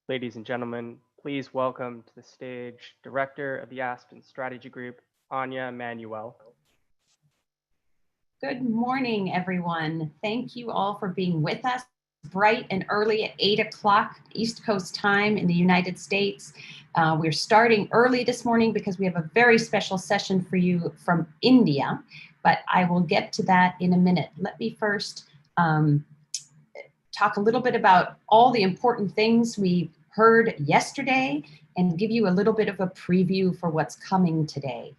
Ladies and gentlemen, please welcome to the stage Director of the Aspen Strategy Group, Anya Manuel. Good morning, everyone. Thank you all for being with us bright and early at 8 o'clock East Coast time in the United States. We're starting early this morning because we have a very special session for you from India, but I will get to that in a minute. Let me first talk a little bit about all the important things we heard yesterday and give you a little bit of a preview for what's coming today.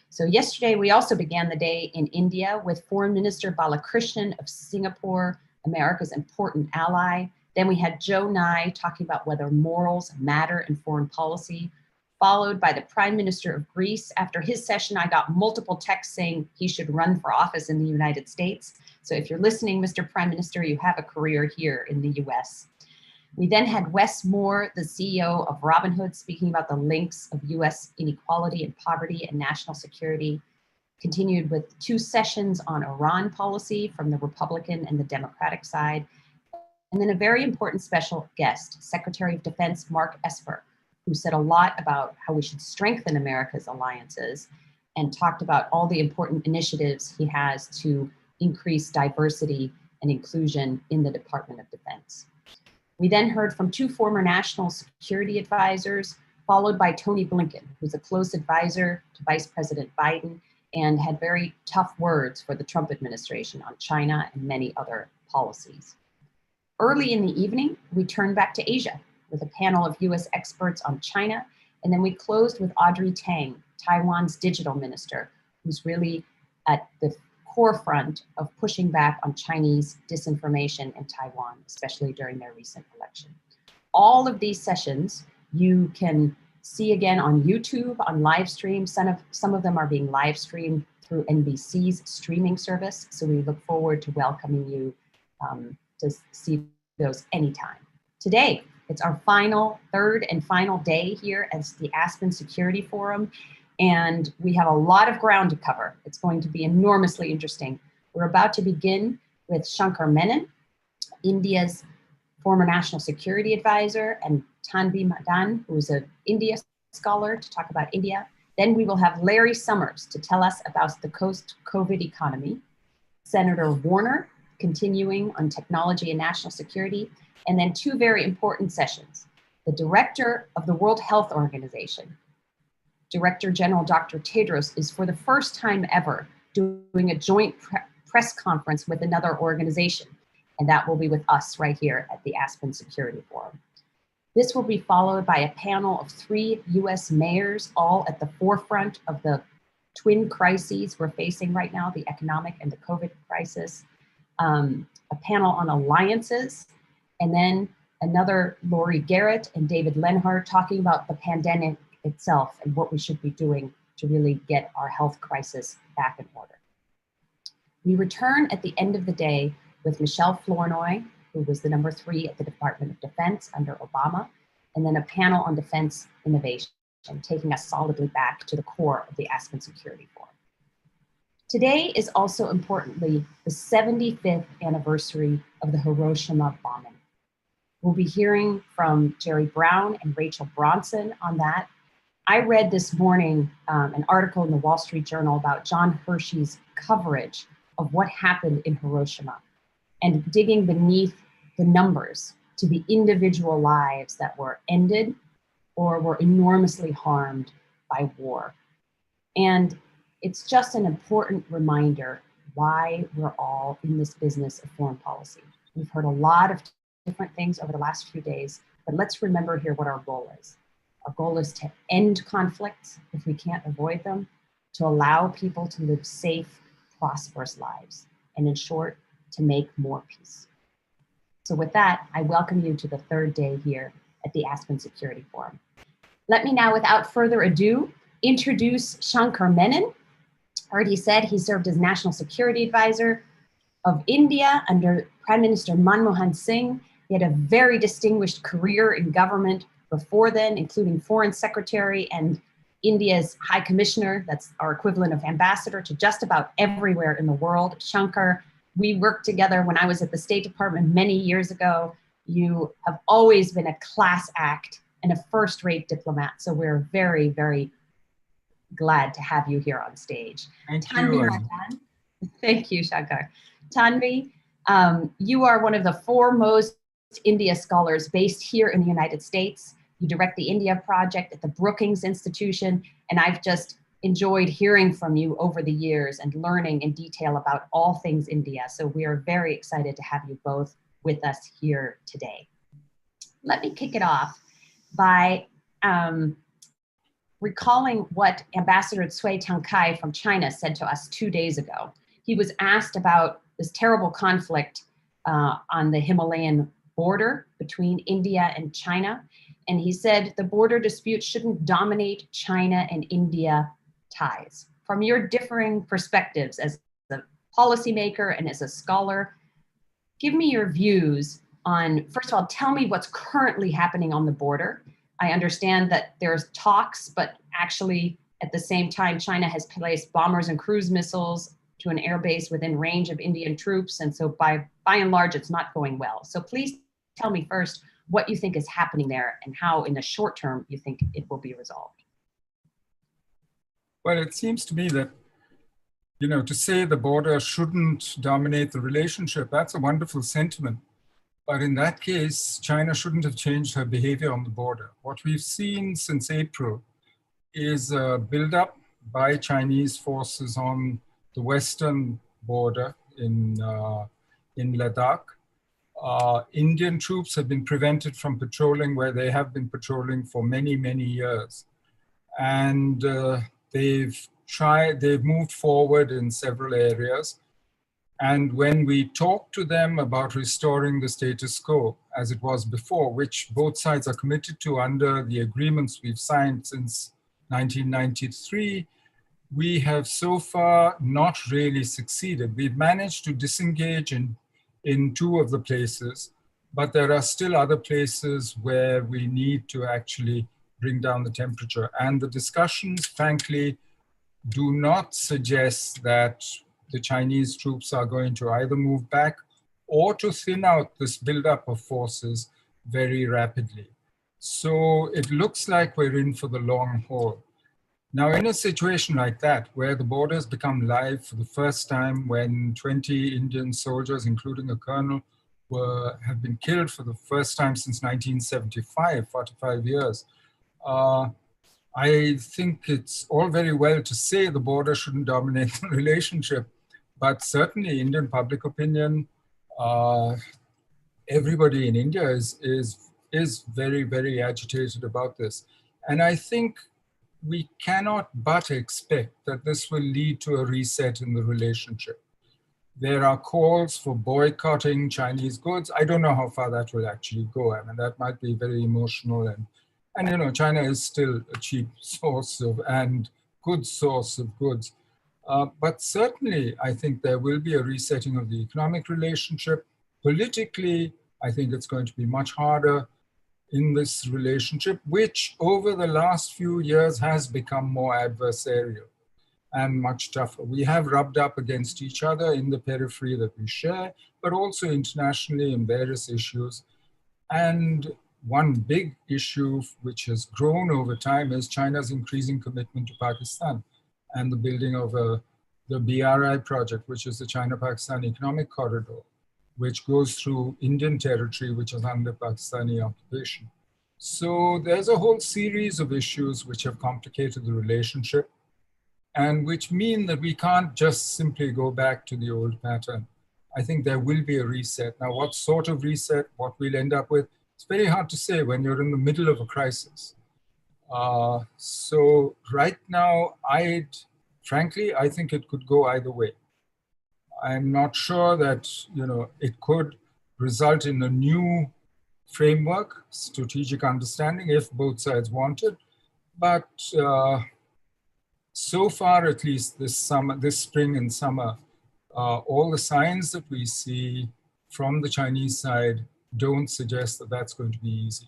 So yesterday, we also began the day in India with Foreign Minister Balakrishnan of Singapore, America's important ally. Then we had Joe Nye talking about whether morals matter in foreign policy, followed by the Prime Minister of Greece. After his session, I got multiple texts saying he should run for office in the United States. So if you're listening, Mr. Prime Minister, you have a career here in the US. We then had Wes Moore, the CEO of Robinhood, speaking about the links of US inequality and poverty and national security. Continued with 2 sessions on Iran policy from the Republican and the Democratic side. And then a very important special guest, Secretary of Defense Mark Esper, who said a lot about how we should strengthen America's alliances and talked about all the important initiatives he has to increase diversity and inclusion in the Department of Defense. We then heard from 2 former national security advisors, followed by Tony Blinken, who's a close advisor to Vice President Biden and had very tough words for the Trump administration on China and many other policies. Early in the evening, we turned back to Asia with a panel of US experts on China, and then we closed with Audrey Tang, Taiwan's digital minister, who's really at the forefront of pushing back on Chinese disinformation in Taiwan, especially during their recent election. All of these sessions you can see again on YouTube, on live stream. Some of them are being live streamed through NBC's streaming service, so we look forward to welcoming you to see those anytime. Today, it's our third and final day here as the Aspen Security Forum. And we have a lot of ground to cover. It's going to be enormously interesting. We're about to begin with Shankar Menon, India's former national security advisor, and Tanvi Madan, who's an India scholar, to talk about India. Then we will have Larry Summers to tell us about the post-COVID economy, Senator Warner continuing on technology and national security, and then 2 very important sessions. The director of the World Health Organization, Director General Dr. Tedros, is for the first time ever doing a joint press conference with another organization, and that will be with us right here at the Aspen Security Forum. This will be followed by a panel of 3 US mayors, all at the forefront of the twin crises we're facing right now, the economic and the COVID crisis, a panel on alliances, and then another Lori Garrett and David Lenhart talking about the pandemic itself and what we should be doing to really get our health crisis back in order. We return at the end of the day with Michelle Flournoy, who was the number 3 at the Department of Defense under Obama, and then a panel on defense innovation, taking us solidly back to the core of the Aspen Security Forum. Today is also importantly the 75th anniversary of the Hiroshima bombing. We'll be hearing from Jerry Brown and Rachel Bronson on that. I read this morning an article in the Wall Street Journal about John Hershey's coverage of what happened in Hiroshima and digging beneath the numbers to the individual lives that were ended or were enormously harmed by war. And it's just an important reminder why we're all in this business of foreign policy. We've heard a lot of different things over the last few days, but let's remember here what our goal is. Our goal is to end conflicts if we can't avoid them, to allow people to live safe, prosperous lives, and in short, to make more peace. So with that, I welcome you to the 3rd day here at the Aspen Security Forum. Let me now, without further ado, introduce Shankar Menon. I already said he served as National Security Advisor of India under Prime Minister Manmohan Singh. He had a very distinguished career in government before then, including Foreign Secretary and India's High Commissioner, that's our equivalent of ambassador to just about everywhere in the world. Shankar, we worked together when I was at the State Department many years ago. You have always been a class act and a first-rate diplomat. So we're very, very glad to have you here on stage. Thank Tanvi you. Madan. Thank you, Shankar. Tanvi, you are one of the foremost India scholars based here in the United States. You direct the India project at the Brookings Institution, and I've just enjoyed hearing from you over the years and learning in detail about all things India. So we are very excited to have you both with us here today. Let me kick it off by recalling what Ambassador Cui Tiankai from China said to us 2 days ago. He was asked about this terrible conflict on the Himalayan border between India and China. And he said the border dispute shouldn't dominate China and India ties. From your differing perspectives as a policymaker and as a scholar, give me your views on, first of all, tell me what's currently happening on the border. I understand that there's talks, but actually at the same time, China has placed bombers and cruise missiles to an airbase within range of Indian troops. And so by and large, it's not going well. So please tell me first what you think is happening there and how in the short term you think it will be resolved. Well, it seems to me that, to say the border shouldn't dominate the relationship, that's a wonderful sentiment. But in that case, China shouldn't have changed her behavior on the border. What we've seen since April is a buildup by Chinese forces on the western border in Ladakh. Indian troops have been prevented from patrolling where they have been patrolling for many, many years. And they've moved forward in several areas. And when we talk to them about restoring the status quo as it was before, which both sides are committed to under the agreements we've signed since 1993, we have so far not really succeeded. We've managed to disengage in two of the places, but there are still other places where we need to actually bring down the temperature. And the discussions, frankly, do not suggest that the Chinese troops are going to either move back or to thin out this buildup of forces very rapidly. So it looks like we're in for the long haul. Now, in a situation like that, where the borders become live for the first time, when 20 Indian soldiers, including a colonel, have been killed for the first time since 1975, 45 years, I think it's all very well to say the border shouldn't dominate the relationship, but certainly Indian public opinion, everybody in India is very, very agitated about this. And I think we cannot but expect that this will lead to a reset in the relationship. There are calls for boycotting Chinese goods. I don't know how far that will actually go. I mean, that might be very emotional, and China is still a cheap source of and good source of goods. But certainly, I think there will be a resetting of the economic relationship. Politically, I think it's going to be much harder in this relationship, which over the last few years has become more adversarial and much tougher. We have rubbed up against each other in the periphery that we share, but also internationally in various issues. And one big issue which has grown over time is China's increasing commitment to Pakistan and the building of the BRI project, which is the China-Pakistan Economic Corridor, which goes through Indian territory, which is under Pakistani occupation. So there's a whole series of issues which have complicated the relationship and which mean that we can't just simply go back to the old pattern. I think there will be a reset. Now, what sort of reset, what we'll end up with, it's very hard to say when you're in the middle of a crisis. So right now, frankly, I think it could go either way. I'm not sure that it could result in a new framework, strategic understanding, if both sides wanted. But so far, at least this spring and summer, all the signs that we see from the Chinese side don't suggest that that's going to be easy.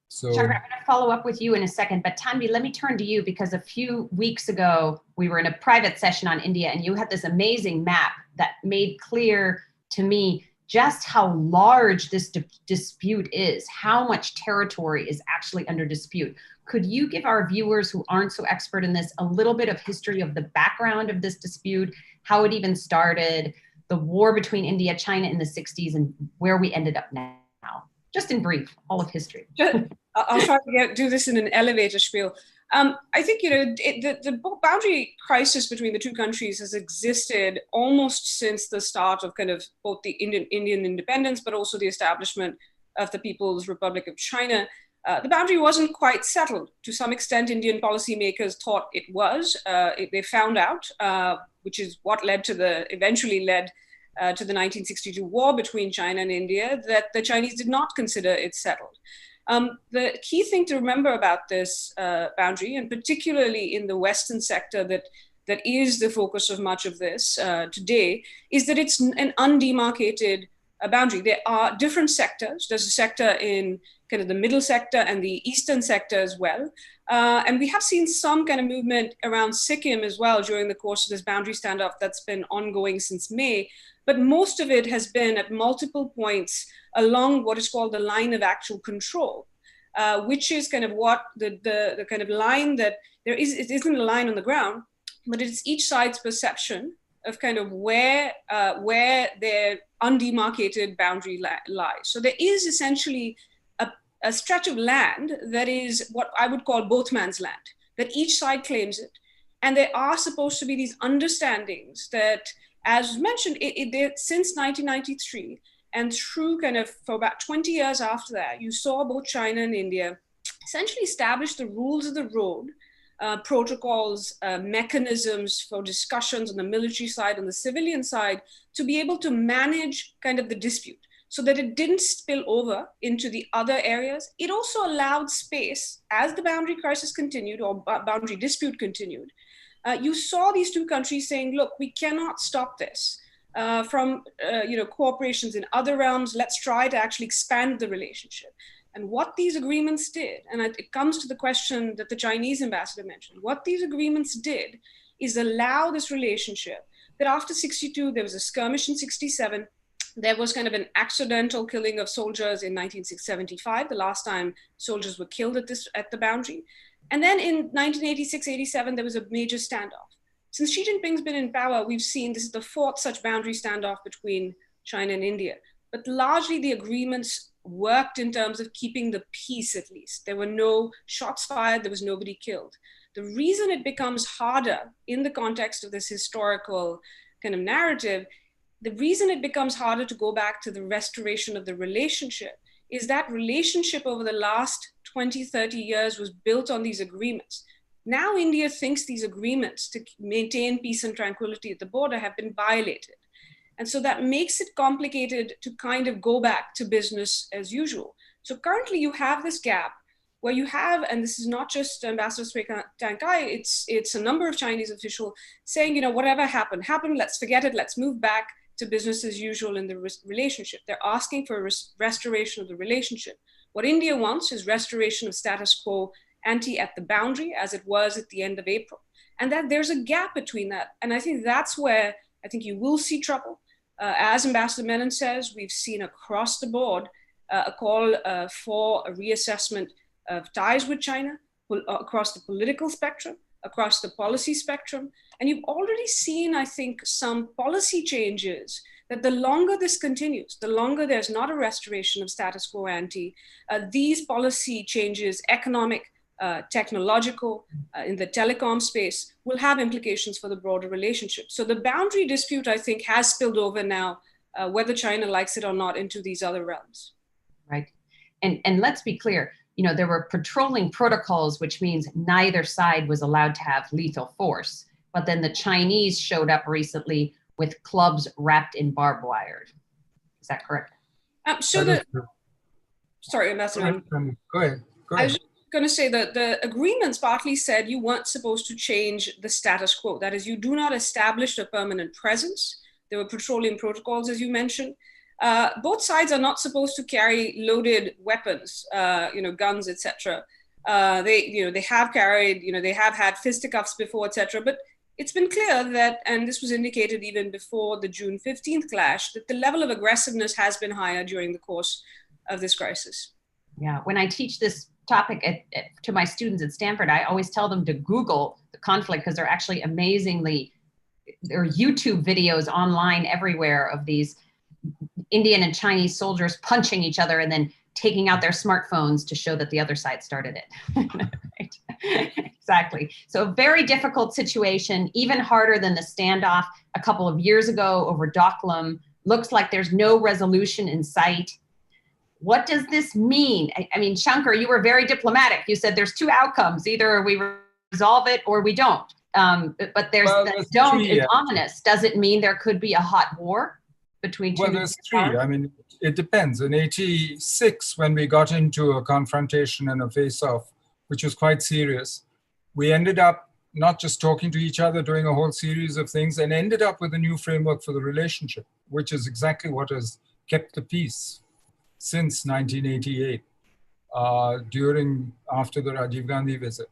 So, Shankar, I'm going to follow up with you in a second, but Tanvi, let me turn to you because a few weeks ago, we were in a private session on India and you had this amazing map that made clear to me just how large this dispute is, how much territory is actually under dispute. Could you give our viewers who aren't so expert in this a little bit of history of the background of this dispute, how it even started, the war between India, China in the 60s, and where we ended up now? Just in brief, all of history. I'll try to do this in an elevator spiel. I think, the boundary crisis between the two countries has existed almost since the start of kind of both the Indian independence, but also the establishment of the People's Republic of China. The boundary wasn't quite settled. To some extent, Indian policymakers thought it was. They found out, which is what eventually led to the 1962 war between China and India, that the Chinese did not consider it settled. The key thing to remember about this boundary, and particularly in the Western sector that is the focus of much of this today, is that it's an undemarcated boundary. There are different sectors. There's a sector in kind of the middle sector and the eastern sector as well. And we have seen some kind of movement around Sikkim as well during the course of this boundary standoff that's been ongoing since May. But most of it has been at multiple points along what is called the line of actual control, which is kind of what the kind of line that it isn't a line on the ground, but it's each side's perception of kind of where their undemarcated boundary lies. So there is essentially a stretch of land that is what I would call both man's land, that each side claims it. And there are supposed to be these understandings that, as mentioned, since 1993, and through kind of for about 20 years after that, you saw both China and India essentially establish the rules of the road, protocols, mechanisms for discussions on the military side and the civilian side to be able to manage kind of the dispute so that it didn't spill over into the other areas. It also allowed space as the boundary crisis continued or boundary dispute continued. You saw these two countries saying, look, we cannot stop this from cooperations in other realms. Let's try to actually expand the relationship. And what these agreements did, and it comes to the question that the Chinese ambassador mentioned, what these agreements did is allow this relationship that after 62, there was a skirmish in 67, there was kind of an accidental killing of soldiers in 1975, the last time soldiers were killed at the boundary. And then in 1986, 87, there was a major standoff. Since Xi Jinping's been in power, we've seen this is the fourth such boundary standoff between China and India. But largely the agreements worked in terms of keeping the peace, at least. There were no shots fired, there was nobody killed. The reason it becomes harder in the context of this historical kind of narrative, the reason it becomes harder to go back to the restoration of the relationship is that relationship over the last 20, 30 years was built on these agreements. Now India thinks these agreements to maintain peace and tranquility at the border have been violated. And so that makes it complicated to kind of go back to business as usual. So currently you have this gap where you have, and this is not just Ambassador Sui Tangkai, it's a number of Chinese officials saying, whatever happened, let's forget it, let's move back to business as usual in the relationship. They're asking for a restoration of the relationship. What India wants is restoration of status quo ante at the boundary as it was at the end of April. And that there's a gap between that. And I think that's where I think you will see trouble. As Ambassador Menon says, we've seen across the board a call for a reassessment of ties with China across the political spectrum, across the policy spectrum. And you've already seen, I think, some policy changes that the longer this continues, the longer there's not a restoration of status quo ante, these policy changes, economic, technological, in the telecom space, will have implications for the broader relationship. So the boundary dispute, I think, has spilled over now, whether China likes it or not, into these other realms. Right. And let's be clear, there were patrolling protocols, which means neither side was allowed to have lethal force. But then the Chinese showed up recently with clubs wrapped in barbed wire. Is that correct? Sorry, Ambassador. Go ahead. I was going to say that the agreements partly said you weren't supposed to change the status quo. That is, you do not establish a permanent presence. There were patrolling protocols, as you mentioned. Both sides are not supposed to carry loaded weapons, guns, etc. They have carried, they have had fisticuffs before, etc. But it's been clear that, and this was indicated even before the June 15th clash, that the level of aggressiveness has been higher during the course of this crisis. Yeah, when I teach this topic to my students at Stanford, I always tell them to Google the conflict, because they're actually amazingly, there are YouTube videos online everywhere of these Indian and Chinese soldiers punching each other and then taking out their smartphones to show that the other side started it. Right? Exactly. So a very difficult situation, even harder than the standoff a couple of years ago over Doklam. Looks like there's no resolution in sight. What does this mean? I mean, Shankar, you were very diplomatic. You said there's two outcomes. Either we resolve it or we don't. But there's don't is ominous. Does it mean there could be a hot war between two? Well, there's three. I mean, it depends. In '86, when we got into a confrontation and a face-off, which was quite serious, we ended up not just talking to each other, doing a whole series of things, and ended up with a new framework for the relationship, which is exactly what has kept the peace since 1988, after the Rajiv Gandhi visit.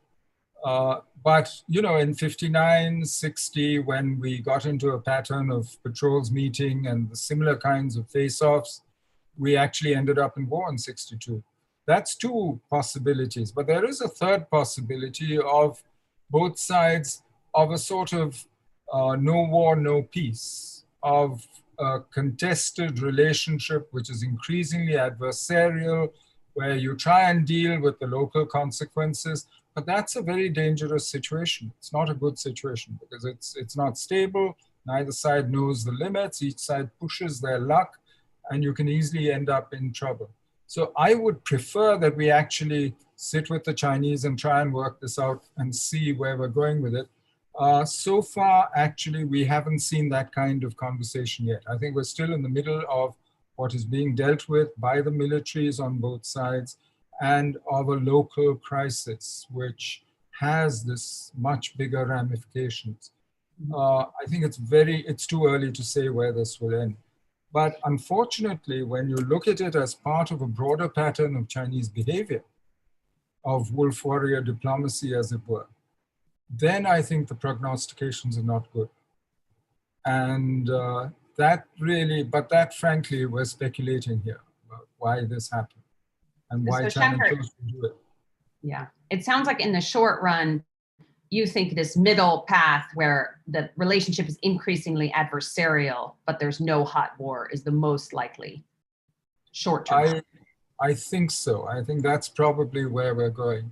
But, you know, in 59, 60, when we got into a pattern of patrols meeting and the similar kinds of face-offs, we actually ended up in war in 62. That's two possibilities. But there is a third possibility of both sides of a sort of no war, no peace, of a contested relationship, which is increasingly adversarial, where you try and deal with the local consequences. But that's a very dangerous situation. It's not a good situation because it's not stable. Neither side knows the limits. Each side pushes their luck, and you can easily end up in trouble. So I would prefer that we actually sit with the Chinese and try and work this out and see where we're going with it. So far, actually, we haven't seen that kind of conversation yet. I think we're still in the middle of what is being dealt with by the militaries on both sides, and of a local crisis, which has this much bigger ramifications. I think it's too early to say where this will end. But unfortunately, when you look at it as part of a broader pattern of Chinese behavior, of wolf warrior diplomacy, as it were, then I think the prognostications are not good. And that frankly, we're speculating here about why this happened and why China chose to do it. Yeah, it sounds like in the short run, you think this middle path where the relationship is increasingly adversarial, but there's no hot war is the most likely short term. I think so. I think that's probably where we're going.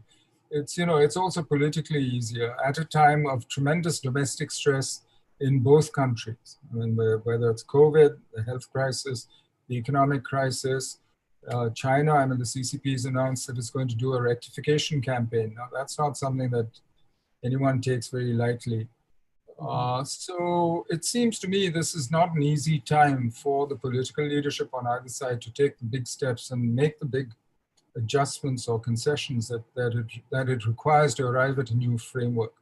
It's, you know, it's also politically easier at a time of tremendous domestic stress in both countries. I mean, whether it's COVID, the health crisis, the economic crisis, China, I mean, the CCP has announced that it's going to do a rectification campaign. Now, that's not something that anyone takes very lightly. So it seems to me this is not an easy time for the political leadership on either side to take the big steps and make the big adjustments or concessions that it requires to arrive at a new framework.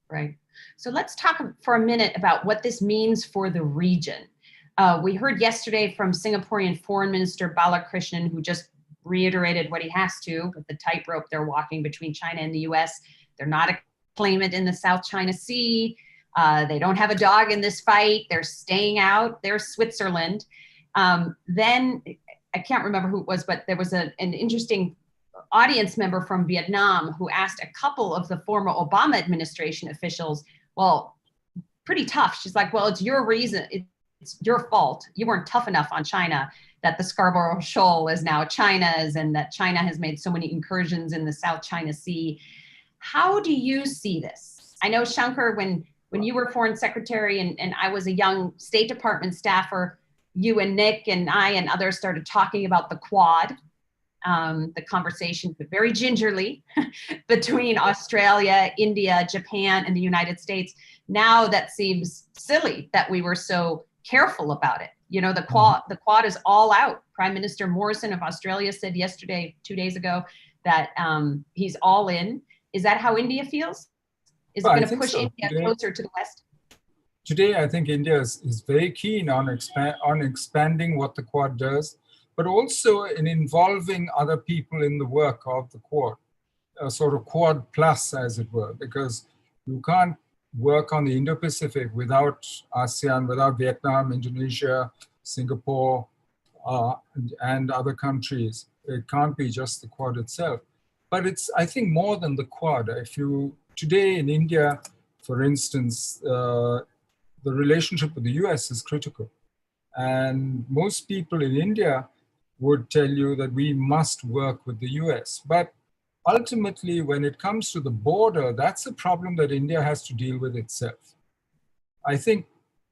Right. So let's talk for a minute about what this means for the region. We heard yesterday from Singaporean Foreign Minister Balakrishnan, who just reiterated what he has to with the tightrope they're walking between China and the US. They're not a claimant in the South China Sea. They don't have a dog in this fight. They're staying out. They're Switzerland. Then I can't remember who it was, but there was an interesting audience member from Vietnam who asked a couple of the former Obama administration officials, well, pretty tough. She's like, well, it's your reason. It's your fault. You weren't tough enough on China, that the Scarborough Shoal is now China's and that China has made so many incursions in the South China Sea. How do you see this? I know, Shankar, when you were foreign secretary and I was a young State Department staffer, you and Nick and I and others started talking about the Quad, the conversation very gingerly between Australia, India, Japan, and the United States. Now that seems silly that we were so careful about it. You know, the Quad is all out. Prime Minister Morrison of Australia said yesterday, 2 days ago, that he's all in. Is that how India feels? Is it going to push India closer to the West? Today, I think India is very keen on expanding what the Quad does, but also in involving other people in the work of the Quad, a sort of Quad plus, as it were, because you can't work on the Indo-Pacific without ASEAN, without Vietnam, Indonesia, Singapore, and other countries. It can't be just the Quad itself. But it's, I think, more than the Quad. Today in India, for instance, the relationship with the US is critical. And most people in India would tell you that we must work with the US. But ultimately, when it comes to the border, that's a problem that India has to deal with itself. I think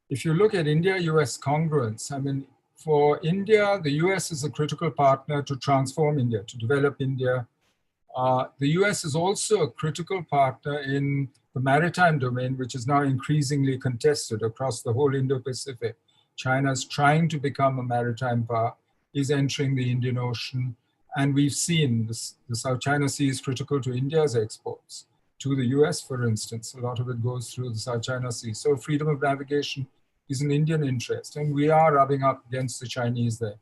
if you look at India-US congruence, I mean, for India, the US is a critical partner to transform India, to develop India. The US is also a critical partner in the maritime domain, which is now increasingly contested across the whole Indo-Pacific. China is trying to become a maritime power, is entering the Indian Ocean. And we've seen the South China Sea is critical to India's exports. To the US, for instance, a lot of it goes through the South China Sea. So freedom of navigation is an Indian interest, and we are rubbing up against the Chinese there.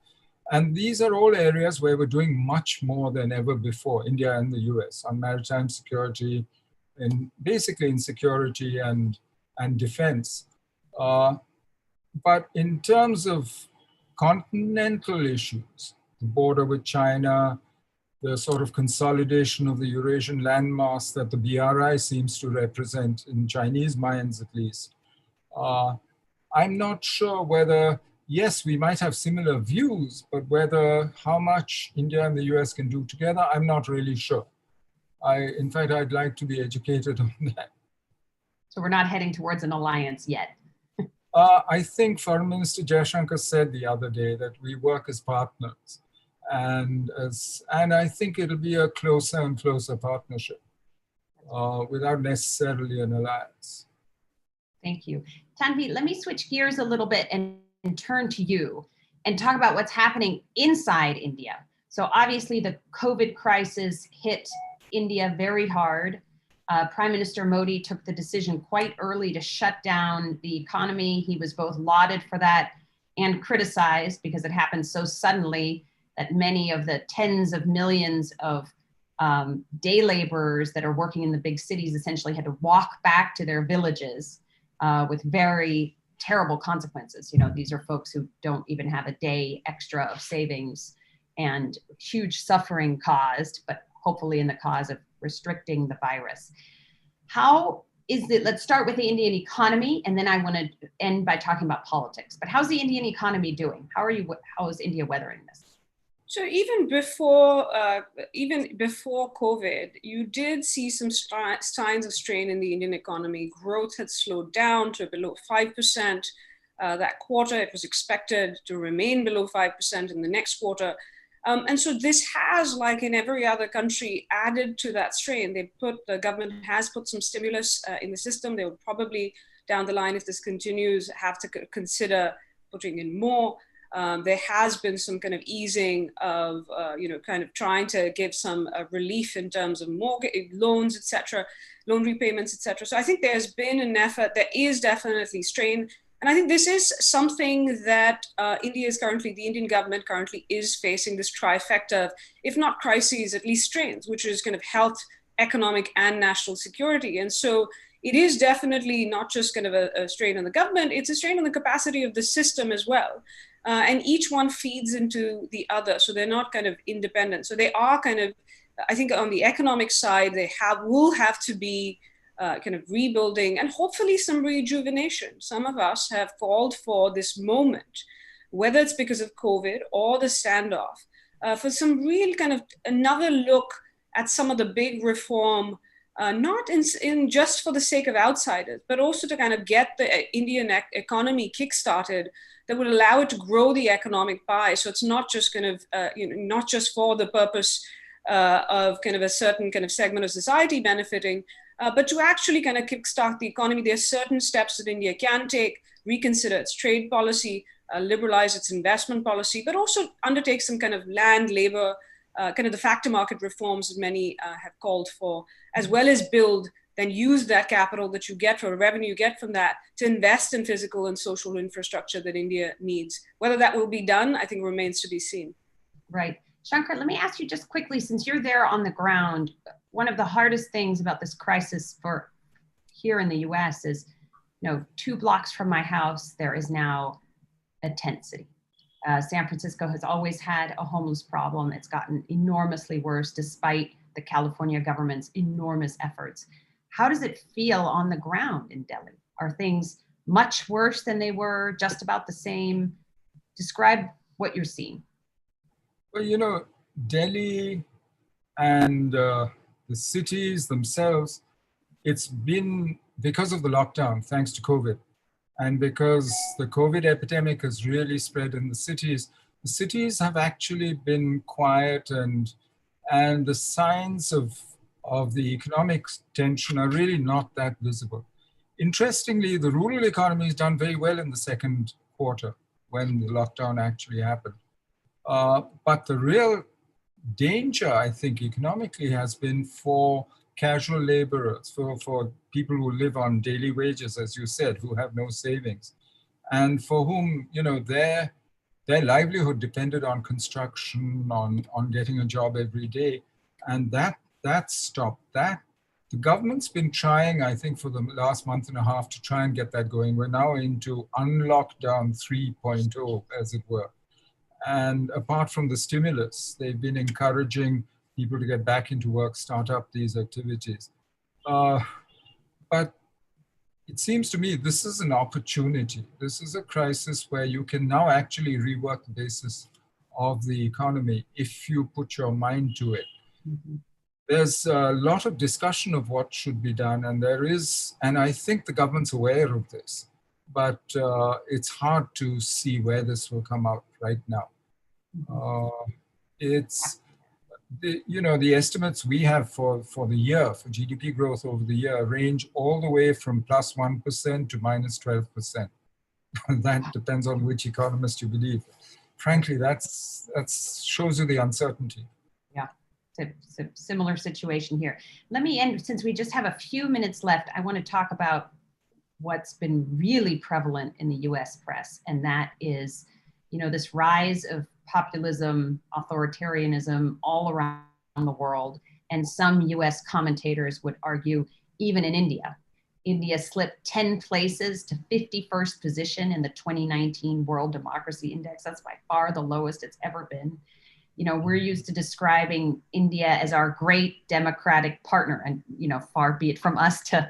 And these are all areas where we're doing much more than ever before, India and the US, on maritime security, and basically in security and defense. But in terms of continental issues, the border with China, the sort of consolidation of the Eurasian landmass that the BRI seems to represent, in Chinese minds at least, I'm not sure whether, yes, we might have similar views, but whether how much India and the US can do together, I'm not really sure. In fact, I'd like to be educated on that. So we're not heading towards an alliance yet. I think Foreign Minister Jaishankar said the other day that we work as partners. And I think it'll be a closer and closer partnership without necessarily an alliance. Thank you. Tanvi, let me switch gears a little bit and turn to you and talk about what's happening inside India. So obviously the COVID crisis hit India very hard. Prime Minister Modi took the decision quite early to shut down the economy. He was both lauded for that and criticized because it happened so suddenly that many of the tens of millions of day laborers that are working in the big cities essentially had to walk back to their villages with very terrible consequences. You know, these are folks who don't even have a day extra of savings and huge suffering caused, but hopefully in the cause of restricting the virus. How is it, let's start with the Indian economy, and then I want to end by talking about politics. But how's the Indian economy doing? How is India weathering this? So even before COVID, you did see some signs of strain in the Indian economy. Growth had slowed down to below 5%. That quarter, it was expected to remain below 5% in the next quarter. And so this has, like in every other country, added to that strain. The government has put some stimulus in the system. They will probably, down the line, if this continues, have to consider putting in more. There has been some kind of easing of, kind of trying to give some relief in terms of mortgage loans, etc., loan repayments, etc. So I think there's been an effort. There is definitely strain. And I think this is something that the Indian government currently is facing, this trifecta of, if not crises, at least strains, which is kind of health, economic, and national security. And so it is definitely not just kind of a strain on the government, it's a strain on the capacity of the system as well. And each one feeds into the other. So they're not kind of independent. So they are kind of, I think on the economic side, will have to be kind of rebuilding and hopefully some rejuvenation. Some of us have called for this moment, whether it's because of COVID or the standoff, for some real kind of another look at some of the big reform, not in just for the sake of outsiders, but also to kind of get the Indian economy kickstarted that would allow it to grow the economic pie. So it's not just kind of, not just for the purpose of kind of a certain kind of segment of society benefiting, but to actually kind of kickstart the economy. There are certain steps that India can take, reconsider its trade policy, liberalize its investment policy, but also undertake some kind of land, labor, kind of the factor market reforms that many have called for, as well as then use that capital that you get, or revenue you get from that, to invest in physical and social infrastructure that India needs. Whether that will be done, I think remains to be seen. Right. Shankar, let me ask you just quickly, since you're there on the ground, one of the hardest things about this crisis for here in the US is, 2 blocks from my house, there is now a tent city. San Francisco has always had a homeless problem. It's gotten enormously worse despite the California government's enormous efforts. How does it feel on the ground in Delhi? Are things much worse than they were, just about the same? Describe what you're seeing. Well, Delhi and the cities themselves, it's been because of the lockdown, thanks to COVID, and because the COVID epidemic has really spread in the cities have actually been quiet, and the signs of the economic tension are really not that visible. Interestingly, the rural economy has done very well in the second quarter when the lockdown actually happened. But the real danger, I think, economically has been for casual laborers, for people who live on daily wages, as you said, who have no savings, and for whom, their livelihood depended on construction, on getting a job every day. And that stopped. The government's been trying, I think, for the last month and a half to try and get that going. We're now into unlockdown 3.0, as it were. And apart from the stimulus, they've been encouraging people to get back into work, start up these activities. But it seems to me this is an opportunity. This is a crisis where you can now actually rework the basis of the economy if you put your mind to it. Mm-hmm. There's a lot of discussion of what should be done, and I think the government's aware of this, but it's hard to see where this will come out right now. It's the estimates we have for the year, for GDP growth over the year, range all the way from +1% to -12%. That depends on which economist you believe. Frankly, that shows you the uncertainty. Yeah, it's a similar situation here. Let me end, since we just have a few minutes left, I want to talk about what's been really prevalent in the US press, and that is, this rise of populism, authoritarianism all around the world. And some US commentators would argue, even in India. India slipped 10 places to 51st position in the 2019 World Democracy Index. That's by far the lowest it's ever been. We're used to describing India as our great democratic partner, and, far be it from us to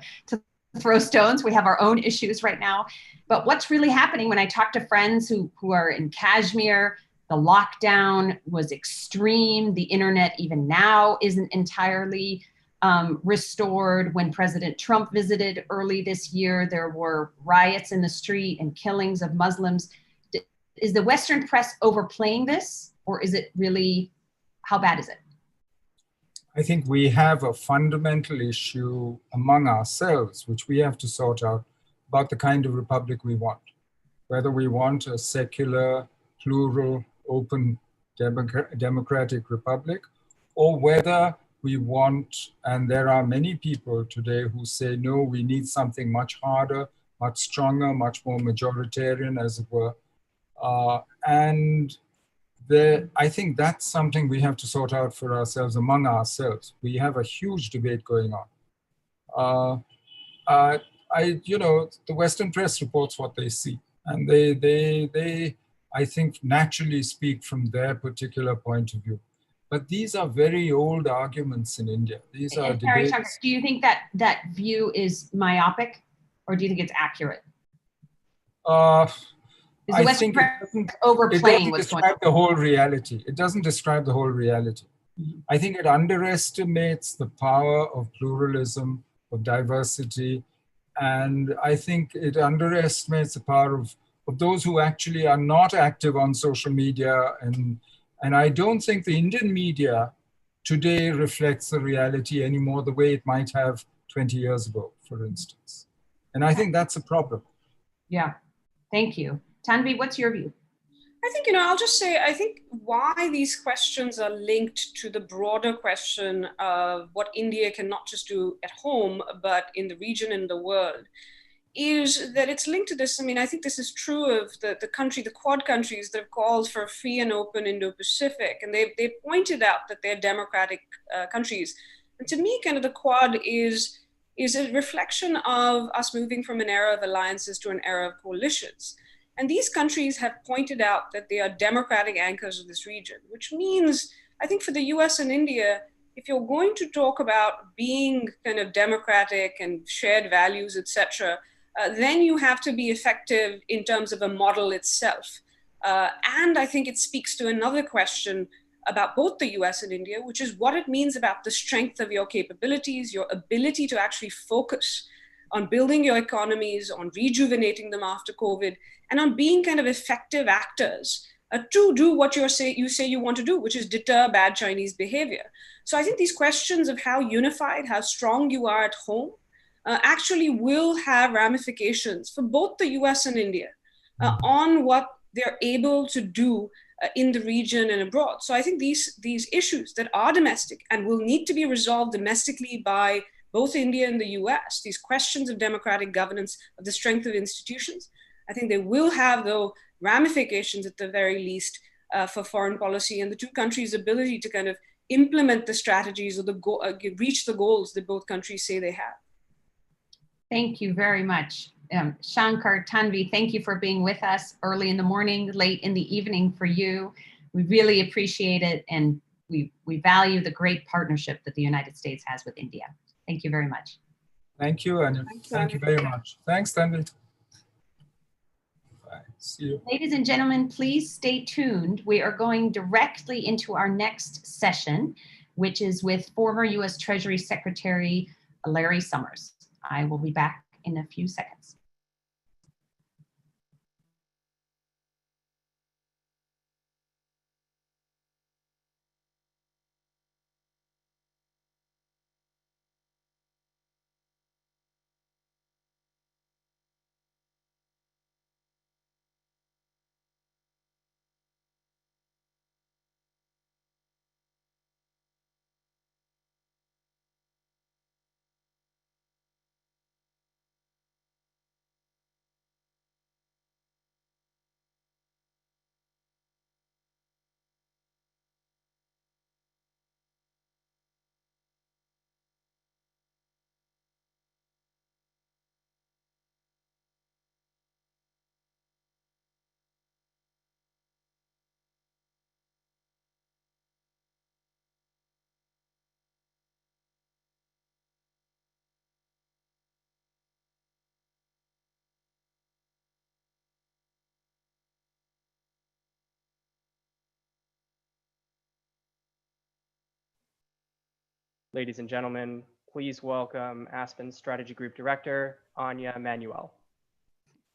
throw stones. We have our own issues right now. But what's really happening, when I talk to friends who are in Kashmir, the lockdown was extreme. The internet, even now, isn't entirely restored. When President Trump visited early this year, there were riots in the street and killings of Muslims. Is the Western press overplaying this, or is it really, how bad is it? I think we have a fundamental issue among ourselves, which we have to sort out, about the kind of republic we want. Whether we want a secular, plural, open, democratic republic, or whether we want, and there are many people today who say, no, we need something much harder, much stronger, much more majoritarian, as it were. I think that's something we have to sort out for ourselves, among ourselves. We have a huge debate going on. The Western press reports what they see, and they I think, naturally speak from their particular point of view. But these are very old arguments in India. These are debates. Do you think that view is myopic, or do you think it's accurate? Is the Western press overplaying what's going on? The whole reality. It doesn't describe the whole reality. Mm-hmm. I think it underestimates the power of pluralism, of diversity, and I think it underestimates the power of those who actually are not active on social media. And I don't think the Indian media today reflects the reality anymore the way it might have 20 years ago, for instance. And I think that's a problem. Yeah, thank you. Tanvi, what's your view? I think, I'll just say, I think why these questions are linked to the broader question of what India can not just do at home, but in the region and the world, is that it's linked to this. I mean, I think this is true of the Quad countries that have called for a free and open Indo-Pacific. And they pointed out that they're democratic countries. And to me, kind of the Quad is is a reflection of us moving from an era of alliances to an era of coalitions. And these countries have pointed out that they are democratic anchors of this region, which means, I think for the US and India, if you're going to talk about being kind of democratic and shared values, etc., then you have to be effective in terms of a model itself. And I think it speaks to another question about both the US and India, which is what it means about the strength of your capabilities, your ability to actually focus on building your economies, on rejuvenating them after COVID, and on being kind of effective actors to do what you say you want to do, which is deter bad Chinese behavior. So I think these questions of how unified, how strong you are at home, actually will have ramifications for both the US and India on what they're able to do in the region and abroad. So I think these issues that are domestic and will need to be resolved domestically by both India and the US, these questions of democratic governance, of the strength of institutions, I think they will have, though, ramifications at the very least for foreign policy and the two countries' ability to kind of implement the strategies or reach the goals that both countries say they have. Thank you very much. Shankar, Tanvi, thank you for being with us early in the morning, late in the evening for you. We really appreciate it, and we value the great partnership that the United States has with India. Thank you very much. Thank you, Anya. Thank you very much. Thanks, Tanvi. Bye. See you. Ladies and gentlemen, please stay tuned. We are going directly into our next session, which is with former U.S. Treasury Secretary Larry Summers. I will be back in a few seconds. Ladies and gentlemen, please welcome Aspen Strategy Group Director, Anya Manuel.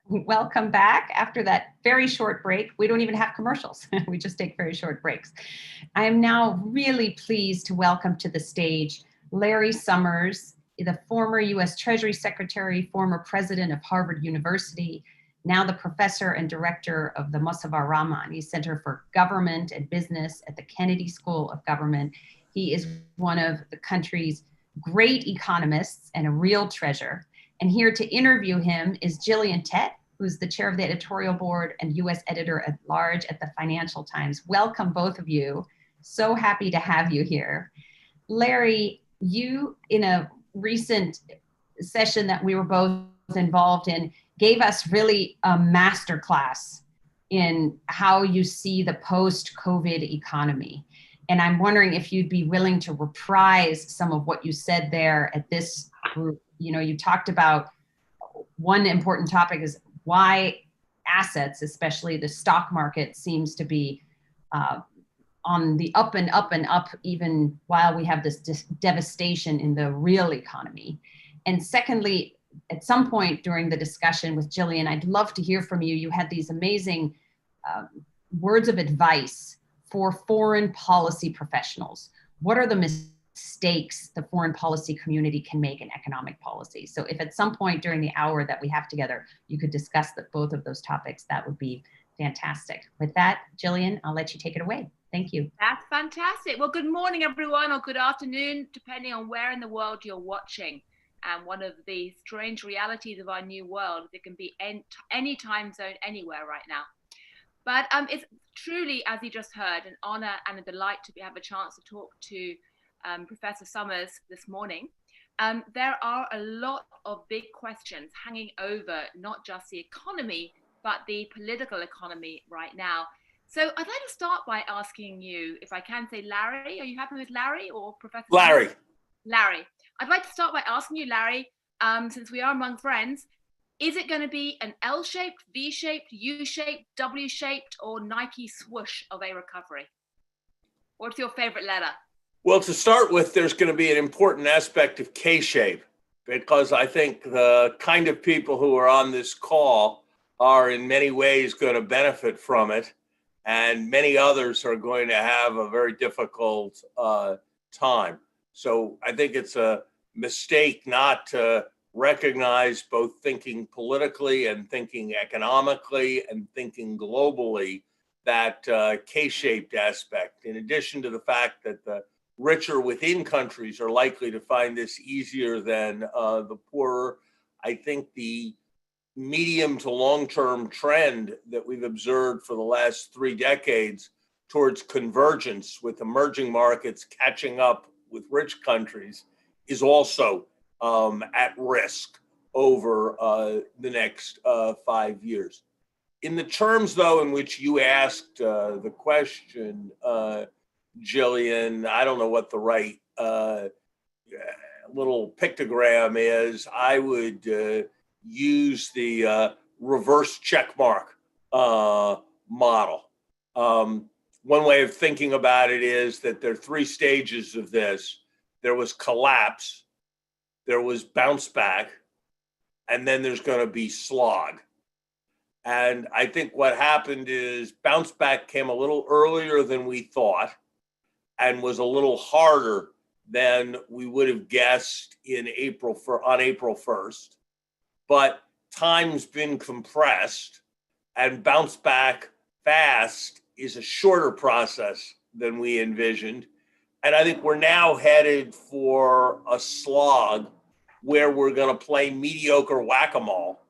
Welcome back after that very short break. We don't even have commercials. We just take very short breaks. I am now really pleased to welcome to the stage Larry Summers, the former U.S. Treasury Secretary, former president of Harvard University, now the professor and director of the Mossavar Rahmani Center for Government and Business at the Kennedy School of Government. He is one of the country's great economists and a real treasure. And here to interview him is Gillian Tett, who's the chair of the editorial board and U.S. editor at large at the Financial Times. Welcome, both of you. So happy to have you here. Larry, you, in a recent session that we were both involved in, gave us really a masterclass in how you see the post-COVID economy. And I'm wondering if you'd be willing to reprise some of what you said there at this group. You know, you talked about one important topic is why assets, especially the stock market, seems to be on the up and up and up, even while we have this devastation in the real economy. And secondly, at some point during the discussion with Gillian, I'd love to hear from you. You had these amazing words of advice for foreign policy professionals. What are the mistakes the foreign policy community can make in economic policy? So if at some point during the hour that we have together, you could discuss both of those topics, that would be fantastic. With that, Gillian, I'll let you take it away. Thank you. That's fantastic. Well, good morning, everyone, or good afternoon, depending on where in the world you're watching. And one of the strange realities of our new world, it can be any time zone, anywhere right now. But it's truly, as you just heard, an honor and a delight to have a chance to talk to Professor Summers this morning. there are a lot of big questions hanging over not just the economy, but the political economy right now. So I'd like to start by asking you, if I can say Larry, are you happy with Larry or Professor? Larry. Larry. I'd like to start by asking you, Larry, since we are among friends, is it going to be an L-shaped, V-shaped, U-shaped, W-shaped, or Nike swoosh of a recovery? What's your favorite letter? Well, to start with, there's going to be an important aspect of K-shape, because I think the kind of people who are on this call are in many ways going to benefit from it, and many others are going to have a very difficult time. So I think it's a mistake not to recognize both thinking politically and thinking economically and thinking globally that K-shaped aspect, in addition to the fact that the richer within countries are likely to find this easier than the poorer. I think the medium to long-term trend that we've observed for the last 3 decades towards convergence, with emerging markets catching up with rich countries, is also at risk over the next 5 years. In the terms, though, in which you asked the question, Jillian, I don't know what the right little pictogram is. I would use the reverse check mark model. One way of thinking about it is that there are 3 stages of this. There was collapse, there was bounce back, and then there's going to be slog. And I think what happened is bounce back came a little earlier than we thought and was a little harder than we would have guessed on April 1st. But time's been compressed, and bounce back fast is a shorter process than we envisioned. And I think we're now headed for a slog where we're going to play mediocre whack-a-mole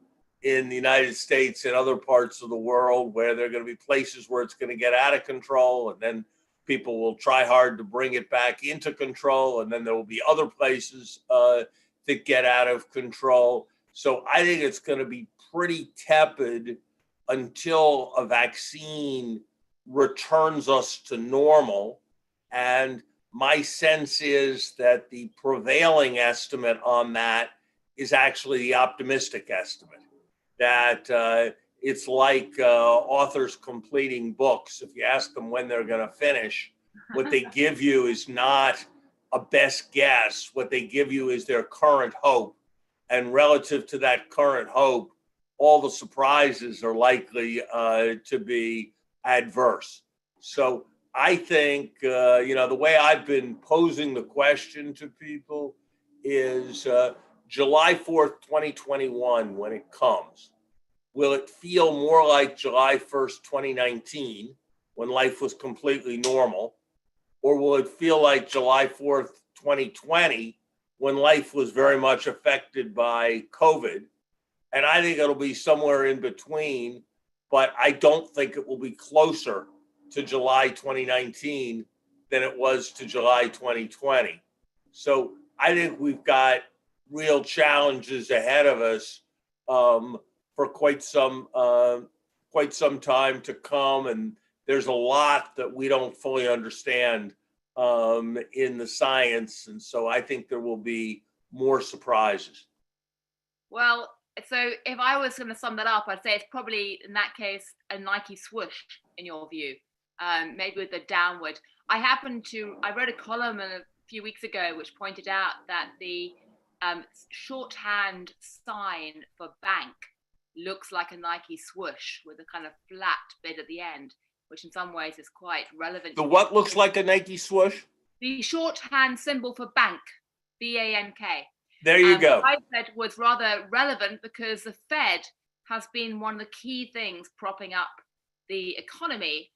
in the United States and other parts of the world, where there are going to be places where it's going to get out of control, and then people will try hard to bring it back into control, and then there will be other places that get out of control. So I think it's going to be pretty tepid until a vaccine returns us to normal. And my sense is that the prevailing estimate on that is actually the optimistic estimate, that it's like authors completing books. If you ask them when they're going to finish, what they give you is not a best guess. What they give you is their current hope. And relative to that current hope, all the surprises are likely to be adverse. So I think, the way I've been posing the question to people is July 4th, 2021, when it comes, will it feel more like July 1st, 2019, when life was completely normal? Or will it feel like July 4th, 2020, when life was very much affected by COVID? And I think it'll be somewhere in between, but I don't think it will be closer to July 2019 than it was to July 2020. So I think we've got real challenges ahead of us for quite some time to come, and there's a lot that we don't fully understand in the science, and so I think there will be more surprises. Well, so if I was going to sum that up, I'd say it's probably, in that case, a Nike swoosh, in your view, maybe with the downward. I wrote a column a few weeks ago which pointed out that the shorthand sign for bank looks like a Nike swoosh with a kind of flat bit at the end, which in some ways is quite relevant. The what looks like a Nike swoosh? The shorthand symbol for bank, B-A-N-K. There you go. What I said was rather relevant because the Fed has been one of the key things propping up the economy,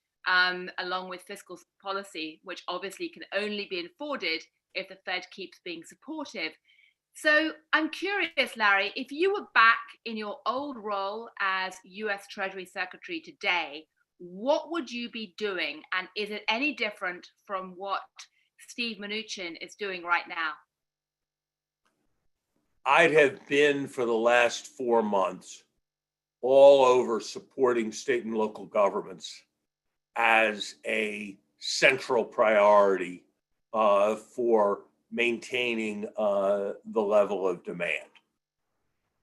along with fiscal policy, which obviously can only be afforded if the Fed keeps being supportive. So I'm curious, Larry, if you were back in your old role as US Treasury Secretary today, what would you be doing? And is it any different from what Steve Mnuchin is doing right now? I'd have been for the last 4 months all over supporting state and local governments as a central priority for maintaining the level of demand.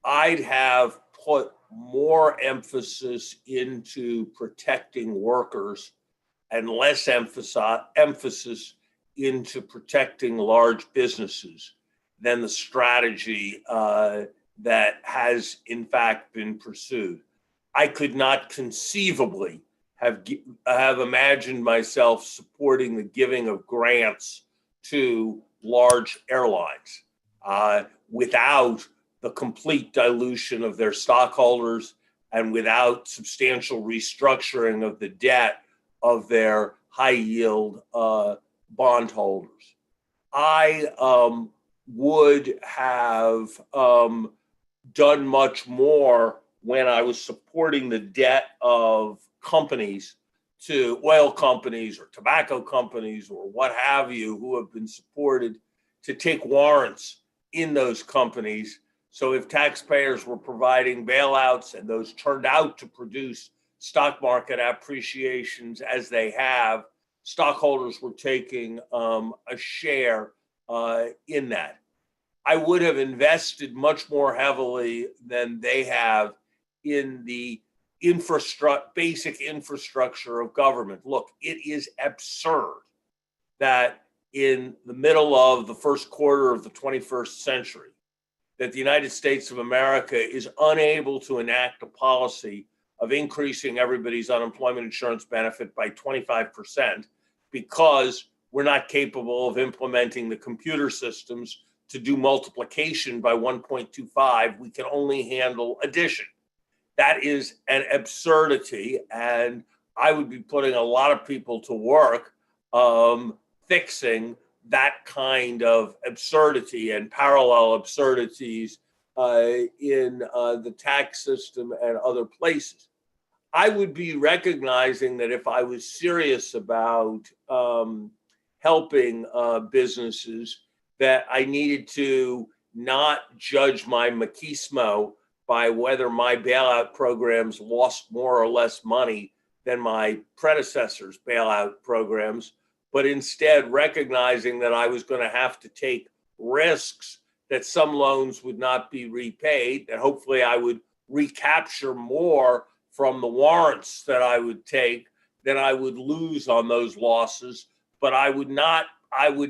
I'd have put more emphasis into protecting workers and less emphasis into protecting large businesses than the strategy that has in fact been pursued. I could not conceivably have imagined myself supporting the giving of grants to large airlines without the complete dilution of their stockholders and without substantial restructuring of the debt of their high yield bondholders. I would have done much more when I was supporting the debt of companies, to oil companies or tobacco companies or what have you, who have been supported to take warrants in those companies. So if taxpayers were providing bailouts and those turned out to produce stock market appreciations as they have, stockholders were taking a share in that. I would have invested much more heavily than they have in the basic infrastructure of government. Look, it is absurd that in the middle of the first quarter of the 21st century, that the United States of America is unable to enact a policy of increasing everybody's unemployment insurance benefit by 25% because we're not capable of implementing the computer systems to do multiplication by 1.25. We can only handle addition. That is an absurdity, and I would be putting a lot of people to work fixing that kind of absurdity and parallel absurdities in the tax system and other places. I would be recognizing that if I was serious about helping businesses, that I needed to not judge my machismo by whether my bailout programs lost more or less money than my predecessors' bailout programs, but instead recognizing that I was going to have to take risks, that some loans would not be repaid, that hopefully I would recapture more from the warrants that I would take than I would lose on those losses. But I would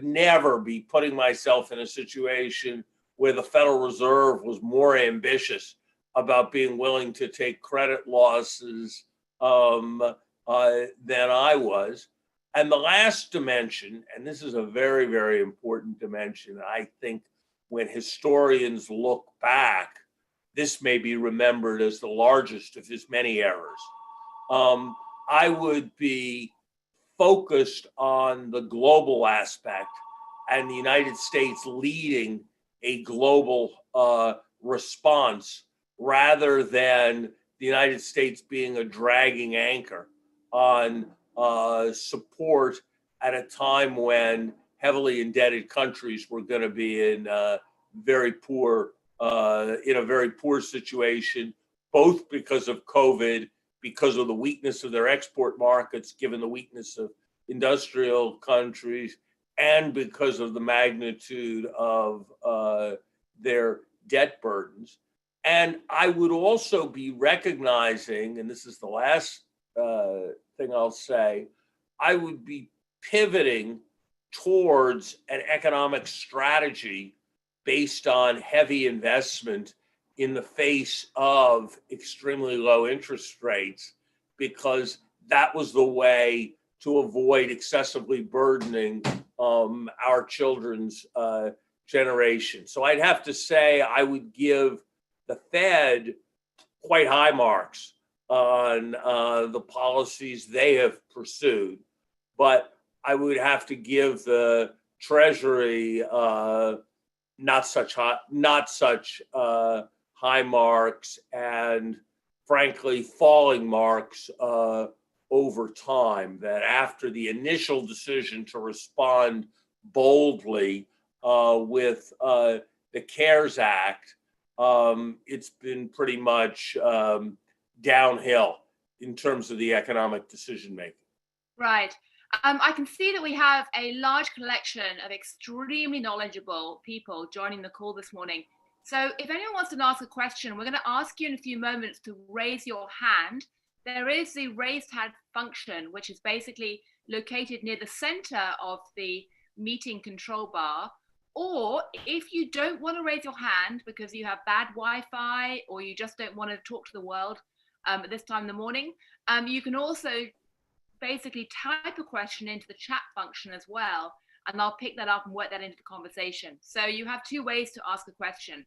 never be putting myself in a situation where the Federal Reserve was more ambitious about being willing to take credit losses than I was. And the last dimension, and this is a very, very important dimension, I think when historians look back, this may be remembered as the largest of his many errors. I would be focused on the global aspect and the United States leading a global response rather than the United States being a dragging anchor on support at a time when heavily indebted countries were going to be in a very poor situation, both because of COVID, because of the weakness of their export markets, given the weakness of industrial countries, and because of the magnitude of their debt burdens. And I would also be recognizing, and this is the last thing I'll say, I would be pivoting towards an economic strategy based on heavy investment in the face of extremely low interest rates, because that was the way to avoid excessively burdening our children's generation. So I'd have to say I would give the Fed quite high marks on the policies they have pursued, but I would have to give the Treasury not such high marks, and frankly falling marks over time. That after the initial decision to respond boldly with the CARES Act, it's been pretty much downhill in terms of the economic decision making. Right. I can see that we have a large collection of extremely knowledgeable people joining the call this morning. So if anyone wants to ask a question, we're going to ask you in a few moments to raise your hand. There is the raised hand function, which is basically located near the center of the meeting control bar. Or if you don't want to raise your hand because you have bad Wi-Fi or you just don't want to talk to the world at this time in the morning, you can also basically type a question into the chat function as well, and I'll pick that up and work that into the conversation. So you have two ways to ask a question.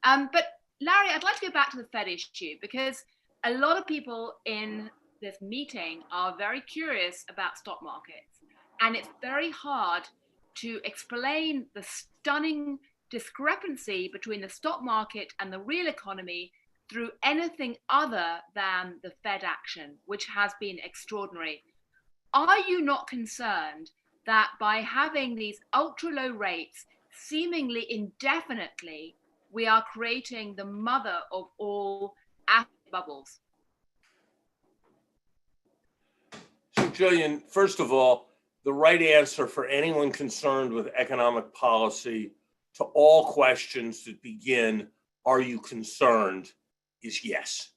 But Larry, I'd like to go back to the Fed issue, because a lot of people in this meeting are very curious about stock markets, and it's very hard to explain the stunning discrepancy between the stock market and the real economy through anything other than the Fed action, which has been extraordinary. Are you not concerned that by having these ultra low rates seemingly indefinitely, we are creating the mother of all asset bubbles? So, Jillian, first of all, the right answer for anyone concerned with economic policy to all questions that begin, "Are you concerned?" is yes.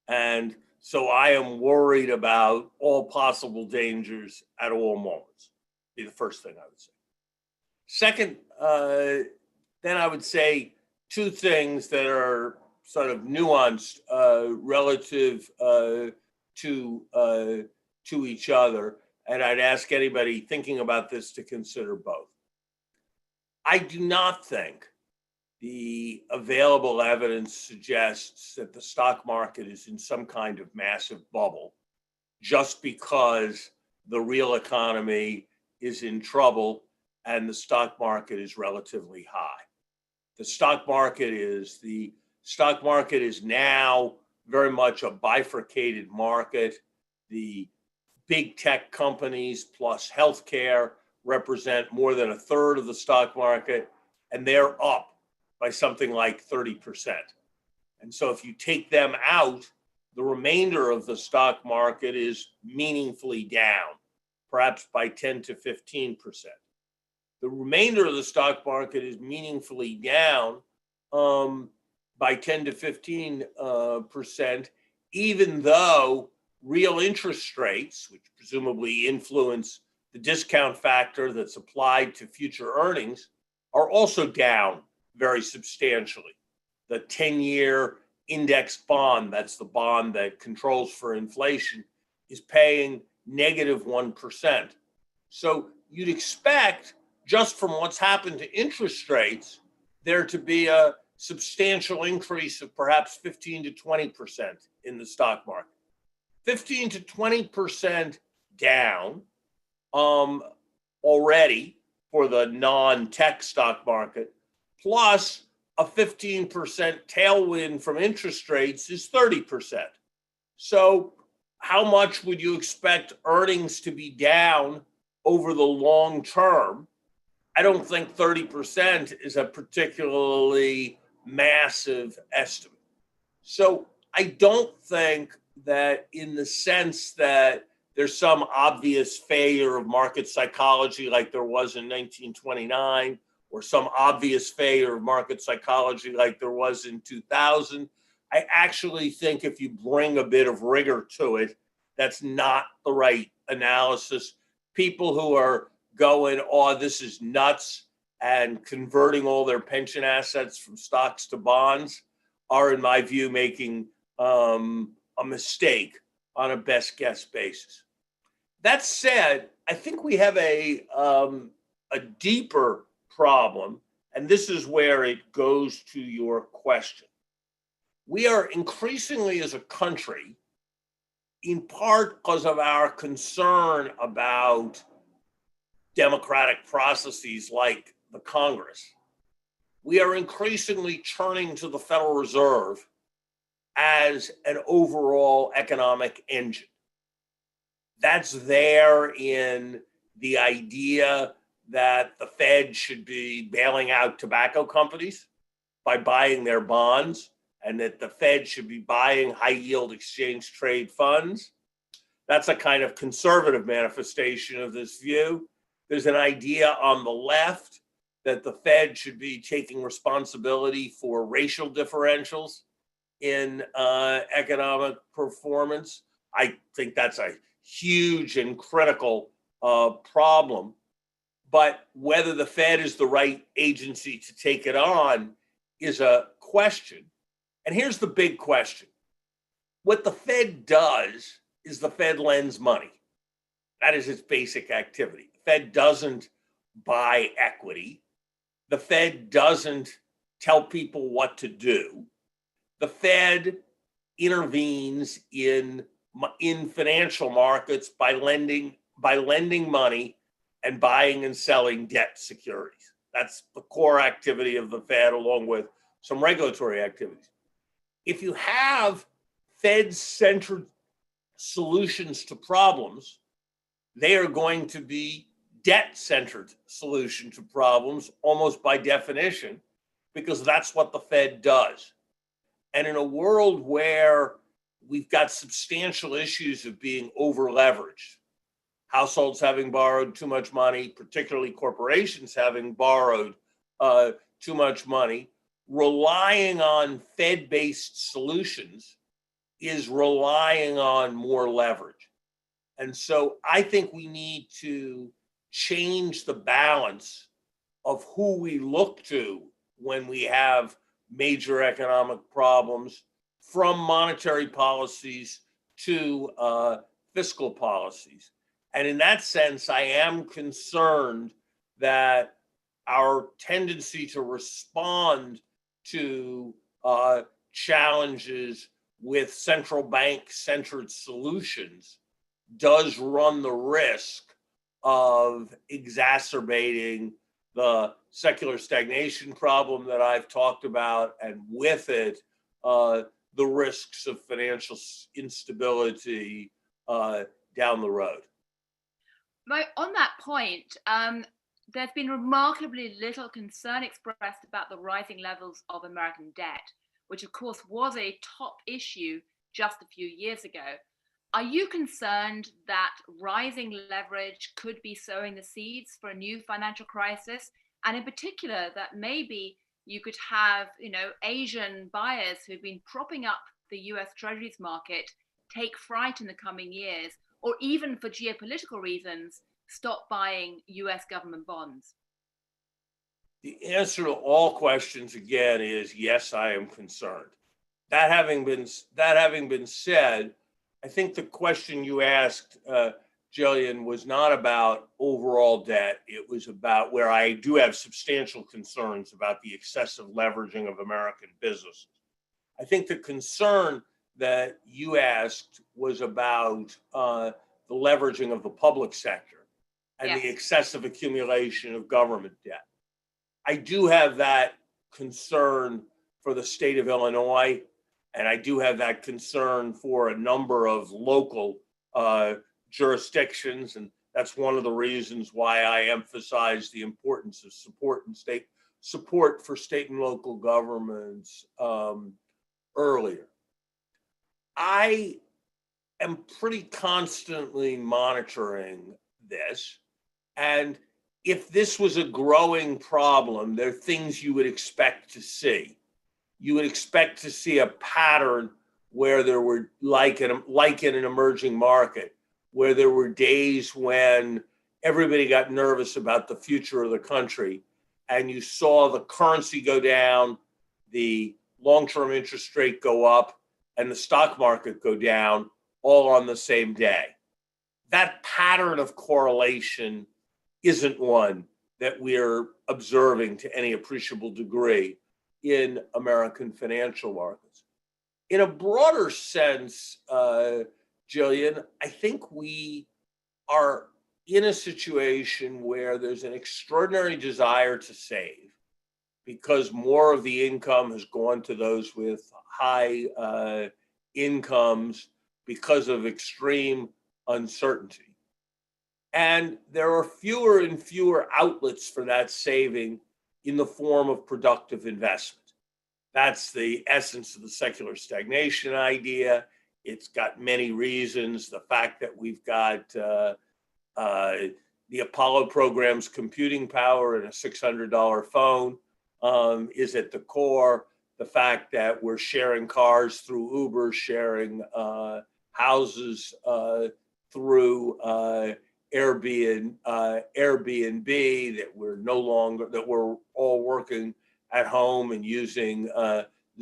And so I am worried about all possible dangers at all moments. Be the first thing I would say. Second, then I would say two things that are sort of nuanced relative to each other. And I'd ask anybody thinking about this to consider both. I do not think the available evidence suggests that the stock market is in some kind of massive bubble just because the real economy is in trouble and the stock market is relatively high. The stock market is now very much a bifurcated market. The big tech companies plus healthcare represent more than a third of the stock market, and they're up by something like 30%. And so if you take them out, the remainder of the stock market is meaningfully down, perhaps by 10 to 15%. The remainder of the stock market is meaningfully down by 10 to 15%, even though real interest rates, which presumably influence the discount factor that's applied to future earnings, are also down very substantially. The 10-year index bond, that's the bond that controls for inflation, is paying negative 1%. So you'd expect, just from what's happened to interest rates, there to be a substantial increase of perhaps 15 to 20% in the stock market. 15 to 20% down already for the non-tech stock market, plus a 15% tailwind from interest rates is 30%. So how much would you expect earnings to be down over the long term? I don't think 30% is a particularly massive estimate. So I don't think that, in the sense that there's some obvious failure of market psychology like there was in 1929, or some obvious failure of market psychology like there was in 2000. I actually think if you bring a bit of rigor to it, that's not the right analysis. People who are going, "Oh, this is nuts," and converting all their pension assets from stocks to bonds are, in my view, making a mistake on a best guess basis. That said, I think we have a deeper problem, and this is where it goes to your question. We are increasingly, as a country, in part because of our concern about democratic processes like the Congress, we are increasingly turning to the Federal Reserve as an overall economic engine. That's there in the idea that the Fed should be bailing out tobacco companies by buying their bonds, and that the Fed should be buying high yield exchange trade funds. That's a kind of conservative manifestation of this view. There's an idea on the left that the Fed should be taking responsibility for racial differentials in economic performance. I think that's a huge and critical problem. But whether the Fed is the right agency to take it on is a question. And here's the big question. What the Fed does is the Fed lends money. That is its basic activity. The Fed doesn't buy equity. The Fed doesn't tell people what to do. The Fed intervenes in financial markets by lending money and buying and selling debt securities. That's the core activity of the Fed, along with some regulatory activities. If you have Fed-centered solutions to problems, they are going to be debt-centered solution to problems almost by definition, because that's what the Fed does. And in a world where we've got substantial issues of being over-leveraged, households having borrowed too much money, particularly corporations having borrowed too much money, relying on Fed-based solutions is relying on more leverage. And so I think we need to change the balance of who we look to when we have major economic problems, from monetary policies to fiscal policies. And in that sense, I am concerned that our tendency to respond to challenges with central bank-centered solutions does run the risk of exacerbating the secular stagnation problem that I've talked about, and with it, the risks of financial instability down the road. Right, on that point, there's been remarkably little concern expressed about the rising levels of American debt, which of course was a top issue just a few years ago. Are you concerned that rising leverage could be sowing the seeds for a new financial crisis? And in particular, that maybe you could have, Asian buyers who've been propping up the US Treasuries market take fright in the coming years, or even for geopolitical reasons, stop buying US government bonds? The answer to all questions, again, is yes, I am concerned. That having been said, I think the question you asked, Jillian, was not about overall debt. It was about where I do have substantial concerns about the excessive leveraging of American businesses. I think the concern that you asked was about the leveraging of the public sector and the excessive accumulation of government debt. I do have that concern for the state of Illinois, and I do have that concern for a number of local jurisdictions, and that's one of the reasons why I emphasize the importance of support for state and local governments earlier. I am pretty constantly monitoring this, and if this was a growing problem, there are things you would expect to see. You would expect to see a pattern where there were, like in an emerging market, where there were days when everybody got nervous about the future of the country, and you saw the currency go down, the long-term interest rate go up, and the stock market go down, all on the same day. That pattern of correlation isn't one that we're observing to any appreciable degree in American financial markets. In a broader sense, Jillian, I think we are in a situation where there's an extraordinary desire to save, because more of the income has gone to those with high incomes because of extreme uncertainty. And there are fewer and fewer outlets for that saving in the form of productive investment. That's the essence of the secular stagnation idea. It's got many reasons. The fact that we've got the Apollo program's computing power and a $600 phone is at the core. The fact that we're sharing cars through Uber, sharing houses through Airbnb, that we're all working at home and using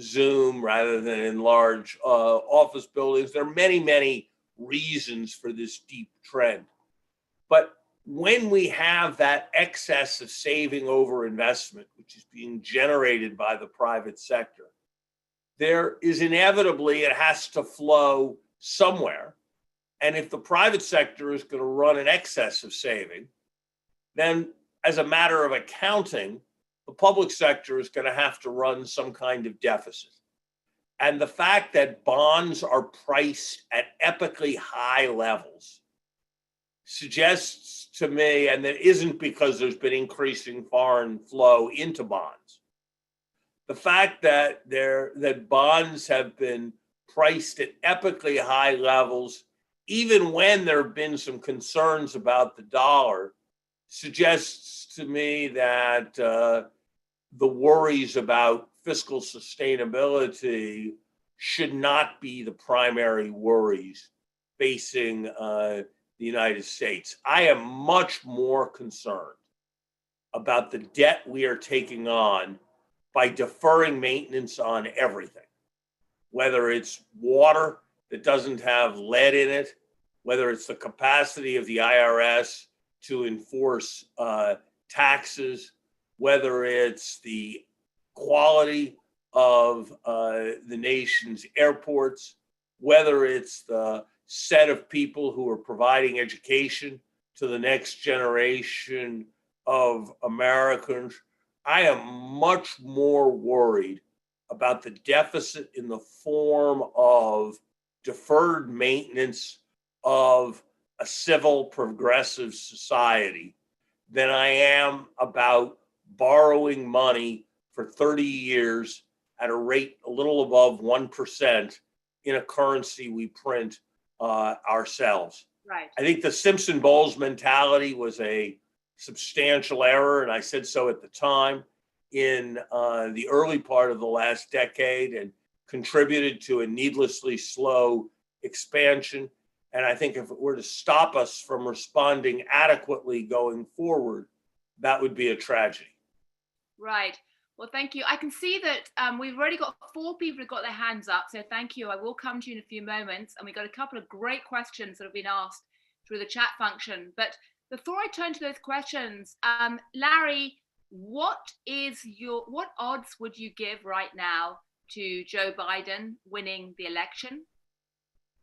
Zoom rather than in large office buildings. There are many, many reasons for this deep trend. But when we have that excess of saving over investment, which is being generated by the private sector, there is inevitably, it has to flow somewhere. And if the private sector is going to run an excess of saving, then as a matter of accounting, the public sector is going to have to run some kind of deficit. And the fact that bonds are priced at epically high levels suggests to me, and that isn't because there's been increasing foreign flow into bonds, the fact that bonds have been priced at epically high levels, even when there have been some concerns about the dollar, suggests to me that the worries about fiscal sustainability should not be the primary worries facing the United States. I am much more concerned about the debt we are taking on by deferring maintenance on everything, whether it's water that doesn't have lead in it, whether it's the capacity of the IRS to enforce taxes, whether it's the quality of the nation's airports, whether it's the set of people who are providing education to the next generation of Americans. I am much more worried about the deficit in the form of deferred maintenance of a civil progressive society than I am about borrowing money for 30 years at a rate a little above 1% in a currency we print ourselves. Right. I think the Simpson-Bowles mentality was a substantial error, and I said so at the time, in the early part of the last decade, and contributed to a needlessly slow expansion. And I think if it were to stop us from responding adequately going forward, that would be a tragedy. Right. Well, thank you. I can see that we've already got 4 people who've got their hands up. So thank you. I will come to you in a few moments. And we got a couple of great questions that have been asked through the chat function. But before I turn to those questions, Larry, what odds would you give right now to Joe Biden winning the election?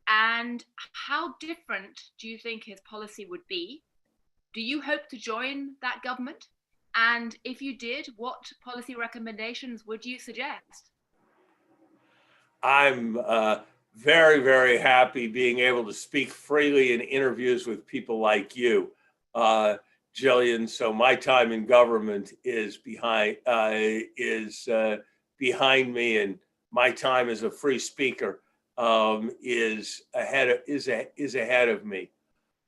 And how different do you think his policy would be? Do you hope to join that government? And if you did, what policy recommendations would you suggest? I'm very, very happy being able to speak freely in interviews with people like you, Jillian. So my time in government is behind me, and my time as a free speaker is ahead of me.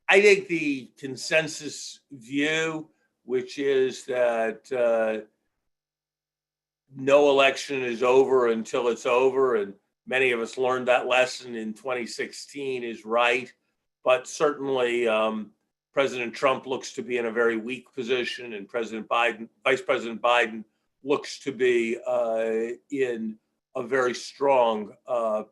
I think the consensus view, which is that no election is over until it's over, and many of us learned that lesson in 2016, is right. But certainly President Trump looks to be in a very weak position, and Vice President Biden looks to be in a very strong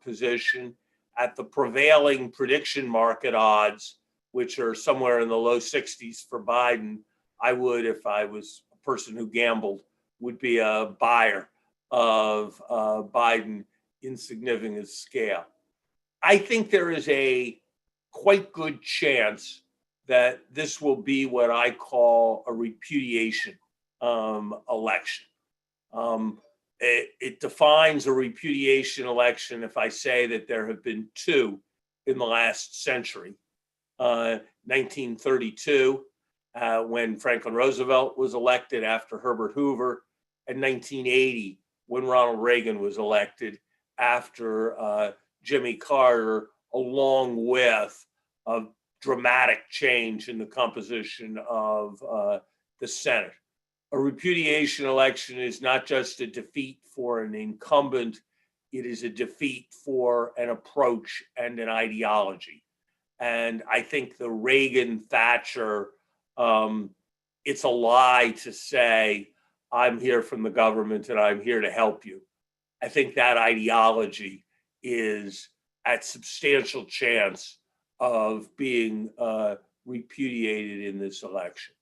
position. At the prevailing prediction market odds, which are somewhere in the low 60s for Biden, I would, if I was a person who gambled, would be a buyer of Biden in significant scale. I think there is a quite good chance that this will be what I call a repudiation election. It defines a repudiation election if I say that there have been 2 in the last century. 1932, when Franklin Roosevelt was elected after Herbert Hoover, and 1980, when Ronald Reagan was elected after Jimmy Carter, along with a dramatic change in the composition of the Senate. A repudiation election is not just a defeat for an incumbent, it is a defeat for an approach and an ideology. And I think the Reagan-Thatcher, it's a lie to say, I'm here from the government and I'm here to help you. I think that ideology is at substantial chance of being repudiated in this election.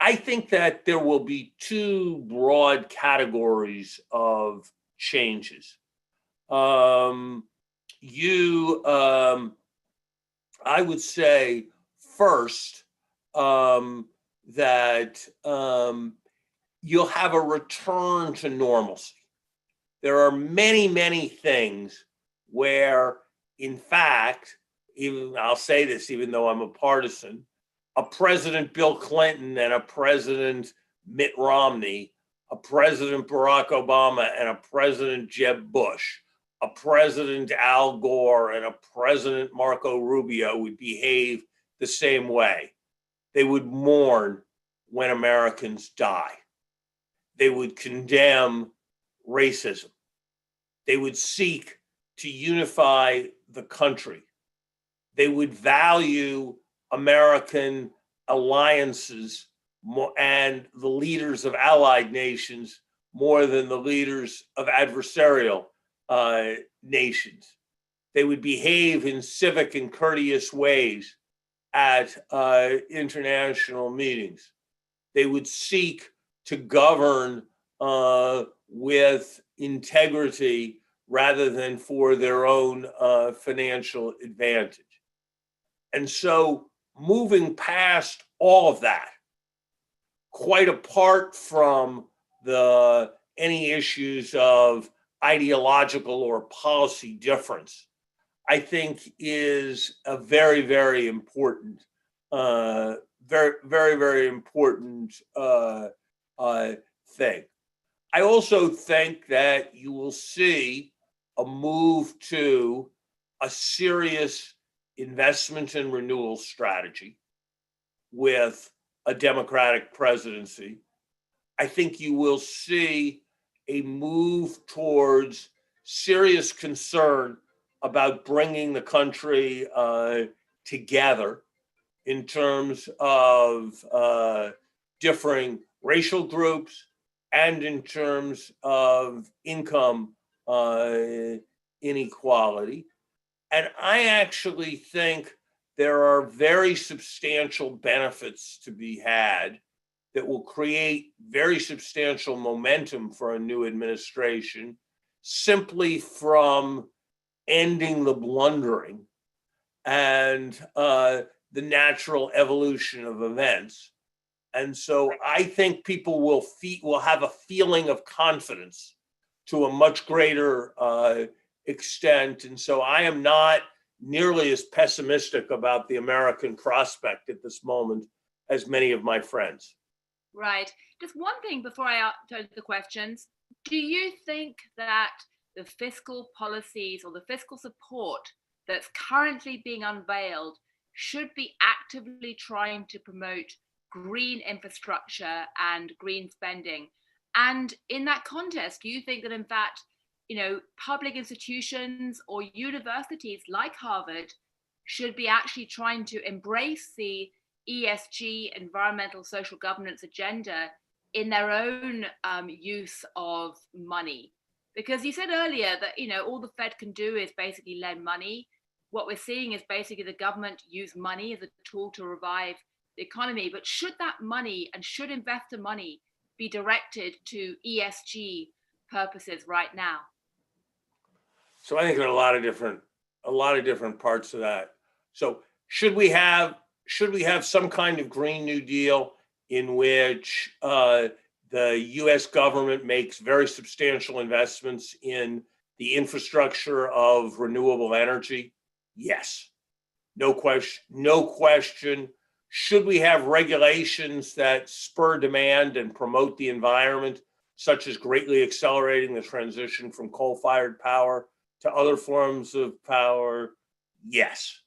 I think that there will be two broad categories of changes. I would say first that you'll have a return to normalcy. There are many, many things where, in fact, even I'll say this, even though I'm a partisan, a President Bill Clinton and a President Mitt Romney, a President Barack Obama and a President Jeb Bush, a President Al Gore and a President Marco Rubio would behave the same way. They would mourn when Americans die. They would condemn racism. They would seek to unify the country. They would value American alliances and the leaders of allied nations more than the leaders of adversarial nations. They would behave in civic and courteous ways at international meetings. They would seek to govern with integrity rather than for their own financial advantage. And so moving past all of that, quite apart from any issues of ideological or policy difference, I think is a very, very important, very important thing. I also think that you will see a move to a serious investment and renewal strategy with a Democratic presidency. I think you will see a move towards serious concern about bringing the country together in terms of differing racial groups and in terms of income inequality. And I actually think there are very substantial benefits to be had that will create very substantial momentum for a new administration simply from ending the blundering and the natural evolution of events. And so I think people will have a feeling of confidence to a much greater extent. And so I am not nearly as pessimistic about the American prospect at this moment as many of my friends. Right. Just one thing before I turn to the questions. Do you think that the fiscal policies or the fiscal support that's currently being unveiled should be actively trying to promote green infrastructure and green spending? And in that context, do you think that in fact, public institutions or universities like Harvard should be actually trying to embrace the ESG, environmental social governance agenda in their own use of money? Because you said earlier that, all the Fed can do is basically lend money. What we're seeing is basically the government use money as a tool to revive the economy. But should that money and should investor money be directed to ESG purposes right now? So I think there are a lot of different parts of that. So should we have some kind of Green New Deal in which the U.S. government makes very substantial investments in the infrastructure of renewable energy? Yes. No question, no question. Should we have regulations that spur demand and promote the environment, such as greatly accelerating the transition from coal-fired power to other forms of power? Yes,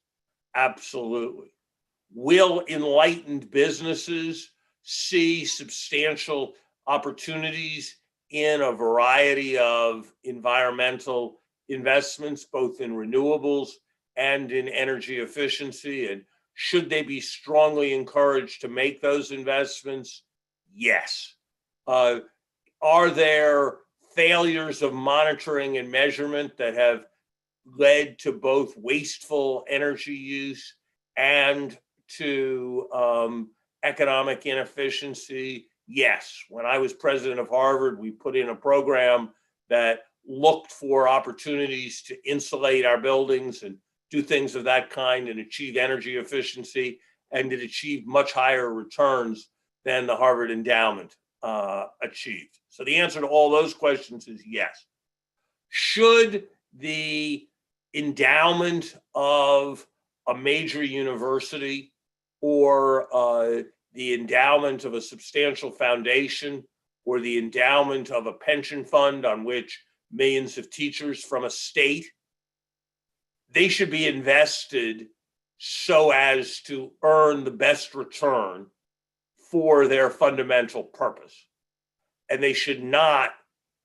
absolutely. Will enlightened businesses see substantial opportunities in a variety of environmental investments, both in renewables and in energy efficiency? And should they be strongly encouraged to make those investments? Yes. Are there failures of monitoring and measurement that have led to both wasteful energy use and to economic inefficiency? Yes. When I was president of Harvard, we put in a program that looked for opportunities to insulate our buildings and do things of that kind and achieve energy efficiency, and it achieved much higher returns than the Harvard endowment achieved. So the answer to all those questions is yes. Should the endowment of a major university or the endowment of a substantial foundation or the endowment of a pension fund on which millions of teachers from a state, they should be invested so as to earn the best return for their fundamental purpose. And they should not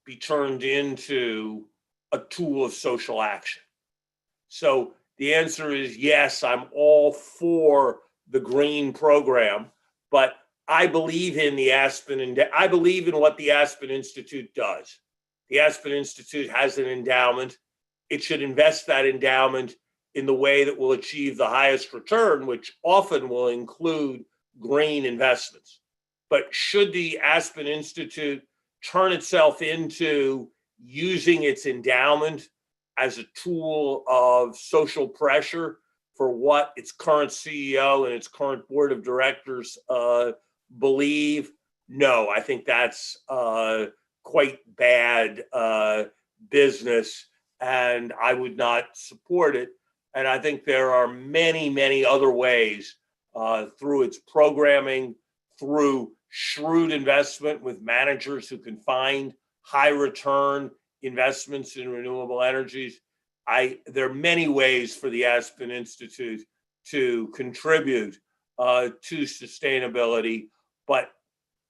be turned into a tool of social action. So the answer is yes, I'm all for the green program, but I believe in the Aspen, and I believe in what the Aspen Institute does. The Aspen Institute has an endowment. It should invest that endowment in the way that will achieve the highest return, which often will include green investments. But should the Aspen Institute turn itself into using its endowment as a tool of social pressure for what its current CEO and its current board of directors believe? No, I think that's quite bad business, and I would not support it. And I think there are many, many other ways through its programming, through shrewd investment with managers who can find high return investments in renewable energies. There are many ways for the Aspen Institute to contribute to sustainability, but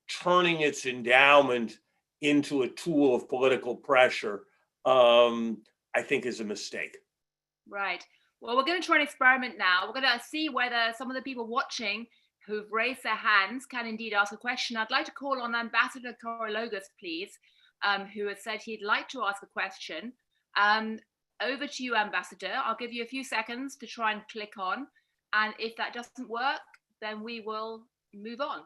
turning its endowment into a tool of political pressure, I think is a mistake. Right. Well, we're going to try an experiment now. We're going to see whether some of the people watching who've raised their hands can indeed ask a question. I'd like to call on Ambassador Korologos, please, who has said he'd like to ask a question. Over to you, Ambassador. I'll give you a few seconds to try and click on. And if that doesn't work, then we will move on.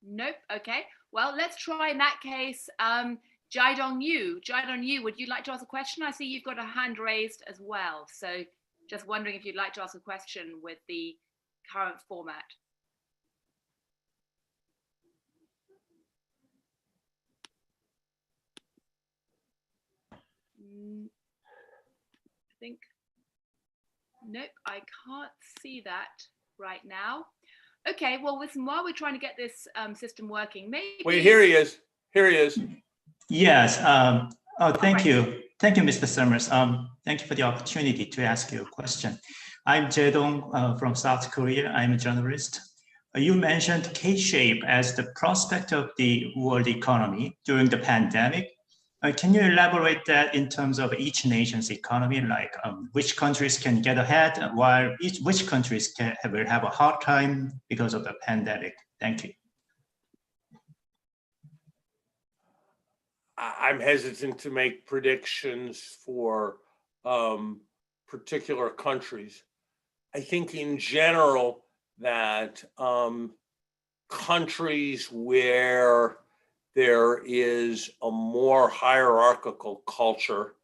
Nope. Okay. Well, let's try in that case. Jaidong Yu, would you like to ask a question? I see you've got a hand raised as well. So just wondering if you'd like to ask a question with the current format. I think, nope, I can't see that right now. Okay, well, listen, while we're trying to get this system working, maybe... Wait, here he is. Yes. Thank you. Thank you, Mr. Summers. Thank you for the opportunity to ask you a question. I'm Jae-dong from South Korea. I'm a journalist. You mentioned K-shape as the prospect of the world economy during the pandemic. Can you elaborate that in terms of each nation's economy, like which countries can get ahead while which countries will have a hard time because of the pandemic? Thank you. I'm hesitant to make predictions for particular countries. I think in general that countries where there is a more hierarchical culture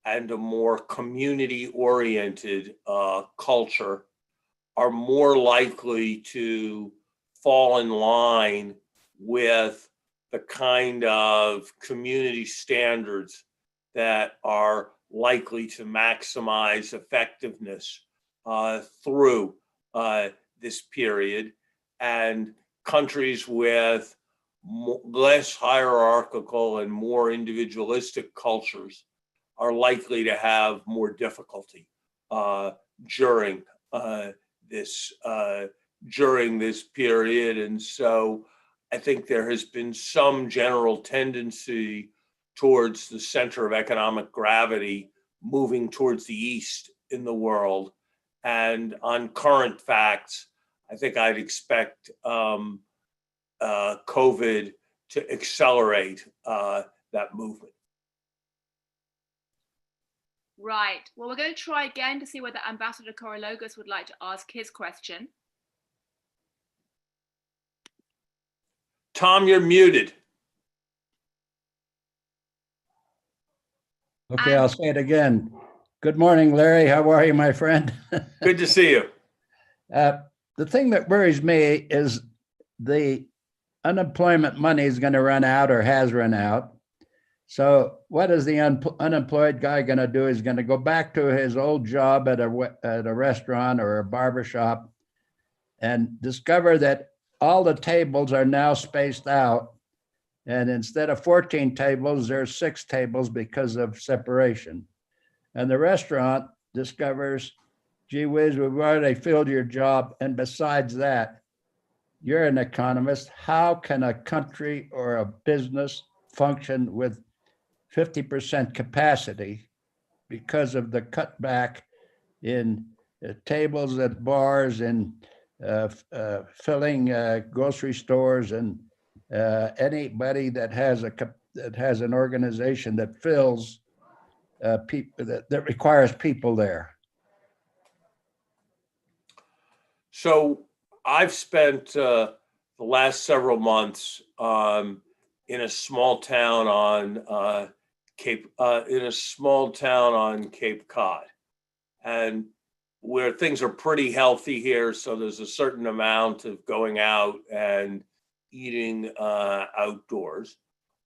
and a more community-oriented culture are more likely to fall in line with the kind of community standards that are likely to maximize effectiveness through this period, and countries with less hierarchical and more individualistic cultures are likely to have more difficulty during this period. And so I think there has been some general tendency towards the center of economic gravity moving towards the east in the world. And on current facts, I think I'd expect COVID to accelerate that movement. Right. Well, we're going to try again to see whether Ambassador Korologos would like to ask his question. Tom, you're muted. Okay, I'll say it again. Good morning, Larry. How are you, my friend? Good to see you. The thing that worries me is the unemployment money is going to run out or has run out. So what is the unemployed guy going to do? He's going to go back to his old job at a restaurant or a barber shop and discover that all the tables are now spaced out. And instead of 14 tables, there's 6 tables because of separation. And the restaurant discovers, gee whiz, we've already filled your job. And besides that, you're an economist. How can a country or a business function with 50% capacity because of the cutback in tables at bars and filling grocery stores and anybody that has an organization that fills people that requires people there? So I've spent the last several months in a small town on Cape Cod, and where things are pretty healthy here. So there's a certain amount of going out and eating outdoors.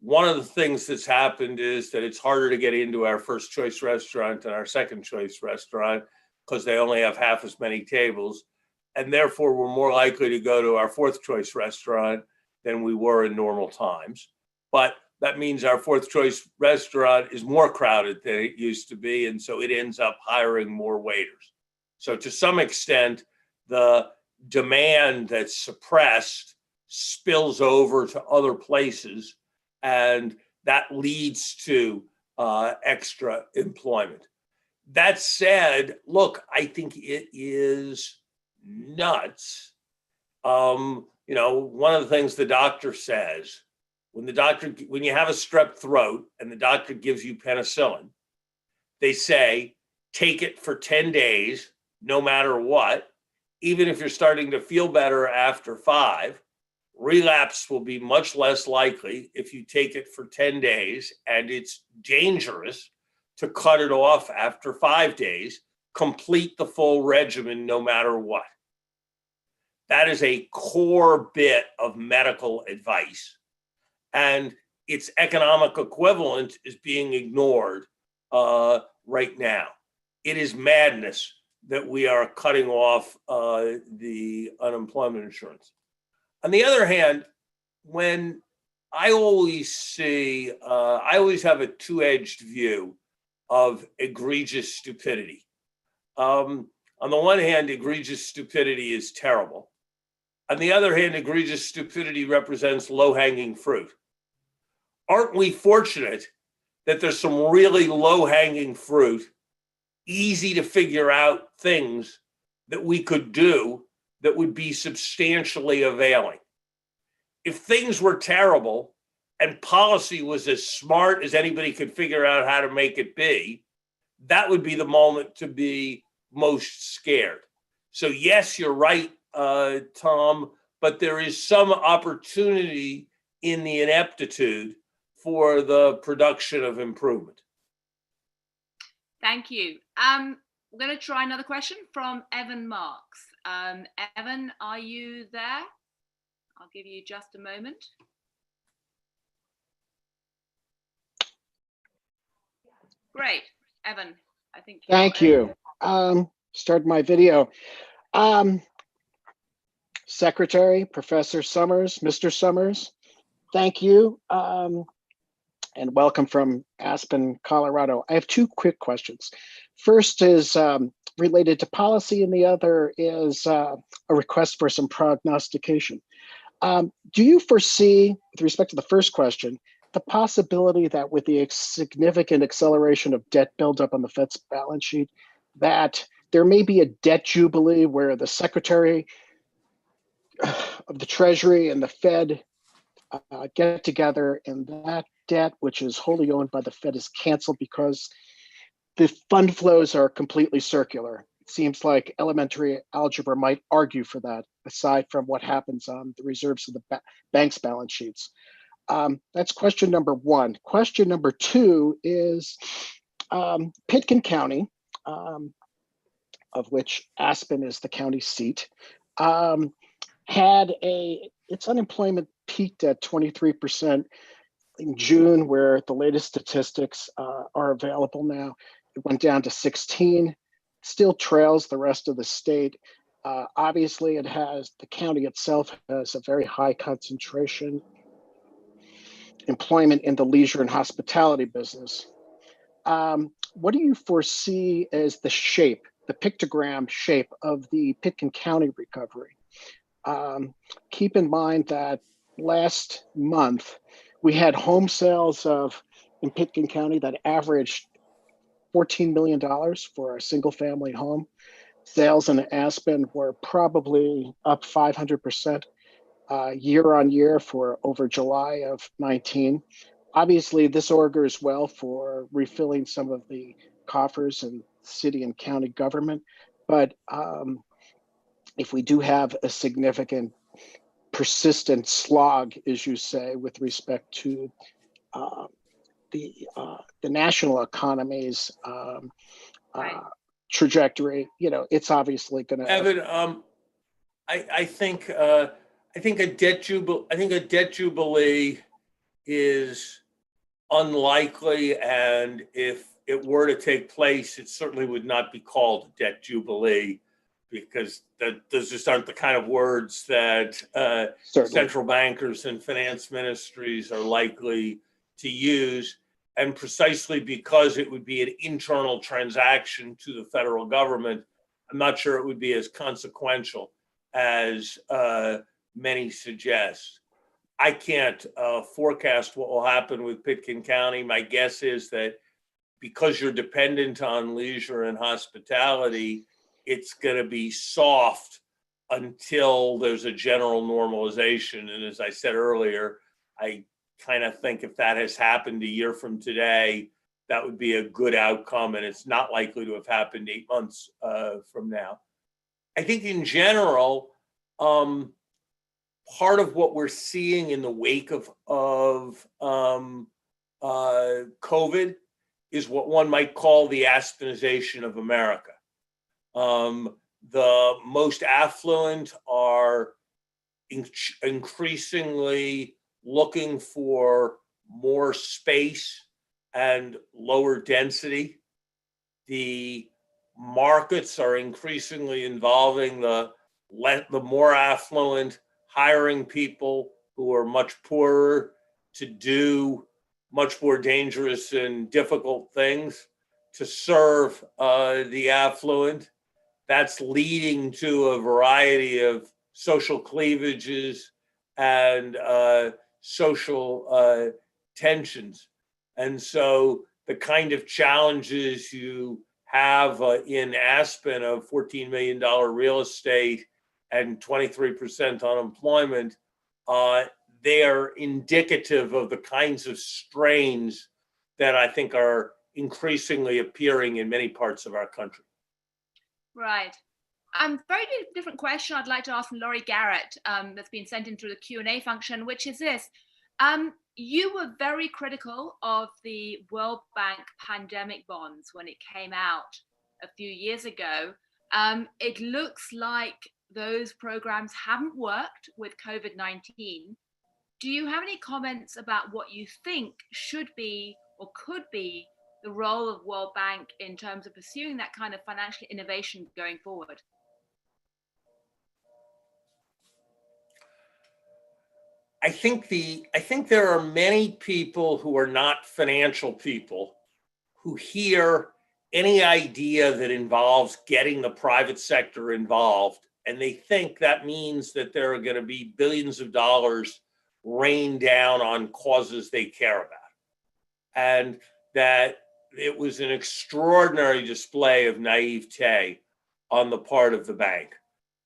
One of the things that's happened is that it's harder to get into our first choice restaurant and our second choice restaurant because they only have half as many tables. And therefore, we're more likely to go to our fourth choice restaurant than we were in normal times. But that means our fourth choice restaurant is more crowded than it used to be. And so it ends up hiring more waiters. So to some extent, the demand that's suppressed spills over to other places, and that leads to extra employment. That said, look, I think it is nuts. One of the things the doctor says, when you have a strep throat and the doctor gives you penicillin, they say, take it for 10 days, no matter what. Even if you're starting to feel better after 5, relapse will be much less likely if you take it for 10 days, and it's dangerous to cut it off after 5 days. Complete the full regimen no matter what. That is a core bit of medical advice, and its economic equivalent is being ignored right now. It is madness that we are cutting off the unemployment insurance. On the other hand, when I always have a two-edged view of egregious stupidity. On the one hand, egregious stupidity is terrible. On the other hand, egregious stupidity represents low-hanging fruit. Aren't we fortunate that there's some really low-hanging fruit, easy to figure out things that we could do that would be substantially availing? If things were terrible and policy was as smart as anybody could figure out how to make it be, that would be the moment to be most scared. So yes, you're right, Tom, but there is some opportunity in the ineptitude for the production of improvement. Thank you. We're going to try another question from Evan Marks. Evan, are you there? I'll give you just a moment. Great. Evan, I think. Thank you. Start my video. Secretary, Professor Summers, Mr. Summers, thank you. And welcome from Aspen, Colorado. I have two quick questions. First is related to policy, and the other is a request for some prognostication. Do you foresee, with respect to the first question, the possibility that with the significant acceleration of debt buildup on the Fed's balance sheet, that there may be a debt jubilee where the Secretary of the Treasury and the Fed get together, and that debt, which is wholly owned by the Fed, is canceled because the fund flows are completely circular? It seems like elementary algebra might argue for that, aside from what happens on the reserves of the bank's balance sheets. That's question number one. Question number two is Pitkin County, of which Aspen is the county seat, had its unemployment peaked at 23% in June, where the latest statistics are available now. It went down to 16, still trails the rest of the state. Obviously, the county itself has a very high concentration employment in the leisure and hospitality business. What do you foresee as the pictogram shape of the Pitkin County recovery? Keep in mind that last month we had home sales in Pitkin County that averaged $14 million for a single family home. Sales in Aspen were probably up 500% year on year for over July of 19. Obviously, this augurs well for refilling some of the coffers in city and county government. But if we do have a significant persistent slog, as you say, with respect to the national economy's trajectory, it's obviously going to. Evan, I think a debt jubilee is unlikely, and if it were to take place, it certainly would not be called debt jubilee, because those just aren't the kind of words that central bankers and finance ministries are likely to use. And precisely because it would be an internal transaction to the federal government, I'm not sure it would be as consequential as many suggest. I can't forecast what will happen with Pitkin County. My guess is that because you're dependent on leisure and hospitality, it's going to be soft until there's a general normalization. And as I said earlier, I kind of think if that has happened a year from today, that would be a good outcome. And it's not likely to have happened 8 months from now. I think in general, part of what we're seeing in the wake of COVID is what one might call the Aspenization of America. The most affluent are increasingly looking for more space and lower density. The markets are increasingly involving the more affluent, hiring people who are much poorer to do much more dangerous and difficult things to serve the affluent. That's leading to a variety of social cleavages and social tensions. And so the kind of challenges you have in Aspen of $14 million real estate and 23% unemployment, they are indicative of the kinds of strains that I think are increasingly appearing in many parts of our country. Right. Very different question I'd like to ask from Laurie Garrett that's been sent in through the Q&A function, which is this. You were very critical of the World Bank pandemic bonds when it came out a few years ago. It looks like those programs haven't worked with COVID-19. Do you have any comments about what you think should be or could be the role of World Bank in terms of pursuing that kind of financial innovation going forward? I think there are many people who are not financial people who hear any idea that involves getting the private sector involved, and they think that means that there are going to be billions of dollars rained down on causes they care about, and that it was an extraordinary display of naivete on the part of the bank,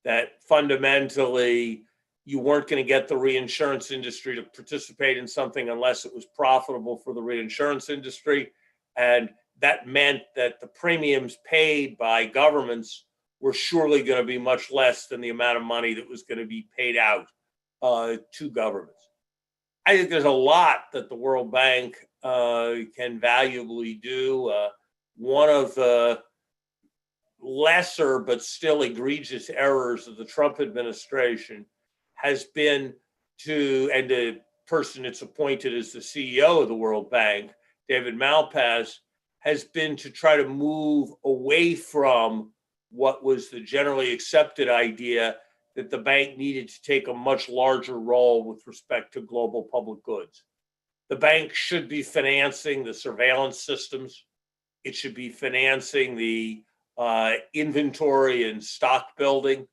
that fundamentally you weren't going to get the reinsurance industry to participate in something unless it was profitable for the reinsurance industry. And that meant that the premiums paid by governments were surely going to be much less than the amount of money that was going to be paid out to governments. I think there's a lot that the World Bank can valuably do. One of the lesser but still egregious errors of the Trump administration has been and the person it's appointed as the CEO of the World Bank, David Malpass, has been to try to move away from what was the generally accepted idea that the bank needed to take a much larger role with respect to global public goods. The bank should be financing the surveillance systems. It should be financing the inventory and stock building.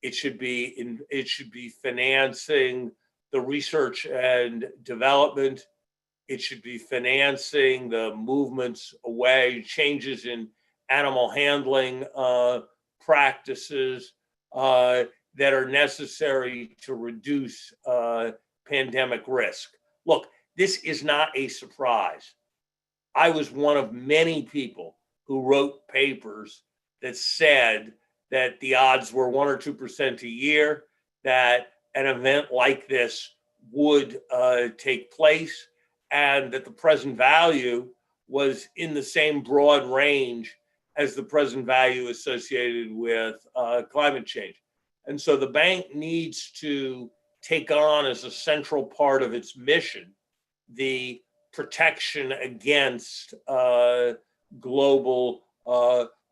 It should be financing the research and development. It should be financing the movements away, changes in animal handling practices that are necessary to reduce pandemic risk. Look, this is not a surprise. I was one of many people who wrote papers that said that the odds were 1 or 2% a year, that an event like this would take place, and that the present value was in the same broad range as the present value associated with climate change. And so the bank needs to take on as a central part of its mission the protection against global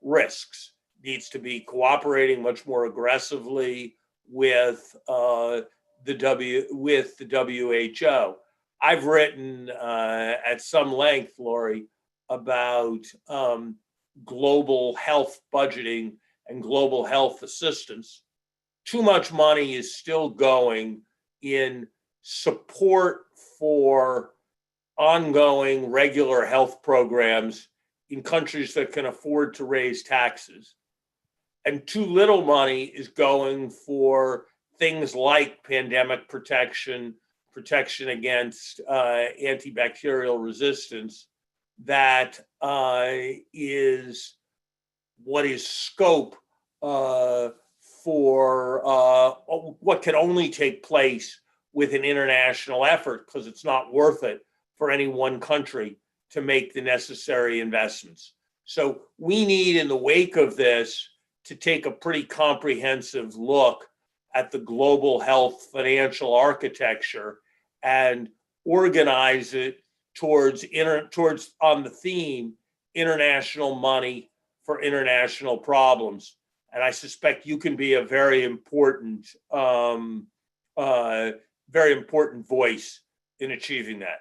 risks. Needs to be cooperating much more aggressively with the WHO. I've written at some length, Lori, about global health budgeting and global health assistance. Too much money is still going in support for ongoing regular health programs in countries that can afford to raise taxes. And too little money is going for things like pandemic protection against antibacterial resistance, that is what is scope for what can only take place with an international effort, because it's not worth it for any one country to make the necessary investments. So we need, in the wake of this, to take a pretty comprehensive look at the global health financial architecture and organize it towards on the theme international money for international problems. And I suspect you can be a very important voice in achieving that.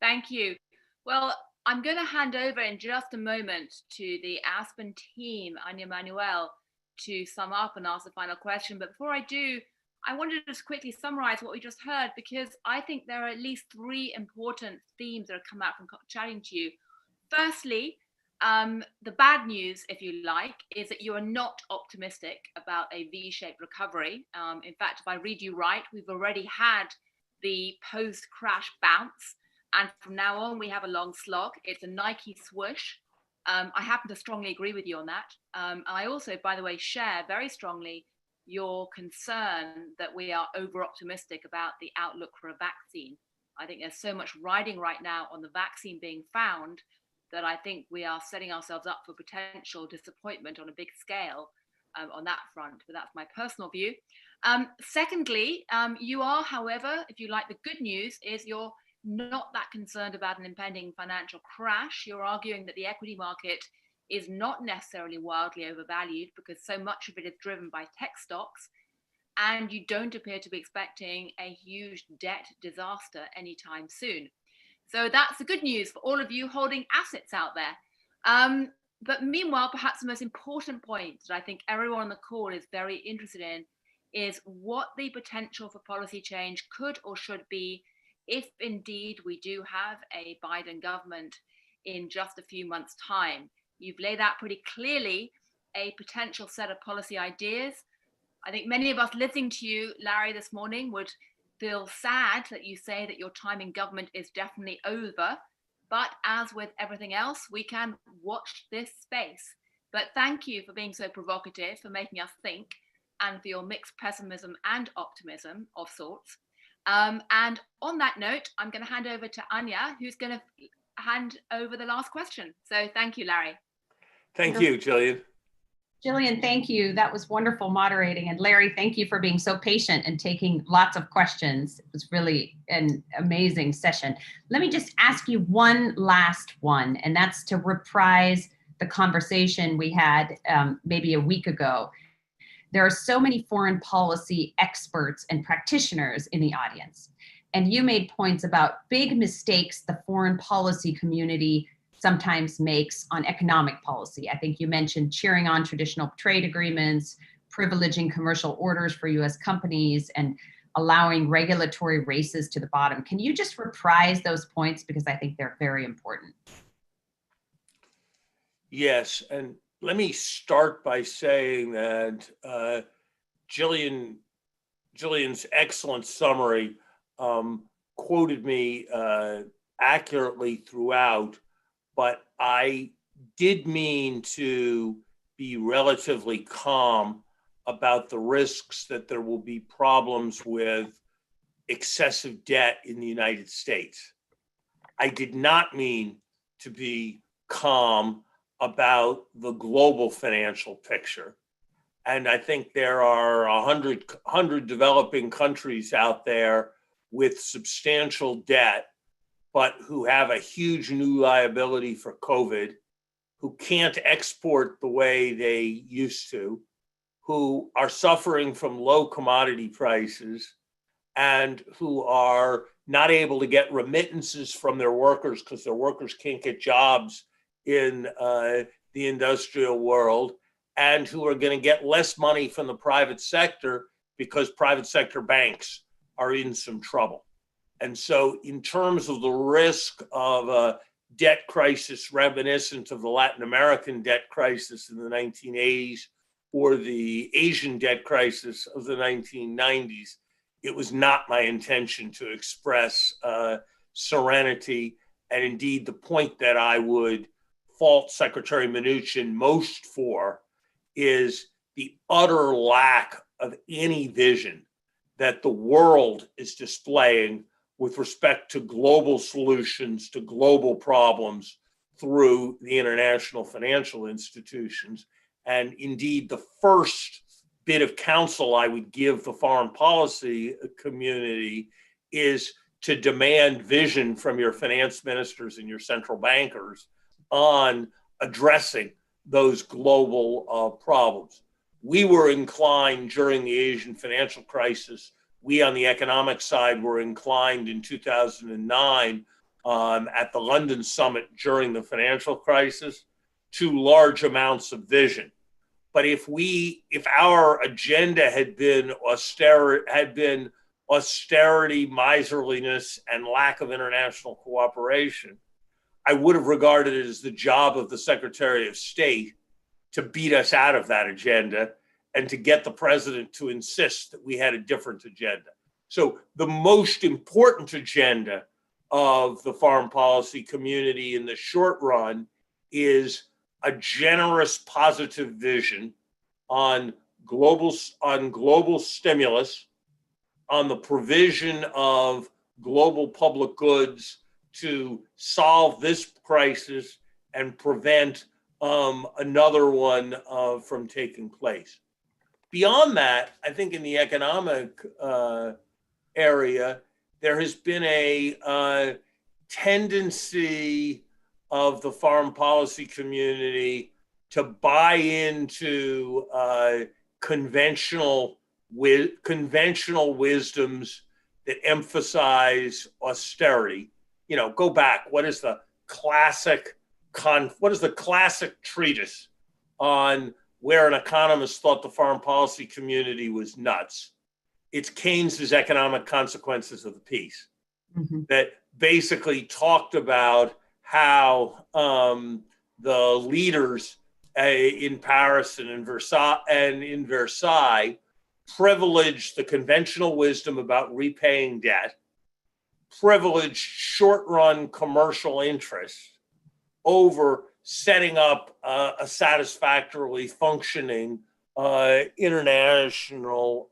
Thank you. Well, I'm going to hand over in just a moment to the Aspen team, Anya Manuel, to sum up and ask the final question. But before I do, I wanted to just quickly summarize what we just heard, because I think there are at least 3 important themes that have come out from chatting to you. Firstly, the bad news, if you like, is that you are not optimistic about a V-shaped recovery. In fact, if I read you right, we've already had the post-crash bounce. And from now on, we have a long slog. It's a Nike swoosh. I happen to strongly agree with you on that. I also, by the way, share very strongly your concern that we are over-optimistic about the outlook for a vaccine. I think there's so much riding right now on the vaccine being found that I think we are setting ourselves up for potential disappointment on a big scale on that front. But that's my personal view. Secondly, you are, however, if you like, the good news is you're not that concerned about an impending financial crash. You're arguing that the equity market is not necessarily wildly overvalued because so much of it is driven by tech stocks. And you don't appear to be expecting a huge debt disaster anytime soon. So that's the good news for all of you holding assets out there. But meanwhile, perhaps the most important point that I think everyone on the call is very interested in is what the potential for policy change could or should be if indeed we do have a Biden government in just a few months' time. You've laid out pretty clearly a potential set of policy ideas. I think many of us listening to you, Larry, this morning would feel sad that you say that your time in government is definitely over. But as with everything else, we can watch this space. But thank you for being so provocative, for making us think, and for your mixed pessimism and optimism of sorts. And on that note, I'm going to hand over to Anya, who's going to hand over the last question. So thank you, Larry. Thank you, Jillian. Jillian, thank you. That was wonderful moderating. And Larry, thank you for being so patient and taking lots of questions. It was really an amazing session. Let me just ask you one last one, and that's to reprise the conversation we had maybe a week ago. There are so many foreign policy experts and practitioners in the audience. And you made points about big mistakes the foreign policy community sometimes makes on economic policy. I think you mentioned cheering on traditional trade agreements, privileging commercial orders for US companies, and allowing regulatory races to the bottom. Can you just reprise those points? Because I think they're very important. Yes, and let me start by saying that Jillian's excellent summary quoted me accurately throughout, but I did mean to be relatively calm about the risks that there will be problems with excessive debt in the United States. I did not mean to be calm about the global financial picture. And I think there are 100 developing countries out there with substantial debt, but who have a huge new liability for COVID, who can't export the way they used to, who are suffering from low commodity prices, and who are not able to get remittances from their workers because their workers can't get jobs in the industrial world, and who are going to get less money from the private sector because private sector banks are in some trouble. And so in terms of the risk of a debt crisis reminiscent of the Latin American debt crisis in the 1980s or the Asian debt crisis of the 1990s, it was not my intention to express serenity. And indeed, the point that I would fault Secretary Mnuchin most for is the utter lack of any vision that the world is displaying with respect to global solutions to global problems through the international financial institutions. And indeed, the first bit of counsel I would give the foreign policy community is to demand vision from your finance ministers and your central bankers on addressing those global problems. We were inclined during the Asian financial crisis. We on the economic side were inclined in 2009 at the London summit during the financial crisis to large amounts of vision. But if our agenda had been austerity, miserliness, and lack of international cooperation, I would have regarded it as the job of the Secretary of State to beat us out of that agenda and to get the president to insist that we had a different agenda. So the most important agenda of the foreign policy community in the short run is a generous, positive vision on global stimulus, on the provision of global public goods to solve this crisis and prevent another one from taking place. Beyond that, I think in the economic area, there has been a tendency of the foreign policy community to buy into conventional wisdoms that emphasize austerity. You know, go back. What is the classic treatise on where an economist thought the foreign policy community was nuts? It's Keynes's Economic Consequences of the Peace, that basically talked about how the leaders in Paris and in Versailles privileged the conventional wisdom about repaying debt, privileged short-run commercial interests over setting up a satisfactorily functioning international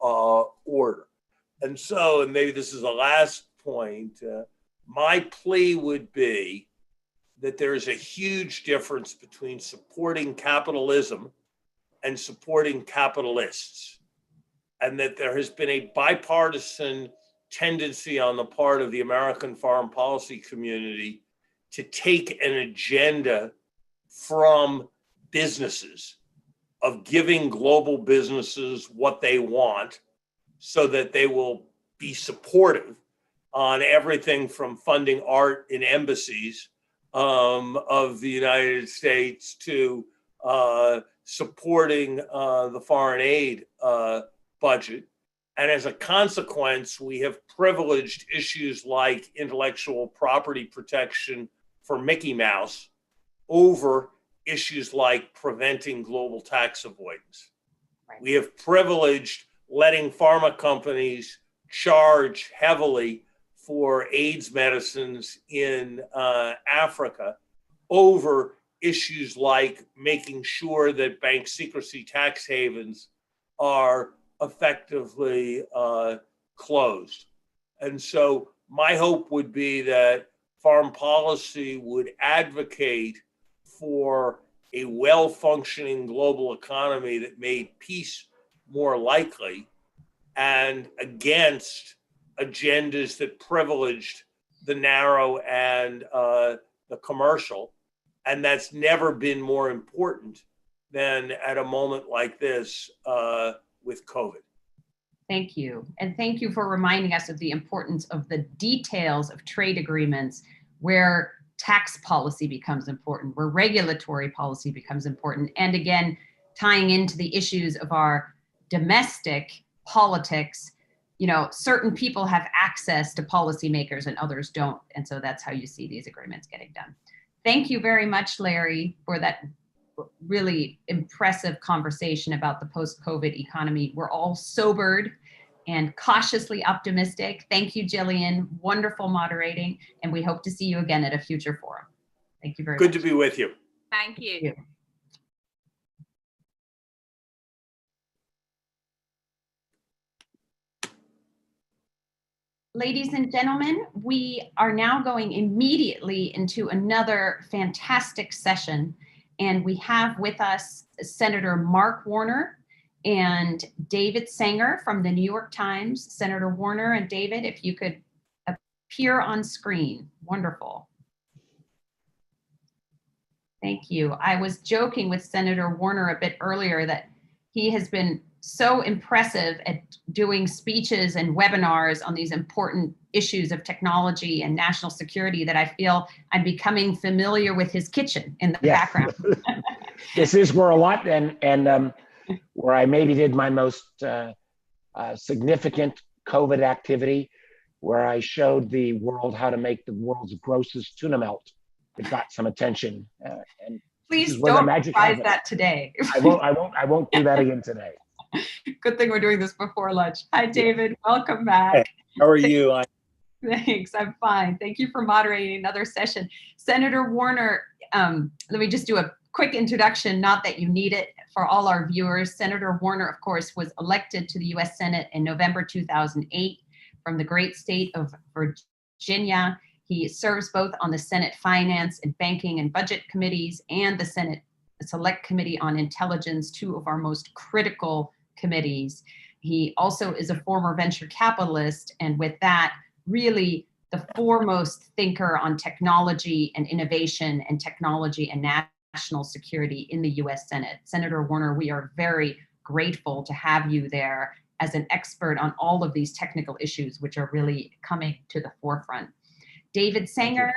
order. And so, and maybe this is the last point, my plea would be that there is a huge difference between supporting capitalism and supporting capitalists, and that there has been a bipartisan tendency on the part of the American foreign policy community to take an agenda from businesses of giving global businesses what they want so that they will be supportive on everything from funding art in embassies of the United States to supporting the foreign aid budget. And as a consequence, we have privileged issues like intellectual property protection for Mickey Mouse over issues like preventing global tax avoidance. Right. We have privileged letting pharma companies charge heavily for AIDS medicines in Africa over issues like making sure that bank secrecy tax havens are effectively closed. And so my hope would be that foreign policy would advocate for a well-functioning global economy that made peace more likely, and against agendas that privileged the narrow and the commercial. And that's never been more important than at a moment like this with COVID. Thank you. And thank you for reminding us of the importance of the details of trade agreements, where tax policy becomes important, where regulatory policy becomes important. And again, tying into the issues of our domestic politics, you know, certain people have access to policymakers and others don't. And so that's how you see these agreements getting done. Thank you very much, Larry, for that really impressive conversation about the post-COVID economy. We're all sobered and cautiously optimistic. Thank you, Jillian. Wonderful moderating. And we hope to see you again at a future forum. Thank you very much. Good to be with you. Thank you. Thank you. Ladies and gentlemen, we are now going immediately into another fantastic session. And we have with us Senator Mark Warner and David Sanger from the New York Times. Senator Warner and David, if you could appear on screen. Wonderful. Thank you. I was joking with Senator Warner a bit earlier that he has been so impressive at doing speeches and webinars on these important issues of technology and national security that I feel I'm becoming familiar with his kitchen in the background. This is where a lot and where I maybe did my most significant COVID activity, where I showed the world how to make the world's grossest tuna melt. It got some attention. And please don't revise that today. I won't do that again today. Good thing we're doing this before lunch. Hi, David. Welcome back. How are you? Thanks. I'm fine. Thank you for moderating another session. Senator Warner, let me just do a quick introduction, not that you need it, for all our viewers. Senator Warner, of course, was elected to the U.S. Senate in November 2008 from the great state of Virginia. He serves both on the Senate Finance and Banking and Budget Committees and the Senate Select Committee on Intelligence, two of our most critical committees. He also is a former venture capitalist, and with that, really the foremost thinker on technology and innovation and technology and national security in the US Senate. Senator Warner, we are very grateful to have you there as an expert on all of these technical issues, which are really coming to the forefront. David Sanger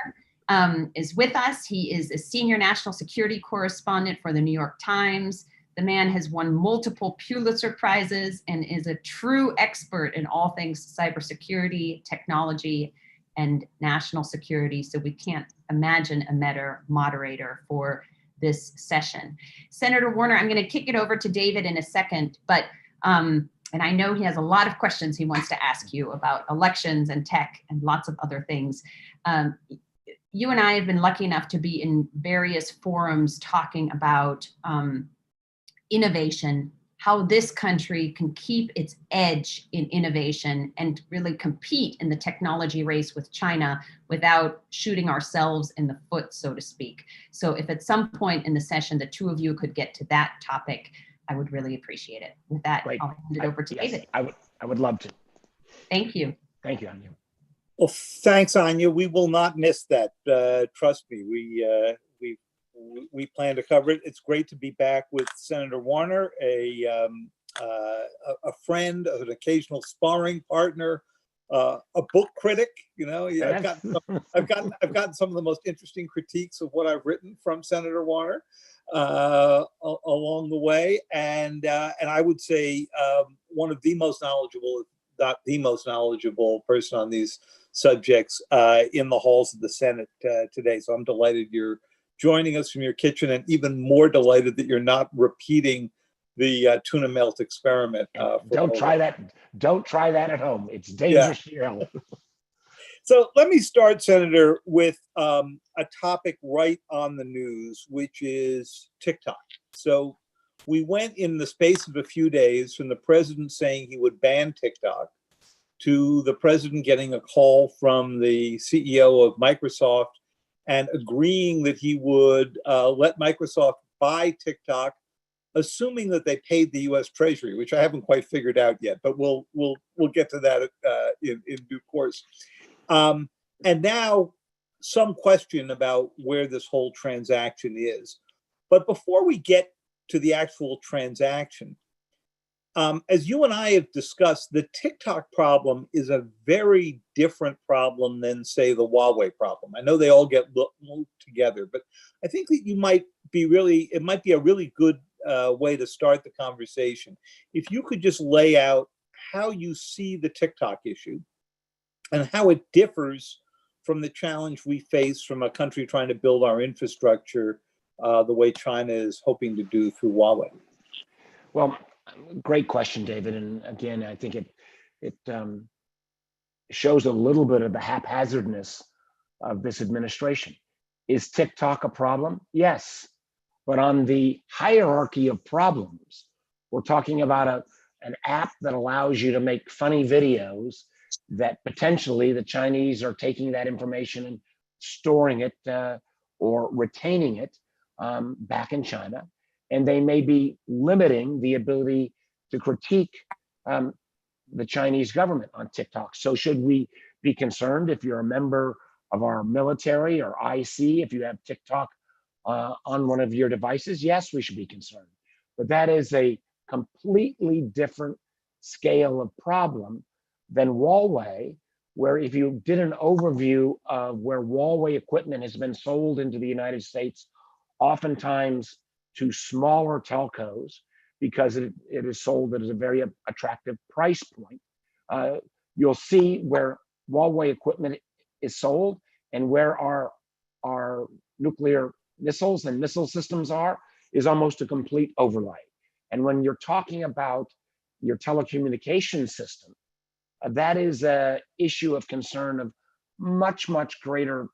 is with us. He is a senior national security correspondent for the New York Times. The man has won multiple Pulitzer Prizes and is a true expert in all things cybersecurity, technology, and national security. So we can't imagine a better moderator for this session. Senator Warner, I'm going to kick it over to David in a second, but and I know he has a lot of questions he wants to ask you about elections and tech and lots of other things. You and I have been lucky enough to be in various forums talking about innovation, how this country can keep its edge in innovation and really compete in the technology race with China without shooting ourselves in the foot, so to speak. So if at some point in the session, the two of you could get to that topic, I would really appreciate it. With that, Great. I'll hand it over to David. I would love to. Thank you. Thank you, Anya. Well, thanks, Anya. We will not miss that. Trust me. We plan to cover it. It's great to be back with Senator Warner, a friend, an occasional sparring partner, a book critic. You know, I've gotten some of the most interesting critiques of what I've written from Senator Warner along the way, and I would say one of the most knowledgeable, if not the most knowledgeable person on these subjects in the halls of the Senate today. So I'm delighted you're joining us from your kitchen, and even more delighted that you're not repeating the tuna melt experiment. Don't try that. Don't try that at home. It's dangerous to your health. So let me start, Senator, with a topic right on the news, which is TikTok. So we went in the space of a few days from the president saying he would ban TikTok to the president getting a call from the CEO of Microsoft and agreeing that he would let Microsoft buy TikTok, assuming that they paid the U.S. Treasury, which I haven't quite figured out yet, but we'll get to that in due course. And now some question about where this whole transaction is. But before we get to the actual transaction, as you and I have discussed, the TikTok problem is a very different problem than, say, the Huawei problem. I know they all get lumped together, but I think that it might be a really good way to start the conversation. If you could just lay out how you see the TikTok issue and how it differs from the challenge we face from a country trying to build our infrastructure the way China is hoping to do through Huawei. Well, great question, David. And again, I think it shows a little bit of the haphazardness of this administration. Is TikTok a problem? Yes. But on the hierarchy of problems, we're talking about an app that allows you to make funny videos that potentially the Chinese are taking that information and storing it or retaining it back in China. And they may be limiting the ability to critique the Chinese government on TikTok. So should we be concerned if you're a member of our military or IC, if you have TikTok on one of your devices? Yes, we should be concerned. But that is a completely different scale of problem than Huawei, where if you did an overview of where Huawei equipment has been sold into the United States, oftentimes to smaller telcos, because it is sold at a very attractive price point. You'll see where Huawei equipment is sold and where our nuclear missiles and missile systems is almost a complete overlay. And when you're talking about your telecommunications system, that is an issue of concern of much, much greater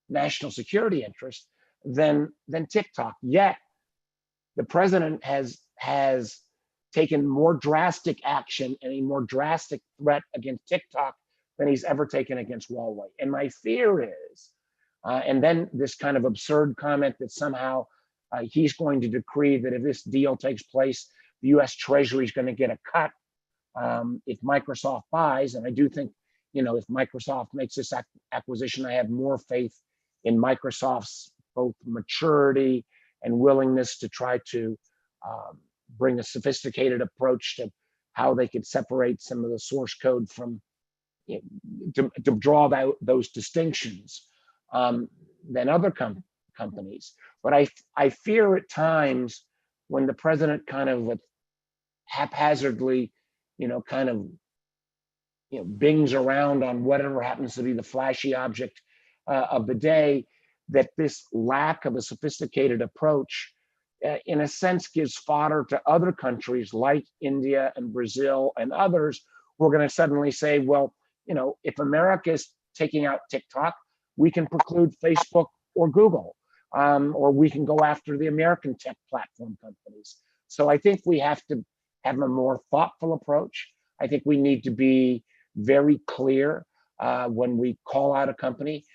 national security interest than TikTok. Yet the president has taken more drastic action and a more drastic threat against TikTok than he's ever taken against Huawei. And my fear is, and then this kind of absurd comment that somehow he's going to decree that if this deal takes place, the U.S. Treasury is going to get a cut If Microsoft buys, and I do think, if Microsoft makes this acquisition, I have more faith in Microsoft's both maturity and willingness to try to bring a sophisticated approach to how they could separate some of the source code from, to draw out those distinctions than other companies. But I fear at times when the president kind of haphazardly, bings around on whatever happens to be the flashy object of the day, that this lack of a sophisticated approach, in a sense, gives fodder to other countries like India and Brazil and others who are going to suddenly say, well, if America is taking out TikTok, we can preclude Facebook or Google, or we can go after the American tech platform companies. So I think we have to have a more thoughtful approach. I think we need to be very clear when we call out a company,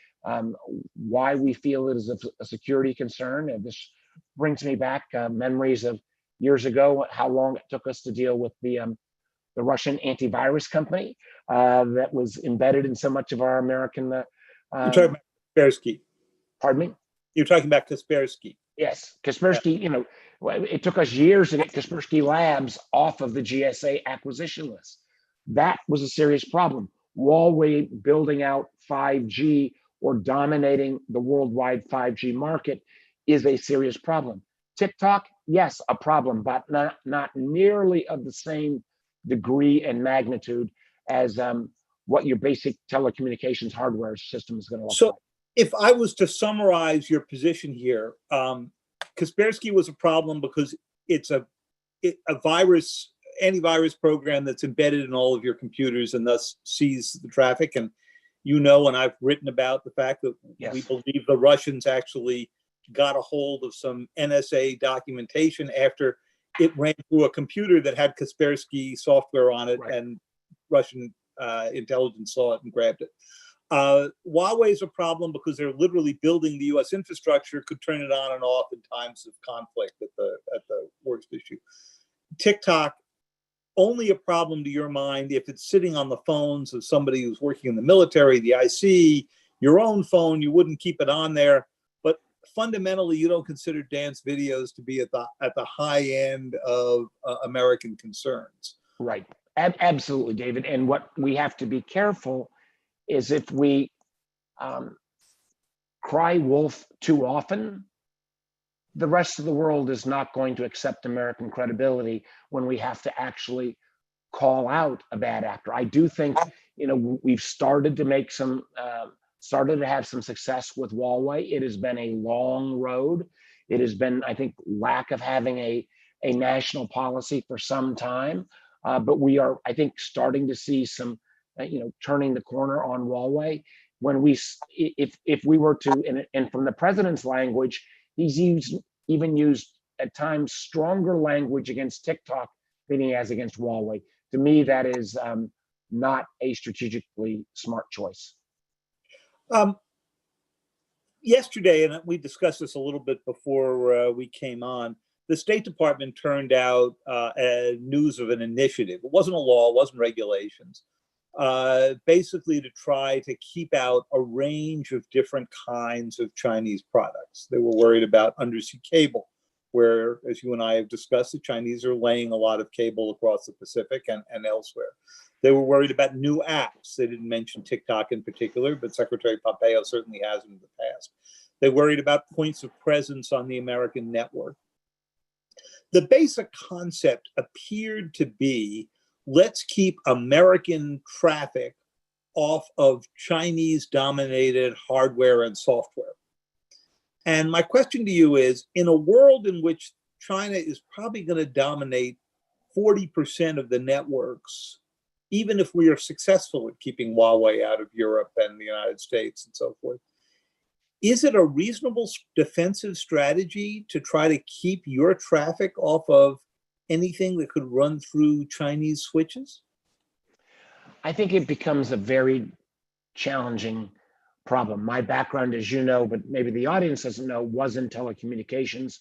why we feel it is a security concern. And this brings me back memories of years ago, how long it took us to deal with the Russian antivirus company that was embedded in so much of our American. You're talking about Kaspersky. Pardon me? You're talking about Kaspersky. Yes, Kaspersky, it took us years to get Kaspersky Labs off of the GSA acquisition list. That was a serious problem. Huawei building out 5G or dominating the worldwide 5G market is a serious problem. TikTok, yes, a problem, but not nearly of the same degree and magnitude as what your basic telecommunications hardware system is going to look like. If I was to summarize your position here, Kaspersky was a problem because it's a antivirus program that's embedded in all of your computers and thus sees the traffic. And and I've written about the fact that we believe the Russians actually got a hold of some NSA documentation after it ran through a computer that had Kaspersky software on it, and Russian intelligence saw it and grabbed it. Huawei is a problem because they're literally building the U.S. infrastructure, could turn it on and off in times of conflict at the worst issue. TikTok, only a problem to your mind if it's sitting on the phones of somebody who's working in the military, the IC, your own phone, you wouldn't keep it on there. But fundamentally, you don't consider dance videos to be at the high end of American concerns. Right. Absolutely, David. And what we have to be careful is if we cry wolf too often, the rest of the world is not going to accept American credibility when we have to actually call out a bad actor. I do think, we've started to make started to have some success with Huawei. It has been a long road. It has been, I think, lack of having a national policy for some time. But we are, I think, starting to see some, turning the corner on Huawei. When if we were to, and from the president's language, he's even used at times stronger language against TikTok than he has against Huawei. To me, that is not a strategically smart choice. Yesterday, and we discussed this a little bit before we came on, the State Department turned out news of an initiative. It wasn't a law, it wasn't regulations, basically to try to keep out a range of different kinds of Chinese products. They were worried about undersea cable, where, as you and I have discussed, the Chinese are laying a lot of cable across the Pacific and elsewhere. They were worried about new apps. They didn't mention TikTok in particular, but Secretary Pompeo certainly has in the past. They worried about points of presence on the American network. The basic concept appeared to be, let's keep American traffic off of Chinese-dominated hardware and software. And my question to you is, in a world in which China is probably going to dominate 40% of the networks, even if we are successful at keeping Huawei out of Europe and the United States and so forth, is it a reasonable defensive strategy to try to keep your traffic off of anything that could run through Chinese switches? I think it becomes a very challenging problem. My background, as you know, but maybe the audience doesn't know, was in telecommunications.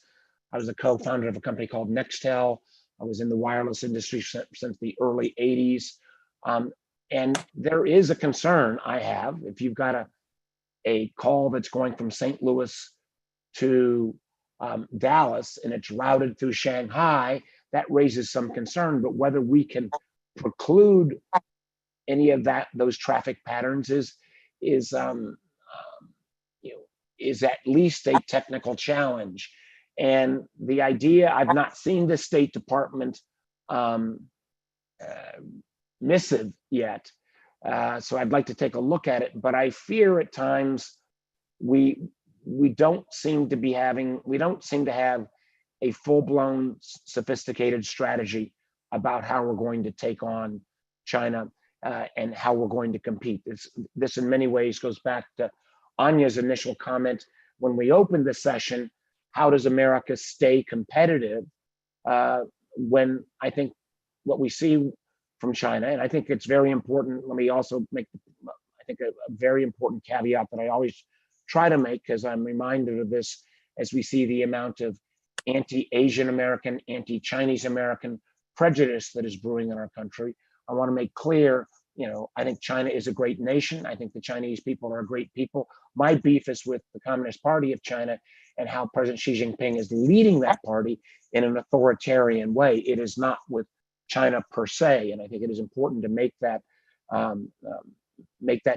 I was a co-founder of a company called Nextel, I was in the wireless industry since the early 80s. And there is a concern I have, if you've got a call that's going from St. Louis to Dallas and it's routed through Shanghai, that raises some concern. But whether we can preclude any of those traffic patterns is at least a technical challenge. And the idea, I've not seen the State Department missive yet, so I'd like to take a look at it. But I fear at times we don't seem to have a full-blown sophisticated strategy about how we're going to take on China and how we're going to compete. This in many ways goes back to Anya's initial comment when we opened the session. How does America stay competitive when I think what we see from China, and I think it's very important. Let me also make, I think, a very important caveat that I always try to make, because I'm reminded of this as we see the amount of anti-Asian American, anti-Chinese American prejudice that is brewing in our country. I want to make clear, I think China is a great nation. I think the Chinese people are a great people. My beef is with the Communist Party of China and how President Xi Jinping is leading that party in an authoritarian way. It is not with China per se, and I think it is important to make that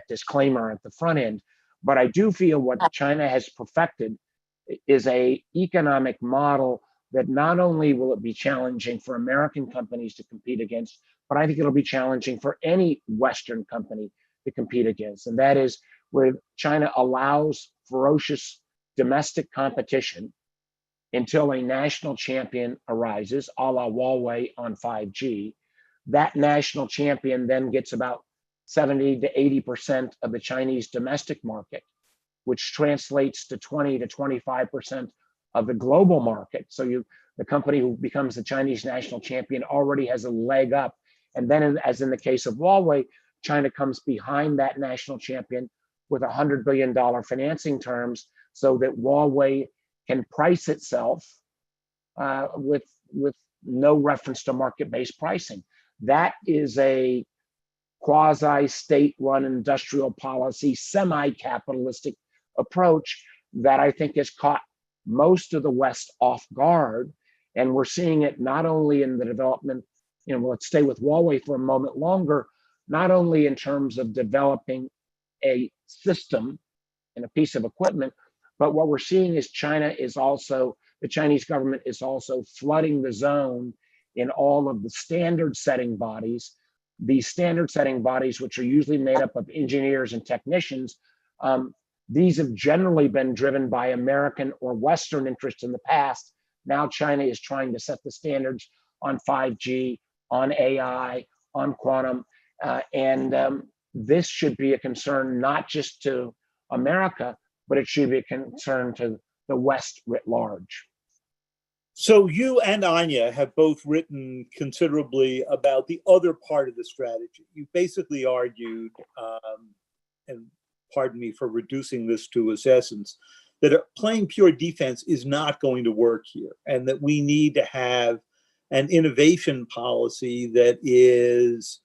disclaimer at the front end. But I do feel what China has perfected is a economic model that not only will it be challenging for American companies to compete against, but I think it'll be challenging for any Western company to compete against. And that is where China allows ferocious domestic competition until a national champion arises, a la Huawei on 5G. That national champion then gets about 70 to 80% of the Chinese domestic market, which translates to 20 to 25% of the global market. So the company who becomes the Chinese national champion already has a leg up. And then, as in the case of Huawei, China comes behind that national champion with $100 billion financing terms so that Huawei can price itself with no reference to market-based pricing. That is a quasi-state-run industrial policy, semi-capitalistic approach that I think has caught most of the West off guard. And we're seeing it not only in the development, let's stay with Huawei for a moment longer, not only in terms of developing a system and a piece of equipment, but what we're seeing is the Chinese government is also flooding the zone in all of the standard setting bodies. These standard setting bodies, which are usually made up of engineers and technicians, these have generally been driven by American or Western interests in the past. Now China is trying to set the standards on 5G, on AI, on quantum, and this should be a concern not just to America, but it should be a concern to the West writ large. So you and Anya have both written considerably about the other part of the strategy. You basically argued, and pardon me for reducing this to its essence, that playing pure defense is not going to work here, and that we need to have an innovation policy that is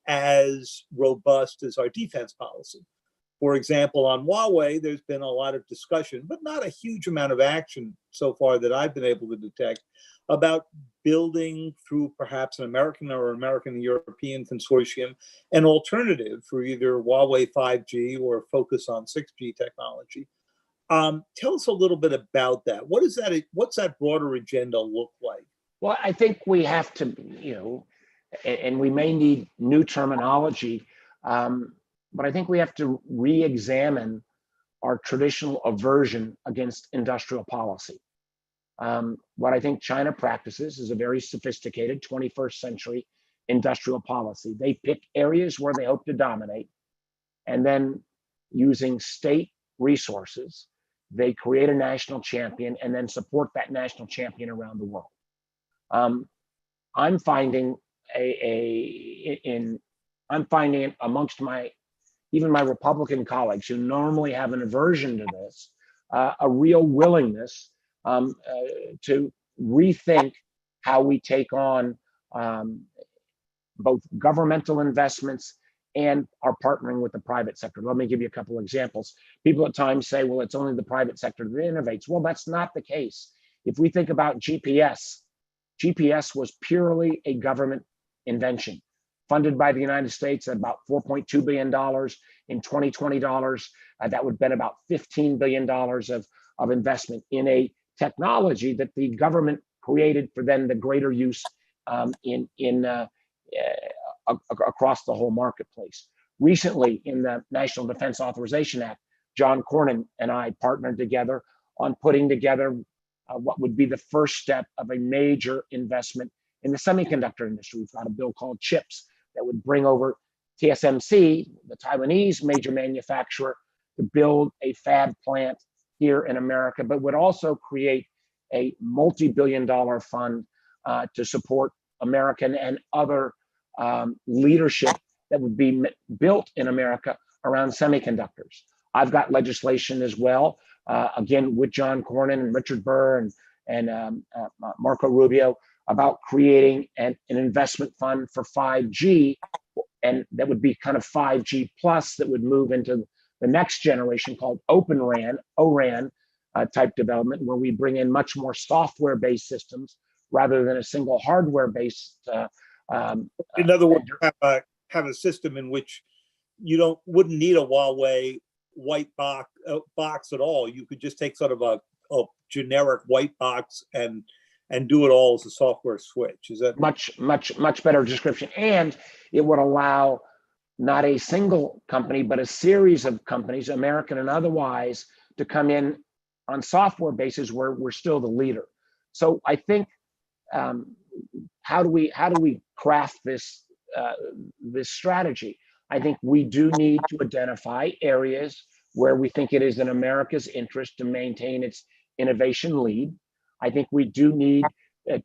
as robust as our defense policy. For example, on Huawei, there's been a lot of discussion, but not a huge amount of action so far that I've been able to detect about building through perhaps an American or American European consortium an alternative for either Huawei 5G or focus on 6G technology. Tell us a little bit about that. What's that broader agenda look like? Well, I think we have to, and we may need new terminology, but I think we have to re-examine our traditional aversion against industrial policy. What I think China practices is a very sophisticated 21st century industrial policy. They pick areas where they hope to dominate, and then using state resources, they create a national champion and then support that national champion around the world. I'm finding amongst even my Republican colleagues who normally have an aversion to this, a real willingness to rethink how we take on both governmental investments and are partnering with the private sector. Let me give you a couple examples. People at times say, well, it's only the private sector that innovates. Well, that's not the case. If we think about GPS, GPS was purely a government invention, funded by the United States at about $4.2 billion in 2020 dollars. That would have been about $15 billion of investment in a technology that the government created for then the greater use across the whole marketplace. Recently, in the National Defense Authorization Act, John Cornyn and I partnered together on putting together what would be the first step of a major investment in the semiconductor industry. We've got a bill called CHIPS that would bring over TSMC, the Taiwanese major manufacturer, to build a fab plant here in America, but would also create a multi-billion-dollar fund to support American and other leadership that would be built in America around semiconductors. I've got legislation as well, again, with John Cornyn and Richard Burr and Marco Rubio, about creating an investment fund for 5G, and that would be kind of 5G plus that would move into the next generation called Open RAN, ORAN type development, where we bring in much more software-based systems rather than a single hardware-based. In other words, have a system in which you wouldn't need a Huawei white box at all. You could just take sort of a generic white box and do it all as a software switch. Is that much better description? And it would allow not a single company, but a series of companies, American and otherwise, to come in on software basis where we're still the leader. So I think how do we craft this strategy? I think we do need to identify areas where we think it is in America's interest to maintain its innovation lead. I think we do need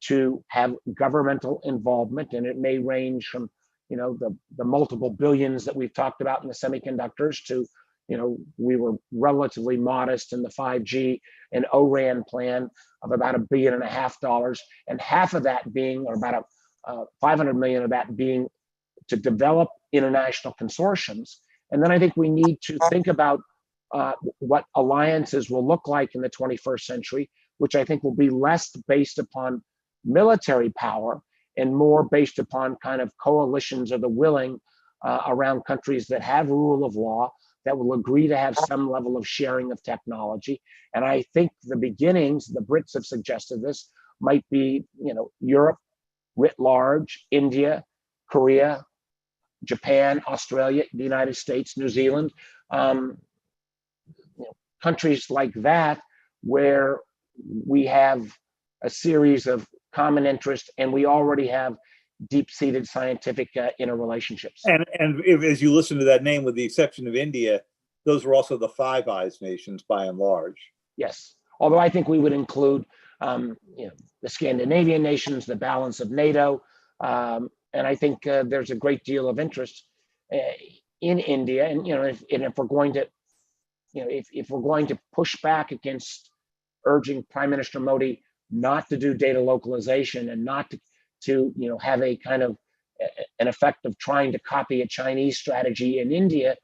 to have governmental involvement, and it may range from the multiple billions that we've talked about in the semiconductors to we were relatively modest in the 5G and ORAN plan of about $1.5 billion, and half of that being, or about 500 million of that being to develop international consortiums. And then I think we need to think about what alliances will look like in the 21st century, which I think will be less based upon military power and more based upon kind of coalitions of the willing around countries that have rule of law, that will agree to have some level of sharing of technology. And I think the beginnings, the Brits have suggested this, might be, Europe writ large, India, Korea, Japan, Australia, the United States, New Zealand, countries like that, where we have a series of common interest and we already have deep-seated scientific interrelationships. And if, as you listen to that name, with the exception of India, those are also the Five Eyes nations by and large. Yes, although I think we would include the Scandinavian nations, the balance of NATO, and I think there's a great deal of interest in India. And if we're going to, if we're going to push back against urging Prime Minister Modi not to do data localization and not to have a kind of an effect of trying to copy a Chinese strategy in India,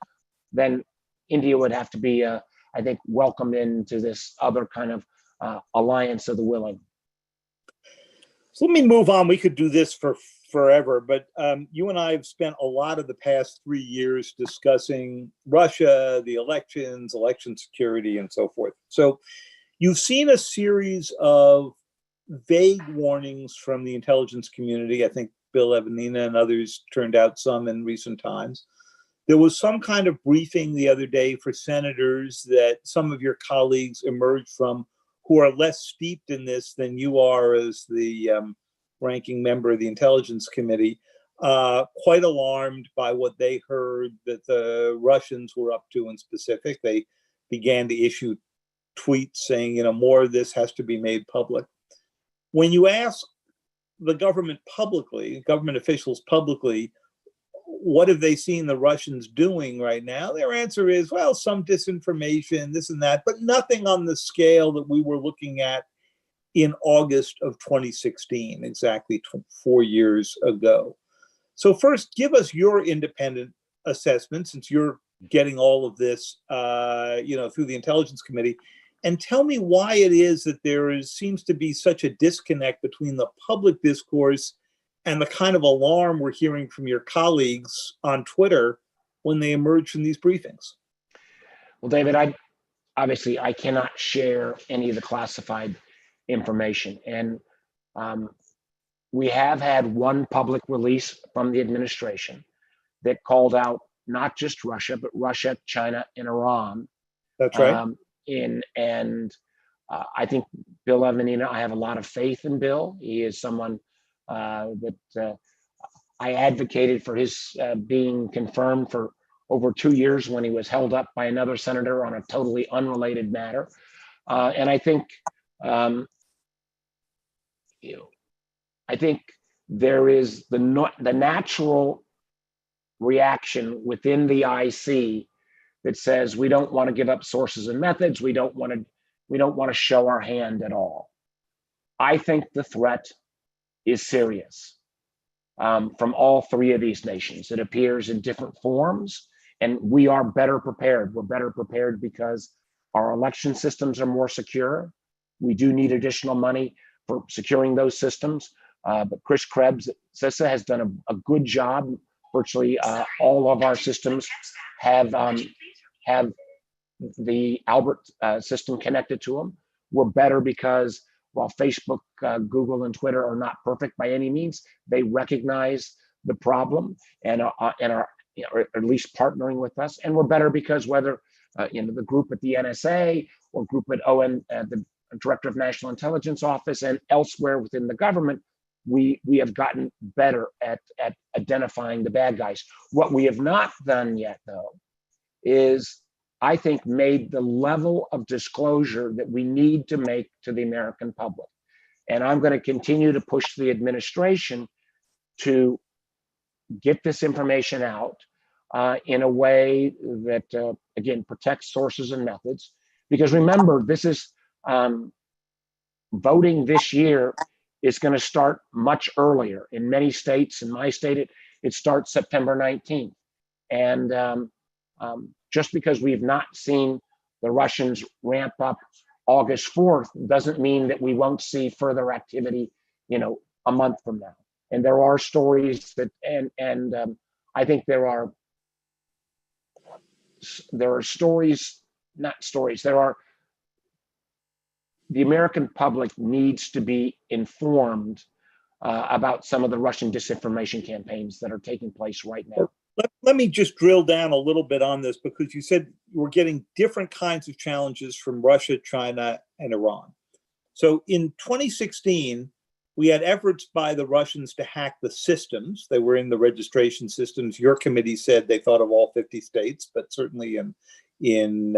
then India would have to be, I think, welcomed into this other kind of alliance of the willing. So let me move on. We could do this for forever, but you and I have spent a lot of the past 3 years discussing Russia, the elections, election security, and so forth. So you've seen a series of vague warnings from the intelligence community. I think Bill Evanina and others turned out some in recent times. There was some kind of briefing the other day for senators that some of your colleagues emerged from who are less steeped in this than you are as the ranking member of the Intelligence Committee, quite alarmed by what they heard that the Russians were up to in specific. They began to issue tweets saying, more of this has to be made public. When you ask the government publicly, government officials publicly, what have they seen the Russians doing right now? Their answer is, well, some disinformation, this and that, but nothing on the scale that we were looking at in August of 2016, exactly 4 years ago. So first, give us your independent assessment, since you're getting all of this, through the Intelligence Committee, and tell me why it is that seems to be such a disconnect between the public discourse and the kind of alarm we're hearing from your colleagues on Twitter when they emerge from these briefings. Well, David, I cannot share any of the classified information. And we have had one public release from the administration that called out not just Russia, but Russia, China, and Iran. That's right. I think Bill Evanina, I have a lot of faith in Bill. He is someone that I advocated for his being confirmed for over 2 years when he was held up by another senator on a totally unrelated matter. And I think, I think there is the natural reaction within the IC that says we don't want to give up sources and methods. We don't want to show our hand at all. I think the threat is serious from all three of these nations. It appears in different forms, and we are better prepared. We're better prepared because our election systems are more secure. We do need additional money for securing those systems, but Chris Krebs at CISA has done a good job. Virtually all of our systems have the Albert system connected to them. We're better because while Facebook, Google, and Twitter are not perfect by any means, they recognize the problem and are at least partnering with us. And we're better because whether the group at the NSA or group at the Director of National Intelligence Office and elsewhere within the government, we have gotten better at identifying the bad guys. What we have not done yet, though, is I think made the level of disclosure that we need to make to the American public. And I'm going to continue to push the administration to get this information out in a way that, again, protects sources and methods. Because remember, this is voting this year is going to start much earlier. In many states, in my state, it starts September 19th. And just because we've not seen the Russians ramp up August 4th doesn't mean that we won't see further activity, a month from now. And there are stories that, and I think there are stories, not stories, the American public needs to be informed about some of the Russian disinformation campaigns that are taking place right now. Let me just drill down a little bit on this, because you said we're getting different kinds of challenges from Russia, China, and Iran. So in 2016, we had efforts by the Russians to hack the systems. They were in the registration systems. Your committee said they thought of all 50 states, but certainly in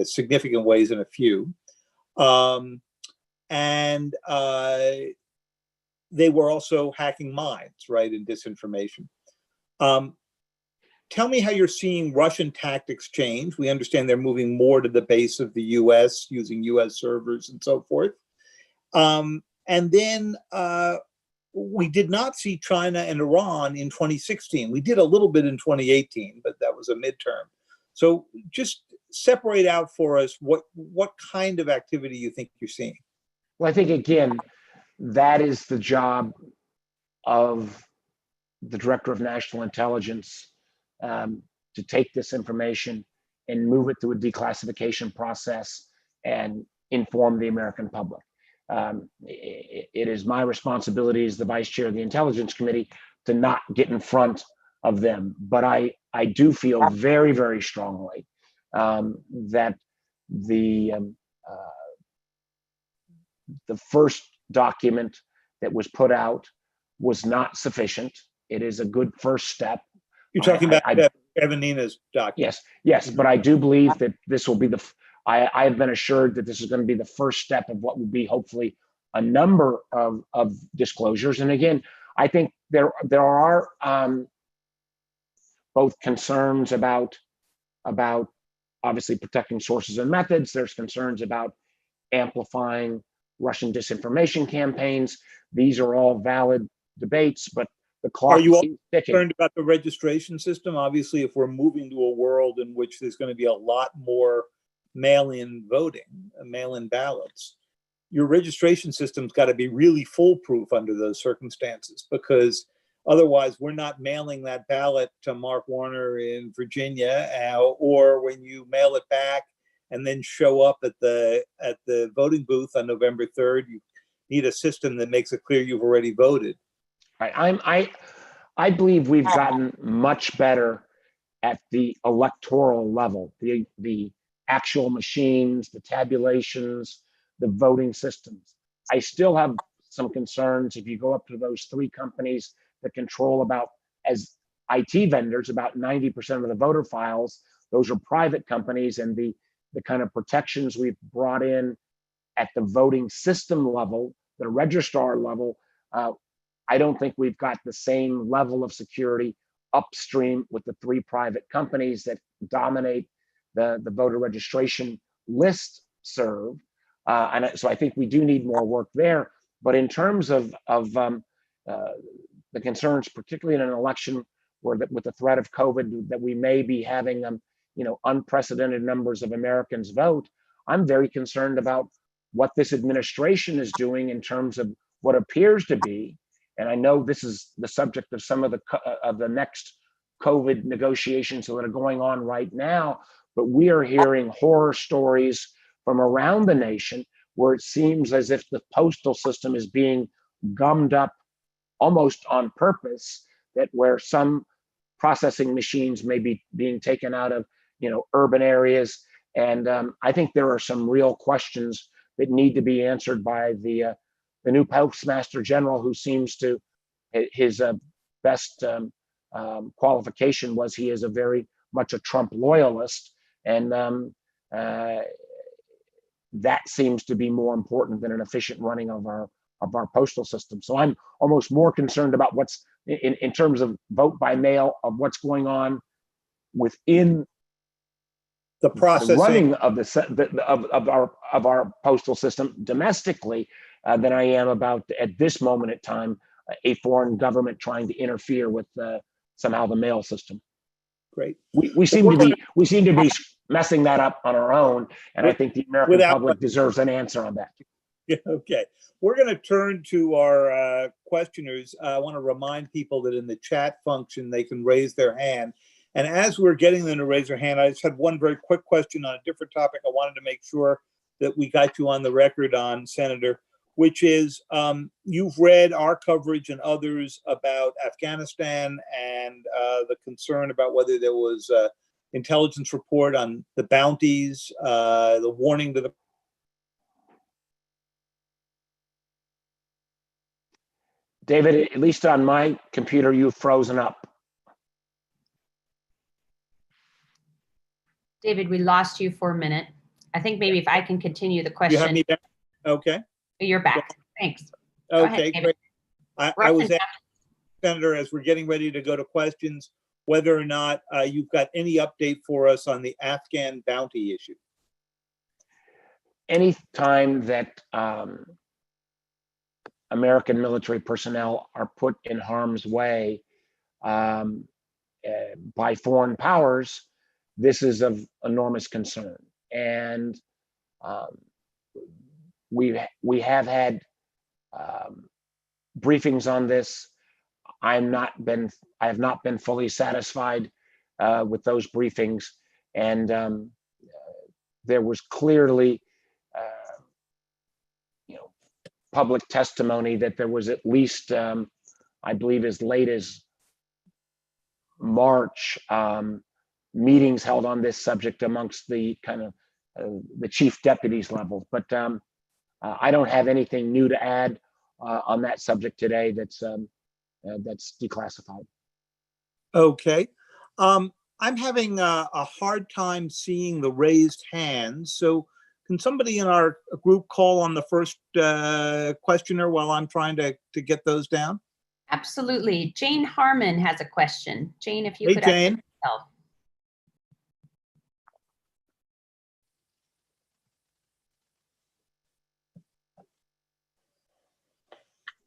significant ways in a few. They were also hacking minds, right, in disinformation. Tell me how you're seeing Russian tactics change. We understand they're moving more to the base of the US, using US servers and so forth. And then we did not see China and Iran in 2016. We did a little bit in 2018, but that was a midterm. So just separate out for us what kind of activity you think you're seeing. Well, I think, again, that is the job of the Director of National Intelligence, to take this information and move it through a declassification process and inform the American public. It is my responsibility as the Vice Chair of the Intelligence Committee to not get in front of them. But I do feel very, very strongly that the first document that was put out was not sufficient. It is a good first step. You're talking about Evanina's document. Yes, but I do believe that this will be I have been assured that this is going to be the first step of what will be hopefully a number of disclosures. And again, I think there are both concerns about obviously protecting sources and methods. There's concerns about amplifying Russian disinformation campaigns. These are all valid debates, but the clock Are you all is ticking. concerned about the registration system? Obviously, if we're moving to a world in which there's going to be a lot more mail-in voting, mail-in ballots, your registration system's got to be really foolproof under those circumstances, because otherwise we're not mailing that ballot to Mark Warner in Virginia, or when you mail it back and then show up at the voting booth on November 3rd, you need a system that makes it clear you've already voted. Right. I believe we've gotten much better at the electoral level, the actual machines, the tabulations, the voting systems. I still have some concerns if you go up to those three companies that control about, as IT vendors, about 90% of the voter files. Those are private companies, and the kind of protections we've brought in at the voting system level, the registrar level, I don't think we've got the same level of security upstream with the three private companies that dominate the voter registration list serve. So I think we do need more work there. But in terms of the concerns, particularly in an election where with the threat of COVID, that we may be having unprecedented numbers of Americans vote, I'm very concerned about what this administration is doing in terms of what appears to be, and I know this is the subject of some of the next COVID negotiations that are going on right now, but we are hearing horror stories from around the nation where it seems as if the postal system is being gummed up almost on purpose, that where some processing machines may be being taken out of urban areas. And I think there are some real questions that need to be answered by the new Postmaster General, who seems to, his best qualification was he is a very much a Trump loyalist, and that seems to be more important than an efficient running of our postal system. So I'm almost more concerned about what's in terms of vote by mail, of what's going on within the processing, running of of our postal system domestically than I am about, at this moment in time, a foreign government trying to interfere with somehow the mail system. Great. We seem to be messing that up on our own, and I think the American public deserves an answer on that. Yeah, okay. We're going to turn to our questioners. I want to remind people that in the chat function, they can raise their hand. And as we're getting them to raise their hand, I just had one very quick question on a different topic I wanted to make sure that we got you on the record on, Senator, which is you've read our coverage and others about Afghanistan and the concern about whether there was intelligence report on the bounties, the warning to the David, at least on my computer, you've frozen up. David, we lost you for a minute. I think maybe if I can continue the question. You have me back? Okay. You're back. Thanks. Okay, ahead, great. I was asking, Senator, as we're getting ready to go to questions, whether or not you've got any update for us on the Afghan bounty issue. Any time that American military personnel are put in harm's way by foreign powers, this is of enormous concern. And we have had briefings on this. I have not been fully satisfied with those briefings, and there was clearly public testimony that there was at least, I believe, as late as March, meetings held on this subject amongst the kind of the chief deputies level. But I don't have anything new to add on that subject today that's declassified. Okay. I'm having a hard time seeing the raised hands. So can somebody in our group call on the first questioner while I'm trying to get those down? Absolutely. Jane Harmon has a question. Jane, if you could. Hey, Jane.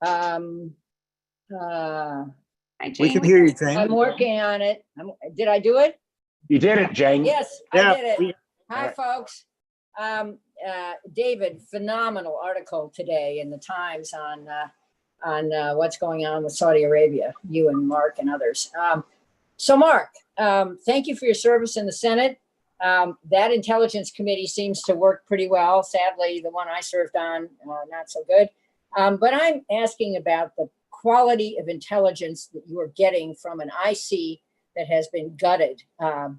Hi, Hi, We can Jane. hear you, Jane. I'm working on it. Did I do it? You did it, Jane. Yes, Yeah, I did it. we- Hi, Alright. folks. David, phenomenal article today in the Times on what's going on with Saudi Arabia, you and Mark and others. So Mark, thank you for your service in the Senate. That Intelligence Committee seems to work pretty well. Sadly, the one I served on, not so good. But I'm asking about the quality of intelligence that you are getting from an IC that has been gutted,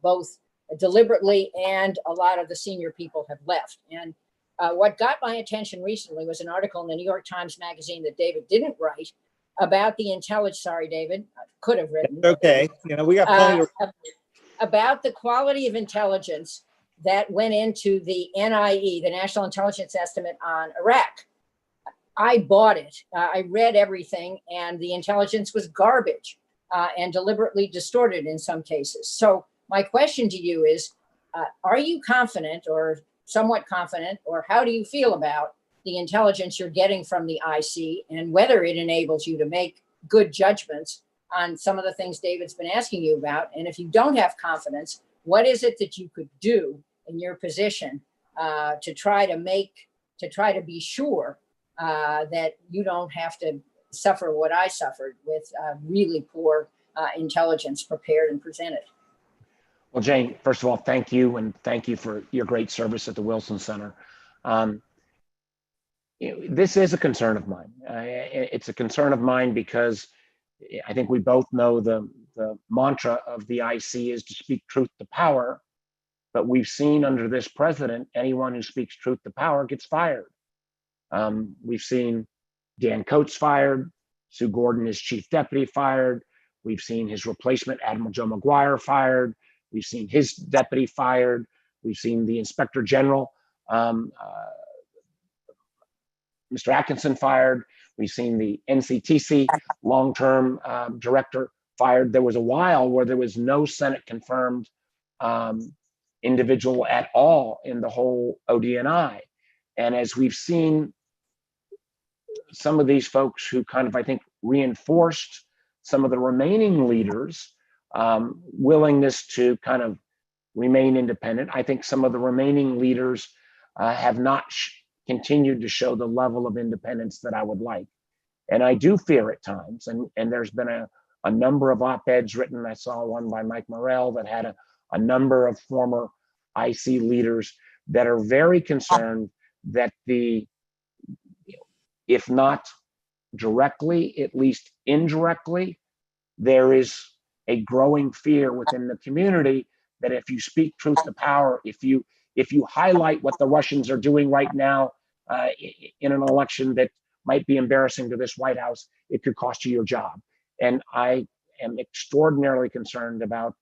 both deliberately, and a lot of the senior people have left. And what got my attention recently was an article in the New York Times Magazine that David didn't write about the intelligence. Sorry, David, I could have written. Okay, you know, we got plenty of. About the quality of intelligence that went into the NIE, the National Intelligence Estimate on Iraq. I bought it. I read everything, and the intelligence was garbage and deliberately distorted in some cases. So my question to you is, are you confident or somewhat confident, or how do you feel about the intelligence you're getting from the IC and whether it enables you to make good judgments on some of the things David's been asking you about? And if you don't have confidence, what is it that you could do in your position to try to be sure that you don't have to suffer what I suffered with really poor intelligence prepared and presented? Well, Jane, first of all, thank you, and thank you for your great service at the Wilson Center. This is a concern of mine. It's a concern of mine because I think we both know the mantra of the IC is to speak truth to power, but we've seen under this president, anyone who speaks truth to power gets fired. We've seen Dan Coates fired, Sue Gordon, his chief deputy, fired. We've seen his replacement, Admiral Joe McGuire, fired. We've seen his deputy fired. We've seen the inspector general, Mr. Atkinson, fired. We've seen the NCTC long-term director fired. There was a while where there was no Senate confirmed individual at all in the whole ODNI. And as we've seen some of these folks who kind of, I think, reinforced some of the remaining leaders' willingness to kind of remain independent, I think some of the remaining leaders have not continued to show the level of independence that I would like. And I do fear at times, and there's been a number of op-eds written. I saw one by Mike Morrell that had a number of former IC leaders that are very concerned that if not directly, at least indirectly, there is a growing fear within the community that if you speak truth to power, if you highlight what the Russians are doing right now in an election that might be embarrassing to this White House, it could cost you your job. And I am extraordinarily concerned about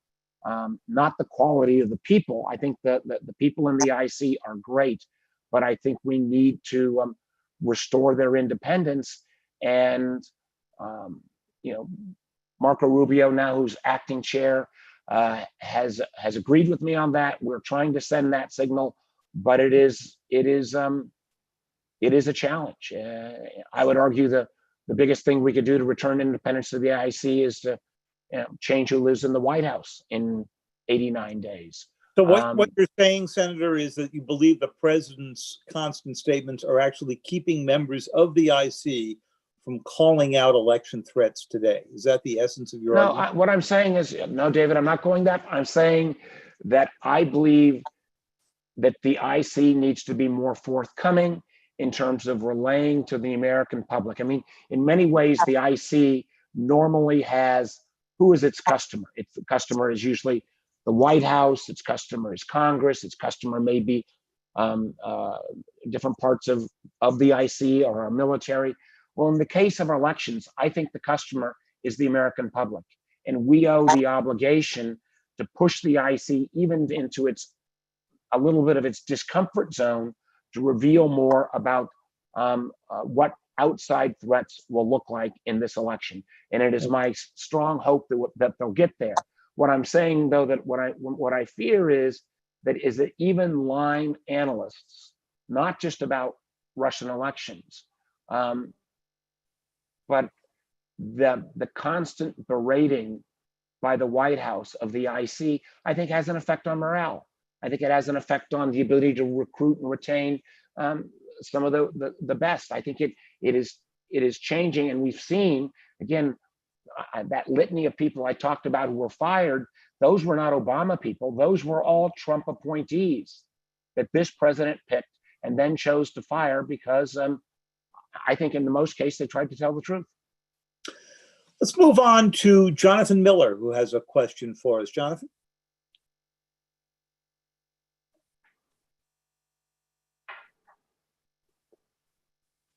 not the quality of the people. I think that the people in the IC are great, but I think we need to restore their independence. And Marco Rubio, now who's acting chair, has agreed with me on that. We're trying to send that signal, but it is a challenge. I would argue the biggest thing we could do to return independence to the IC is to change who lives in the White House in 89 days. So what you're saying, Senator, is that you believe the president's constant statements are actually keeping members of the IC from calling out election threats today. Is that the essence of your argument? What I'm saying is, no, David, I'm not going that. I'm saying that I believe that the IC needs to be more forthcoming in terms of relaying to the American public. I mean, in many ways, the IC normally has, who is its customer? The customer is usually the White House, its customer is Congress, its customer may be different parts of the IC or our military. Well, in the case of elections, I think the customer is the American public. And we owe the obligation to push the IC even into a little bit of its discomfort zone to reveal more about what outside threats will look like in this election. And it is my strong hope that they'll get there. What I'm saying, though, that what I fear is that even line analysts, not just about Russian elections, but the constant berating by the White House of the IC, I think has an effect on morale. I think it has an effect on the ability to recruit and retain some of the best. I think it is changing, and we've seen, again, that litany of people I talked about who were fired, those were not Obama people. Those were all Trump appointees that this president picked and then chose to fire because I think in the most case, they tried to tell the truth. Let's move on to Jonathan Miller, who has a question for us. Jonathan?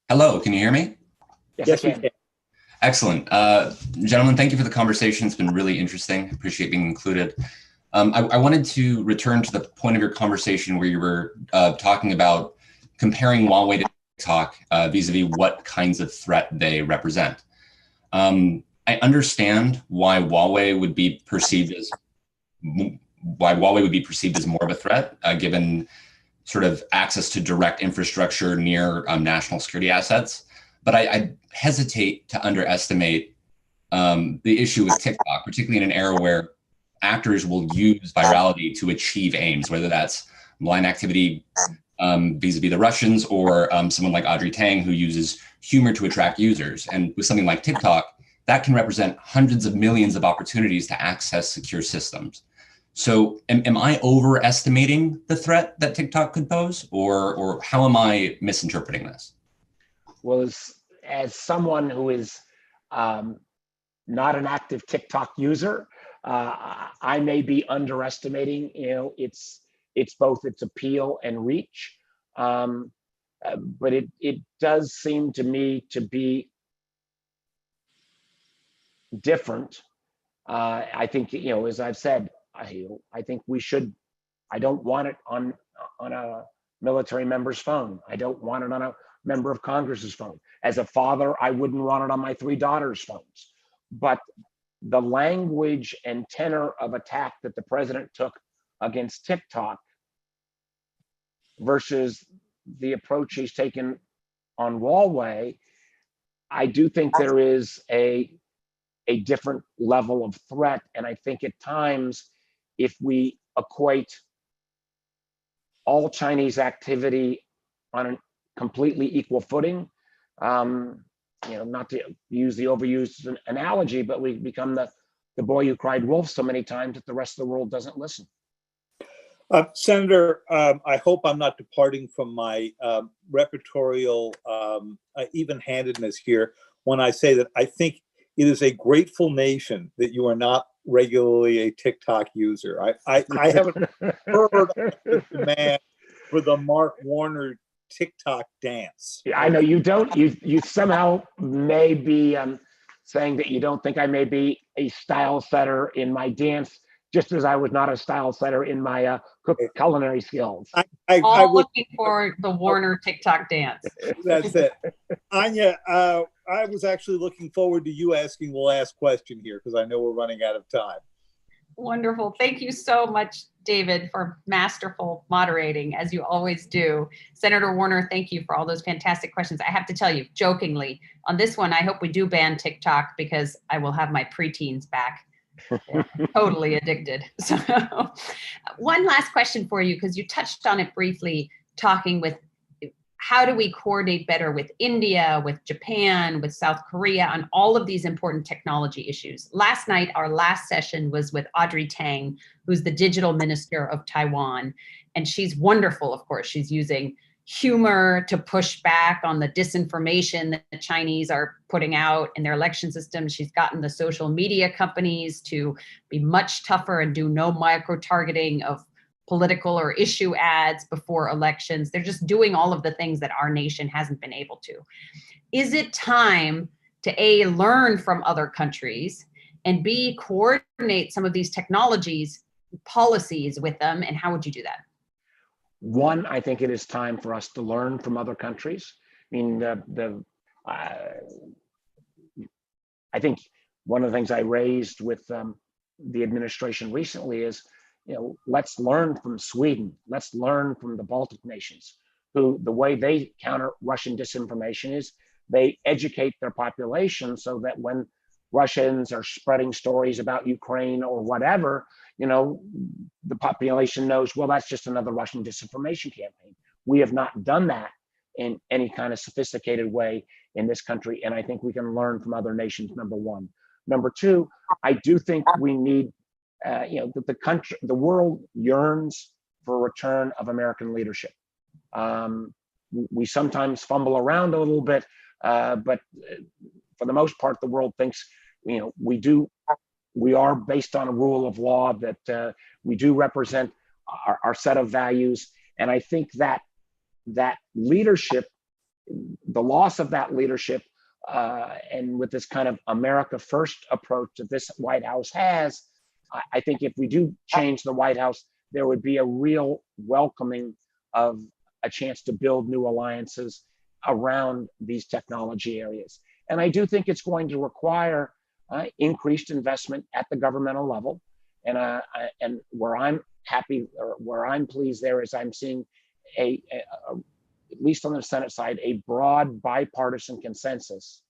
Hello, can you hear me? Yes, we can. Excellent. Gentlemen, thank you for the conversation. It's been really interesting. Appreciate being included. I wanted to return to the point of your conversation where you were talking about comparing Huawei to TikTok vis-a-vis what kinds of threat they represent. I understand why Huawei would be perceived as more of a threat, given sort of access to direct infrastructure near national security assets. But I hesitate to underestimate the issue with TikTok, particularly in an era where actors will use virality to achieve aims, whether that's malign activity vis-a-vis the Russians or someone like Audrey Tang who uses humor to attract users. And with something like TikTok, that can represent hundreds of millions of opportunities to access secure systems. So am I overestimating the threat that TikTok could pose, or how am I misinterpreting this? Well, as someone who is not an active TikTok user, I may be underestimating, it's both its appeal and reach, but it does seem to me to be different. I think, as I've said, I think we should. I don't want it on a military member's phone. I don't want it on a member of Congress's phone. As a father, I wouldn't want it on my 3 daughters' phones. But the language and tenor of attack that the president took against TikTok versus the approach he's taken on Huawei, I do think there is a different level of threat. And I think at times, if we equate all Chinese activity on a completely equal footing, not to use the overused analogy, but we become the boy who cried wolf so many times that the rest of the world doesn't listen. Senator, I hope I'm not departing from my repertorial even-handedness here when I say that I think it is a grateful nation that you are not regularly a TikTok user. I haven't heard of the demand for the Mark Warner TikTok dance. I know you don't. You somehow may be saying that you don't think I may be a style setter in my dance, just as I was not a style setter in my culinary skills. I was looking for the Warner TikTok dance. That's it. Anya, I was actually looking forward to you asking the last question here because I know we're running out of time. Wonderful. Thank you so much, David, for masterful moderating, as you always do. Senator Warner, thank you for all those fantastic questions. I have to tell you, jokingly, on this one, I hope we do ban TikTok because I will have my preteens back. Totally addicted. So one last question for you, because you touched on it briefly, talking with how do we coordinate better with India, with Japan, with South Korea on all of these important technology issues. Last night, our last session was with Audrey Tang, who's the digital minister of Taiwan. And she's wonderful, of course. She's using humor to push back on the disinformation that the Chinese are putting out in their election system. She's gotten the social media companies to be much tougher and do no micro-targeting of political or issue ads before elections. They're just doing all of the things that our nation hasn't been able to. Is it time to A, learn from other countries, and B, coordinate some of these technologies, policies with them, and how would you do that? One, I think it is time for us to learn from other countries. I mean, I think one of the things I raised with the administration recently is, let's learn from Sweden. Let's learn from the Baltic nations, who the way they counter Russian disinformation is they educate their population so that when Russians are spreading stories about Ukraine or whatever, you know, the population knows, well, that's just another Russian disinformation campaign. We have not done that in any kind of sophisticated way in this country. And I think we can learn from other nations, number one. Number two, I do think we need, you know, the world yearns for a return of American leadership. We sometimes fumble around a little bit, but for the most part, the world thinks, you know, we are based on a rule of law, that we do represent our set of values. And I think that leadership, the loss of that leadership, and with this kind of America first approach that this White House has, I think if we do change the White House, there would be a real welcoming of a chance to build new alliances around these technology areas. And I do think it's going to require increased investment at the governmental level. And where I'm happy, or where I'm pleased there, is I'm seeing at least on the Senate side, a broad bipartisan consensus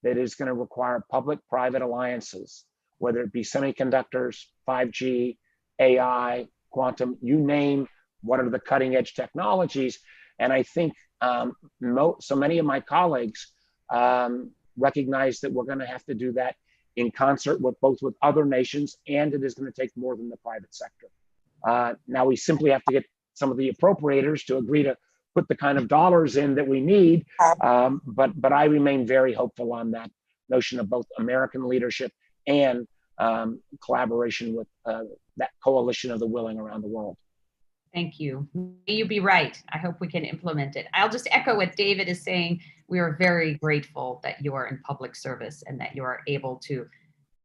that is going to require public-private alliances, whether it be semiconductors, 5G, AI, quantum, you name what are the cutting-edge technologies. And I think so many of my colleagues recognize that we're going to have to do that in concert with both with other nations, and it is going to take more than the private sector. Now we simply have to get some of the appropriators to agree to put the kind of dollars in that we need, but I remain very hopeful on that notion of both American leadership and collaboration with that coalition of the willing around the world. Thank you. May you be right. I hope we can implement it. I'll just echo what David is saying. We are very grateful that you are in public service and that you are able to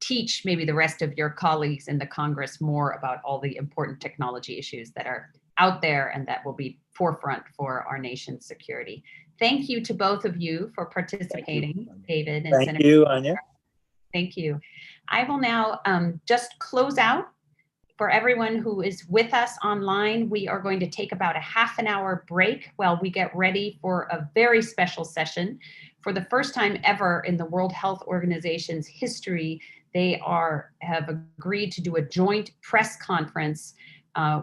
teach maybe the rest of your colleagues in the Congress more about all the important technology issues that are out there and that will be forefront for our nation's security. Thank you to both of you for participating, David and Thank you, Anya. Thank you. I will now just close out. For everyone who is with us online, we are going to take about a half an hour break while we get ready for a very special session. For the first time ever in the World Health Organization's history, they have agreed to do a joint press conference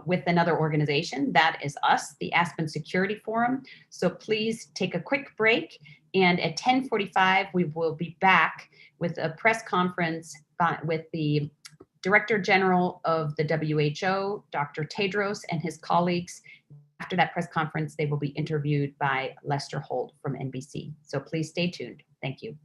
with another organization. That is us, the Aspen Security Forum. So please take a quick break. And at 10:45, we will be back with a press conference with the Director General of the WHO, Dr. Tedros, and his colleagues. After that press conference, they will be interviewed by Lester Holt from NBC. So please stay tuned. Thank you.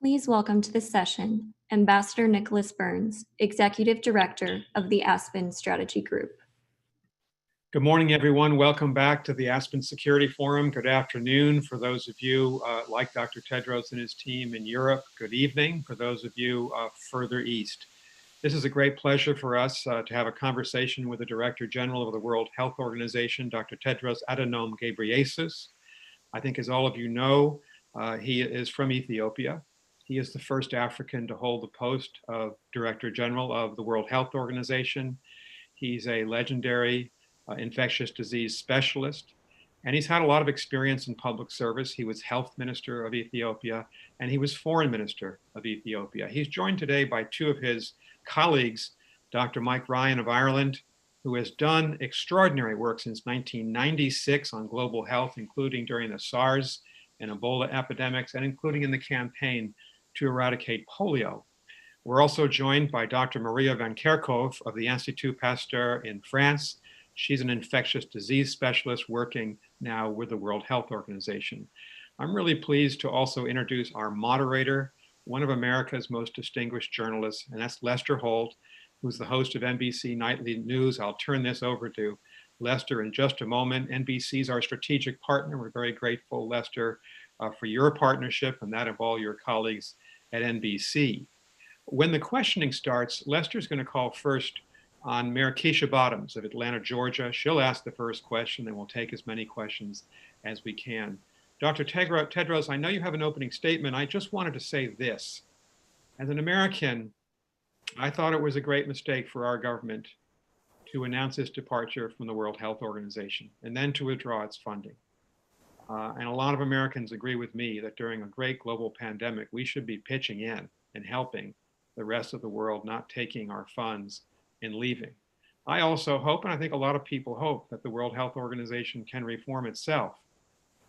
Please welcome to the session Ambassador Nicholas Burns, Executive Director of the Aspen Strategy Group. Good morning, everyone. Welcome back to the Aspen Security Forum. Good afternoon for those of you like Dr. Tedros and his team in Europe. Good evening for those of you further east. This is a great pleasure for us to have a conversation with the Director General of the World Health Organization, Dr. Tedros Adhanom Ghebreyesus. I think, as all of you know, he is from Ethiopia. He is the first African to hold the post of Director General of the World Health Organization. He's a legendary infectious disease specialist, and he's had a lot of experience in public service. He was Health Minister of Ethiopia, and he was Foreign Minister of Ethiopia. He's joined today by two of his colleagues, Dr. Mike Ryan of Ireland, who has done extraordinary work since 1996 on global health, including during the SARS and Ebola epidemics, and including in the campaign to eradicate polio. We're also joined by Dr. Maria Van Kerkhove of the Institut Pasteur in France. She's an infectious disease specialist working now with the World Health Organization. I'm really pleased to also introduce our moderator, one of America's most distinguished journalists, and that's Lester Holt, who's the host of NBC Nightly News. I'll turn this over to Lester in just a moment. NBC is our strategic partner. We're very grateful, Lester, for your partnership and that of all your colleagues at NBC. When the questioning starts, Lester's going to call first on Mayor Keisha Bottoms of Atlanta, Georgia. She'll ask the first question, and we'll take as many questions as we can. Dr. Tedros, I know you have an opening statement. I just wanted to say this. As an American, I thought it was a great mistake for our government to announce its departure from the World Health Organization and then to withdraw its funding. And a lot of Americans agree with me that during a great global pandemic, we should be pitching in and helping the rest of the world, not taking our funds and leaving. I also hope, and I think a lot of people hope, that the World Health Organization can reform itself,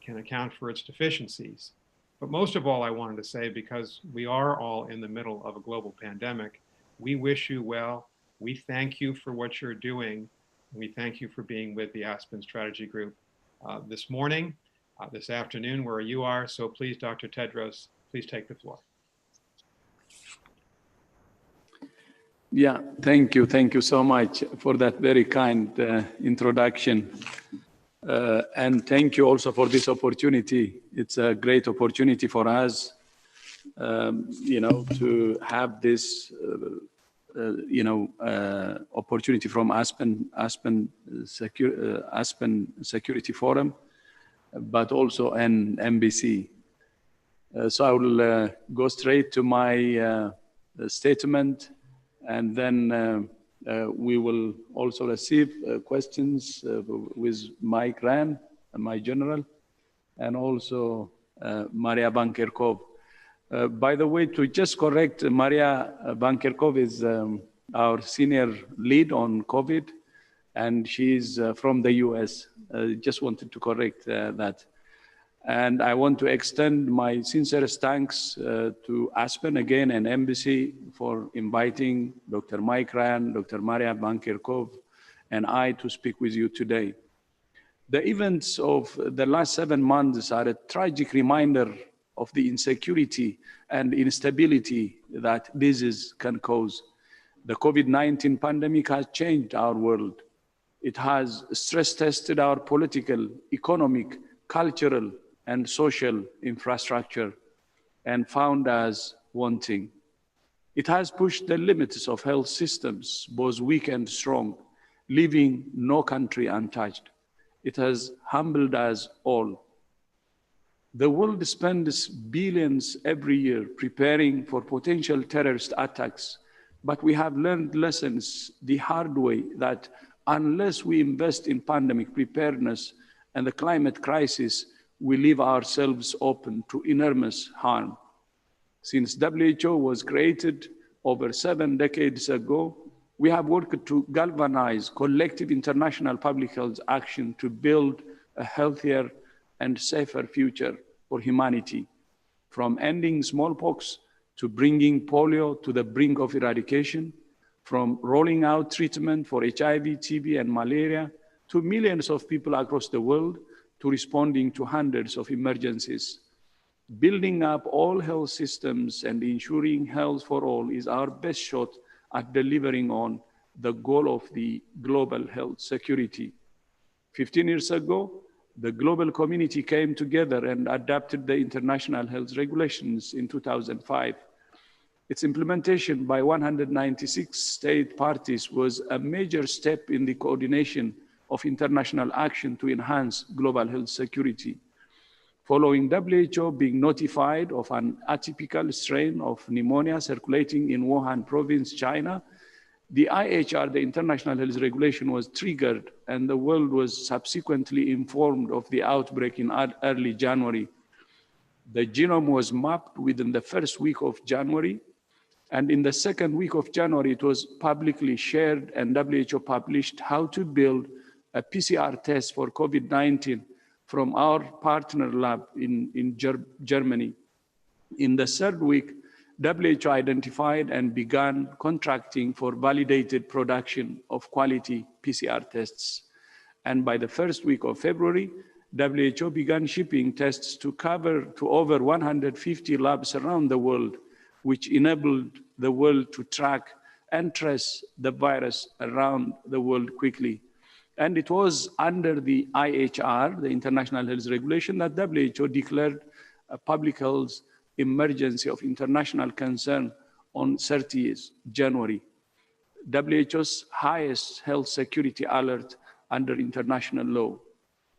can account for its deficiencies. But most of all, I wanted to say, because we are all in the middle of a global pandemic, we wish you well. We thank you for what you're doing. We thank you for being with the Aspen Strategy Group this morning, this afternoon, where you are. So please, Dr. Tedros, please take the floor. Yeah, thank you. Thank you so much for that very kind introduction. And thank you also for this opportunity. It's a great opportunity for us, to have this, opportunity from Aspen Security Forum, but also an NBC. So I will go straight to my statement, and then we will also receive questions with Mike Ryan, my general, and also Maria Van Kerkhove. By the way, to just correct, Maria Van Kerkhove is our senior lead on COVID, and she's from the US. Just wanted to correct that. And I want to extend my sincerest thanks to Aspen again and Embassy for inviting Dr. Mike Ryan, Dr. Maria Van Kerkhove, and I to speak with you today. The events of the last 7 months are a tragic reminder of the insecurity and instability that disease can cause. The COVID-19 pandemic has changed our world. It has stress-tested our political, economic, cultural, and social infrastructure and found us wanting. It has pushed the limits of health systems, both weak and strong, leaving no country untouched. It has humbled us all. The world spends billions every year preparing for potential terrorist attacks, but we have learned lessons the hard way that unless we invest in pandemic preparedness and the climate crisis, we leave ourselves open to enormous harm. Since WHO was created over 7 decades ago, we have worked to galvanize collective international public health action to build a healthier and safer future for humanity, from ending smallpox to bringing polio to the brink of eradication, from rolling out treatment for HIV, TB, and malaria to millions of people across the world, to responding to hundreds of emergencies. Building up all health systems and ensuring health for all is our best shot at delivering on the goal of the global health security. 15 years ago, the global community came together and adopted the international health regulations in 2005. Its implementation by 196 state parties was a major step in the coordination of international action to enhance global health security. Following WHO being notified of an atypical strain of pneumonia circulating in Wuhan province, China, the IHR, the International Health Regulation, was triggered, and the world was subsequently informed of the outbreak in early January. The genome was mapped within the first week of January, and in the second week of January, it was publicly shared, and WHO published how to build a PCR test for COVID-19 from our partner lab in Germany. In the third week, WHO identified and began contracting for validated production of quality PCR tests. And by the first week of February, WHO began shipping tests to over 150 labs around the world, which enabled the world to track and trace the virus around the world quickly. And it was under the IHR, the International Health Regulation, that WHO declared a public health emergency of international concern on 30th January, WHO's highest health security alert under international law.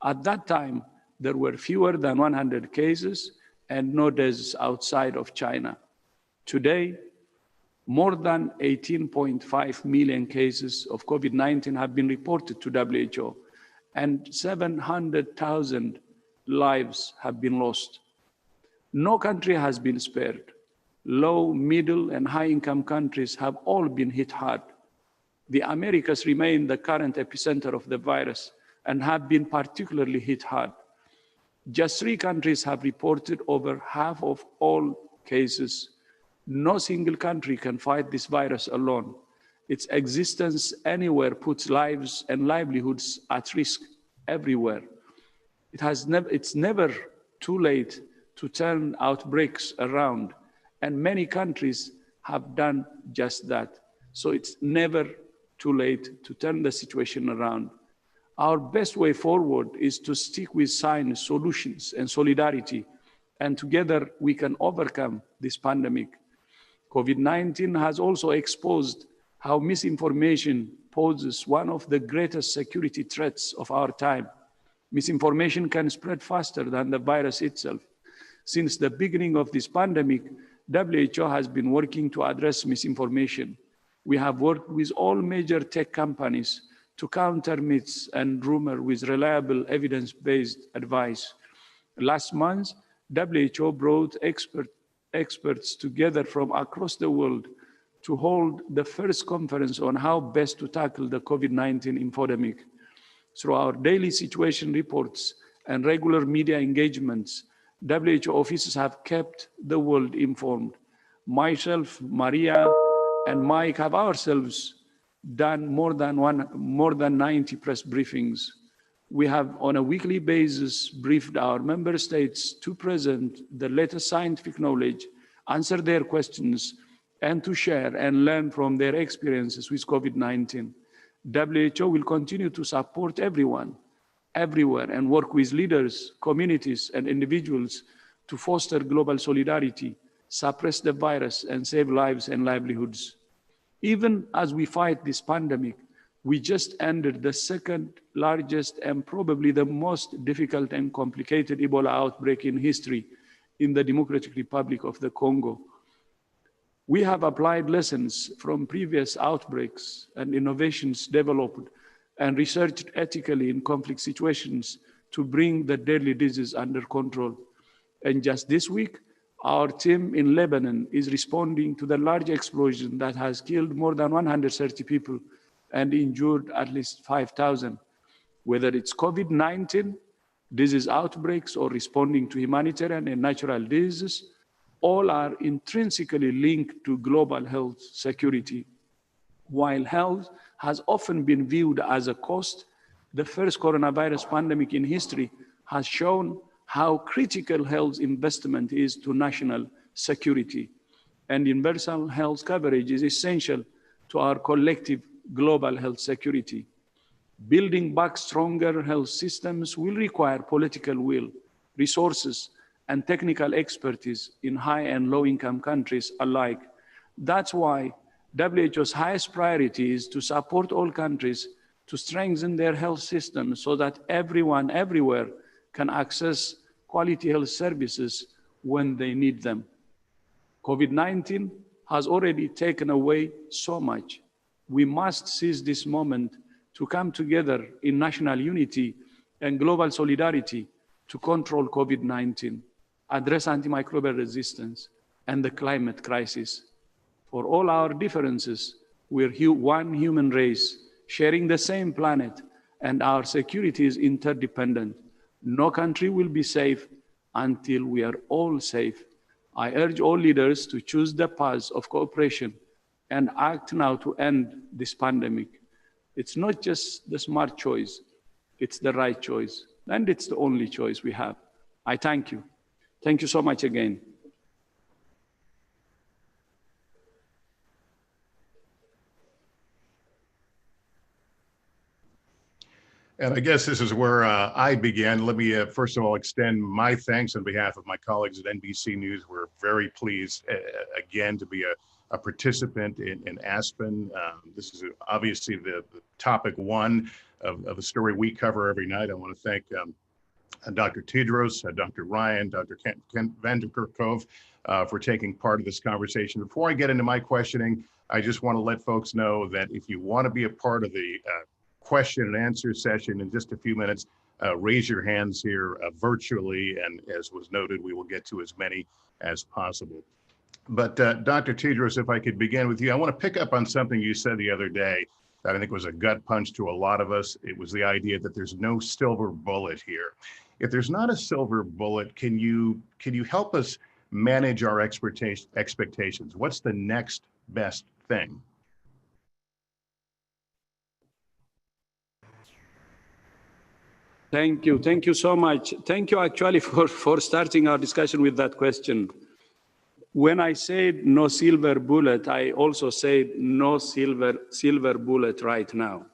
At that time, there were fewer than 100 cases and no deaths outside of China. Today, more than 18.5 million cases of COVID-19 have been reported to WHO, and 700,000 lives have been lost. No country has been spared. Low, middle, and high-income countries have all been hit hard. The Americas remain the current epicenter of the virus and have been particularly hit hard. Just 3 countries have reported over half of all cases. No single country can fight this virus alone. Its existence anywhere puts lives and livelihoods at risk everywhere. It's never too late to turn outbreaks around, and many countries have done just that. So it's never too late to turn the situation around. Our best way forward is to stick with science, solutions, and solidarity, and together we can overcome this pandemic. COVID-19 has also exposed how misinformation poses one of the greatest security threats of our time. Misinformation can spread faster than the virus itself. Since the beginning of this pandemic, WHO has been working to address misinformation. We have worked with all major tech companies to counter myths and rumors with reliable evidence-based advice. Last month, WHO brought experts together from across the world to hold the first conference on how best to tackle the COVID-19 infodemic. Through our daily situation reports and regular media engagements, WHO officers have kept the world informed. Myself, Maria, and Mike have ourselves done more than 90 press briefings. We have, on a weekly basis, briefed our member states to present the latest scientific knowledge, answer their questions, and to share and learn from their experiences with COVID-19. WHO will continue to support everyone, everywhere, and work with leaders, communities, and individuals to foster global solidarity, suppress the virus, and save lives and livelihoods. Even as we fight this pandemic, we just ended the second largest and probably the most difficult and complicated Ebola outbreak in history in the Democratic Republic of the Congo. We have applied lessons from previous outbreaks and innovations developed and researched ethically in conflict situations to bring the deadly disease under control. And just this week, our team in Lebanon is responding to the large explosion that has killed more than 130 people and injured at least 5,000. Whether it's COVID-19, disease outbreaks, or responding to humanitarian and natural diseases, all are intrinsically linked to global health security. While health has often been viewed as a cost, the first coronavirus pandemic in history has shown how critical health investment is to national security. And universal health coverage is essential to our collective global health security. Building back stronger health systems will require political will, resources, and technical expertise in high and low-income countries alike. That's why WHO's highest priority is to support all countries to strengthen their health systems so that everyone, everywhere, can access quality health services when they need them. COVID-19 has already taken away so much. We must seize this moment to come together in national unity and global solidarity to control COVID-19, address antimicrobial resistance, and the climate crisis. For all our differences, we're one human race, sharing the same planet, and our security is interdependent. No country will be safe until we are all safe. I urge all leaders to choose the path of cooperation and act now to end this pandemic. It's not just the smart choice, it's the right choice, and it's the only choice we have. I thank you. Thank you so much again. And I guess this is where I begin. Let me first of all extend my thanks on behalf of my colleagues at NBC News. We're very pleased again to be a participant in Aspen. This is obviously the topic one of the story we cover every night. I want to thank Dr. Tedros, Dr. Ryan, Dr. Kent Vanderkerkove for taking part of this conversation. Before I get into my questioning, I just want to let folks know that if you want to be a part of the question and answer session in just a few minutes, raise your hands here virtually, and as was noted, we will get to as many as possible. But Dr. Tedros, if I could begin with you, I want to pick up on something you said the other day that I think was a gut punch to a lot of us. It was the idea that there's no silver bullet here. If there's not a silver bullet, can you help us manage our expectations? What's the next best thing? Thank you. Thank you so much. Thank you actually for starting our discussion with that question. When I said no silver bullet, I also said no silver bullet right now.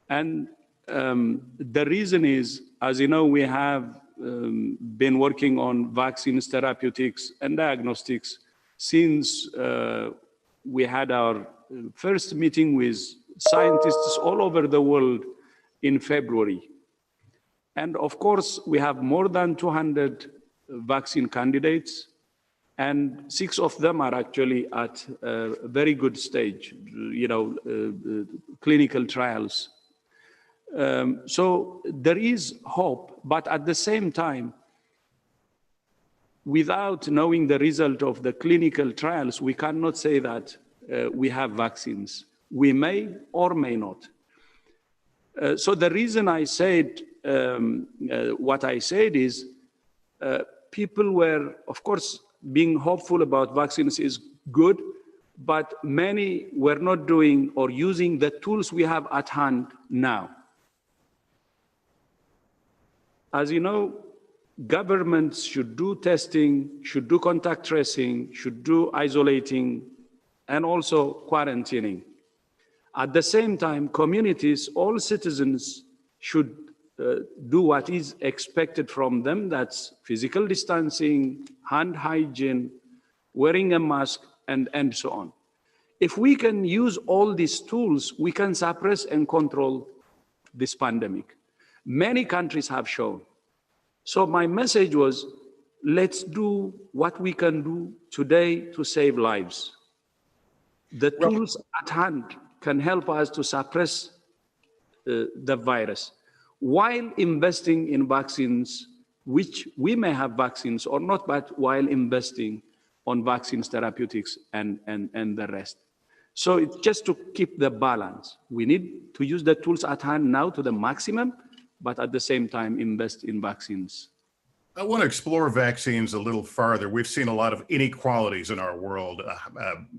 And the reason is, as you know, we have been working on vaccines, therapeutics, and diagnostics since we had our first meeting with scientists all over the world in February. And of course, we have more than 200 vaccine candidates, and 6 of them are actually at a very good stage, clinical trials. So there is hope, but at the same time, without knowing the result of the clinical trials, we cannot say that we have vaccines. We may or may not. So the reason I said what I said is people were, of course, being hopeful about vaccines is good, but many were not doing or using the tools we have at hand now. As you know, governments should do testing, should do contact tracing, should do isolating, and also quarantining. At the same time, communities, all citizens should do what is expected from them. That's physical distancing, hand hygiene, wearing a mask, and so on. If we can use all these tools, we can suppress and control this pandemic. Many countries have shown. So my message was, let's do what we can do today to save lives. The tools at hand can help us to suppress the virus, while investing in vaccines, which we may have vaccines or not, but while investing on vaccines, therapeutics, and the rest. So it's just to keep the balance. We need to use the tools at hand now to the maximum, but at the same time, invest in vaccines. I want to explore vaccines a little farther. We've seen a lot of inequalities in our world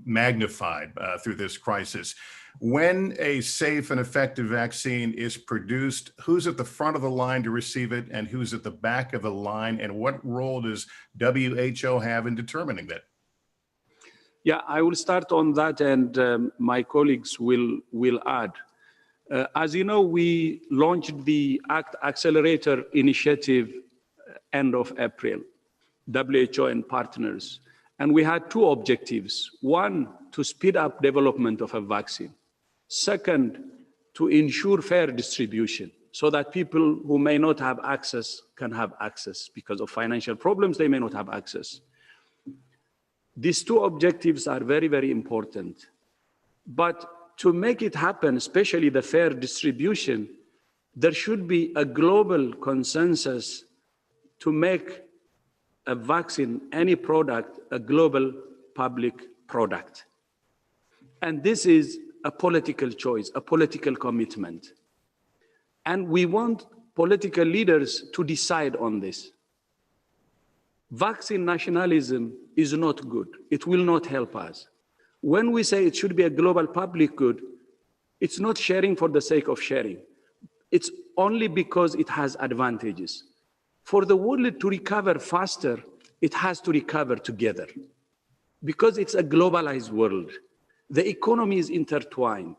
magnified through this crisis. When a safe and effective vaccine is produced, who's at the front of the line to receive it and who's at the back of the line? And what role does WHO have in determining that? Yeah, I will start on that, and my colleagues will add. As you know, we launched the ACT Accelerator initiative end of April, WHO and partners. And we had two objectives. One, to speed up development of a vaccine. Second, to ensure fair distribution so that people who may not have access can have access. Because of financial problems, they may not have access. These two objectives are very, very important. But to make it happen, especially the fair distribution, there should be a global consensus to make a vaccine, any product, a global public product. And this is a political choice, a political commitment. And we want political leaders to decide on this. Vaccine nationalism is not good. It will not help us. When we say it should be a global public good, it's not sharing for the sake of sharing. It's only because it has advantages. For the world to recover faster, it has to recover together. Because it's a globalized world. The economy is intertwined.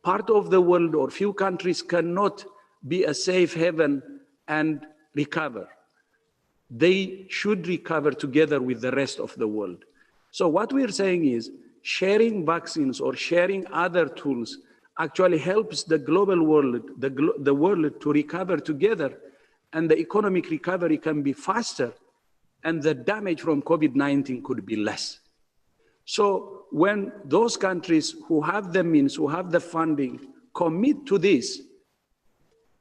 Part of the world or few countries cannot be a safe haven and recover. They should recover together with the rest of the world. So what we're saying is sharing vaccines or sharing other tools actually helps the global world, the world to recover together, and the economic recovery can be faster, and the damage from COVID-19 could be less. So when those countries who have the means, who have the funding, commit to this,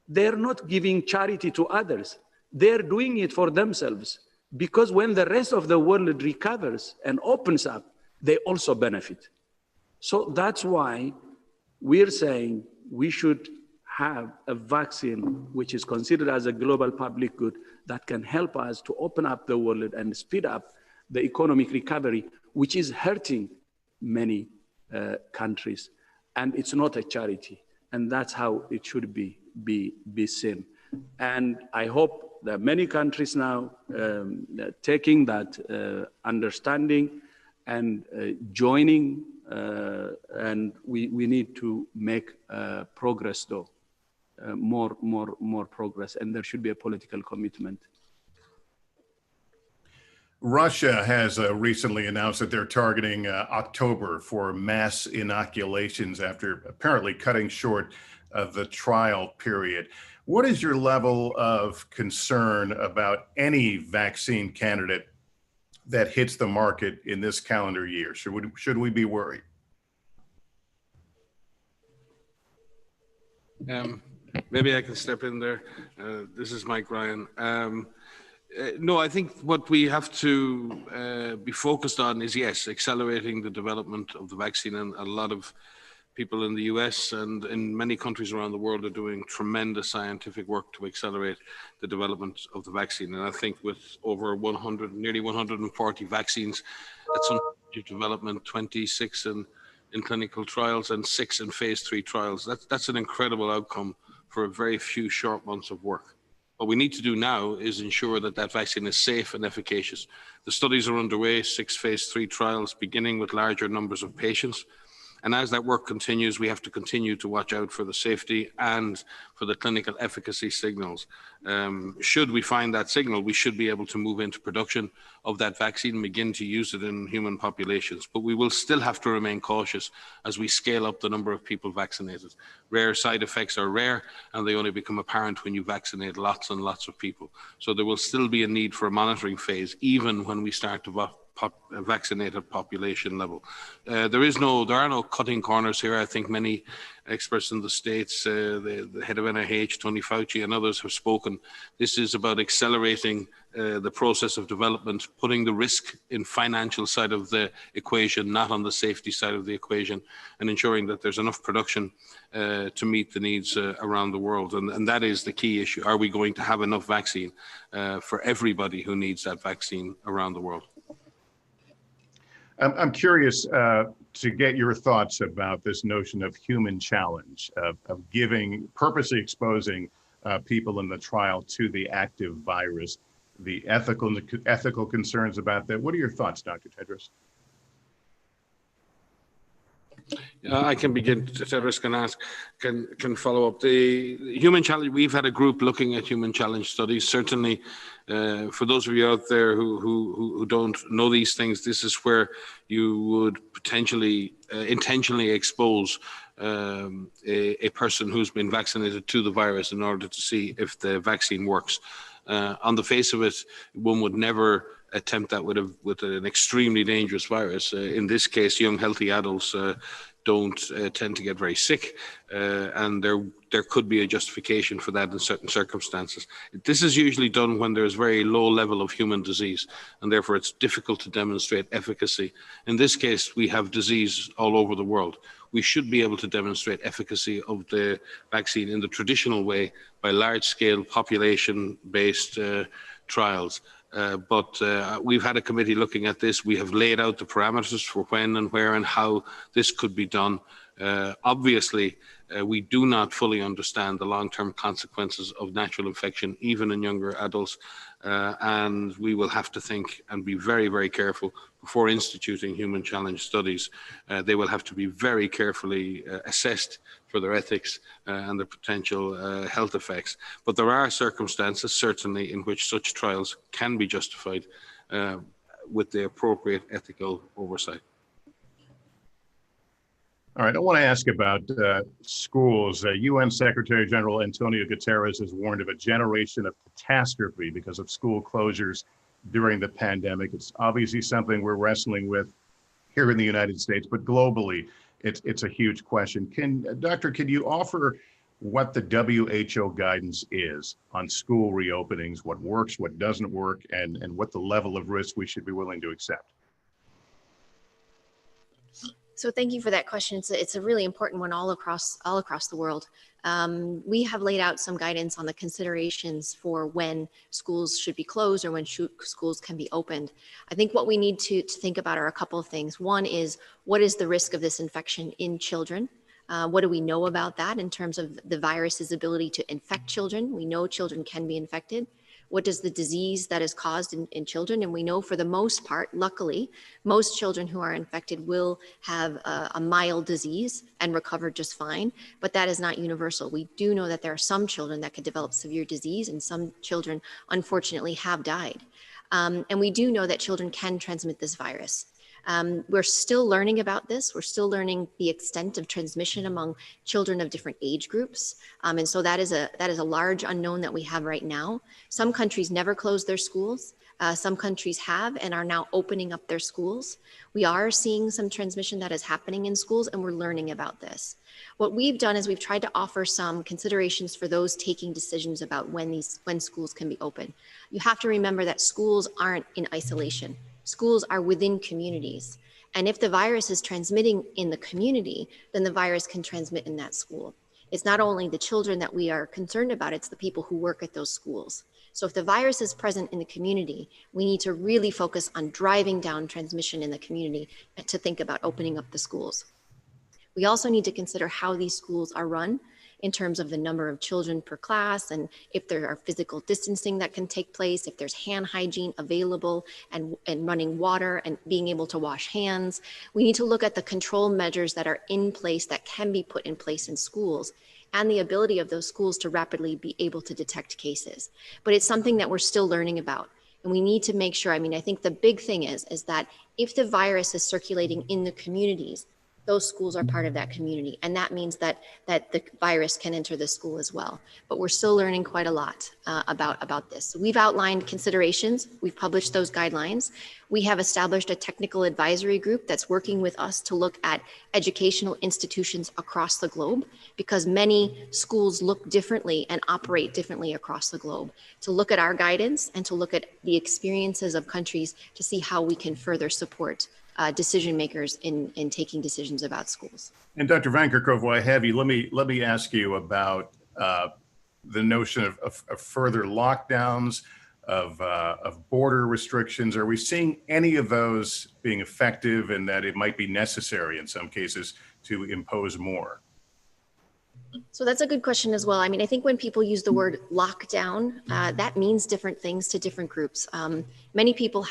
they're not giving charity to others. They're doing it for themselves, because when the rest of the world recovers and opens up, they also benefit. So that's why we're saying we should have a vaccine which is considered as a global public good that can help us to open up the world and speed up the economic recovery, which is hurting many countries. And it's not a charity. And that's how it should be seen. And I hope that many countries now taking that understanding and joining, and we need to make progress though, more progress, and there should be a political commitment. Russia has recently announced that they're targeting October for mass inoculations after apparently cutting short the trial period. What is your level of concern about any vaccine candidate that hits the market in this calendar year? Should we be worried? Maybe I can step in there. This is Mike Ryan. No, I think what we have to be focused on is, yes, accelerating the development of the vaccine. And a lot of people in the US and in many countries around the world are doing tremendous scientific work to accelerate the development of the vaccine. And I think with over nearly 140 vaccines at some stage of development, 26 in clinical trials and 6 in phase 3 trials, that's an incredible outcome for a very few short months of work. What we need to do now is ensure that that vaccine is safe and efficacious. The studies are underway, 6 phase 3 trials, beginning with larger numbers of patients. And as that work continues, we have to continue to watch out for the safety and for the clinical efficacy signals. Should we find that signal, we should be able to move into production of that vaccine and begin to use it in human populations. But we will still have to remain cautious as we scale up the number of people vaccinated. Rare side effects are rare, and they only become apparent when you vaccinate lots and lots of people. So there will still be a need for a monitoring phase, even when we start to vaccinated population level. There are no cutting corners here. I think many experts in the States, the head of NIH, Tony Fauci, and others have spoken. This is about accelerating the process of development, putting the risk in financial side of the equation, not on the safety side of the equation, and ensuring that there's enough production to meet the needs around the world. And that is the key issue. Are we going to have enough vaccine for everybody who needs that vaccine around the world? I'm curious, to get your thoughts about this notion of human challenge, of purposely exposing people in the trial to the active virus, the ethical concerns about that. What are your thoughts, Dr. Tedros? I can begin. Tedros can follow up. The human challenge. We've had a group looking at human challenge studies. Certainly, for those of you out there who don't know these things, this is where you would potentially intentionally expose a person who's been vaccinated to the virus in order to see if the vaccine works. On the face of it, one would never attempt that with an extremely dangerous virus. In this case, young healthy adults don't tend to get very sick, and there could be a justification for that in certain circumstances. This is usually done when there's very low level of human disease, and therefore it's difficult to demonstrate efficacy. In this case, we have disease all over the world. We should be able to demonstrate efficacy of the vaccine in the traditional way by large-scale population-based trials. But we've had a committee looking at this. We have laid out the parameters for when and where and how this could be done. Obviously, we do not fully understand the long-term consequences of natural infection, even in younger adults, and we will have to think and be very, very careful before instituting human challenge studies. They will have to be very carefully assessed for their ethics and their potential health effects. But there are circumstances, certainly, in which such trials can be justified with the appropriate ethical oversight. All right, I want to ask about schools. UN Secretary General Antonio Guterres has warned of a generation of catastrophe because of school closures during the pandemic. It's obviously something we're wrestling with here in the United States, but globally, it's a huge question. Doctor, can you offer what the WHO guidance is on school reopenings, what works, what doesn't work, and what the level of risk we should be willing to accept? So thank you for that question. It's a really important one all across the world. We have laid out some guidance on the considerations for when schools should be closed or when schools can be opened. I think what we need to think about are a couple of things. One is, what is the risk of this infection in children? What do we know about that in terms of the virus's ability to infect children? We know children can be infected. What does the disease that is caused in children? And we know for the most part, luckily, most children who are infected will have a mild disease and recover just fine, but that is not universal. We do know that there are some children that could develop severe disease, and some children, unfortunately, have died. And we do know that children can transmit this virus. We're still learning about this. We're still learning the extent of transmission among children of different age groups. And so that is a large unknown that we have right now. Some countries never closed their schools. Some countries have and are now opening up their schools. We are seeing some transmission that is happening in schools, and we're learning about this. What we've done is we've tried to offer some considerations for those taking decisions about when schools can be open. You have to remember that schools aren't in isolation. Schools are within communities. And if the virus is transmitting in the community, then the virus can transmit in that school. It's not only the children that we are concerned about, it's the people who work at those schools. So if the virus is present in the community, we need to really focus on driving down transmission in the community and to think about opening up the schools. We also need to consider how these schools are run in terms of the number of children per class, and if there are physical distancing that can take place, if there's hand hygiene available and running water and being able to wash hands. We need to look at the control measures that are in place that can be put in place in schools and the ability of those schools to rapidly be able to detect cases. But it's something that we're still learning about. And we need to make sure, I think the big thing is that if the virus is circulating in the communities, those schools are part of that community. And that means that the virus can enter the school as well. But we're still learning quite a lot about this. So we've outlined considerations. We've published those guidelines. We have established a technical advisory group that's working with us to look at educational institutions across the globe, because many schools look differently and operate differently across the globe, to look at our guidance and to look at the experiences of countries to see how we can further support decision makers in taking decisions about schools. And Dr. Van Kerkhove, while I have you, let me ask you about the notion of further lockdowns. of border restrictions? Are we seeing any of those being effective, and that it might be necessary in some cases to impose more? So that's a good question as well. I mean, I think when people use the word lockdown, that means different things to different groups. Many people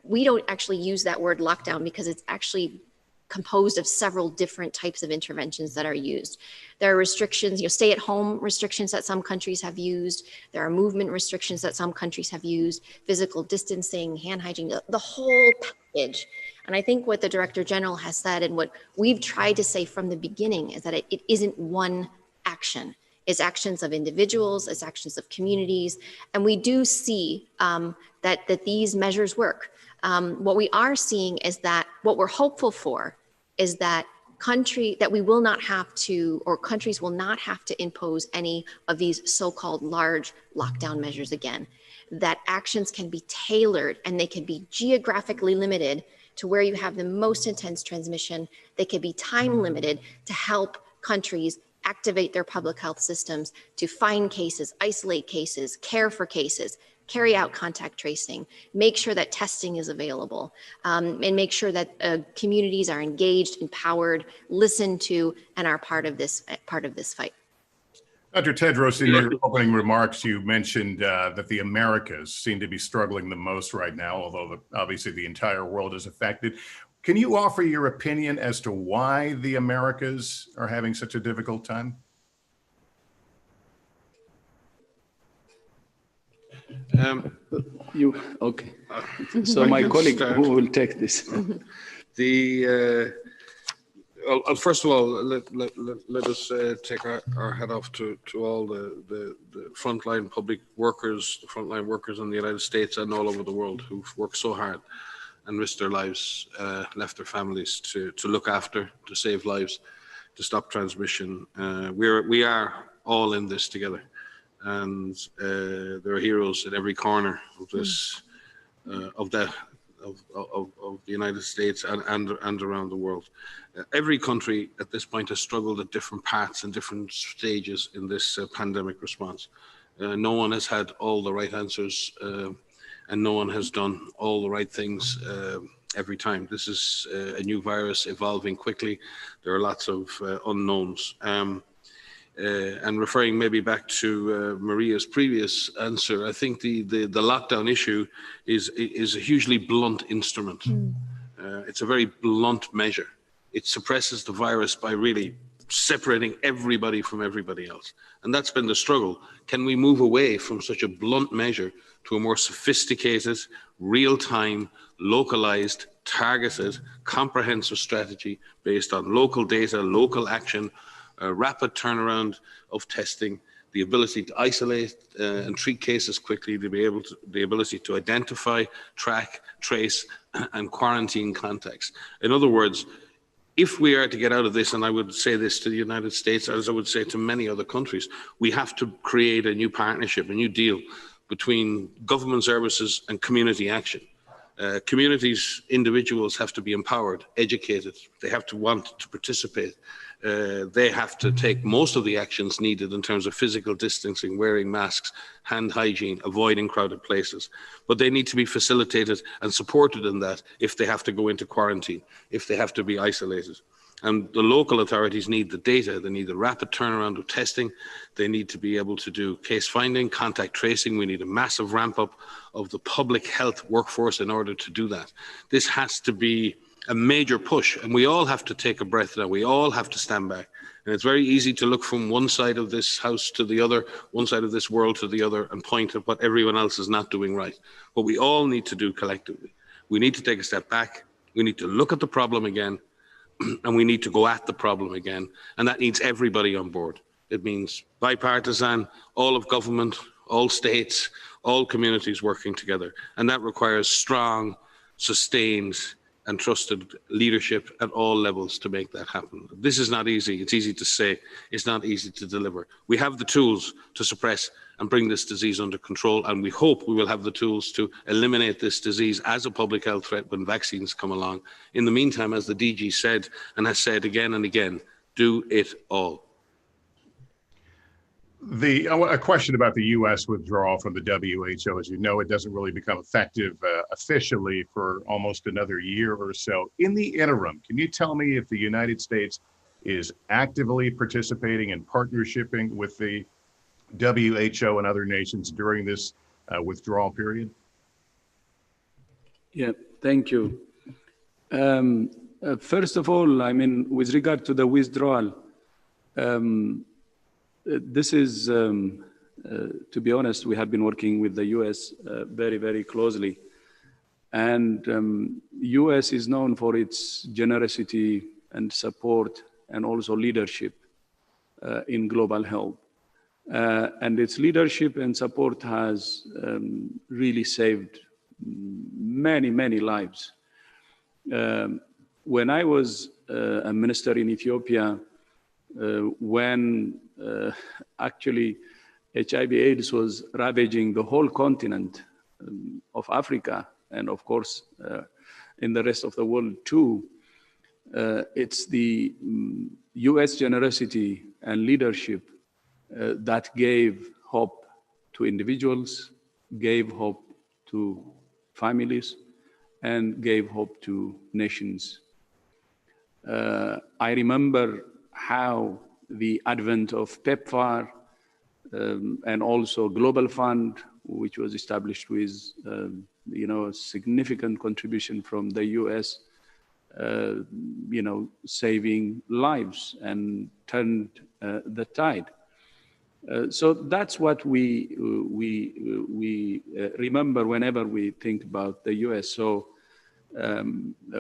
we don't actually use that word lockdown because it's actually composed of several different types of interventions that are used. There are restrictions, stay-at-home restrictions that some countries have used. There are movement restrictions that some countries have used, physical distancing, hand hygiene, the whole package. And I think what the Director General has said and what we've tried to say from the beginning is that it isn't one action. It's actions of individuals, it's actions of communities. And we do see that these measures work. What we are seeing is that what we're hopeful for is that we will not have to, or countries will not have to impose any of these so-called large lockdown measures again. That actions can be tailored and they can be geographically limited to where you have the most intense transmission. They can be time limited to help countries activate their public health systems to find cases, isolate cases, care for cases, carry out contact tracing, make sure that testing is available, and make sure that communities are engaged, empowered, listened to, and are part of this fight. Dr. Tedros, in your opening remarks, you mentioned that the Americas seem to be struggling the most right now, although obviously the entire world is affected. Can you offer your opinion as to why the Americas are having such a difficult time? Okay. So my colleague who will take this. First of all, let us take our hat off to all the frontline public workers, the frontline workers in the United States and all over the world who've worked so hard and risked their lives, left their families to look after, to save lives, to stop transmission. We are all in this together, and there are heroes at every corner of this, of the United States and around the world. Every country at this point has struggled at different parts and different stages in this pandemic response. No one has had all the right answers, and no one has done all the right things every time. This is a new virus evolving quickly. There are lots of unknowns. And referring maybe back to Maria's previous answer, I think the lockdown issue is a hugely blunt instrument. It's a very blunt measure. It suppresses the virus by really separating everybody from everybody else. And that's been the struggle. Can we move away from such a blunt measure to a more sophisticated, real-time, localized, targeted, comprehensive strategy based on local data, local action, a rapid turnaround of testing, the ability to isolate and treat cases quickly, the ability to identify, track, trace, and quarantine contacts. In other words, if we are to get out of this, and I would say this to the United States, as I would say to many other countries, we have to create a new partnership, a new deal between government services and community action. Communities, individuals have to be empowered, educated. They have to want to participate. They have to take most of the actions needed in terms of physical distancing, wearing masks, hand hygiene, avoiding crowded places. But they need to be facilitated and supported in that if they have to go into quarantine, if they have to be isolated. And the local authorities need the data. They need the rapid turnaround of testing. They need to be able to do case finding, contact tracing. We need a massive ramp up of the public health workforce in order to do that. This has to be a major push, and we all have to take a breath now. We all have to stand back. And it's very easy to look from one side of this house to the other, one side of this world to the other, and point at what everyone else is not doing right. What we all need to do collectively, we need to take a step back. We need to look at the problem again, and we need to go at the problem again. And that needs everybody on board. It means bipartisan, all of government, all states, all communities working together. And that requires strong, sustained, and trusted leadership at all levels to make that happen. This is not easy. It's easy to say. It's not easy to deliver. We have the tools to suppress and bring this disease under control, and we hope we will have the tools to eliminate this disease as a public health threat when vaccines come along. In the meantime, as the DG said, and has said again and again, do it all. A question about the U.S. withdrawal from the WHO. As you know, it doesn't really become effective officially for almost another year or so. In the interim, can you tell me if the United States is actively participating and partnershiping with the WHO and other nations during this withdrawal period? Yeah, thank you. First of all, I mean, with regard to the withdrawal, this is, to be honest, we have been working with the US very, very closely. And US is known for its generosity and support and also leadership in global health. And its leadership and support has really saved many, many lives. When I was a minister in Ethiopia, when actually HIV/AIDS was ravaging the whole continent of Africa, and of course in the rest of the world too, it's the US generosity and leadership that gave hope to individuals, gave hope to families, and gave hope to nations. I remember how the advent of PEPFAR and also Global Fund, which was established with a significant contribution from the US, saving lives and turned the tide. So that's what we remember whenever we think about the US. So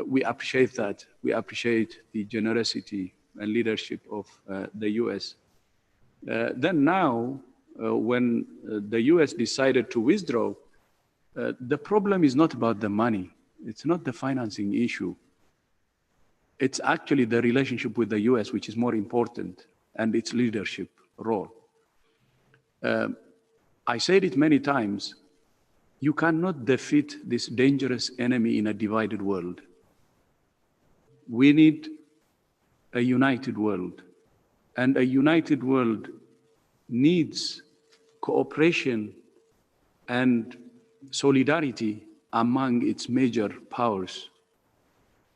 we appreciate that. We appreciate the generosity and leadership of the US. Then now, when the US decided to withdraw, the problem is not about the money. It's not the financing issue. It's actually the relationship with the US, which is more important, and its leadership role. I said it many times, you cannot defeat this dangerous enemy in a divided world. We need a united world, and a united world needs cooperation and solidarity among its major powers.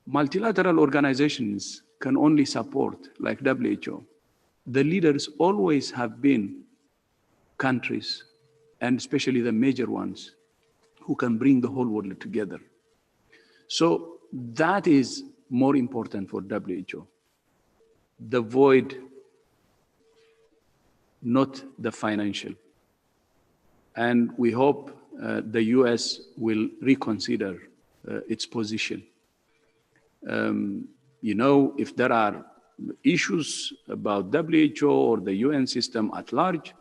Multilateral organizations can only support, like WHO. The leaders always have been countries, and especially the major ones, who can bring the whole world together. So that is more important for WHO. The void, not the financial. And we hope the US will reconsider its position. If there are issues about WHO or the UN system at large,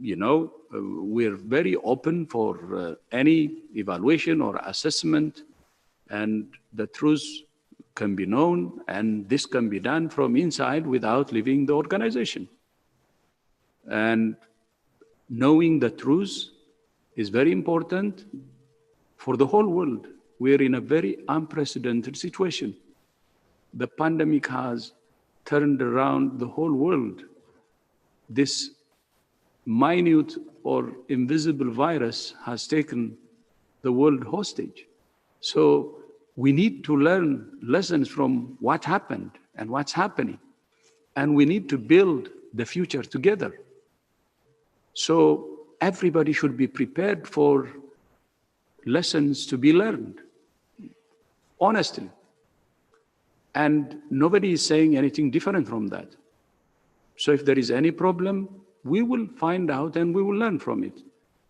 we're very open for any evaluation or assessment, and the truth can be known, and this can be done from inside without leaving the organization. And knowing the truth is very important for the whole world. We're in a very unprecedented situation. The pandemic has turned around the whole world. This minute or invisible virus has taken the world hostage. So we need to learn lessons from what happened and what's happening. And we need to build the future together. So everybody should be prepared for lessons to be learned, honestly. And nobody is saying anything different from that. So if there is any problem, we will find out and we will learn from it.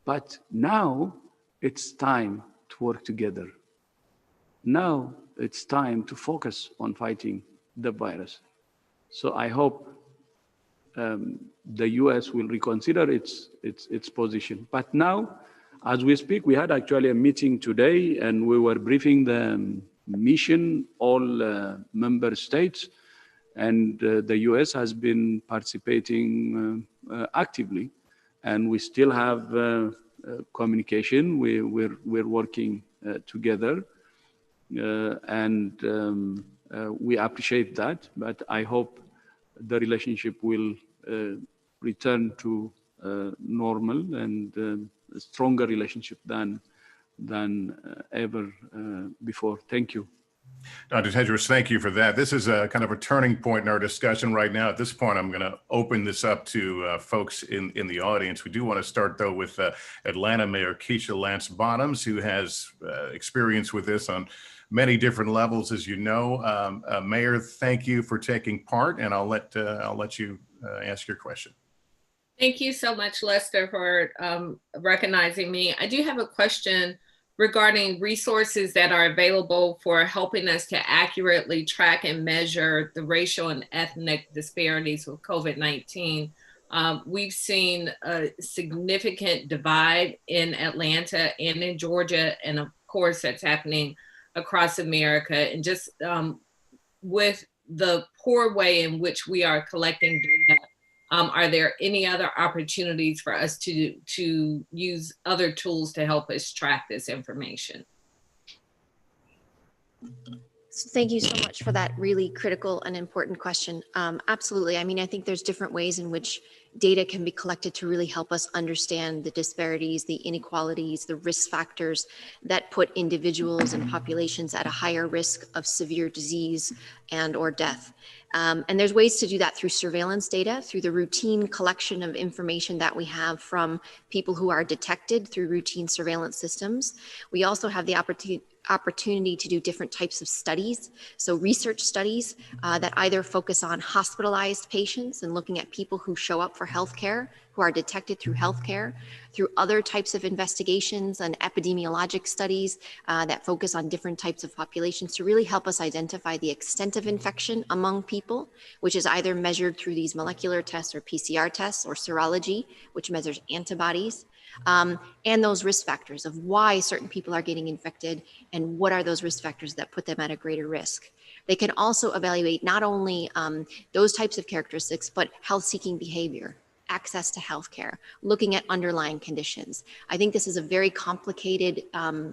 But now it's time to work together. Now it's time to focus on fighting the virus. So I hope the US will reconsider its position. But now, as we speak, we had actually a meeting today, and we were briefing the mission, all member states, and the US has been participating actively, and we still have communication. We're working together, and we appreciate that, but I hope the relationship will return to normal and a stronger relationship than ever before. Thank you. Dr. Tedros, thank you for that. This is a kind of a turning point in our discussion right now. At this point, I'm going to open this up to folks in the audience. We do want to start, though, with Atlanta Mayor Keisha Lance Bottoms, who has experience with this on many different levels, as you know. Mayor, thank you for taking part, and I'll let you ask your question. Thank you so much, Lester, for recognizing me. I do have a question regarding resources that are available for helping us to accurately track and measure the racial and ethnic disparities with COVID-19. We've seen a significant divide in Atlanta and in Georgia, and of course that's happening across America. And just with the poor way in which we are collecting data, are there any other opportunities for us to use other tools to help us track this information? So thank you so much for that really critical and important question. Absolutely. I mean, I think there's different ways in which data can be collected to really help us understand the disparities, the inequalities, the risk factors that put individuals and populations at a higher risk of severe disease and or death. And there's ways to do that through surveillance data, through the routine collection of information that we have from people who are detected through routine surveillance systems. We also have the opportunity to do different types of studies. So research studies that either focus on hospitalized patients and looking at people who show up for healthcare, who are detected through healthcare, through other types of investigations and epidemiologic studies that focus on different types of populations to really help us identify the extent of infection among people, which is either measured through these molecular tests or PCR tests or serology, which measures antibodies. And those risk factors of why certain people are getting infected and what are those risk factors that put them at a greater risk. They can also evaluate not only those types of characteristics, but health-seeking behavior, access to healthcare, looking at underlying conditions. I think this is a very complicated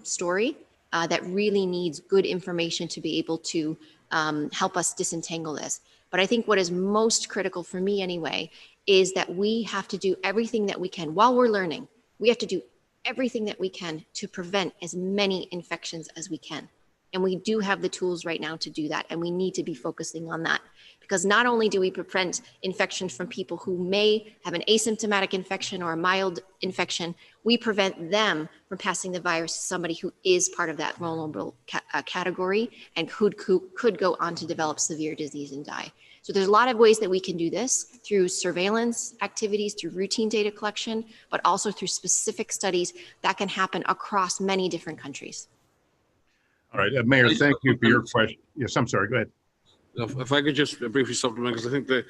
story that really needs good information to be able to help us disentangle this. But I think what is most critical for me anyway, is that we have to do everything that we can while we're learning. We have to do everything that we can to prevent as many infections as we can. And we do have the tools right now to do that. And we need to be focusing on that, because not only do we prevent infection from people who may have an asymptomatic infection or a mild infection, we prevent them from passing the virus to somebody who is part of that vulnerable category and could go on to develop severe disease and die. So there's a lot of ways that we can do this through surveillance activities, through routine data collection, but also through specific studies that can happen across many different countries. All right, Mayor, thank you for your question. Yes, I'm sorry, go ahead. If I could just briefly supplement, because I think that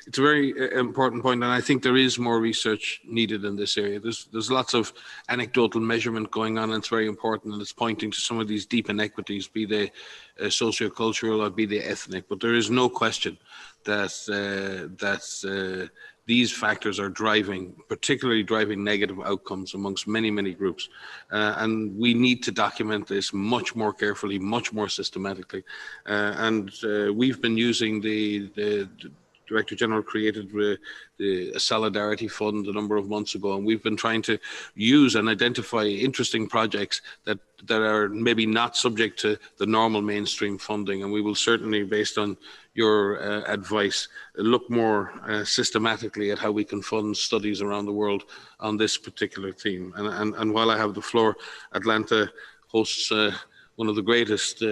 it's a very important point, and I think there is more research needed in this area. There's lots of anecdotal measurement going on, and it's very important, and it's pointing to some of these deep inequities, be they sociocultural or be they ethnic. But there is no question that these factors are particularly driving negative outcomes amongst many, many groups. And we need to document this much more carefully, much more systematically. And we've been using the Director General created a Solidarity Fund a number of months ago, and we've been trying to use and identify interesting projects that are maybe not subject to the normal mainstream funding. And we will certainly, based on your advice, look more systematically at how we can fund studies around the world on this particular theme. And while I have the floor, Atlanta hosts one of the greatest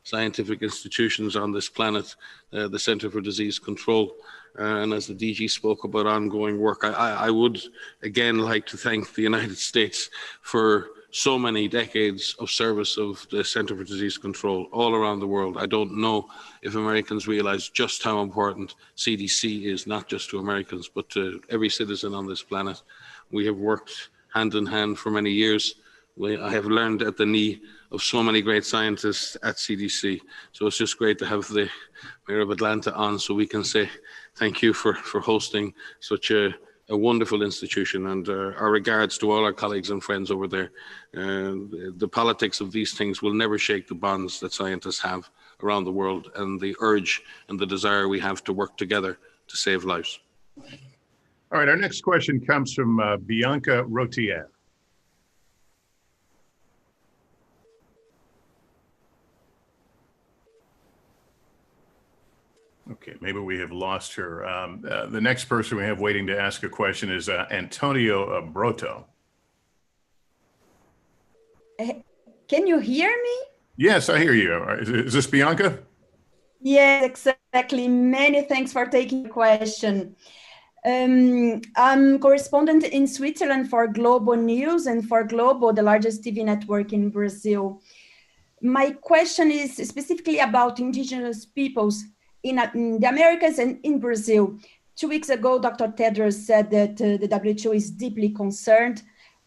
scientific institutions on this planet, the Center for Disease Control. And as the DG spoke about ongoing work, I would again like to thank the United States for so many decades of service of the Center for Disease Control all around the world. I don't know if Americans realize just how important CDC is, not just to Americans, but to every citizen on this planet. We have worked hand in hand for many years. I have learned at the knee of so many great scientists at CDC. So it's just great to have the Mayor of Atlanta on so we can say thank you for hosting such a wonderful institution, and our regards to all our colleagues and friends over there. The politics of these things will never shake the bonds that scientists have around the world and the urge and the desire we have to work together to save lives. All right, our next question comes from Bianca Rotier. Okay, maybe we have lost her. The next person we have waiting to ask a question is Antonio Broto. Can you hear me? Yes, I hear you. Is this Bianca? Yes, exactly. Many thanks for taking the question. I'm correspondent in Switzerland for Globo News and for Globo, the largest TV network in Brazil. My question is specifically about indigenous peoples in the Americas and in Brazil. 2 weeks ago, Dr. Tedros said that the WHO is deeply concerned.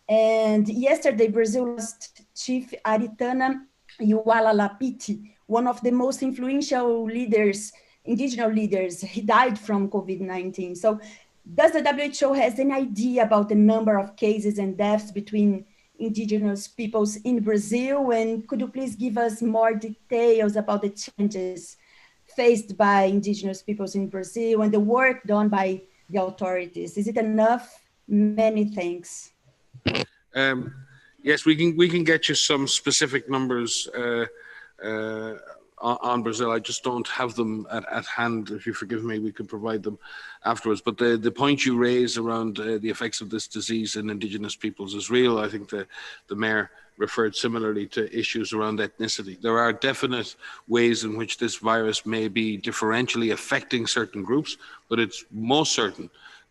And yesterday, Brazil lost Chief Aritana Ualalapiti, one of the most influential leaders, indigenous leaders. He died from COVID-19. So does the WHO has an idea about the number of cases and deaths between indigenous peoples in Brazil? And could you please give us more details about the challenges faced by indigenous peoples in Brazil and the work done by the authorities? Is it enough? Many thanks. Yes, we can get you some specific numbers on Brazil. I just don't have them at hand. If you forgive me, we can provide them afterwards. But the point you raise around the effects of this disease in indigenous peoples is real. I think the mayor referred similarly to issues around ethnicity. There are definite ways in which this virus may be differentially affecting certain groups, but it's most certain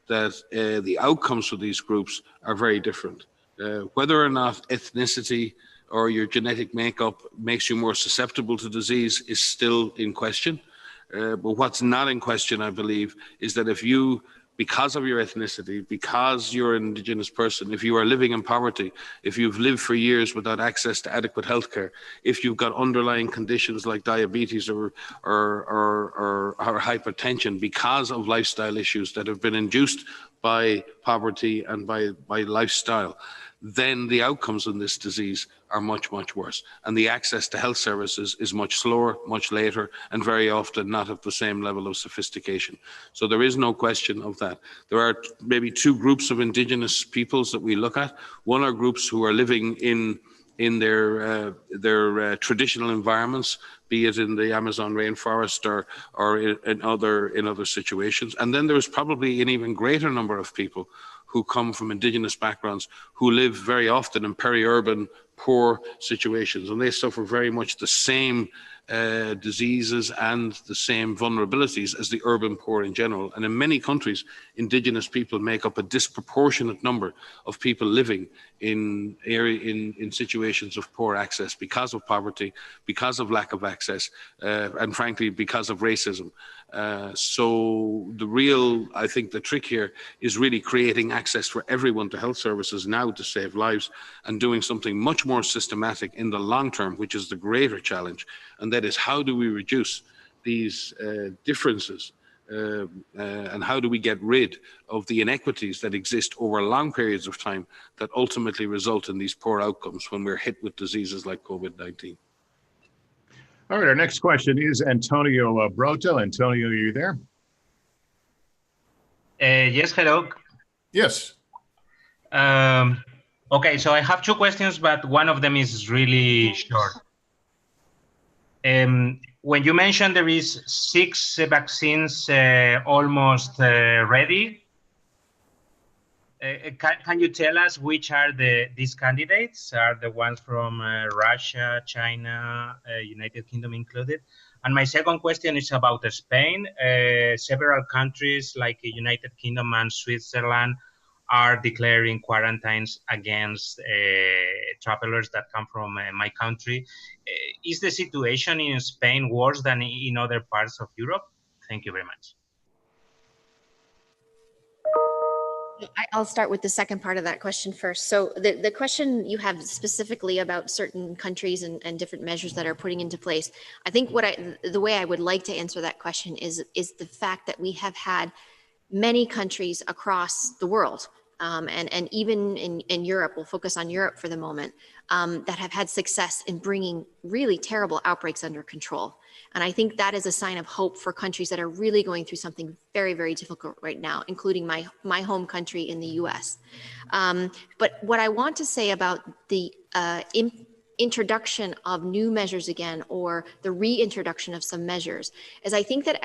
that the outcomes for these groups are very different. Whether or not ethnicity or your genetic makeup makes you more susceptible to disease is still in question. But what's not in question, I believe, is that if you, because of your ethnicity, because you're an indigenous person, if you are living in poverty, if you've lived for years without access to adequate healthcare, if you've got underlying conditions like diabetes or hypertension because of lifestyle issues that have been induced by poverty and by lifestyle, then the outcomes in this disease are much, much worse. And the access to health services is much slower, much later, and very often not at the same level of sophistication. So there is no question of that. There are maybe two groups of indigenous peoples that we look at. One are groups who are living in their traditional environments, be it in the Amazon rainforest or in other situations. And then there's probably an even greater number of people who come from indigenous backgrounds who live very often in peri-urban, poor situations, and they suffer very much the same diseases and the same vulnerabilities as the urban poor in general. And in many countries, indigenous people make up a disproportionate number of people living in situations of poor access because of poverty, because of lack of access, and frankly, because of racism. So I think the trick here is really creating access for everyone to health services now to save lives, and doing something much more systematic in the long term, which is the greater challenge. And that is, how do we reduce these differences and how do we get rid of the inequities that exist over long periods of time that ultimately result in these poor outcomes when we're hit with diseases like COVID-19. All right, our next question is Antonio Broto. Antonio, are you there? Yes, hello. Yes. Okay, so I have two questions, but one of them is really short. When you mentioned there is 6 vaccines almost ready, can you tell us which are these candidates? Are the ones from Russia, China, United Kingdom included? And my second question is about Spain. Several countries like the United Kingdom and Switzerland are declaring quarantines against travelers that come from my country. Is the situation in Spain worse than in other parts of Europe? Thank you very much. I'll start with the second part of that question first. So the question you have specifically about certain countries and different measures that are putting into place, I think the way I would like to answer that question is the fact that we have had many countries across the world and even in Europe, we'll focus on Europe for the moment, that have had success in bringing really terrible outbreaks under control. And I think that is a sign of hope for countries that are really going through something very, very difficult right now, including my home country in the US. But what I want to say about the introduction of new measures again, or the reintroduction of some measures, is I think that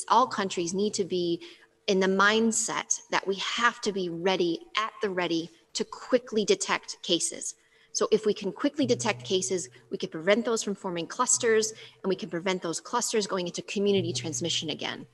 all countries need to be in the mindset that we have to be ready, at the ready, to quickly detect cases. So if we can quickly detect cases, we can prevent those from forming clusters, and we can prevent those clusters going into community transmission again.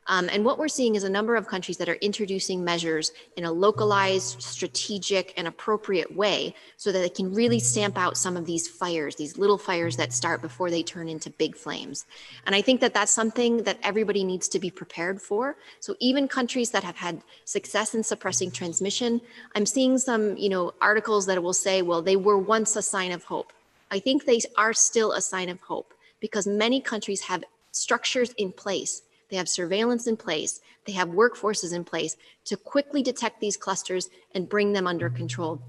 And what we're seeing is a number of countries that are introducing measures in a localized, strategic, and appropriate way so that they can really stamp out some of these fires, these little fires that start before they turn into big flames. And I think that that's something that everybody needs to be prepared for. So even countries that have had success in suppressing transmission, I'm seeing some, articles that will say, well, they were once a sign of hope. I think they are still a sign of hope because many countries have structures in place. They have surveillance in place. They have workforces in place to quickly detect these clusters and bring them under control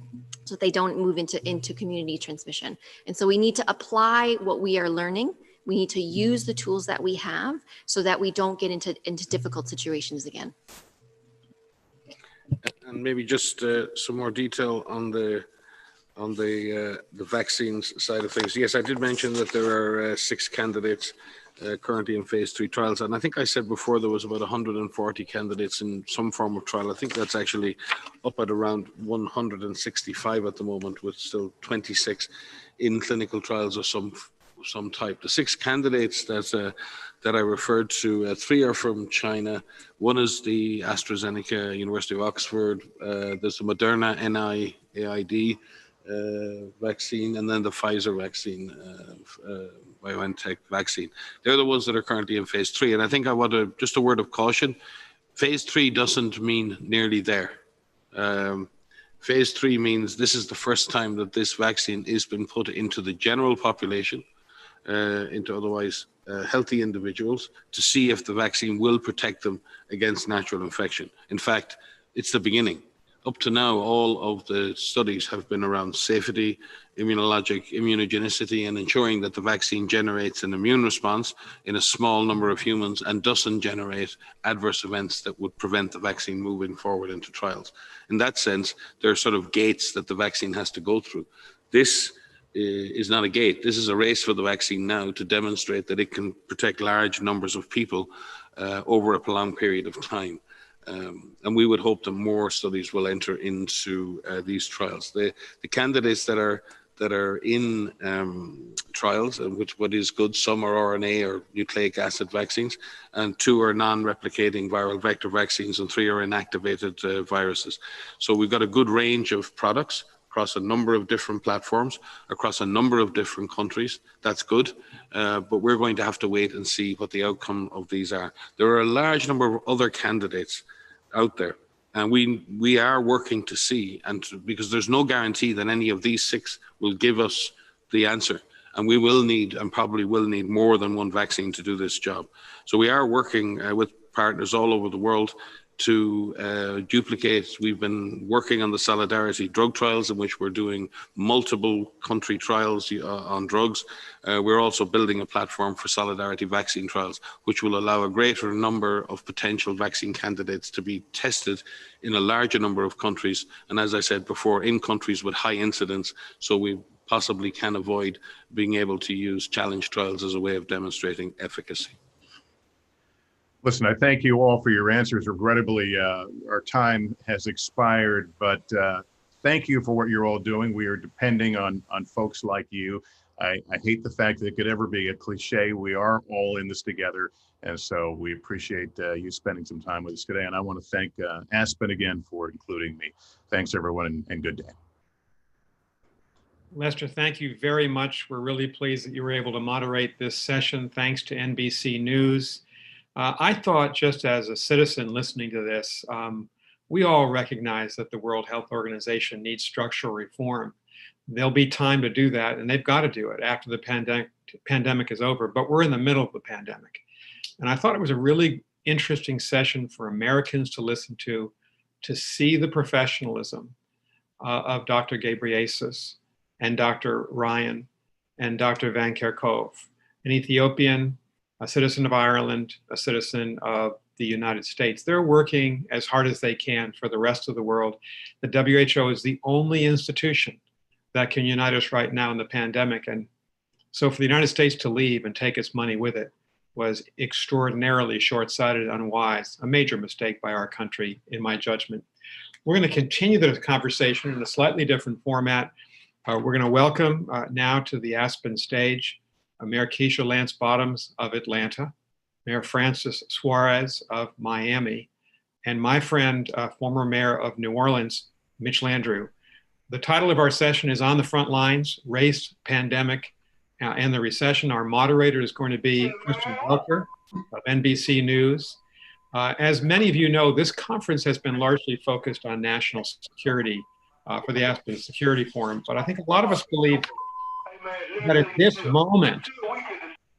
so that they don't move into community transmission. And so we need to apply what we are learning. We need to use the tools that we have so that we don't get into difficult situations again. And maybe just some more detail on the vaccines side of things. Yes, I did mention that there are 6 candidates currently in phase 3 trials. And I think I said before there was about 140 candidates in some form of trial. I think that's actually up at around 165 at the moment, with still 26 in clinical trials of some type. The 6 candidates that I referred to, 3 are from China. One is the AstraZeneca, University of Oxford. There's the Moderna NIAID vaccine, and then the Pfizer vaccine, BioNTech vaccine. They're the ones that are currently in phase 3. And I think I want to, just a word of caution, phase 3 doesn't mean nearly there. Phase 3 means this is the first time that this vaccine has been put into the general population, into otherwise healthy individuals, to see if the vaccine will protect them against natural infection. In fact, it's the beginning. Up to now, all of the studies have been around safety, immunogenicity, and ensuring that the vaccine generates an immune response in a small number of humans and doesn't generate adverse events that would prevent the vaccine moving forward into trials. In that sense, there are sort of gates that the vaccine has to go through. This is not a gate. This is a race for the vaccine now to demonstrate that it can protect large numbers of people over a prolonged period of time. And we would hope that more studies will enter into these trials. The candidates that are in trials, and what is good, some are RNA or nucleic acid vaccines, and 2 are non-replicating viral vector vaccines, and 3 are inactivated viruses. So we've got a good range of products across a number of different platforms, across a number of different countries. That's good, but we're going to have to wait and see what the outcome of these are. There are a large number of other candidates out there, and we are working to see, because there's no guarantee that any of these 6 will give us the answer, and we will need, and probably will need, more than one vaccine to do this job. So we are working with partners all over the world to duplicate. We've been working on the Solidarity drug trials, in which we're doing multiple country trials on drugs. We're also building a platform for Solidarity vaccine trials, which will allow a greater number of potential vaccine candidates to be tested in a larger number of countries. And as I said before, in countries with high incidence, so we possibly can avoid being able to use challenge trials as a way of demonstrating efficacy. Listen, I thank you all for your answers. Regrettably, our time has expired, but thank you for what you're all doing. We are depending on folks like you. I hate the fact that it could ever be a cliche. We are all in this together. And so we appreciate you spending some time with us today. And I want to thank Aspen again for including me. Thanks, everyone, and good day. Lester, thank you very much. We're really pleased that you were able to moderate this session. Thanks to NBC News. I thought, just as a citizen listening to this, we all recognize that the World Health Organization needs structural reform. There'll be time to do that, and they've got to do it after the pandemic is over, but we're in the middle of the pandemic. And I thought it was a really interesting session for Americans to listen to, to see the professionalism of Dr. Ghebreyesus and Dr. Ryan and Dr. Van Kerkhove, an Ethiopian, a citizen of Ireland, a citizen of the United States. They're working as hard as they can for the rest of the world. The WHO is the only institution that can unite us right now in the pandemic. And so for the United States to leave and take its money with it was extraordinarily short-sighted and unwise, a major mistake by our country, in my judgment. We're going to continue the conversation in a slightly different format. We're going to welcome now to the Aspen stage Mayor Keisha Lance Bottoms of Atlanta, Mayor Francis Suarez of Miami, and my friend, former mayor of New Orleans, Mitch Landrieu. The title of our session is On the Front Lines, Race, Pandemic, and the Recession. Our moderator is going to be Kristen Welker of NBC News. As many of you know, this conference has been largely focused on national security for the Aspen Security Forum, but I think a lot of us believe that at this moment,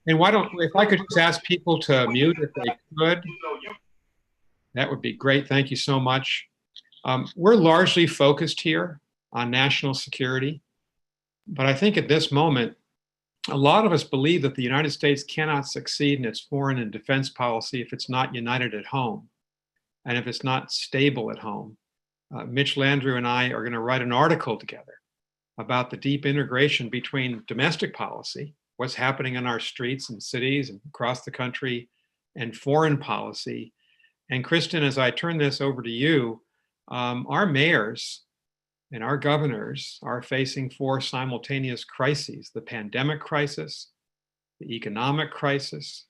and if I could just ask people to mute if they could, that would be great. Thank you so much. We're largely focused here on national security, but I think at this moment, a lot of us believe that the United States cannot succeed in its foreign and defense policy if it's not united at home and if it's not stable at home. Mitch Landrieu and I are going to write an article together about the deep integration between domestic policy, what's happening in our streets and cities and across the country, and foreign policy. And Kristen, as I turn this over to you, our mayors and our governors are facing 4 simultaneous crises: the pandemic crisis, the economic crisis,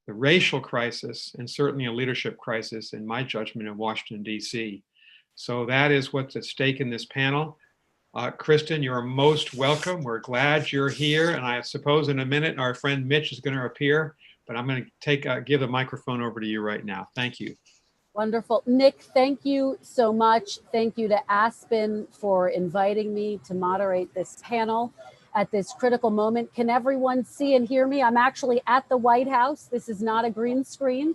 the racial crisis, and certainly a leadership crisis, in my judgment, in Washington, D.C. So that is what's at stake in this panel. Kristen, you're most welcome. We're glad you're here. And I suppose in a minute, our friend Mitch is going to appear, but I'm going to give the microphone over to you right now. Thank you. Wonderful. Nick, thank you so much. Thank you to Aspen for inviting me to moderate this panel at this critical moment. Can everyone see and hear me? I'm actually at the White House. This is not a green screen.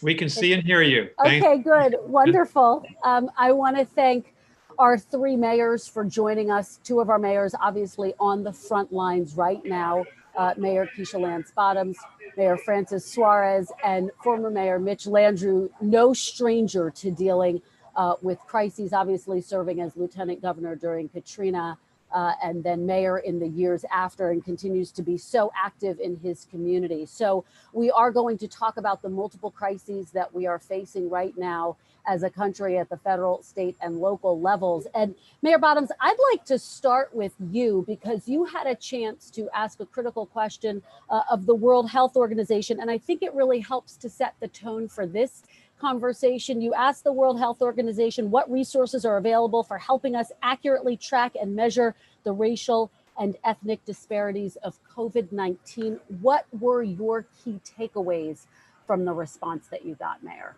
We can see and hear you. Okay, good. Wonderful. I want to thank our 3 mayors for joining us. 2 of our mayors obviously on the front lines right now, Mayor Keisha Lance Bottoms, Mayor Francis Suarez, and former Mayor Mitch Landrieu, no stranger to dealing with crises, obviously serving as Lieutenant Governor during Katrina, and then mayor in the years after, and continues to be so active in his community. So we are going to talk about the multiple crises that we are facing right now as a country at the federal, state, and local levels. And Mayor Bottoms, I'd like to start with you because you had a chance to ask a critical question of the World Health Organization, and I think it really helps to set the tone for this conversation. You asked the World Health Organization what resources are available for helping us accurately track and measure the racial and ethnic disparities of COVID-19. What were your key takeaways from the response that you got, Mayor?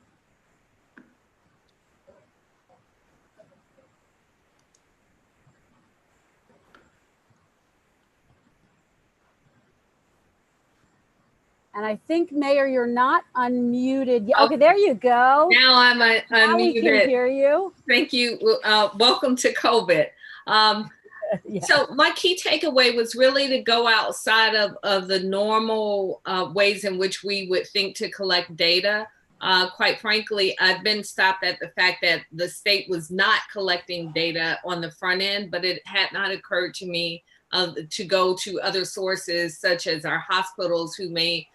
And I think, Mayor, you're not unmuted. Okay, there you go. Now I'm unmuted. Now we can hear you. Thank you. Welcome to COVID. Yeah. So my key takeaway was really to go outside of the normal ways in which we would think to collect data. Quite frankly, I've been stopped at the fact that the state was not collecting data on the front end, but it had not occurred to me to go to other sources such as our hospitals who may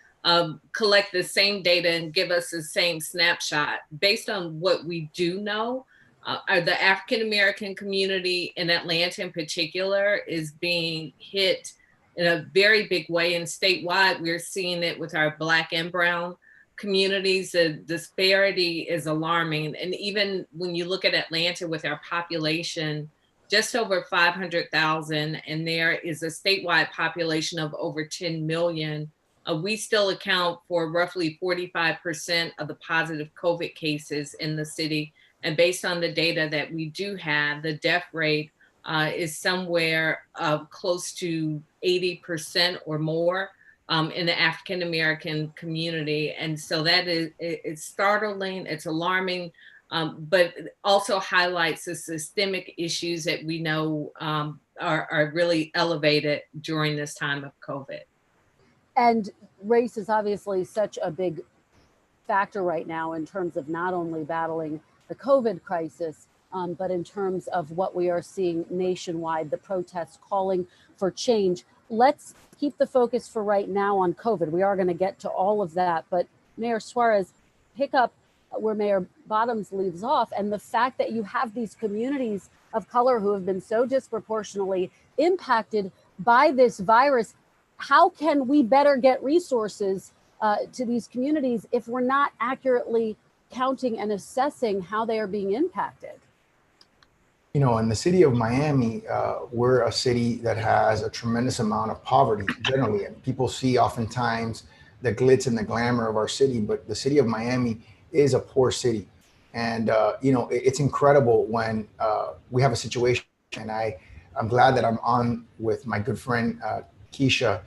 collect the same data and give us the same snapshot. Based on what we do know, the African-American community in Atlanta in particular is being hit in a very big way, and statewide we're seeing it with our Black and Brown communities. The disparity is alarming. And even when you look at Atlanta with our population, just over 500,000, and there is a statewide population of over 10 million, we still account for roughly 45% of the positive COVID cases in the city. And based on the data that we do have, the death rate is somewhere close to 80% or more in the African-American community. And so that is, it's startling, it's alarming. but also highlights the systemic issues that we know are really elevated during this time of COVID. And race is obviously such a big factor right now in terms of not only battling the COVID crisis, but in terms of what we are seeing nationwide, the protests calling for change. Let's keep the focus for right now on COVID. We are going to get to all of that, but Mayor Suarez, pick up where Mayor Bottoms leaves off, and the fact that you have these communities of color who have been so disproportionately impacted by this virus. How can we better get resources to these communities if we're not accurately counting and assessing how they are being impacted? You know, in the city of Miami, we're a city that has a tremendous amount of poverty generally. And people see oftentimes the glitz and the glamour of our city, but the city of Miami is a poor city. And, you know, it's incredible when we have a situation, and I'm glad that I'm on with my good friend, Keisha,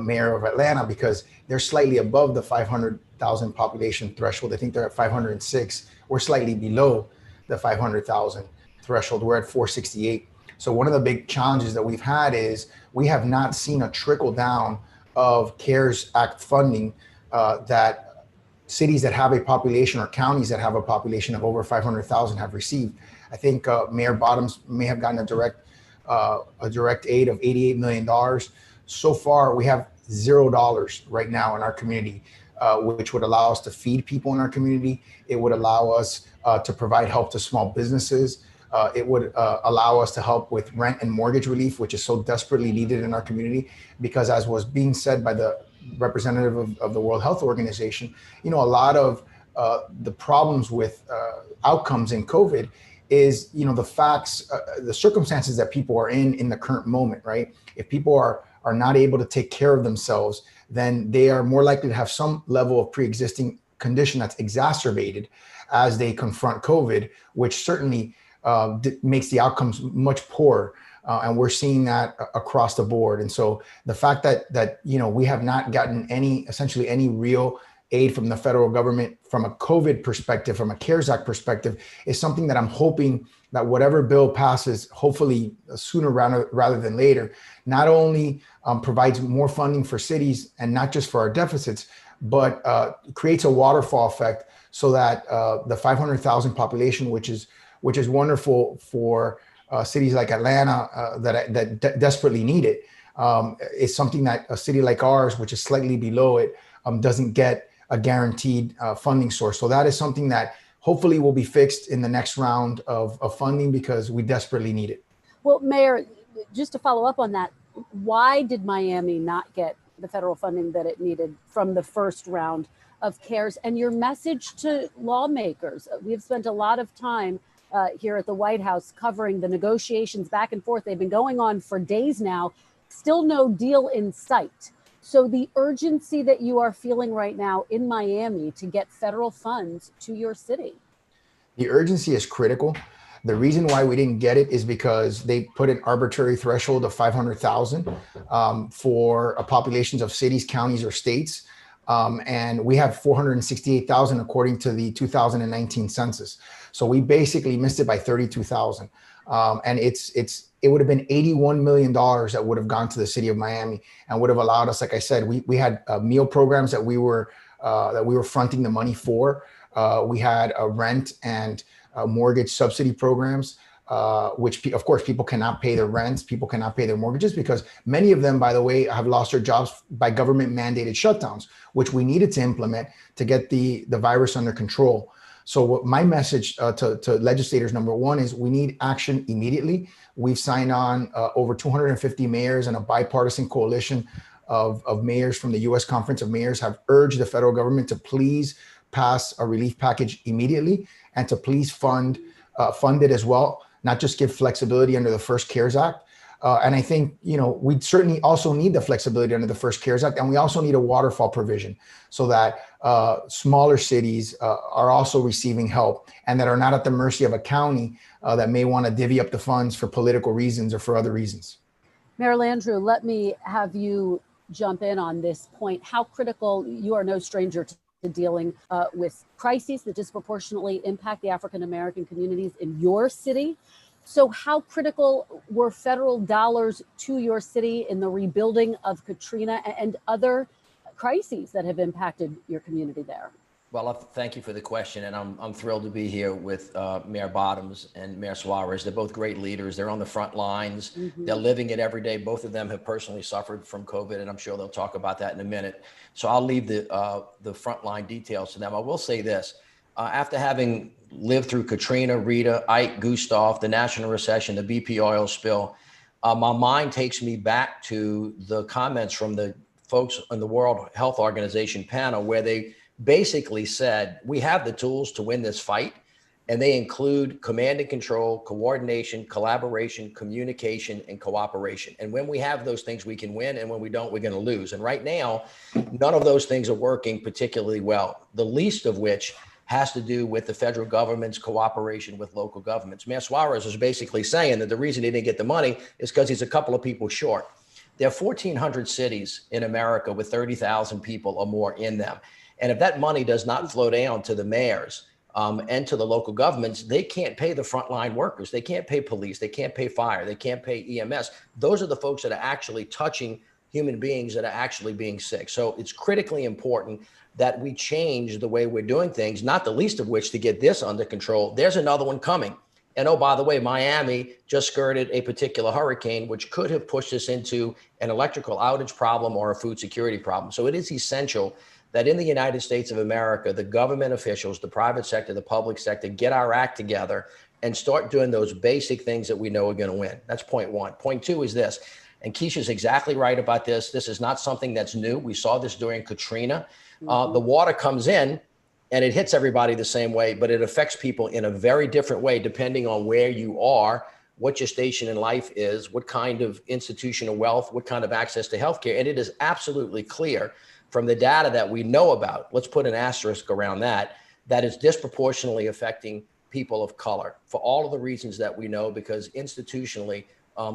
mayor of Atlanta, because they're slightly above the 500,000 population threshold. I think they're at 506. We're slightly below the 500,000 threshold. We're at 468. So one of the big challenges that we've had is we have not seen a trickle down of CARES Act funding that cities that have a population or counties that have a population of over 500,000 have received. I think Mayor Bottoms may have gotten a direct aid of $88 million. So far, we have $0 right now in our community, which would allow us to feed people in our community. It would allow us to provide help to small businesses. It would allow us to help with rent and mortgage relief, which is so desperately needed in our community, because as was being said by the representative of the World Health Organization, you know, a lot of the problems with outcomes in COVID is, you know, the facts, the circumstances that people are in the current moment, right? If people are not able to take care of themselves, then they are more likely to have some level of pre-existing condition that's exacerbated as they confront COVID, which certainly makes the outcomes much poorer. And we're seeing that across the board. And so the fact that you know, we have not gotten essentially any real aid from the federal government from a COVID perspective, from a CARES Act perspective, is something that I'm hoping that whatever bill passes, hopefully sooner rather than later, not only provides more funding for cities and not just for our deficits, but creates a waterfall effect so that the 500,000 population, which is wonderful for cities like Atlanta that desperately need it, is something that a city like ours, which is slightly below it, doesn't get a guaranteed funding source. So that is something that hopefully will be fixed in the next round of funding, because we desperately need it. Well, Mayor, just to follow up on that, why did Miami not get the federal funding that it needed from the first round of CARES? And your message to lawmakers. We've spent a lot of time here at the White House covering the negotiations back and forth. They've been going on for days now, still no deal in sight. So the urgency that you are feeling right now in Miami to get federal funds to your city. The urgency is critical. The reason why we didn't get it is because they put an arbitrary threshold of 500,000 for populations of cities, counties, or states. And we have 468,000 according to the 2019 census. So we basically missed it by 32,000. And it would have been $81 million that would have gone to the city of Miami and would have allowed us, like I said, we had meal programs that we were fronting the money for. We had a rent and mortgage subsidy programs, which of course people cannot pay their rents, people cannot pay their mortgages, because many of them, by the way, have lost their jobs by government mandated shutdowns, which we needed to implement to get the virus under control. So what my message to legislators, number one, is we need action immediately. We've signed on over 250 mayors, and a bipartisan coalition of mayors from the U.S. Conference of Mayors have urged the federal government to please pass a relief package immediately and to please fund it as well, not just give flexibility under the first CARES Act. And I think, you know, we certainly also need the flexibility under the first CARES Act, and we also need a waterfall provision so that smaller cities are also receiving help and that are not at the mercy of a county that may want to divvy up the funds for political reasons or for other reasons. Mayor Landrieu, let me have you jump in on this point. How critical, you are no stranger to to dealing with crises that disproportionately impact the African American communities in your city. So how critical were federal dollars to your city in the rebuilding of Katrina and other crises that have impacted your community there? Well, thank you for the question, and I'm thrilled to be here with Mayor Bottoms and Mayor Suarez. They're both great leaders. They're on the front lines. They're living it every day. Both of them have personally suffered from COVID, and I'm sure they'll talk about that in a minute. So I'll leave the frontline details to them. I will say this. After having lived through Katrina, Rita, Ike, Gustav, the national recession, the BP oil spill, my mind takes me back to the comments from the folks on the World Health Organization panel where they basically said, we have the tools to win this fight. And they include command and control, coordination, collaboration, communication, and cooperation. And when we have those things, we can win. And when we don't, we're going to lose. And right now, none of those things are working particularly well, the least of which has to do with the federal government's cooperation with local governments. Mayor Suarez was basically saying that the reason he didn't get the money is because he's a couple of people short. There are 1,400 cities in America with 30,000 people or more in them. And if that money does not flow down to the mayors and to the local governments, they can't pay the frontline workers. They can't pay police. They can't pay fire. They can't pay EMS. Those are the folks that are actually touching human beings that are actually being sick. So it's critically important that we change the way we're doing things, not the least of which to get this under control. There's another one coming. And oh, by the way, Miami just skirted a particular hurricane, which could have pushed us into an electrical outage problem or a food security problem. So it is essential that in the United States of America, the government officials, the private sector, the public sector, get our act together and start doing those basic things that we know are going to win. That's point one. Point two is this, and Keisha's exactly right about this. This is not something that's new. We saw this during Katrina. The water comes in and it hits everybody the same way, but it affects people in a very different way, depending on where you are, what your station in life is, what kind of institutional wealth, what kind of access to healthcare. And it is absolutely clear from the data that we know about, let's put an asterisk around that, that is disproportionately affecting people of color for all of the reasons that we know, because institutionally,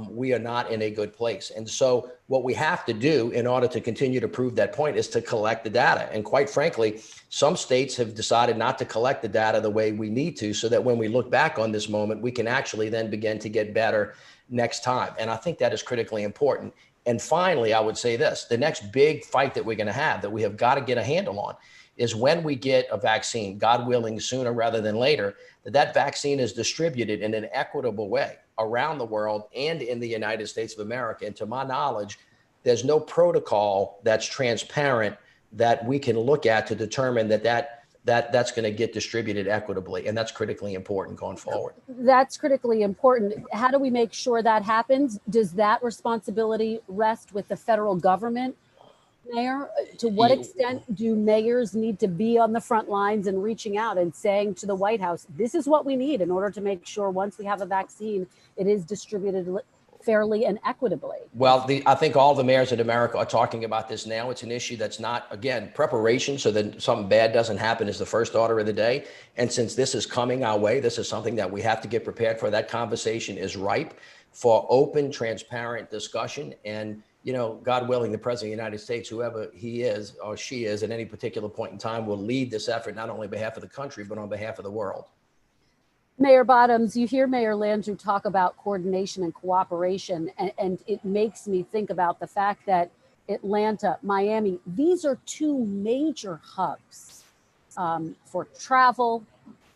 we are not in a good place. And so what we have to do in order to continue to prove that point is to collect the data. And quite frankly, some states have decided not to collect the data the way we need to, so that when we look back on this moment, we can actually then begin to get better next time. And I think that is critically important. And finally, I would say this, the next big fight that we're going to have that we have got to get a handle on is when we get a vaccine, God willing, sooner rather than later, that vaccine is distributed in an equitable way around the world and in the United States of America. And to my knowledge, there's no protocol that's transparent that we can look at to determine that's going to get distributed equitably. And that's critically important going forward. That's critically important. How do we make sure that happens? Does that responsibility rest with the federal government, Mayor? To what extent do mayors need to be on the front lines and reaching out and saying to the White House, this is what we need in order to make sure once we have a vaccine, it is distributed fairly and equitably? Well, I think all the mayors in America are talking about this now. It's an issue that's not, again, preparation so that something bad doesn't happen is the first order of the day. And since this is coming our way, this is something that we have to get prepared for. That conversation is ripe for open, transparent discussion. And, you know, God willing, the President of the United States, whoever he is or she is at any particular point in time, will lead this effort, not only on behalf of the country, but on behalf of the world. Mayor Bottoms, you hear Mayor Landrieu talk about coordination and cooperation, and it makes me think about the fact that Atlanta, Miami, these are two major hubs for travel,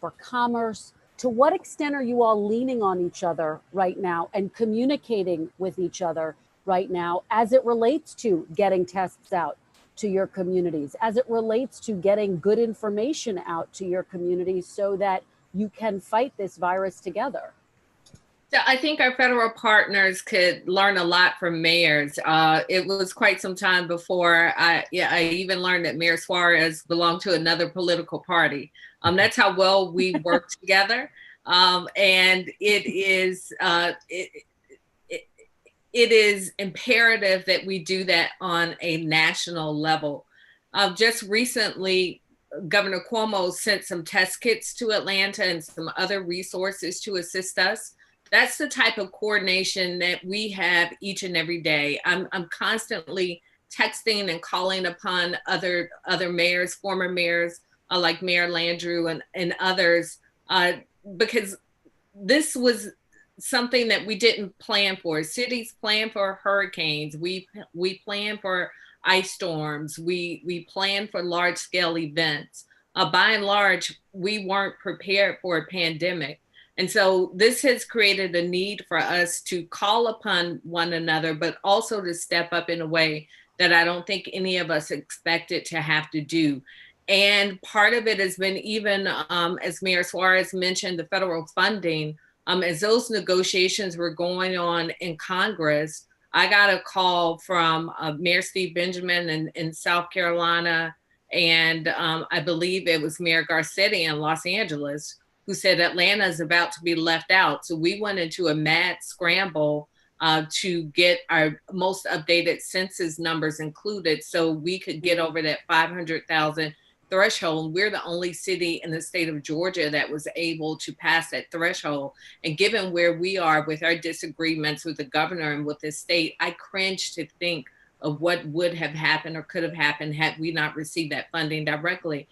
for commerce. To what extent are you all leaning on each other right now and communicating with each other right now as it relates to getting tests out to your communities, as it relates to getting good information out to your communities so that you can fight this virus together? So I think our federal partners could learn a lot from mayors. It was quite some time before I even learned that Mayor Suarez belonged to another political party. That's how well we work together. And it is imperative that we do that on a national level. Just recently, Governor Cuomo sent some test kits to Atlanta and some other resources to assist us. That's the type of coordination that we have each and every day. I'm constantly texting and calling upon other mayors, former mayors, like Mayor Landrieu and others, because this was something that we didn't plan for. Cities plan for hurricanes. We plan for ice storms. We plan for large scale events. By and large, we weren't prepared for a pandemic. And so this has created a need for us to call upon one another, but also to step up in a way that I don't think any of us expected to have to do. And part of it has been even, as Mayor Suarez mentioned, the federal funding. As those negotiations were going on in Congress, I got a call from Mayor Steve Benjamin in South Carolina, and I believe it was Mayor Garcetti in Los Angeles, who said Atlanta is about to be left out. So we went into a mad scramble to get our most updated census numbers included so we could get over that 500,000 threshold. We're the only city in the state of Georgia that was able to pass that threshold. And given where we are with our disagreements with the governor and with the state, I cringe to think of what would have happened or could have happened had we not received that funding directly.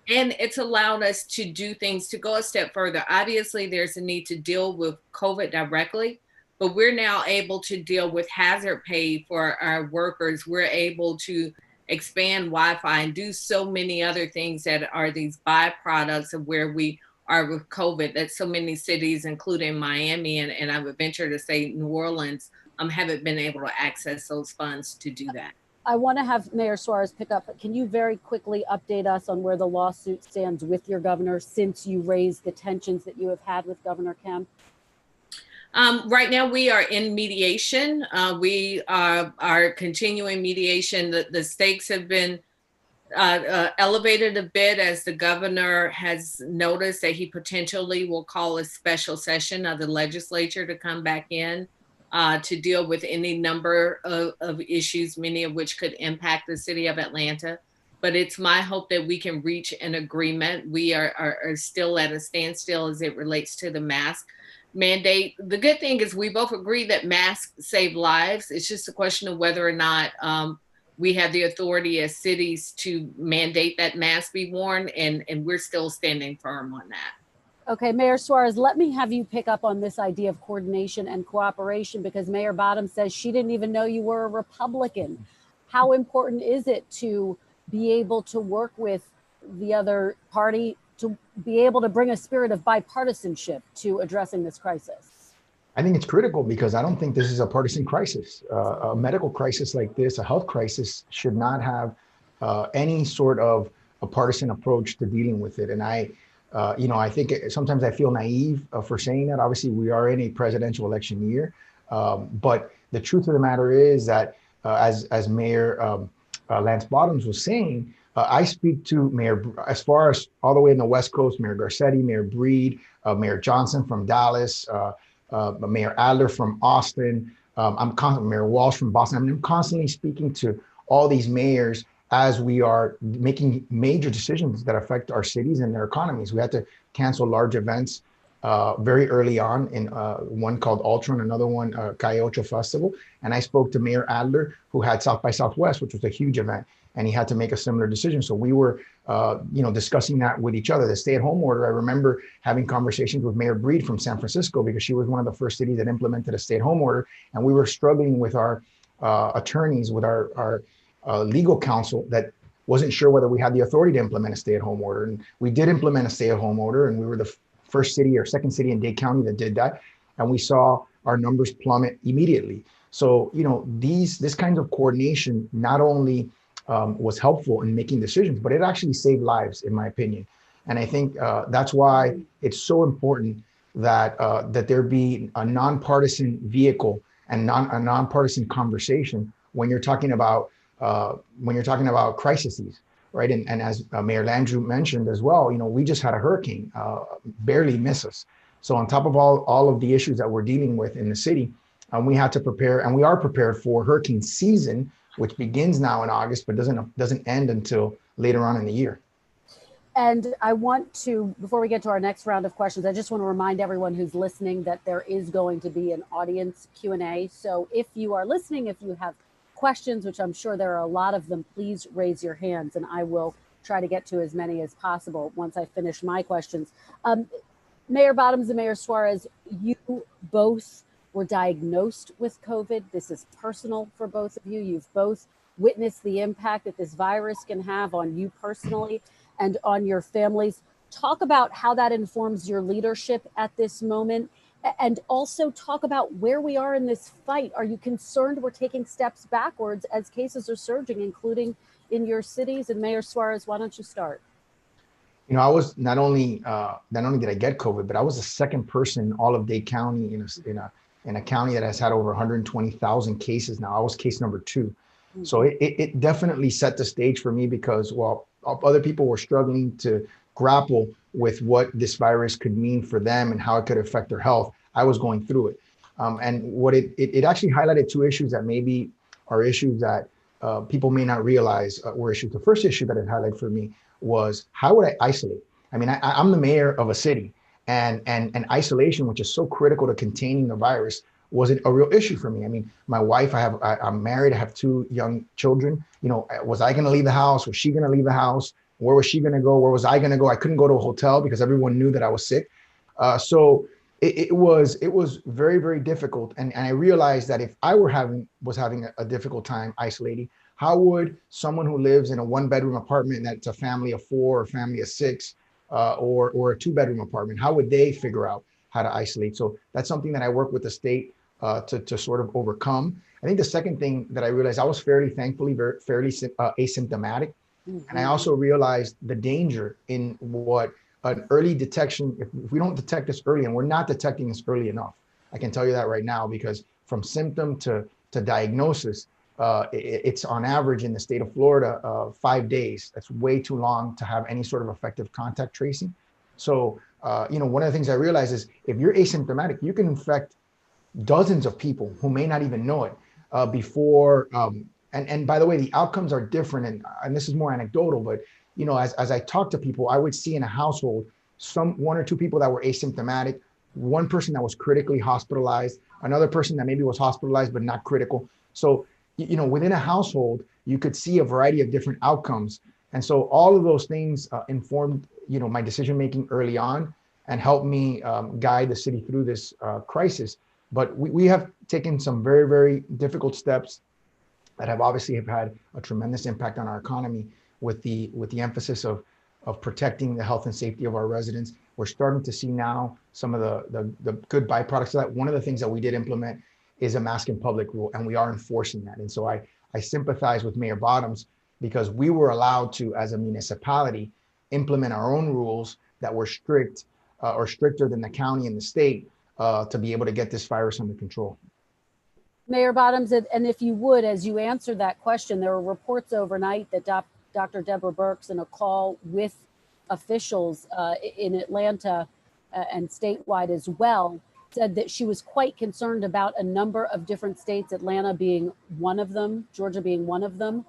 And it's allowed us to do things to go a step further. Obviously, there's a need to deal with COVID directly, but we're now able to deal with hazard pay for our workers. We're able to expand Wi-Fi and do so many other things that are these byproducts of where we are with COVID, that so many cities, including Miami and I would venture to say New Orleans, haven't been able to access those funds to do that. I want to have Mayor Suarez pick up, but can you very quickly update us on where the lawsuit stands with your governor since you raised the tensions that you have had with Governor Kemp? Right now, we are in mediation. We are continuing mediation. The stakes have been elevated a bit as the governor has noticed that he potentially will call a special session of the legislature to come back in to deal with any number of issues, many of which could impact the city of Atlanta. But it's my hope that we can reach an agreement. We are still at a standstill as it relates to the mask mandate. The good thing is we both agree that masks save lives. It's just a question of whether or not we have the authority as cities to mandate that masks be worn, and we're still standing firm on that. Okay, Mayor Suarez, let me have you pick up on this idea of coordination and cooperation, because Mayor Bottoms says she didn't even know you were a Republican. How important is it to be able to work with the other party to be able to bring a spirit of bipartisanship to addressing this crisis? I think it's critical because I don't think this is a partisan crisis. A medical crisis like this, a health crisis, should not have any sort of a partisan approach to dealing with it. And I think sometimes I feel naive for saying that. Obviously, we are in a presidential election year, but the truth of the matter is that as Mayor Lance Bottoms was saying, I speak to Mayor, as far as all the way in the West Coast, Mayor Garcetti, Mayor Breed, Mayor Johnson from Dallas, Mayor Adler from Austin, Mayor Walsh from Boston. I'm constantly speaking to all these mayors as we are making major decisions that affect our cities and their economies. We had to cancel large events very early on, in one called Ultra and another one, Calle Ocho Festival. And I spoke to Mayor Adler, who had South by Southwest, which was a huge event, and he had to make a similar decision. So we were, discussing that with each other. The stay-at-home order, I remember having conversations with Mayor Breed from San Francisco, because she was one of the first cities that implemented a stay-at-home order. And we were struggling with our attorneys, with our legal counsel, that wasn't sure whether we had the authority to implement a stay-at-home order. And we did implement a stay-at-home order, and we were the first city or second city in Dade County that did that. And we saw our numbers plummet immediately. So, this kind of coordination not only was helpful in making decisions, but it actually saved lives, in my opinion. And I think that's why it's so important that that there be a nonpartisan vehicle and a nonpartisan conversation when you're talking about crises, right? And as Mayor Landrieu mentioned as well, we just had a hurricane, barely miss us. So on top of all of the issues that we're dealing with in the city, we had to prepare, and we are prepared for hurricane season, which begins now in August, but doesn't end until later on in the year. And I want to, before we get to our next round of questions, I just want to remind everyone who's listening that there is going to be an audience Q&A. So if you are listening, if you have questions, which I'm sure there are a lot of them, please raise your hands and I will try to get to as many as possible once I finish my questions. Mayor Bottoms and Mayor Suarez, you both were diagnosed with COVID. This is personal for both of you. You've both witnessed the impact that this virus can have on you personally and on your families. Talk about how that informs your leadership at this moment, and also talk about where we are in this fight. Are you concerned we're taking steps backwards as cases are surging, including in your cities? And Mayor Suarez, why don't you start? You know, I was not only did I get COVID, but I was the second person in all of Dade County in a county that has had over 120,000 cases now. I was case number 2. So it definitely set the stage for me because while other people were struggling to grapple with what this virus could mean for them and how it could affect their health, I was going through it. And what it actually highlighted 2 issues that maybe are issues that people may not realize were issues. The first issue that it highlighted for me was, how would I isolate? I mean, I'm the mayor of a city, and isolation, which is so critical to containing the virus, wasn't a real issue for me. I mean, my wife, I'm married, I have 2 young children. You know, was I going to leave the house? Was she going to leave the house? Where was she going to go? Where was I going to go? I couldn't go to a hotel because everyone knew that I was sick. So it was very, very difficult. And I realized that if I was having a difficult time isolating, how would someone who lives in a 1-bedroom apartment that's a family of 4 or family of 6 or a 2-bedroom apartment, how would they figure out how to isolate? So that's something that I work with the state to sort of overcome. I think the second thing that I realized, I was fairly asymptomatic. And I also realized the danger in what an early detection, if we don't detect this early, and we're not detecting this early enough, I can tell you that right now, because from symptom to diagnosis, it's on average in the state of Florida, 5 days. That's way too long to have any sort of effective contact tracing. So, you know, one of the things I realized is if you're asymptomatic, you can infect dozens of people who may not even know it before. And by the way, the outcomes are different. And this is more anecdotal, but, you know, as I talk to people, I would see in a household, 1 or 2 people that were asymptomatic, 1 person that was critically hospitalized, another person that maybe was hospitalized, but not critical. So, you know, within a household, you could see a variety of different outcomes. And so all of those things informed, you know, my decision-making early on and helped me guide the city through this crisis. But we have taken some very, very difficult steps that have obviously had a tremendous impact on our economy with the emphasis of protecting the health and safety of our residents. We're starting to see now some of the good byproducts of that. One of the things that we did implement is a mask in public rule, and we are enforcing that. And so I sympathize with Mayor Bottoms because we were allowed to, as a municipality, implement our own rules that were strict or stricter than the county and the state to be able to get this virus under control. Mayor Bottoms, and if you would, as you answer that question, there were reports overnight that Dr. Deborah Birx, in a call with officials in Atlanta and statewide as well, said that she was quite concerned about a number of different states, Atlanta being one of them, Georgia being one of them.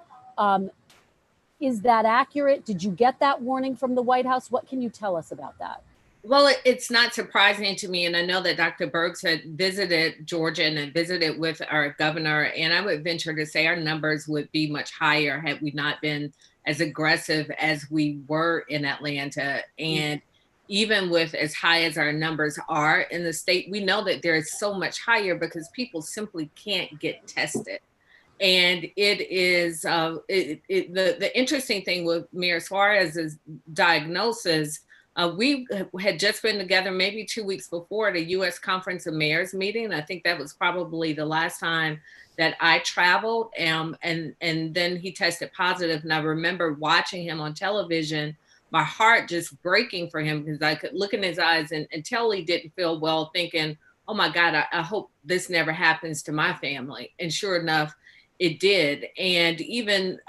Is that accurate? Did you get that warning from the White House? What can you tell us about that? Well, it's not surprising to me. And I know that Dr. Birx had visited Georgia and had visited with our governor. And I would venture to say our numbers would be much higher had we not been as aggressive as we were in Atlanta. And even with as high as our numbers are in the state, we know that there is so much higher because people simply can't get tested. And it is the interesting thing with Mayor Suarez's diagnosis. We had just been together maybe 2 weeks before the U.S. Conference of Mayors meeting. I think that was probably the last time that I traveled. And then he tested positive. And I remember watching him on television, my heart just breaking for him because I could look in his eyes and tell he didn't feel well, thinking, oh my God, I hope this never happens to my family. And sure enough, it did. And even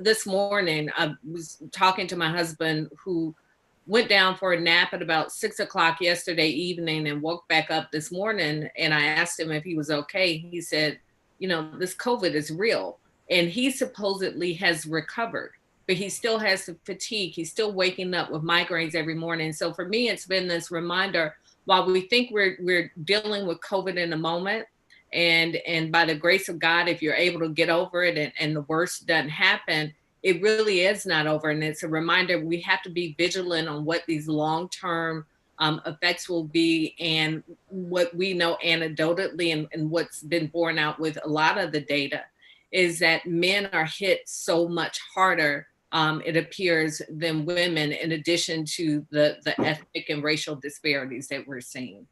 this morning, I was talking to my husband, who went down for a nap at about 6 o'clock yesterday evening and woke back up this morning. And I asked him if he was okay. He said, you know, this COVID is real. And he supposedly has recovered, but he still has some fatigue. He's still waking up with migraines every morning. So for me, it's been this reminder, while we think we're dealing with COVID in the moment, And by the grace of God, if you're able to get over it and the worst doesn't happen, it really is not over. And it's a reminder we have to be vigilant on what these long-term effects will be, and what we know anecdotally and what's been borne out with a lot of the data is that men are hit so much harder, it appears, than women, in addition to the ethnic and racial disparities that we're seeing.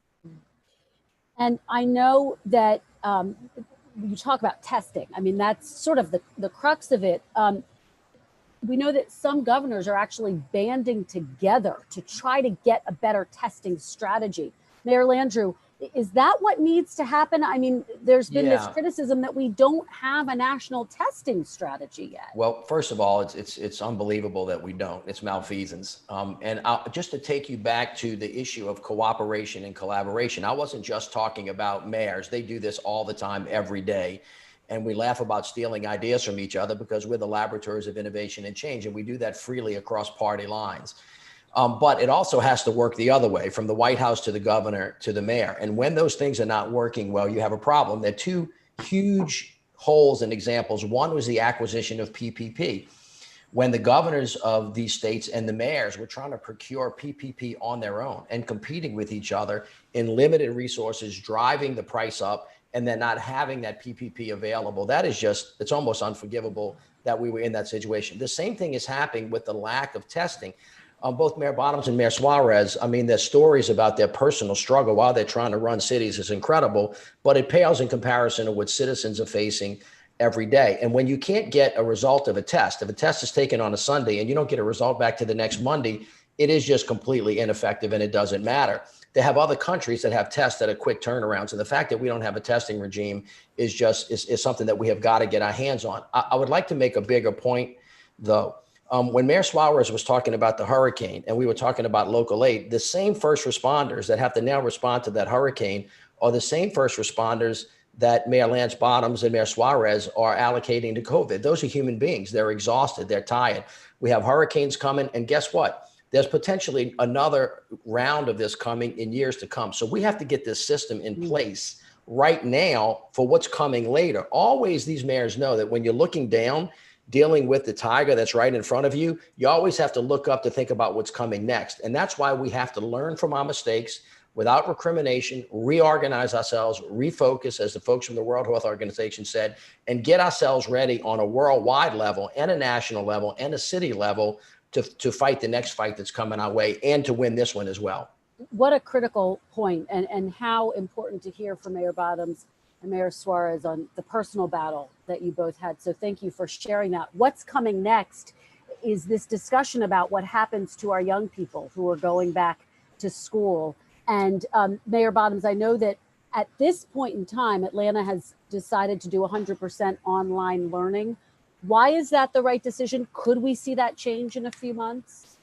And I know that you talk about testing. I mean, that's sort of the crux of it. We know that some governors are actually banding together to try to get a better testing strategy. Mayor Landrieu, is that what needs to happen? I mean, there's been this criticism that we don't have a national testing strategy yet. Well, first of all, it's unbelievable that we don't. It's malfeasance. And just to take you back to the issue of cooperation and collaboration, I wasn't just talking about mayors. They do this all the time, every day. And we laugh about stealing ideas from each other because we're the laboratories of innovation and change, and we do that freely across party lines. But it also has to work the other way, from the White House to the governor to the mayor. And when those things are not working well, you have a problem. There are two huge holes and examples. One was the acquisition of PPP. When the governors of these states and the mayors were trying to procure PPP on their own and competing with each other in limited resources, driving the price up, and then not having that PPP available, that is just, it's almost unforgivable that we were in that situation. The same thing is happening with the lack of testing. Both Mayor Bottoms and Mayor Suarez, I mean, their stories about their personal struggle while they're trying to run cities is incredible, but it pales in comparison to what citizens are facing every day. And when you can't get a result of a test, if a test is taken on a Sunday and you don't get a result back to the next Monday, it is just completely ineffective and it doesn't matter. They have other countries that have tests that are quick turnarounds. And the fact that we don't have a testing regime is just is something that we have got to get our hands on. I would like to make a bigger point, though. When Mayor Suarez was talking about the hurricane and we were talking about local aid, the same first responders that have to now respond to that hurricane are the same first responders that Mayor Lance Bottoms and Mayor Suarez are allocating to COVID. Those are human beings. They're exhausted. They're tired. We have hurricanes coming. And guess what? There's potentially another round of this coming in years to come. So we have to get this system in place right now for what's coming later. Always these mayors know that when you're looking down, dealing with the tiger that's right in front of you, you always have to look up to think about what's coming next. And that's why we have to learn from our mistakes without recrimination, reorganize ourselves, refocus, as the folks from the World Health Organization said, and get ourselves ready on a worldwide level and a national level and a city level to fight the next fight that's coming our way and to win this one as well. What a critical point, and how important to hear from Mayor Bottoms and Mayor Suarez on the personal battle that you both had. So thank you for sharing that. What's coming next is this discussion about what happens to our young people who are going back to school. And Mayor Bottoms, I know that at this point in time, Atlanta has decided to do 100% online learning. Why is that the right decision? Could we see that change in a few months?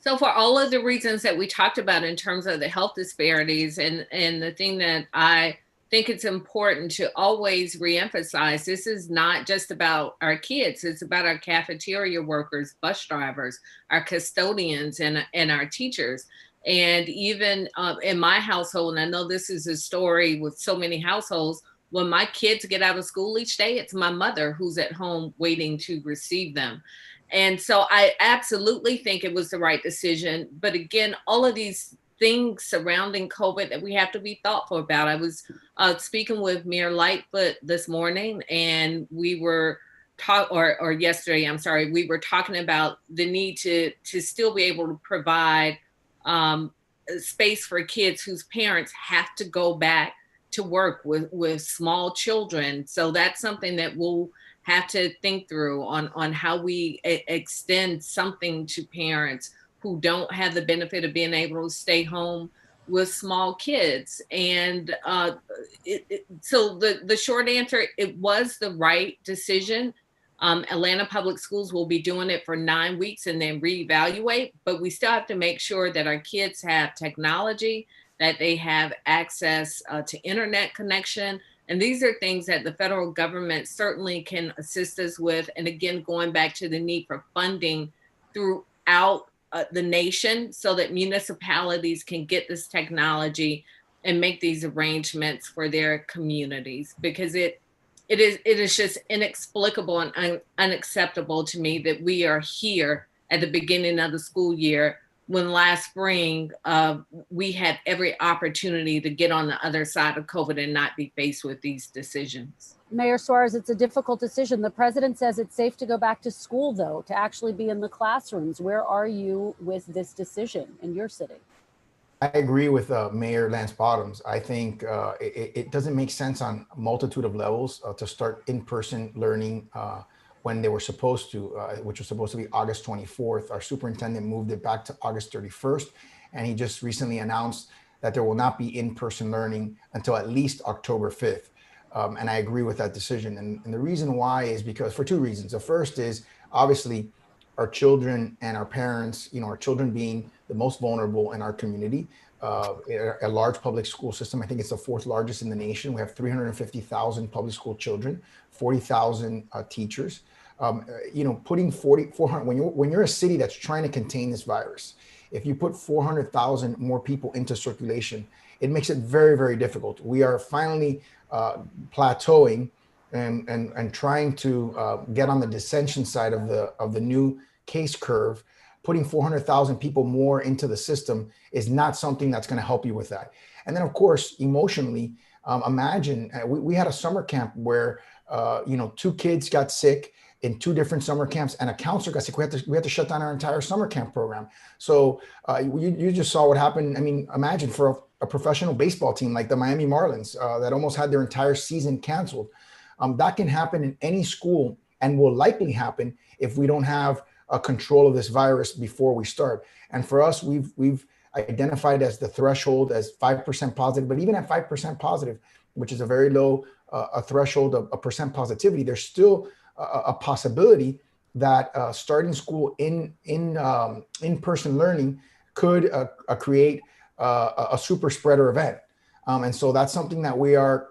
So for all of the reasons that we talked about in terms of the health disparities, and the thing that I think it's important to always reemphasize, this is not just about our kids. It's about our cafeteria workers, bus drivers, our custodians, and our teachers. And even in my household, and I know this is a story with so many households, when my kids get out of school each day, it's my mother who's at home waiting to receive them. And so I absolutely think it was the right decision. But again, all of these things surrounding COVID that we have to be thoughtful about. I was speaking with Mayor Lightfoot this morning, and we were yesterday, I'm sorry, we were talking about the need to still be able to provide space for kids whose parents have to go back to work with small children. So that's something that we'll have to think through on how we extend something to parents who don't have the benefit of being able to stay home with small kids. And so the short answer, it was the right decision. Atlanta Public Schools will be doing it for 9 weeks and then reevaluate, but we still have to make sure that our kids have technology, that they have access to internet connection. And these are things that the federal government certainly can assist us with. And again, going back to the need for funding throughout the nation so that municipalities can get this technology and make these arrangements for their communities, because it is just inexplicable and unacceptable to me that we are here at the beginning of the school year when last spring we had every opportunity to get on the other side of COVID and not be faced with these decisions. Mayor Suarez, it's a difficult decision. The president says it's safe to go back to school, though, to actually be in the classrooms. Where are you with this decision in your city? I agree with Mayor Lance Bottoms. I think it doesn't make sense on a multitude of levels to start in-person learning when they were supposed to, which was supposed to be August 24th. Our superintendent moved it back to August 31st, and he just recently announced that there will not be in-person learning until at least October 5th. And I agree with that decision. And the reason why is because for two reasons. The first is obviously our children and our parents, our children being the most vulnerable in our community, a large public school system. I think it's the fourth largest in the nation. We have 350,000 public school children, 40,000 teachers. Putting 400, when you're a city that's trying to contain this virus, if you put 400,000 more people into circulation, it makes it very, very difficult. We are finally plateauing and trying to get on the dissension side of the new case curve. Putting 400,000 people more into the system is not something that's going to help you with that. And then, of course, emotionally, imagine we had a summer camp where 2 kids got sick in 2 different summer camps, and a counselor got sick. We had to shut down our entire summer camp program. So you just saw what happened. I mean, imagine for a professional baseball team like the Miami Marlins that almost had their entire season canceled. That can happen in any school and will likely happen if we don't have a control of this virus before we start. And for us, we've identified as the threshold as 5% positive, but even at 5% positive, which is a very low a threshold of a percent positivity, there's still a possibility that starting school in-person learning could create a super spreader event. And so that's something that we are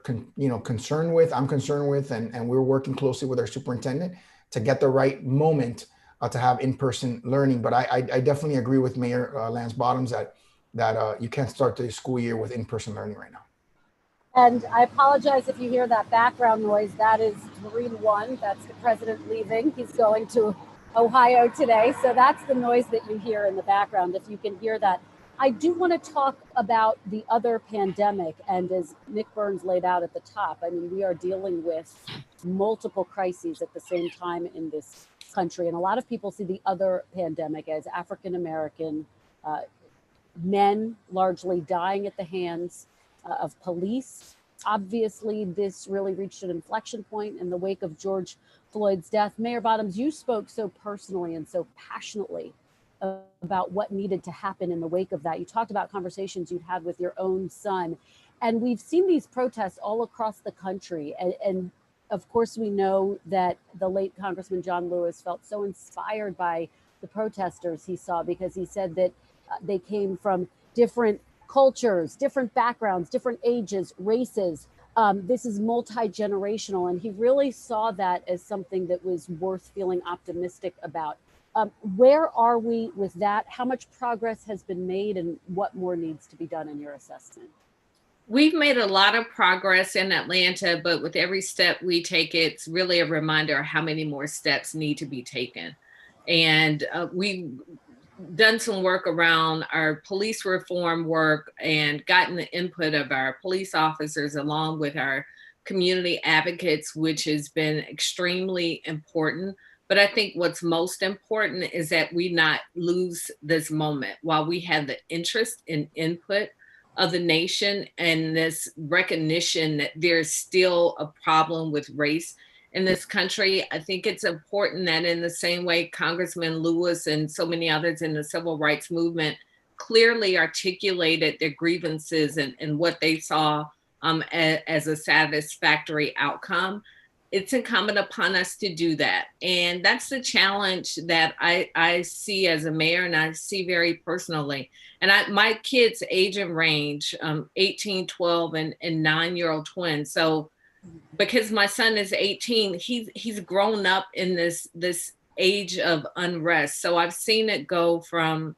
concerned with. I'm concerned with, and we're working closely with our superintendent to get the right moment to have in-person learning. But I definitely agree with Mayor Lance Bottoms that you can't start the school year with in-person learning right now. And I apologize if you hear that background noise. That is Marine One. That's the president leaving. He's going to Ohio today. So that's the noise that you hear in the background, if you can hear that. I do want to talk about the other pandemic. And as Nick Burns laid out at the top, I mean, we are dealing with multiple crises at the same time in this country. And a lot of people see the other pandemic as African-American men largely dying at the hands of police. Obviously, this really reached an inflection point in the wake of George Floyd's death. Mayor Bottoms, you spoke so personally and so passionately about what needed to happen in the wake of that. You talked about conversations you'd had with your own son. And we've seen these protests all across the country. And of course, we know that the late Congressman John Lewis felt so inspired by the protesters he saw, because he said that they came from different cultures, different backgrounds, different ages, races. This is multi-generational, and he really saw that as something that was worth feeling optimistic about. Where are we with that? How much progress has been made, and what more needs to be done in your assessment? We've made a lot of progress in Atlanta, but with every step we take, it's really a reminder of how many more steps need to be taken. And we've done some work around our police reform work and gotten the input of our police officers along with our community advocates, which has been extremely important. But I think what's most important is that we not lose this moment. While we have the interest and input of the nation and this recognition that there's still a problem with race in this country, I think it's important that in the same way Congressman Lewis and so many others in the civil rights movement clearly articulated their grievances and what they saw as a satisfactory outcome, it's incumbent upon us to do that. And that's the challenge that I see as a mayor, and I see very personally. And my kids age and range, 18, 12, and 9-year-old twins. So because my son is 18, he's grown up in this age of unrest. So I've seen it go from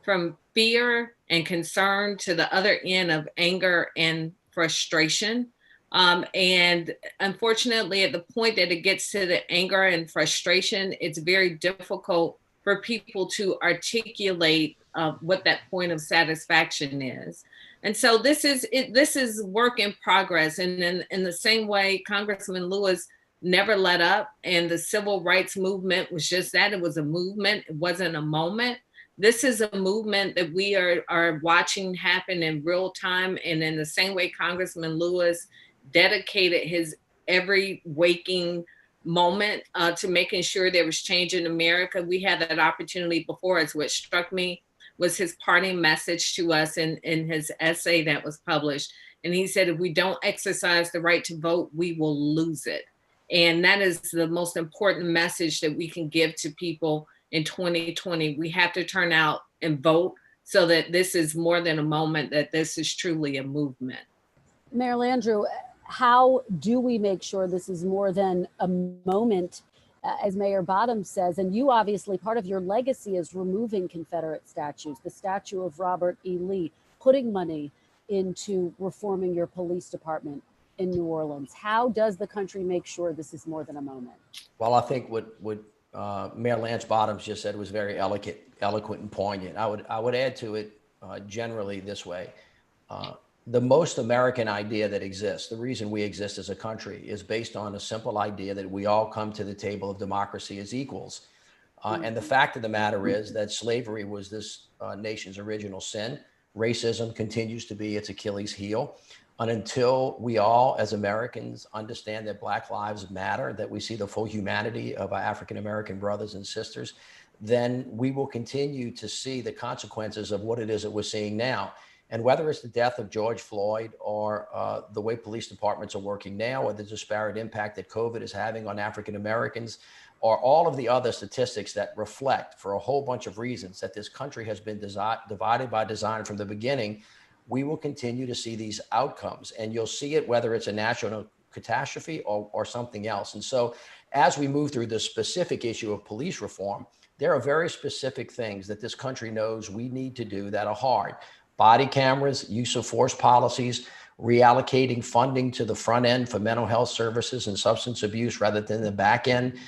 from fear and concern to the other end of anger and frustration. And unfortunately, at the point that it gets to the anger and frustration, it's very difficult for people to articulate what that point of satisfaction is. And so this is work in progress. And in the same way, Congressman Lewis never let up, and the civil rights movement was just that. It was a movement. It wasn't a moment. This is a movement that we are watching happen in real time. And in the same way Congressman Lewis dedicated his every waking moment to making sure there was change in America, we had that opportunity before us. What struck me was his parting message to us in his essay that was published. And he said, if we don't exercise the right to vote, we will lose it. And that is the most important message that we can give to people in 2020. We have to turn out and vote so that this is more than a moment, that this is truly a movement. Mayor Landrieu, how do we make sure this is more than a moment, as Mayor Bottoms says? And you obviously, part of your legacy is removing Confederate statues, the statue of Robert E. Lee, putting money into reforming your police department in New Orleans. How does the country make sure this is more than a moment? Well, I think what Mayor Lance Bottoms just said was very eloquent and poignant. I would add to it generally this way. The most American idea that exists, the reason we exist as a country, is based on a simple idea that we all come to the table of democracy as equals. And the fact of the matter is that slavery was this nation's original sin. Racism continues to be its Achilles heel. And until we all, as Americans, understand that Black lives matter, that we see the full humanity of our African-American brothers and sisters, then we will continue to see the consequences of what it is that we're seeing now. And whether it's the death of George Floyd or the way police departments are working now, or the disparate impact that COVID is having on African-Americans, or all of the other statistics that reflect, for a whole bunch of reasons, that this country has been divided by design from the beginning, we will continue to see these outcomes. And you'll see it whether it's a national catastrophe or something else. And so as we move through the specific issue of police reform, there are very specific things that this country knows we need to do that are hard. Body cameras, use of force policies, reallocating funding to the front end for mental health services and substance abuse rather than the back end,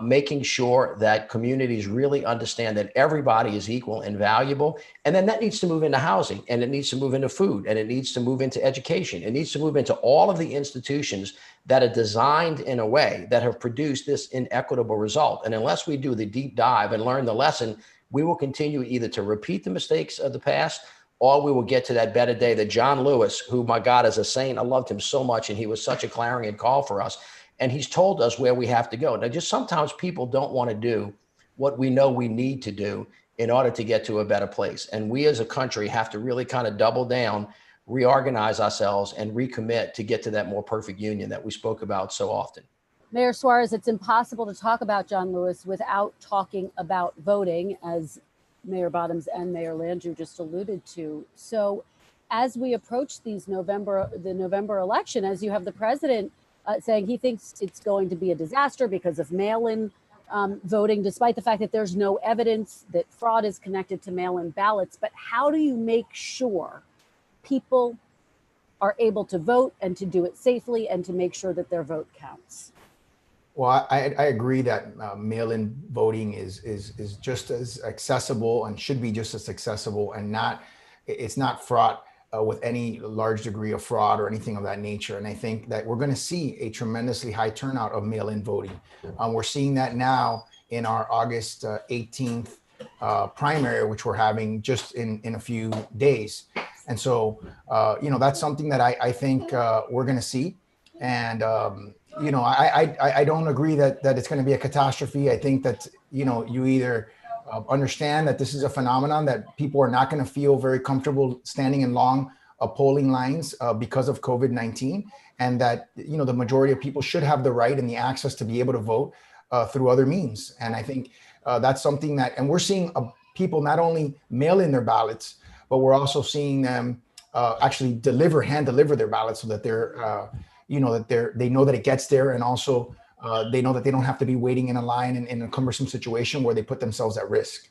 making sure that communities really understand that everybody is equal and valuable. And then that needs to move into housing, and it needs to move into food, and it needs to move into education. It needs to move into all of the institutions that are designed in a way that have produced this inequitable result. And unless we do the deep dive and learn the lesson, we will continue either to repeat the mistakes of the past, or we will get to that better day that John Lewis, who, my God, is a saint, I loved him so much, and he was such a clarion call for us. And he's told us where we have to go. Now, just sometimes people don't want to do what we know we need to do in order to get to a better place. And we as a country have to really kind of double down, reorganize ourselves, and recommit to get to that more perfect union that we spoke about so often. Mayor Suarez, it's impossible to talk about John Lewis without talking about voting, as Mayor Bottoms and Mayor Landrieu just alluded to. So as we approach the November election, as you have the president saying he thinks it's going to be a disaster because of mail-in voting, despite the fact that there's no evidence that fraud is connected to mail-in ballots. But how do you make sure people are able to vote and to do it safely and to make sure that their vote counts? Well, I agree that mail-in voting is just as accessible and should be just as accessible, and it's not fraught with any large degree of fraud or anything of that nature. And I think that we're going to see a tremendously high turnout of mail-in voting. We're seeing that now in our August 18th primary, which we're having just in a few days. And so, that's something that I think we're going to see. And, I don't agree that it's going to be a catastrophe. I think that, you either understand that this is a phenomenon that people are not going to feel very comfortable standing in long polling lines because of COVID-19, and that, the majority of people should have the right and the access to be able to vote through other means. And I think that's something that, and we're seeing people not only mail in their ballots, but we're also seeing them actually hand deliver their ballots so that they're, they know that it gets there, and also they know that they don't have to be waiting in a line in a cumbersome situation where they put themselves at risk.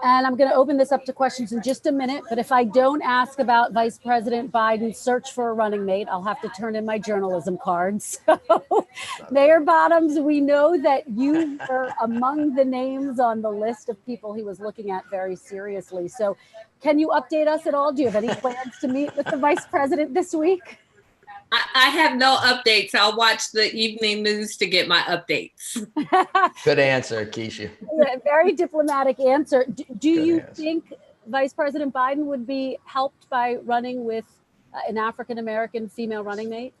And I'm going to open this up to questions in just a minute. But if I don't ask about Vice President Biden's search for a running mate, I'll have to turn in my journalism cards. So, Mayor Bottoms, we know that you were among the names on the list of people he was looking at very seriously. So can you update us at all? Do you have any plans to meet with the Vice President this week? I have no updates. I'll watch the evening news to get my updates. Good answer, Keisha. Yeah, very diplomatic answer. Do you think Vice President Biden would be helped by running with an African-American female running mate?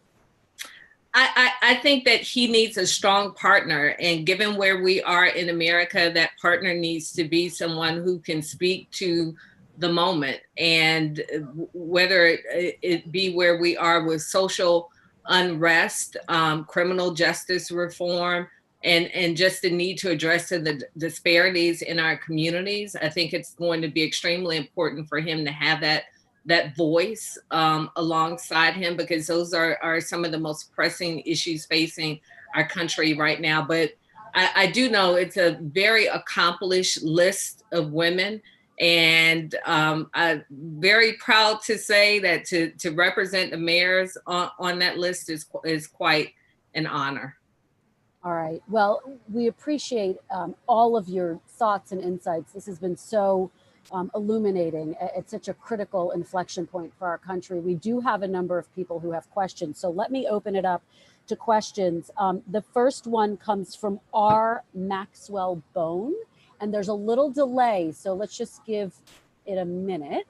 I think that he needs a strong partner. And given where we are in America, that partner needs to be someone who can speak to the moment, and whether it be where we are with social unrest, criminal justice reform, and just the need to address the disparities in our communities. I think it's going to be extremely important for him to have that voice alongside him, because those are some of the most pressing issues facing our country right now. But I do know it's a very accomplished list of women. And I'm very proud to say that to represent the mayors on that list is quite an honor. All right. Well, we appreciate all of your thoughts and insights. This has been so illuminating. It's such a critical inflection point for our country. We do have a number of people who have questions. So let me open it up to questions. The first one comes from R. Maxwell Bone. And there's a little delay, so let's just give it a minute.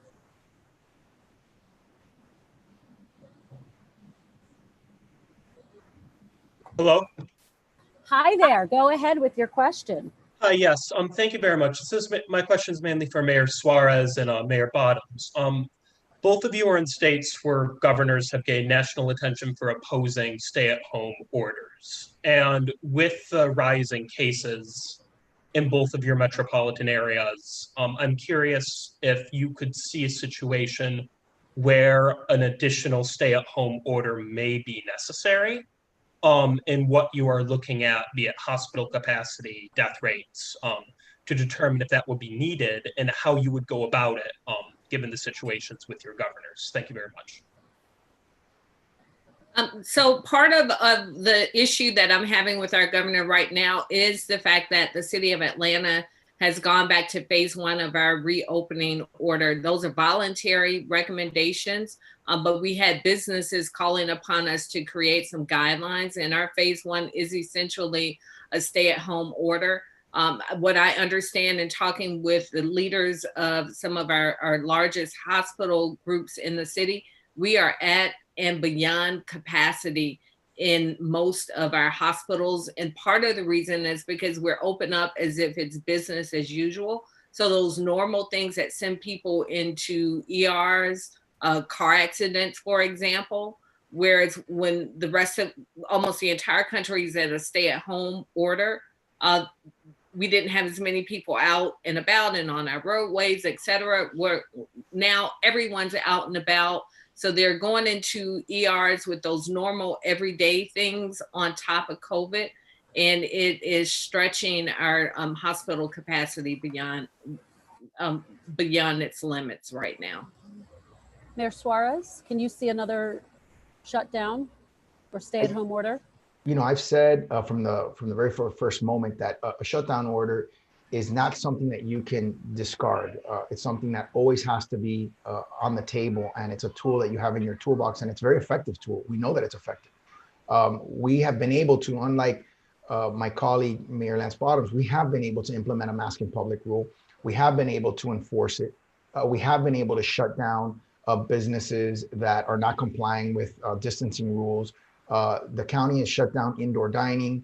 Hello. Hi there. Go ahead with your question. Yes. Thank you very much. My question is mainly for Mayor Suarez and Mayor Bottoms. Both of you are in states where governors have gained national attention for opposing stay-at-home orders, and with the rising cases in both of your metropolitan areas, I'm curious if you could see a situation where an additional stay-at-home order may be necessary, and what you are looking at, be it hospital capacity, death rates, to determine if that would be needed and how you would go about it, given the situations with your governors. Thank you very much. So part of the issue that I'm having with our governor right now is the fact that the city of Atlanta has gone back to phase 1 of our reopening order. Those are voluntary recommendations, but we had businesses calling upon us to create some guidelines, and our phase 1 is essentially a stay-at-home order. What I understand in talking with the leaders of some of our largest hospital groups in the city, we are at and beyond capacity in most of our hospitals. And part of the reason is because we're open up as if it's business as usual. So those normal things that send people into ERs, car accidents, for example, whereas when the rest of almost the entire country is at a stay-at-home order, we didn't have as many people out and about and on our roadways, et cetera. Now everyone's out and about. So they're going into ERs with those normal everyday things on top of COVID, and it is stretching our hospital capacity beyond its limits right now. Mayor Suarez, can you see another shutdown or stay-at-home order? You know, I've said from the very first moment that a shutdown order is not something that you can discard. It's something that always has to be on the table, and it's a tool that you have in your toolbox, and it's a very effective tool. We know that it's effective. We have been able to, unlike my colleague, Mayor Lance Bottoms, we have been able to implement a mask in public rule. We have been able to enforce it. We have been able to shut down businesses that are not complying with distancing rules. The county has shut down indoor dining.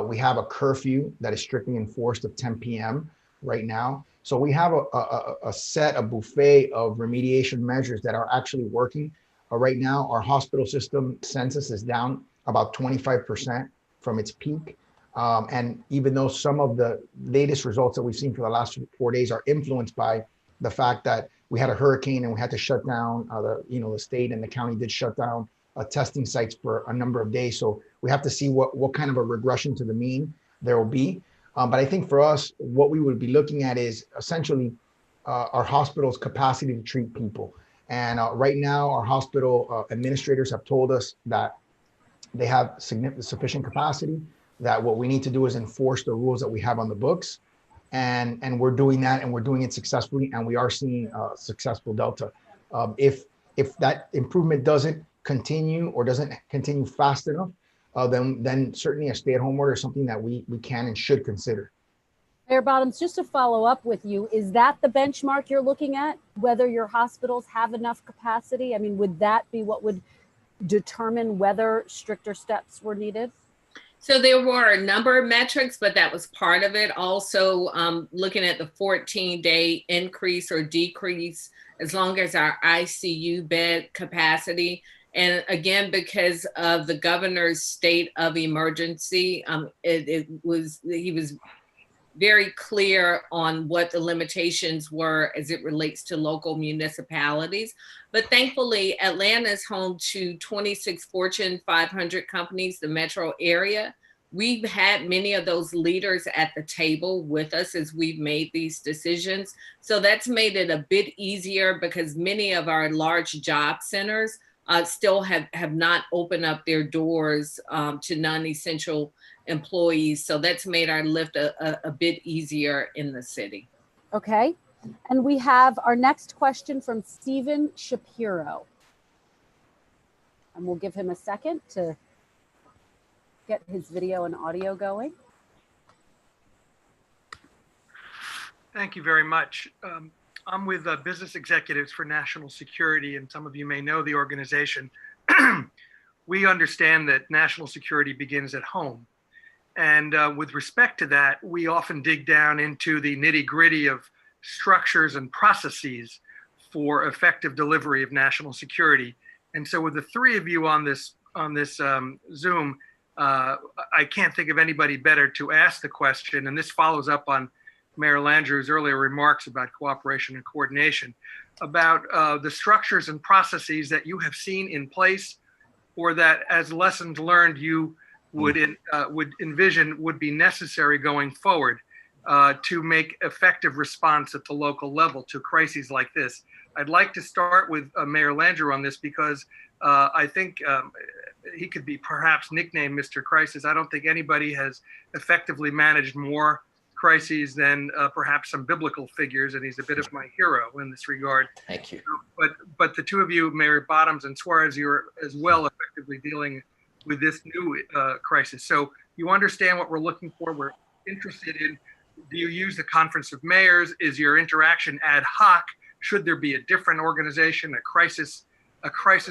We have a curfew that is strictly enforced of 10 p.m. right now. So we have a buffet of remediation measures that are actually working. Right now, our hospital system census is down about 25% from its peak. And even though some of the latest results that we've seen for the last 4 days are influenced by the fact that we had a hurricane and we had to shut down, the state and the county did shut down testing sites for a number of days. So we have to see what kind of a regression to the mean there will be. But I think for us, what we would be looking at is essentially our hospital's capacity to treat people. And right now, our hospital administrators have told us that they have sufficient capacity, that what we need to do is enforce the rules that we have on the books. And we're doing that, and we're doing it successfully, and we are seeing successful Delta. If that improvement doesn't continue or doesn't continue fast enough, then certainly a stay-at-home order is something that we can and should consider. Mayor Bottoms, just to follow up with you, is that the benchmark you're looking at, whether your hospitals have enough capacity? I mean, would that be what would determine whether stricter steps were needed? So there were a number of metrics, but that was part of it. Also, looking at the 14-day increase or decrease, as long as our ICU bed capacity. And again, because of the governor's state of emergency, he was very clear on what the limitations were as it relates to local municipalities. But thankfully, Atlanta is home to 26 Fortune 500 companies, the metro area. We've had many of those leaders at the table with us as we've made these decisions. So that's made it a bit easier, because many of our large job centers still have not opened up their doors to non-essential employees. So that's made our lift a bit easier in the city. Okay. And we have our next question from Stephen Shapiro. And we'll give him a second to get his video and audio going. Thank you very much. I'm with Business Executives for National Security, and some of you may know the organization. We understand that national security begins at home. And with respect to that, we often dig down into the nitty-gritty of structures and processes for effective delivery of national security. And so with the three of you on this Zoom, I can't think of anybody better to ask the question, and this follows up on Mayor Landrieu's earlier remarks about cooperation and coordination, about the structures and processes that you have seen in place, or that as lessons learned you would envision would be necessary going forward to make effective response at the local level to crises like this. I'd like to start with Mayor Landrieu on this, because I think he could be perhaps nicknamed Mr. Crisis. I don't think anybody has effectively managed more crises than perhaps some biblical figures, and he's a bit of my hero in this regard. Thank you. But the two of you, Mayor Bottoms and Suarez, you're as well effectively dealing with this new crisis. So you understand what we're looking for. We're interested in, do you use the Conference of Mayors? Is your interaction ad hoc? Should there be a different organization, a crisis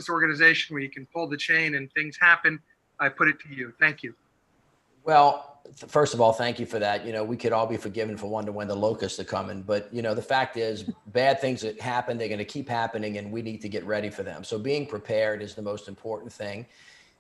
organization where you can pull the chain and things happen? I put it to you. Thank you. Well, first of all, thank you for that. You know, we could all be forgiven for wondering when the locusts are coming, but you know, the fact is bad things that happen, they're going to keep happening, and we need to get ready for them. So being prepared is the most important thing.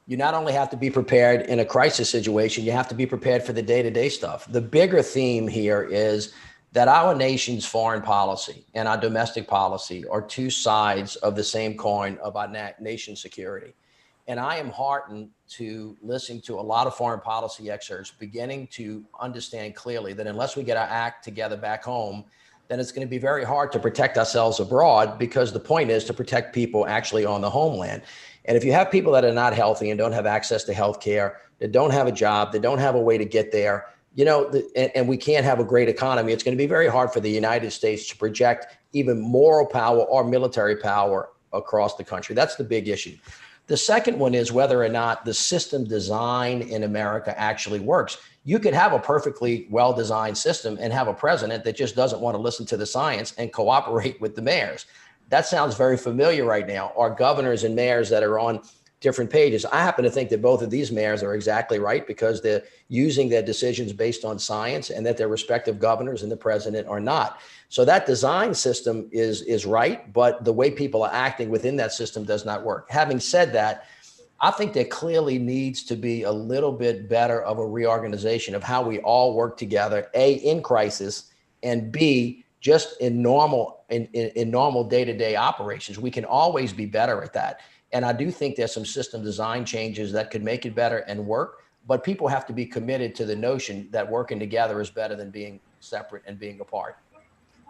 You not only have to be prepared in a crisis situation, you have to be prepared for the day-to-day stuff. The bigger theme here is that our nation's foreign policy and our domestic policy are two sides of the same coin of our nation's security. And I am heartened to listen to a lot of foreign policy experts beginning to understand clearly that unless we get our act together back home, then it's going to be very hard to protect ourselves abroad, because the point is to protect people actually on the homeland. And if you have people that are not healthy and don't have access to health care, that don't have a job, that don't have a way to get there, you know, and we can't have a great economy, it's going to be very hard for the United States to project even moral power or military power across the country. That's the big issue. The second one is whether or not the system design in America actually works. You could have a perfectly well-designed system and have a president that just doesn't want to listen to the science and cooperate with the mayors. That sounds very familiar right now. Or governors and mayors that are on different pages. I happen to think that both of these mayors are exactly right, because they're using their decisions based on science, and that their respective governors and the president are not. So that design system is right, but the way people are acting within that system does not work. Having said that, I think there clearly needs to be a little bit better of a reorganization of how we all work together, A, in crisis, and B, just in normal day-to-day operations. We can always be better at that. And I do think there's some system design changes that could make it better and work, but people have to be committed to the notion that working together is better than being separate and being apart.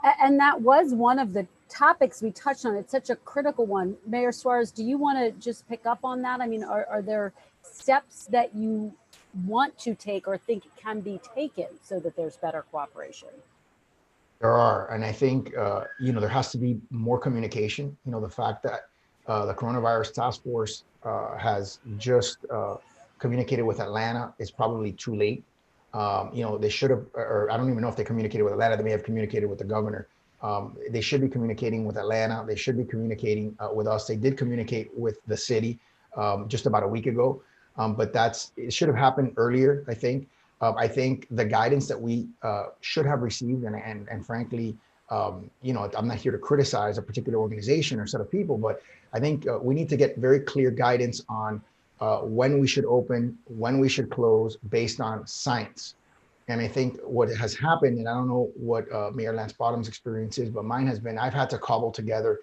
And that was one of the topics we touched on. It's such a critical one. Mayor Suarez, do you want to just pick up on that? I mean, are there steps that you want to take or think can be taken so that there's better cooperation? There are, and I think there has to be more communication. The fact that the coronavirus task force has just communicated with Atlanta is probably too late. They should have, or I don't even know if they communicated with Atlanta. They may have communicated with the governor. They should be communicating with Atlanta. They should be communicating with us. They did communicate with the city just about a week ago, but it should have happened earlier, I think. I think the guidance that we should have received, and frankly, I'm not here to criticize a particular organization or set of people, but I think we need to get very clear guidance on when we should open, when we should close, based on science. And I think what has happened, and I don't know what Mayor Lance Bottom's experience is, but mine has been, I've had to cobble together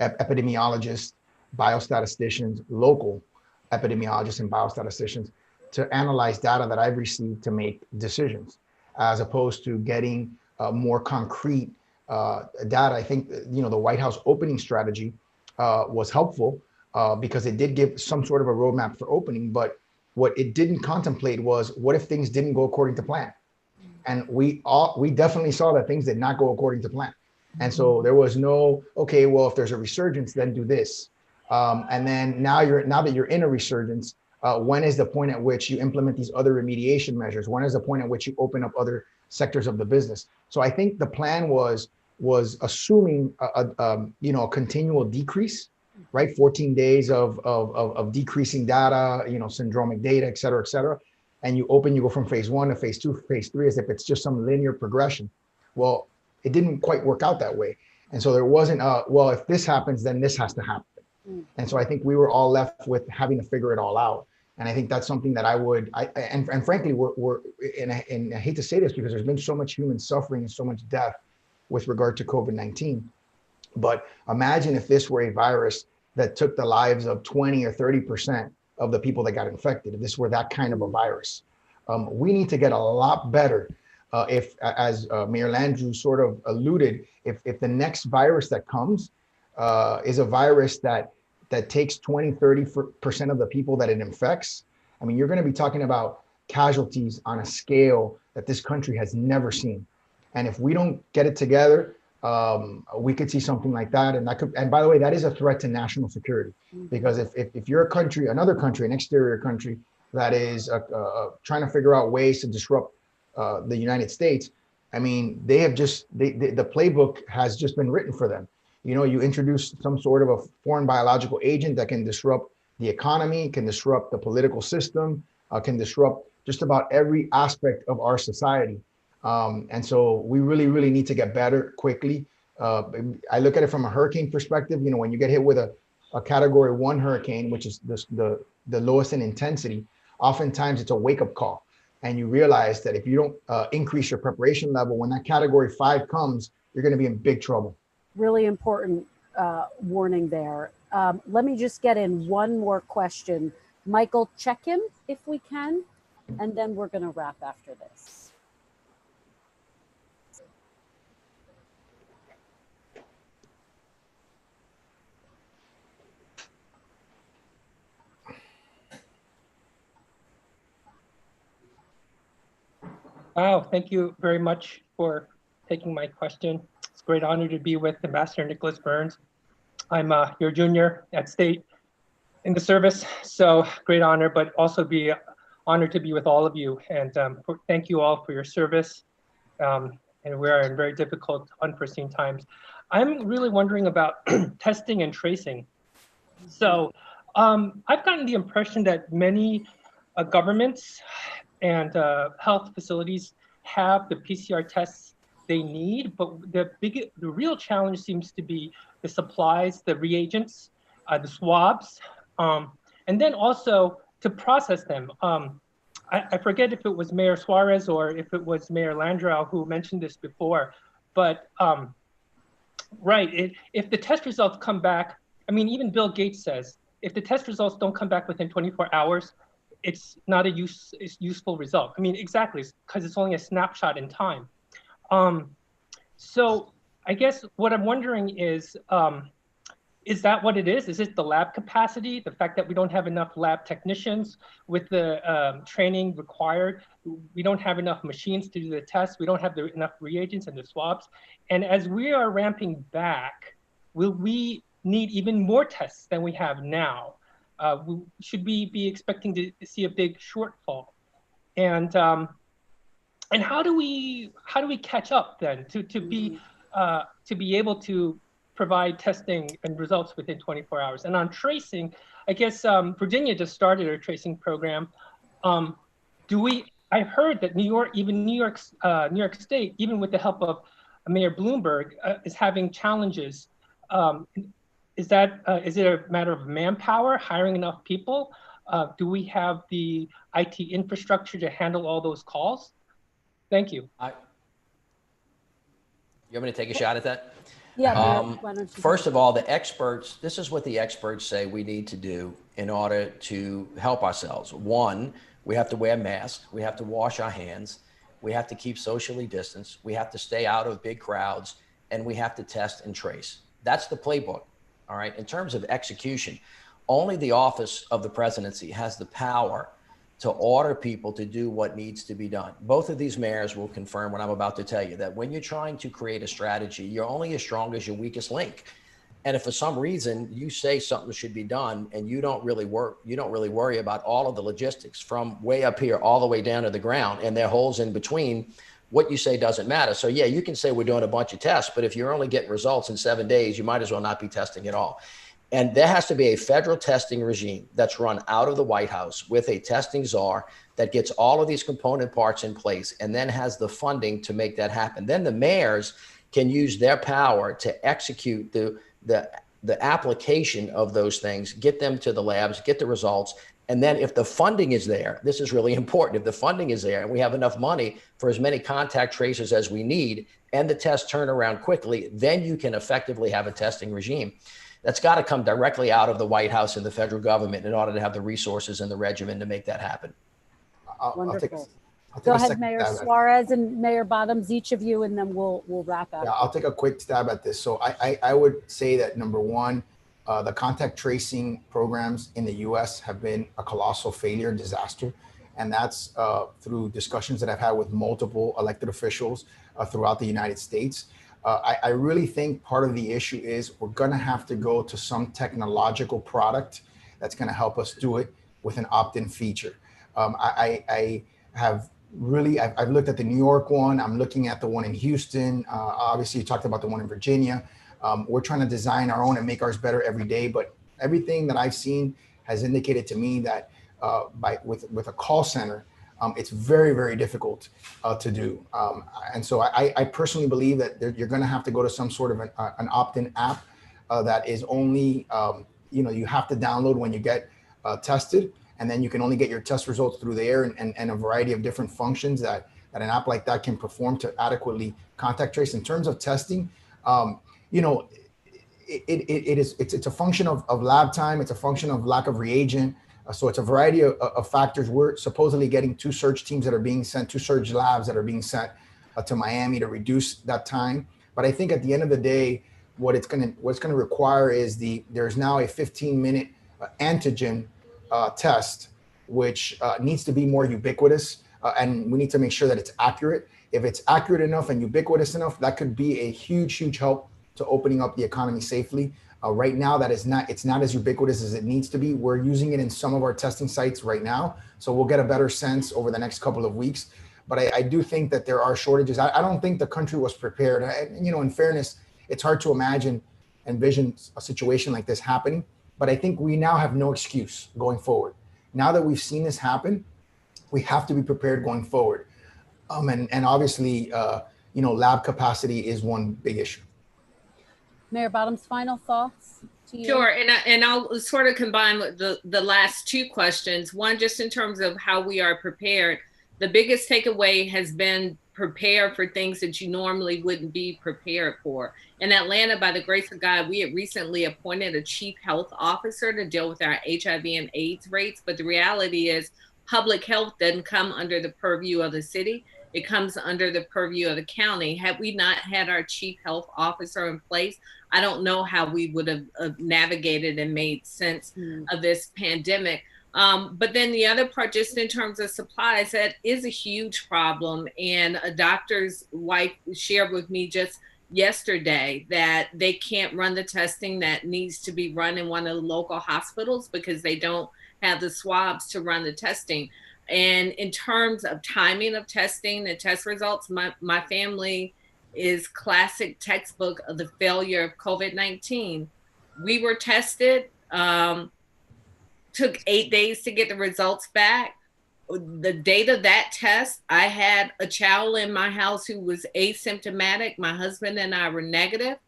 epidemiologists, biostatisticians, local epidemiologists and biostatisticians to analyze data that I've received to make decisions, as opposed to getting more concrete data. I think, the White House opening strategy was helpful because it did give some sort of a roadmap for opening, but what it didn't contemplate was what if things didn't go according to plan? And we definitely saw that things did not go according to plan. And so there was no, okay, well, if there's a resurgence, then do this. And then now that you're in a resurgence, when is the point at which you implement these other remediation measures? When is the point at which you open up other sectors of the business? So I think the plan was assuming a continual decrease, right? 14 days of decreasing data, syndromic data, et cetera, and you go from phase 1 to phase 2, phase 3, as if it's just some linear progression. Well, it didn't quite work out that way. And so there wasn't well, if this happens, then this has to happen. And so I think we were all left with having to figure it all out. And I think that's something that and frankly, and I hate to say this because there's been so much human suffering and so much death with regard to COVID-19. But imagine if this were a virus that took the lives of 20 or 30% of the people that got infected, if this were that kind of a virus. We need to get a lot better if, as Mayor Landrieu sort of alluded, if the next virus that comes is a virus that takes 20, 30% of the people that it infects, I mean, you're going to be talking about casualties on a scale that this country has never seen. And if we don't get it together, we could see something like that. And by the way, that is a threat to national security, because if you're another country, an exterior country that is trying to figure out ways to disrupt the United States, I mean, the playbook has just been written for them. You introduce some sort of a foreign biological agent that can disrupt the economy, can disrupt the political system, can disrupt just about every aspect of our society. And so we really, really need to get better quickly. I look at it from a hurricane perspective. When you get hit with a category 1 hurricane, which is the lowest in intensity, oftentimes it's a wake-up call. And you realize that if you don't increase your preparation level, when that category 5 comes, you're going to be in big trouble. Really important warning there. Let me just get in one more question. Michael, check him if we can, and then we're going to wrap after this. Wow, thank you very much for taking my question. It's a great honor to be with Ambassador Nicholas Burns. I'm your junior at State in the service, so great honor, but also be honored to be with all of you. And thank you all for your service. And we are in very difficult, unforeseen times. I'm really wondering about testing and tracing. So I've gotten the impression that many governments and health facilities have the PCR tests they need, but the real challenge seems to be the supplies, the reagents, the swabs, and then also to process them. I forget if it was Mayor Suarez or if it was Mayor Landrieu who mentioned this before, but right, if the test results come back, I mean, even Bill Gates says, if the test results don't come back within 24 hours, it's not a useful result. I mean, exactly, because it's only a snapshot in time. So I guess what I'm wondering is that what it is? Is it the lab capacity, the fact that we don't have enough lab technicians with the training required? We don't have enough machines to do the tests. We don't have enough reagents and the swabs. And as we are ramping back, will we need even more tests than we have now? Should we be expecting to see a big shortfall? And how do we catch up then to be able to provide testing and results within 24 hours? And on tracing, I guess Virginia just started a tracing program. I heard that New York State, even with the help of Mayor Bloomberg, is having challenges. Is it a matter of manpower, hiring enough people? Do we have the IT infrastructure to handle all those calls? Thank you. You want me to take a shot at that? Yeah. First of all, the experts, this is what the experts say we need to do in order to help ourselves. One, we have to wear masks. We have to wash our hands. We have to keep socially distanced. We have to stay out of big crowds, and we have to test and trace. That's the playbook. All right. In terms of execution, only the office of the presidency has the power to order people to do what needs to be done. Both of these mayors will confirm what I'm about to tell you, that when you're trying to create a strategy, you're only as strong as your weakest link. And if for some reason you say something should be done and you don't really worry about all of the logistics from way up here all the way down to the ground, and there are holes in between, what you say doesn't matter. So yeah, you can say we're doing a bunch of tests, but if you're only getting results in 7 days, you might as well not be testing at all. And there has to be a federal testing regime that's run out of the White House with a testing czar that gets all of these component parts in place and then has the funding to make that happen. Then the mayors can use their power to execute the application of those things, get them to the labs, get the results. And then if the funding is there, this is really important. If the funding is there and we have enough money for as many contact tracers as we need and the tests turn around quickly, then you can effectively have a testing regime. That's got to come directly out of the White House and the federal government in order to have the resources and the regimen to make that happen. Wonderful. Go ahead, Mayor Suarez and Mayor Bottoms, each of you, and then we'll wrap up. Yeah, I'll take a quick stab at this. So I would say that number one, the contact tracing programs in the US have been a colossal failure, disaster. And that's through discussions that I've had with multiple elected officials throughout the United States. I really think part of the issue is we're going to have to go to some technological product that's going to help us do it with an opt-in feature. I've looked at the New York one. I'm looking at the one in Houston. Obviously, you talked about the one in Virginia. We're trying to design our own and make ours better every day. But everything that I've seen has indicated to me that with a call center, it's very, very difficult to do. And so I personally believe that you're going to have to go to some sort of an opt-in app that is only, you have to download when you get tested. And then you can only get your test results through there and a variety of different functions that an app like that can perform to adequately contact trace. In terms of testing, it's a function of lab time. It's a function of lack of reagent. So it's a variety of factors. We're supposedly getting two surge labs that are being sent to Miami to reduce that time. But I think at the end of the day, what's going to require is there's now a 15-minute antigen test, which needs to be more ubiquitous. And we need to make sure that it's accurate. If it's accurate enough and ubiquitous enough, that could be a huge, huge help to opening up the economy safely. Right now, it's not as ubiquitous as it needs to be. We're using it in some of our testing sites right now. So we'll get a better sense over the next couple of weeks. But I do think that there are shortages. I don't think the country was prepared. In fairness, it's hard to envision a situation like this happening. But I think we now have no excuse going forward. Now that we've seen this happen, we have to be prepared going forward. And obviously, lab capacity is one big issue. Mayor Bottoms, final thoughts to you? Sure, and I'll sort of combine with the last two questions. One, just in terms of how we are prepared. The biggest takeaway has been prepare for things that you normally wouldn't be prepared for. In Atlanta, by the grace of God, we had recently appointed a chief health officer to deal with our HIV and AIDS rates. But the reality is public health doesn't come under the purview of the city. it comes under the purview of the county. Had we not had our chief health officer in place, I don't know how we would have navigated and made sense of this pandemic. But then the other part, just in terms of supplies, that is a huge problem. And a doctor's wife shared with me just yesterday that they can't run the testing that needs to be run in one of the local hospitals because they don't have the swabs to run the testing. And in terms of timing of testing and test results, my family is classic textbook of the failure of COVID-19. We were tested, took 8 days to get the results back. The date of that test, I had a child in my house who was asymptomatic. My husband and I were negative.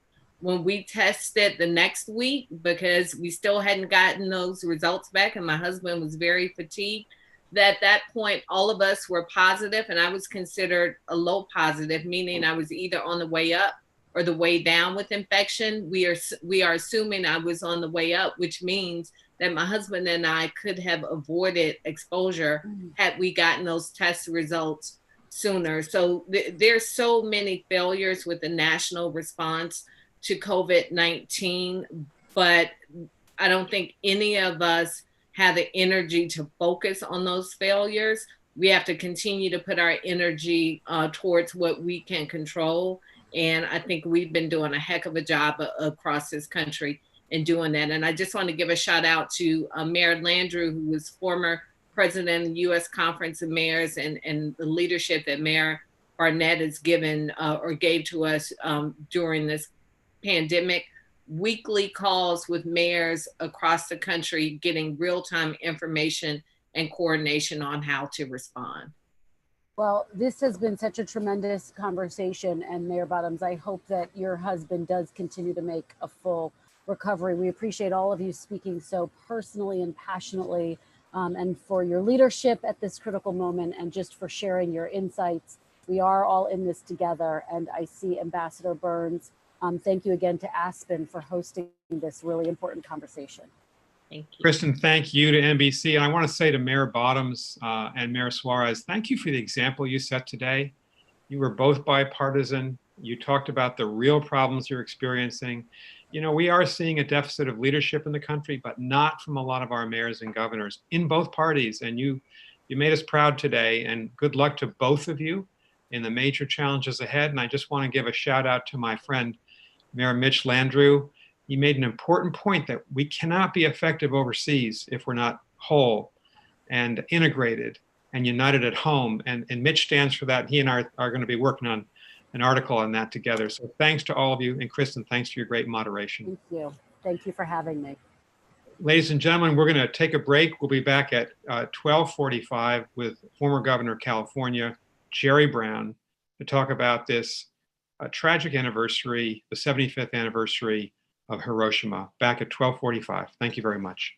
When we tested the next week, because we still hadn't gotten those results back and my husband was very fatigued, at that point, all of us were positive, and I was considered a low positive, meaning I was either on the way up or the way down with infection. We are assuming I was on the way up, which means that my husband and I could have avoided exposure had we gotten those test results sooner. So there's so many failures with the national response to COVID-19, but I don't think any of us have the energy to focus on those failures. We have to continue to put our energy towards what we can control. And I think we've been doing a heck of a job across this country in doing that. And I just want to give a shout out to Mayor Landrieu, who was former president of the U.S. Conference of Mayors, and the leadership that Mayor Barnett has given or gave to us during this pandemic. Weekly calls with mayors across the country, getting real-time information and coordination on how to respond. Well, this has been such a tremendous conversation, and Mayor Bottoms, I hope that your husband does continue to make a full recovery. We appreciate all of you speaking so personally and passionately, and for your leadership at this critical moment, and just for sharing your insights. We are all in this together, and I see Ambassador Burns. Thank you again to Aspen for hosting this really important conversation. Thank you. Kristen, thank you to NBC. And I want to say to Mayor Bottoms and Mayor Suarez, thank you for the example you set today. You were both bipartisan. You talked about the real problems you're experiencing. You know, we are seeing a deficit of leadership in the country, but not from a lot of our mayors and governors in both parties. And you made us proud today, and good luck to both of you in the major challenges ahead. And I just want to give a shout out to my friend, Mayor Mitch Landrieu. He made an important point that we cannot be effective overseas if we're not whole and integrated and united at home. And Mitch stands for that. He and I are going to be working on an article on that together. So thanks to all of you. And Kristen, thanks for your great moderation. Thank you. Thank you for having me. Ladies and gentlemen, we're going to take a break. We'll be back at 12:45 with former Governor of California, Jerry Brown, to talk about this tragic anniversary, the 75th anniversary of Hiroshima, back at 12:45. Thank you very much.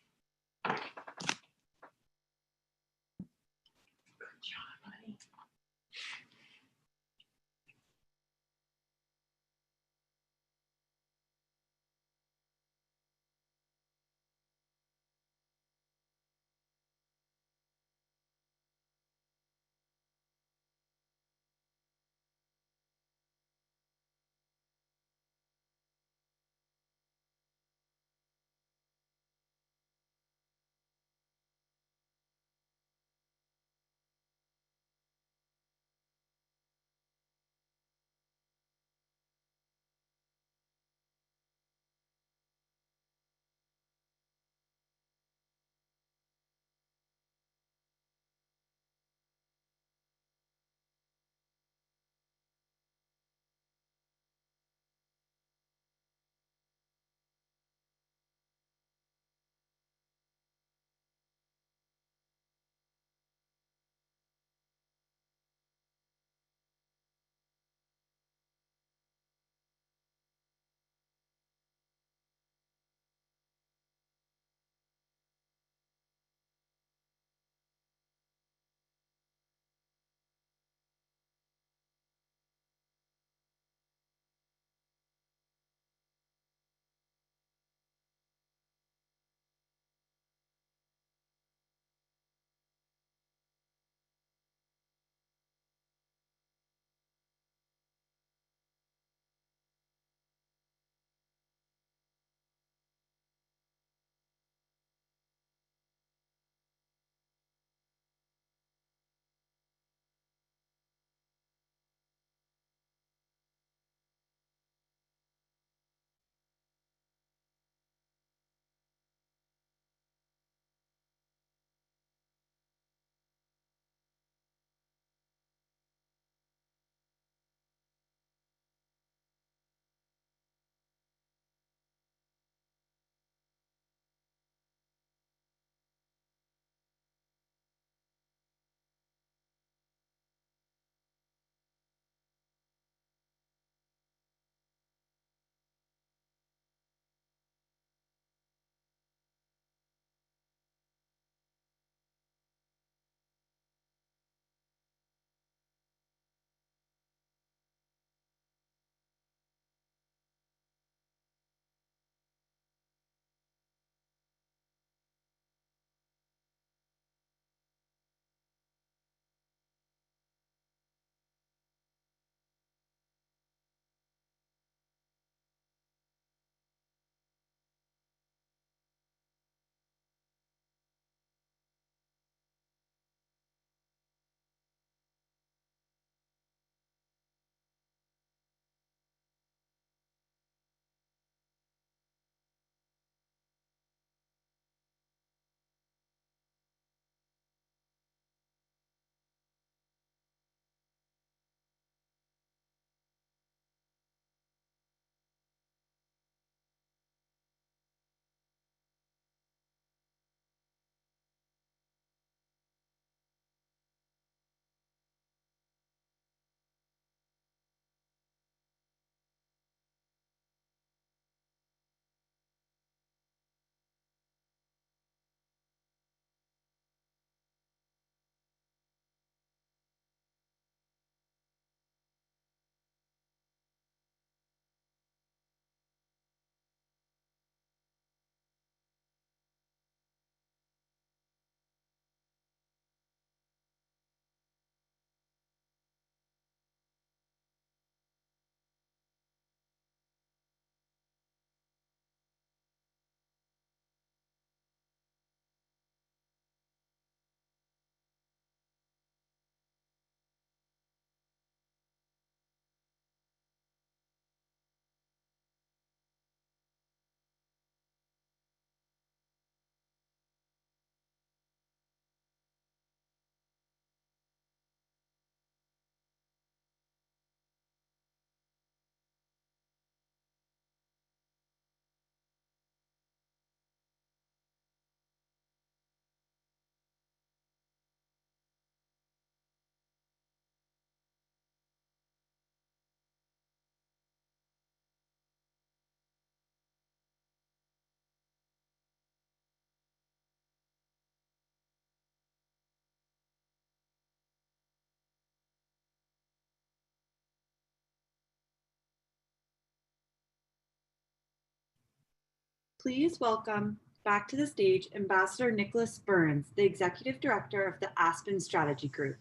please welcome back to the stage Ambassador Nicholas Burns, the Executive Director of the Aspen Strategy Group.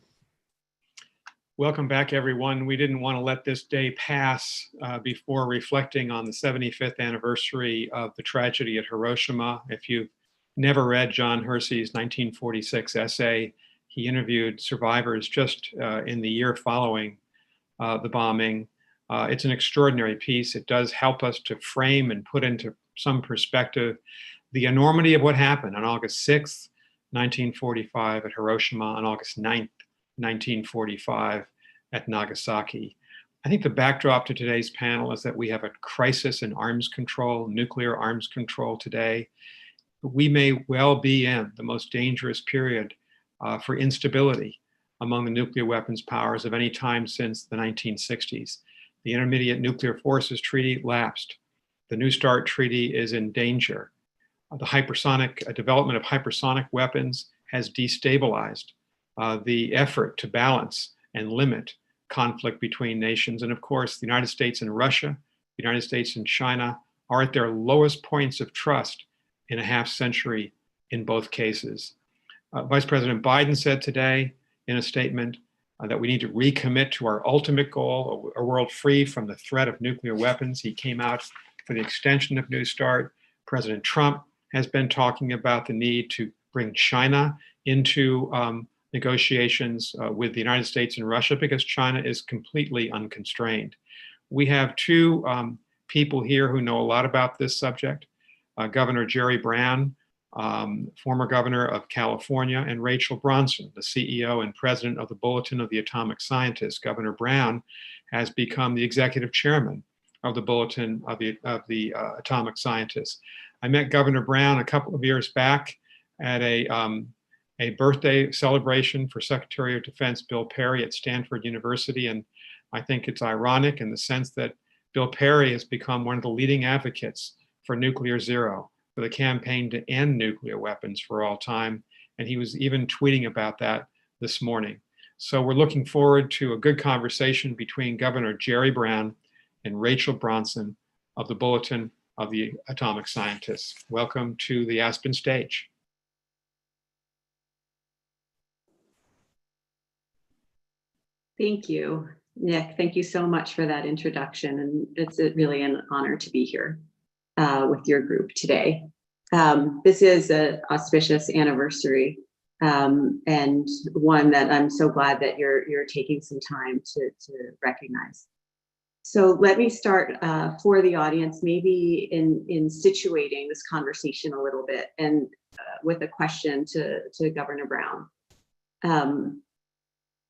Welcome back, everyone. We didn't want to let this day pass before reflecting on the 75th anniversary of the tragedy at Hiroshima. If you've never read John Hersey's 1946 essay, he interviewed survivors just in the year following the bombing. It's an extraordinary piece. It does help us to frame and put into some perspective the enormity of what happened on August 6th, 1945 at Hiroshima, on August 9th, 1945 at Nagasaki. I think the backdrop to today's panel is that we have a crisis in arms control, nuclear arms control today. We may well be in the most dangerous period for instability among the nuclear weapons powers of any time since the 1960s. The Intermediate Nuclear Forces Treaty lapsed. The New START Treaty is in danger. The hypersonic development of hypersonic weapons has destabilized the effort to balance and limit conflict between nations. And of course, the United States and Russia, the United States and China are at their lowest points of trust in a half century in both cases. Vice President Biden said today in a statement that we need to recommit to our ultimate goal, a world free from the threat of nuclear weapons. He came out for the extension of New START. President Trump has been talking about the need to bring China into negotiations with the United States and Russia because China is completely unconstrained. We have two people here who know a lot about this subject, Governor Jerry Brown, former governor of California, and Rachel Bronson, the CEO and president of the Bulletin of the Atomic Scientists. Governor Brown has become the executive chairman of the Bulletin of the Atomic Scientists. I met Governor Brown a couple of years back at a birthday celebration for Secretary of Defense Bill Perry at Stanford University, and I think it's ironic in the sense that Bill Perry has become one of the leading advocates for nuclear zero, for the campaign to end nuclear weapons for all time. And he was even tweeting about that this morning. So we're looking forward to a good conversation between Governor Jerry Brown and Rachel Bronson of the Bulletin of the Atomic Scientists. Welcome to the Aspen stage. Thank you, Nick. Thank you so much for that introduction. And it's really an honor to be here with your group today. This is an auspicious anniversary and one that I'm so glad that you're taking some time to recognize. So let me start for the audience, maybe in situating this conversation a little bit and with a question to Governor Brown.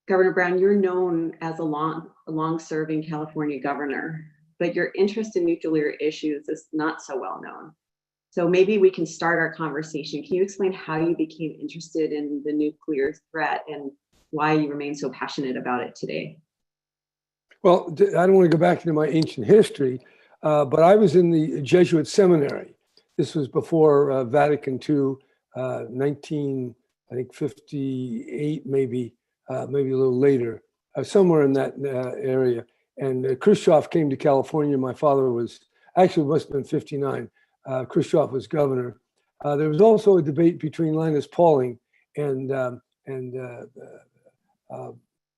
Governor Brown, you're known as a long-serving California governor, but your interest in nuclear issues is not so well known. So maybe we can start our conversation. Can you explain how you became interested in the nuclear threat and why you remain so passionate about it today? Well, I don't want to go back into my ancient history, but I was in the Jesuit seminary. This was before Vatican II, 1958, maybe a little later, somewhere in that area. And Khrushchev came to California. My father was, actually must have been 59. Khrushchev was governor. There was also a debate between Linus Pauling and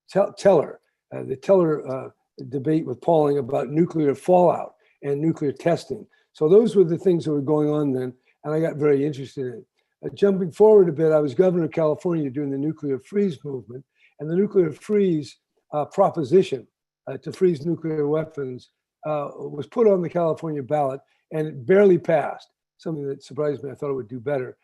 Teller. The Teller debate with Pauling about nuclear fallout and nuclear testing. So those were the things that were going on then, and I got very interested in it. Jumping forward a bit, I was governor of California during the nuclear freeze movement, and the nuclear freeze proposition to freeze nuclear weapons was put on the California ballot, and it barely passed, something that surprised me. I thought it would do better,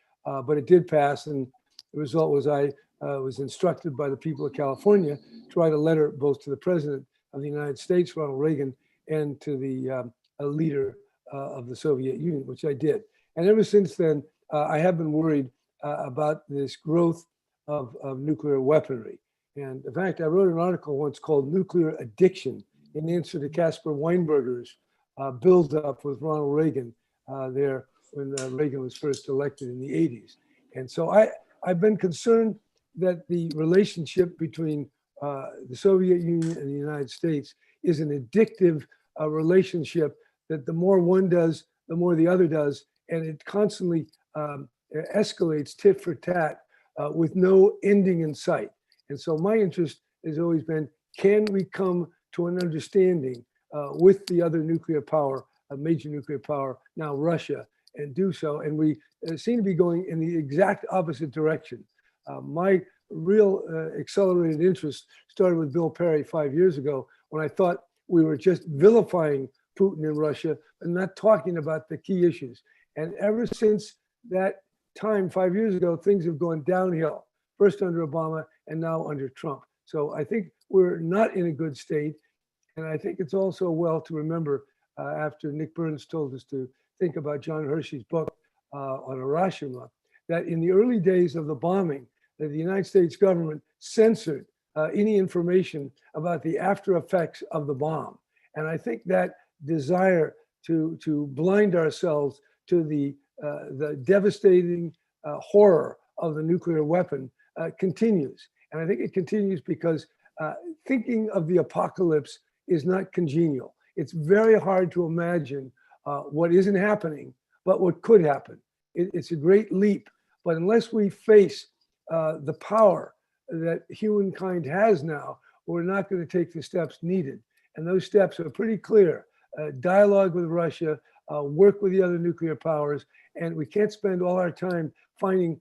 but it did pass, and the result was I was instructed by the people of California to write a letter both to the President of the United States, Ronald Reagan, and to the leader of the Soviet Union, which I did. And ever since then, I have been worried about this growth of nuclear weaponry. And in fact, I wrote an article once called Nuclear Addiction in answer to Caspar Weinberger's build-up with Ronald Reagan there when Reagan was first elected in the 80s. And so I've been concerned that the relationship between the Soviet Union and the United States is an addictive relationship, that the more one does, the more the other does, and it constantly escalates tit for tat with no ending in sight. And so my interest has always been, can we come to an understanding with the other nuclear power, a major nuclear power, now Russia, and do so? And we seem to be going in the exact opposite direction. My real accelerated interest started with Bill Perry 5 years ago, when I thought we were just vilifying Putin in Russia and not talking about the key issues. And ever since that time 5 years ago, things have gone downhill, first under Obama and now under Trump. So I think we're not in a good state. And I think it's also well to remember, after Nick Burns told us to think about John Hershey's book on Hiroshima, that in the early days of the bombing, that the United States government censored any information about the after effects of the bomb. And I think that desire to blind ourselves to the devastating horror of the nuclear weapon continues. And I think it continues because thinking of the apocalypse is not congenial. It's very hard to imagine what isn't happening, but what could happen. It's a great leap, but unless we face the power that humankind has now, we're not going to take the steps needed. And those steps are pretty clear. Dialogue with Russia, work with the other nuclear powers, and we can't spend all our time finding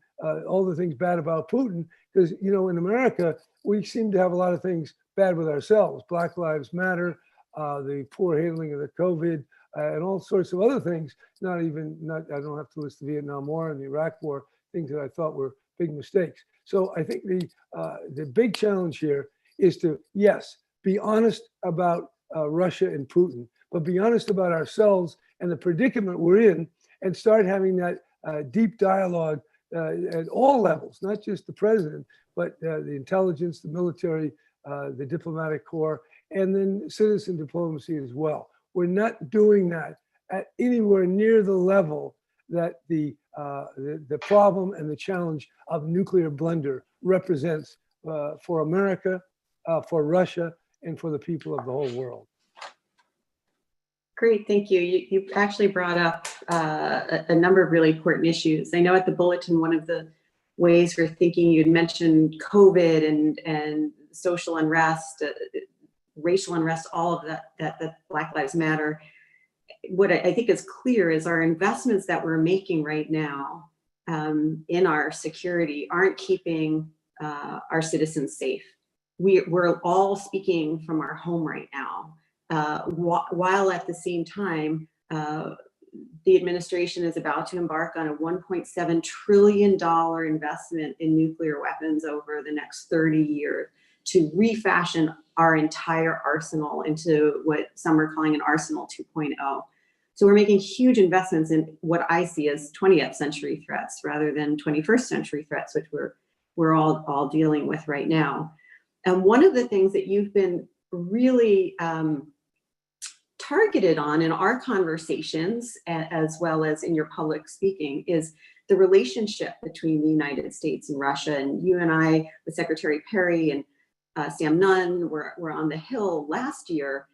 all the things bad about Putin, because, you know, in America, we seem to have a lot of things bad with ourselves. Black Lives Matter, the poor handling of the COVID, and all sorts of other things. I don't have to list the Vietnam War and the Iraq War, things that I thought were big mistakes. So I think the big challenge here is to, yes, be honest about Russia and Putin, but be honest about ourselves and the predicament we're in, and start having that deep dialogue at all levels, not just the president, but the intelligence, the military, the diplomatic corps, and then citizen diplomacy as well. We're not doing that at anywhere near the level that the problem and the challenge of nuclear blunder represents for America, for Russia, and for the people of the whole world. Great, thank you. You actually brought up a number of really important issues. I know at the bulletin, one of the ways we're thinking, you'd mentioned COVID and social unrest, racial unrest, all of that Black Lives Matter. What I think is clear is our investments that we're making right now in our security aren't keeping our citizens safe. We're all speaking from our home right now, while at the same time, the administration is about to embark on a $1.7 trillion investment in nuclear weapons over the next 30 years to refashion our entire arsenal into what some are calling an arsenal 2.0. So we're making huge investments in what I see as 20th century threats rather than 21st century threats, which we're all dealing with right now. And one of the things that you've been really targeted on in our conversations, as well as in your public speaking, is the relationship between the United States and Russia. And you and I, with Secretary Perry and Sam Nunn, were on the Hill last year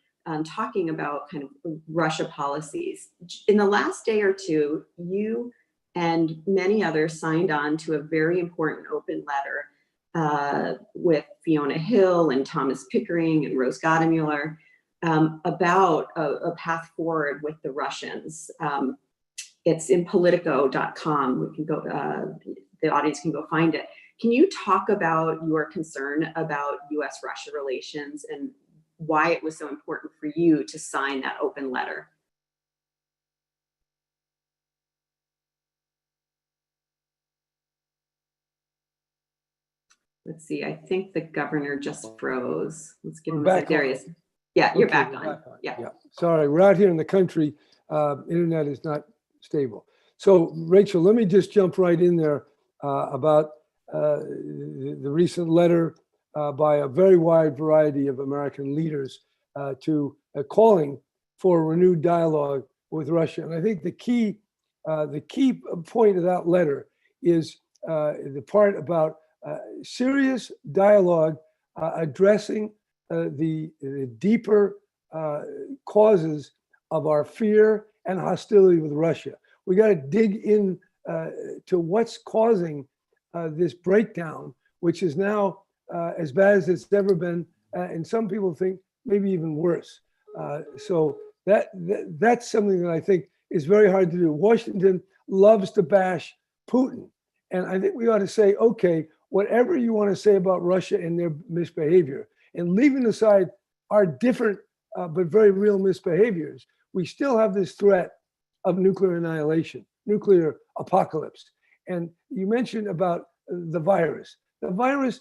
talking about kind of Russia policies. In the last day or two, you and many others signed on to a very important open letter with Fiona Hill and Thomas Pickering and Rose Gadamuller about a path forward with the Russians. It's in Politico.com. We can go. The audience can go find it. Can you talk about your concern about U.S.-Russia relations and why it was so important for you to sign that open letter? Let's see. I think the governor just froze. Let's give him a sec. There he is. Yeah, you're back on. Yeah. Sorry, we're out here in the country. Internet is not stable. So, Rachel, let me just jump right in there about the recent letter by a very wide variety of American leaders to calling for a renewed dialogue with Russia. And I think the key point of that letter is the part about serious dialogue addressing the deeper causes of our fear and hostility with Russia. We got to dig in to what's causing this breakdown, which is now as bad as it's ever been, and some people think maybe even worse. So that's something that I think is very hard to do. Washington loves to bash Putin, and I think we ought to say, okay, whatever you want to say about Russia and their misbehavior, and leaving aside our different but very real misbehaviors, we still have this threat of nuclear annihilation, nuclear apocalypse. And you mentioned about the virus. The virus,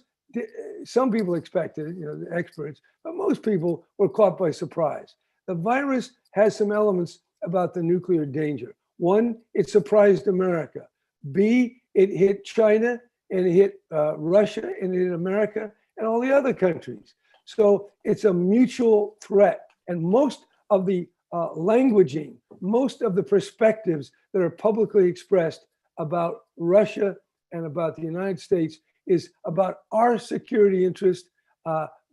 some people expected it, the experts, but most people were caught by surprise. The virus has some elements about the nuclear danger. One, it surprised America. B, it hit China and it hit Russia and it hit America and all the other countries. So it's a mutual threat. And most of the languaging, most of the perspectives that are publicly expressed about Russia and about the United States is about our security interest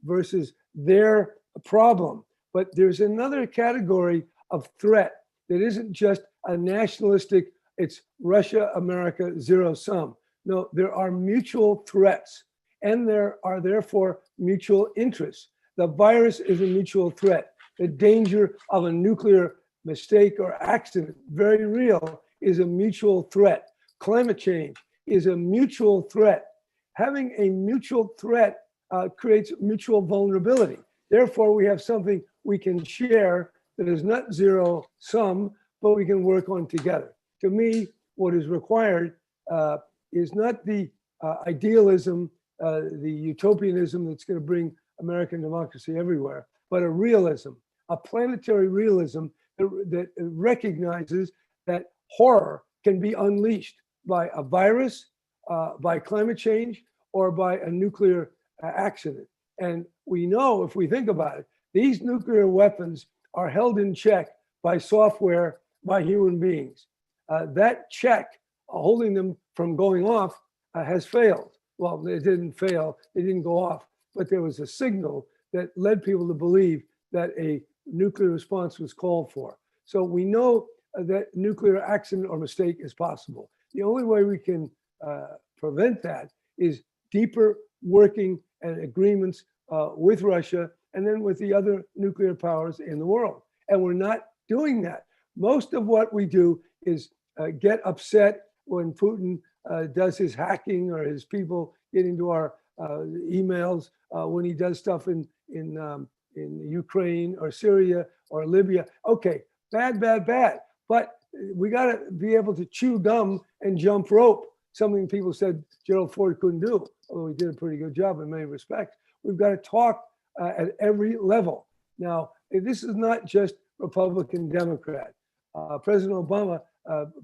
versus their problem. But there's another category of threat that isn't just a nationalistic, it's Russia, America, zero sum. No, there are mutual threats and there are therefore mutual interests. The virus is a mutual threat. The danger of a nuclear mistake or accident, very real, is a mutual threat. Climate change is a mutual threat. Having a mutual threat creates mutual vulnerability. Therefore, we have something we can share that is not zero sum, but we can work on together. To me, what is required is not the idealism, the utopianism that's going to bring American democracy everywhere, but a realism, a planetary realism that recognizes that horror can be unleashed by a virus, by climate change, or by a nuclear accident. And we know, if we think about it, these nuclear weapons are held in check by software, by human beings. That check, holding them from going off, has failed. Well, it didn't fail, it didn't go off, but there was a signal that led people to believe that a nuclear response was called for. So we know that nuclear accident or mistake is possible. The only way we can prevent that is deeper working and agreements with Russia and then with the other nuclear powers in the world. And we're not doing that. Most of what we do is get upset when Putin does his hacking or his people get into our emails, when he does stuff in Ukraine or Syria or Libya. Okay, bad, bad, bad. But we got to be able to chew gum and jump rope, something people said Gerald Ford couldn't do, although he did a pretty good job in many respects. We've got to talk at every level. Now, this is not just Republican, Democrat. President Obama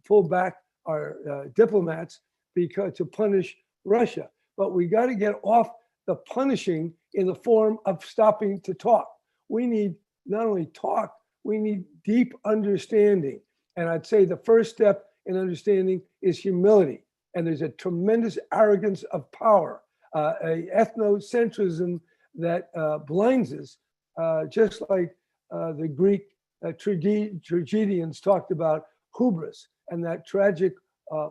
pulled back our diplomats because to punish Russia. But we got to get off the punishing in the form of stopping to talk. We need not only talk, we need deep understanding. And I'd say the first step in understanding is humility. And there's a tremendous arrogance of power, a ethnocentrism that blinds us, just like the Greek tragedians talked about hubris and that tragic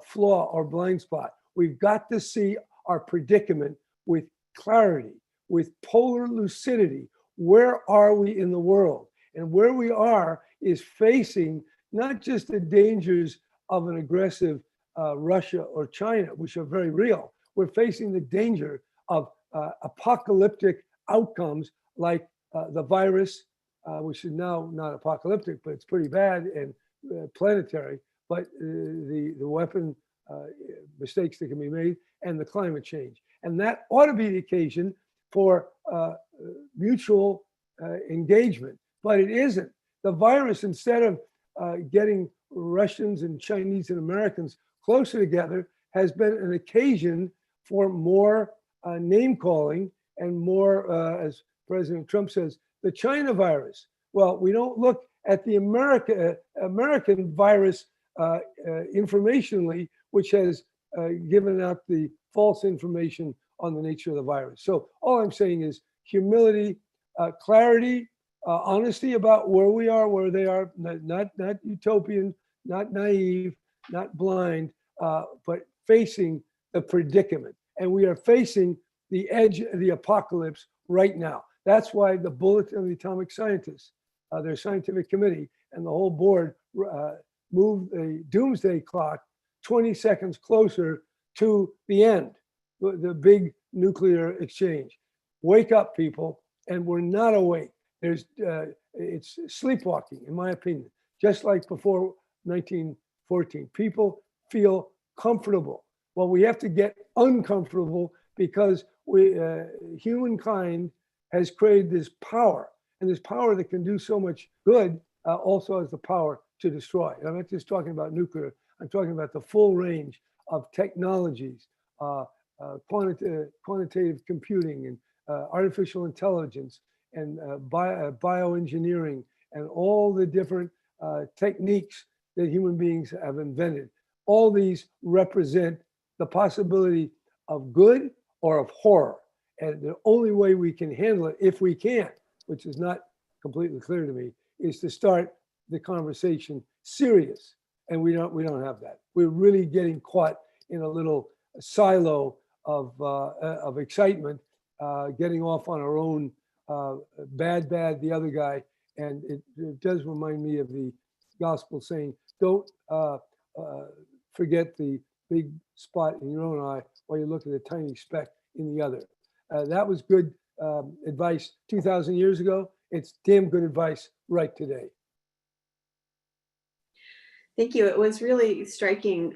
flaw or blind spot. We've got to see our predicament with clarity, with polar lucidity. Where are we in the world? And where we are is facing not just the dangers of an aggressive Russia or China, which are very real. We're facing the danger of apocalyptic outcomes like the virus, which is now not apocalyptic, but it's pretty bad and planetary, but the weapon mistakes that can be made and the climate change. And that ought to be the occasion for mutual engagement, but it isn't. The virus, instead of getting Russians and Chinese and Americans closer together, has been an occasion for more name calling and more, as President Trump says, the China virus. Well, we don't look at the American virus informationally, which has given out the false information on the nature of the virus. So all I'm saying is humility, clarity, honesty about where we are, where they are, not utopian, not naive, not blind, but facing the predicament. And we are facing the edge of the apocalypse right now. That's why the Bulletin of the Atomic Scientists, their scientific committee, and the whole board moved the doomsday clock 20 seconds closer to the end, the big nuclear exchange. Wake up, people, and we're not awake. It's sleepwalking, in my opinion, just like before 1914. People feel comfortable. Well, we have to get uncomfortable because humankind has created this power, and this power that can do so much good also has the power to destroy. And I'm not just talking about nuclear. I'm talking about the full range of technologies, quantitative computing and artificial intelligence and bioengineering and all the different techniques that human beings have invented. All these represent the possibility of good or of horror. And the only way we can handle it, if we can, which is not completely clear to me, is to start the conversation serious. And we don't have that. We're really getting caught in a little silo of excitement, getting off on our own bad, the other guy. And it does remind me of the gospel saying, don't forget the big spot in your own eye while you look at the tiny speck in the other. That was good advice 2,000 years ago. It's damn good advice right today. Thank you. It was really striking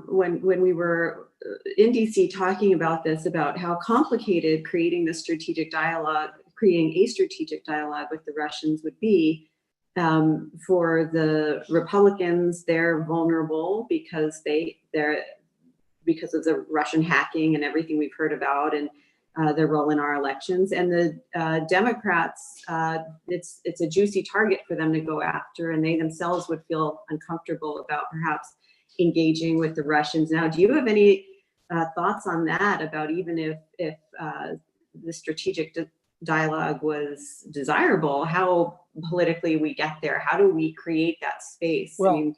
when we were in DC talking about this, about how complicated creating a strategic dialogue with the Russians would be. For the Republicans, they're vulnerable because because of the Russian hacking and everything we've heard about, and their role in our elections. And the Democrats, it's a juicy target for them to go after, and they themselves would feel uncomfortable about perhaps engaging with the Russians. Now, do you have any thoughts on that, about even if the strategic dialogue was desirable, how politically we get there? How do we create that space? Well, I mean,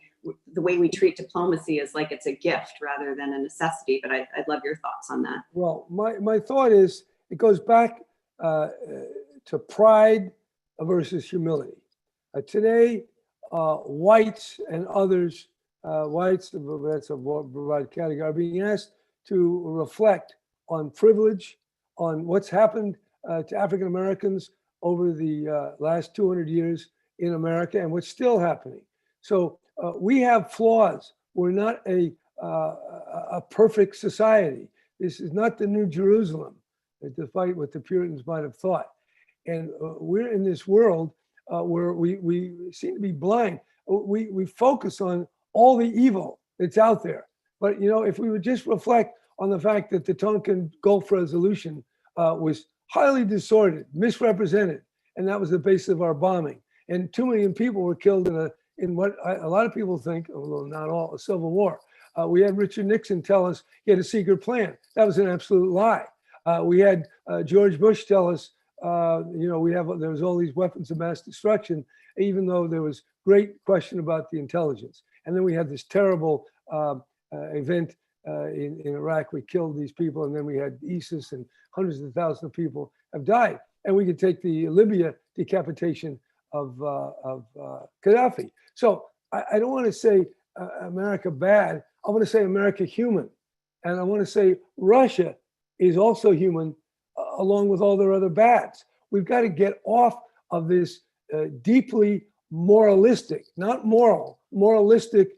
the way we treat diplomacy is like it's a gift rather than a necessity, but I'd love your thoughts on that. Well, my thought is, it goes back to pride versus humility. Today, whites and others, whites, that's a broad category, are being asked to reflect on privilege, on what's happened to African Americans over the last 200 years in America and what's still happening. So we have flaws. We're not a perfect society. This is not the New Jerusalem, despite what the Puritans might have thought. And we're in this world where we seem to be blind. We focus on all the evil that's out there. But if we would just reflect on the fact that the Tonkin Gulf resolution was highly distorted, misrepresented, and that was the basis of our bombing. And 2 million people were killed in what a lot of people think, although not all, a civil war. We had Richard Nixon tell us he had a secret plan. That was an absolute lie. We had George Bush tell us, there was all these weapons of mass destruction, even though there was great question about the intelligence. And then we had this terrible event in Iraq. We killed these people, and then we had ISIS, and hundreds of thousands of people have died. And we could take the Libya decapitation of Gaddafi. So I don't want to say America bad. I want to say America human. And I want to say Russia is also human, along with all their other bads. We've got to get off of this deeply moralistic, not moral, moralistic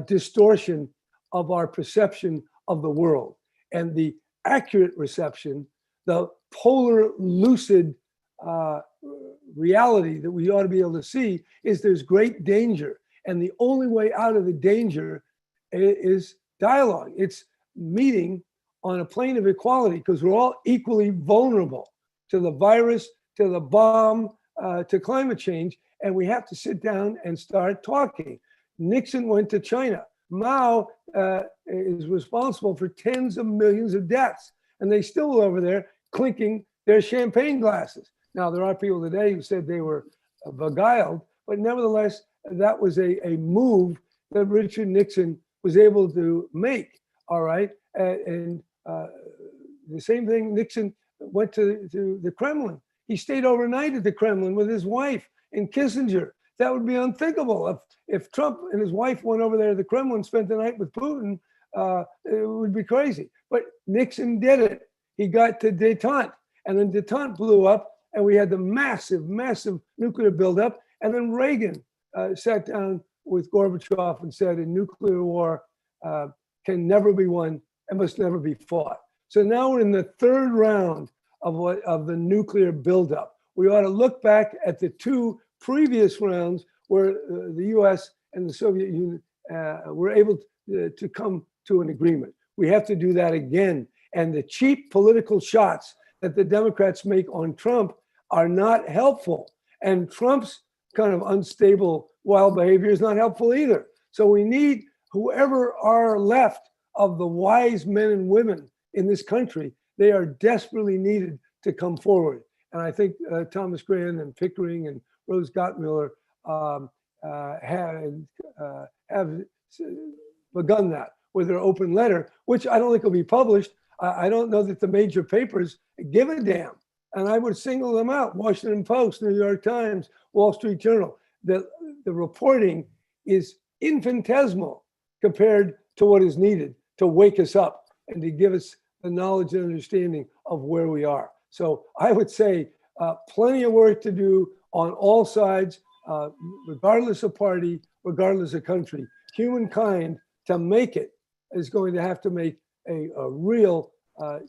distortion of our perception of the world. And the accurate reception, the polar lucid reality that we ought to be able to see, is there's great danger. And the only way out of the danger is dialogue. It's meeting on a plane of equality, because we're all equally vulnerable to the virus, to the bomb, to climate change. And we have to sit down and start talking. Nixon went to China. Mao is responsible for tens of millions of deaths. And they still are over there clinking their champagne glasses. Now, there are people today who said they were beguiled, but nevertheless, that was a move that Richard Nixon was able to make, all right? And the same thing, Nixon went to the Kremlin. He stayed overnight at the Kremlin with his wife and Kissinger. That would be unthinkable. If Trump and his wife went over there to the Kremlin, spent the night with Putin, it would be crazy. But Nixon did it. He got to detente, and then detente blew up, and we had the massive, massive nuclear buildup. And then Reagan sat down with Gorbachev and said, a nuclear war can never be won and must never be fought. So now we're in the third round of the nuclear buildup. We ought to look back at the two previous rounds where the US and the Soviet Union were able to come to an agreement. We have to do that again. And the cheap political shots that the Democrats make on Trump are not helpful. And Trump's kind of unstable, wild behavior is not helpful either. So we need whoever are left of the wise men and women in this country, they are desperately needed to come forward. And I think Thomas Graham and Pickering and Rose Gottmiller have begun that with their open letter, which I don't think will be published. I don't know that the major papers give a damn. And I would single them out: Washington Post, New York Times, Wall Street Journal. The reporting is infinitesimal compared to what is needed to wake us up and to give us the knowledge and understanding of where we are. So I would say plenty of work to do on all sides, regardless of party, regardless of country. Humankind, to make it, is going to have to make a real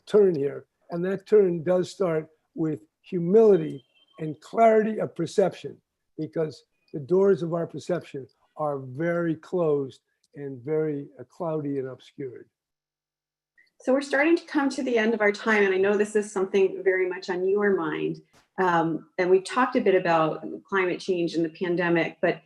turn here. And that turn does start with humility and clarity of perception, because the doors of our perception are very closed and very cloudy and obscured. So we're starting to come to the end of our time, and I know this is something very much on your mind. And we talked a bit about climate change and the pandemic, but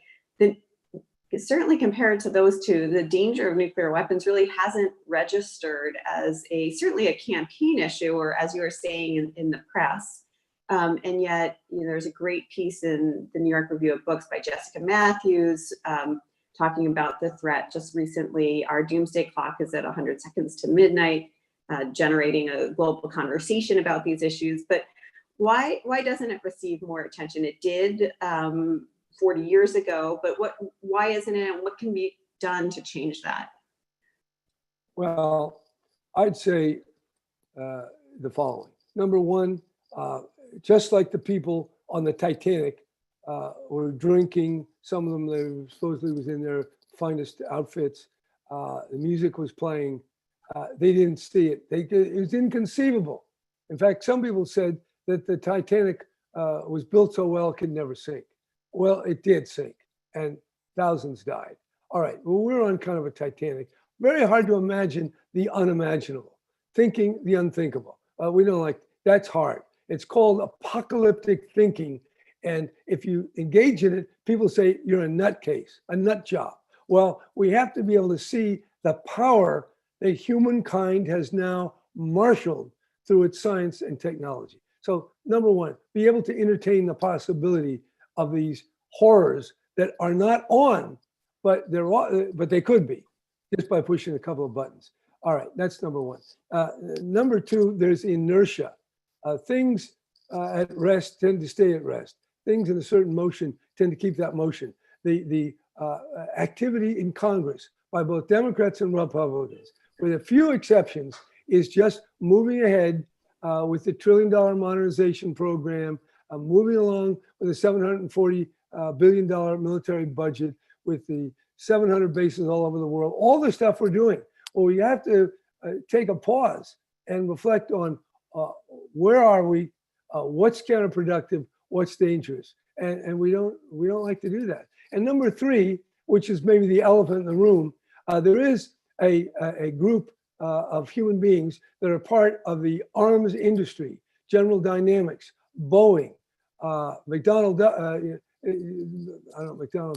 certainly compared to those two, the danger of nuclear weapons really hasn't registered as certainly a campaign issue, or as you were saying in the press. And yet, there's a great piece in the New York Review of Books by Jessica Matthews talking about the threat just recently. Our doomsday clock is at 100 seconds to midnight, generating a global conversation about these issues. But why doesn't it receive more attention? It did 40 years ago, but why isn't it, and what can be done to change that? Well, I'd say the following. Number one, just like the people on the Titanic were drinking, some of them, they supposedly was in their finest outfits, the music was playing, they didn't see it. It was inconceivable. In fact, some people said that the Titanic was built so well it could never sink. Well, it did sink, and thousands died. All right, well, we're on kind of a Titanic. Very hard to imagine the unimaginable, thinking the unthinkable. We don't like, that's hard. It's called apocalyptic thinking. And if you engage in it, people say you're a nutcase, a nut job. Well, we have to be able to see the power that humankind has now marshaled through its science and technology. So number one, be able to entertain the possibility of these horrors that are not on, but they could be, just by pushing a couple of buttons. All right, that's number one. Number two, there's inertia. Things at rest tend to stay at rest. Things in a certain motion tend to keep that motion. The activity in Congress by both Democrats and Republicans, with a few exceptions, is just moving ahead with the $1 trillion modernization program, moving along with a $740 billion military budget, with the 700 bases all over the world, all the stuff we're doing. Well, we have to take a pause and reflect on where are we, what's counterproductive, what's dangerous, and we don't like to do that. And number three, which is maybe the elephant in the room, there is a group of human beings that are part of the arms industry, General Dynamics, Boeing, McDonnell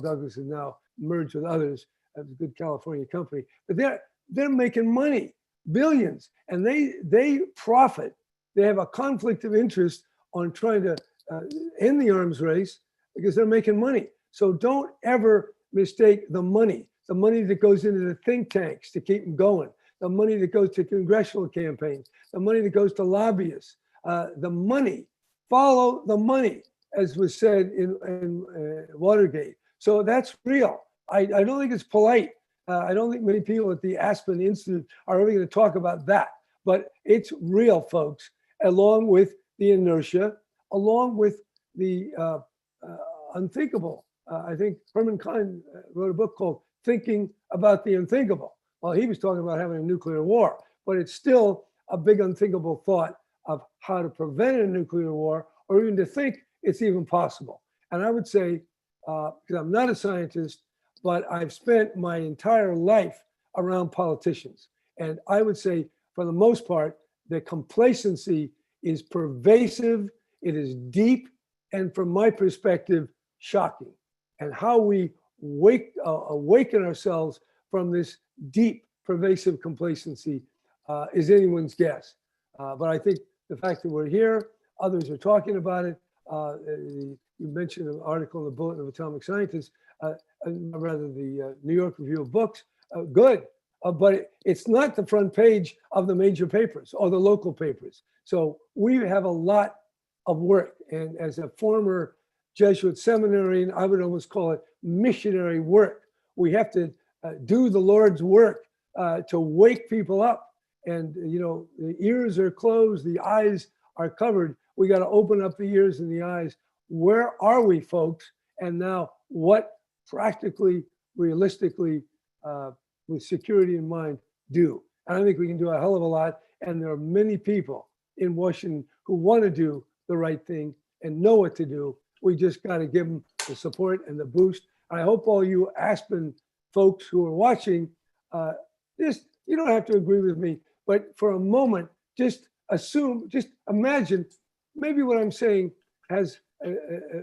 Douglas is now merged with others, a good California company, but they're making money, billions, and they profit. They have a conflict of interest on trying to end the arms race because they're making money. So don't ever mistake the money. the money that goes into the think tanks to keep them going, the money that goes to congressional campaigns, the money that goes to lobbyists, the money, follow the money, as was said in Watergate. So that's real. I don't think it's polite. I don't think many people at the Aspen Institute are ever going to talk about that, but it's real, folks, along with the inertia, along with the unthinkable. I think Herman Kahn wrote a book called Thinking About the Unthinkable. Well, he was talking about having a nuclear war, but it's still a big unthinkable thought of how to prevent a nuclear war, or even to think it's even possible. And I would say, because I'm not a scientist, but I've spent my entire life around politicians. And I would say, for the most part, the complacency is pervasive, it is deep, and from my perspective, shocking. And how we awaken ourselves from this deep, pervasive complacency is anyone's guess. But I think the fact that we're here, others are talking about it. You mentioned an article in the Bulletin of Atomic Scientists, rather the New York Review of Books. Good, but it's not the front page of the major papers or the local papers. So we have a lot of work. And as a former Jesuit seminarian, I would almost call it missionary work. We have to do the Lord's work to wake people up. And, you know, the ears are closed, the eyes are covered. We got to open up the ears and the eyes. Where are we, folks? And now what practically, realistically, with security in mind, do? And I think we can do a hell of a lot. And there are many people in Washington who want to do the right thing and know what to do. We just got to give them the support and the boost. I hope all you Aspen folks who are watching, just, you don't have to agree with me, but for a moment, just assume, just imagine maybe what I'm saying has a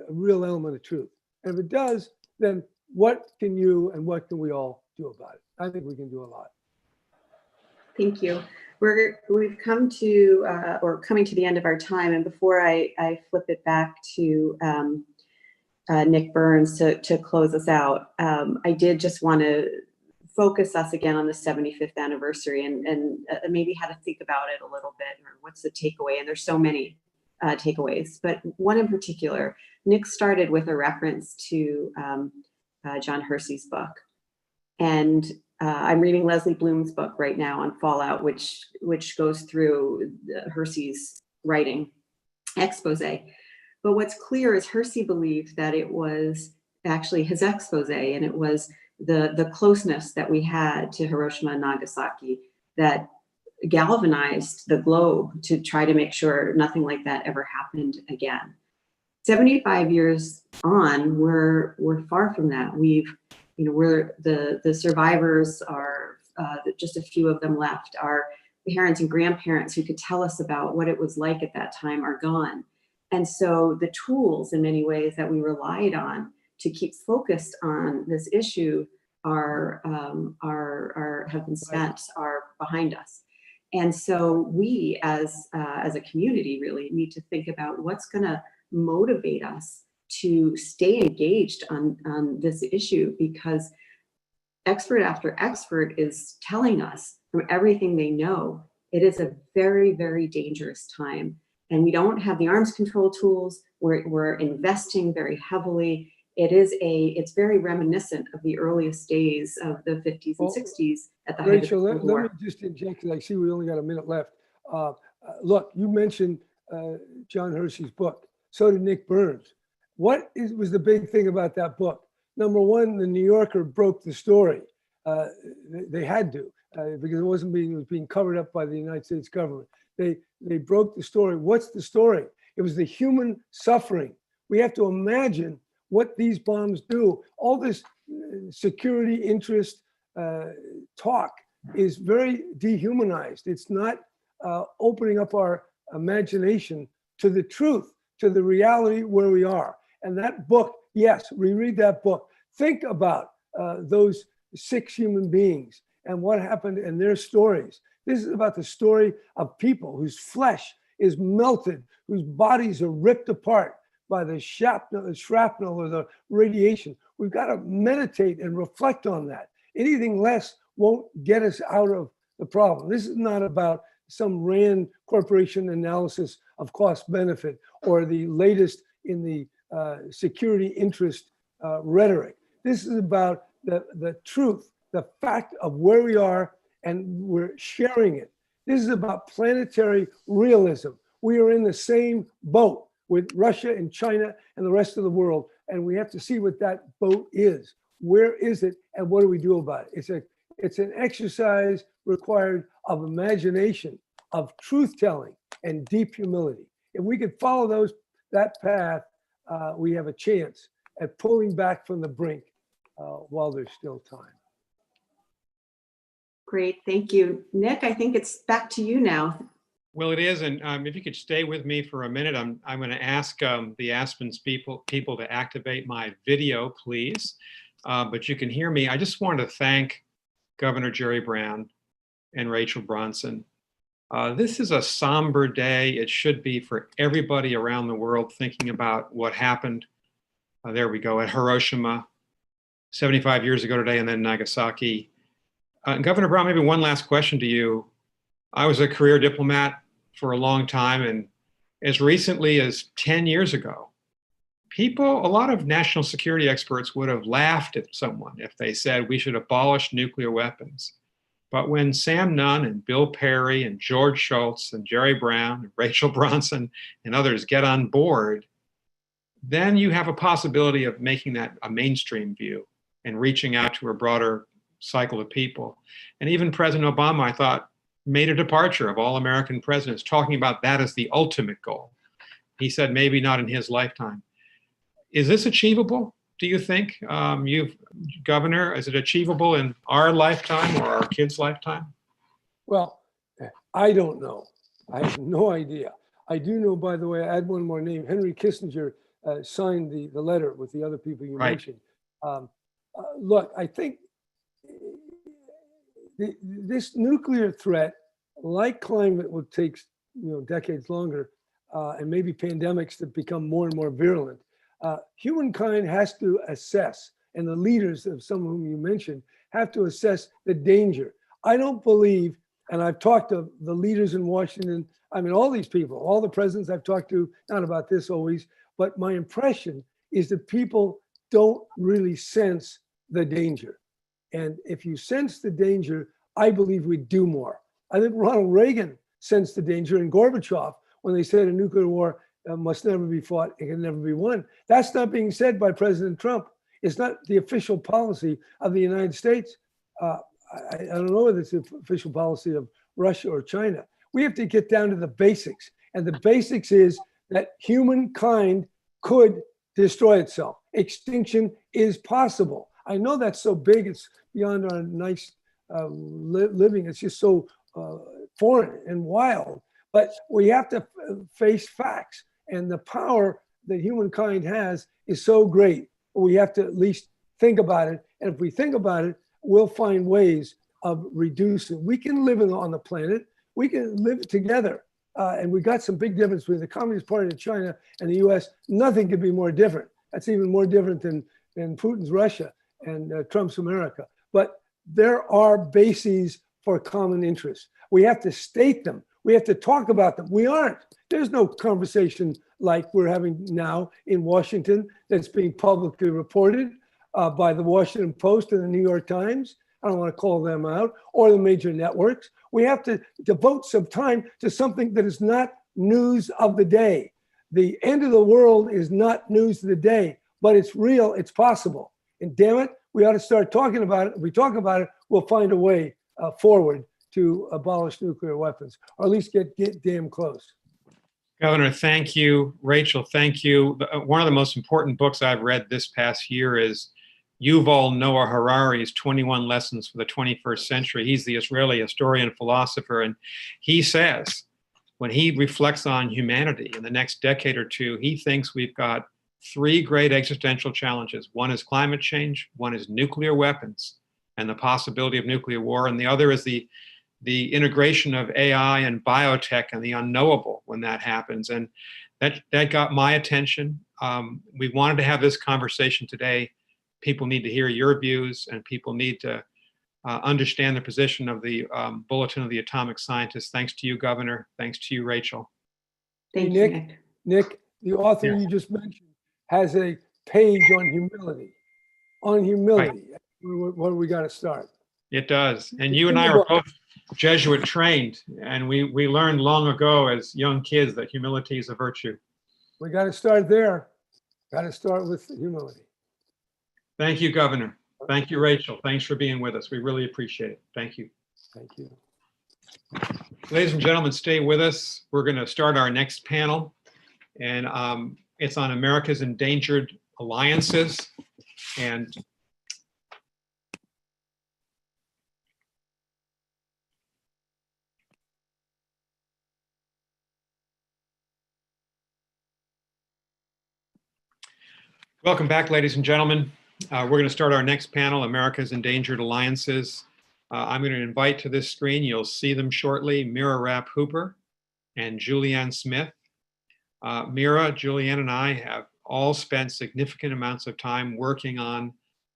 real element of truth. And if it does, then what can you and what can we all do about it? I think we can do a lot. Thank you. We've come to, or coming to the end of our time. And before I flip it back to Nick Burns to close us out, I did just want to focus us again on the 75th anniversary and maybe how to think about it a little bit, or what's the takeaway. And there's so many takeaways, but one in particular, Nick started with a reference to John Hersey's book. And I'm reading Leslie Bloom's book right now on Fallout, which goes through Hersey's writing expose. But what's clear is Hersey believed that it was actually his expose, and it was the closeness that we had to Hiroshima and Nagasaki that galvanized the globe to try to make sure nothing like that ever happened again. 75 years on, we're far from that. We're the survivors are just a few of them left. Our parents and grandparents who could tell us about what it was like at that time are gone. And so the tools in many ways that we relied on to keep focused on this issue have been spent, are behind us. And so we as a community really need to think about what's going to motivate us to stay engaged on this issue, because expert after expert is telling us from everything they know, it is a very, very dangerous time. And we don't have the arms control tools. We're investing very heavily. It's very reminiscent of the earliest days of the 50s and 60s at the height Rachel, of the war. let me just inject, because I see we only got a minute left. Look, you mentioned John Hersey's book. So did Nick Burns. What was the big thing about that book? Number one, the New Yorker broke the story. They had to, because it was being covered up by the United States government. They broke the story. What's the story? It was the human suffering. We have to imagine what these bombs do. All this security interest talk is very dehumanized. It's not opening up our imagination to the truth, to the reality where we are. And that book, yes, reread that book. Think about those 6 human beings and what happened and their stories. This is about the story of people whose flesh is melted, whose bodies are ripped apart by the shrapnel or the radiation. We've got to meditate and reflect on that. Anything less won't get us out of the problem. This is not about some Rand Corporation analysis of cost benefit or the latest in the security interest rhetoric. This is about the truth, the fact of where we are, and we're sharing it. This is about planetary realism. We are in the same boat with Russia and China and the rest of the world, and we have to see what that boat is. Where is it, and what do we do about it? It's an exercise required of imagination, of truth-telling, and deep humility. If we could follow that path, we have a chance at pulling back from the brink while there's still time. Great, thank you. Nick, I think it's back to you now. Well, it is, and if you could stay with me for a minute, I'm going to ask the Aspen's people to activate my video, please. But you can hear me. I just wanted to thank Governor Jerry Brown and Rachel Bronson. This is a somber day. It should be for everybody around the world thinking about what happened. There we go, at Hiroshima, 75 years ago today, and then Nagasaki. Governor Brown, maybe one last question to you. I was a career diplomat for a long time, and as recently as 10 years ago, a lot of national security experts would have laughed at someone if they said we should abolish nuclear weapons. But when Sam Nunn and Bill Perry and George Shultz and Jerry Brown and Rachel Bronson and others get on board, then you have a possibility of making that a mainstream view and reaching out to a broader cycle of people. And even President Obama, I thought, made a departure of all American presidents, talking about that as the ultimate goal. He said maybe not in his lifetime. Is this achievable, do you think? Governor, is it achievable in our lifetime or our kids' lifetime? Well, I don't know. I have no idea. I do know, by the way, I add one more name. Henry Kissinger signed the letter with the other people you mentioned. Look, I think this nuclear threat, like climate, will take decades longer, and maybe pandemics that become more and more virulent. Humankind has to assess, and the leaders of some of whom you mentioned have to assess the danger. I don't believe, and I've talked to the leaders in Washington, I mean, all these people, all the presidents I've talked to, not about this always, but my impression is that people don't really sense the danger. And if you sense the danger, I believe we'd do more. I think Ronald Reagan sensed the danger, and Gorbachev, when they said a nuclear war must never be fought, it can never be won. That's not being said by President Trump. It's not the official policy of the United States. I don't know whether it's the official policy of Russia or China. We have to get down to the basics. And the basics is that humankind could destroy itself. Extinction is possible. I know that's so big, it's beyond our nice living. It's just so foreign and wild. But we have to face facts. And the power that humankind has is so great. We have to at least think about it. And if we think about it, we'll find ways of reducing. We can live on the planet. We can live together. And we got some big difference between the Communist Party of China and the US. Nothing could be more different. That's even more different than Putin's Russia and Trump's America. But there are bases for common interests. We have to state them. We have to talk about them. We aren't. There's no conversation like we're having now in Washington that's being publicly reported by the Washington Post and the New York Times. I don't want to call them out, or the major networks. We have to devote some time to something that is not news of the day. The end of the world is not news of the day, but it's real, it's possible. And damn it, we ought to start talking about it. If we talk about it, we'll find a way forward to abolish nuclear weapons, or at least get damn close. Governor, thank you. Rachel, thank you. One of the most important books I've read this past year is Yuval Noah Harari's 21 Lessons for the 21st Century. He's the Israeli historian, philosopher, and he says, when he reflects on humanity in the next decade or two, he thinks we've got three great existential challenges. One is climate change, one is nuclear weapons and the possibility of nuclear war, and the other is the integration of AI and biotech and the unknowable when that happens. And that got my attention. We wanted to have this conversation today. People need to hear your views, and people need to understand the position of the Bulletin of the Atomic Scientists. Thanks to you, Governor. Thanks to you, Rachel. Thank Nick, you, Nick. Nick, the author Yes. you just mentioned has a page on humility. On humility. Right. What do we got to start? It does. And It's you and in I the are book. both Jesuit trained, and we learned long ago as young kids that humility is a virtue. We got to start there. Got to start with humility. Thank you, Governor. Thank you, Rachel. Thanks for being with us. We really appreciate it. Thank you. Thank you. Ladies and gentlemen, stay with us. We're going to start our next panel, and it's on America's Endangered Alliances. And welcome back, ladies and gentlemen. We're going to start our next panel, America's Endangered Alliances. I'm going to invite to this screen, you'll see them shortly, Mira Rapp-Hooper and Julianne Smith. Mira, Julianne, and I have all spent significant amounts of time working on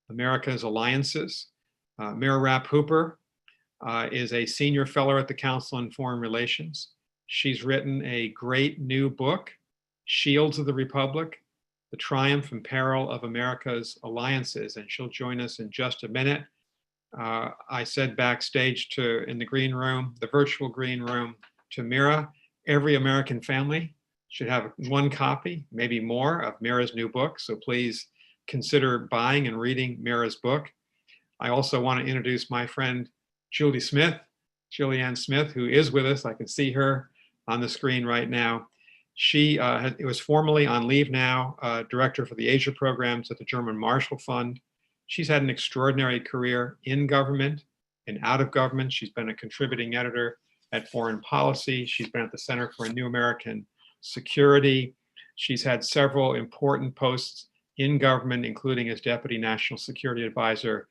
America's alliances. Mira Rapp-Hooper is a senior fellow at the Council on Foreign Relations. She's written a great new book, Shields of the Republic, The Triumph and Peril of America's Alliances, and she'll join us in just a minute. I said backstage in the green room, the virtual green room, to Mira, every American family should have one copy, maybe more, of Mira's new book. So please consider buying and reading Mira's book. I also want to introduce my friend, Julianne Smith, who is with us. I can see her on the screen right now. She was formerly on leave now, director for the Asia programs at the German Marshall Fund. She's had an extraordinary career in government and out of government. She's been a contributing editor at Foreign Policy. She's been at the Center for a New American Security. She's had several important posts in government, including as Deputy National Security Advisor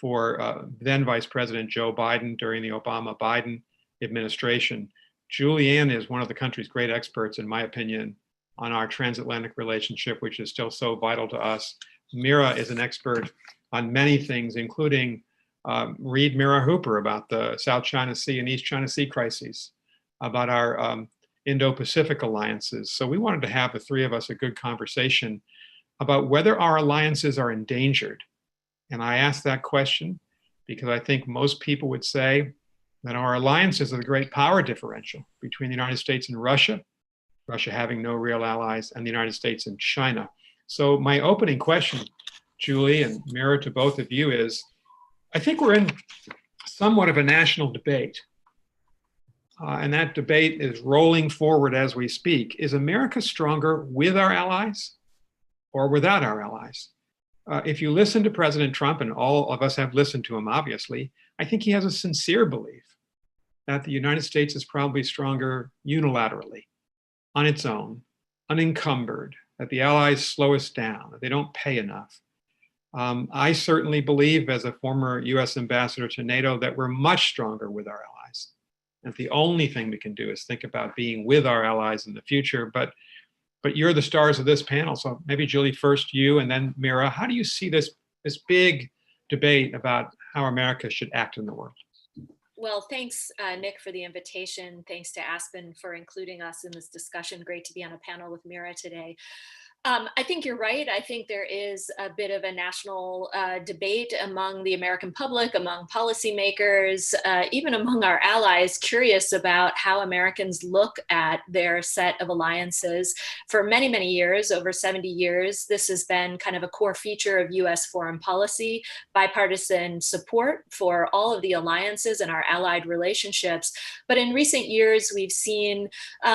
for then Vice President Joe Biden during the Obama-Biden administration. Julianne is one of the country's great experts, in my opinion, on our transatlantic relationship, which is still so vital to us. Mira is an expert on many things, including read Mira Hooper about the South China Sea and East China Sea crises, about our Indo-Pacific alliances. So we wanted to have, the three of us, a good conversation about whether our alliances are endangered. And I asked that question because I think most people would say that our alliances are the great power differential between the United States and Russia, Russia having no real allies, and the United States and China. So my opening question, Julie and Mira, to both of you is, I think we're in somewhat of a national debate. And that debate is rolling forward as we speak. Is America stronger with our allies or without our allies? If you listen to President Trump, and all of us have listened to him, obviously, I think he has a sincere belief that the United States is probably stronger unilaterally, on its own, unencumbered, that the allies slow us down, that they don't pay enough. I certainly believe, as a former US ambassador to NATO, that we're much stronger with our allies. And the only thing we can do is think about being with our allies in the future. But you're the stars of this panel. So maybe Julie, first you, and then Mira, how do you see this big debate about how America should act in the world? Well, thanks, Nick, for the invitation. Thanks to Aspen for including us in this discussion. Great to be on a panel with Mira today. I think you're right. I think there is a bit of a national debate among the American public, among policymakers, even among our allies, curious about how Americans look at their set of alliances. For many, many years, over 70 years, this has been kind of a core feature of US foreign policy, bipartisan support for all of the alliances and our allied relationships. But in recent years, we've seen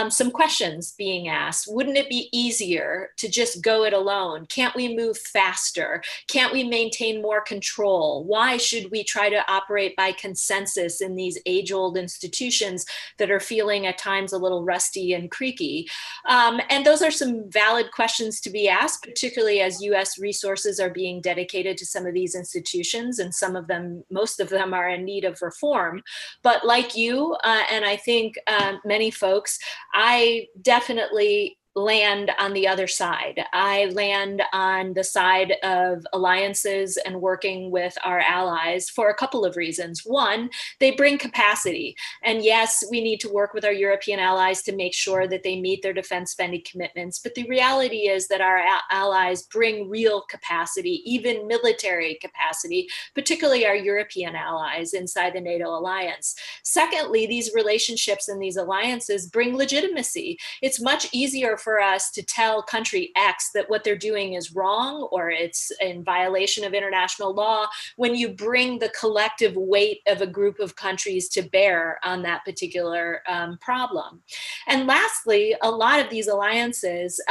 some questions being asked. Wouldn't it be easier to just go it alone? Can't we move faster? Can't we maintain more control? Why should we try to operate by consensus in these age-old institutions that are feeling at times a little rusty and creaky? And those are some valid questions to be asked, particularly as US resources are being dedicated to some of these institutions, and some of them, most of them, are in need of reform. But like you, and I think many folks, I definitely land on the other side. I land on the side of alliances and working with our allies for a couple of reasons. One, they bring capacity. And yes, we need to work with our European allies to make sure that they meet their defense spending commitments. But the reality is that our allies bring real capacity, even military capacity, particularly our European allies inside the NATO alliance. Secondly, these relationships and these alliances bring legitimacy. It's much easier for us to tell country X that what they're doing is wrong or it's in violation of international law when you bring the collective weight of a group of countries to bear on that particular problem. And lastly, a lot of these alliances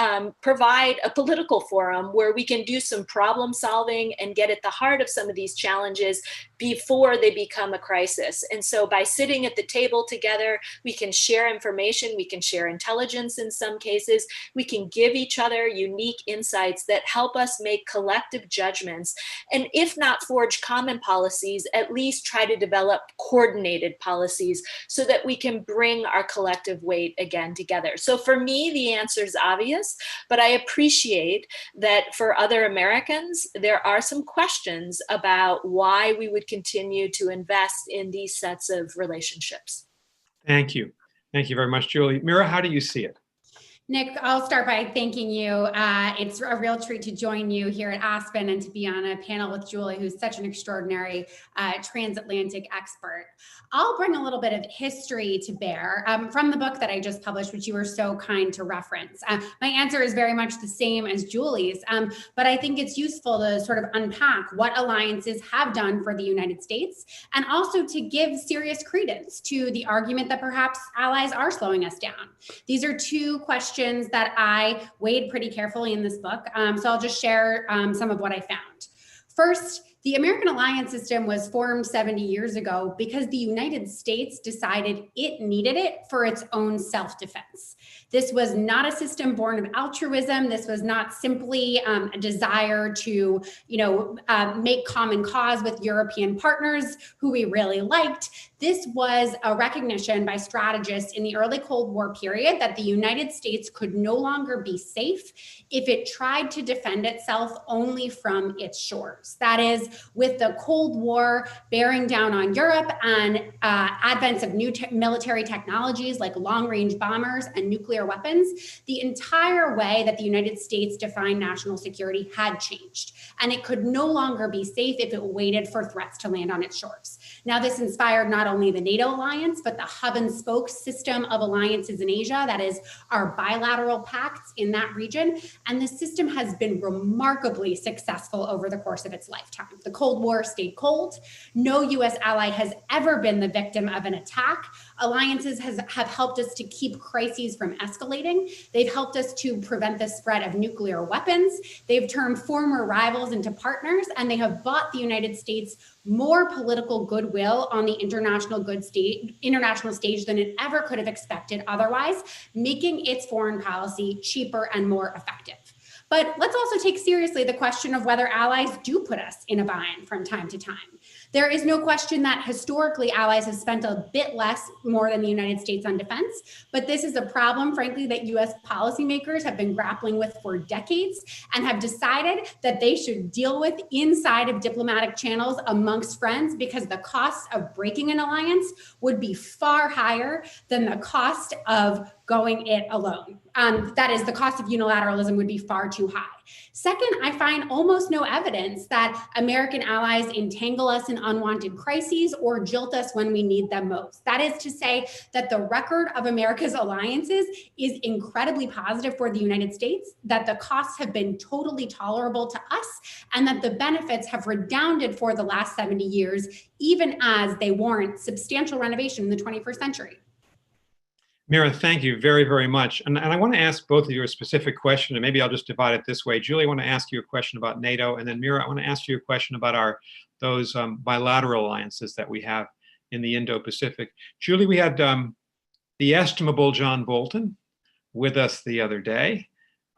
provide a political forum where we can do some problem solving and get at the heart of some of these challenges before they become a crisis. And so by sitting at the table together, we can share information, we can share intelligence in some cases, we can give each other unique insights that help us make collective judgments. And if not forge common policies, at least try to develop coordinated policies so that we can bring our collective weight again together. So for me, the answer is obvious, but I appreciate that for other Americans, there are some questions about why we would continue to invest in these sets of relationships. Thank you. Thank you very much, Julie. Mira, how do you see it? Nick, I'll start by thanking you. It's a real treat to join you here at Aspen and to be on a panel with Julie, who's such an extraordinary transatlantic expert. I'll bring a little bit of history to bear from the book that I just published, which you were so kind to reference. My answer is very much the same as Julie's, but I think it's useful to sort of unpack what alliances have done for the United States and also to give serious credence to the argument that perhaps allies are slowing us down. These are two questions that I weighed pretty carefully in this book. So I'll just share some of what I found. First, the American alliance system was formed 70 years ago because the United States decided it needed it for its own self-defense. This was not a system born of altruism. This was not simply a desire to, make common cause with European partners who we really liked. This was a recognition by strategists in the early Cold War period that the United States could no longer be safe if it tried to defend itself only from its shores. That is, with the Cold War bearing down on Europe and advents of new military technologies like long-range bombers and nuclear weapons, the entire way that the United States defined national security had changed, and it could no longer be safe if it waited for threats to land on its shores. Now, this inspired not only the NATO alliance, but the hub and spoke system of alliances in Asia, that is our bilateral pacts in that region, and the system has been remarkably successful over the course of its lifetime. The Cold War stayed cold. No US ally has ever been the victim of an attack. Alliances have helped us to keep crises from escalating. They've helped us to prevent the spread of nuclear weapons. They've turned former rivals into partners, and they have bought the United States more political goodwill on the international stage than it ever could have expected otherwise, making its foreign policy cheaper and more effective. But let's also take seriously the question of whether allies do put us in a bind from time to time. There is no question that historically allies have spent a bit less more than the United States on defense, but this is a problem, frankly, that US policymakers have been grappling with for decades and have decided that they should deal with inside of diplomatic channels amongst friends, because the cost of breaking an alliance would be far higher than the cost of going it alone. That is, the cost of unilateralism would be far too high. Second, I find almost no evidence that American allies entangle us in unwanted crises or jilt us when we need them most. That is to say that the record of America's alliances is incredibly positive for the United States, that the costs have been totally tolerable to us, and that the benefits have redounded for the last 70 years, even as they warrant substantial renovation in the 21st century. Mira, thank you very, very much. And I want to ask both of you a specific question, and maybe I'll just divide it this way. Julie, I want to ask you a question about NATO, and then Mira, I want to ask you a question about those bilateral alliances that we have in the Indo-Pacific. Julie, we had the estimable John Bolton with us the other day,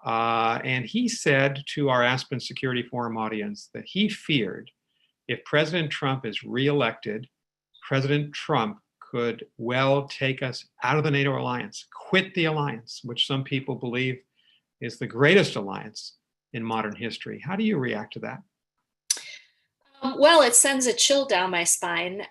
and he said to our Aspen Security Forum audience that he feared if President Trump is reelected, President Trump could well take us out of the NATO alliance, quit the alliance, which some people believe is the greatest alliance in modern history. How do you react to that? Well, it sends a chill down my spine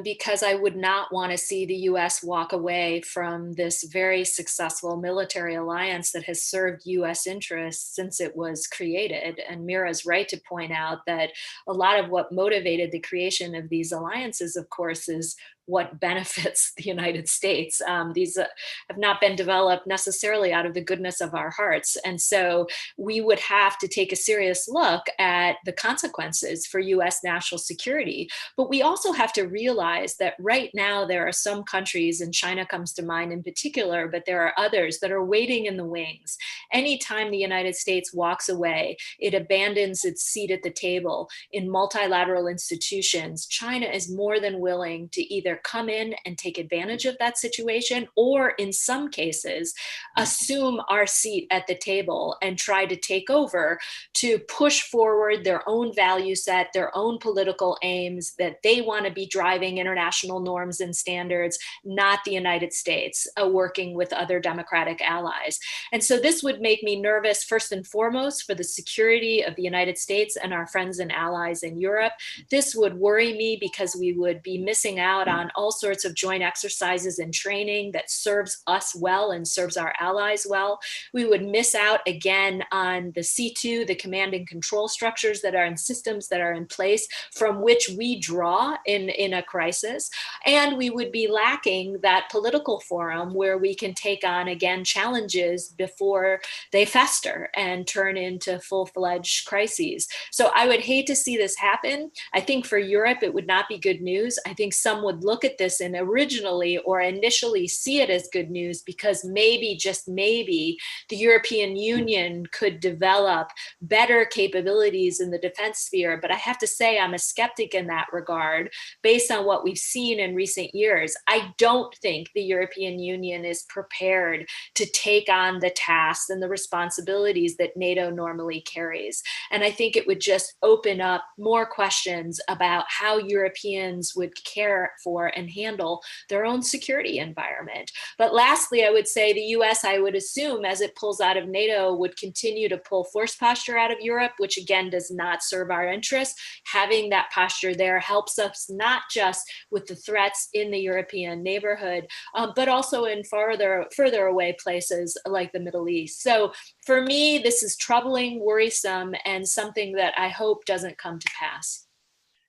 because I would not want to see the US walk away from this very successful military alliance that has served US interests since it was created. And Mira's right to point out that a lot of what motivated the creation of these alliances, of course, is what benefits the United States. These have not been developed necessarily out of the goodness of our hearts. And so we would have to take a serious look at the consequences for US national security. But we also have to realize that right now there are some countries, and China comes to mind in particular, but there are others that are waiting in the wings. Anytime the United States walks away, it abandons its seat at the table in multilateral institutions. China is more than willing to either come in and take advantage of that situation, or in some cases, assume our seat at the table and try to take over to push forward their own value set, their own political aims, that they want to be driving international norms and standards, not the United States, working with other democratic allies. And so this would make me nervous, first and foremost, for the security of the United States and our friends and allies in Europe. This would worry me because we would be missing out on all sorts of joint exercises and training that serves us well and serves our allies well. We would miss out again on the C2, the command and control structures that are in systems that are in place from which we draw in a crisis. And we would be lacking that political forum where we can take on, again, challenges before they fester and turn into full-fledged crises. So I would hate to see this happen. I think for Europe, it would not be good news. I think some would look at this and originally or initially see it as good news because maybe, just maybe, the European Union could develop better capabilities in the defense sphere. But I have to say, I'm a skeptic in that regard based on what we've seen in recent years. I don't think the European Union is prepared to take on the tasks and the responsibilities that NATO normally carries. And I think it would just open up more questions about how Europeans would care for and handle their own security environment. But lastly, I would say the US, I would assume, as it pulls out of NATO, would continue to pull force posture out of Europe, which again does not serve our interests. Having that posture there helps us not just with the threats in the European neighborhood, but also in further away places like the Middle East. So for me, this is troubling, worrisome, and something that I hope doesn't come to pass.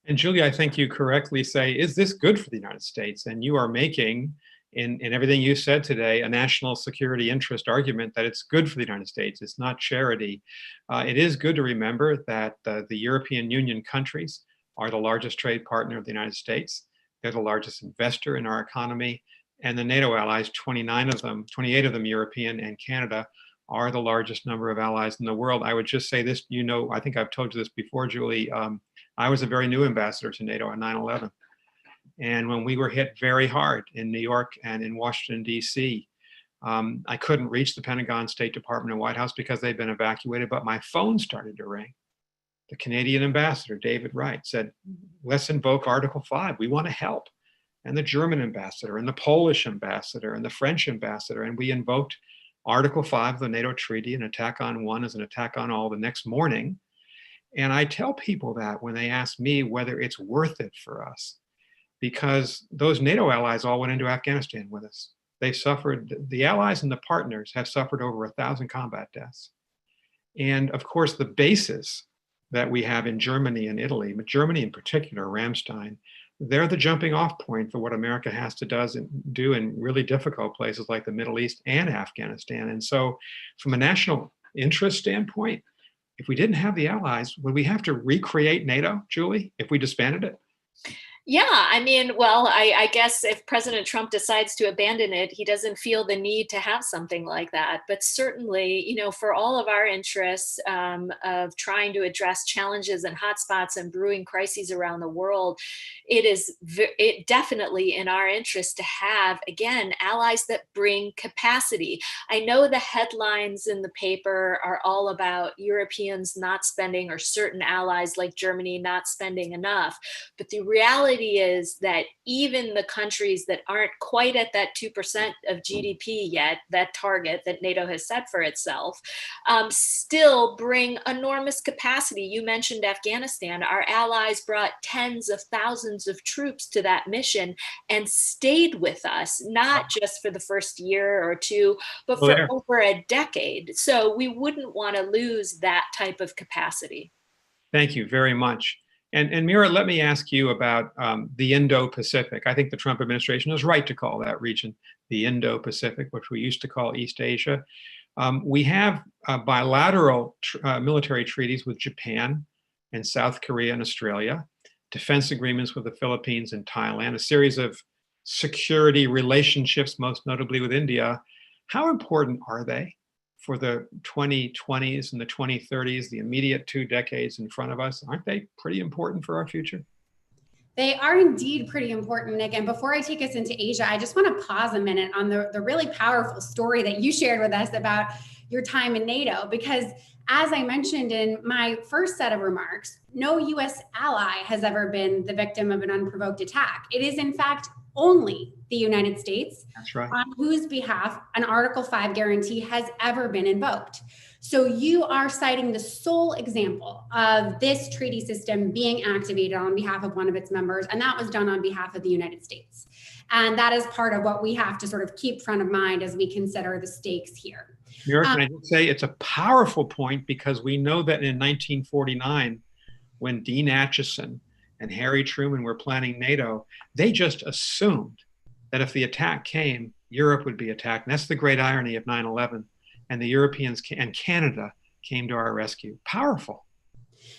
And Julie, I think you correctly say, is this good for the United States? And you are making, in everything you said today, a national security interest argument that it's good for the United States. It's not charity. It is good to remember that the European Union countries are the largest trade partner of the United States. They're the largest investor in our economy. And the NATO allies, 29 of them, 28 of them European and Canada, are the largest number of allies in the world. I would just say this, you know, I think I've told you this before, Julie. I was a very new ambassador to NATO on 9/11. And when we were hit very hard in New York and in Washington, D.C., I couldn't reach the Pentagon, State Department, and White House because they'd been evacuated, but my phone started to ring. The Canadian ambassador, David Wright, said, let's invoke Article 5. We want to help. And the German ambassador, and the Polish ambassador, and the French ambassador, and we invoked Article 5 of the NATO treaty. An attack on one is an attack on all the next morning. And I tell people that when they ask me whether it's worth it for us, because those NATO allies all went into Afghanistan with us. They suffered, the allies and the partners have suffered over 1,000 combat deaths. And of course, the bases that we have in Germany and Italy, but Germany in particular, Ramstein, they're the jumping off point for what America has to do in really difficult places like the Middle East and Afghanistan. And so from a national interest standpoint, if we didn't have the allies, would we have to recreate NATO, Julie, if we disbanded it? Yeah, I mean, well, I guess if President Trump decides to abandon it, he doesn't feel the need to have something like that. But certainly, you know, for all of our interests of trying to address challenges and hotspots and brewing crises around the world, it is definitely in our interest to have, again, allies that bring capacity. I know the headlines in the paper are all about Europeans not spending, or certain allies like Germany not spending enough, but the reality reality is that even the countries that aren't quite at that 2% of GDP yet, that target that NATO has set for itself, still bring enormous capacity. You mentioned Afghanistan. Our allies brought tens of thousands of troops to that mission and stayed with us, not just for the first year or two, but for over a decade. So we wouldn't want to lose that type of capacity. Thank you very much. And Mira, let me ask you about the Indo-Pacific. I think the Trump administration is right to call that region the Indo-Pacific, which we used to call East Asia. We have bilateral military treaties with Japan and South Korea and Australia, defense agreements with the Philippines and Thailand, a series of security relationships, most notably with India. How important are they for the 2020s and the 2030s, the immediate 2 decades in front of us? Aren't they pretty important for our future? They are indeed pretty important, Nick. And before I take us into Asia, I just want to pause a minute on the really powerful story that you shared with us about your time in NATO, because as I mentioned in my first set of remarks, no US ally has ever been the victim of an unprovoked attack. It is in fact only the United States on whose behalf an Article 5 guarantee has ever been invoked. So you are citing the sole example of this treaty system being activated on behalf of one of its members, and that was done on behalf of the United States. And that is part of what we have to sort of keep front of mind as we consider the stakes here. Mira, can I just say it's a powerful point, because we know that in 1949, when Dean Acheson and Harry Truman were planning NATO, they just assumed that if the attack came, Europe would be attacked. And that's the great irony of 9/11. And the Europeans and Canada came to our rescue. Powerful.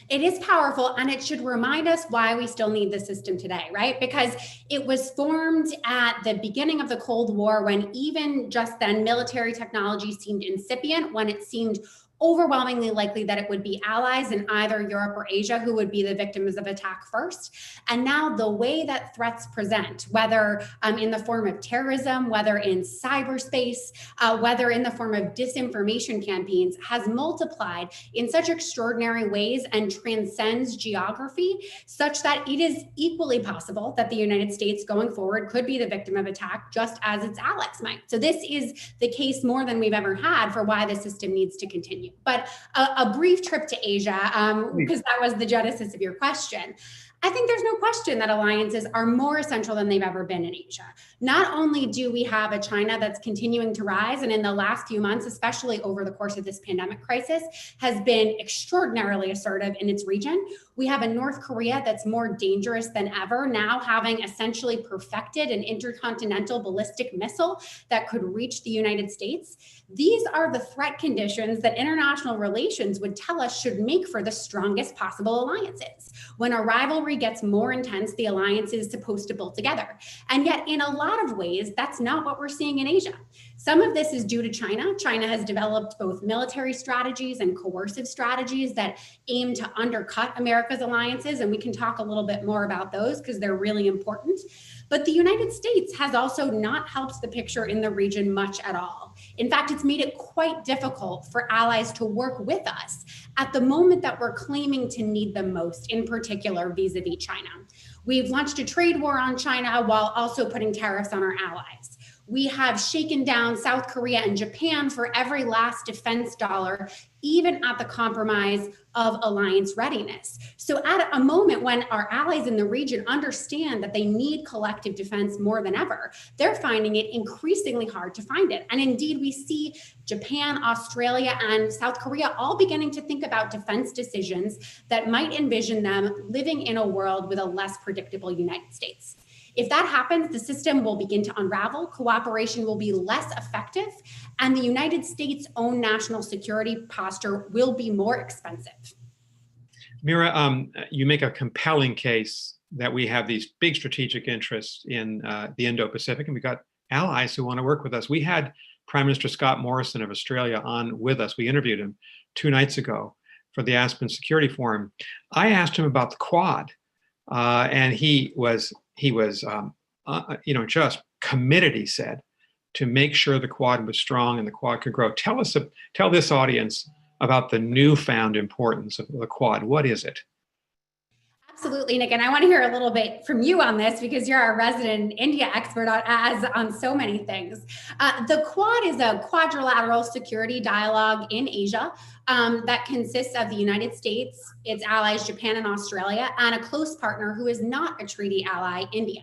It is powerful, and it should remind us why we still need the system today, right? Because it was formed at the beginning of the Cold War, when even just then military technology seemed incipient, when it seemed overwhelmingly likely that it would be allies in either Europe or Asia who would be the victims of attack first. And now the way that threats present, whether in the form of terrorism, whether in cyberspace, whether in the form of disinformation campaigns, has multiplied in such extraordinary ways and transcends geography, such that it is equally possible that the United States going forward could be the victim of attack just as its allies might. So this is the case more than we've ever had for why the system needs to continue. But a brief trip to Asia, because that was the genesis of your question. I think there's no question that alliances are more essential than they've ever been in Asia. Not only do we have a China that's continuing to rise, and in the last few months, especially over the course of this pandemic crisis, has been extraordinarily assertive in its region. We have a North Korea that's more dangerous than ever, now having essentially perfected an intercontinental ballistic missile that could reach the United States. These are the threat conditions that international relations would tell us should make for the strongest possible alliances. When a rivalry gets more intense, the alliance is supposed to build together. And yet, in a lot of ways, that's not what we're seeing in Asia. Some of this is due to China. China has developed both military strategies and coercive strategies that aim to undercut America's alliances. And we can talk a little bit more about those because they're really important. But the United States has also not helped the picture in the region much at all. In fact, it's made it quite difficult for allies to work with us at the moment that we're claiming to need them most, in particular vis-a-vis China. We've launched a trade war on China while also putting tariffs on our allies. We have shaken down South Korea and Japan for every last defense dollar, even at the compromise of alliance readiness. So at a moment when our allies in the region understand that they need collective defense more than ever, they're finding it increasingly hard to find it. And indeed, we see Japan, Australia, and South Korea all beginning to think about defense decisions that might envision them living in a world with a less predictable United States. If that happens, the system will begin to unravel, cooperation will be less effective, and the United States' own national security posture will be more expensive. Mira, you make a compelling case that we have these big strategic interests in the Indo-Pacific, and we've got allies who want to work with us. We had Prime Minister Scott Morrison of Australia on with us. We interviewed him 2 nights ago for the Aspen Security Forum. I asked him about the Quad, and he was just committed, he said, to make sure the Quad was strong and the Quad could grow. Tell this audience about the newfound importance of the Quad. What is it? Absolutely, Nick. And I want to hear a little bit from you on this because you're our resident India expert on so many things. The Quad is a quadrilateral security dialogue in Asia that consists of the United States, its allies, Japan and Australia, and a close partner who is not a treaty ally, India.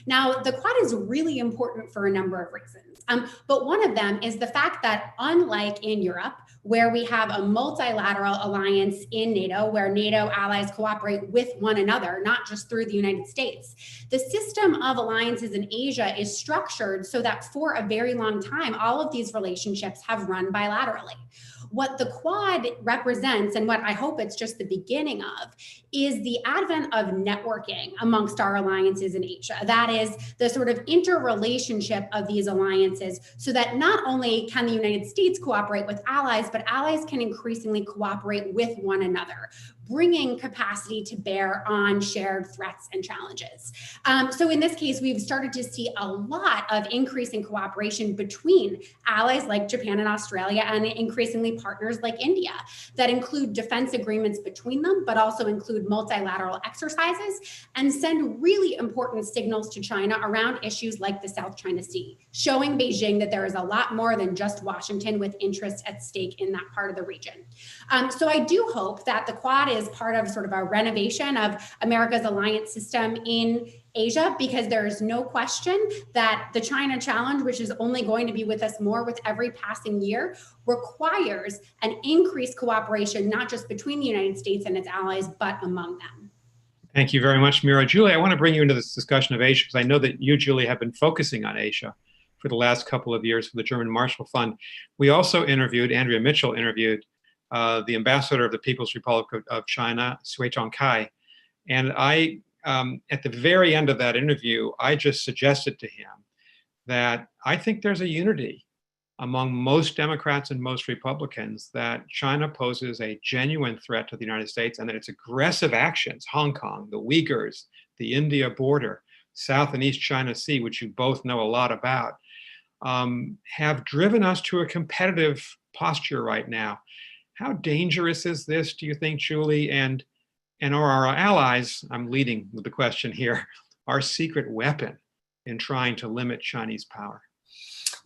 Now, the Quad is really important for a number of reasons, but one of them is the fact that unlike in Europe, where we have a multilateral alliance in NATO, where NATO allies cooperate with one another, not just through the United States, the system of alliances in Asia is structured so that for a very long time, all of these relationships have run bilaterally. What the Quad represents, and what I hope it's just the beginning of, is the advent of networking amongst our alliances in Asia. That is the sort of interrelationship of these alliances so that not only can the United States cooperate with allies, but allies can increasingly cooperate with one another, bringing capacity to bear on shared threats and challenges. So in this case, we've started to see a lot of increasing cooperation between allies like Japan and Australia and increasingly partners like India that include defense agreements between them, but also include multilateral exercises and send really important signals to China around issues like the South China Sea, showing Beijing that there is a lot more than just Washington with interests at stake in that part of the region. So I do hope that the Quad is part of sort of a renovation of America's alliance system in Asia, because there is no question that the China challenge, which is only going to be with us more with every passing year, requires an increased cooperation, not just between the United States and its allies, but among them. Thank you very much, Mira. Julie, I want to bring you into this discussion of Asia, because I know that you, Julie, have been focusing on Asia for the last couple of years for the German Marshall Fund. We also interviewed, Andrea Mitchell interviewed, the ambassador of the People's Republic of China, Sui Zhongkai. And I, at the very end of that interview, I just suggested to him that I think there's a unity among most Democrats and most Republicans that China poses a genuine threat to the United States, and that its aggressive actions, Hong Kong, the Uyghurs, the India border, South and East China Sea, which you both know a lot about, have driven us to a competitive posture right now. How dangerous is this, do you think, Julie? And are our allies, I'm leading with the question here, our secret weapon in trying to limit Chinese power?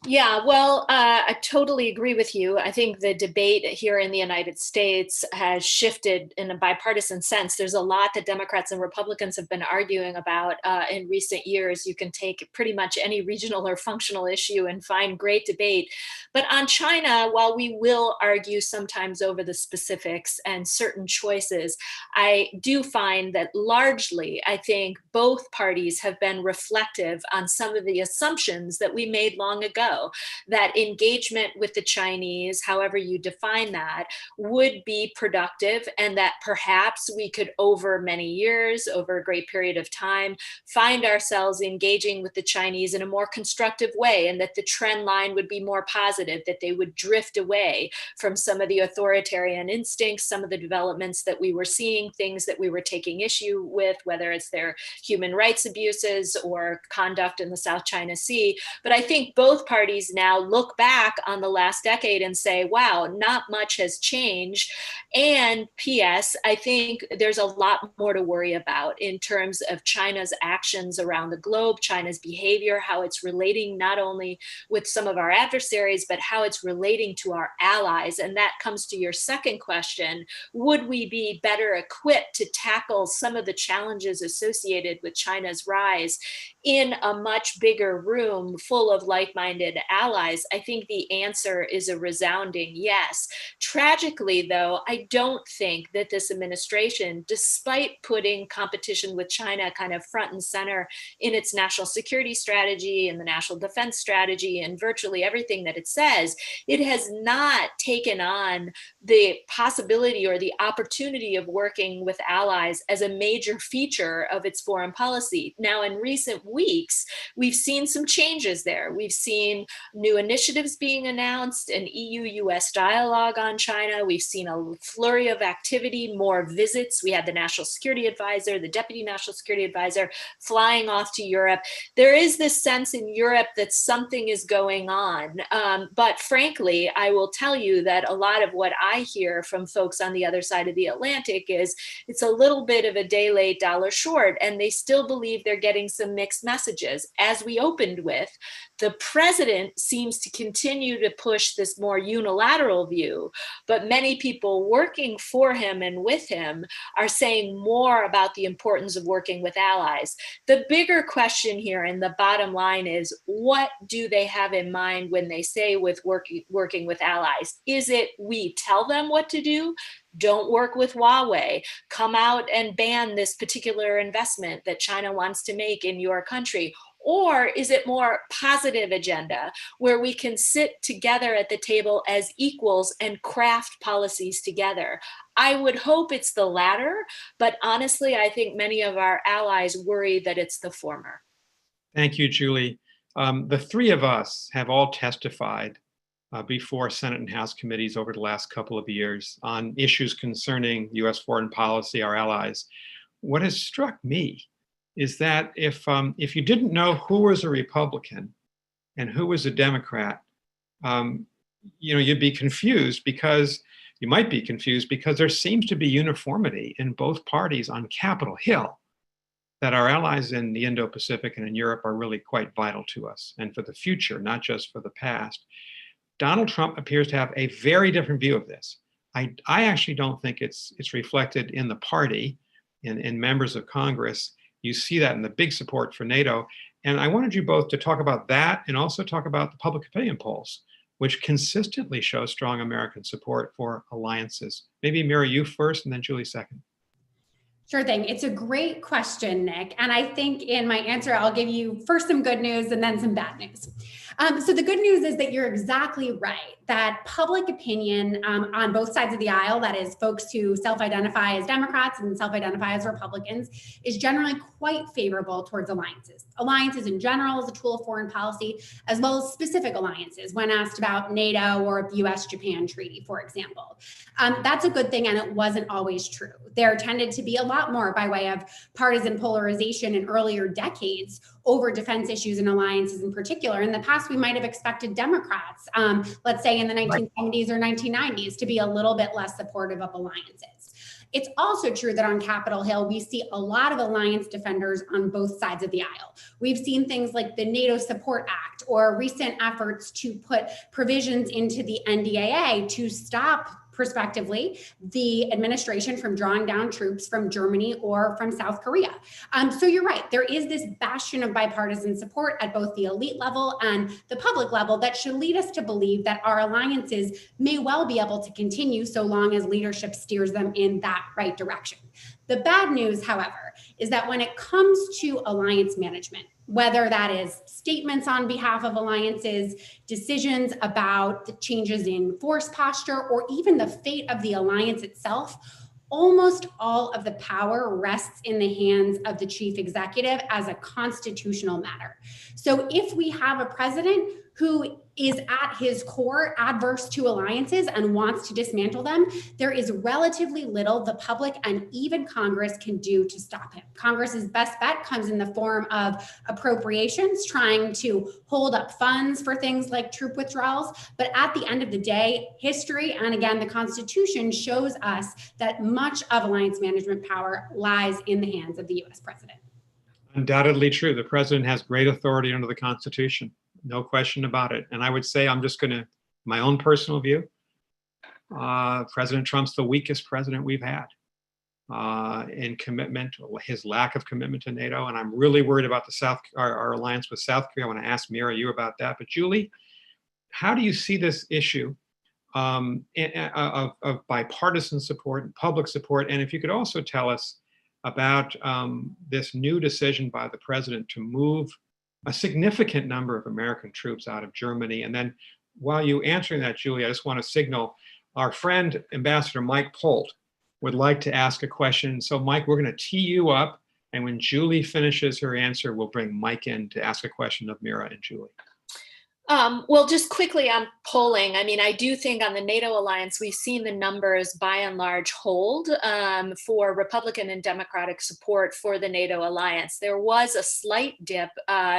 Yeah, well, I totally agree with you. I think the debate here in the United States has shifted in a bipartisan sense. There's a lot that Democrats and Republicans have been arguing about in recent years. You can take pretty much any regional or functional issue and find great debate. But on China, while we will argue sometimes over the specifics and certain choices, I do find that largely, I think both parties have been reflective on some of the assumptions that we made long ago. That engagement with the Chinese, however you define that, would be productive, and that perhaps we could, over many years, over a great period of time, find ourselves engaging with the Chinese in a more constructive way, and that the trend line would be more positive, that they would drift away from some of the authoritarian instincts, some of the developments that we were seeing, things that we were taking issue with, whether it's their human rights abuses or conduct in the South China Sea. But I think both parties now look back on the last decade and say, wow, not much has changed. And P.S., I think there's a lot more to worry about in terms of China's actions around the globe, China's behavior, how it's relating not only with some of our adversaries, but how it's relating to our allies. And that comes to your second question. Would we be better equipped to tackle some of the challenges associated with China's rise in a much bigger room full of like-minded allies? I think the answer is a resounding yes. Tragically, though, I don't think that this administration, despite putting competition with China kind of front and center in its national security strategy and the national defense strategy and virtually everything that it says, it has not taken on the possibility or the opportunity of working with allies as a major feature of its foreign policy. Now, in recent weeks, we've seen some changes there. We've seen seen new initiatives being announced, an EU-US dialogue on China. We've seen a flurry of activity, more visits. We had the National Security Advisor, the Deputy National Security Advisor flying off to Europe. There is this sense in Europe that something is going on. But frankly, I will tell you that a lot of what I hear from folks on the other side of the Atlantic is it's a little bit of a day late, dollar short, and they still believe they're getting some mixed messages. As we opened with, the president seems to continue to push this more unilateral view, but many people working for him and with him are saying more about the importance of working with allies. The bigger question here and the bottom line is, what do they have in mind when they say with working with allies? Is it we tell them what to do? Don't work with Huawei, come out and ban this particular investment that China wants to make in your country? Or is it more positive agenda where we can sit together at the table as equals and craft policies together? I would hope it's the latter, but honestly, I think many of our allies worry that it's the former. Thank you, Julie. The three of us have all testified before Senate and House committees over the last couple of years on issues concerning U.S. foreign policy, our allies. What has struck me is that if you didn't know who was a Republican and who was a Democrat, you'd be confused because you might be confused because there seems to be uniformity in both parties on Capitol Hill that our allies in the Indo-Pacific and in Europe are really quite vital to us and for the future, not just for the past. Donald Trump appears to have a very different view of this. I actually don't think it's reflected in the party, in members of Congress. You see that in the big support for NATO. And I wanted you both to talk about that and also talk about the public opinion polls, which consistently show strong American support for alliances. Maybe Mira, you first and then Julie second. Sure thing. It's a great question, Nick. And I think in my answer, I'll give you first some good news and then some bad news. So the good news is that you're exactly right, that public opinion on both sides of the aisle, that is folks who self-identify as Democrats and self-identify as Republicans, is generally quite favorable towards alliances. Alliances in general as a tool of foreign policy, as well as specific alliances when asked about NATO or the US-Japan treaty, for example. That's a good thing, and it wasn't always true. There tended to be a lot more by way of partisan polarization in earlier decades over defense issues and alliances in particular. In the past, we might have expected Democrats, let's say in the 1970s or 1990s, to be a little bit less supportive of alliances. It's also true that on Capitol Hill, we see a lot of alliance defenders on both sides of the aisle. We've seen things like the NATO Support Act or recent efforts to put provisions into the NDAA to stop prospectively the administration from drawing down troops from Germany or from South Korea. So you're right, there is this bastion of bipartisan support at both the elite level and the public level that should lead us to believe that our alliances may well be able to continue so long as leadership steers them in that right direction. The bad news, however, is that when it comes to alliance management, whether that is statements on behalf of alliances, decisions about the changes in force posture, or even the fate of the alliance itself, almost all of the power rests in the hands of the chief executive as a constitutional matter. So if we have a president who is at his core adverse to alliances and wants to dismantle them, there is relatively little the public and even Congress can do to stop him. Congress's best bet comes in the form of appropriations, trying to hold up funds for things like troop withdrawals. But at the end of the day, history, and again, the Constitution shows us that much of alliance management power lies in the hands of the US president. Undoubtedly true. The president has great authority under the Constitution. No question about it. And I would say, I'm just going to, my own personal view, President Trump's the weakest president we've had in commitment, his lack of commitment to NATO. And I'm really worried about our alliance with South Korea. I want to ask Mira, you about that. But Julie, how do you see this issue of bipartisan support and public support? And if you could also tell us about this new decision by the president to move a significant number of American troops out of Germany. And then while you answering that, Julie, I just want to signal our friend, Ambassador Mike Polt, would like to ask a question. So Mike, we're going to tee you up. And when Julie finishes her answer, we'll bring Mike in to ask a question of Mira and Julie. Well, just quickly on polling, I mean, I do think on the NATO alliance, we've seen the numbers by and large hold for Republican and Democratic support for the NATO alliance. There was a slight dip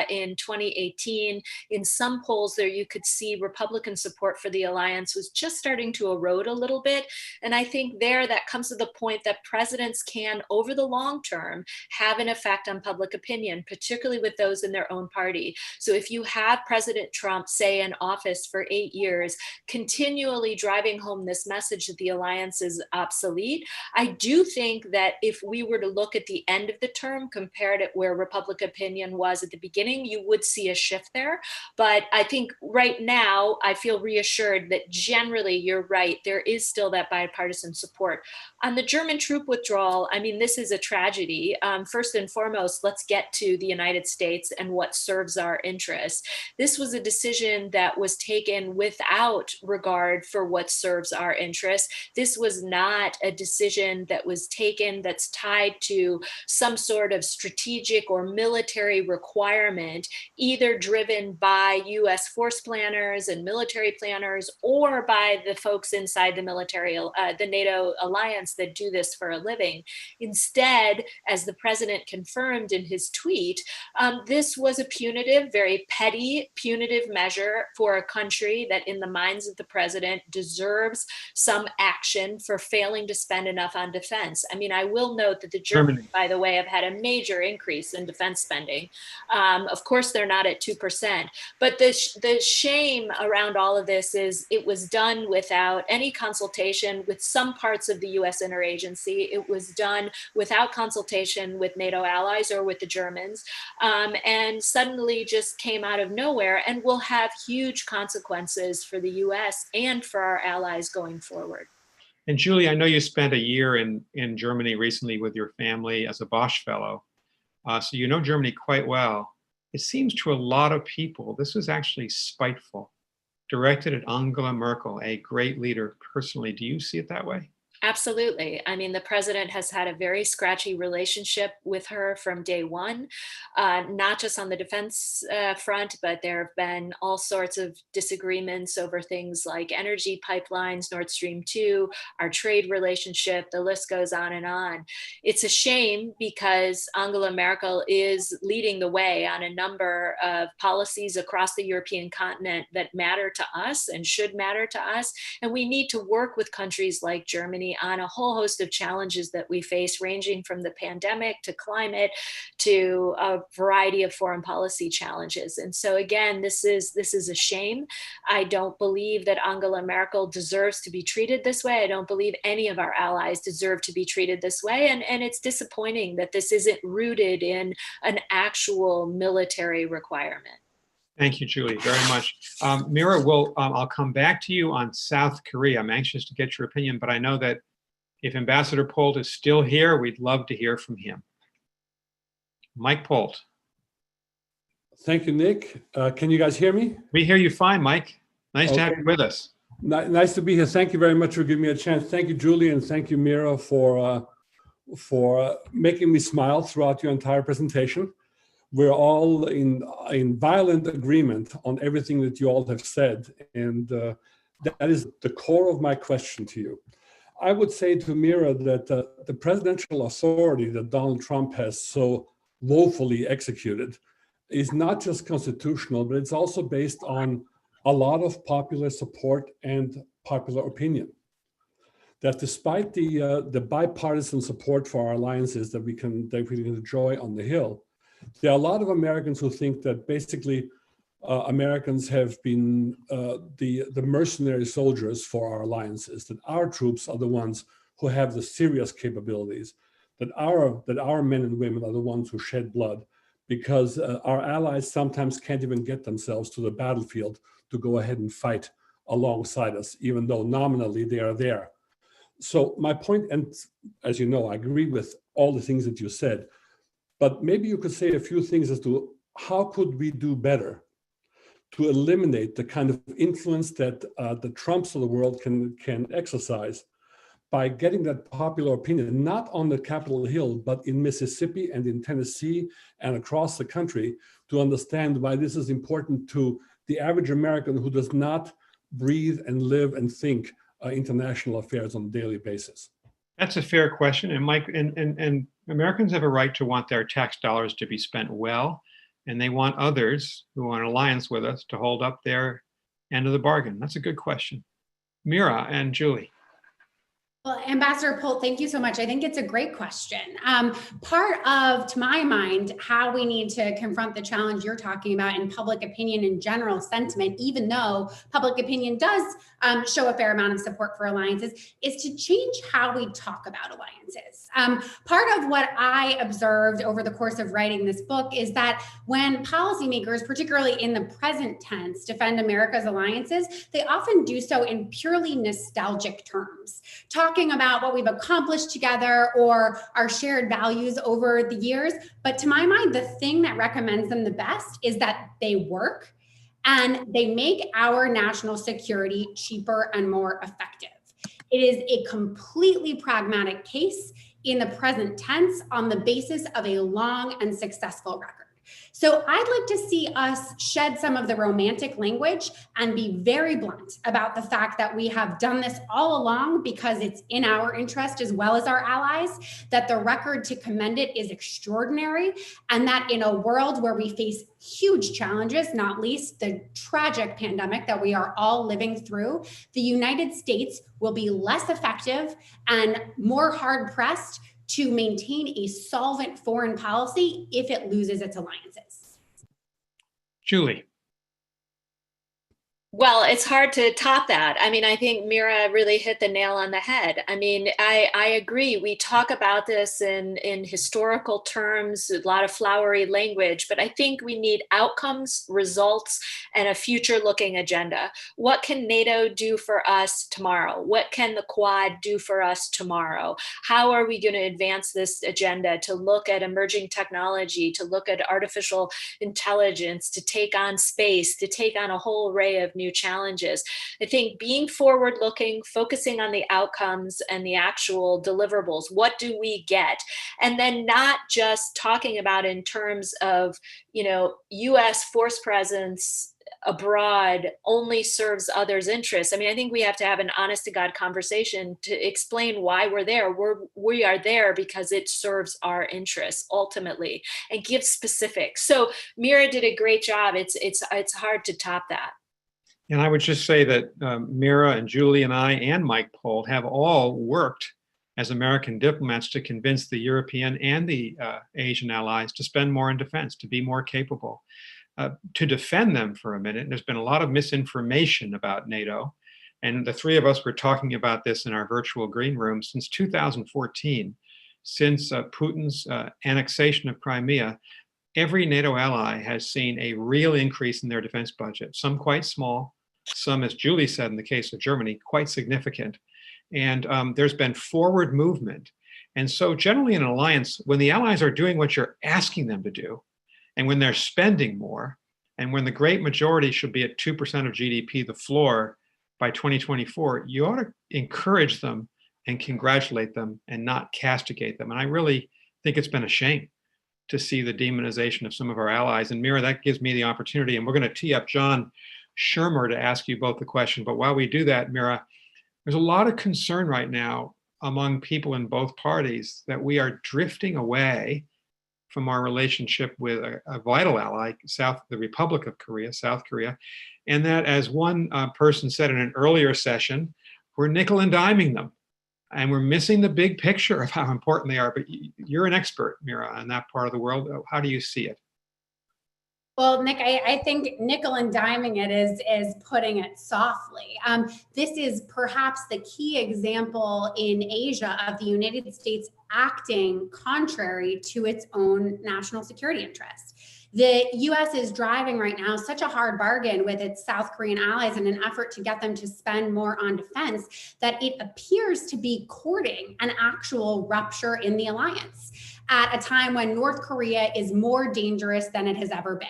in 2018. In some polls there, you could see Republican support for the alliance was just starting to erode a little bit. And I think there that comes to the point that presidents can, over the long term, have an effect on public opinion, particularly with those in their own party. So if you have President Trump, say, in office for 8 years, continually driving home this message that the alliance is obsolete, I do think that if we were to look at the end of the term, compared to where Republic opinion was at the beginning, you would see a shift there. But I think right now, I feel reassured that generally, you're right, there is still that bipartisan support. On the German troop withdrawal, I mean, this is a tragedy. First and foremost, let's get to the United States and what serves our interests. This was a decision that was taken without regard for what serves our interests. This was not a decision that was taken that's tied to some sort of strategic or military requirement, either driven by US force planners and military planners or by the folks inside the military, the NATO alliance that do this for a living. Instead, as the president confirmed in his tweet, this was a punitive, very petty, punitive measure for a country that, in the minds of the president, deserves some action for failing to spend enough on defense. I mean, I will note that the Germans, by the way, have had a major increase in defense spending. Of course, they're not at 2%, but the shame around all of this is it was done without any consultation with some parts of the US interagency. It was done without consultation with NATO allies or with the Germans, and suddenly just came out of nowhere and will have huge consequences for the US and for our allies going forward. And Julie, I know you spent a year in Germany recently with your family as a Bosch Fellow. So you know Germany quite well. It seems to a lot of people, this was actually spiteful, directed at Angela Merkel, a great leader personally. Do you see it that way? Absolutely. I mean, the president has had a very scratchy relationship with her from day one, not just on the defense front, but there have been all sorts of disagreements over things like energy pipelines, Nord Stream 2, our trade relationship, the list goes on and on. It's a shame because Angela Merkel is leading the way on a number of policies across the European continent that matter to us and should matter to us. And we need to work with countries like Germany on a whole host of challenges that we face, ranging from the pandemic to climate to a variety of foreign policy challenges. And so again, this is a shame. I don't believe that Angela Merkel deserves to be treated this way. I don't believe any of our allies deserve to be treated this way. And it's disappointing that this isn't rooted in an actual military requirement. Thank you, Julie, very much. Mira, I'll come back to you on South Korea. I'm anxious to get your opinion, but I know that if Ambassador Polt is still here, we'd love to hear from him. Mike Polt. Thank you, Nick. Can you guys hear me? We hear you fine, Mike. Nice to have you with us. Nice to be here. Thank you very much for giving me a chance. Thank you, Julie, and thank you, Mira, for making me smile throughout your entire presentation. We're all in violent agreement on everything that you all have said, and that is the core of my question to you. I would say to Mira that the presidential authority that Donald Trump has so woefully executed is not just constitutional, but it's also based on a lot of popular support and popular opinion. That despite the bipartisan support for our alliances that we can enjoy on the Hill, there are a lot of Americans who think that basically Americans have been the mercenary soldiers for our alliances, that our troops are the ones who have the serious capabilities, that our men and women are the ones who shed blood, because our allies sometimes can't even get themselves to the battlefield to go ahead and fight alongside us, even though nominally they are there. So my point, and as you know, I agree with all the things that you said, but maybe you could say a few things as to how could we do better to eliminate the kind of influence that the Trumps of the world can exercise by getting that popular opinion, not on the Capitol Hill, but in Mississippi and in Tennessee and across the country, to understand why this is important to the average American who does not breathe and live and think international affairs on a daily basis? That's a fair question. And Mike, and Americans have a right to want their tax dollars to be spent well, and they want others who are in alliance with us to hold up their end of the bargain. That's a good question. Mira and Julie. Well, Ambassador Polt, thank you so much. I think it's a great question. Part of, to my mind, how we need to confront the challenge you're talking about in public opinion and general sentiment, even though public opinion does show a fair amount of support for alliances, is to change how we talk about alliances. Part of what I observed over the course of writing this book is that when policymakers, particularly in the present tense, defend America's alliances, they often do so in purely nostalgic terms, talking about what we've accomplished together or our shared values over the years. But to my mind, the thing that recommends them the best is that they work and they make our national security cheaper and more effective. It is a completely pragmatic case in the present tense on the basis of a long and successful record. So I'd like to see us shed some of the romantic language and be very blunt about the fact that we have done this all along because it's in our interest as well as our allies, that the record to commend it is extraordinary, and that in a world where we face huge challenges, not least the tragic pandemic that we are all living through, the United States will be less effective and more hard-pressed to maintain a solvent foreign policy if it loses its alliances. Julie. Well, it's hard to top that. I mean, I think Mira really hit the nail on the head. I mean, I agree. We talk about this in historical terms, a lot of flowery language, but I think we need outcomes, results, and a future-looking agenda. What can NATO do for us tomorrow? What can the Quad do for us tomorrow? How are we going to advance this agenda to look at emerging technology, to look at artificial intelligence, to take on space, to take on a whole array of new challenges? I think being forward looking, focusing on the outcomes and the actual deliverables, what do we get? And then not just talking about in terms of, US force presence abroad only serves others' interests. I mean, I think we have to have an honest to God conversation to explain why we're there. We are there because it serves our interests ultimately, and give specifics. So Mira did a great job. It's hard to top that. And I would just say that Mira and Julie and I and Mike Polt have all worked as American diplomats to convince the European and the Asian allies to spend more in defense, to be more capable. To defend them for a minute, there's been a lot of misinformation about NATO. And the three of us were talking about this in our virtual green room since 2014, since Putin's annexation of Crimea. Every NATO ally has seen a real increase in their defense budget, some quite small, some, as Julie said, in the case of Germany, quite significant. And there's been forward movement. And so generally in an alliance, when the allies are doing what you're asking them to do, and when they're spending more, and when the great majority should be at 2% of GDP, the floor, by 2024, you ought to encourage them and congratulate them and not castigate them. And I really think it's been a shame to see the demonization of some of our allies. And Mira, that gives me the opportunity, and we're going to tee up John Shermer to ask you both the question. But while we do that, Mira, there's a lot of concern right now among people in both parties that we are drifting away from our relationship with a vital ally, the Republic of Korea, South Korea, and that, as one person said in an earlier session, we're nickel and diming them. And we're missing the big picture of how important they are. But you're an expert, Mira, in that part of the world. How do you see it? Well, Nick, I think nickel and diming it is putting it softly. This is perhaps the key example in Asia of the United States acting contrary to its own national security interests. The US is driving right now such a hard bargain with its South Korean allies in an effort to get them to spend more on defense that it appears to be courting an actual rupture in the alliance at a time when North Korea is more dangerous than it has ever been.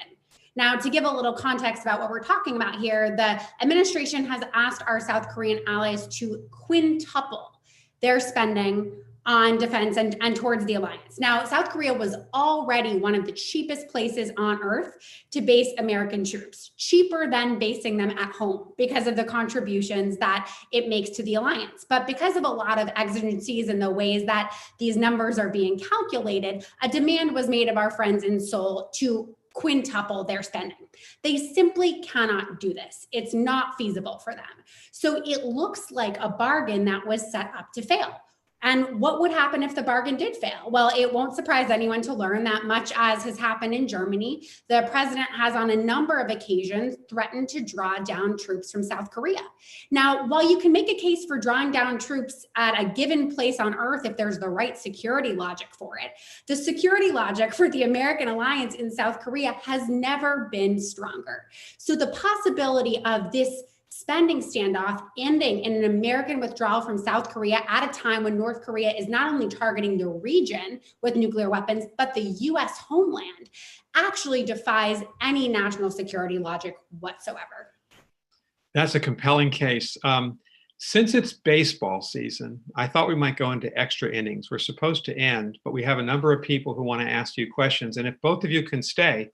Now, to give a little context about what we're talking about here, the administration has asked our South Korean allies to quintuple their spending on defense and towards the alliance. Now, South Korea was already one of the cheapest places on earth to base American troops, cheaper than basing them at home because of the contributions that it makes to the alliance. But because of a lot of exigencies and the ways that these numbers are being calculated, a demand was made of our friends in Seoul to quintuple their spending. They simply cannot do this. It's not feasible for them. So it looks like a bargain that was set up to fail. And what would happen if the bargain did fail? Well, it won't surprise anyone to learn that, much as has happened in Germany, the president has on a number of occasions threatened to draw down troops from South Korea. Now, while you can make a case for drawing down troops at a given place on earth if there's the right security logic for it, the security logic for the American alliance in South Korea has never been stronger. So the possibility of this spending standoff ending in an American withdrawal from South Korea at a time when North Korea is not only targeting the region with nuclear weapons, but the US homeland, actually defies any national security logic whatsoever. That's a compelling case. Since it's baseball season, I thought we might go into extra innings. We're supposed to end, but we have a number of people who want to ask you questions. And if both of you can stay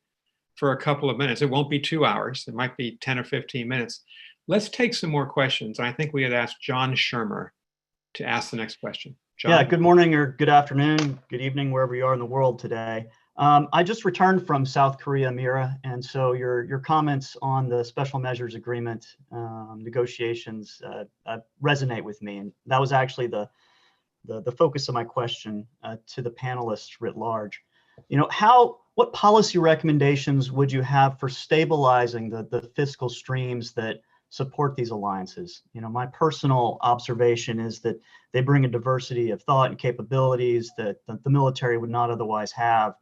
for a couple of minutes, it won't be 2 hours, it might be 10 or 15 minutes. Let's take some more questions. I think we had asked John Shermer to ask the next question. John. Yeah, good morning or good afternoon, good evening, wherever you are in the world today. I just returned from South Korea, Mira, and so your comments on the special measures agreement negotiations resonate with me, and that was actually the focus of my question to the panelists writ large. You know, what policy recommendations would you have for stabilizing the fiscal streams that support these alliances? You know, my personal observation is that they bring a diversity of thought and capabilities that the military would not otherwise have,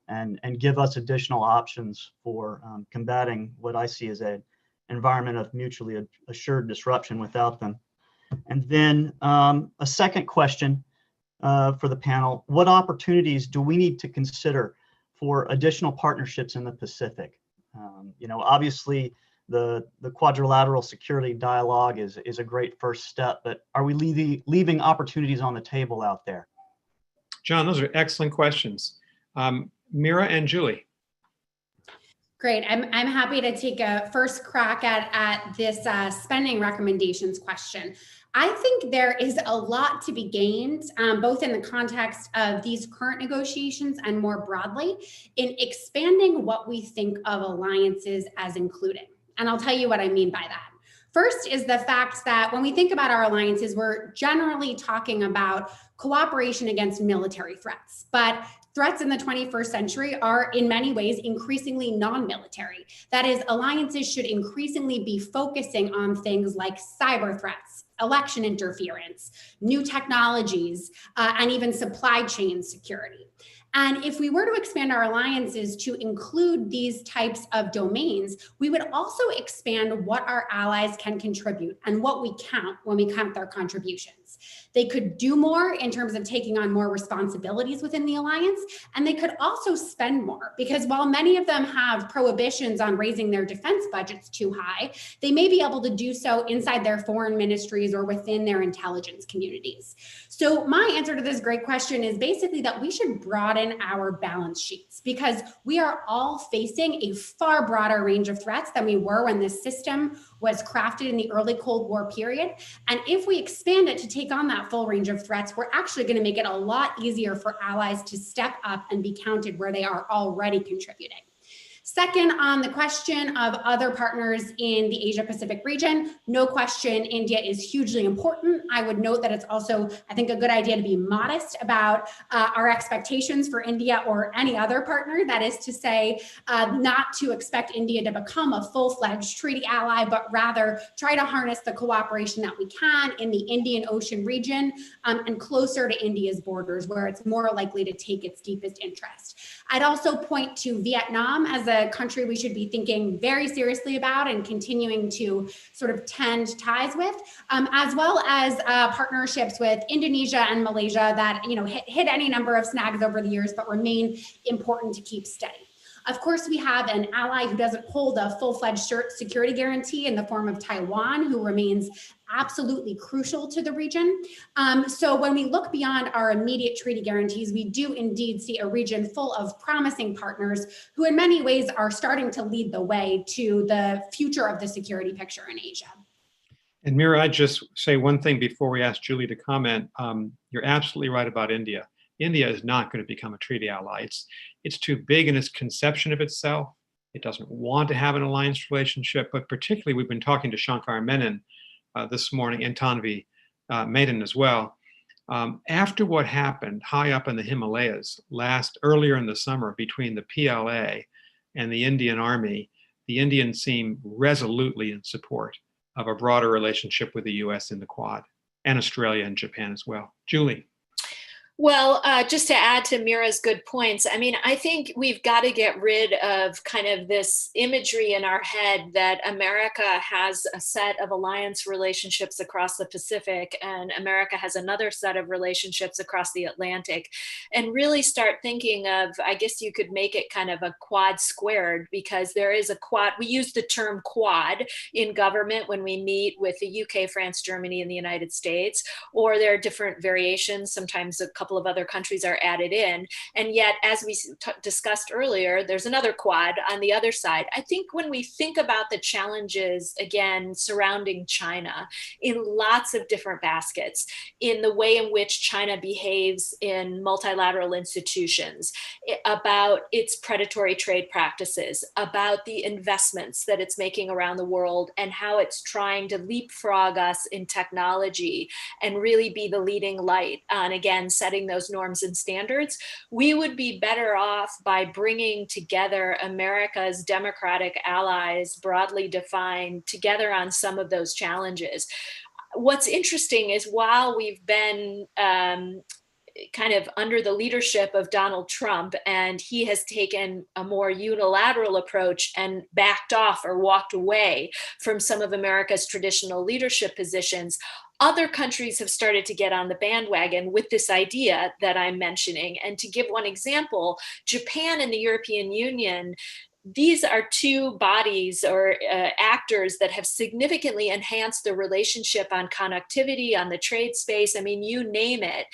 and give us additional options for combating what I see as an environment of mutually assured disruption without them. And then a second question for the panel: what opportunities do we need to consider for additional partnerships in the Pacific? You know, obviously, the quadrilateral security dialogue is a great first step, but are we leaving opportunities on the table out there? John, those are excellent questions. Mira and Julie. Great. I'm happy to take a first crack at this spending recommendations question. I think there is a lot to be gained, both in the context of these current negotiations and more broadly, in expanding what we think of alliances as including. And I'll tell you what I mean by that. First is the fact that when we think about our alliances, we're generally talking about cooperation against military threats, but threats in the 21st century are in many ways increasingly non-military. That is, alliances should increasingly be focusing on things like cyber threats, election interference, new technologies, and even supply chain security. And if we were to expand our alliances to include these types of domains, we would also expand what our allies can contribute and what we count when we count their contributions. They could do more in terms of taking on more responsibilities within the alliance, and they could also spend more, because while many of them have prohibitions on raising their defense budgets too high, they may be able to do so inside their foreign ministries or within their intelligence communities. So my answer to this great question is basically that we should broaden our balance sheets, because we are all facing a far broader range of threats than we were when this system was crafted in the early Cold War period. And if we expand it to take on that full range of threats, we're actually going to make it a lot easier for allies to step up and be counted where they are already contributing. Second, on the question of other partners in the Asia-Pacific region, no question, India is hugely important. I would note that it's also, I think, a good idea to be modest about our expectations for India or any other partner. That is to say, not to expect India to become a full-fledged treaty ally, but rather try to harness the cooperation that we can in the Indian Ocean region and closer to India's borders, where it's more likely to take its deepest interest. I'd also point to Vietnam as a country we should be thinking very seriously about and continuing to sort of tend ties with, as well as partnerships with Indonesia and Malaysia that, you know, hit any number of snags over the years, but remain important to keep steady. Of course, we have an ally who doesn't hold a full-fledged security guarantee in the form of Taiwan, who remains absolutely crucial to the region. So when we look beyond our immediate treaty guarantees, we do indeed see a region full of promising partners who in many ways are starting to lead the way to the future of the security picture in Asia. And Mira, I'd just say one thing before we ask Julie to comment. You're absolutely right about India. India is not going to become a treaty ally. It's too big in its conception of itself. It doesn't want to have an alliance relationship, but particularly we've been talking to Shankar Menon this morning, and Tanvi Maiden as well. After what happened high up in the Himalayas earlier in the summer between the PLA and the Indian Army, the Indians seem resolutely in support of a broader relationship with the US in the Quad, and Australia and Japan as well. Julie. Well, just to add to Mira's good points, I mean, I think we've got to get rid of kind of this imagery in our head that America has a set of alliance relationships across the Pacific and America has another set of relationships across the Atlantic, and really start thinking of, I guess you could make it kind of a quad squared, because there is a quad. We use the term quad in government when we meet with the UK, France, Germany, and the United States, or there are different variations. Sometimes a couple of other countries are added in. And yet, as we discussed earlier, there's another quad on the other side. I think when we think about the challenges, again, surrounding China in lots of different baskets, in the way in which China behaves in multilateral institutions, about its predatory trade practices, about the investments that it's making around the world, and how it's trying to leapfrog us in technology and really be the leading light on, again, setting those norms and standards, we would be better off by bringing together America's democratic allies, broadly defined, together on some of those challenges. What's interesting is while we've been kind of under the leadership of Donald Trump, and he has taken a more unilateral approach and backed off or walked away from some of America's traditional leadership positions, other countries have started to get on the bandwagon with this idea that I'm mentioning. And to give one example, Japan and the European Union, these are two bodies or actors that have significantly enhanced the relationship on connectivity, on the trade space. I mean, you name it.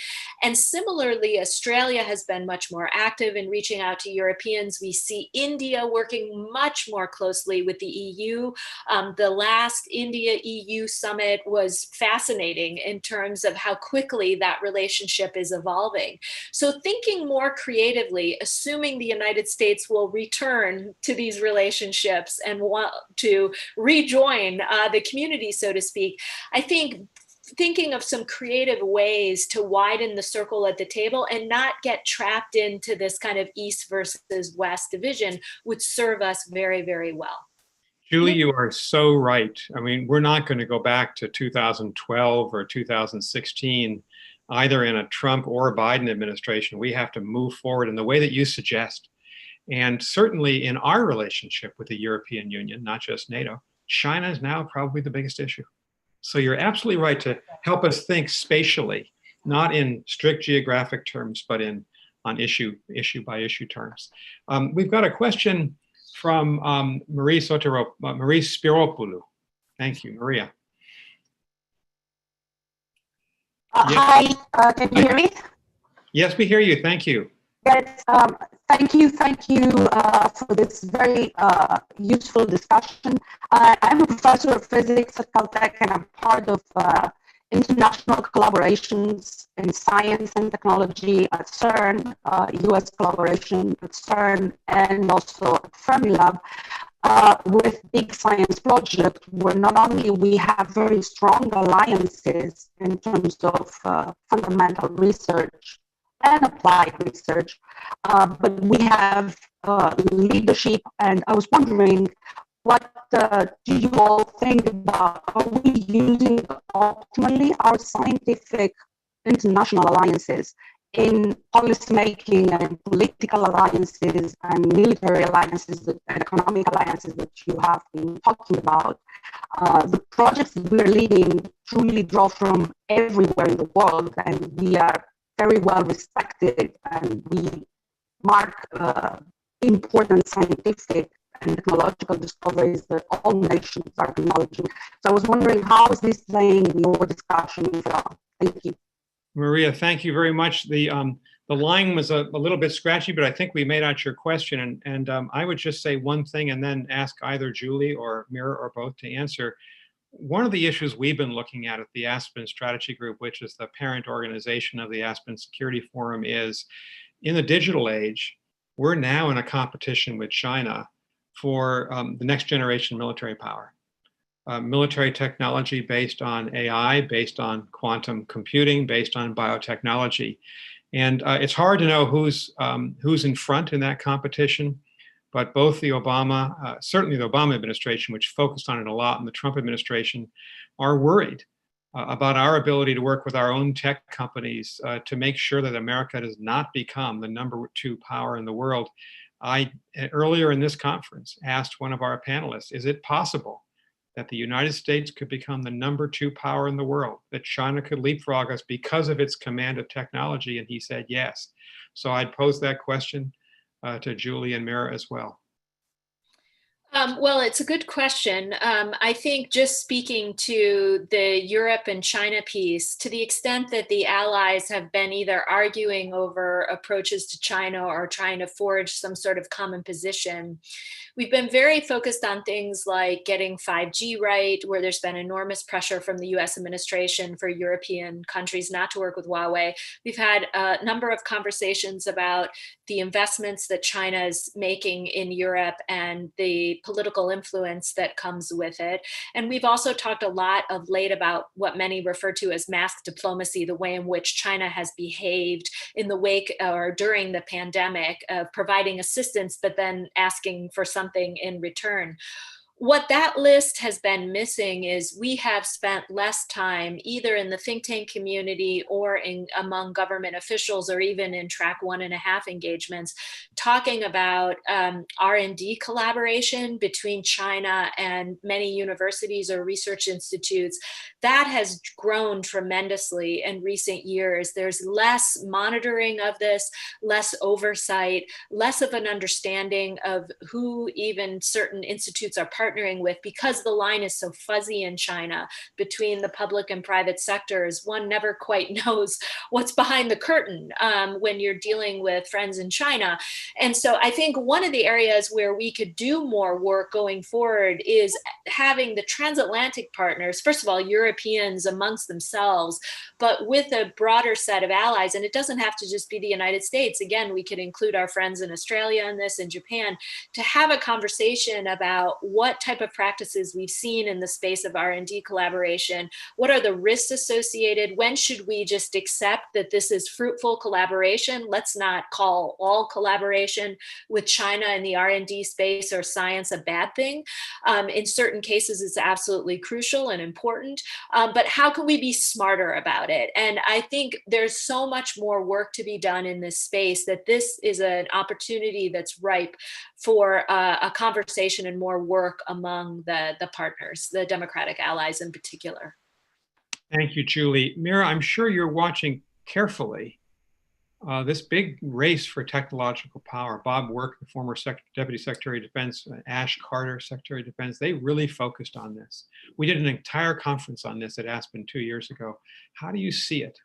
And similarly, Australia has been much more active in reaching out to Europeans. We see India working much more closely with the EU. The last India-EU summit was fascinating in terms of how quickly that relationship is evolving. So thinking more creatively, assuming the United States will return to these relationships and want to rejoin the community, so to speak, I think thinking of some creative ways to widen the circle at the table and not get trapped into this kind of East versus West division would serve us very, very well. Julie, you are so right. I mean, we're not going to go back to 2012 or 2016, either in a Trump or a Biden administration. We have to move forward in the way that you suggest. And certainly in our relationship with the European Union, not just NATO, China is now probably the biggest issue. So you're absolutely right to help us think spatially, not in strict geographic terms, but on issue by issue terms. We've got a question from Marie Spiropoulou. Thank you, Maria. Hi, can you hear me? Yes, we hear you. Thank you. Yes, thank you for this very useful discussion. I'm a professor of physics at Caltech, and I'm part of international collaborations in science and technology at CERN, US collaboration at CERN, and also at Fermilab, with big science projects where not only we have very strong alliances in terms of fundamental research and applied research, but we have leadership. And I was wondering, what do you all think about? Are we using optimally our scientific international alliances in policymaking and political alliances and military alliances and economic alliances that you have been talking about? The projects that we're leading truly draw from everywhere in the world, and we are very well respected, and we mark important scientific and technological discoveries that all nations are acknowledging. So I was wondering, how is this playing in your discussion, if at all? Thank you. Maria, thank you very much. The line was a little bit scratchy, but I think we made out your question. And I would just say one thing and then ask either Julie or Mira or both to answer. One of the issues we've been looking at the Aspen Strategy Group, which is the parent organization of the Aspen Security Forum, is in the digital age, we're now in a competition with China for the next generation military power. Military technology based on AI, based on quantum computing, based on biotechnology. And it's hard to know who's in front in that competition, but both the certainly the Obama administration, which focused on it a lot, and the Trump administration are worried about our ability to work with our own tech companies to make sure that America does not become the #2 power in the world. I, earlier in this conference, asked one of our panelists, is it possible that the United States could become the #2 power in the world, that China could leapfrog us because of its command of technology? And he said yes. So I'd pose that question to Julie and Mira as well. Well, it's a good question. I think just speaking to the Europe and China piece, to the extent that the allies have been either arguing over approaches to China or trying to forge some sort of common position, we've been very focused on things like getting 5G right, where there's been enormous pressure from the US administration for European countries not to work with Huawei. We've had a number of conversations about the investments that China is making in Europe and the political influence that comes with it. And we've also talked a lot of late about what many refer to as mask diplomacy, the way in which China has behaved in the wake or during the pandemic, providing assistance, but then asking for something in return. What that list has been missing is we have spent less time either in the think tank community or among government officials or even in track 1.5 engagements talking about R&D collaboration between China and many universities or research institutes. That has grown tremendously in recent years. There's less monitoring of this, less oversight, less of an understanding of who even certain institutes are partnering with, because the line is so fuzzy in China between the public and private sectors. One never quite knows what's behind the curtain when you're dealing with friends in China. And so I think one of the areas where we could do more work going forward is having the transatlantic partners, first of all, Europeans amongst themselves, but with a broader set of allies. And it doesn't have to just be the United States. Again, we could include our friends in Australia in this, and Japan, to have a conversation about what type of practices we've seen in the space of R&D collaboration. What are the risks associated? When should we just accept that this is fruitful collaboration? Let's not call all collaboration with China in the R&D space or science a bad thing. In certain cases, it's absolutely crucial and important, but how can we be smarter about it? And I think there's so much more work to be done in this space, that this is an opportunity that's ripe for a conversation and more work among the partners, the democratic allies in particular. Thank you, Julie. Mira, I'm sure you're watching carefully this big race for technological power. Bob Work, the former Deputy Secretary of Defense, Ash Carter, Secretary of Defense, they really focused on this. We did an entire conference on this at Aspen 2 years ago. How do you see it?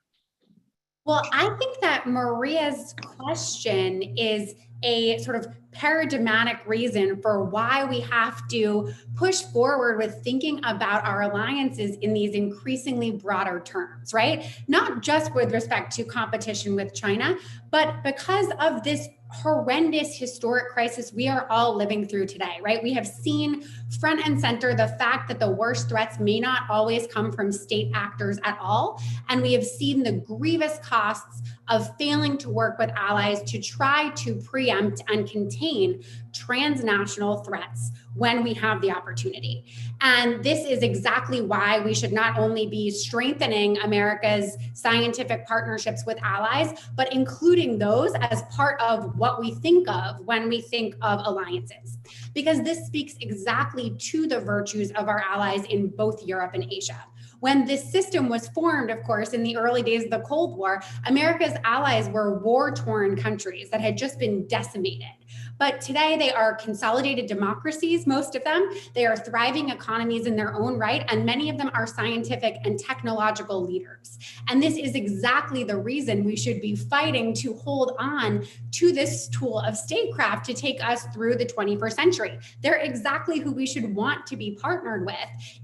Well, I think that Maria's question is a sort of paradigmatic reason for why we have to push forward with thinking about our alliances in these increasingly broader terms, right? Not just with respect to competition with China, but because of this horrendous historic crisis we are all living through today, right? We have seen front and center the fact that the worst threats may not always come from state actors at all. And we have seen the grievous costs of failing to work with allies to try to preempt and contain transnational threats when we have the opportunity. And this is exactly why we should not only be strengthening America's scientific partnerships with allies, but including those as part of what we think of when we think of alliances. Because this speaks exactly to the virtues of our allies in both Europe and Asia. When this system was formed, of course, in the early days of the Cold War, America's allies were war-torn countries that had just been decimated. But today they are consolidated democracies, most of them. They are thriving economies in their own right, and many of them are scientific and technological leaders. And this is exactly the reason we should be fighting to hold on to this tool of statecraft to take us through the 21st century. They're exactly who we should want to be partnered with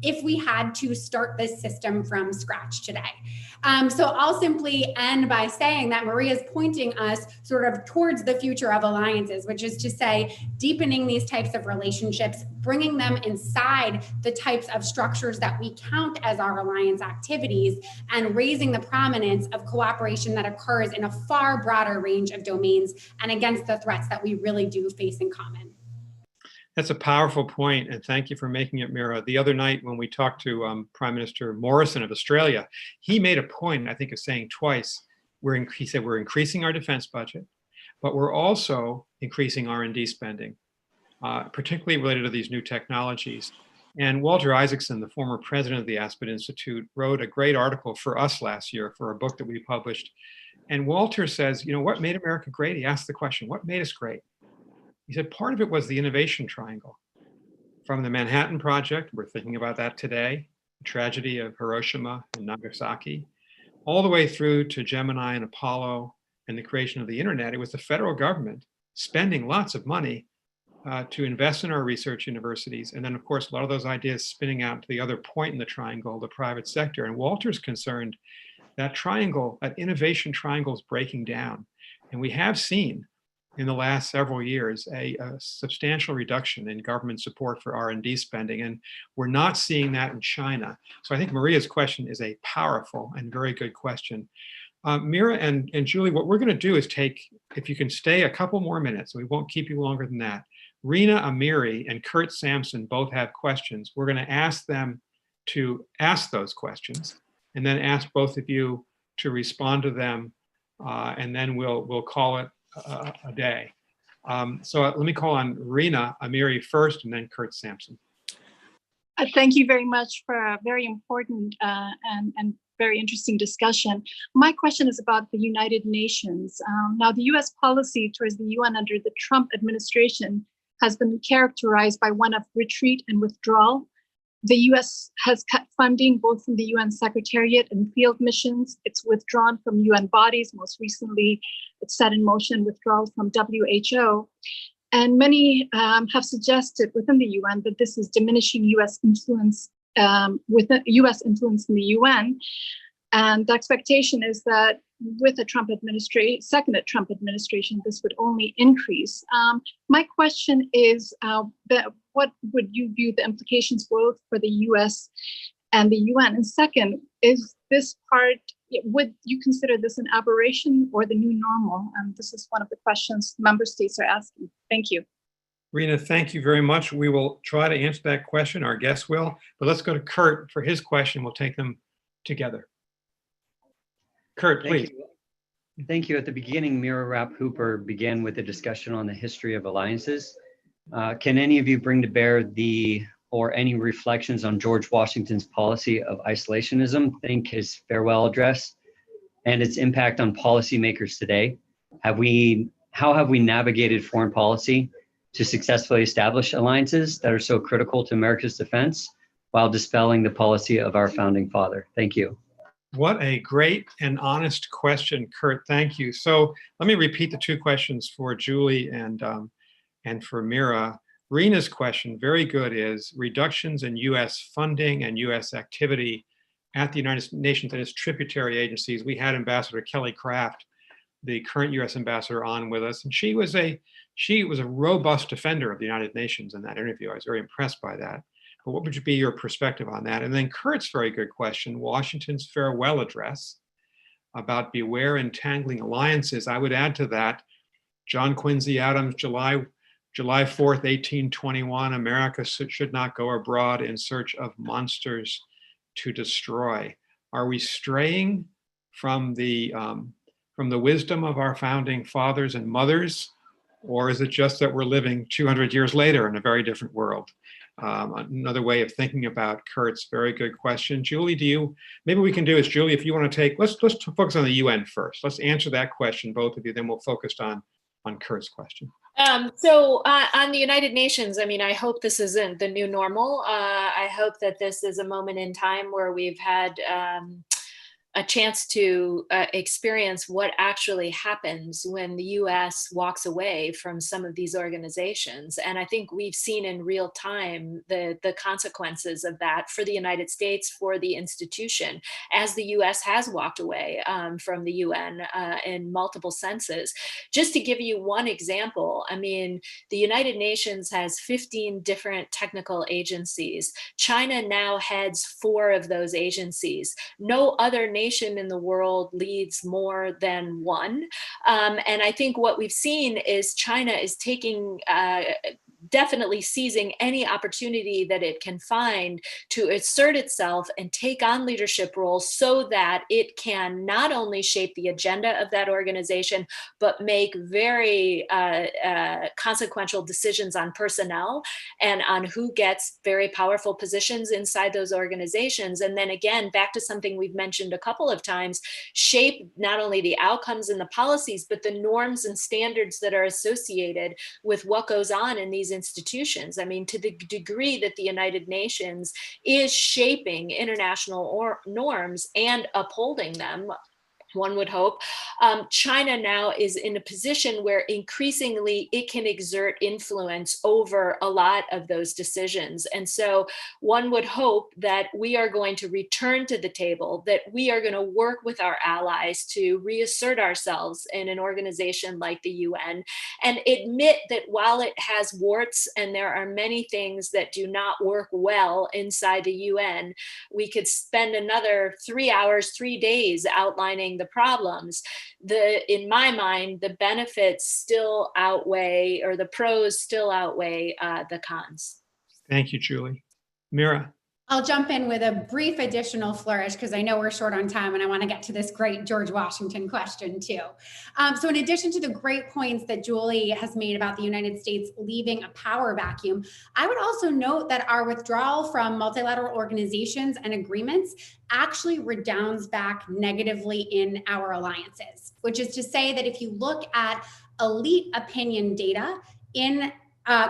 if we had to start this system from scratch today. So I'll simply end by saying that Maria is pointing us sort of towards the future of alliances, which is to say, deepening these types of relationships, bringing them inside the types of structures that we count as our alliance activities, and raising the prominence of cooperation that occurs in a far broader range of domains and against the threats that we really do face in common. That's a powerful point, and thank you for making it, Mira. The other night when we talked to Prime Minister Morrison of Australia, he made a point, I think, of saying twice, he said we're increasing our defense budget, but we're also increasing R&D spending, particularly related to these new technologies. And Walter Isaacson, the former president of the Aspen Institute, wrote a great article for us last year for a book that we published. And Walter says, you know, what made America great? He asked the question, what made us great? He said part of it was the innovation triangle. From the Manhattan Project, we're thinking about that today, the tragedy of Hiroshima and Nagasaki, all the way through to Gemini and Apollo and the creation of the internet. It was the federal government spending lots of money to invest in our research universities. And then, of course, a lot of those ideas spinning out to the other point in the triangle, the private sector. And Walter's concerned that triangle, that innovation triangle is breaking down. And we have seen in the last several years a substantial reduction in government support for R&D spending, and we're not seeing that in China. So I think Maria's question is a powerful and very good question. Mira and Julie, what we're going to do is take, if you can stay a couple more minutes, we won't keep you longer than that. Rena Amiri and Kurt Sampson both have questions. We're going to ask them to ask those questions, and then ask both of you to respond to them, and then we'll call it a day. So let me call on Rena Amiri first, and then Kurt Sampson. Thank you very much for a very important and very interesting discussion. My question is about the United Nations. Now, the US policy towards the UN under the Trump administration has been characterized by one of retreat and withdrawal. The US has cut funding both from the UN Secretariat and field missions. It's withdrawn from UN bodies. Most recently, it's set in motion withdrawal from WHO. And many have suggested within the UN that this is diminishing US influence within US influence in the UN. And the expectation is that with the Trump administration, second Trump administration, this would only increase. My question is, what would you view the implications both for the US and the UN? And second, is this part, would you consider this an aberration or the new normal? And this is one of the questions member states are asking. Thank you. Rena, thank you very much. We will try to answer that question, our guests will, but let's go to Kurt for his question. We'll take them together. Kurt, please. Thank you. At the beginning, Mira Rapp-Hooper began with a discussion on the history of alliances. Can any of you bring to bear or any reflections on George Washington's policy of isolationism, think his farewell address, and its impact on policymakers today? How have we navigated foreign policy to successfully establish alliances that are so critical to America's defense while dispelling the policy of our founding father? Thank you. What a great and honest question, Kurt. Thank you. So let me repeat the two questions for Julie and for Mira. Rena's question, very good, is reductions in US funding and US activity at the United Nations and its tributary agencies. We had Ambassador Kelly Craft, the current US ambassador, on with us, and she was a robust defender of the United Nations in that interview. I was very impressed by that. But what would be your perspective on that? And then Kurt's very good question, Washington's farewell address about beware entangling alliances. I would add to that, John Quincy Adams, July 4th, 1821, America should not go abroad in search of monsters to destroy. Are we straying from the wisdom of our founding fathers and mothers, or is it just that we're living 200 years later in a very different world? Another way of thinking about Kurt's very good question. Julie, maybe we can do is, Julie, if you want to take, let's focus on the UN first. Let's answer that question, both of you, then we'll focus on Kurt's question. On the United Nations, I mean, I hope this isn't the new normal. I hope that this is a moment in time where we've had a chance to experience what actually happens when the US walks away from some of these organizations. And I think we've seen in real time the consequences of that for the United States, for the institution, as the US has walked away from the UN in multiple senses. Just to give you one example, I mean, the United Nations has 15 different technical agencies. China now heads 4 of those agencies. No other nation in the world leads more than 1. And I think what we've seen is China is taking definitely seizing any opportunity that it can find to assert itself and take on leadership roles so that it can not only shape the agenda of that organization, but make very consequential decisions on personnel and on who gets very powerful positions inside those organizations. And then again, back to something we've mentioned a couple of times, shape not only the outcomes and the policies, but the norms and standards that are associated with what goes on in these institutions. I mean, to the degree that the United Nations is shaping international norms and upholding them, one would hope, China now is in a position where increasingly it can exert influence over a lot of those decisions. And so one would hope that we are going to return to the table, that we are going to work with our allies to reassert ourselves in an organization like the UN and admit that while it has warts and there are many things that do not work well inside the UN, we could spend another 3 hours, 3 days outlining the problems. In my mind, the benefits still outweigh, or the pros still outweigh the cons. Thank you, Julie. Mira. I'll jump in with a brief additional flourish because I know we're short on time and I want to get to this great George Washington question too. So in addition to the great points that Julie has made about the United States leaving a power vacuum, I would also note that our withdrawal from multilateral organizations and agreements actually redounds back negatively in our alliances, which is to say that if you look at elite opinion data in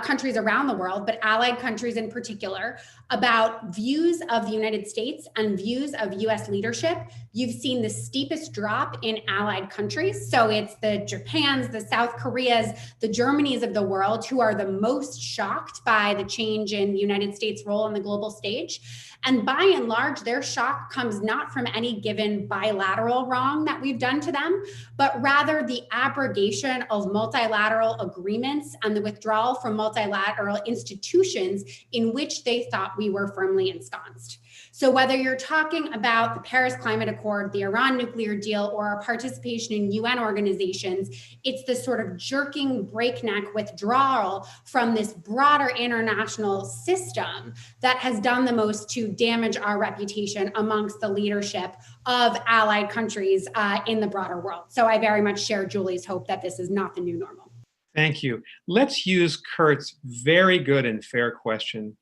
countries around the world, but allied countries in particular, about views of the United States and views of US leadership, you've seen the steepest drop in allied countries. So it's the Japans, the South Koreas, the Germanys of the world who are the most shocked by the change in the United States' role on the global stage. And by and large, their shock comes not from any given bilateral wrong that we've done to them, but rather the abrogation of multilateral agreements and the withdrawal from multilateral institutions in which they thought we were firmly ensconced. So whether you're talking about the Paris Climate Accord, the Iran nuclear deal, or our participation in UN organizations, it's this sort of jerking breakneck withdrawal from this broader international system that has done the most to damage our reputation amongst the leadership of allied countries in the broader world. So I very much share Julie's hope that this is not the new normal. Thank you. Let's use Kurt's very good and fair question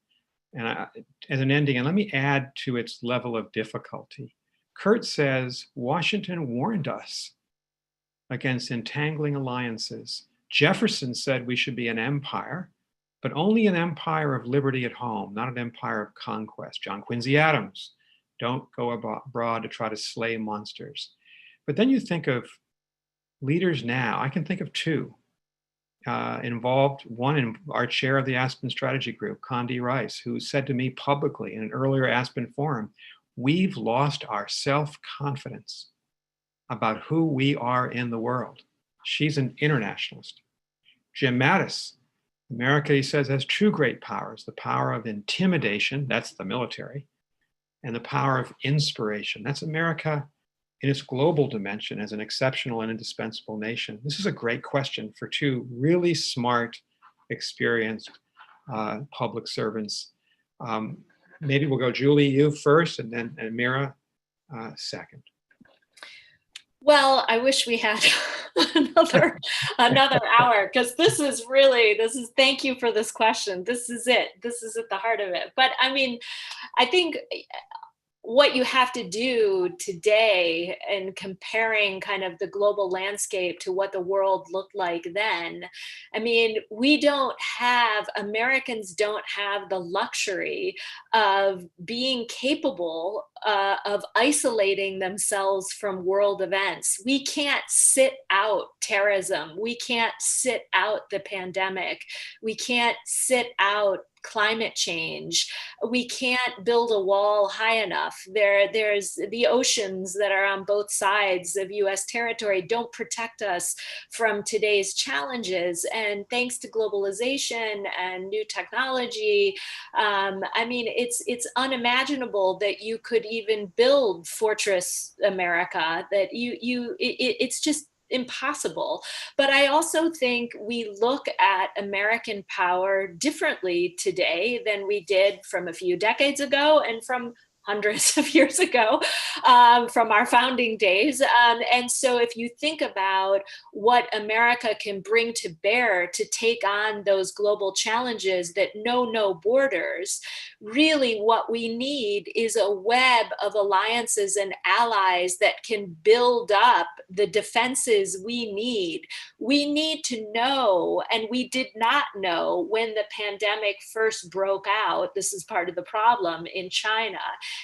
as an ending, and let me add to its level of difficulty. Kurt says, Washington warned us against entangling alliances. Jefferson said we should be an empire, but only an empire of liberty at home, not an empire of conquest. John Quincy Adams, don't go abroad to try to slay monsters. But then you think of leaders now, I can think of 2. Involved, one in our chair of the Aspen Strategy Group, Condi Rice, who said to me publicly in an earlier Aspen forum, we've lost our self-confidence about who we are in the world. She's an internationalist. Jim Mattis, America, he says, has 2 great powers, the power of intimidation, that's the military, and the power of inspiration. That's America in its global dimension as an exceptional and indispensable nation. This is a great question for 2 really smart, experienced public servants. Maybe we'll go Julie, you first, and then Mira second. Well, I wish we had another hour, because this is thank you for this question. This is it. This is at the heart of it. But I mean, I think what you have to do today in comparing kind of the global landscape to what the world looked like then, I mean, Americans don't have the luxury of being capable of isolating themselves from world events. We can't sit out terrorism. We can't sit out the pandemic. We can't sit out climate change. We can't build a wall high enough. There's the oceans that are on both sides of US territory don't protect us from today's challenges. And thanks to globalization and new technology, I mean, it's unimaginable that you could even build Fortress America, that it's just impossible. But I also think we look at American power differently today than we did from a few decades ago and from hundreds of years ago, from our founding days. And so if you think about what America can bring to bear to take on those global challenges that know no borders, really what we need is a web of alliances and allies that can build up the defenses we need. We need to know, and we did not know when the pandemic first broke out, this is part of the problem in China.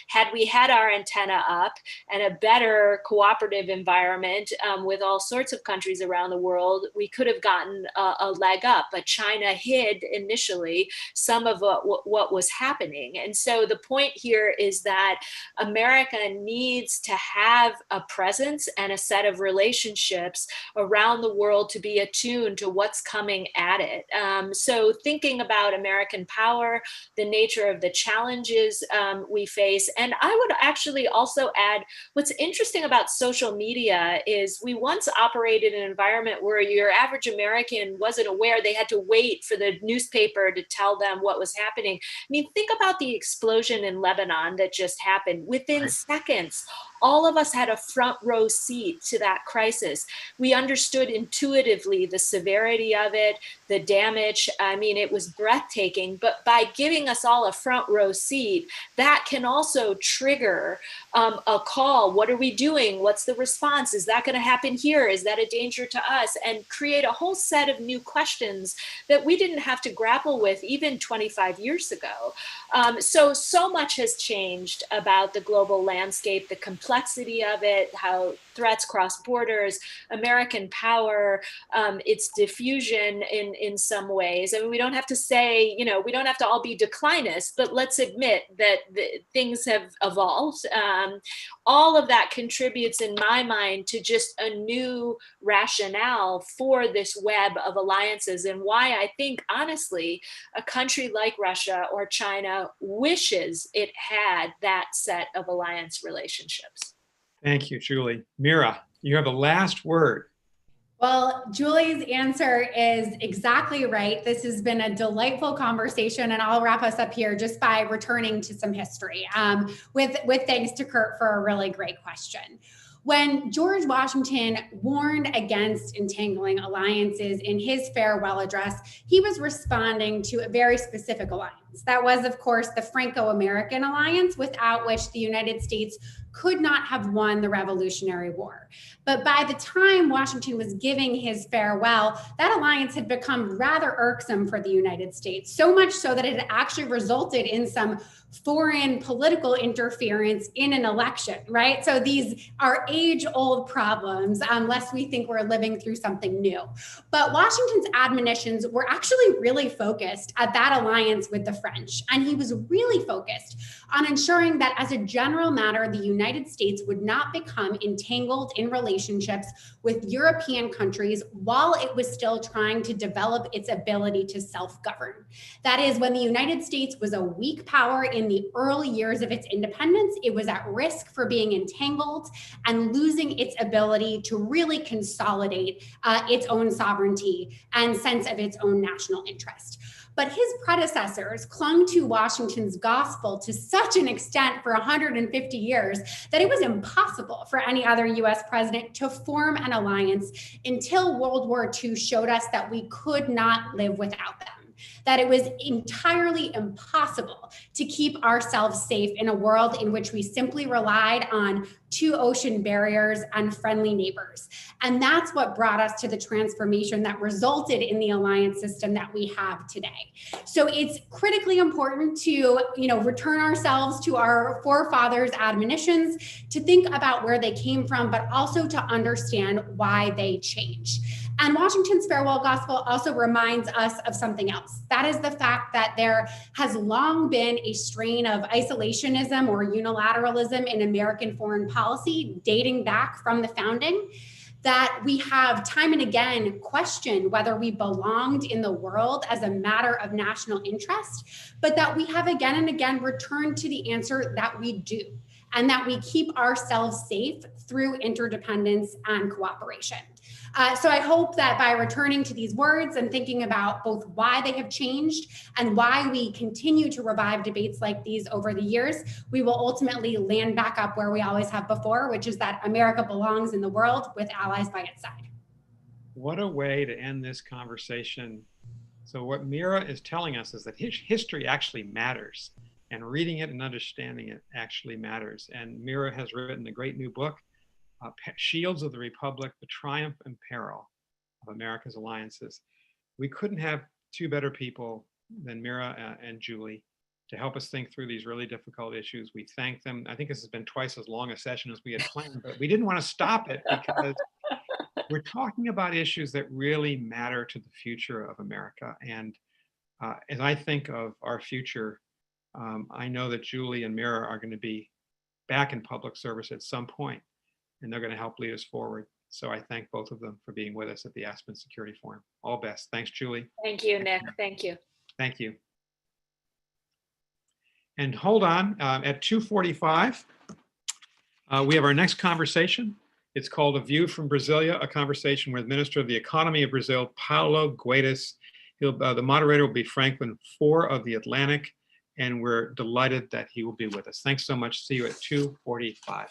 Had we had our antenna up and a better cooperative environment with all sorts of countries around the world, we could have gotten a leg up. But China hid initially some of what was happening. And so the point here is that America needs to have a presence and a set of relationships around the world to be attuned to what's coming at it. So thinking about American power, the nature of the challenges we face, and I would actually also add, what's interesting about social media is we once operated in an environment where your average American wasn't aware. They had to wait for the newspaper to tell them what was happening. I mean, think about the explosion in Lebanon that just happened. Within seconds, all of us had a front row seat to that crisis. We understood intuitively the severity of it, the damage. I mean, it was breathtaking, but by giving us all a front row seat, that can also trigger a call. What are we doing? What's the response? Is that going to happen here? Is that a danger to us? And create a whole set of new questions that we didn't have to grapple with even 25 years ago. So much has changed about the global landscape, the complexity of it, how threats cross borders, American power, its diffusion in some ways. I mean, we don't have to say, we don't have to all be declinists, but let's admit that things have evolved. All of that contributes, in my mind, to just a new rationale for this web of alliances, and why I think, honestly, a country like Russia or China wishes it had that set of alliance relationships. Thank you, Julie. Mira, you have the last word. Well, Julie's answer is exactly right. This has been a delightful conversation, and I'll wrap us up here just by returning to some history, with thanks to Kurt for a really great question. When George Washington warned against entangling alliances in his farewell address, he was responding to a very specific alliance. That was, of course, the Franco-American alliance, without which the United States could not have won the Revolutionary War. But by the time Washington was giving his farewell, that alliance had become rather irksome for the United States, so much so that it had actually resulted in some foreign political interference in an election, right? So these are age-old problems, unless we think we're living through something new. But Washington's admonitions were actually really focused at that alliance with the French. And he was really focused on ensuring that as a general matter, the United States would not become entangled in relationships with European countries while it was still trying to develop its ability to self-govern. That is, when the United States was a weak power in the early years of its independence, it was at risk for being entangled and losing its ability to really consolidate its own sovereignty and sense of its own national interest. But his predecessors clung to Washington's gospel to such an extent for 150 years that it was impossible for any other US president to form an alliance until World War II showed us that we could not live without them. that it was entirely impossible to keep ourselves safe in a world in which we simply relied on 2 ocean barriers and friendly neighbors. And that's what brought us to the transformation that resulted in the alliance system that we have today. So it's critically important to, return ourselves to our forefathers' admonitions, to think about where they came from, but also to understand why they changed. And Washington's farewell gospel also reminds us of something else. That is the fact that there has long been a strain of isolationism or unilateralism in American foreign policy dating back from the founding, that we have time and again questioned whether we belonged in the world as a matter of national interest, but that we have again and again returned to the answer that we do, and that we keep ourselves safe through interdependence and cooperation. So I hope that by returning to these words and thinking about both why they have changed and why we continue to revive debates like these over the years, we will ultimately land back up where we always have before, which is that America belongs in the world with allies by its side. What a way to end this conversation. So what Mira is telling us is that history actually matters, and reading it and understanding it actually matters. And Mira has written a great new book, Shields of the Republic, The Triumph and Peril of America's Alliances. We couldn't have 2 better people than Mira and Julie to help us think through these really difficult issues. We thank them. I think this has been twice as long a session as we had planned, but we didn't want to stop it because we're talking about issues that really matter to the future of America. And as I think of our future, I know that Julie and Mira are going to be back in public service at some point, and they're going to help lead us forward. So I thank both of them for being with us at the Aspen Security Forum. All best. Thanks, Julie. Thank you, Nick. Thank you. Thank you. And hold on, at 2:45, we have our next conversation. It's called A View from Brasilia, a conversation with Minister of the Economy of Brazil, Paulo Guedes. The moderator will be Franklin Four of the Atlantic, and we're delighted that he will be with us. Thanks so much. See you at 2:45.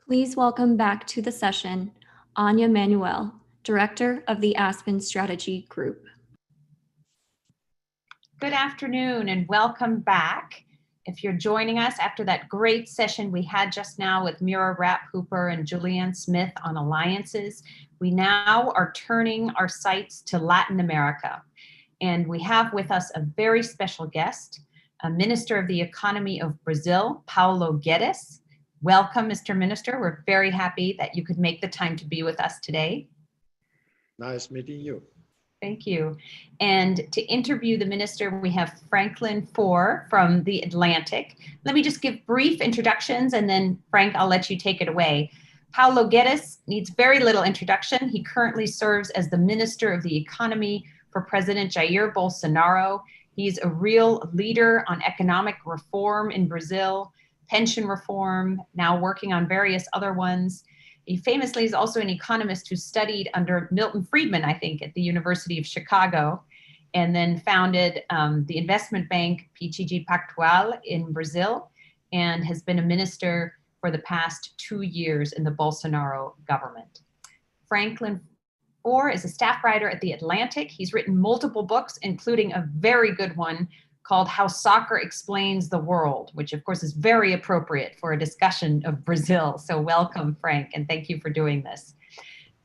Please welcome back to the session, Anya Manuel, Director of the Aspen Strategy Group. Good afternoon and welcome back. If you're joining us after that great session we had just now with Mira Rapp-Hooper and Julianne Smith on alliances, we now are turning our sights to Latin America. And we have with us a very special guest, a Minister of the Economy of Brazil, Paulo Guedes. Welcome, Mr. Minister. We're very happy that you could make the time to be with us today. Nice meeting you. Thank you. And to interview the minister, we have Franklin Foer from The Atlantic. Let me just give brief introductions and then Frank, I'll let you take it away. Paulo Guedes needs very little introduction. He currently serves as the Minister of the Economy for President Jair Bolsonaro. He's a real leader on economic reform in Brazil, pension reform, now working on various other ones. He famously is also an economist who studied under Milton Friedman, I think, at the University of Chicago, and then founded the investment bank PTG Pactual in Brazil, and has been a minister for the past 2 years in the Bolsonaro government. Franklin Foer is a staff writer at The Atlantic. He's written multiple books, including a very good one called How Soccer Explains the World, which of course is very appropriate for a discussion of Brazil. So welcome, Frank, and thank you for doing this.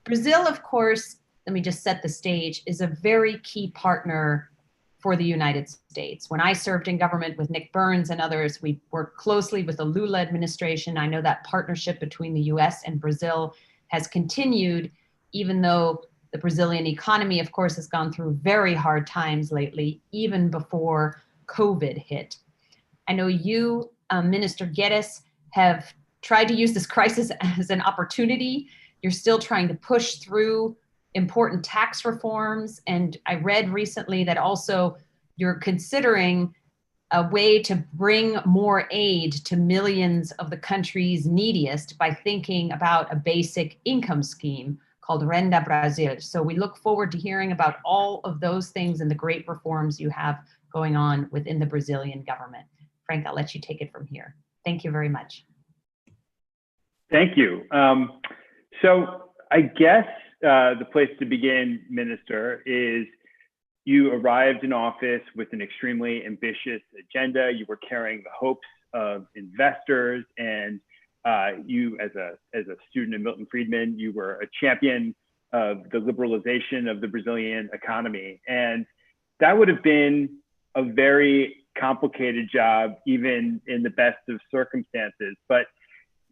Brazil, of course, let me just set the stage, is a very key partner for the United States. When I served in government with Nick Burns and others, we worked closely with the Lula administration. I know that partnership between the US and Brazil has continued, even though the Brazilian economy, of course, has gone through very hard times lately, even before COVID hit. I know you, Minister Guedes, have tried to use this crisis as an opportunity. You're still trying to push through important tax reforms. And I read recently that also you're considering a way to bring more aid to millions of the country's neediest by thinking about a basic income scheme called Renda Brasil. So we look forward to hearing about all of those things and the great reforms you have going on within the Brazilian government. Frank, I'll let you take it from here. Thank you very much. Thank you. So I guess the place to begin, Minister, is you arrived in office with an extremely ambitious agenda. You were carrying the hopes of investors, and you, as a student of Milton Friedman, you were a champion of the liberalization of the Brazilian economy. And that would have been a very complicated job, even in the best of circumstances. But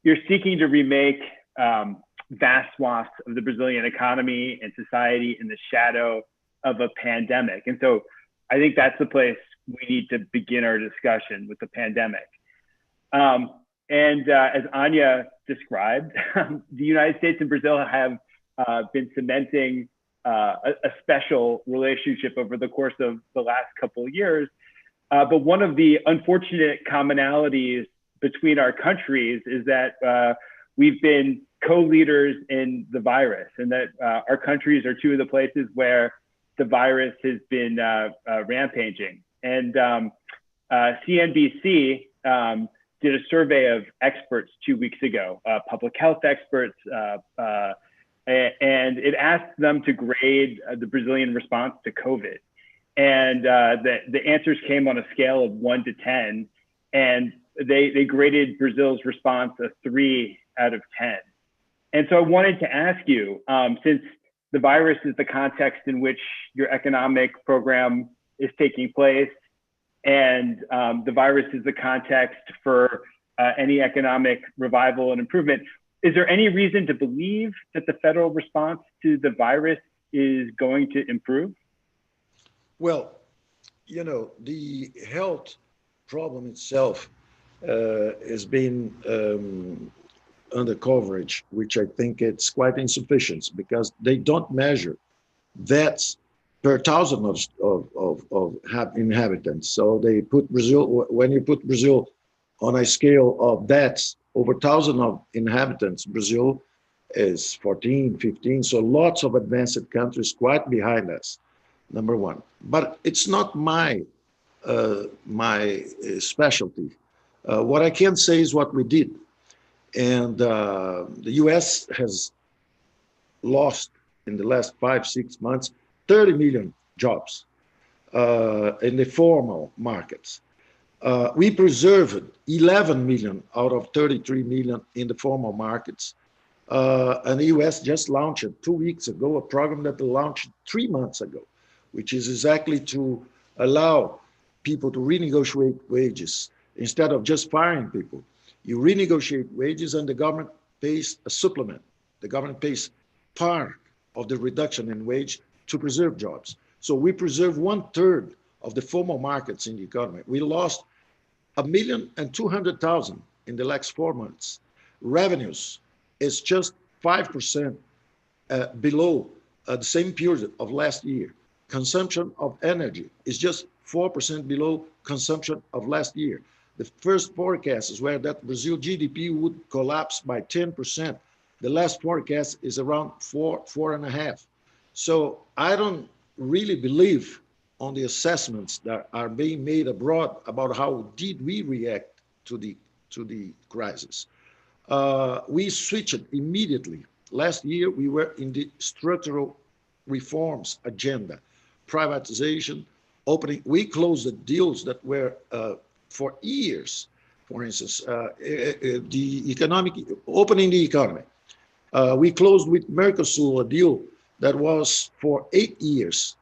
you're seeking to remake vast swaths of the Brazilian economy and society in the shadow of a pandemic. And so I think that's the place we need to begin our discussion, with the pandemic. As Anya described, the United States and Brazil have been cementing a special relationship over the course of the last couple of years. But one of the unfortunate commonalities between our countries is that we've been co-leaders in the virus, and that our countries are two of the places where the virus has been rampaging. And CNBC did a survey of experts 2 weeks ago, public health experts, and it asked them to grade the Brazilian response to COVID. And the answers came on a scale of 1 to 10, and they graded Brazil's response a 3 out of 10. And so I wanted to ask you, since the virus is the context in which your economic program is taking place, and the virus is the context for any economic revival and improvement, is there any reason to believe that the federal response to the virus is going to improve? Well, you know, the health problem itself has been under coverage, which I think it's quite insufficient, because they don't measure deaths per thousand of inhabitants. So they put Brazil, when you put Brazil on a scale of deaths over 1,000 of inhabitants, Brazil is 14, 15. So lots of advanced countries quite behind us, number one. But it's not my specialty. What I can say is what we did. And the US has lost in the last 5-6 months 30 million jobs in the formal markets. We preserved 11 million out of 33 million in the formal markets. And the US just launched 2 weeks ago a program that they launched 3 months ago, which is exactly to allow people to renegotiate wages instead of just firing people. You renegotiate wages and the government pays a supplement. The government pays part of the reduction in wage to preserve jobs. So we preserve 1/3 of the formal markets in the economy. We lost 1,200,000 in the last 4 months. Revenues is just 5% below the same period of last year. Consumption of energy is just 4% below consumption of last year. The first forecast were that Brazil GDP would collapse by 10%. The last forecast is around 4.5. So I don't really believe on the assessments that are being made abroad about how did we react to the crisis. We switched immediately. Last year, we were in the structural reforms agenda, privatization, opening. We closed the deals that were for years. For instance, the economic, opening the economy. We closed with Mercosur a deal that was for 8 years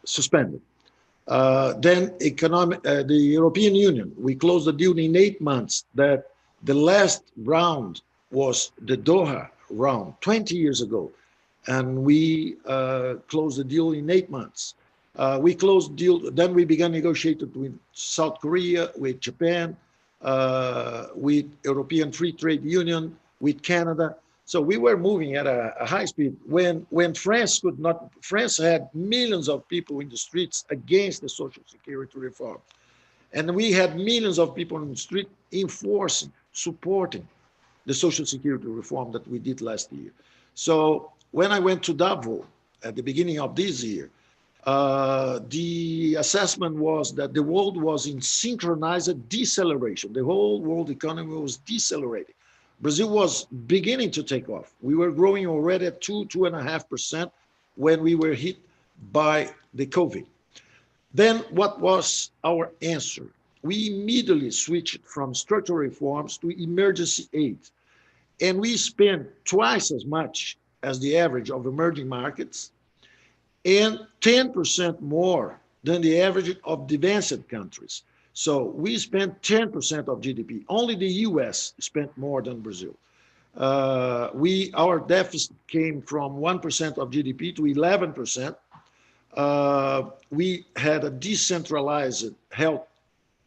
suspended. Then the European Union, we closed the deal in 8 months. That the last round was the Doha round 20 years ago, and we closed the deal in 8 months. We closed the deal, then we began negotiating with South Korea, with Japan, with European Free Trade Union, with Canada. So we were moving at a high speed. When France could not, France had millions of people in the streets against the Social Security reform. And we had millions of people in the street enforcing, supporting the Social Security reform that we did last year. So when I went to Davos at the beginning of this year, the assessment was that the world was in synchronized deceleration. The whole world economy was decelerating. Brazil was beginning to take off. We were growing already at 2.5% when we were hit by the COVID. Then what was our answer? We immediately switched from structural reforms to emergency aid. And we spent twice as much as the average of emerging markets and 10% more than the average of advanced countries. So we spent 10% of GDP. Only the US spent more than Brazil. Our deficit came from 1% of GDP to 11%. We had a decentralized health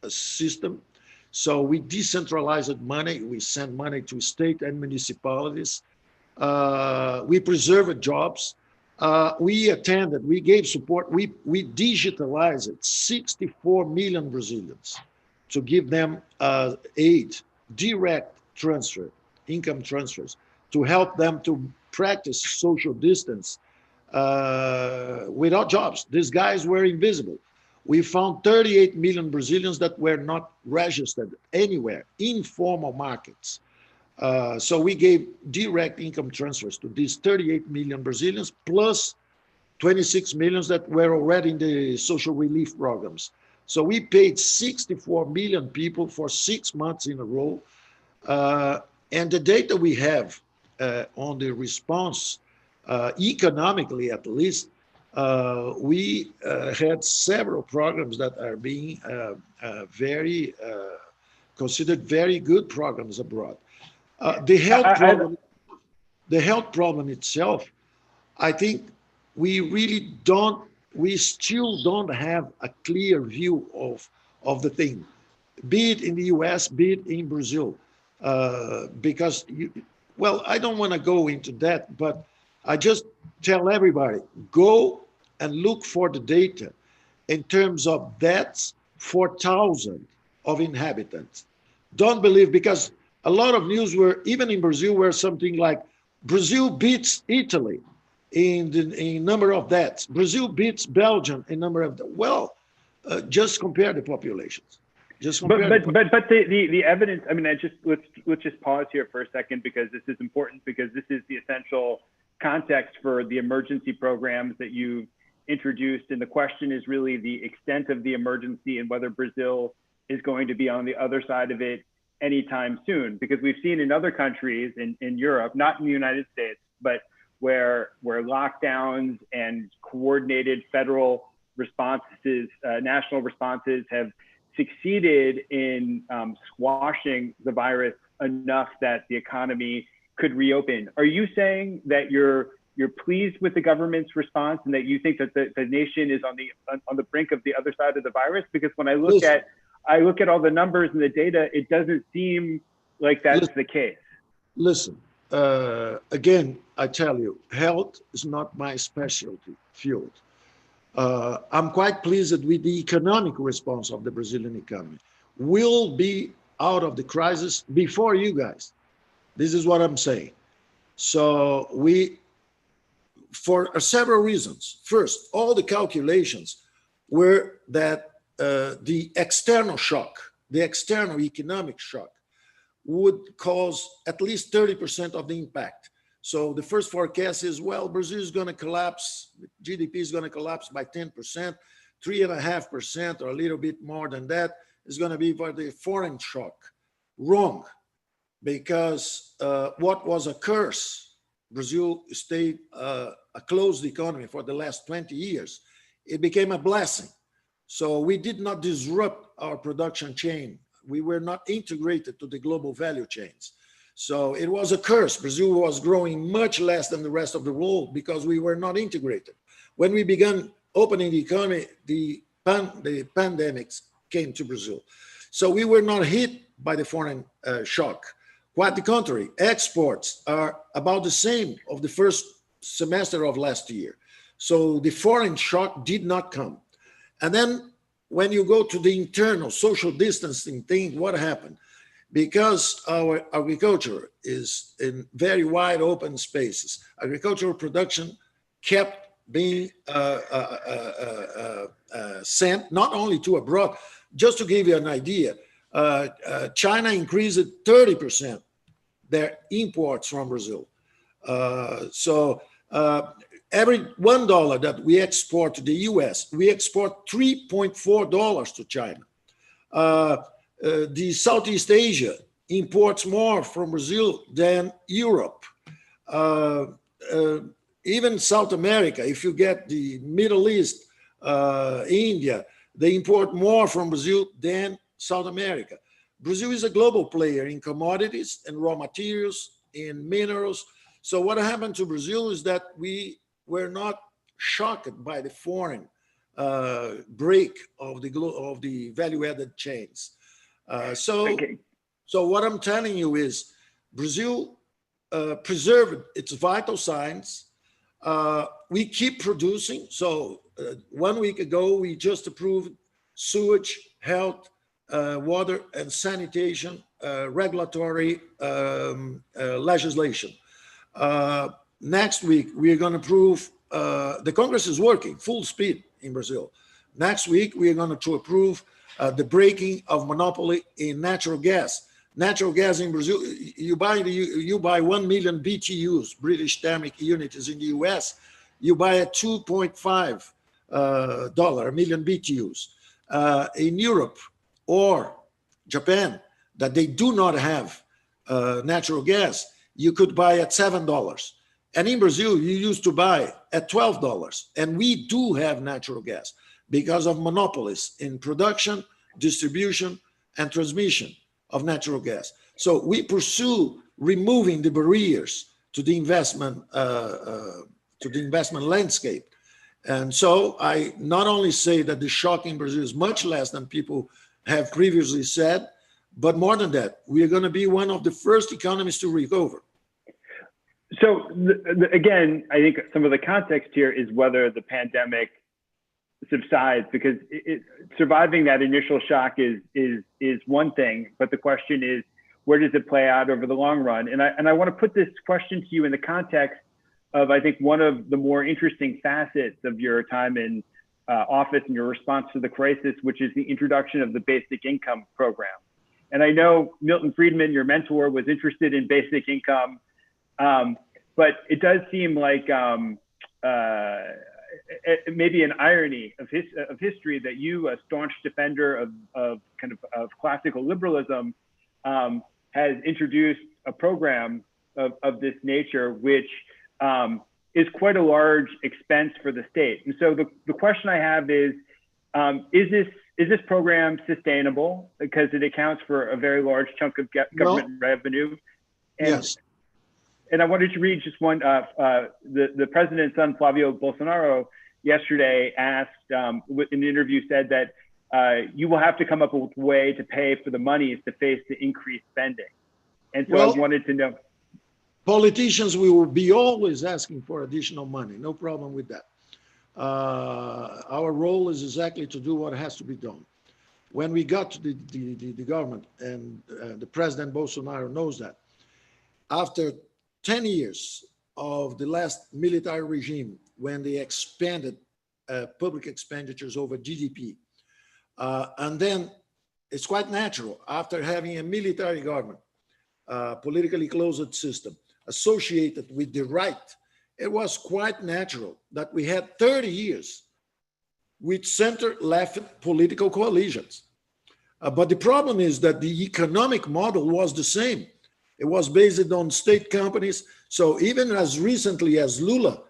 system. So we decentralized money. We sent money to state and municipalities. We preserved jobs. We gave support. We digitalized 64 million Brazilians to give them aid, direct transfer, income transfers, to help them to practice social distance without jobs. These guys were invisible. We found 38 million Brazilians that were not registered anywhere, informal markets. So we gave direct income transfers to these 38 million Brazilians, plus 26 million that were already in the social relief programs. So we paid 64 million people for 6 months in a row. And the data we have on the response, economically at least, we had several programs that are being considered very good programs abroad. The health problem itself, I think we still don't have a clear view of the thing, be it in the US, be it in Brazil, because, I don't want to go into that, but I just tell everybody, go and look for the data in terms of deaths for 1,000 of inhabitants. Don't believe, because a lot of news were, even in Brazil, were something like Brazil beats Italy in number of deaths. Brazil beats Belgium in number of deaths. Well, just compare the populations. Just But compare. the evidence. I mean, let's just pause here for a second, because this is important, because this is the essential context for the emergency programs that you've introduced, and the question is really the extent of the emergency and whether Brazil is going to be on the other side of it anytime soon. Because we've seen in other countries in Europe, not in the United States, but where lockdowns and coordinated federal responses, national responses, have succeeded in squashing the virus enough that the economy could reopen. Are you saying that you're pleased with the government's response, and that you think that the nation is on the brink of the other side of the virus? Because when I look at all the numbers and the data, it doesn't seem like that's the case. Listen, again, I tell you, health is not my specialty field. I'm quite pleased with the economic response of the Brazilian economy. We'll be out of the crisis before you guys. This is what I'm saying. So for several reasons. First, all the calculations were that the external shock, the external economic shock, would cause at least 30% of the impact. So the first forecast is, well, Brazil is going to collapse, GDP is going to collapse by 10%, 3.5% or a little bit more than that is going to be for the foreign shock. Wrong, because what was a curse, Brazil stayed a closed economy for the last 20 years, it became a blessing. So we did not disrupt our production chain. We were not integrated to the global value chains. So it was a curse. Brazil was growing much less than the rest of the world because we were not integrated. When we began opening the economy, the pandemics came to Brazil. So we were not hit by the foreign shock. Quite the contrary, exports are about the same of the first semester of last year. So the foreign shock did not come. And then when you go to the internal social distancing thing, what happened? Because our agriculture is in very wide open spaces, agricultural production kept being sent not only to abroad. Just to give you an idea, China increased 30% their imports from Brazil. So every $1 that we export to the US, we export $3.4 to China. The Southeast Asia imports more from Brazil than Europe. Even South America, if you get the Middle East, India, they import more from Brazil than South America. Brazil is a global player in commodities and raw materials, in minerals. So what happened to Brazil is that we were not shocked by the foreign break of the value-added chains. So what I'm telling you is Brazil preserved its vital signs. We keep producing. So 1 week ago, we just approved sewage, health, water and sanitation regulatory legislation. Next week, we are going to approve, the Congress is working full speed in Brazil. Next week, we are going to approve the breaking of monopoly in natural gas. Natural gas in Brazil, you buy 1 million BTUs, British thermic units in the US, you buy at $2.5 a million BTUs. In Europe or Japan, that they do not have natural gas, you could buy at $7. And in Brazil, you used to buy at $12. And we do have natural gas because of monopolies in production, distribution, and transmission of natural gas. So we pursue removing the barriers to the investment landscape. And so I not only say that the shock in Brazil is much less than people have previously said, but more than that, we are going to be one of the first economies to recover. So again, I think some of the context here is whether the pandemic subsides, because surviving that initial shock is one thing, but the question is, where does it play out over the long run? And I want to put this question to you in the context of, I think, one of the more interesting facets of your time in office and your response to the crisis, which is the introduction of the basic income program. And I know Milton Friedman, your mentor, was interested in basic income, but it does seem like maybe an irony of history that you, a staunch defender of classical liberalism, has introduced a program of this nature, which is quite a large expense for the state. And so the question I have is this program sustainable, because it accounts for a very large chunk of government revenue? And, yes. And I wanted to read just one. The president's son, Flavio Bolsonaro, yesterday asked, in the interview, said that you will have to come up with a way to pay for the monies to face the increased spending. And so I wanted to know. Politicians will be always asking for additional money. No problem with that. Our role is exactly to do what has to be done. When we got to the government, and the President Bolsonaro knows that, after 10 years of the last military regime, when they expanded public expenditures over GDP, and then it's quite natural, after having a military government, politically closed system associated with the right, it was quite natural that we had 30 years with center-left political coalitions. But the problem is that the economic model was the same. It was based on state companies. So even as recently as Lula,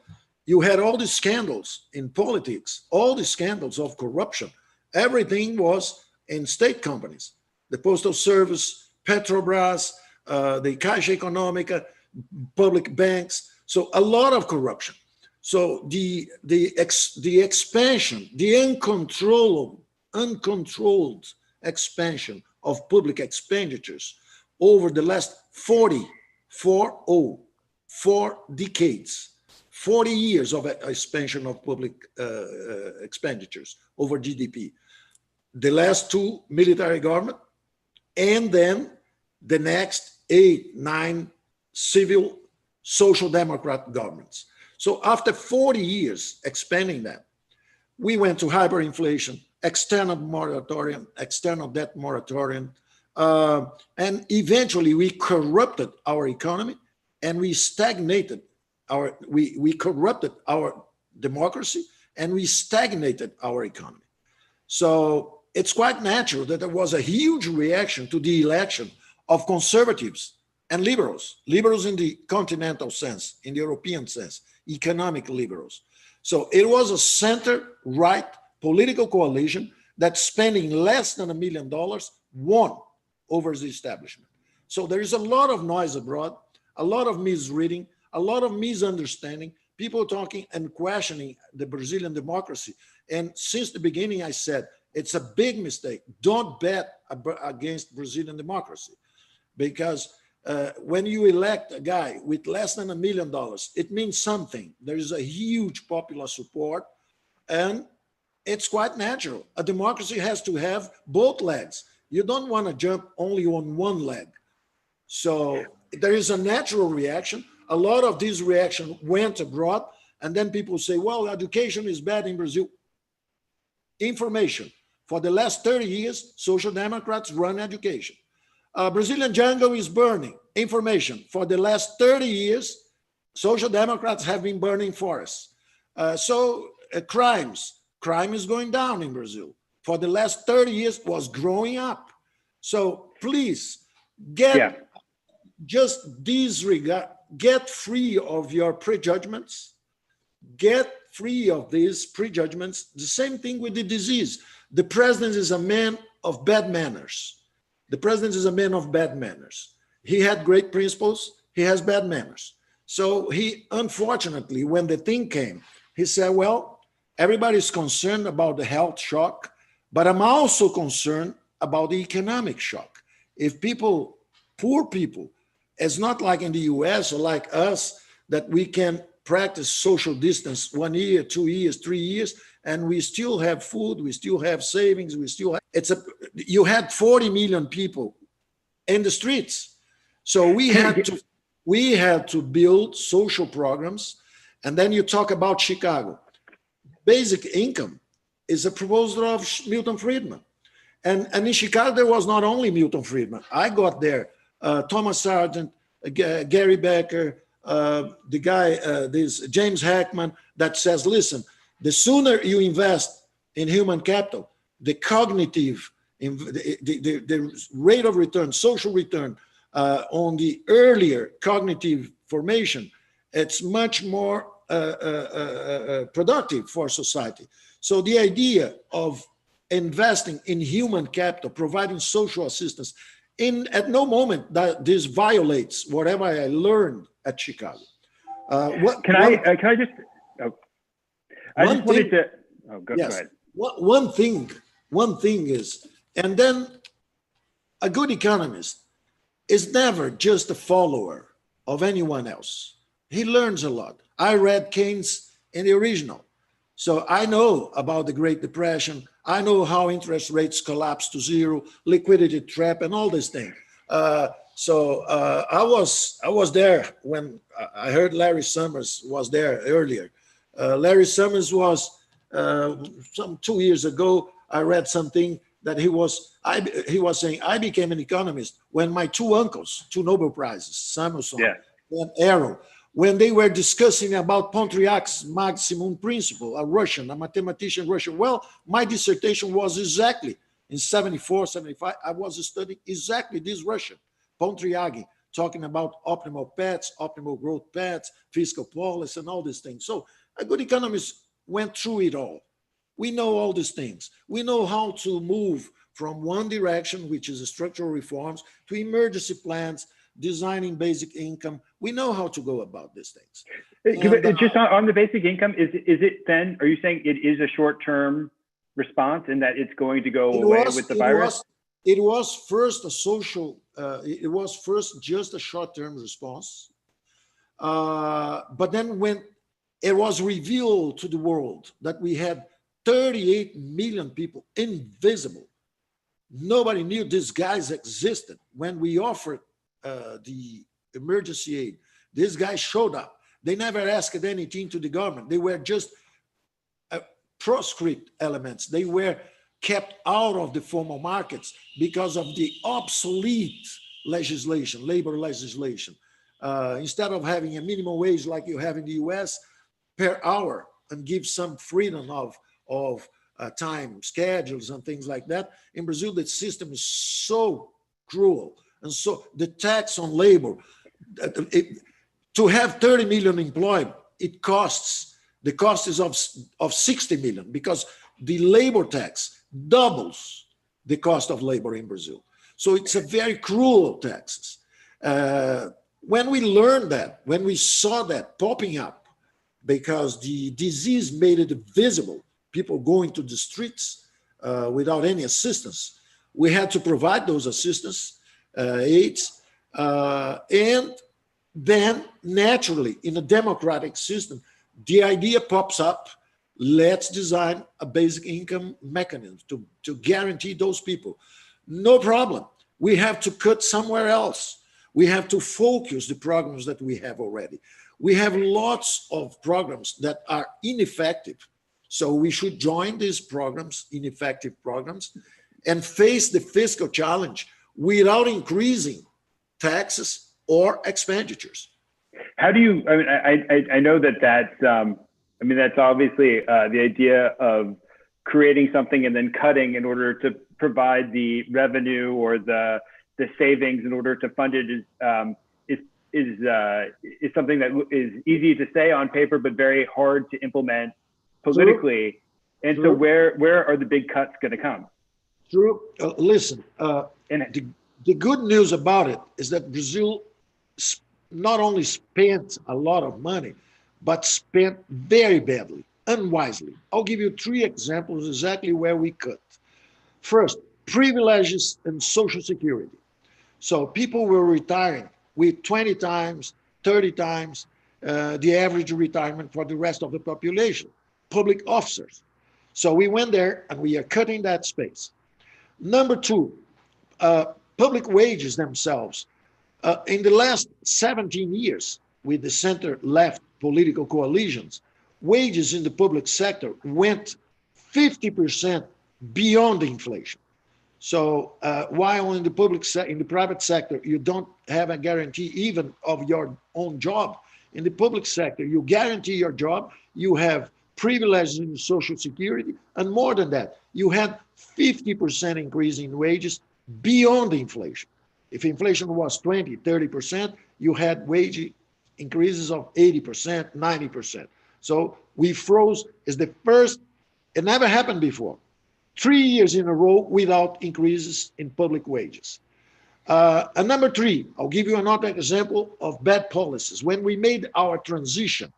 you had all these scandals in politics, all the scandals of corruption. Everything was in state companies. The Postal Service, Petrobras, the Caixa Econômica, public banks. So a lot of corruption. So the expansion, the uncontrolled expansion of public expenditures over the last 4 decades, 40 years of expansion of public expenditures over GDP. The last two military government, and then the next 8, 9 civil social democrat governments. So after 40 years expanding that, we went to hyperinflation, external moratorium, external debt moratorium, and eventually we corrupted our economy, and we stagnated we corrupted our democracy, and we stagnated our economy. So it's quite natural that there was a huge reaction to the election of conservatives and liberals in the continental sense, in the European sense, economic liberals. So it was a center-right political coalition that, spending less than $1 million, won over the establishment. So there is a lot of noise abroad, a lot of misreading, a lot of misunderstanding, people talking and questioning the Brazilian democracy. And since the beginning, I said, it's a big mistake. Don't bet against Brazilian democracy, because when you elect a guy with less than $1 million, it means something. There is a huge popular support, and it's quite natural. A democracy has to have both legs. You don't want to jump only on one leg. So there is a natural reaction. A lot of this reaction went abroad, and then people say, well, education is bad in Brazil. Information. For the last 30 years, social democrats run education. Brazilian jungle is burning. Information. For the last 30 years, social democrats have been burning forests. Crime is going down in Brazil. For the last 30 years, was growing up. So please, just disregard, get free of your prejudgments, get free of these prejudgments. The same thing with the disease. The president is a man of bad manners. The president is a man of bad manners. He had great principles. He has bad manners. So he, unfortunately, when the thing came, he said, well, everybody's concerned about the health shock, but I'm also concerned about the economic shock. If people, poor people, it's not like in the US or like us that we can practice social distance 1 year, 2 years, 3 years, and we still have food, we still have savings, we still have, you had 40 million people in the streets. So we had to build social programs. And then you talk about Chicago. Basic income is a proposal of Milton Friedman. And in Chicago, there was not only Milton Friedman. I got there, Thomas Sargent, Gary Becker, the guy, this James Heckman, that says, listen, the sooner you invest in human capital, the cognitive, the rate of return, social return on the earlier cognitive formation, it's much more productive for society. So the idea of investing in human capital, providing social assistance, at no moment that this violates whatever I learned at Chicago. Can I just? Oh, I just wanted to. Oh, go ahead. One thing is, and then a good economist is never just a follower of anyone else. He learns a lot. I read Keynes in the original, so I know about the Great Depression. I know how interest rates collapsed to zero, liquidity trap, and all these things. So I was there when I heard Larry Summers was there earlier. Larry Summers was some 2 years ago. I read something that he was saying, I became an economist when my two uncles, two Nobel Prizes, Samuelson and Arrow, when they were discussing about Pontriac's maximum principle, a mathematician Russian. Well, my dissertation was exactly in 74, 75, I was studying exactly this Russian, Pontriagi, talking about optimal paths, optimal growth paths, fiscal policy, and all these things. So a good economist went through it all. We know all these things. We know how to move from one direction, which is structural reforms, to emergency plans, designing basic income. We know how to go about these things. And, just on the basic income, is it then, are you saying it is a short-term response and that it's going to go away with the virus? It was first a social, it was first just a short-term response. But then when it was revealed to the world that we had 38 million people invisible, nobody knew these guys existed. When we offered the emergency aid, these guys showed up. They never asked anything to the government. They were just proscript elements. They were kept out of the formal markets because of the obsolete legislation, labor legislation. Instead of having a minimum wage like you have in the US per hour and give some freedom of time schedules and things like that, in Brazil, the system is so cruel. And so the tax on labor, to have 30 million employed, it costs, the cost is of 60 million because the labor tax doubles the cost of labor in Brazil. So it's a very cruel tax. When we learned that, when we saw that popping up, because the disease made it visible, people going to the streets without any assistance, we had to provide those assistance aids, and then naturally in a democratic system, the idea pops up, let's design a basic income mechanism to guarantee those people. No problem. We have to cut somewhere else. We have to focus the programs that we have already. We have lots of programs that are ineffective. So we should join these programs, ineffective programs, and face the fiscal challenge without increasing taxes or expenditures. How do you, I mean, I know that's obviously the idea of creating something and then cutting in order to provide the revenue or the savings in order to fund it is something that is easy to say on paper, but very hard to implement politically. True. And True. So where are the big cuts going to come? True. Listen, the good news about it is that Brazil not only spent a lot of money, but spent very badly, unwisely. I'll give you 3 examples exactly where we cut. First, privileges and Social Security. So people were retiring with 20 times, 30 times the average retirement for the rest of the population, public officers. So we went there and we are cutting that space. Number 2, public wages themselves. In the last 17 years, with the center-left political coalitions, wages in the public sector went 50% beyond inflation. So while in the private sector, you don't have a guarantee even of your own job, in the public sector, you guarantee your job, you have privileges in Social Security, and more than that, you had 50% increase in wages beyond inflation. If inflation was 20, 30%, you had wage increases of 80%, 90%. So we froze, is the first, it never happened before, 3 years in a row without increases in public wages. And number three, I'll give you another example of bad policies. When we made our transition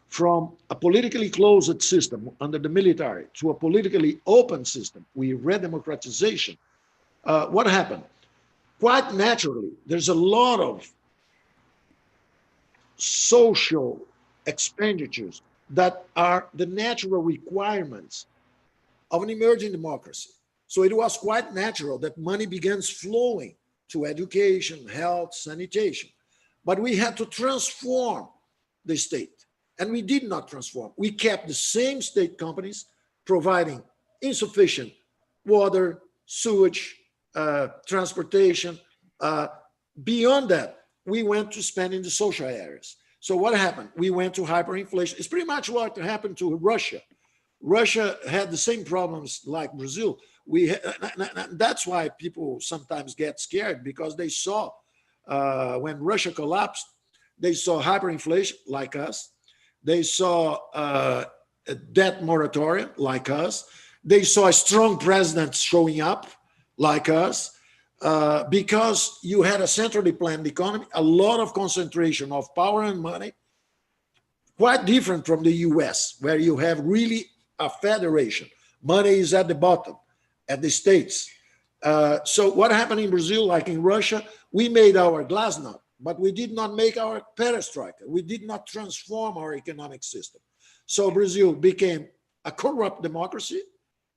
from a politically closed system under the military to a politically open system, we redemocratization, what happened? Quite naturally, there's a lot of social expenditures that are the natural requirements of an emerging democracy. So it was quite natural that money begins flowing to education, health, sanitation. But we had to transform the state. And we did not transform. We kept the same state companies providing insufficient water, sewage, transportation. Beyond that, we went to spend in the social areas. So what happened? We went to hyperinflation. It's pretty much what happened to Russia. Russia had the same problems like Brazil. That's why people sometimes get scared, because they saw when Russia collapsed, they saw hyperinflation like us. They saw a debt moratorium like us. They saw a strong president showing up like us, because you had a centrally planned economy, a lot of concentration of power and money, quite different from the US, where you have really a federation. Money is at the bottom, at the states. So what happened in Brazil, like in Russia, we made our glasnost, but we did not make our perestroika. We did not transform our economic system. So Brazil became a corrupt democracy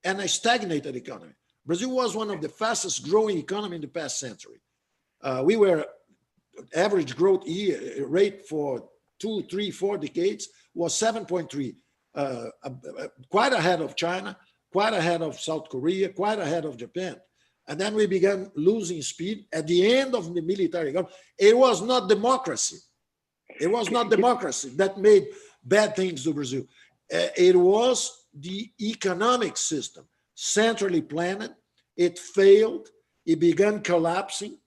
and a stagnated economy. Brazil was one of the fastest growing economies in the past century. We were average growth rate for 2, 3, 4 decades was 7.3, quite ahead of China, quite ahead of South Korea, quite ahead of Japan. And then we began losing speed at the end of the military government. It was not democracy. It was not democracy that made bad things to Brazil. It was the economic system, centrally planned. It failed. It began collapsing.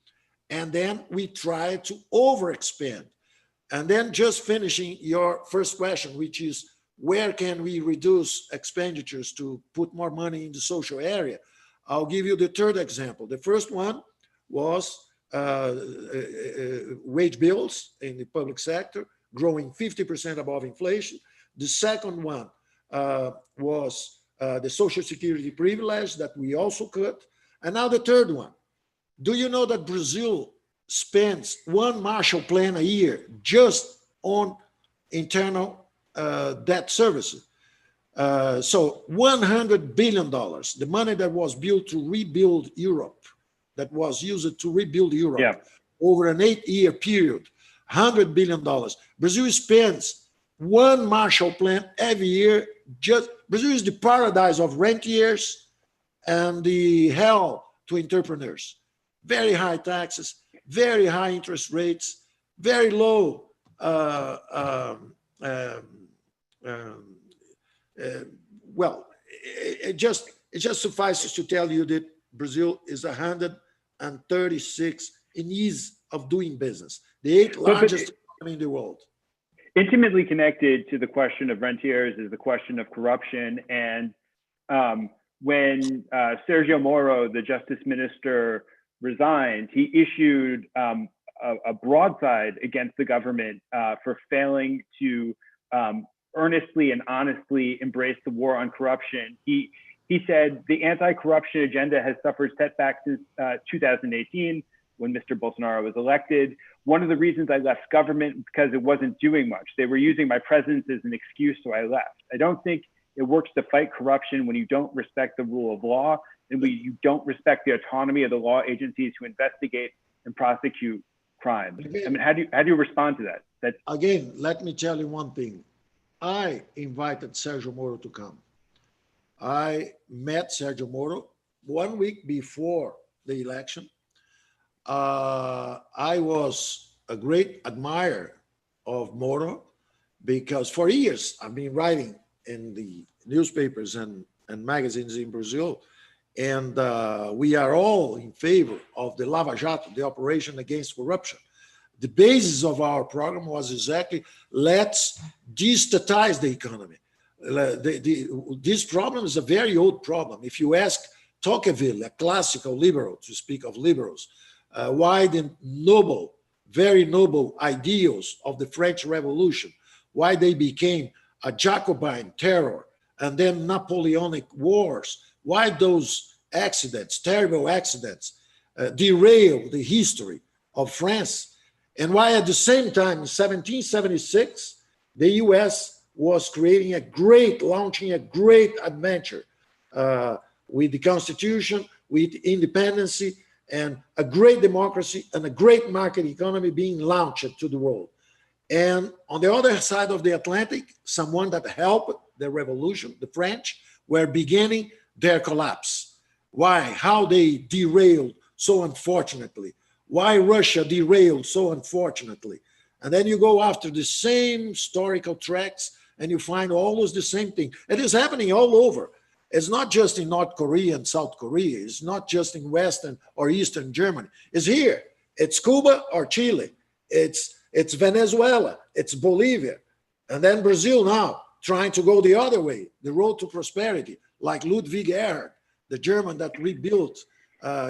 And then we tried to overexpand. And then just finishing your first question, which is, where can we reduce expenditures to put more money in the social area? I'll give you the third example. The first one was wage bills in the public sector, growing 50% above inflation. The second one was the Social Security privilege that we also cut. And now the third one. Do you know that Brazil spends one Marshall Plan a year just on internal debt services? So $100 billion, the money that was built to rebuild Europe, that was used to rebuild Europe over an 8-year period, $100 billion. Brazil spends one Marshall Plan every year. Brazil is the paradise of rentiers and the hell to entrepreneurs. Very high taxes, very high interest rates, very low well, it just suffices to tell you that Brazil is 136 in ease of doing business, the 8th largest economy in the world. Intimately connected to the question of rentiers is the question of corruption. And when Sergio Moro, the justice minister, resigned, he issued a broadside against the government for failing to earnestly and honestly embrace the war on corruption. He said the anti-corruption agenda has suffered setbacks since 2018 when Mr. Bolsonaro was elected. One of the reasons I left government was because it wasn't doing much. They were using my presence as an excuse, so I left. I don't think it works to fight corruption when you don't respect the rule of law and when you don't respect the autonomy of the law agencies who investigate and prosecute crimes. Again, I mean, how do you respond to that? Again, let me tell you one thing. I invited Sergio Moro to come. I met Sergio Moro 1 week before the election. I was a great admirer of Moro because for years I've been writing in the newspapers and magazines in Brazil, and we are all in favor of the Lava Jato, the operation against corruption. The basis of our program was exactly, let's destatize the economy. This problem is a very old problem. If you ask Tocqueville, a classical liberal, to speak of liberals, why the noble, very noble ideals of the French Revolution, why they became a Jacobin terror and then Napoleonic wars, why those accidents, terrible accidents, derailed the history of France, and why at the same time in 1776, the US was launching a great adventure with the Constitution, with independence, and a great democracy and a great market economy being launched to the world. And on the other side of the Atlantic, someone that helped the revolution, the French, were beginning their collapse. Why? How they derailed so unfortunately. Why Russia derailed so unfortunately. And then you go after the same historical tracks and you find almost the same thing. It is happening all over. It's not just in North Korea and South Korea. It's not just in Western or Eastern Germany. It's here. It's Cuba or Chile. It's Venezuela. It's Bolivia. And then Brazil now, trying to go the other way, the road to prosperity, like Ludwig Erhard, the German that rebuilt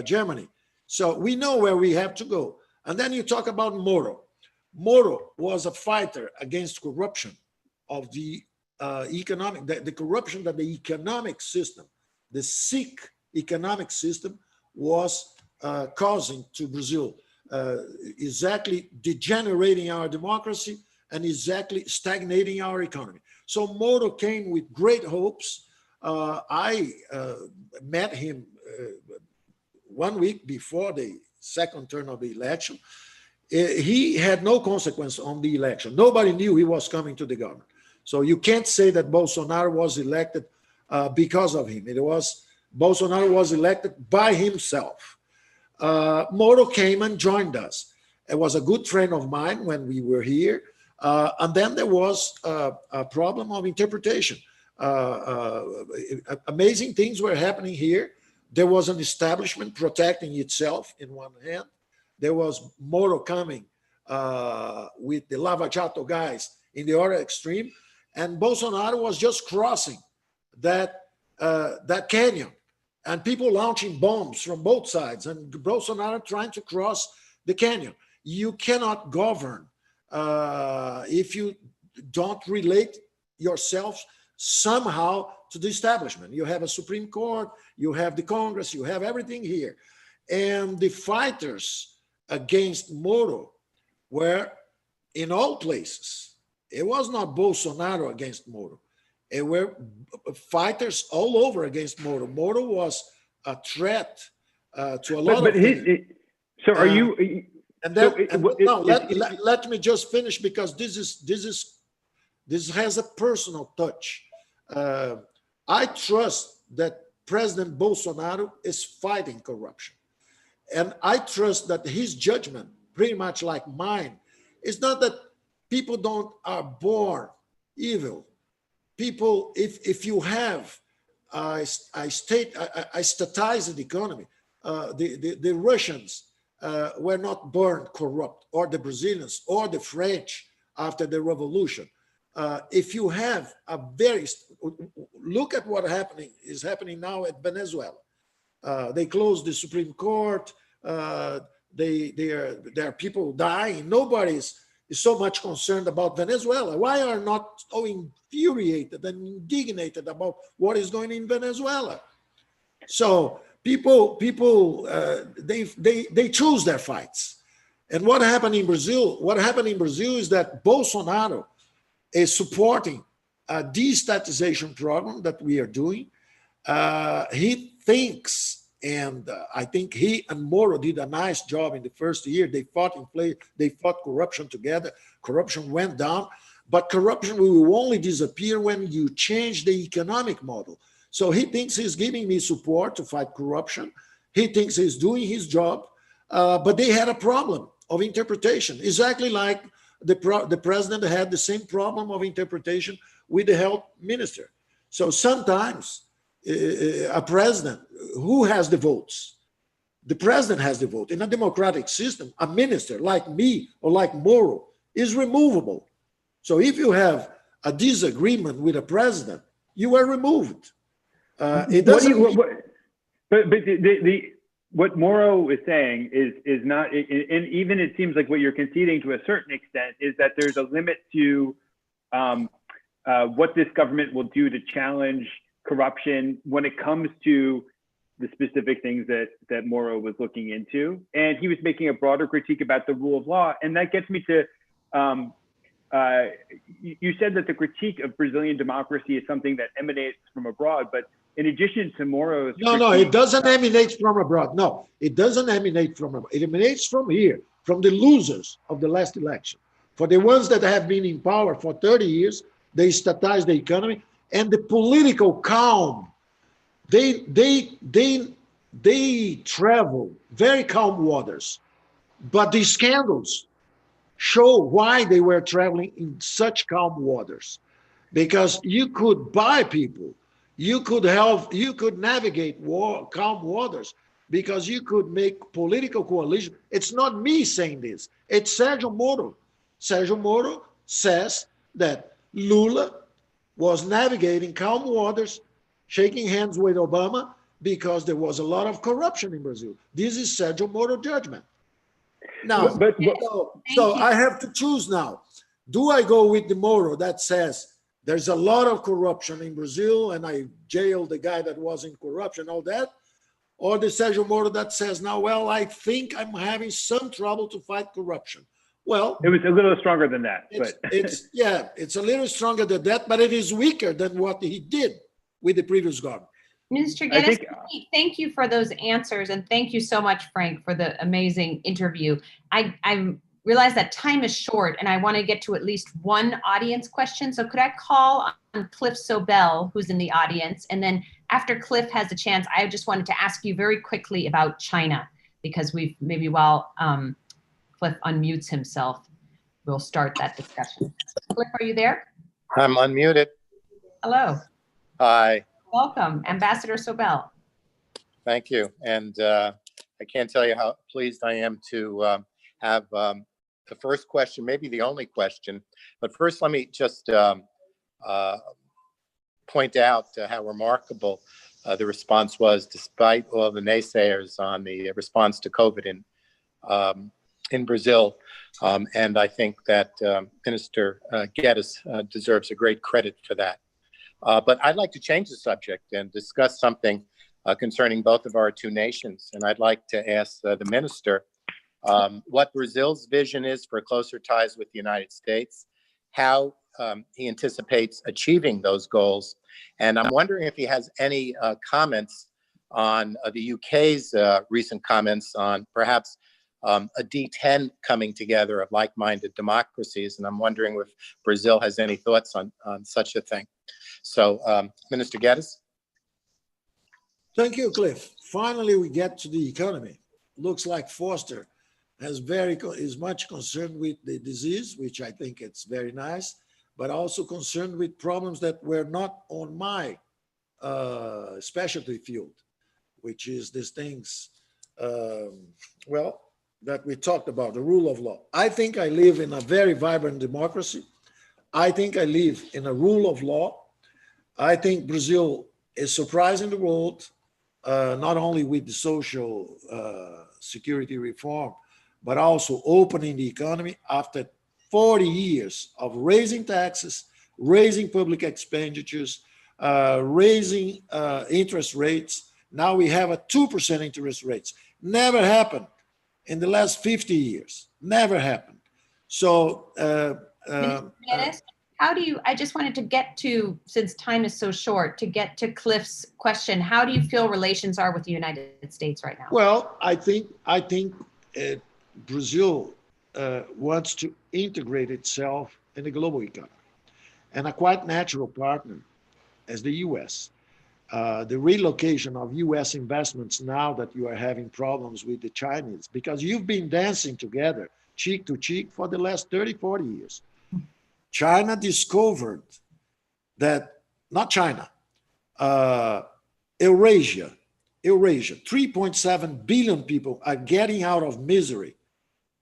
Germany. So we know where we have to go. And then you talk about Moro. Moro was a fighter against corruption of the the corruption that the economic system, the sick economic system was causing to Brazil, exactly degenerating our democracy and exactly stagnating our economy. So Moro came with great hopes. I met him 1 week before the second turn of the election. He had no consequence on the election. Nobody knew he was coming to the government. So you can't say that Bolsonaro was elected because of him. Bolsonaro was elected by himself. Moro came and joined us. It was a good friend of mine when we were here. And then there was a problem of interpretation. Amazing things were happening here. There was an establishment protecting itself in one hand. There was Moro coming with the Lava Jato guys in the other extreme. And Bolsonaro was just crossing that canyon and people launching bombs from both sides and Bolsonaro trying to cross the canyon. You cannot govern if you don't relate yourself somehow to the establishment. You have a Supreme Court, you have the Congress, you have everything here. And the fighters against Moro were in all places. It was not Bolsonaro against Moro. It were fighters all over against Moro. Moro was a threat to a lot of things. So are you? And then let me just finish because this has a personal touch. I trust that President Bolsonaro is fighting corruption, and I trust that his judgment, pretty much like mine, is not that people are born evil. People, if you have a statized economy, the Russians were not born corrupt, or the Brazilians, or the French after the revolution. If you have look at what is happening now at Venezuela. They closed the Supreme Court. There are people dying. Nobody is so much concerned about Venezuela. Why are not so infuriated and indignated about what is going on in Venezuela? So people they choose their fights. And what happened in Brazil? What happened in Brazil is that Bolsonaro is supporting a destatization program that we are doing. He thinks, and I think he and Moro did a nice job in the first year. They fought corruption together. Corruption went down, but corruption will only disappear when you change the economic model. So he thinks he's giving me support to fight corruption. He thinks he's doing his job, but they had a problem of interpretation, exactly like the president had the same problem of interpretation with the health minister. So sometimes a president who has the votes, the president has the vote. In a democratic system, a minister like me or like Moro is removable. So if you have a disagreement with a president, you are removed. It doesn't. What Moro is saying is not, and even it seems like what you're conceding to a certain extent is that there's a limit to what this government will do to challenge corruption when it comes to the specific things that Moro was looking into. And he was making a broader critique about the rule of law. And that gets me to, you said that the critique of Brazilian democracy is something that emanates from abroad, but in addition to Moro's No, it doesn't emanate from abroad. No, it doesn't emanate from abroad. It emanates from here, from the losers of the last election. For the ones that have been in power for 30 years, they statized the economy and the political calm. They travel very calm waters, but the scandals show why they were traveling in such calm waters, because you could buy people. You could navigate calm waters because you could make political coalition. It's not me saying this. It's Sergio Moro. Sergio Moro says that Lula was navigating calm waters, shaking hands with Obama because there was a lot of corruption in Brazil. This is Sergio Moro judgment. Now, so I have to choose now. Do I go with the Moro that says there's a lot of corruption in Brazil and I jailed the guy that was in corruption, all that? Or the Sergio Moro that says, now, well, I think I'm having some trouble to fight corruption. Well, it was a little stronger than that. It's a little stronger than that, but it is weaker than what he did with the previous government. Mr. Geddes, thank you for those answers. And thank you so much, Frank, for the amazing interview. I realize that time is short and I want to get to at least one audience question. So could I call on Cliff Sobel, who's in the audience? And then after Cliff has a chance, I just wanted to ask you very quickly about China, because we've maybe while Cliff unmutes himself, we'll start that discussion. Cliff, are you there? I'm unmuted. Hello. Hi. Welcome, Ambassador Sobel. Thank you. And I can't tell you how pleased I am to have the first question, maybe the only question. But first, let me just point out how remarkable the response was, despite all the naysayers on the response to COVID in Brazil. And I think that Minister Geddes deserves a great credit for that. But I'd like to change the subject and discuss something concerning both of our two nations. And I'd like to ask the minister what Brazil's vision is for closer ties with the United States, how he anticipates achieving those goals. And I'm wondering if he has any comments on the UK's recent comments on perhaps a D10 coming together of like-minded democracies. And I'm wondering if Brazil has any thoughts on such a thing. So, Minister Geddes. Thank you, Cliff. Finally, we get to the economy. Looks like Foster is much concerned with the disease, which I think it's very nice, but also concerned with problems that were not on my specialty field, which is these things, that we talked about, the rule of law. I think I live in a very vibrant democracy. I think I live in a rule of law. I think Brazil is surprising the world, not only with the social security reform, but also opening the economy after 40 years of raising taxes, raising public expenditures, raising interest rates. Now we have a 2% interest rates. Never happened in the last 50 years. Never happened. So, how do you, I just wanted to get to, since time is so short, to get to Cliff's question, how do you feel relations are with the United States right now? Well, I think Brazil wants to integrate itself in the global economy, and a quite natural partner as the US. the relocation of US investments now that you are having problems with the Chinese, because you've been dancing together cheek to cheek for the last 30, 40 years. China discovered that, not China, Eurasia, 3.7 billion people are getting out of misery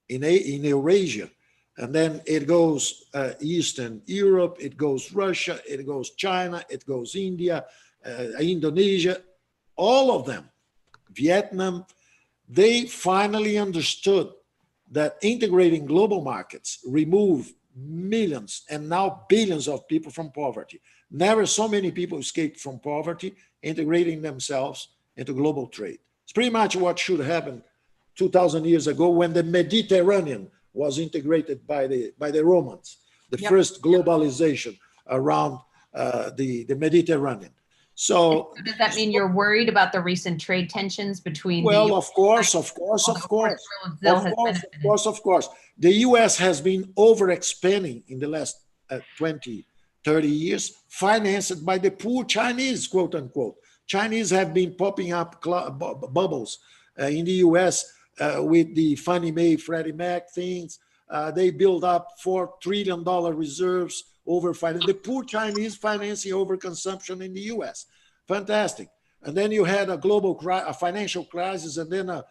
in Eurasia. And then it goes Eastern Europe, it goes Russia, it goes China, it goes India, Indonesia, all of them, Vietnam. They finally understood that integrating global markets remove millions and now billions of people from poverty. Never so many people escaped from poverty, integrating themselves into global trade. It's pretty much what should happen 2,000 years ago when the Mediterranean was integrated by the Romans, the first globalization around the Mediterranean. So does that mean you're worried about the recent trade tensions between of course. The US has been overexpanding in the last 20, 30 years, financed by the poor Chinese, quote unquote. Chinese have been popping up bubbles in the US with the Fannie Mae, Freddie Mac things. They build up $4 trillion reserves over finance. The poor Chinese financing overconsumption in the US. Fantastic. And then you had a global financial crisis, and then a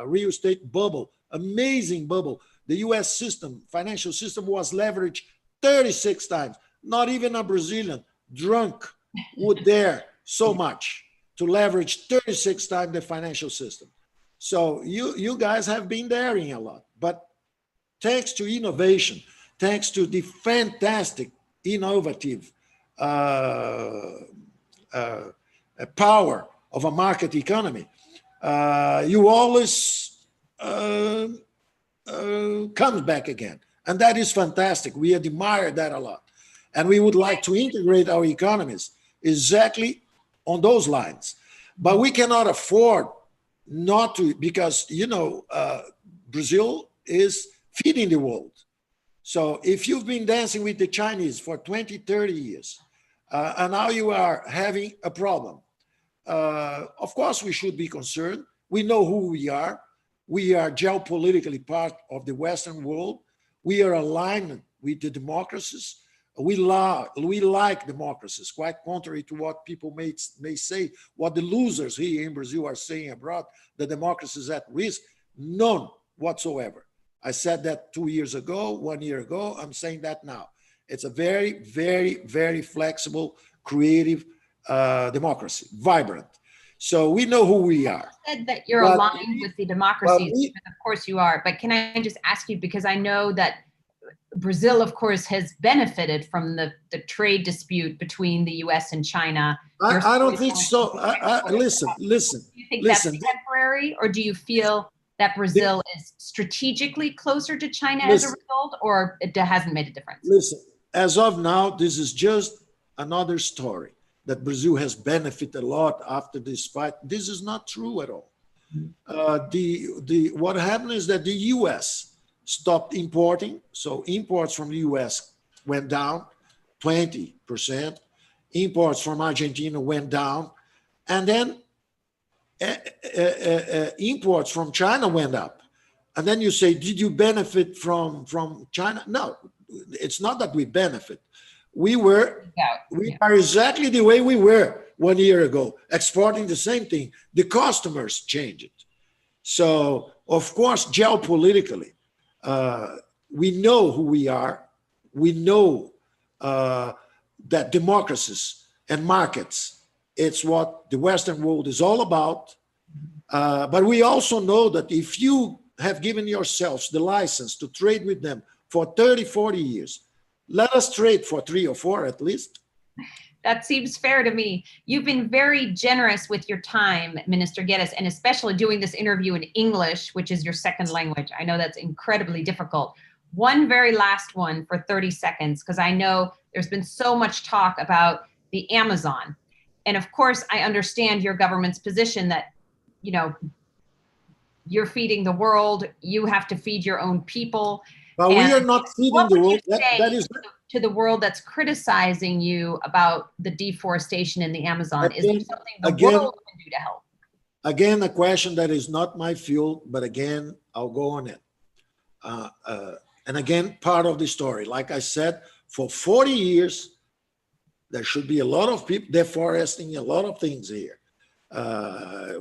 real estate bubble, amazing bubble. The US system, financial system was leveraged 36 times. Not even a Brazilian drunk would dare so much to leverage 36 times the financial system. So you guys have been daring a lot, but thanks to innovation, thanks to the fantastic, innovative power of a market economy, you always comes back again. And that is fantastic. We admire that a lot. And we would like to integrate our economies exactly on those lines. But we cannot afford not to, because, Brazil is feeding the world. So if you've been dancing with the Chinese for 20, 30 years, and now you are having a problem, of course we should be concerned. We know who we are. We are geopolitically part of the Western world. We are aligned with the democracies. We like democracies, quite contrary to what people may say, what the losers here in Brazil are saying abroad, the democracy is at risk. None whatsoever. I said that 2 years ago, 1 year ago, I'm saying that now. It's a very, very, very flexible, creative democracy, vibrant. So we know who we are. You said that you're aligned with the democracies, of course you are, but can I just ask you, because I know that Brazil, of course, has benefited from the trade dispute between the US and China. I don't think so. Listen. Do you think that's temporary, or do you feel that Brazil is strategically closer to China as a result, or it hasn't made a difference? Listen, as of now, this is just another story that Brazil has benefited a lot after this fight. This is not true at all. What happened is that the US stopped importing. So imports from the US went down 20%. Imports from Argentina went down. And then imports from China went up. And then you say, did you benefit from China? No, it's not that we benefit. We are exactly the way we were 1 year ago, exporting the same thing. The customers changed it. So, of course, geopolitically, we know who we are. We know that democracies and markets, it's what the Western world is all about. But we also know that if you have given yourselves the license to trade with them for 30, 40 years, let us trade for 3 or 4 at least. That seems fair to me. You've been very generous with your time, Minister Guedes, and especially doing this interview in English, which is your second language. I know that's incredibly difficult. One very last one for 30 seconds, because I know there's been so much talk about the Amazon. And of course, I understand your government's position that, you're feeding the world, you have to feed your own people. But we are not feeding the world. to the world that's criticizing you about the deforestation in the Amazon? Is there something the world can do to help? Again, a question that is not my field, but again, I'll go on it. And again, part of the story. Like I said, for 40 years, there should be a lot of people deforesting a lot of things here.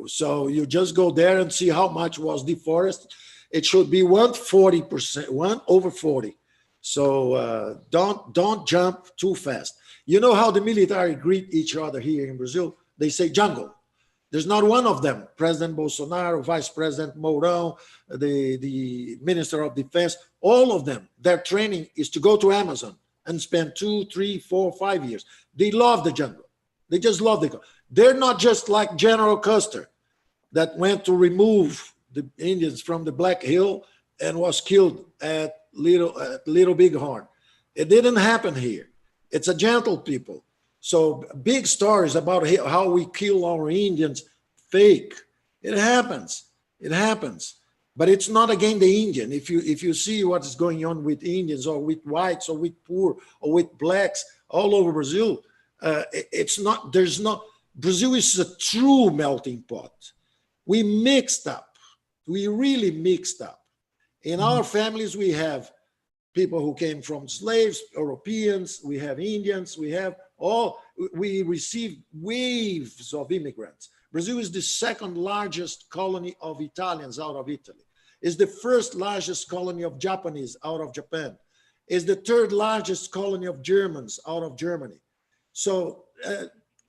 So you just go there and see how much was deforested. It should be 140%, 1/40. So don't jump too fast. You know how the military greet each other here in Brazil? They say jungle. There's not one of them, President Bolsonaro, Vice President Mourão, the Minister of Defense, all of them, their training is to go to Amazon and spend 2, 3, 4, 5 years. They love the jungle. They just love the jungle. They're not just like General Custer that went to remove the Indians from the Black Hill and was killed at Little Bighorn. It didn't happen here. It's a gentle people. So big stories about how we kill our Indians, fake. It happens. It happens. But it's not against the Indian. If you see what is going on with Indians or with whites or with poor or with blacks all over Brazil, it's not, there's not, Brazil is a true melting pot. We mixed up. We really mixed up. In our families, we have people who came from slaves, Europeans, we have Indians, we received waves of immigrants. Brazil is the second largest colony of Italians out of Italy. It's the first largest colony of Japanese out of Japan. It's the third largest colony of Germans out of Germany. So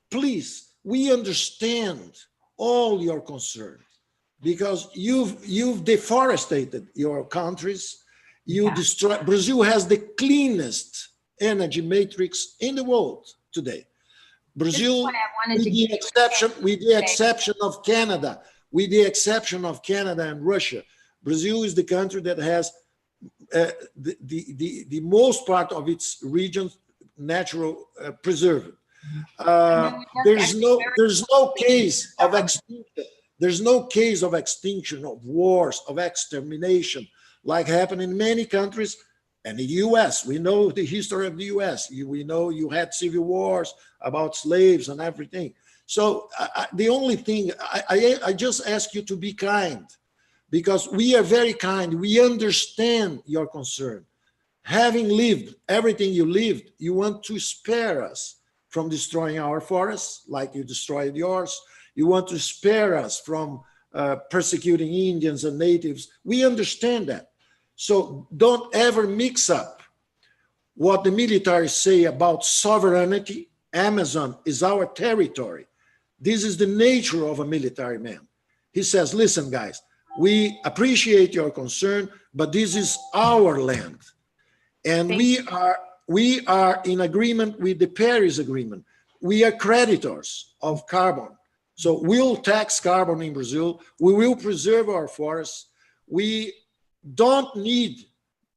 please, we understand all your concerns because you've deforested your countries. You destroy. Brazil has the cleanest energy matrix in the world today. Brazil, with the exception of Canada, and Russia, Brazil is the country that has the most part of its region natural preserved. There's no case of extinction. There's no case of extinction, of wars, of extermination, like happened in many countries. And the US, we know the history of the US. We know you had civil wars about slaves and everything. So the only thing, I just ask you to be kind, because we are very kind. We understand your concern. Having lived everything you lived, you want to spare us from destroying our forests like you destroyed yours. You want to spare us from persecuting Indians and natives. We understand that. So don't ever mix up what the military say about sovereignty. Amazon is our territory. This is the nature of a military man. He says, listen, guys, we appreciate your concern, but this is our land. And we are in agreement with the Paris Agreement. We are creditors of carbon. So we'll tax carbon in Brazil. We will preserve our forests. We don't need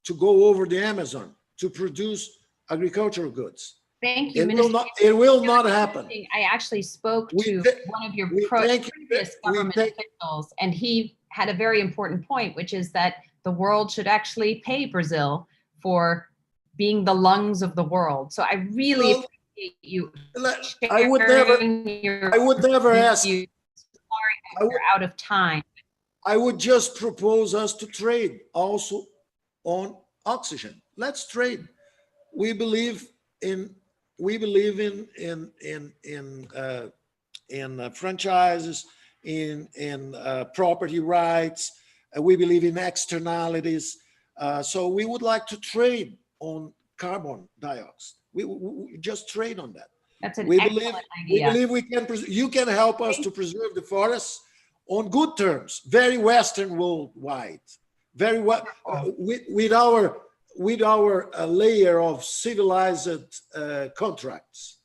to go over the Amazon to produce agricultural goods. Thank you, Minister. It will not happen. I actually spoke to one of your previous government officials, and he had a very important point, which is that the world should actually pay Brazil for being the lungs of the world. So I really appreciate you. I would never ask. Sorry, we're out of time. I would just propose us to trade also on oxygen. Let's trade. We believe in franchises, in property rights. We believe in externalities. So we would like to trade on carbon dioxide. We just trade on that. That's an excellent idea. We believe we can. You can help us to preserve the forests on good terms, very Western worldwide, very well with our layer of civilized contracts.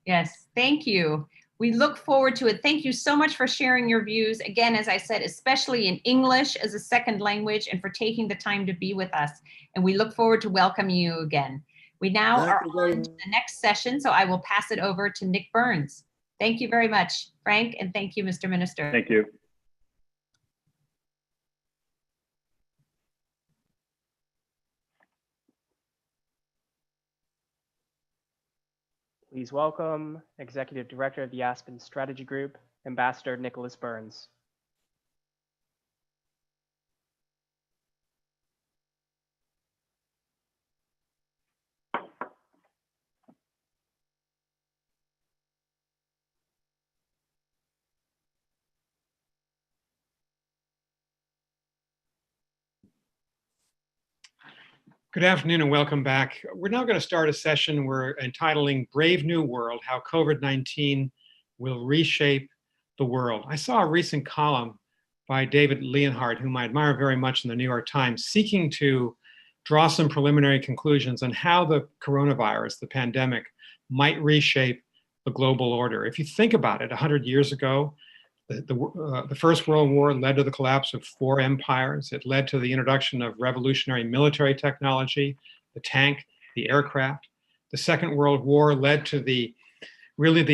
Yes, thank you. We look forward to it. Thank you so much for sharing your views. Again, as I said, especially in English as a second language, and for taking the time to be with us. And we look forward to welcoming you again. We now are on to the next session, so I will pass it over to Nick Burns. Thank you very much, Frank, and thank you, Mr. Minister. Thank you. Please welcome Executive Director of the Aspen Strategy Group, Ambassador Nicholas Burns. Good afternoon and welcome back. We're now going to start a session we're entitling Brave New World, How COVID-19 Will Reshape the World. I saw a recent column by David Leonhardt, whom I admire very much in the New York Times, seeking to draw some preliminary conclusions on how the coronavirus, the pandemic, might reshape the global order. If you think about it, 100 years ago, the First World War led to the collapse of 4 empires. It led to the introduction of revolutionary military technology, the tank, the aircraft. The Second World War led to the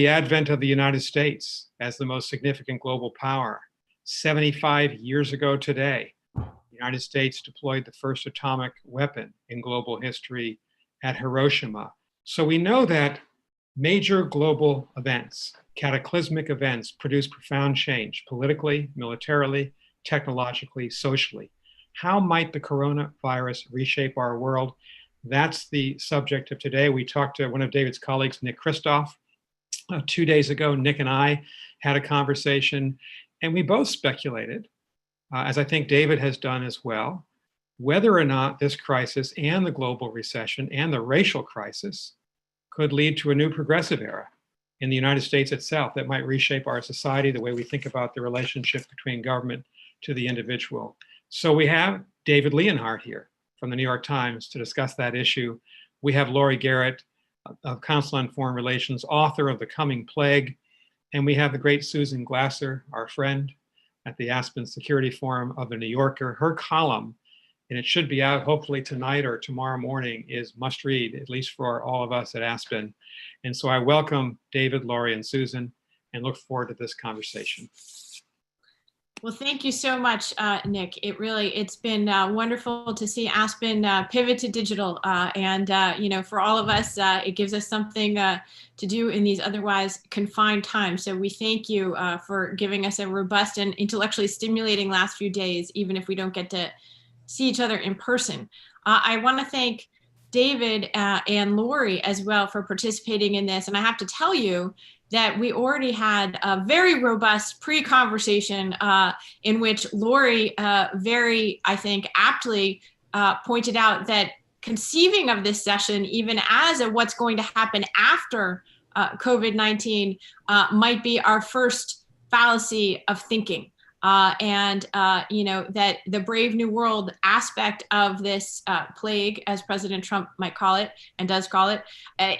advent of the United States as the most significant global power. 75 years ago today, the United States deployed the first atomic weapon in global history at Hiroshima. So we know that major global events, cataclysmic events, produce profound change politically, militarily, technologically, socially. How might the coronavirus reshape our world? That's the subject of today. We talked to one of David's colleagues, Nick Kristof. 2 days ago, Nick and I had a conversation, and we both speculated, as I think David has done as well, whether or not this crisis and the global recession and the racial crisis could lead to a new progressive era in the United States itself that might reshape our society, the way we think about the relationship between government to the individual. So we have David Leonhardt here from the New York Times to discuss that issue. We have Laurie Garrett of Council on Foreign Relations, author of The Coming Plague. And we have the great Susan Glasser, our friend at the Aspen Security Forum of the New Yorker. Her column, and it should be out hopefully tonight or tomorrow morning, is must read, at least for all of us at Aspen. And so I welcome David, Laurie, and Susan, and look forward to this conversation. Well, thank you so much, Nick. It's been wonderful to see Aspen pivot to digital. For all of us, it gives us something to do in these otherwise confined times. So we thank you for giving us a robust and intellectually stimulating last few days, even if we don't get to see each other in person. I want to thank David and Laurie as well for participating in this. And I have to tell you that we already had a very robust pre-conversation in which Laurie very, I think, aptly pointed out that conceiving of this session, even as a what's going to happen after COVID-19, might be our first fallacy of thinking. That the Brave New World aspect of this plague, as President Trump might call it and does call it,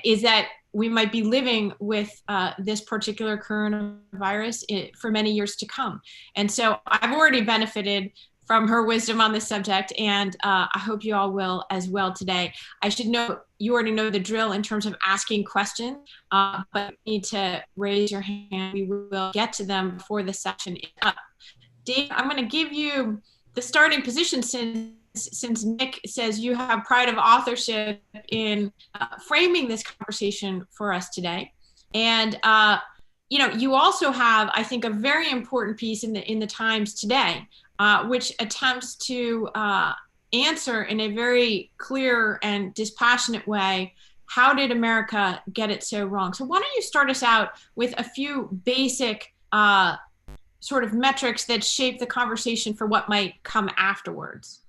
is that we might be living with this particular coronavirus for many years to come. And so I've already benefited from her wisdom on this subject, and I hope you all will as well today. I should note, you already know the drill in terms of asking questions, but you need to raise your hand. We will get to them before the session is up. Dave, I'm going to give you the starting position since Nick says you have pride of authorship in framing this conversation for us today. And, you also have, I think, a very important piece in the Times today, which attempts to answer in a very clear and dispassionate way, how did America get it so wrong? So why don't you start us out with a few basic sort of metrics that shape the conversation for what might come afterwards?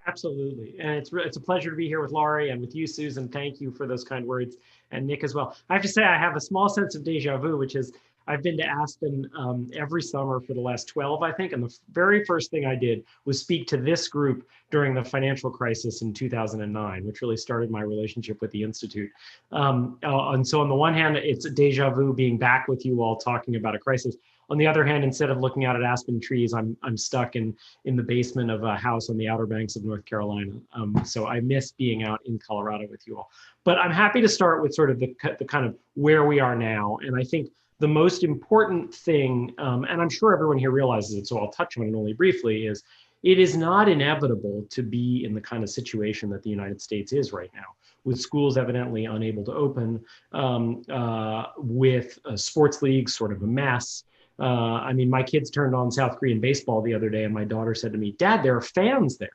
Absolutely. And it's a pleasure to be here with Laurie and with you, Susan. Thank you for those kind words, and Nick as well. I have to say, I have a small sense of deja vu, which is I've been to Aspen every summer for the last 12, I think. And the very first thing I did was speak to this group during the financial crisis in 2009, which really started my relationship with the Institute. And so on the one hand, it's a deja vu being back with you all talking about a crisis. On the other hand, instead of looking out at aspen trees, I'm stuck in the basement of a house on the Outer Banks of North Carolina. So I miss being out in Colorado with you all. But I'm happy to start with sort of the kind of where we are now. And I think the most important thing, and I'm sure everyone here realizes it, so I'll touch on it only briefly, is it is not inevitable to be in the kind of situation that the United States is right now, with schools evidently unable to open, with sports leagues sort of a mess. I mean, my kids turned on South Korean baseball the other day, and my daughter said to me, "Dad, there are fans there."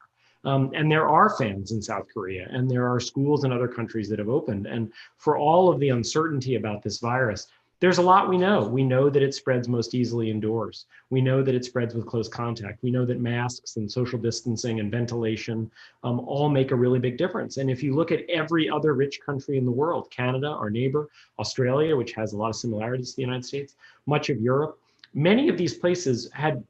And there are fans in South Korea, and there are schools in other countries that have opened. And for all of the uncertainty about this virus, there's a lot we know. We know that it spreads most easily indoors. We know that it spreads with close contact. We know that masks and social distancing and ventilation all make a really big difference. And if you look at every other rich country in the world, Canada, our neighbor, Australia, which has a lot of similarities to the United States, much of Europe, many of these places had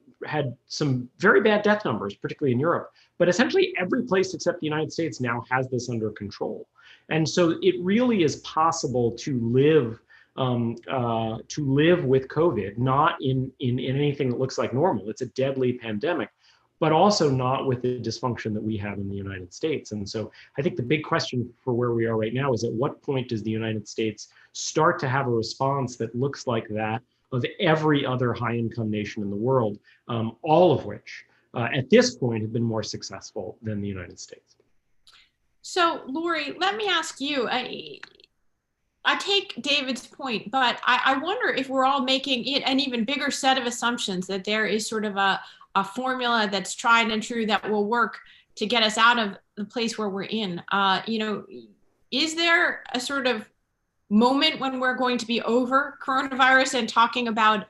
some very bad death numbers, particularly in Europe, but essentially every place except the United States now has this under control. And so it really is possible to live with COVID, not in anything that looks like normal. It's a deadly pandemic, but also not with the dysfunction that we have in the United States. And so I think the big question for where we are right now is, at what point does the United States start to have a response that looks like that of every other high-income nation in the world, all of which at this point have been more successful than the United States? So, Lori, let me ask you, I take David's point, but I wonder if we're all making it an even bigger set of assumptions, that there is sort of a formula that's tried and true that will work to get us out of the place where we're in. Is there a sort of moment when we're going to be over coronavirus and talking about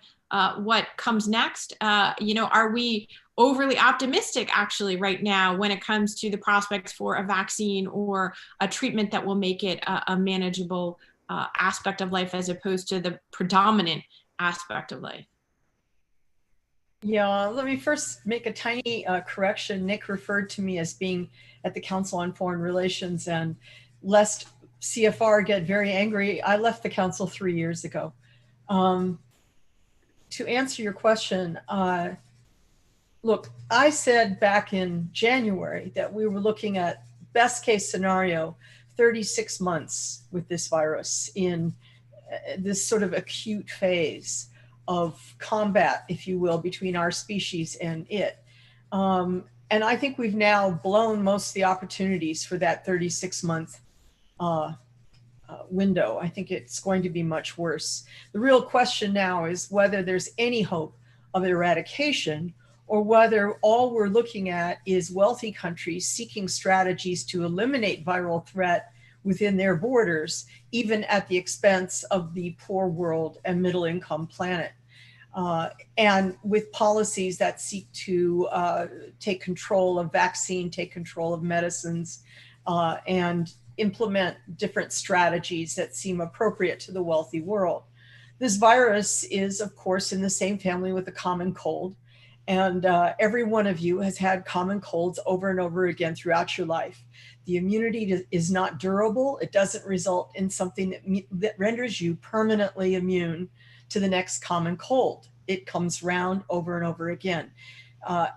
what comes next? Are we overly optimistic actually right now when it comes to the prospects for a vaccine or a treatment that will make it a manageable aspect of life as opposed to the predominant aspect of life? Yeah, let me first make a tiny correction. Nick referred to me as being at the Council on Foreign Relations, and lest CFR get very angry, I left the council 3 years ago. To answer your question, look, I said back in January that we were looking at best case scenario, 36 months with this virus in this sort of acute phase of combat, if you will, between our species and it. And I think we've now blown most of the opportunities for that 36-month window. I think it's going to be much worse. The real question now is whether there's any hope of eradication, or whether all we're looking at is wealthy countries seeking strategies to eliminate viral threat within their borders, even at the expense of the poor world and middle income planet. And with policies that seek to take control of vaccine, take control of medicines, and implement different strategies that seem appropriate to the wealthy world. This virus is, of course, in the same family with the common cold. And every one of you has had common colds over and over again throughout your life. The immunity is not durable. It doesn't result in something that renders you permanently immune to the next common cold. It comes round over and over again.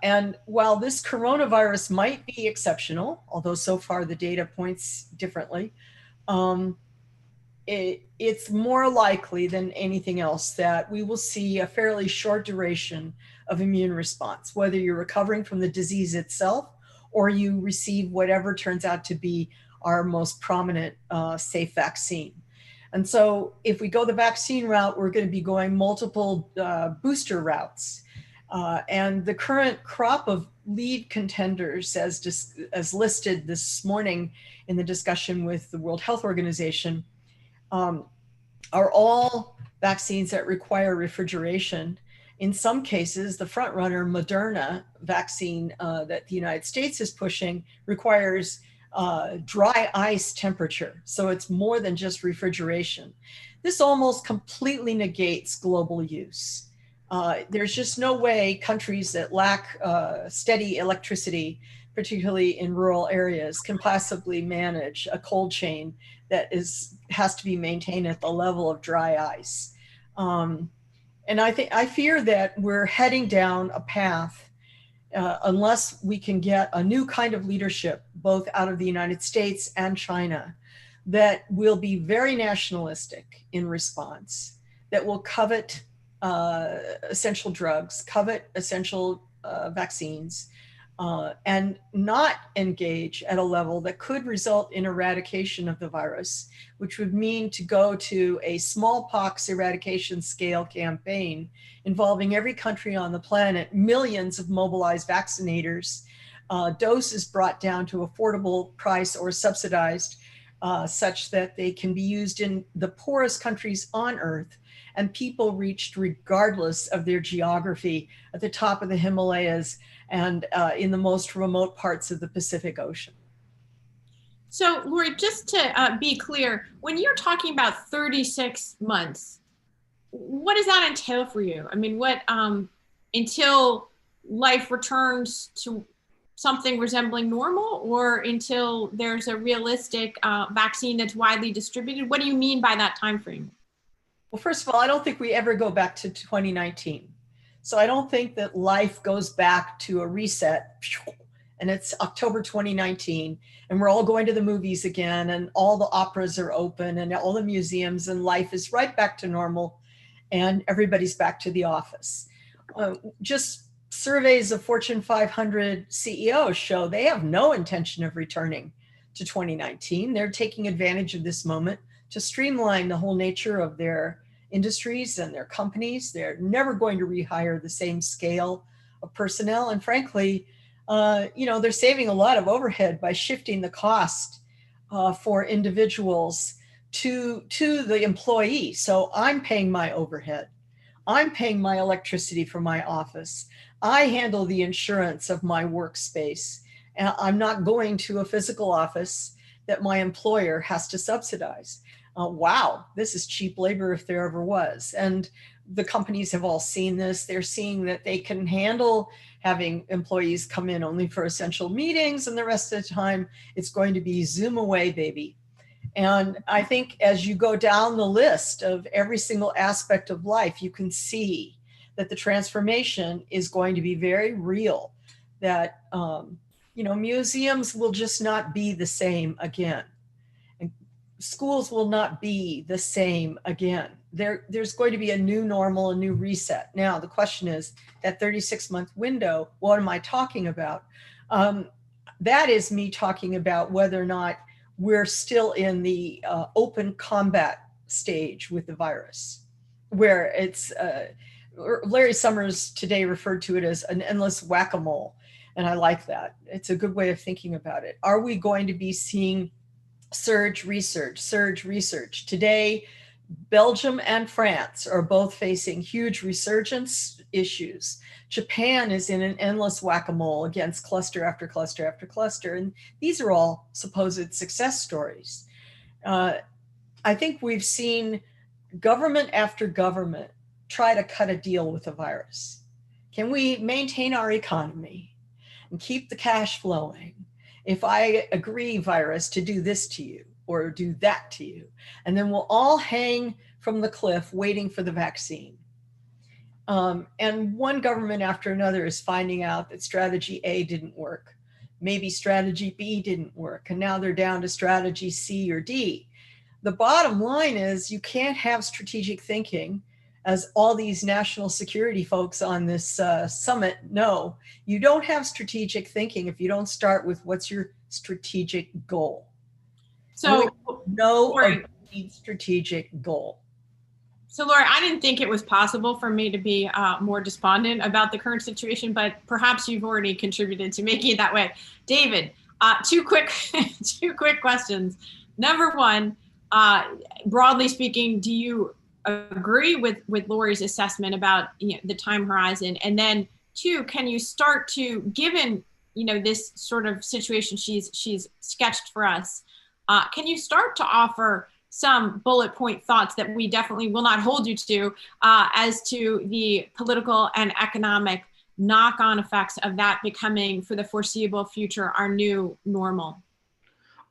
And while this coronavirus might be exceptional, although so far the data points differently, it's more likely than anything else that we will see a fairly short duration of immune response, whether you're recovering from the disease itself or you receive whatever turns out to be our most prominent safe vaccine. And so if we go the vaccine route, we're going to be going multiple booster routes. And the current crop of lead contenders, as listed this morning in the discussion with the World Health Organization, are all vaccines that require refrigeration. In some cases, the front runner Moderna vaccine that the United States is pushing requires dry ice temperature. So it's more than just refrigeration. This almost completely negates global use. There's just no way countries that lack steady electricity, particularly in rural areas, can possibly manage a cold chain that has to be maintained at the level of dry ice. And I fear that we're heading down a path, unless we can get a new kind of leadership, both out of the United States and China, that will be very nationalistic in response, that will covet essential drugs, covet essential vaccines, and not engage at a level that could result in eradication of the virus, which would mean to go to a smallpox eradication scale campaign involving every country on the planet, millions of mobilized vaccinators, doses brought down to affordable price or subsidized, such that they can be used in the poorest countries on earth, and people reached regardless of their geography at the top of the Himalayas and in the most remote parts of the Pacific Ocean. So, Lori, just to be clear, when you're talking about 36 months, what does that entail for you? I mean, what until life returns to something resembling normal, or until there's a realistic vaccine that's widely distributed? What do you mean by that time frame? Well, first of all, I don't think we ever go back to 2019. So I don't think that life goes back to a reset and it's October 2019 and we're all going to the movies again and all the operas are open and all the museums and life is right back to normal and everybody's back to the office. Just surveys of Fortune 500 CEOs show they have no intention of returning to 2019. They're taking advantage of this moment to streamline the whole nature of their industries and their companies. They're never going to rehire the same scale of personnel. And frankly, they're saving a lot of overhead by shifting the cost for individuals to the employee. So I'm paying my overhead. I'm paying my electricity for my office. I handle the insurance of my workspace. I'm not going to a physical office that my employer has to subsidize. Wow, this is cheap labor if there ever was. And the companies have all seen this. They're seeing that they can handle having employees come in only for essential meetings, and the rest of the time it's going to be Zoom away, baby. And I think as you go down the list of every single aspect of life, you can see that the transformation is going to be very real, that museums will just not be the same again. And schools will not be the same again. There's going to be a new normal, a new reset. Now, the question is, that 36-month window, what am I talking about? That is me talking about whether or not we're still in the open combat stage with the virus, where it's, Larry Summers today referred to it as an endless whack-a-mole. And I like that. It's a good way of thinking about it. Are we going to be seeing surge research? Today, Belgium and France are both facing huge resurgence issues. Japan is in an endless whack-a-mole against cluster after cluster after cluster. And these are all supposed success stories. I think we've seen government after government try to cut a deal with the virus. Can we maintain our economy and keep the cash flowing if I agree, virus, to do this to you or do that to you? And then we'll all hang from the cliff waiting for the vaccine. And one government after another is finding out that strategy A didn't work. Maybe strategy B didn't work. And now they're down to strategy C or D. The bottom line is you can't have strategic thinking, as all these national security folks on this summit know. You don't have strategic thinking if you don't start with what's your strategic goal. So no strategic goal. So Laura, I didn't think it was possible for me to be more despondent about the current situation, but perhaps you've already contributed to making it that way. David, two quick questions. Number one, broadly speaking, do you agree with Lori's assessment about the time horizon? And then two, can you start to, given this sort of situation she's sketched for us, can you start to offer some bullet point thoughts that we definitely will not hold you to as to the political and economic knock-on effects of that becoming, for the foreseeable future, our new normal?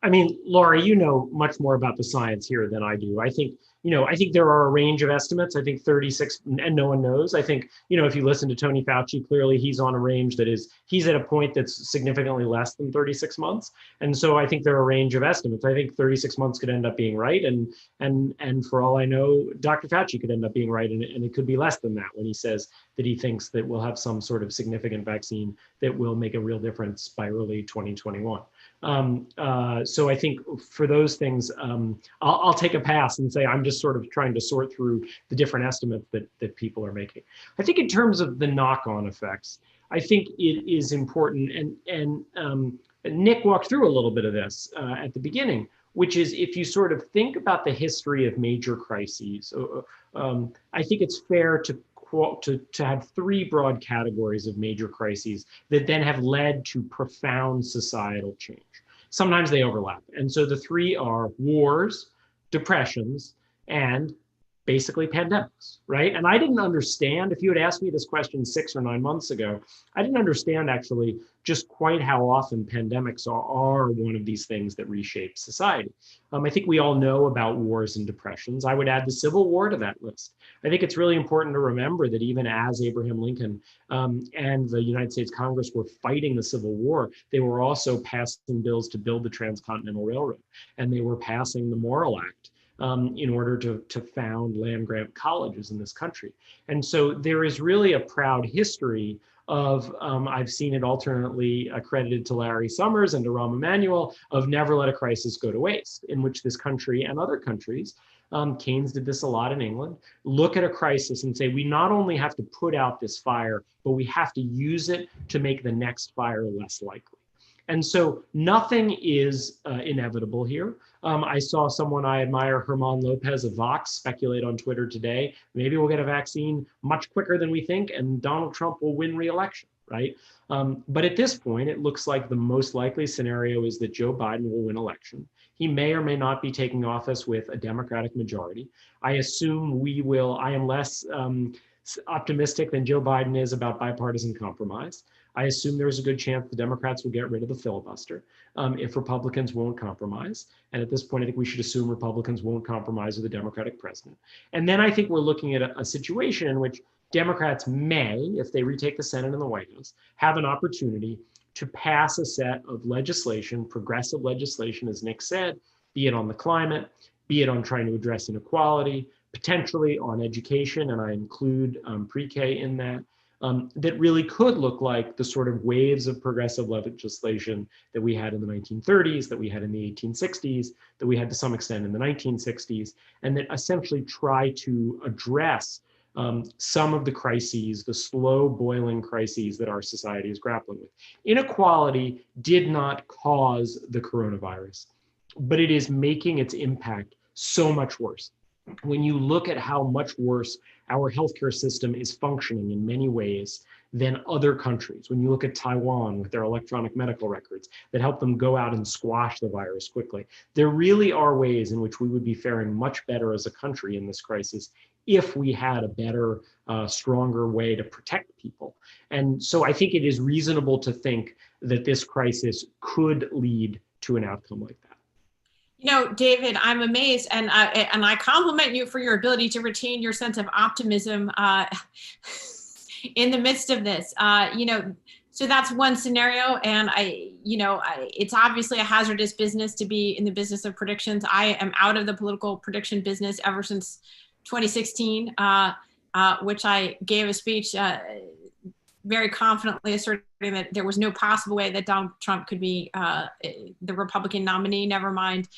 I mean, Laura, you know much more about the science here than I do. I think I think there are a range of estimates. I think 36, and no one knows. I think, if you listen to Tony Fauci, clearly he's on a range he's at a point that's significantly less than 36 months. And so I think there are a range of estimates. I think 36 months could end up being right. And for all I know, Dr. Fauci could end up being right. And it could be less than that when he says that he thinks that we'll have some sort of significant vaccine that will make a real difference by early 2021. So I think for those things, I'll take a pass and say I'm just sort of trying to sort through the different estimates that people are making. I think in terms of the knock-on effects, I think it is important, and Nick walked through a little bit of this at the beginning, which is if you sort of think about the history of major crises, I think it's fair to have three broad categories of major crises that then have led to profound societal change. Sometimes they overlap. And so the three are wars, depressions, and basically pandemics, right? And I didn't understand, if you had asked me this question 6 or 9 months ago, I didn't understand actually just quite how often pandemics are one of these things that reshape society. I think we all know about wars and depressions. I would add the Civil War to that list. I think it's really important to remember that even as Abraham Lincoln and the United States Congress were fighting the Civil War, they were also passing bills to build the Transcontinental Railroad, and they were passing the Morrill Act in order to found land-grant colleges in this country. And so there is really a proud history of, I've seen it alternately accredited to Larry Summers and to Rahm Emanuel, of never let a crisis go to waste, in which this country and other countries, Keynes did this a lot in England, look at a crisis and say, we not only have to put out this fire, but we have to use it to make the next fire less likely. And so nothing is inevitable here. I saw someone I admire, Herman Lopez of Vox, speculate on Twitter today, maybe we'll get a vaccine much quicker than we think and Donald Trump will win re-election, right? But at this point, it looks like the most likely scenario is that Joe Biden will win election. He may or may not be taking office with a Democratic majority. I assume we will. I am less optimistic than Joe Biden is about bipartisan compromise. I assume there's a good chance the Democrats will get rid of the filibuster if Republicans won't compromise. And at this point, I think we should assume Republicans won't compromise with a Democratic president. And then I think we're looking at a situation in which Democrats may, if they retake the Senate and the White House, have an opportunity to pass a set of legislation, progressive legislation, as Nick said, be it on the climate, be it on trying to address inequality, potentially on education, and I include pre-K in that, that really could look like the sort of waves of progressive legislation that we had in the 1930s, that we had in the 1860s, that we had to some extent in the 1960s, and that essentially try to address some of the crises, the slow boiling crises that our society is grappling with. Inequality did not cause the coronavirus, but it is making its impact so much worse. When you look at how much worse our healthcare system is functioning in many ways than other countries, when you look at Taiwan with their electronic medical records that help them go out and squash the virus quickly, there really are ways in which we would be faring much better as a country in this crisis if we had a better, stronger way to protect people. And so I think it is reasonable to think that this crisis could lead to an outcome like that. David, I'm amazed, and I compliment you for your ability to retain your sense of optimism in the midst of this. So that's one scenario, and it's obviously a hazardous business to be in the business of predictions. I am out of the political prediction business ever since 2016, which I gave a speech very confidently asserting that there was no possible way that Donald Trump could be the Republican nominee, never mind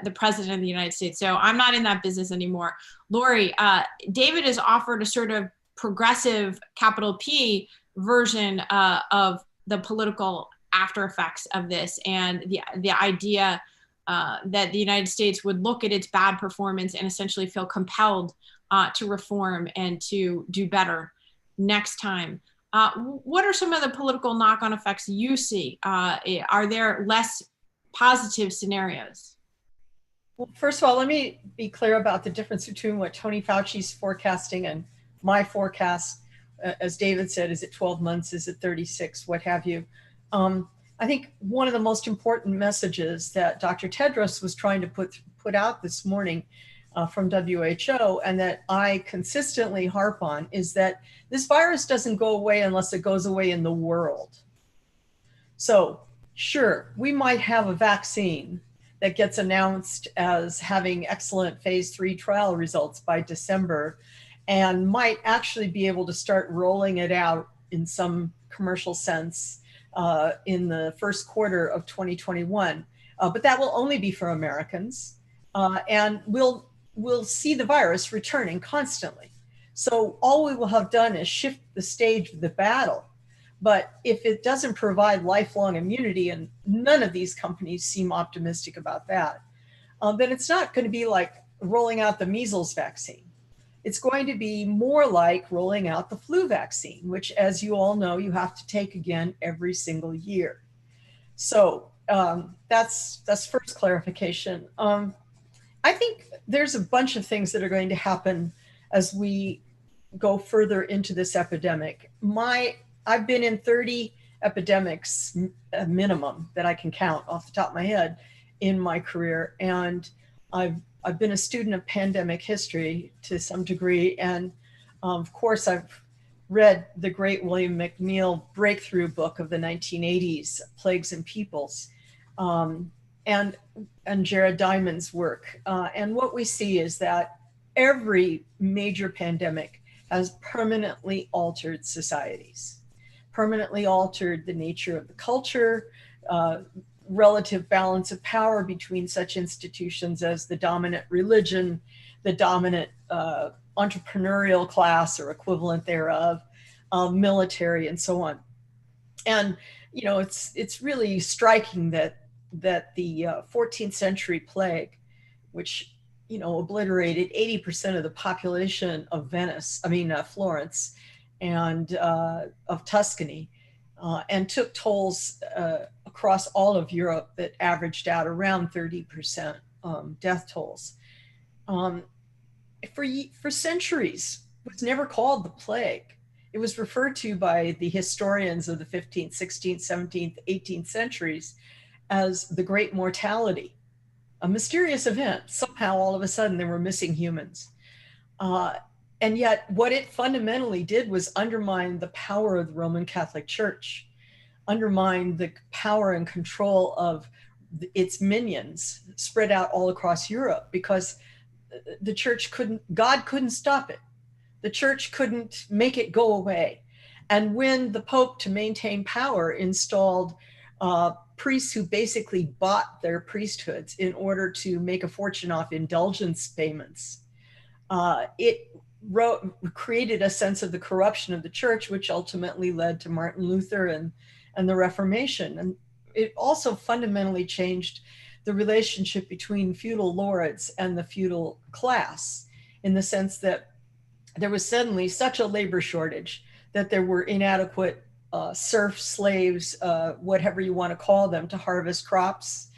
the president of the United States. So I'm not in that business anymore. Lori, David has offered a sort of progressive capital P version of the political after effects of this, and the idea that the United States would look at its bad performance and essentially feel compelled to reform and to do better next time. What are some of the political knock-on effects you see? Are there less positive scenarios? Well, first of all, let me be clear about the difference between what Tony Fauci's forecasting and my forecast. As David said, is it 12 months? Is it 36? What have you? I think one of the most important messages that Dr. Tedros was trying to put out this morning from WHO, and that I consistently harp on, is that this virus doesn't go away unless it goes away in the world. So sure, we might have a vaccine that gets announced as having excellent phase 3 trial results by December, and might actually be able to start rolling it out in some commercial sense in the first quarter of 2021. But that will only be for Americans. And we'll see the virus returning constantly. So all we will have done is shift the stage of the battle. But if it doesn't provide lifelong immunity, and none of these companies seem optimistic about that, then it's not going to be like rolling out the measles vaccine. It's going to be more like rolling out the flu vaccine, which, as you all know, you have to take again every single year. So that's first clarification. I think there's a bunch of things that are going to happen as we go further into this epidemic. I've been in 30 epidemics minimum that I can count off the top of my head in my career. And I've been a student of pandemic history to some degree. And of course, I've read the great William McNeill breakthrough book of the 1980s, Plagues and Peoples, and Jared Diamond's work. And what we see is that every major pandemic has permanently altered societies, permanently altered the nature of the culture, relative balance of power between such institutions as the dominant religion, the dominant entrepreneurial class or equivalent thereof, military, and so on. And you know, it's really striking that the 14th century plague, which obliterated 80% of the population of Florence, and of Tuscany, and took tolls across all of Europe that averaged out around 30% death tolls. For centuries, it was never called the plague. It was referred to by the historians of the 15th, 16th, 17th, 18th centuries as the Great Mortality, a mysterious event. Somehow, all of a sudden, there were missing humans. And yet, what it fundamentally did was undermine the power of the Roman Catholic Church, undermine the power and control of its minions spread out all across Europe, because the church God couldn't stop it. The church couldn't make it go away. And when the Pope, to maintain power, installed priests who basically bought their priesthoods in order to make a fortune off indulgence payments, it created a sense of the corruption of the church, which ultimately led to Martin Luther and the Reformation. And it also fundamentally changed the relationship between feudal lords and the feudal class, in the sense that there was suddenly such a labor shortage that there were inadequate serfs, slaves, whatever you want to call them, to harvest crops,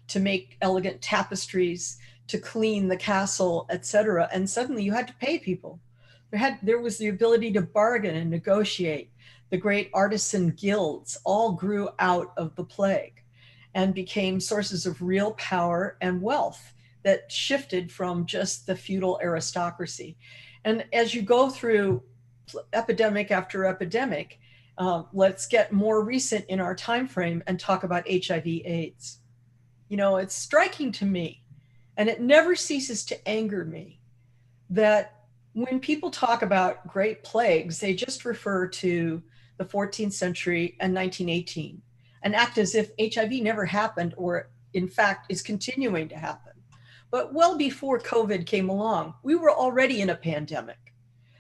to make elegant tapestries, to clean the castle, etc. And suddenly you had to pay people. There was the ability to bargain and negotiate. The great artisan guilds all grew out of the plague and became sources of real power and wealth that shifted from just the feudal aristocracy. And as you go through epidemic after epidemic, let's get more recent in our time frame and talk about HIV/AIDS. It's striking to me, and it never ceases to anger me, that when people talk about great plagues, they just refer to the 14th century and 1918 and act as if HIV never happened, or in fact is continuing to happen. But well before COVID came along, we were already in a pandemic.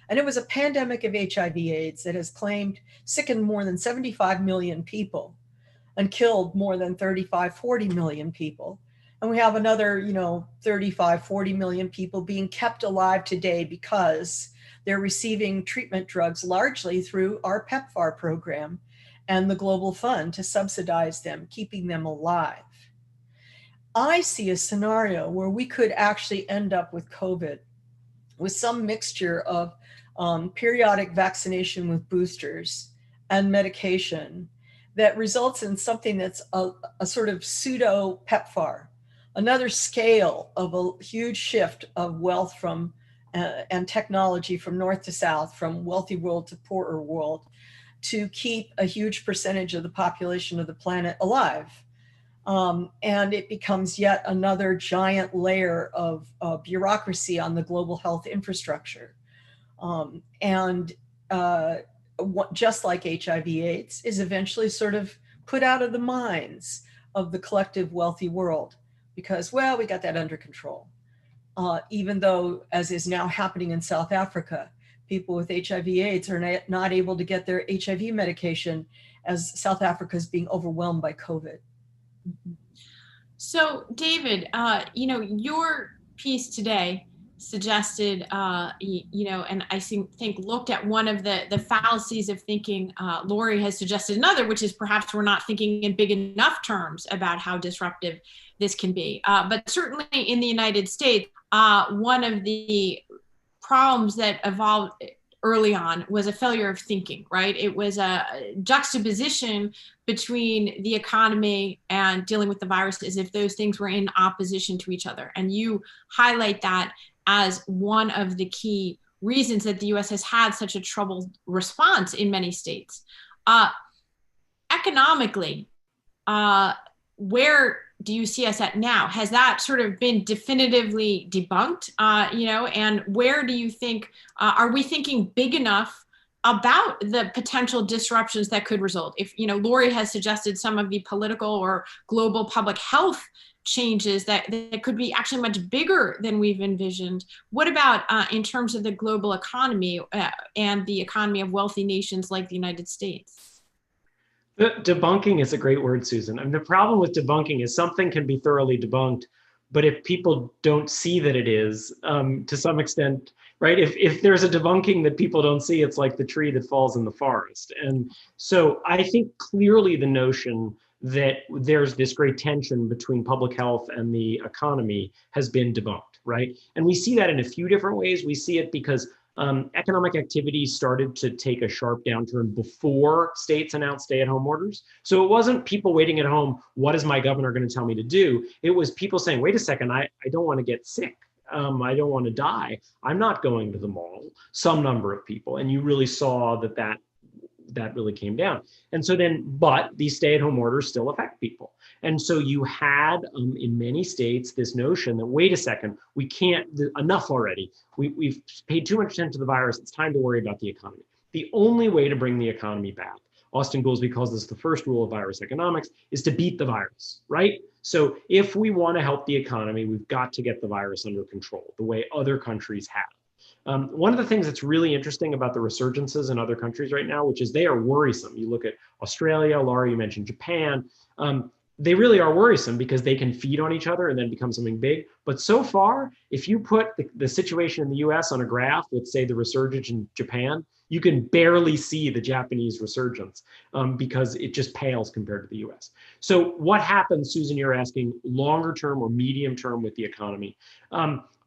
And it was a pandemic of HIV/AIDS that has sickened more than 75 million people and killed more than 35, 40 million people. And we have another, 35, 40 million people being kept alive today because they're receiving treatment drugs largely through our PEPFAR program and the Global Fund to subsidize them, keeping them alive. I see a scenario where we could actually end up with COVID with some mixture of periodic vaccination with boosters and medication that results in something that's a sort of pseudo PEPFAR, another scale of a huge shift of wealth from and technology from north to south, from wealthy world to poorer world, to keep a huge percentage of the population of the planet alive. And it becomes yet another giant layer of bureaucracy on the global health infrastructure. Just like HIV/AIDS is eventually sort of put out of the minds of the collective wealthy world because, well, we got that under control. Even though, as is now happening in South Africa, people with HIV/AIDS are not able to get their HIV medication as South Africa is being overwhelmed by COVID. So, David, your piece today suggested, and I think looked at one of the fallacies of thinking. Lori has suggested another, which is perhaps we're not thinking in big enough terms about how disruptive this can be. But certainly in the United States, one of the problems that evolved early on was a failure of thinking, right? It was a juxtaposition between the economy and dealing with the virus as if those things were in opposition to each other. And you highlight that as one of the key reasons that the US has had such a troubled response in many states. Economically, where do you see us at now? Has that sort of been definitively debunked? And where do you think, are we thinking big enough about the potential disruptions that could result? If, Lori has suggested some of the political or global public health changes that could be actually much bigger than we've envisioned. What about in terms of the global economy and the economy of wealthy nations like the United States? Debunking is a great word, Susan. I mean, the problem with debunking is something can be thoroughly debunked, but if people don't see that it is, to some extent, right? If there's a debunking that people don't see, it's like the tree that falls in the forest. And so I think clearly the notion that there's this great tension between public health and the economy has been debunked, right? And we see that in a few different ways. We see it because economic activity started to take a sharp downturn before states announced stay-at-home orders. So it wasn't people waiting at home, what is my governor going to tell me to do? It was people saying, wait a second, I don't want to get sick. I don't want to die. I'm not going to the mall. Some number of people. And you really saw that really came down. And so then, but these stay-at-home orders still affect people. And so you had in many states this notion that, wait a second, we can't, enough already. We've paid too much attention to the virus. It's time to worry about the economy. The only way to bring the economy back, Austin Goolsbee calls this the first rule of virus economics, is to beat the virus, right? So if we want to help the economy, we've got to get the virus under control the way other countries have. One of the things that's really interesting about the resurgences in other countries right now, which is they are worrisome. You look at Australia, Laura, you mentioned Japan. They really are worrisome because they can feed on each other and then become something big. But so far, if you put the situation in the US on a graph with, say, the resurgence in Japan, you can barely see the Japanese resurgence because it just pales compared to the US. So what happens, Susan, you're asking, longer term or medium term with the economy?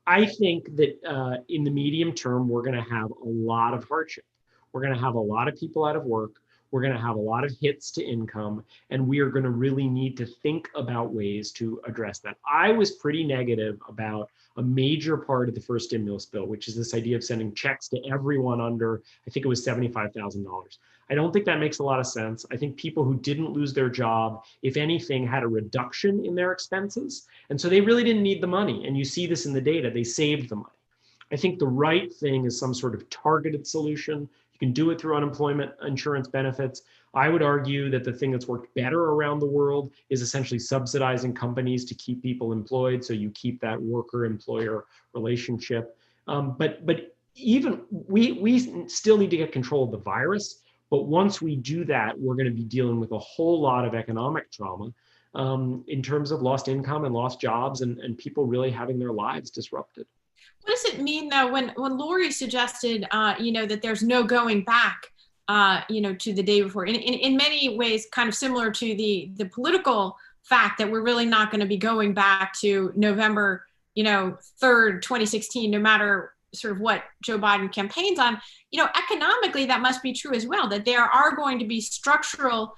I think that in the medium term, we're going to have a lot of hardship. We're going to have a lot of people out of work. We're going to have a lot of hits to income, and we are going to really need to think about ways to address that. I was pretty negative about a major part of the first stimulus bill, which is this idea of sending checks to everyone under, I think it was $75,000. I don't think that makes a lot of sense. I think people who didn't lose their job, if anything, had a reduction in their expenses. And so they really didn't need the money. And you see this in the data, they saved the money. I think the right thing is some sort of targeted solution. You can do it through unemployment insurance benefits. I would argue that the thing that's worked better around the world is essentially subsidizing companies to keep people employed, so you keep that worker-employer relationship. But even we still need to get control of the virus. But once we do that, we're going to be dealing with a whole lot of economic trauma in terms of lost income and lost jobs and people really having their lives disrupted. What does it mean, though, when Lori suggested, that there's no going back, to the day before, in many ways, kind of similar to the political fact that we're really not going to be going back to November, 3rd, 2016, no matter sort of what Joe Biden campaigns on, economically, that must be true as well, that there are going to be structural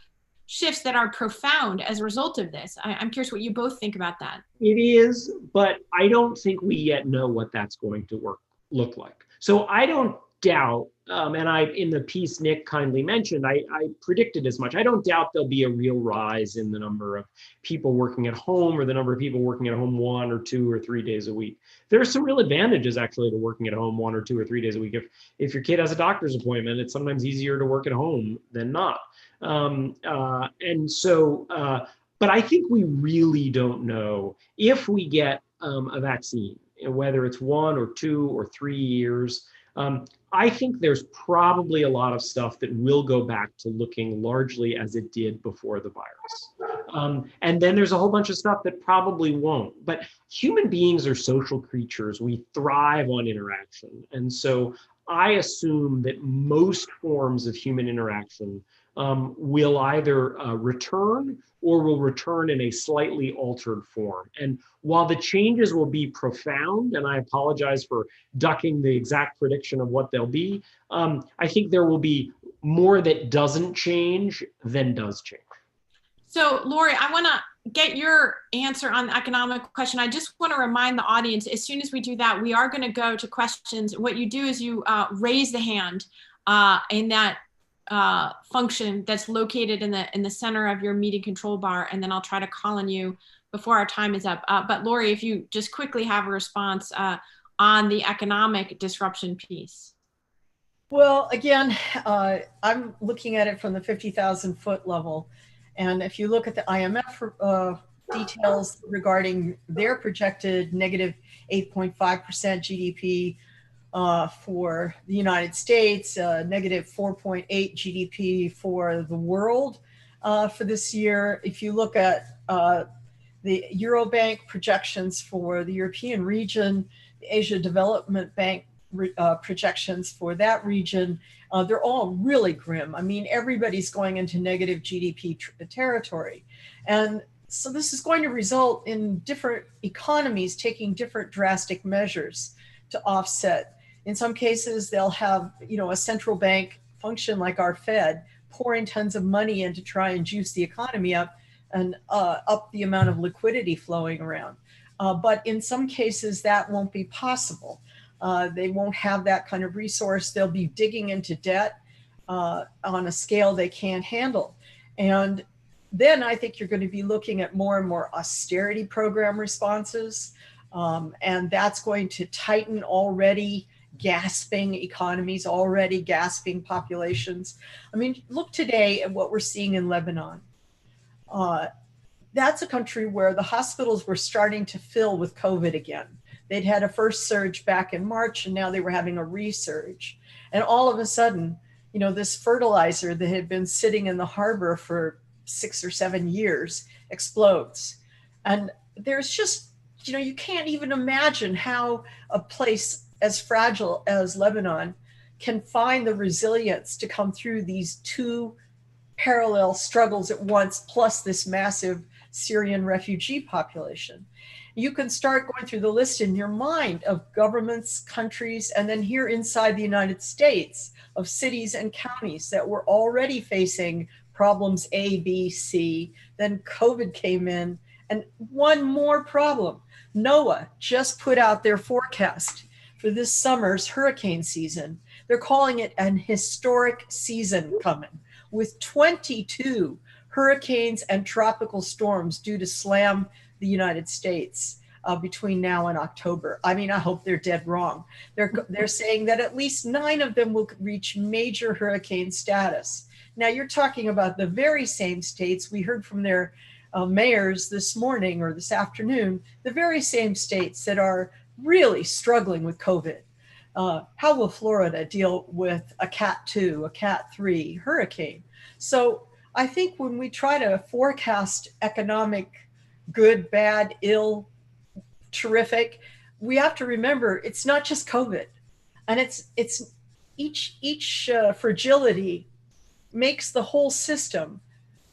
shifts that are profound as a result of this. I'm curious what you both think about that. It is, but I don't think we yet know what that's going to look like. So I don't doubt, and in the piece Nick kindly mentioned, I predicted as much. I don't doubt there'll be a real rise in the number of people working at home or the number of people working at home 1 or 2 or 3 days a week. There are some real advantages actually to working at home 1 or 2 or 3 days a week. If your kid has a doctor's appointment, it's sometimes easier to work at home than not. But I think we really don't know if we get a vaccine, whether it's 1 or 2 or 3 years. I think there's probably a lot of stuff that will go back to looking largely as it did before the virus. And then there's a whole bunch of stuff that probably won't. But human beings are social creatures. We thrive on interaction. And so I assume that most forms of human interaction will either return or will return in a slightly altered form. And while the changes will be profound, and I apologize for ducking the exact prediction of what they'll be, I think there will be more that doesn't change than does change. So Lori, I wanna get your answer on the economic question. I just wanna remind the audience, as soon as we do that, we are gonna go to questions. What you do is you raise the hand in that function that's located in the center of your meeting control bar, and then I'll try to call on you before our time is up. But Lori, if you just quickly have a response on the economic disruption piece. Well, again, I'm looking at it from the 50,000 foot level. And if you look at the IMF details regarding their projected negative 8.5% GDP for the United States, negative 4.8 GDP for the world for this year. If you look at the Eurobank projections for the European region, the Asia Development Bank projections for that region, they're all really grim. I mean, everybody's going into negative GDP territory. And so this is going to result in different economies taking different drastic measures to offset. In some cases, they'll have, a central bank function like our Fed pouring tons of money in to try and juice the economy up and up the amount of liquidity flowing around. But in some cases, that won't be possible. They won't have that kind of resource. They'll be digging into debt on a scale they can't handle. And then I think you're going to be looking at more and more austerity program responses. And that's going to tighten already gasping economies, already gasping populations. I mean, look today at what we're seeing in Lebanon. That's a country where the hospitals were starting to fill with COVID again. They'd had a first surge back in March, and now they were having a resurge. And all of a sudden, this fertilizer that had been sitting in the harbor for 6 or 7 years explodes. And there's just, you can't even imagine how a place as fragile as Lebanon can find the resilience to come through these two parallel struggles at once, plus this massive Syrian refugee population. You can start going through the list in your mind of governments, countries, and then here inside the United States of cities and counties that were already facing problems A, B, C. Then COVID came in, and one more problem. NOAA just put out their forecast for this summer's hurricane season. They're calling it an historic season coming, with 22 hurricanes and tropical storms due to slam the United States between now and October. I mean, I hope they're dead wrong. They're saying that at least 9 of them will reach major hurricane status. Now you're talking about the very same states. We heard from their mayors this morning or this afternoon, the very same states that are really struggling with COVID. How will Florida deal with a Cat 2, a Cat 3 hurricane? So I think when we try to forecast economic good, bad, ill, terrific, we have to remember it's not just COVID. And it's each fragility makes the whole system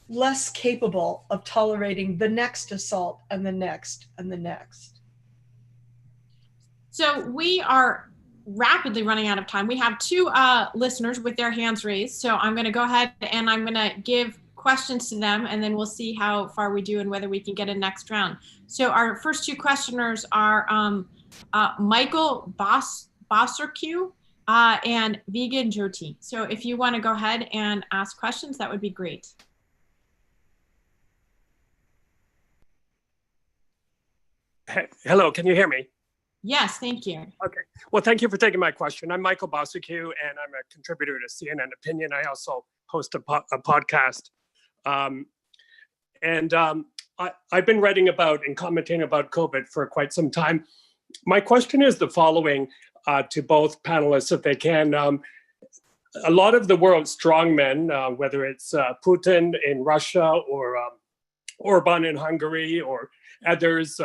less capable of tolerating the next assault and the next and the next. So we are rapidly running out of time. We have 2 listeners with their hands raised. So I'm going to go ahead and I'm going to give questions to them, and then we'll see how far we do and whether we can get a next round. So our first two questioners are Michael Bosserque and Vegan Jyoti. So if you want to go ahead and ask questions, that would be great. Hello, can you hear me? Yes, thank you. Okay. Well, thank you for taking my question. I'm Michael Bosserque, and I'm a contributor to CNN Opinion. I also host a podcast. I've been writing about and commenting about COVID for quite some time. My question is the following to both panelists, if they can. A lot of the world's strongmen, whether it's Putin in Russia or Orban in Hungary or others,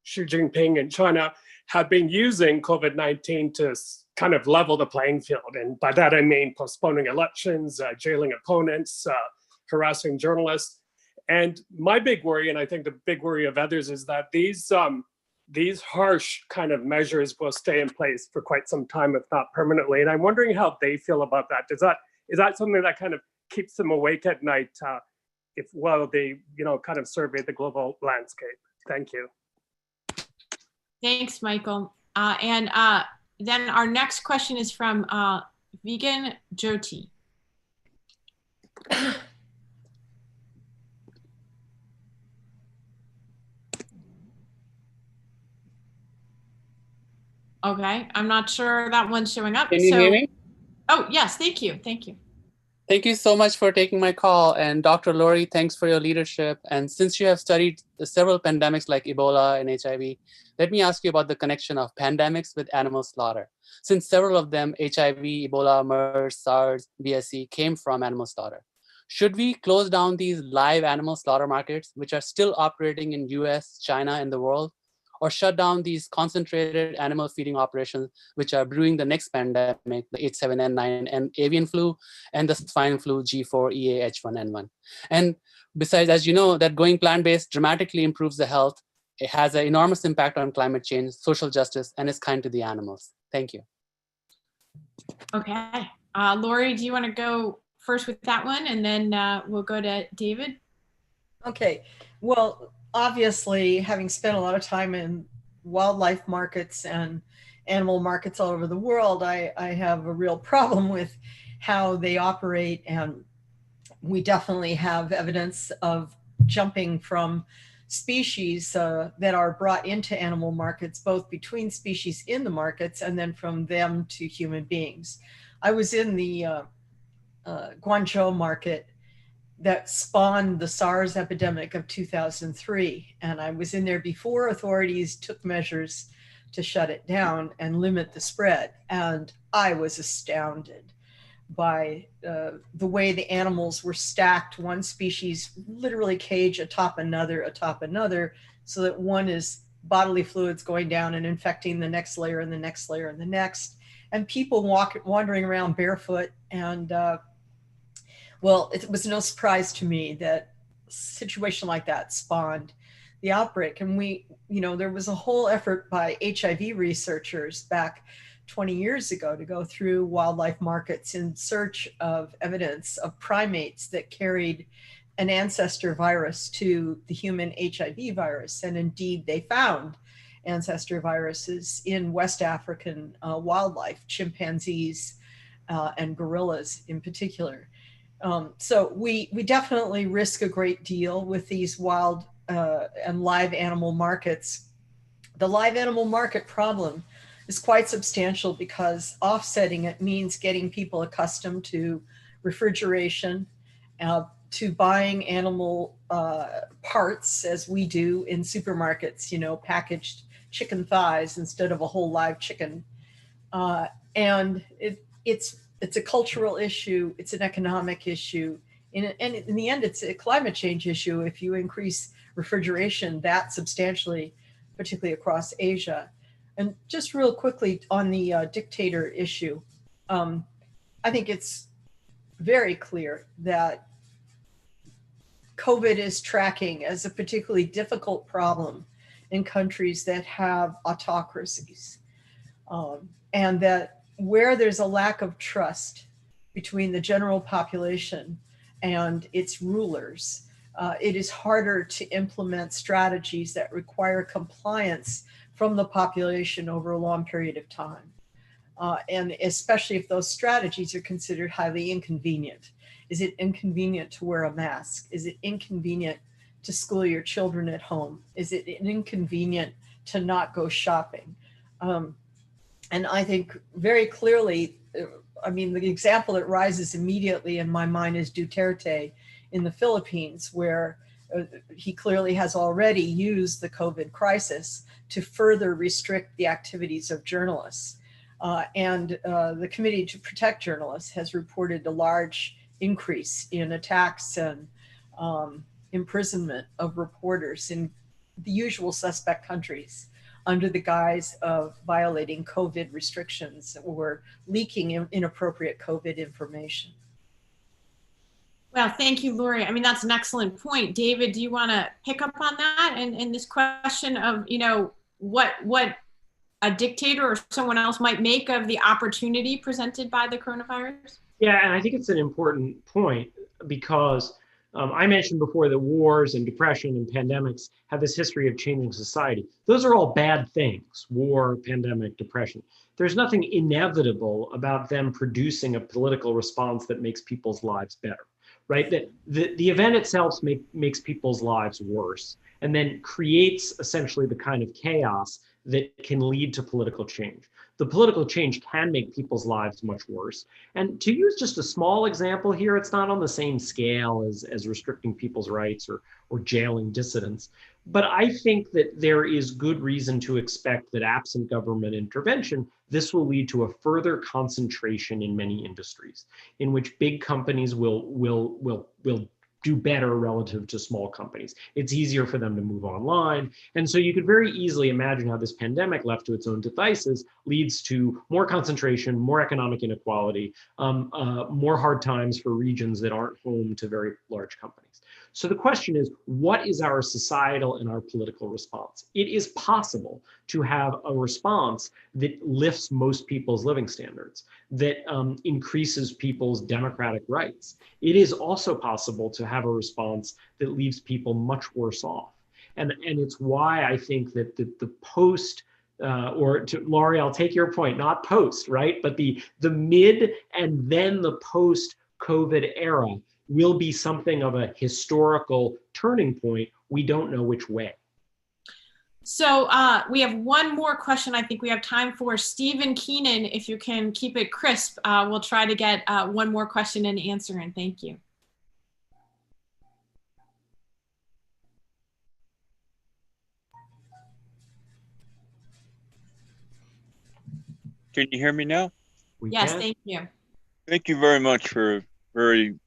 Xi Jinping in China, have been using COVID-19 to kind of level the playing field. And by that, I mean postponing elections, jailing opponents, harassing journalists. And my big worry, and I think the big worry of others, is that these harsh kind of measures will stay in place for quite some time, if not permanently. And I'm wondering how they feel about that. Is that something that kind of keeps them awake at night while they, kind of survey the global landscape? Thank you. Thanks, Michael. And then our next question is from Vegan Jyoti. Okay, I'm not sure that one's showing up. Can you hear me? Oh, yes, thank you. Thank you. Thank you so much for taking my call. And Dr. Laurie, thanks for your leadership. And since you have studied several pandemics like Ebola and HIV, let me ask you about the connection of pandemics with animal slaughter. Since several of them, HIV, Ebola, MERS, SARS, BSE, came from animal slaughter. Should we close down these live animal slaughter markets, which are still operating in US, China, and the world? Or shut down these concentrated animal feeding operations, which are brewing the next pandemic, the H7N9 and avian flu, and the swine flu G4EA H1N1. And besides, as you know, that going plant-based dramatically improves the health. It has an enormous impact on climate change, social justice, and is kind to the animals. Thank you. Okay. Laurie, do you want to go first with that one? And then we'll go to David. Okay. Well, obviously, having spent a lot of time in wildlife markets and animal markets all over the world, I have a real problem with how they operate. And we definitely have evidence of jumping from species that are brought into animal markets, both between species in the markets and then from them to human beings. I was in the Guangzhou market that spawned the SARS epidemic of 2003. And I was in there before authorities took measures to shut it down and limit the spread. And I was astounded by the way the animals were stacked, one species literally cage atop another, so that one is bodily fluids going down and infecting the next layer and the next layer and the next. And people wandering around barefoot. And well, it was no surprise to me that a situation like that spawned the outbreak. And there was a whole effort by HIV researchers back 20 years ago to go through wildlife markets in search of evidence of primates that carried an ancestor virus to the human HIV virus. And indeed, they found ancestor viruses in West African wildlife, chimpanzees and gorillas in particular. So we definitely risk a great deal with these wild and live animal markets. The live animal market problem is quite substantial because offsetting it means getting people accustomed to refrigeration, to buying animal parts as we do in supermarkets, packaged chicken thighs instead of a whole live chicken. And it's a cultural issue, it's an economic issue, and in the end, it's a climate change issue if you increase refrigeration that substantially, particularly across Asia. And just real quickly on the dictator issue, I think it's very clear that COVID is tracking as a particularly difficult problem in countries that have autocracies, and that where there's a lack of trust between the general population and its rulers, it is harder to implement strategies that require compliance from the population over a long period of time. And especially if those strategies are considered highly inconvenient. Is it inconvenient to wear a mask? Is it inconvenient to school your children at home? Is it inconvenient to not go shopping? And I think very clearly, I mean, the example that rises immediately in my mind is Duterte in the Philippines, where he clearly has already used the COVID crisis to further restrict the activities of journalists. And the Committee to Protect Journalists has reported a large increase in attacks and imprisonment of reporters in the usual suspect countries under the guise of violating COVID restrictions or leaking inappropriate COVID information. Well, thank you, Lori. I mean, that's an excellent point. David, do you want to pick up on that and this question of, you know, what a dictator or someone else might make of the opportunity presented by the coronavirus? Yeah, and I think it's an important point because I mentioned before that wars and depression and pandemics have this history of changing society. Those are all bad things: war, pandemic, depression. There's nothing inevitable about them producing a political response that makes people's lives better, right? That the event itself makes people's lives worse and then creates essentially the kind of chaos that can lead to political change. The political change can make people's lives much worse. And to use just a small example here, it's not on the same scale as restricting people's rights or jailing dissidents. But I think that there is good reason to expect that absent government intervention, this will lead to a further concentration in many industries in which big companies will do better relative to small companies. It's easier for them to move online. And so you could very easily imagine how this pandemic, left to its own devices, leads to more concentration, more economic inequality, more hard times for regions that aren't home to very large companies. So the question is, what is our societal and our political response? It is possible to have a response that lifts most people's living standards, that increases people's democratic rights. It is also possible to have a response that leaves people much worse off. And it's why I think that the post, Laurie, I'll take your point, not post, right? But the mid and then the post-COVID era will be something of a historical turning point. We don't know which way. So we have one more question I think we have time for. Stephen Keenan, if you can keep it crisp, we'll try to get one more question and answer, and thank you. Can you hear me now? Yes, thank you. Thank you very much for a very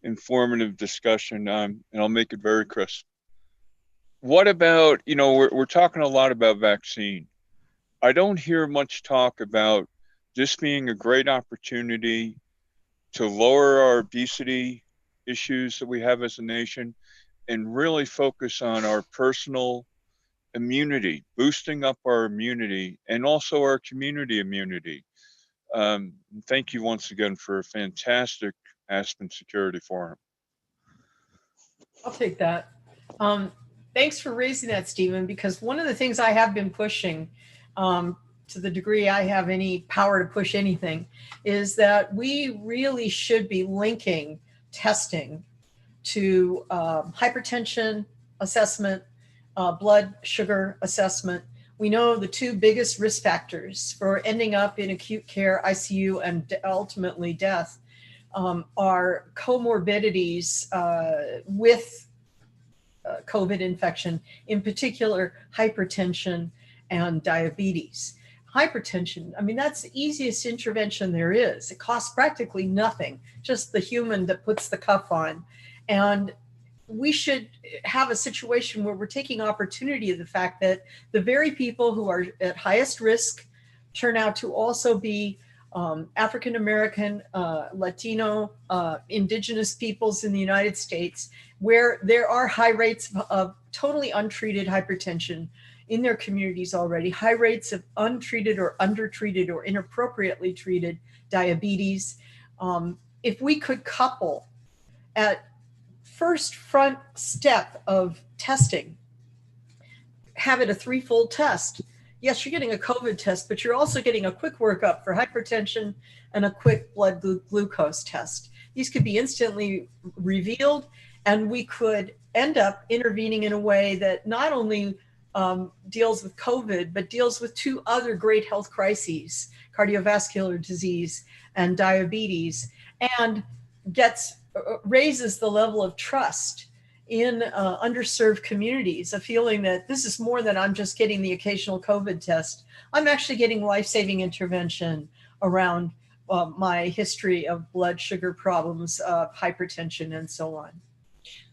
informative discussion, and I'll make it very crisp. What about, you know, we're talking a lot about vaccine. I don't hear much talk about this being a great opportunity to lower our obesity issues that we have as a nation and really focus on our personal immunity, boosting up our immunity and also our community immunity. Thank you once again for a fantastic Aspen Security Forum. I'll take that. Thanks for raising that, Stephen, because one of the things I have been pushing, to the degree I have any power to push anything, is that we really should be linking testing to hypertension assessment, blood sugar assessment. We know the two biggest risk factors for ending up in acute care, ICU, and ultimately death are comorbidities with COVID infection, in particular hypertension and diabetes. Hypertension, I mean, that's the easiest intervention there is. It costs practically nothing, just the human that puts the cuff on. And we should have a situation where we're taking opportunity of the fact that the very people who are at highest risk turn out to also be African-American, Latino, indigenous peoples in the United States, where there are high rates of totally untreated hypertension in their communities already, high rates of untreated or undertreated or inappropriately treated diabetes. If we could couple at first front step of testing, have it a threefold test. Yes, you're getting a COVID test, but you're also getting a quick workup for hypertension and a quick blood glucose test. These could be instantly revealed, and we could end up intervening in a way that not only deals with COVID, but deals with two other great health crises, cardiovascular disease and diabetes, and raises the level of trust in underserved communities, a feeling that this is more than I'm just getting the occasional COVID test. I'm actually getting life-saving intervention around my history of blood sugar problems, hypertension, and so on.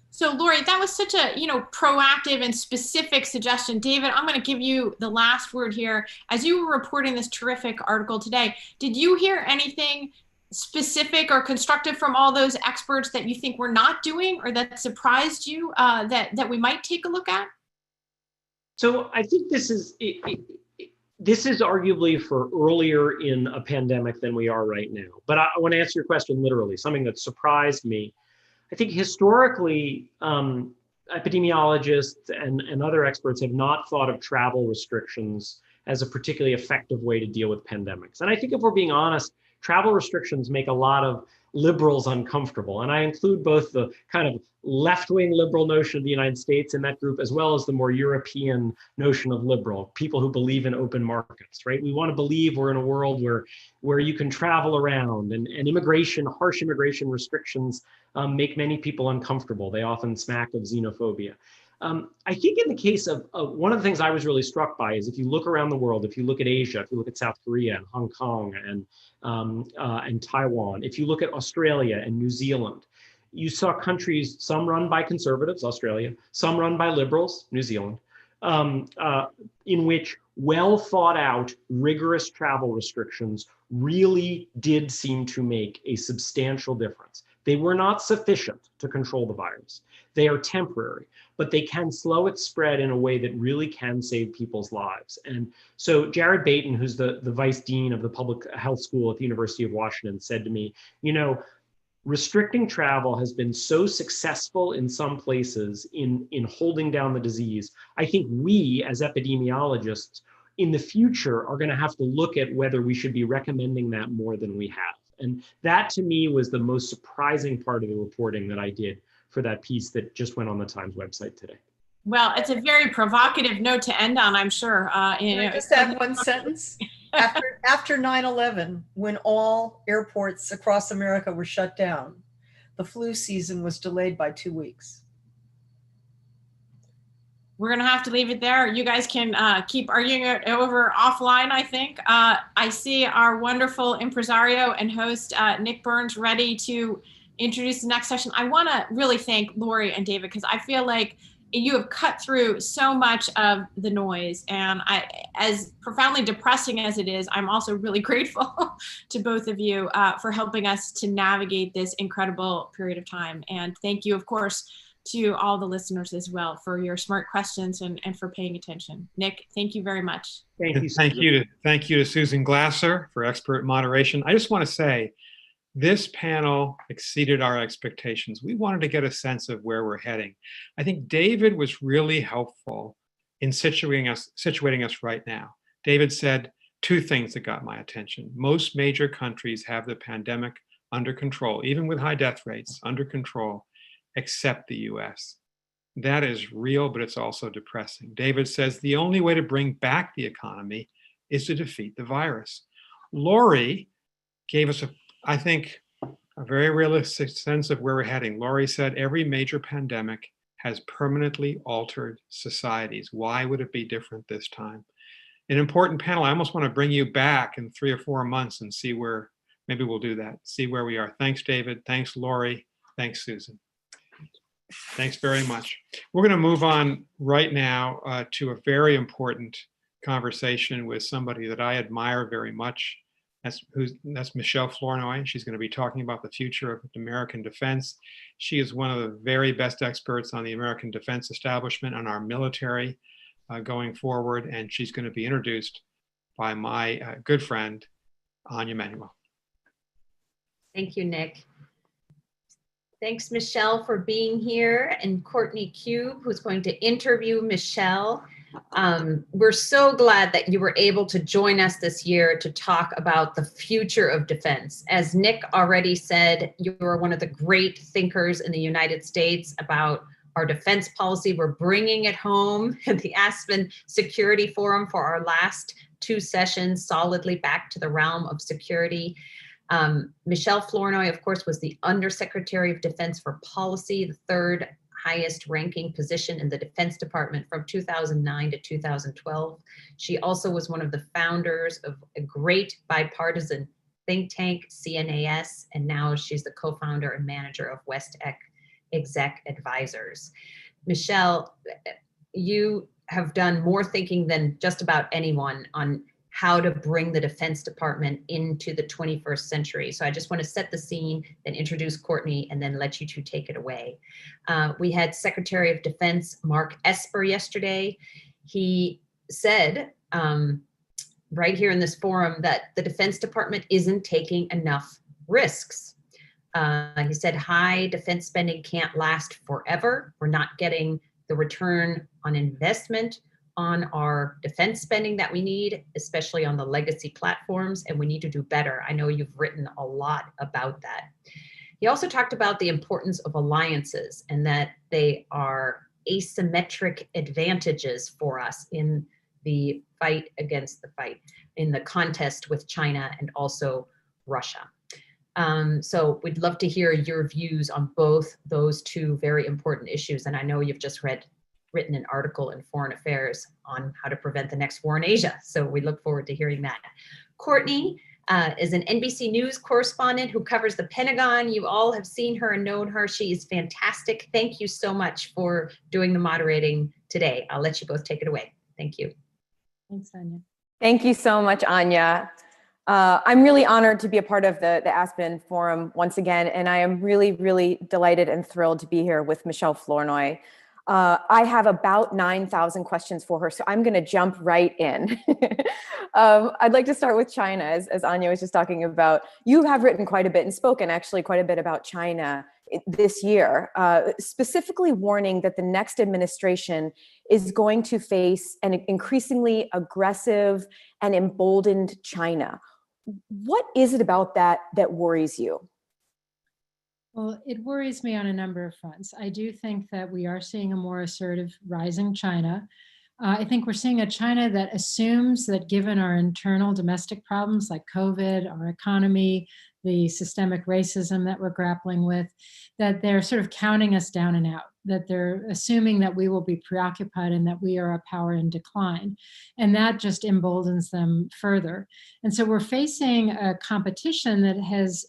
So Lori, that was such a proactive and specific suggestion. David, I'm going to give you the last word here. As you were reporting this terrific article today, did you hear anything specific or constructive from all those experts that you think we're not doing, or that surprised you that we might take a look at? So I think this is arguably for earlier in a pandemic than we are right now. But I want to answer your question literally, something that surprised me. I think historically, epidemiologists and other experts have not thought of travel restrictions as a particularly effective way to deal with pandemics. And I think if we're being honest, travel restrictions make a lot of liberals uncomfortable. And I include both the kind of left-wing liberal notion of the United States in that group, as well as the more European notion of liberal, people who believe in open markets, right? We want to believe we're in a world where you can travel around, and immigration, harsh immigration restrictions make many people uncomfortable. They often smack of xenophobia. I think in the case of one of the things I was really struck by is if you look around the world, if you look at Asia, if you look at South Korea and Hong Kong and Taiwan, if you look at Australia and New Zealand, you saw countries, some run by conservatives, Australia, some run by liberals, New Zealand, in which well thought out, rigorous travel restrictions really did seem to make a substantial difference. They were not sufficient to control the virus. They are temporary, but they can slow its spread in a way that really can save people's lives. And so Jared Baton, who's the vice dean of the public health school at the University of Washington, said to me, restricting travel has been so successful in some places in holding down the disease. I think we as epidemiologists in the future are going to have to look at whether we should be recommending that more than we have. And that to me was the most surprising part of the reporting that I did for that piece that just went on the Times website today. Well, it's a very provocative note to end on, I'm sure. Can I just add one sentence? After 9/11, when all airports across America were shut down, the flu season was delayed by 2 weeks. We're going to have to leave it there. You guys can keep arguing it over offline, I think. I see our wonderful impresario and host, Nick Burns, ready to introduce the next session. I want to really thank Lori and David, because I feel like you have cut through so much of the noise. And as profoundly depressing as it is, I'm also really grateful to both of you for helping us to navigate this incredible period of time. And thank you, of course, to all the listeners as well for your smart questions and for paying attention. Nick, thank you very much. Thank you to Susan Glasser for expert moderation. I just want to say, this panel exceeded our expectations. We wanted to get a sense of where we're heading. I think David was really helpful in situating us right now. David said two things that got my attention. Most major countries have the pandemic under control, even with high death rates, under control, except the US. That is real, but it's also depressing. David says the only way to bring back the economy is to defeat the virus. Lori gave us I think, a very realistic sense of where we're heading. Lori said every major pandemic has permanently altered societies. Why would it be different this time? An important panel. I almost want to bring you back in 3 or 4 months and see where, maybe we'll do that, see where we are. Thanks, David. Thanks, Lori. Thanks, Susan. Thanks very much. We're going to move on right now to a very important conversation with somebody that I admire very much. That's Michelle Flournoy. She's going to be talking about the future of American defense. She is one of the very best experts on the American defense establishment and our military going forward. And she's going to be introduced by my good friend, Anya Manuel. Thank you, Nick. Thanks, Michelle, for being here, and Courtney Cube, who's going to interview Michelle. We're so glad that you were able to join us this year to talk about the future of defense. As Nick already said, you are one of the great thinkers in the United States about our defense policy. We're bringing it home at the Aspen Security Forum for our last 2 sessions, solidly back to the realm of security. Michelle Flournoy, of course, was the Undersecretary of Defense for Policy, the 3rd highest ranking position in the Defense Department from 2009 to 2012. She also was one of the founders of a great bipartisan think tank, CNAS, and now she's the co-founder and manager of West Exec Advisors. Michelle, you have done more thinking than just about anyone on how to bring the Defense Department into the 21st century. So I just want to set the scene, then introduce Courtney, and then let you two take it away. We had Secretary of Defense Mark Esper yesterday. He said right here in this forum that the Defense Department isn't taking enough risks. He said high defense spending can't last forever. We're not getting the return on investment on our defense spending that we need, especially on the legacy platforms, and we need to do better. I know you've written a lot about that. He also talked about the importance of alliances and that they are asymmetric advantages for us in the fight against the fight, in the contest with China and also Russia. So we'd love to hear your views on both those 2 very important issues. And I know you've just written an article in Foreign Affairs on how to prevent the next war in Asia. So we look forward to hearing that. Courtney is an NBC News correspondent who covers the Pentagon. You all have seen her and known her. She is fantastic. Thank you so much for doing the moderating today. I'll let you both take it away. Thank you. Thanks, Anya. Thank you so much, Anya. I'm really honored to be a part of the Aspen Forum once again, and I am really, really delighted and thrilled to be here with Michelle Flournoy. I have about 9,000 questions for her, so I'm going to jump right in. I'd like to start with China, as Anya was just talking about. You have written quite a bit and spoken actually quite a bit about China this year, specifically warning that the next administration is going to face an increasingly aggressive and emboldened China. What is it about that worries you? Well, it worries me on a number of fronts. I do think that we are seeing a more assertive rising China. I think we're seeing a China that assumes that given our internal domestic problems like COVID, our economy, the systemic racism that we're grappling with, that they're sort of counting us down and out, that they're assuming that we will be preoccupied and that we are a power in decline. And that just emboldens them further. And so we're facing a competition that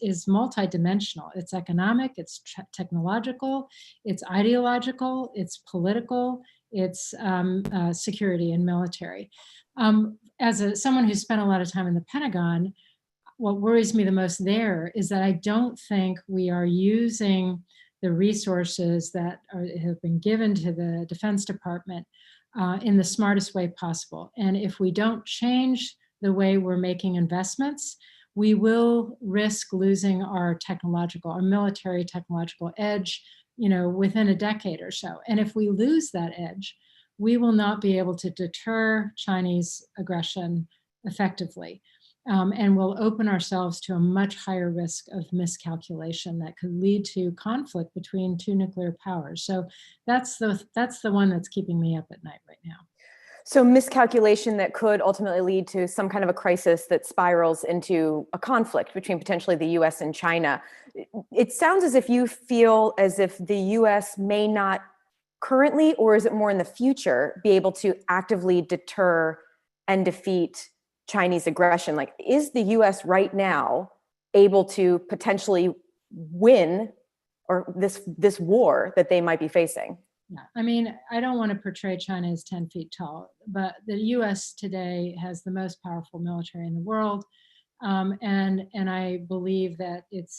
is multidimensional. It's economic, it's technological, it's ideological, it's political, it's security and military. As someone who spent a lot of time in the Pentagon, what worries me the most there is that I don't think we are using the resources that have been given to the Defense Department in the smartest way possible. And if we don't change the way we're making investments, we will risk losing our military technological edge, within a decade or so. And if we lose that edge, we will not be able to deter Chinese aggression effectively. And we'll open ourselves to a much higher risk of miscalculation that could lead to conflict between 2 nuclear powers. So that's the one that's keeping me up at night right now. So miscalculation that could ultimately lead to some kind of a crisis that spirals into a conflict between potentially the US and China. It sounds as if you feel as if the US may not currently, or is it more in the future, be able to actively deter and defeat Chinese aggression. Like, is the US right now able to potentially win or this war that they might be facing? Yeah, I mean, I don't want to portray China as 10 feet tall, but the US today has the most powerful military in the world. And I believe that it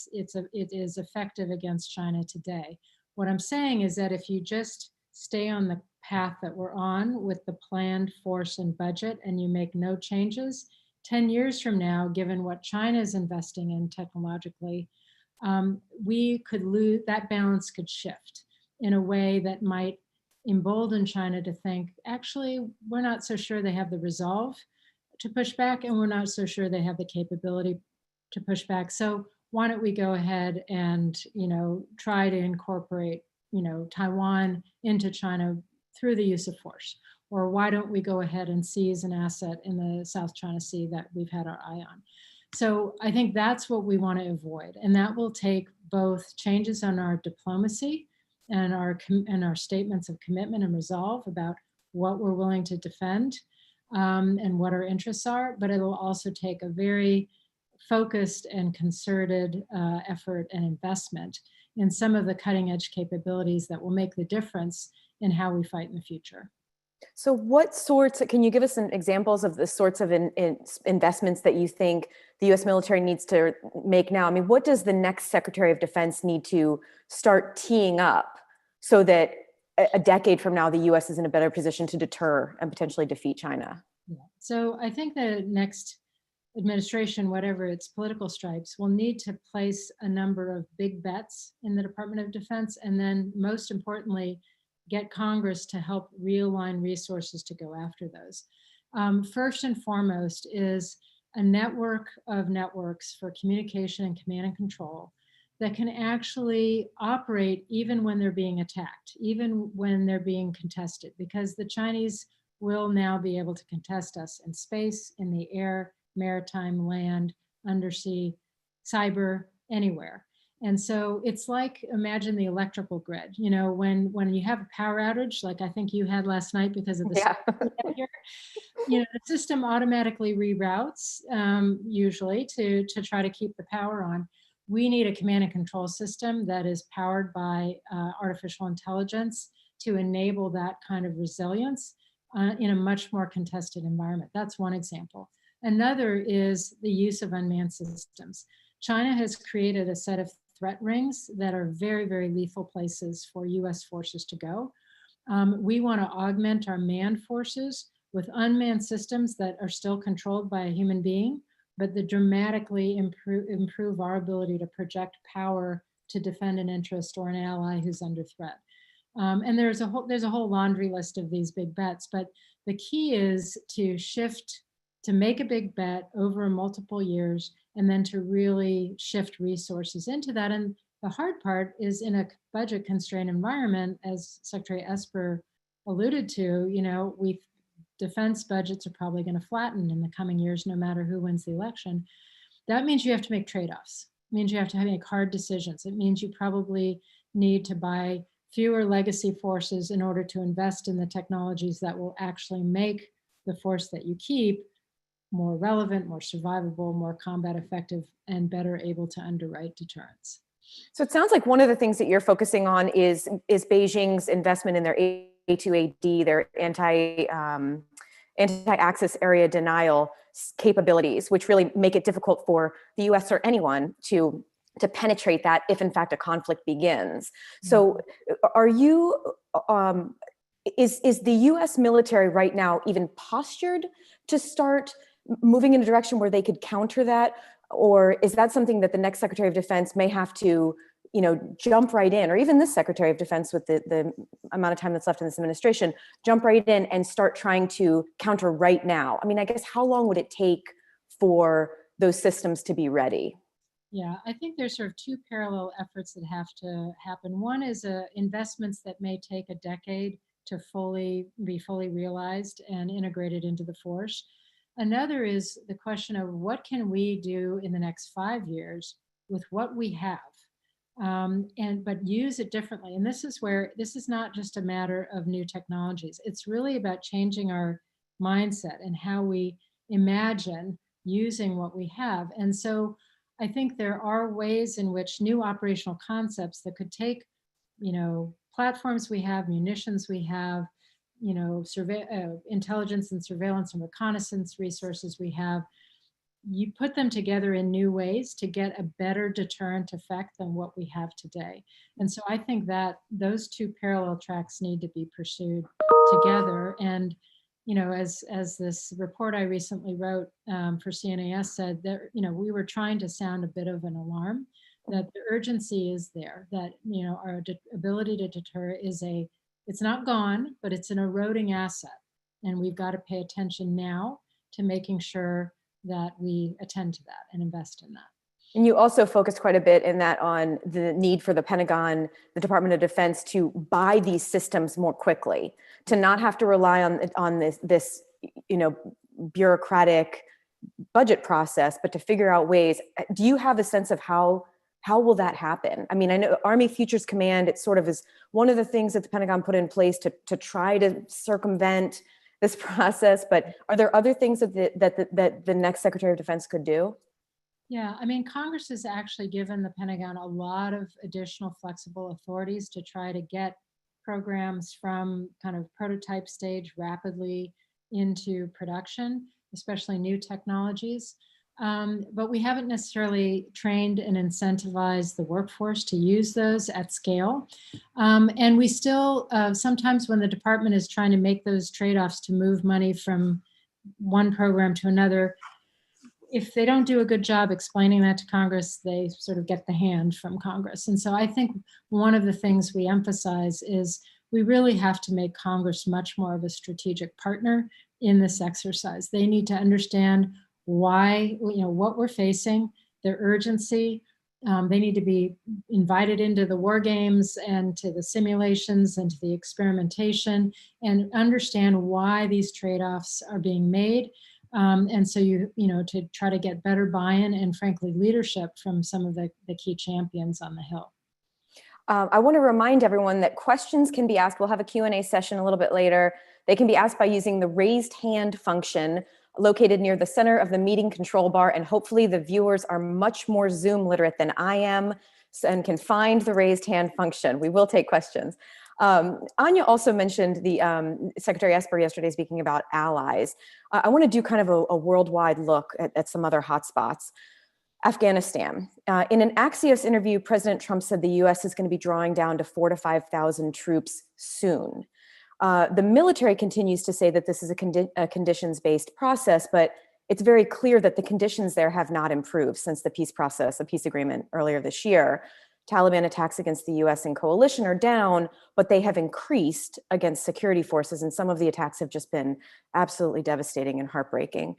is effective against China today. What I'm saying is that if you just stay on the path that we're on with the planned force and budget and you make no changes, 10 years from now, given what China is investing in technologically, we could lose, that balance could shift in a way that might embolden China to think, actually, we're not so sure they have the resolve to push back, and we're not so sure they have the capability to push back. So why don't we go ahead and, try to incorporate, Taiwan into China through the use of force? Or why don't we go ahead and seize an asset in the South China Sea that we've had our eye on? So I think that's what we want to avoid. And that will take both changes on our diplomacy and our statements of commitment and resolve about what we're willing to defend and what our interests are, but it'll also take a very focused and concerted effort and investment in some of the cutting edge capabilities that will make the difference in how we fight in the future. So what sorts, can you give us some examples of the sorts of investments that you think the US military needs to make now? I mean, what does the next Secretary of Defense need to start teeing up so that a decade from now, the US is in a better position to deter and potentially defeat China? Yeah. So I think the next administration, whatever its political stripes, will need to place a number of big bets in the Department of Defense, and then most importantly, get Congress to help realign resources to go after those. First and foremost is a network of networks for communication and command and control that can actually operate even when they're being attacked, even when they're being contested, because the Chinese will now be able to contest us in space, in the air, maritime, land, undersea, cyber, anywhere. And so it's like, imagine the electrical grid, when you have a power outage, like I think you had last night because of the the system automatically reroutes usually to try to keep the power on. We need a command and control system that is powered by artificial intelligence to enable that kind of resilience in a much more contested environment. That's one example. Another is the use of unmanned systems. China has created a set of threat rings that are very, very lethal places for US forces to go. We want to augment our manned forces with unmanned systems that are still controlled by a human being, but that dramatically improve our ability to project power to defend an interest or an ally who's under threat. And there's a whole laundry list of these big bets, but the key is to shift, to make a big bet over multiple years, and then to really shift resources into that. And the hard part is in a budget constrained environment, as Secretary Esper alluded to, defense budgets are probably going to flatten in the coming years, no matter who wins the election. That means you have to make trade-offs. It means you have to make hard decisions. It means you probably need to buy fewer legacy forces in order to invest in the technologies that will actually make the force that you keep more relevant, more survivable, more combat effective, and better able to underwrite deterrence. So it sounds like one of the things that you're focusing on is Beijing's investment in their A2AD, their anti-access area denial capabilities, which really make it difficult for the US or anyone to penetrate that if in fact a conflict begins. So are you, is the US military right now even postured to start moving in a direction where they could counter that? Or is that something that the next Secretary of Defense may have to, jump right in, or even this Secretary of Defense with the amount of time that's left in this administration, jump right in and start trying to counter right now? I mean, I guess how long would it take for those systems to be ready? Yeah, I think there's sort of two parallel efforts that have to happen. One is investments that may take a decade to be fully realized and integrated into the force. Another is the question of what can we do in the next 5 years with what we have, but use it differently. And this is not just a matter of new technologies. It's really about changing our mindset and how we imagine using what we have. And so I think there are ways in which new operational concepts that could take, platforms we have, munitions we have, intelligence and surveillance and reconnaissance resources we have, you put them together in new ways to get a better deterrent effect than what we have today. And so I think that those two parallel tracks need to be pursued together. And, as this report I recently wrote for CNAS said, that, we were trying to sound a bit of an alarm, that the urgency is there, that, our ability to deter it's not gone, but it's an eroding asset. And we've got to pay attention now to making sure that we attend to that and invest in that. And you also focused quite a bit in that on the need for the Pentagon, the Department of Defense to buy these systems more quickly, to not have to rely on this bureaucratic budget process, but to figure out ways. Do you have a sense of how will that happen? I mean, I know Army Futures Command, it sort of is one of the things that the Pentagon put in place to try to circumvent this process, but are there other things that the next Secretary of Defense could do? Yeah, I mean, Congress has actually given the Pentagon a lot of additional flexible authorities to try to get programs from kind of prototype stage rapidly into production, especially new technologies. But we haven't necessarily trained and incentivized the workforce to use those at scale. And we still, sometimes when the department is trying to make those trade-offs to move money from one program to another, if they don't do a good job explaining that to Congress, they sort of get the hand from Congress. And so I think one of the things we emphasize is we really have to make Congress much more of a strategic partner in this exercise. They need to understand why, what we're facing, their urgency. They need to be invited into the war games and to the simulations and to the experimentation and understand why these trade-offs are being made. And so to try to get better buy-in and frankly leadership from some of the key champions on the Hill. I want to remind everyone that questions can be asked. We'll have a Q&A session a little bit later. They can be asked by using the raised hand function located near the center of the meeting control bar. And hopefully the viewers are much more Zoom literate than I am and can find the raised hand function. We will take questions. Anya also mentioned the Secretary Esper yesterday speaking about allies. I want to do kind of a worldwide look at some other hotspots. Afghanistan. In an Axios interview, President Trump said the US is going to be drawing down to 4,000 to 5,000 troops soon. The military continues to say that this is a conditions-based process, but it's very clear that the conditions there have not improved since the peace process, the peace agreement earlier this year. Taliban attacks against the US and coalition are down, but they have increased against security forces, and some of the attacks have just been absolutely devastating and heartbreaking.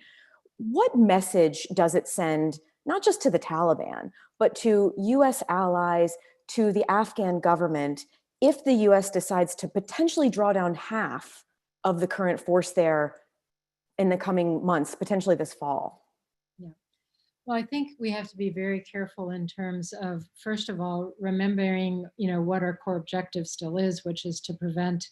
What message does it send, not just to the Taliban, but to US allies, to the Afghan government, if the US decides to potentially draw down half of the current force there in the coming months, potentially this fall? Well, I think we have to be very careful in terms of, first of all, remembering, what our core objective still is, which is to prevent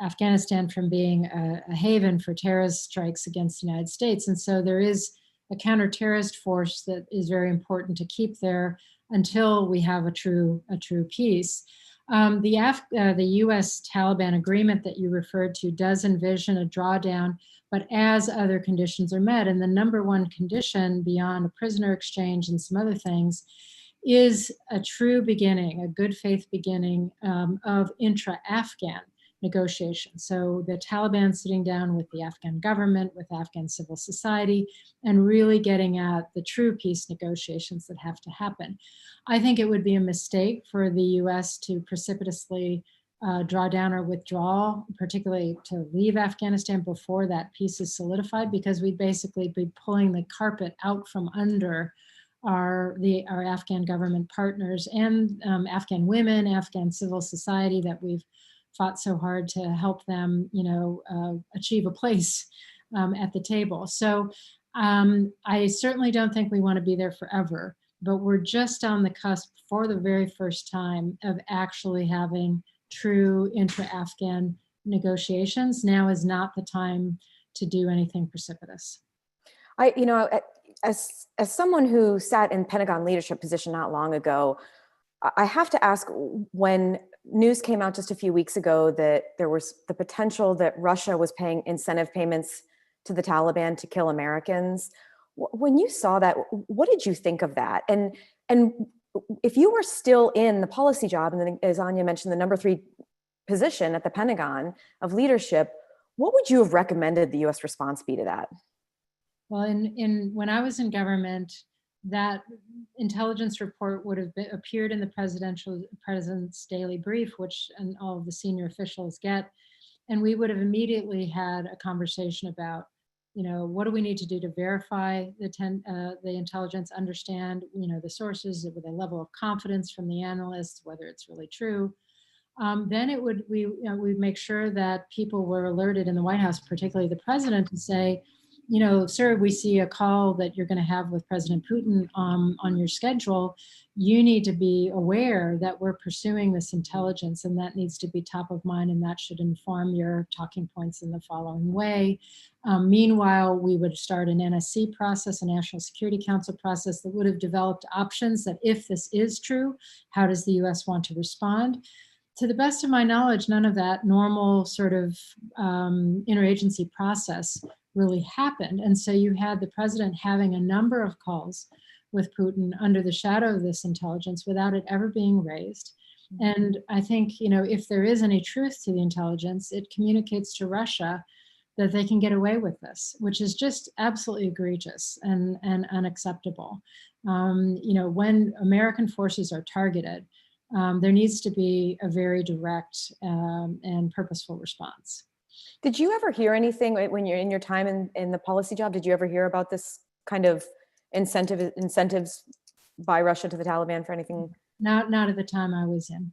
Afghanistan from being a haven for terrorist strikes against the United States. And so there is a counter-terrorist force that is very important to keep there until we have a true peace. The US Taliban agreement that you referred to does envision a drawdown, but as other conditions are met. And the number one condition beyond a prisoner exchange and some other things is a true beginning, a good faith beginning of intra-Afghan negotiations. So the Taliban sitting down with the Afghan government, with Afghan civil society, and really getting at the true peace negotiations that have to happen. I think it would be a mistake for the US to precipitously draw down or withdraw, particularly to leave Afghanistan before that peace is solidified, because we'd basically be pulling the carpet out from under our Afghan government partners and Afghan women, Afghan civil society that we've fought so hard to help them, achieve a place at the table. So I certainly don't think we want to be there forever, but we're just on the cusp for the very first time of actually having true intra-Afghan negotiations. Now is not the time to do anything precipitous. As someone who sat in Pentagon leadership position not long ago, I have to ask, when news came out just a few weeks ago that there was the potential that Russia was paying incentive payments to the Taliban to kill Americans, when you saw that, what did you think of that? And if you were still in the policy job, and then as Anya mentioned, the number 3 position at the Pentagon of leadership, what would you have recommended the US response be to that? Well, when I was in government, that intelligence report would have appeared in the president's daily brief, which and all of the senior officials get, and we would have immediately had a conversation about, what do we need to do to verify the intelligence, understand, the sources with a level of confidence from the analysts, whether it's really true. Then we'd make sure that people were alerted in the White House, particularly the president, to say, sir, we see a call that you're going to have with President Putin on your schedule. You need to be aware that we're pursuing this intelligence, and that needs to be top of mind, and that should inform your talking points in the following way. Meanwhile, we would start an NSC process, a National Security Council process, that would have developed options that if this is true, how does the US want to respond? To the best of my knowledge, none of that normal sort of interagency process really happened. And so you had the president having a number of calls with Putin under the shadow of this intelligence without it ever being raised. And I think, if there is any truth to the intelligence, it communicates to Russia that they can get away with this, which is just absolutely egregious and unacceptable. When American forces are targeted, there needs to be a very direct and purposeful response. Did you ever hear anything when you're in your time in the policy job? Did you ever hear about this kind of incentives by Russia to the Taliban for anything? Not at the time I was in.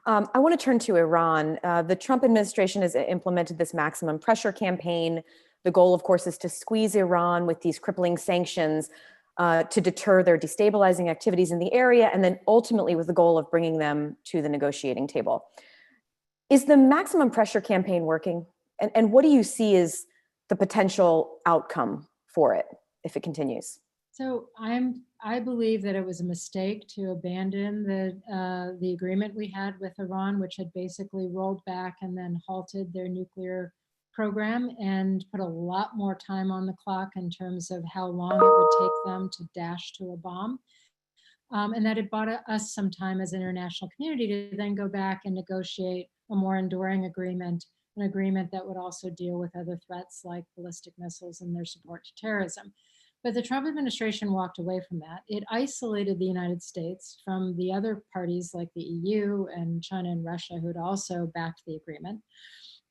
I want to turn to Iran. The Trump administration has implemented this maximum pressure campaign. The goal, of course, is to squeeze Iran with these crippling sanctions to deter their destabilizing activities in the area, and then ultimately with the goal of bringing them to the negotiating table. Is the maximum pressure campaign working? And what do you see as the potential outcome for it if it continues? So I believe that it was a mistake to abandon the agreement we had with Iran, which had basically rolled back and then halted their nuclear program and put a lot more time on the clock in terms of how long it would take them to dash to a bomb. And that it bought us some time as an international community to then go back and negotiate a more enduring agreement, an agreement that would also deal with other threats like ballistic missiles and their support to terrorism. But the Trump administration walked away from that. It isolated the United States from the other parties like the EU and China and Russia, who had also backed the agreement.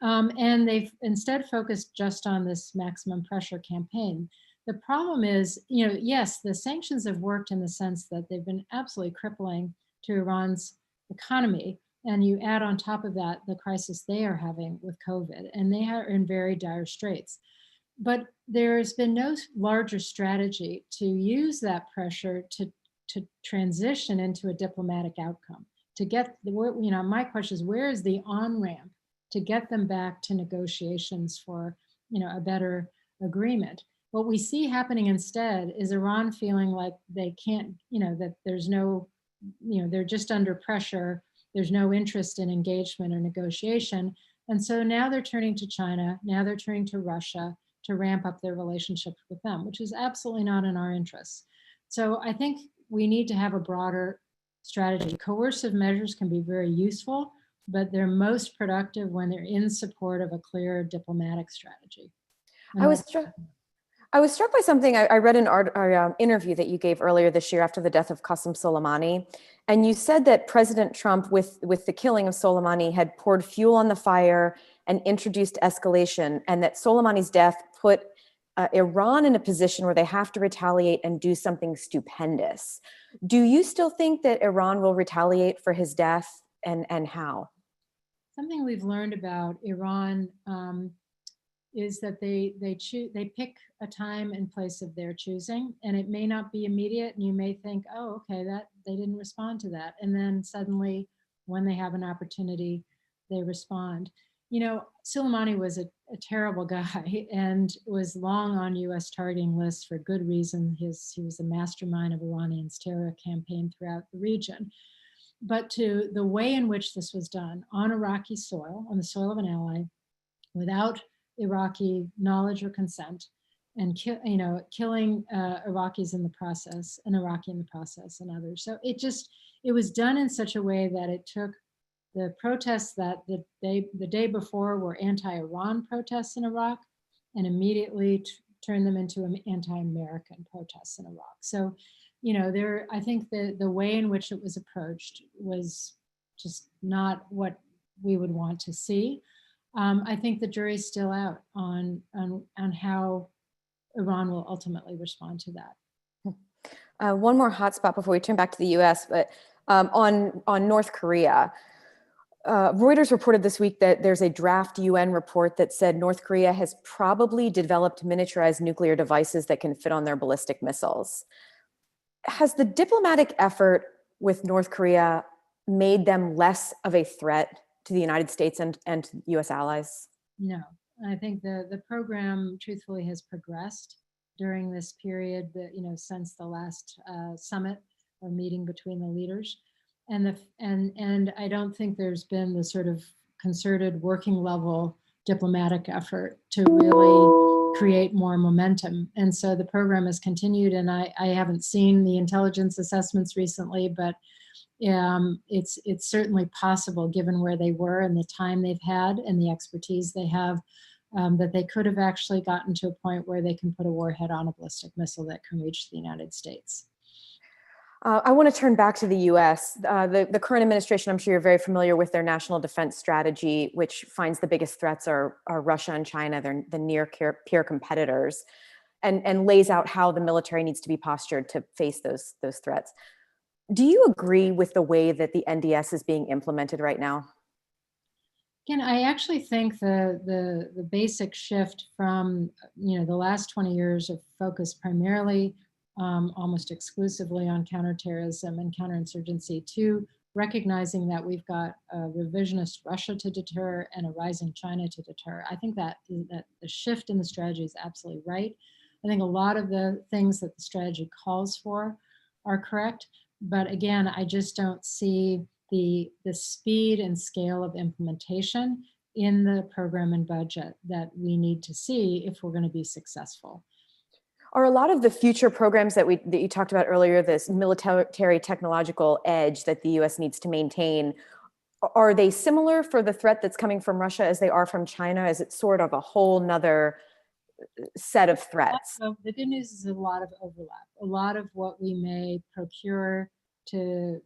And they've instead focused just on this maximum pressure campaign. The problem is, yes, the sanctions have worked in the sense that they've been absolutely crippling to Iran's economy. And you add on top of that the crisis they are having with COVID, and they are in very dire straits. But there's been no larger strategy to use that pressure to transition into a diplomatic outcome. To get my question is, where is the on-ramp to get them back to negotiations for a better agreement? What we see happening instead is Iran feeling like they can't, that there's no, they're just under pressure. There's no interest in engagement or negotiation. And so now they're turning to China, now they're turning to Russia to ramp up their relationship with them, which is absolutely not in our interests. So I think we need to have a broader strategy. Coercive measures can be very useful, but they're most productive when they're in support of a clear diplomatic strategy. I was struck by something. I read an interview that you gave earlier this year after the death of Qasem Soleimani. And you said that President Trump, with the killing of Soleimani, had poured fuel on the fire and introduced escalation, and that Soleimani's death put Iran in a position where they have to retaliate and do something stupendous. Do you still think that Iran will retaliate for his death, and how? Something we've learned about Iran is that they pick a time and place of their choosing, and it may not be immediate, and you may think, oh, okay, that they didn't respond to that, and then suddenly when they have an opportunity, they respond. Soleimani was a terrible guy and was long on US targeting lists for good reason. He was the mastermind of Iranian's terror campaign throughout the region. But to the way in which this was done on Iraqi soil, on the soil of an ally, without Iraqi knowledge or consent, and killing Iraqis in the process, an Iraqi in the process, and others. So it was done in such a way that it took the protests that the day before were anti-Iran protests in Iraq, and immediately turn them into anti-American protests in Iraq. So, I think the way in which it was approached was just not what we would want to see. I think the jury's still out on how Iran will ultimately respond to that. One more hotspot before we turn back to the U.S., but on North Korea. Reuters reported this week that there's a draft UN report that said North Korea has probably developed miniaturized nuclear devices that can fit on their ballistic missiles. Has the diplomatic effort with North Korea made them less of a threat to the United States and to US allies? No, I think the program truthfully has progressed during this period that, since the last summit or meeting between the leaders. And I don't think there's been the sort of concerted working level diplomatic effort to really create more momentum. And so the program has continued, and I haven't seen the intelligence assessments recently, but it's certainly possible, given where they were and the time they've had and the expertise they have, that they could have actually gotten to a point where they can put a warhead on a ballistic missile that can reach the United States. I want to turn back to the US. The current administration, I'm sure you're very familiar with their national defense strategy, which finds the biggest threats are Russia and China. They're the near peer competitors, and lays out how the military needs to be postured to face those threats. Do you agree with the way that the NDS is being implemented right now? Again, I actually think the basic shift from the last 20 years of focus primarily almost exclusively on counterterrorism and counterinsurgency to recognizing that we've got a revisionist Russia to deter and a rising China to deter. I think that the shift in the strategy is absolutely right. I think a lot of the things that the strategy calls for are correct, but again, I just don't see the speed and scale of implementation in the program and budget that we need to see if we're going to be successful. Are a lot of the future programs that you talked about earlier, this military technological edge that the US needs to maintain, are they similar for the threat that's coming from Russia as they are from China? Is it sort of a whole nother set of threats? So the good news is a lot of overlap. A lot of what we may procure to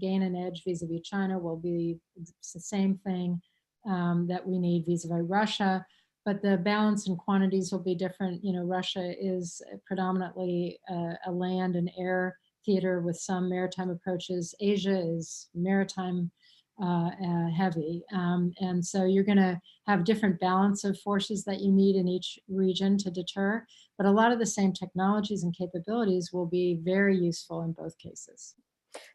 gain an edge vis-a-vis China will be the same thing that we need vis-a-vis Russia. But the balance and quantities will be different. Russia is predominantly a land and air theater with some maritime approaches. Asia is maritime heavy. And so you're going to have different balance of forces that you need in each region to deter. But a lot of the same technologies and capabilities will be very useful in both cases.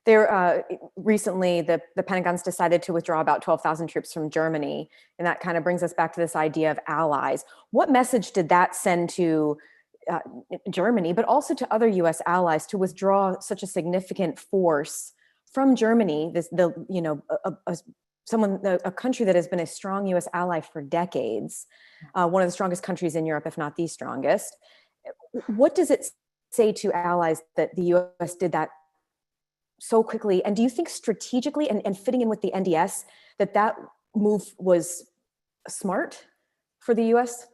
There, recently, the Pentagon's decided to withdraw about 12,000 troops from Germany, and that kind of brings us back to this idea of allies. What message did that send to Germany, but also to other U.S. allies, to withdraw such a significant force from Germany? A country that has been a strong U.S. ally for decades, one of the strongest countries in Europe, if not the strongest. What does it say to allies that the U.S. did that so quickly? And do you think strategically and fitting in with the NDS that move was smart for the US?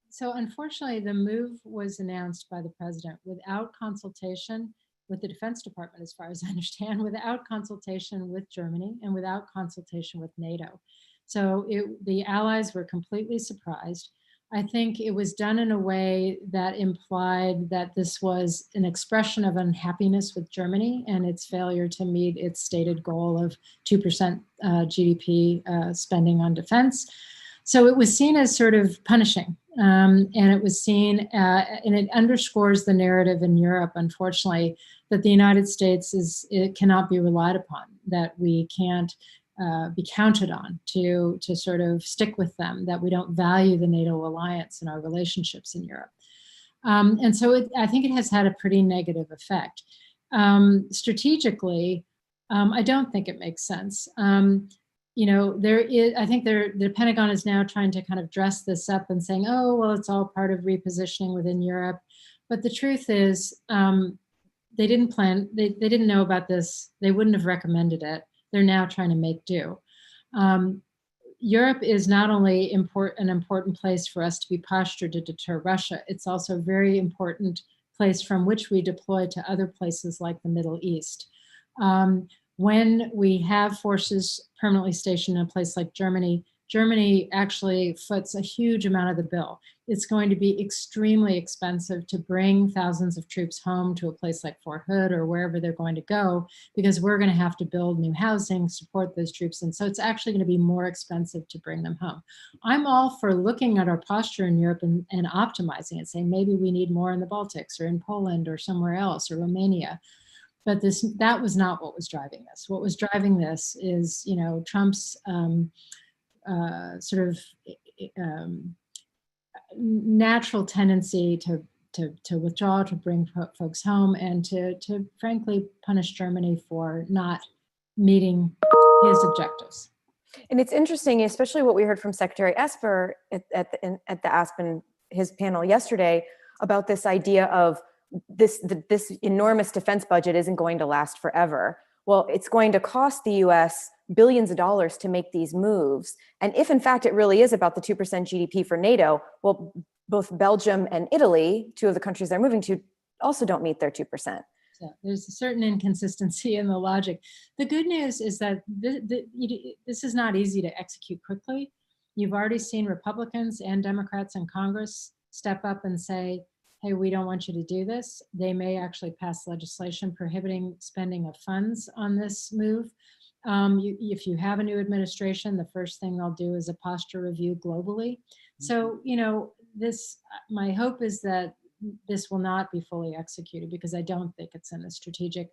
So unfortunately, the move was announced by the president without consultation with the Defense Department, as far as I understand, without consultation with Germany and without consultation with NATO. So the allies were completely surprised. I think it was done in a way that implied that this was an expression of unhappiness with Germany and its failure to meet its stated goal of 2% GDP spending on defense. So it was seen as sort of punishing, and it was seen, and it underscores the narrative in Europe, unfortunately, that the United States it cannot be relied upon, that we can't be counted on to sort of stick with them, that we don't value the NATO alliance and our relationships in Europe. And so I think it has had a pretty negative effect. Strategically, I don't think it makes sense. I think the Pentagon is now trying to kind of dress this up and saying, oh, well, it's all part of repositioning within Europe. But the truth is, they didn't know about this. They wouldn't have recommended it. They're now trying to make do. Europe is not only an important place for us to be postured to deter Russia, it's also a very important place from which we deploy to other places like the Middle East. When we have forces permanently stationed in a place like Germany, Germany actually foots a huge amount of the bill. It's going to be extremely expensive to bring thousands of troops home to a place like Fort Hood or wherever they're going to go, because we're going to have to build new housing, support those troops. And so it's actually going to be more expensive to bring them home. I'm all for looking at our posture in Europe and optimizing it, saying maybe we need more in the Baltics or in Poland or somewhere else or Romania. But that was not what was driving this. What was driving this is, Trump's sort of natural tendency to withdraw, to bring folks home, and to frankly punish Germany for not meeting his objectives. And it's interesting, especially what we heard from Secretary Esper at the Aspen, his panel yesterday, about this idea of this enormous defense budget isn't going to last forever. Well, it's going to cost the US billions of dollars to make these moves. And if in fact it really is about the 2% GDP for NATO, well, both Belgium and Italy, two of the countries they're moving to, also don't meet their 2%. So there's a certain inconsistency in the logic. The good news is that this is not easy to execute quickly. You've already seen Republicans and Democrats in Congress step up and say, hey, we don't want you to do this. They may actually pass legislation prohibiting spending of funds on this move. If you have a new administration, the first thing they'll do is a posture review globally. So, my hope is that this will not be fully executed, because I don't think it's in the strategic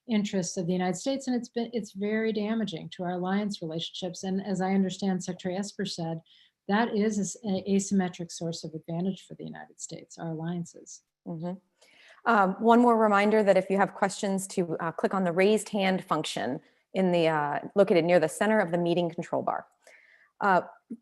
interests of the United States, and it's very damaging to our alliance relationships. And as I understand Secretary Esper said, that is an asymmetric source of advantage for the United States, our alliances. Mm-hmm. One more reminder that if you have questions, to click on the raised hand function located near the center of the meeting control bar.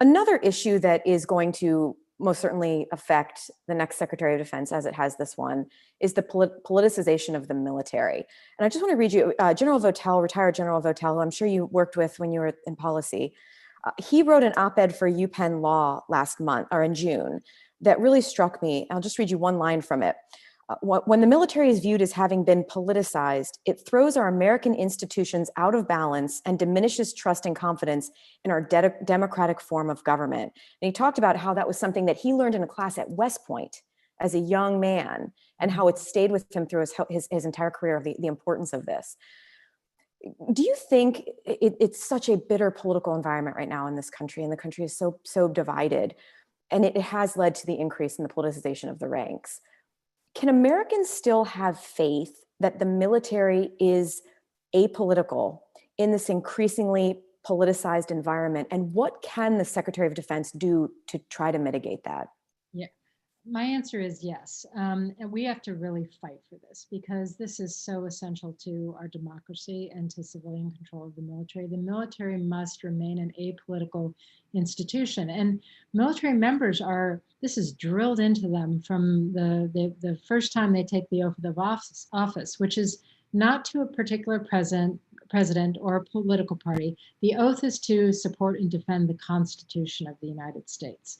Another issue that is going to most certainly affect the next Secretary of Defense, as it has this one, is the politicization of the military. And I just want to read you General Votel, retired General Votel, who I'm sure you worked with when you were in policy. He wrote an op-ed for UPenn Law last month, or in June, that really struck me. I'll just read you one line from it. When the military is viewed as having been politicized, it throws our American institutions out of balance and diminishes trust and confidence in our democratic form of government. And he talked about how that was something that he learned in a class at West Point as a young man, and how it stayed with him through his entire career, of the importance of this. Do you think it's such a bitter political environment right now in this country, and the country is so divided, and it has led to the increase in the politicization of the ranks? Can Americans still have faith that the military is apolitical in this increasingly politicized environment? And what can the Secretary of Defense do to try to mitigate that? Yeah, my answer is yes. And we have to really fight for this, because this is so essential to our democracy and to civilian control of the military. The military must remain an apolitical institution, and military members this is drilled into them from the first time they take the oath of office, which is not to a particular president or a political party. The oath is to support and defend the Constitution of the United States.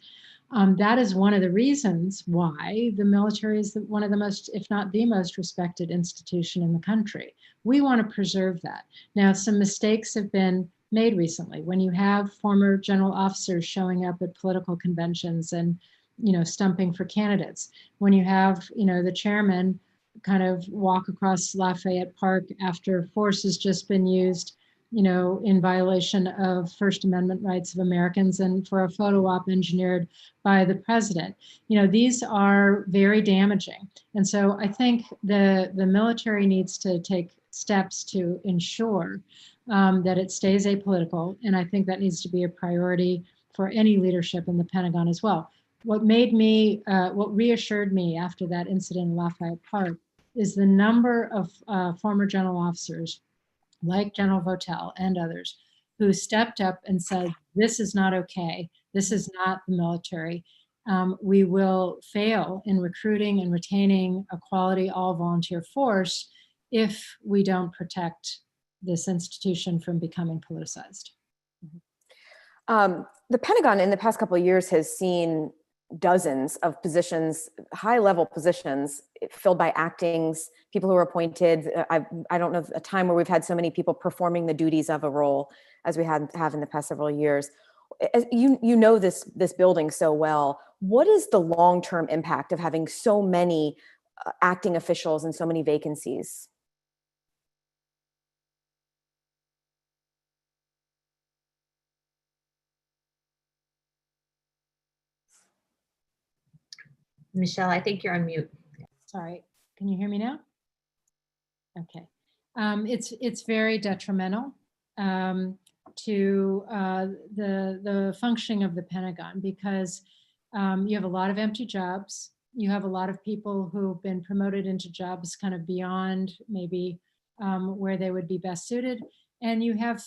That is one of the reasons why the military is one of the most, if not the most, respected institution in the country. We want to preserve that. Now, some mistakes have been made recently. When you have former general officers showing up at political conventions and, stumping for candidates, when you have, the chairman kind of walk across Lafayette Park after force has just been used, in violation of First Amendment rights of Americans, and for a photo op engineered by the president. These are very damaging. And so I think the military needs to take steps to ensure that it stays apolitical. And I think that needs to be a priority for any leadership in the Pentagon as well. What reassured me after that incident in Lafayette Park is the number of former general officers, like General Votel and others, who stepped up and said, this is not okay. This is not the military. We will fail in recruiting and retaining a quality all-volunteer force if we don't protect this institution from becoming politicized. the Pentagon in the past couple of years has seen dozens of positions, high-level positions, filled by actings, people who are appointed. I don't know a time where we've had so many people performing the duties of a role as we have in the past several years. As you know this building so well. What is the long-term impact of having so many acting officials and so many vacancies? Michelle, I think you're on mute. Sorry, can you hear me now? Okay, it's very detrimental to the functioning of the Pentagon, because you have a lot of empty jobs. You have a lot of people who've been promoted into jobs kind of beyond maybe where they would be best suited. And you have,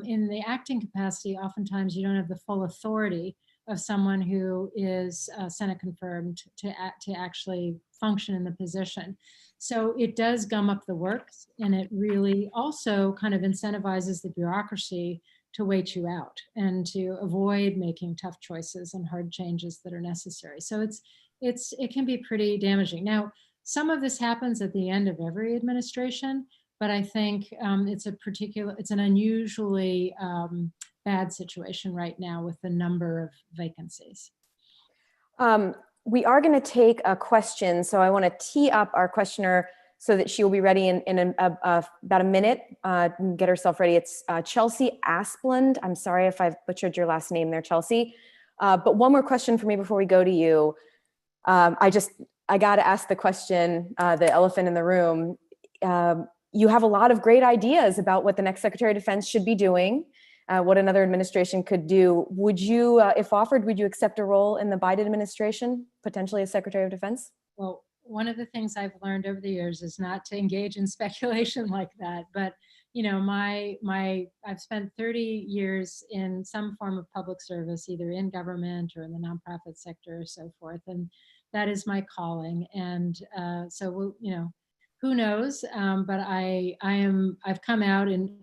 in the acting capacity, oftentimes you don't have the full authority of someone who is Senate confirmed to actually function in the position. So it does gum up the works, and it really also kind of incentivizes the bureaucracy to wait you out and to avoid making tough choices and hard changes that are necessary. So it can be pretty damaging. Now, some of this happens at the end of every administration, but I think it's an unusually bad situation right now with the number of vacancies. We are going to take a question, so I want to tee up our questioner so that she will be ready in about a minute, get herself ready. It's Chelsea Asplund. I'm sorry if I've butchered your last name there, Chelsea. But one more question for me before we go to you. I got to ask the question, the elephant in the room. You have a lot of great ideas about what the next Secretary of Defense should be doing, what another administration could do. Would you, if offered, would you accept a role in the Biden administration, potentially as Secretary of Defense? Well, one of the things I've learned over the years is not to engage in speculation like that. But you know, I've spent 30 years in some form of public service, either in government or in the nonprofit sector or so forth, and that is my calling. And so you know, who knows? But I've come out and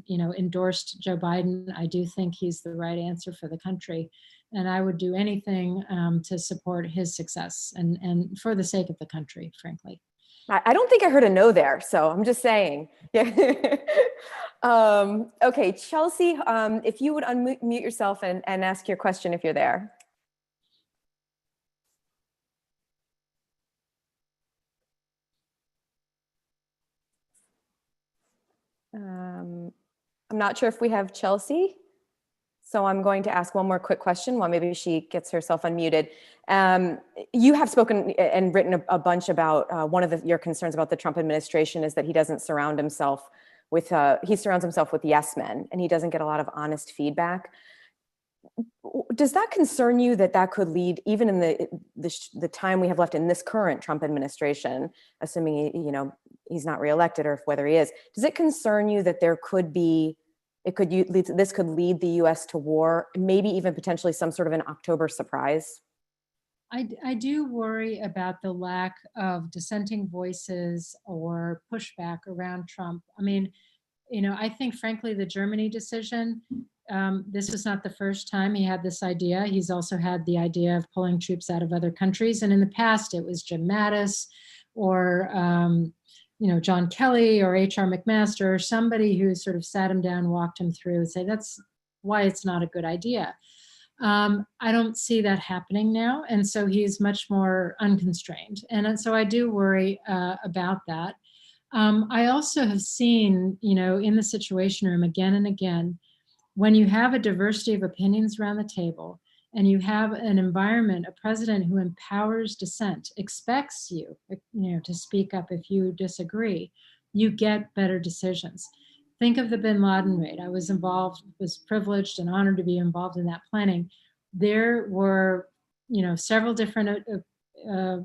you know, endorsed Joe Biden. I do think he's the right answer for the country, and I would do anything to support his success and for the sake of the country, frankly. I don't think I heard a no there, so I'm just saying. Yeah. Okay, Chelsea, if you would unmute yourself and ask your question if you're there. I'm not sure if we have Chelsea, so I'm going to ask one more quick question while maybe she gets herself unmuted. You have spoken and written a bunch about one of your concerns about the Trump administration is that he doesn't surround himself with, he surrounds himself with yes men, and he doesn't get a lot of honest feedback. Does that concern you that that could lead, even in the time we have left in this current Trump administration, assuming you know he's not reelected or whether he is, does it concern you that there could be, this could lead the U.S. to war, maybe even potentially some sort of an October surprise? I do worry about the lack of dissenting voices or pushback around Trump. I mean, you know, I think frankly the Germany decision, this was not the first time he had this idea. He's also had the idea of pulling troops out of other countries. And in the past, it was Jim Mattis or, you know, John Kelly or H.R. McMaster, or somebody who sort of sat him down, walked him through and say, that's why it's not a good idea. I don't see that happening now. And so he's much more unconstrained. And so I do worry about that. I also have seen, you know, in the Situation Room again and again, when you have a diversity of opinions around the table and you have an environment, a president who empowers dissent, expects you, you know, to speak up if you disagree, you get better decisions. Think of the bin Laden raid. I was involved, was privileged and honored to be involved in that planning. There were, you know, several different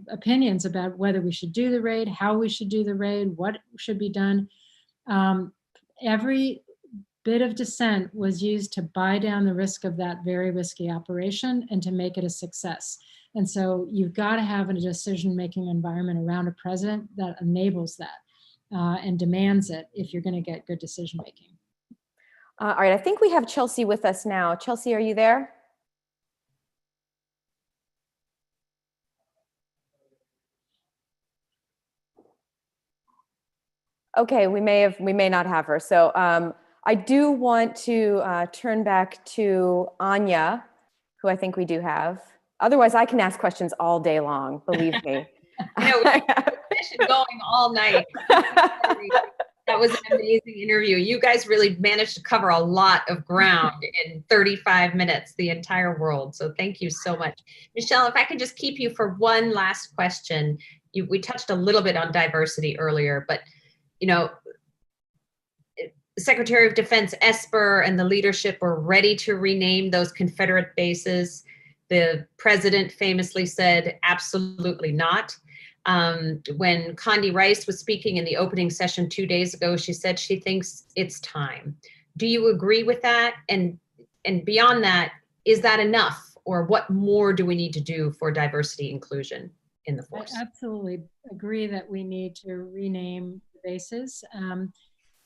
opinions about whether we should do the raid, how we should do the raid, what should be done. Every bit of dissent was used to buy down the risk of that very risky operation and to make it a success. And so you've got to have a decision-making environment around a president that enables that and demands it if you're going to get good decision-making. All right, I think we have Chelsea with us now. Chelsea, are you there? Okay, we may not have her. So I do want to turn back to Anya, who I think we do have. Otherwise, I can ask questions all day long, believe me. We have a session going all night. That was an amazing interview. You guys really managed to cover a lot of ground in 35 minutes, the entire world. So thank you so much. Michelle, if I could just keep you for one last question. We touched a little bit on diversity earlier, but Secretary of Defense Esper and the leadership were ready to rename those Confederate bases. The president famously said, absolutely not. When Condi Rice was speaking in the opening session 2 days ago, she said she thinks it's time. Do you agree with that? And beyond that, is that enough? Or what more do we need to do for diversity inclusion in the force? I absolutely agree that we need to rename the bases.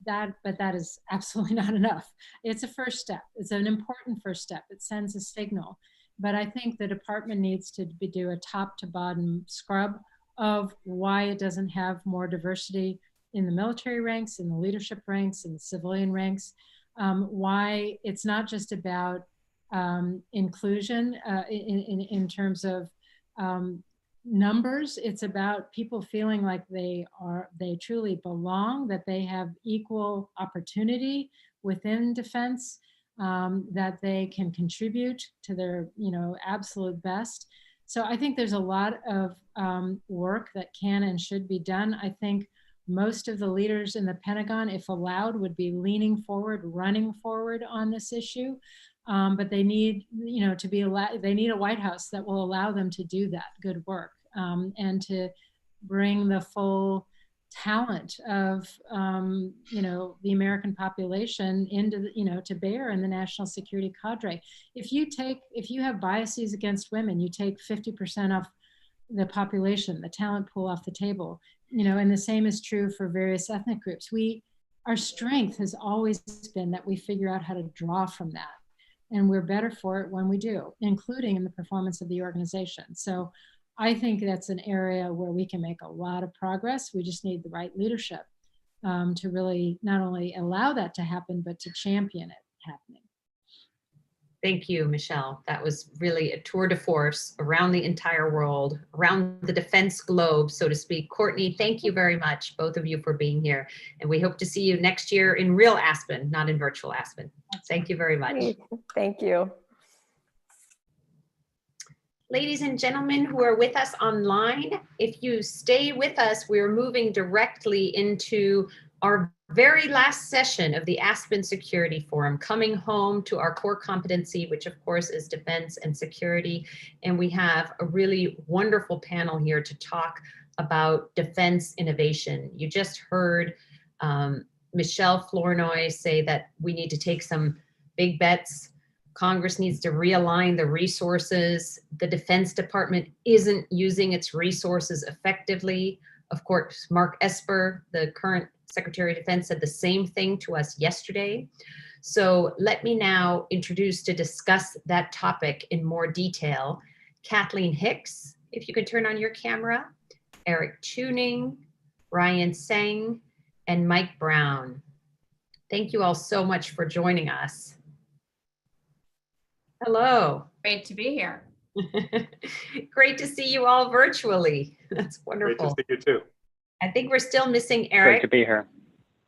But that is absolutely not enough. It's a first step. It's an important first step. It sends a signal. But I think the department needs to do a top to bottom scrub of why it doesn't have more diversity in the military ranks, in the leadership ranks, in the civilian ranks, why it's not just about inclusion in terms of numbers. It's about people feeling like they truly belong, that they have equal opportunity within defense, that they can contribute to their absolute best. So I think there's a lot of work that can and should be done. I think most of the leaders in the Pentagon, if allowed, would be leaning forward, running forward on this issue. But they need, to be allowed. They need a White House that will allow them to do that good work, and to bring the full talent of, the American population into, to bear in the national security cadre. If you have biases against women, you take 50% off the population, the talent pool off the table, and the same is true for various ethnic groups. Our strength has always been that we figure out how to draw from that. And we're better for it when we do, including in the performance of the organization. So I think that's an area where we can make a lot of progress. We just need the right leadership to really not only allow that to happen, but to champion it happening. Thank you, Michelle. That was really a tour de force around the entire world, around the defense globe, so to speak. Courtney, thank you very much, both of you, for being here. And we hope to see you next year in real Aspen, not in virtual Aspen. Thank you very much. Thank you. Ladies and gentlemen who are with us online, if you stay with us, we're moving directly into our very last session of the Aspen Security Forum, coming home to our core competency, which of course is defense and security. And we have a really wonderful panel here to talk about defense innovation. You just heard Michelle Flournoy say that we need to take some big bets. Congress needs to realign the resources. The Defense Department isn't using its resources effectively. Of course, Mark Esper, the current Secretary of Defense, said the same thing to us yesterday. So let me now introduce, to discuss that topic in more detail, Kathleen Hicks, if you could turn on your camera, Eric Tuning, Ryan Seng, and Mike Brown. Thank you all so much for joining us. Hello. Great to be here. Great to see you all virtually. That's wonderful. Great to see you too. I think we're still missing Eric. Great to be here.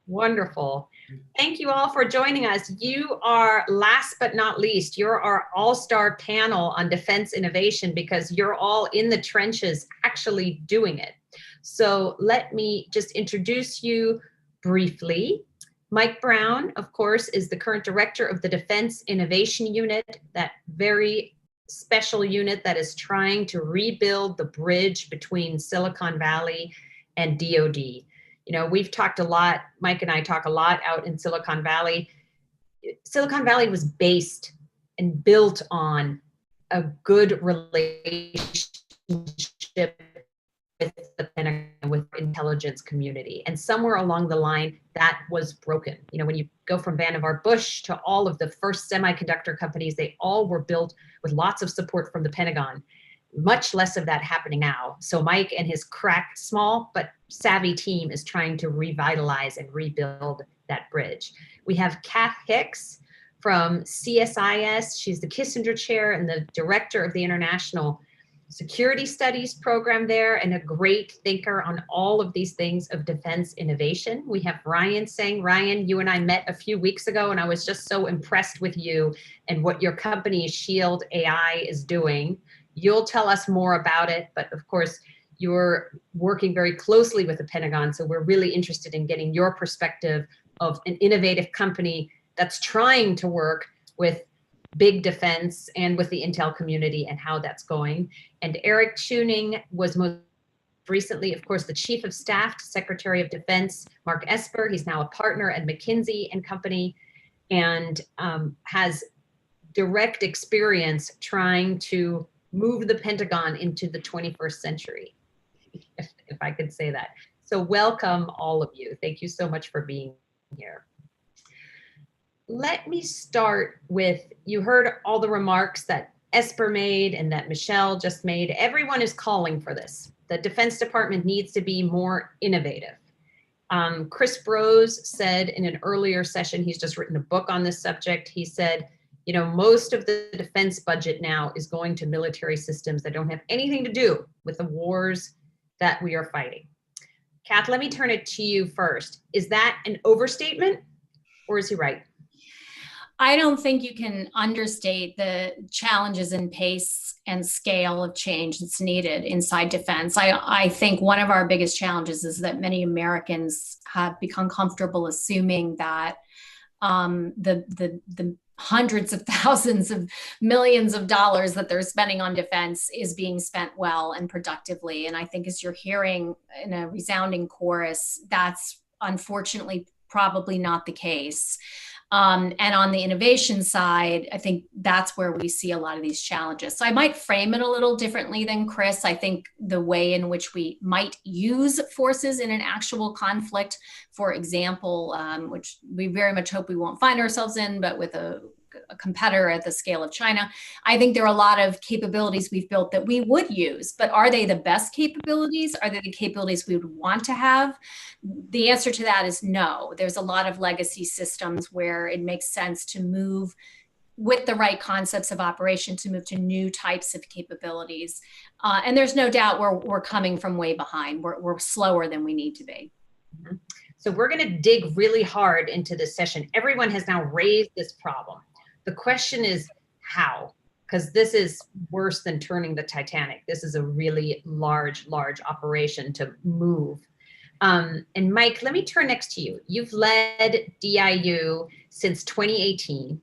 Wonderful. Thank you all for joining us. You are, last but not least, you're our all-star panel on defense innovation, because you're all in the trenches actually doing it. So let me just introduce you briefly. Mike Brown, of course, is the current director of the Defense Innovation Unit, that very special unit that is trying to rebuild the bridge between Silicon Valley and DoD. You know, we've talked a lot, Mike and I talk a lot out in Silicon Valley. Silicon Valley was based and built on a good relationship with the Pentagon, with intelligence community. And somewhere along the line, that was broken. You know, when you go from Vannevar Bush to all of the first semiconductor companies, they all were built with lots of support from the Pentagon. Much less of that happening now. So Mike and his crack, small but savvy team is trying to revitalize and rebuild that bridge. We have Kath Hicks from CSIS. She's the Kissinger Chair and the Director of the International Security Studies program there, and a great thinker on all of these things of defense innovation. We have Ryan Singh. Ryan, you and I met a few weeks ago, and I was just so impressed with you and what your company Shield AI is doing. You'll tell us more about it, but of course, you're working very closely with the Pentagon, so we're really interested in getting your perspective of an innovative company that's trying to work with big defense and with the intel community and how that's going. And Eric Tuning was most recently, of course, the Chief of Staff to Secretary of Defense, Mark Esper. He's now a partner at McKinsey and Company, and has direct experience trying to move the Pentagon into the 21st century, if I could say that. So welcome all of you. Thank you so much for being here. Let me start with, you heard all the remarks that Esper made and that Michelle just made. Everyone is calling for this. The Defense Department needs to be more innovative. Chris Brose said in an earlier session, he's just written a book on this subject. He said, you know, most of the defense budget now is going to military systems that don't have anything to do with the wars that we are fighting. Kath, let me turn it to you first. Is that an overstatement, or is he right? I don't think you can understate the challenges in pace and scale of change that's needed inside defense. I think one of our biggest challenges is that many Americans have become comfortable assuming that the hundreds of thousands of millions of dollars that they're spending on defense is being spent well and productively. And I think as you're hearing in a resounding chorus, that's unfortunately probably not the case. And on the innovation side, I think that's where we see a lot of these challenges. So I might frame it a little differently than Chris. I think the way in which we might use forces in an actual conflict, for example, which we very much hope we won't find ourselves in, but with a competitor at the scale of China, I think there are a lot of capabilities we've built that we would use, but are they the best capabilities? Are they the capabilities we would want to have? The answer to that is no. There's a lot of legacy systems where it makes sense to move with the right concepts of operation to move to new types of capabilities. And there's no doubt we're coming from way behind. We're slower than we need to be. Mm-hmm. So we're going to dig really hard into this session. Everyone has now raised this problem. The question is how, because this is worse than turning the Titanic. This is a really large operation to move. And Mike, let me turn next to you. You've led DIU since 2018.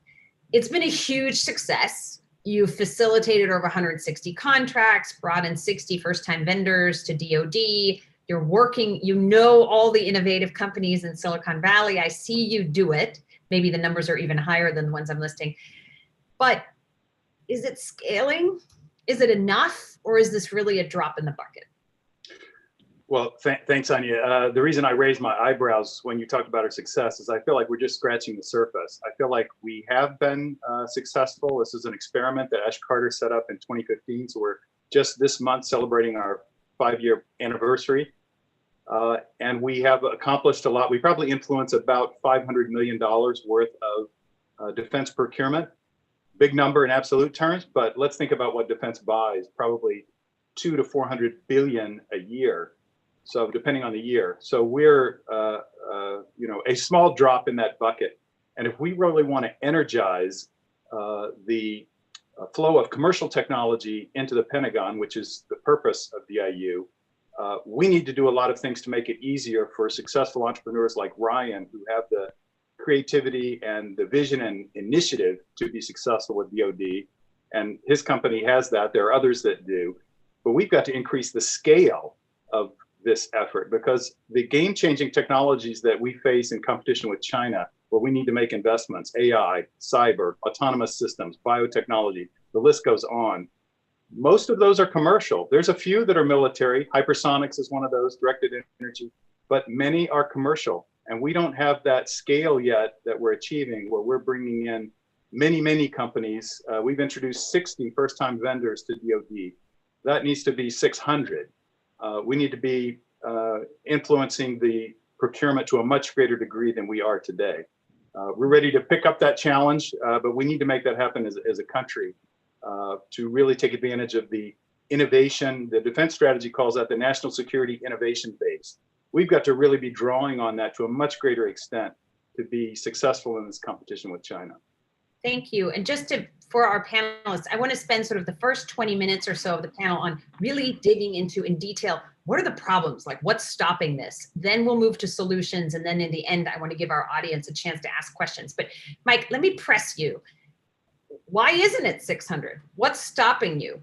It's been a huge success. You've facilitated over 160 contracts, brought in 60 first-time vendors to DoD. You're working, you know all the innovative companies in Silicon Valley. I see you do it. Maybe the numbers are even higher than the ones I'm listing. But is it scaling? Is it enough? Or is this really a drop in the bucket? Well, thanks, Anya. The reason I raised my eyebrows when you talked about our success is I feel like we're just scratching the surface. I feel like we have been successful. This is an experiment that Ash Carter set up in 2015. So we're just this month celebrating our 5-year anniversary. And we have accomplished a lot. We probably influence about $500 million worth of defense procurement. Big number in absolute terms, but let's think about what defense buys, probably 200 to 400 billion a year. So depending on the year. So we're a small drop in that bucket. And if we really want to energize the flow of commercial technology into the Pentagon, which is the purpose of DIU, we need to do a lot of things to make it easier for successful entrepreneurs like Ryan, who have the creativity and the vision and initiative to be successful with DoD. And his company has that. There are others that do. But we've got to increase the scale of this effort, because the game-changing technologies that we face in competition with China, where we need to make investments, AI, cyber, autonomous systems, biotechnology, the list goes on. Most of those are commercial. There's a few that are military. Hypersonics is one of those, directed energy, but many are commercial. And we don't have that scale yet that we're achieving, where we're bringing in many companies. We've introduced 60 first-time vendors to DoD. That needs to be 600. We need to be influencing the procurement to a much greater degree than we are today. We're ready to pick up that challenge, but we need to make that happen as a country to really take advantage of the innovation. The defense strategy calls that the national security innovation base. We've got to really be drawing on that to a much greater extent to be successful in this competition with China. Thank you. And just for our panelists, I want to spend sort of the first 20 minutes or so of the panel on really digging into in detail, what are the problems? Like, what's stopping this? Then we'll move to solutions. And then in the end, I want to give our audience a chance to ask questions. But Mike, let me press you. Why isn't it 600? What's stopping you?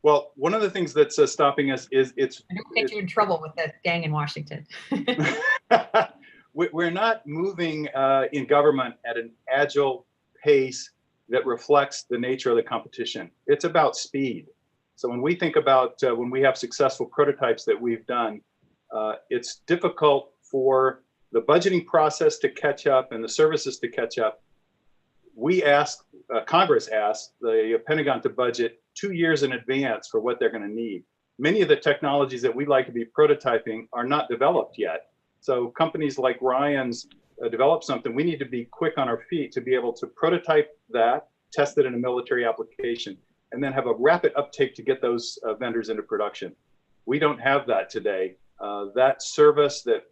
Well, one of the things that's stopping us is I don't get you in trouble with the gang in Washington. We're not moving in government at an agile pace that reflects the nature of the competition. It's about speed. So when we think about when we have successful prototypes that we've done, it's difficult for the budgeting process to catch up and the services to catch up. We asked, Congress asked the Pentagon to budget 2 years in advance for what they're going to need. Many of the technologies that we'd like to be prototyping are not developed yet. So companies like Ryan's develop something, we need to be quick on our feet to be able to prototype that, test it in a military application, and then have a rapid uptake to get those vendors into production. We don't have that today. That service that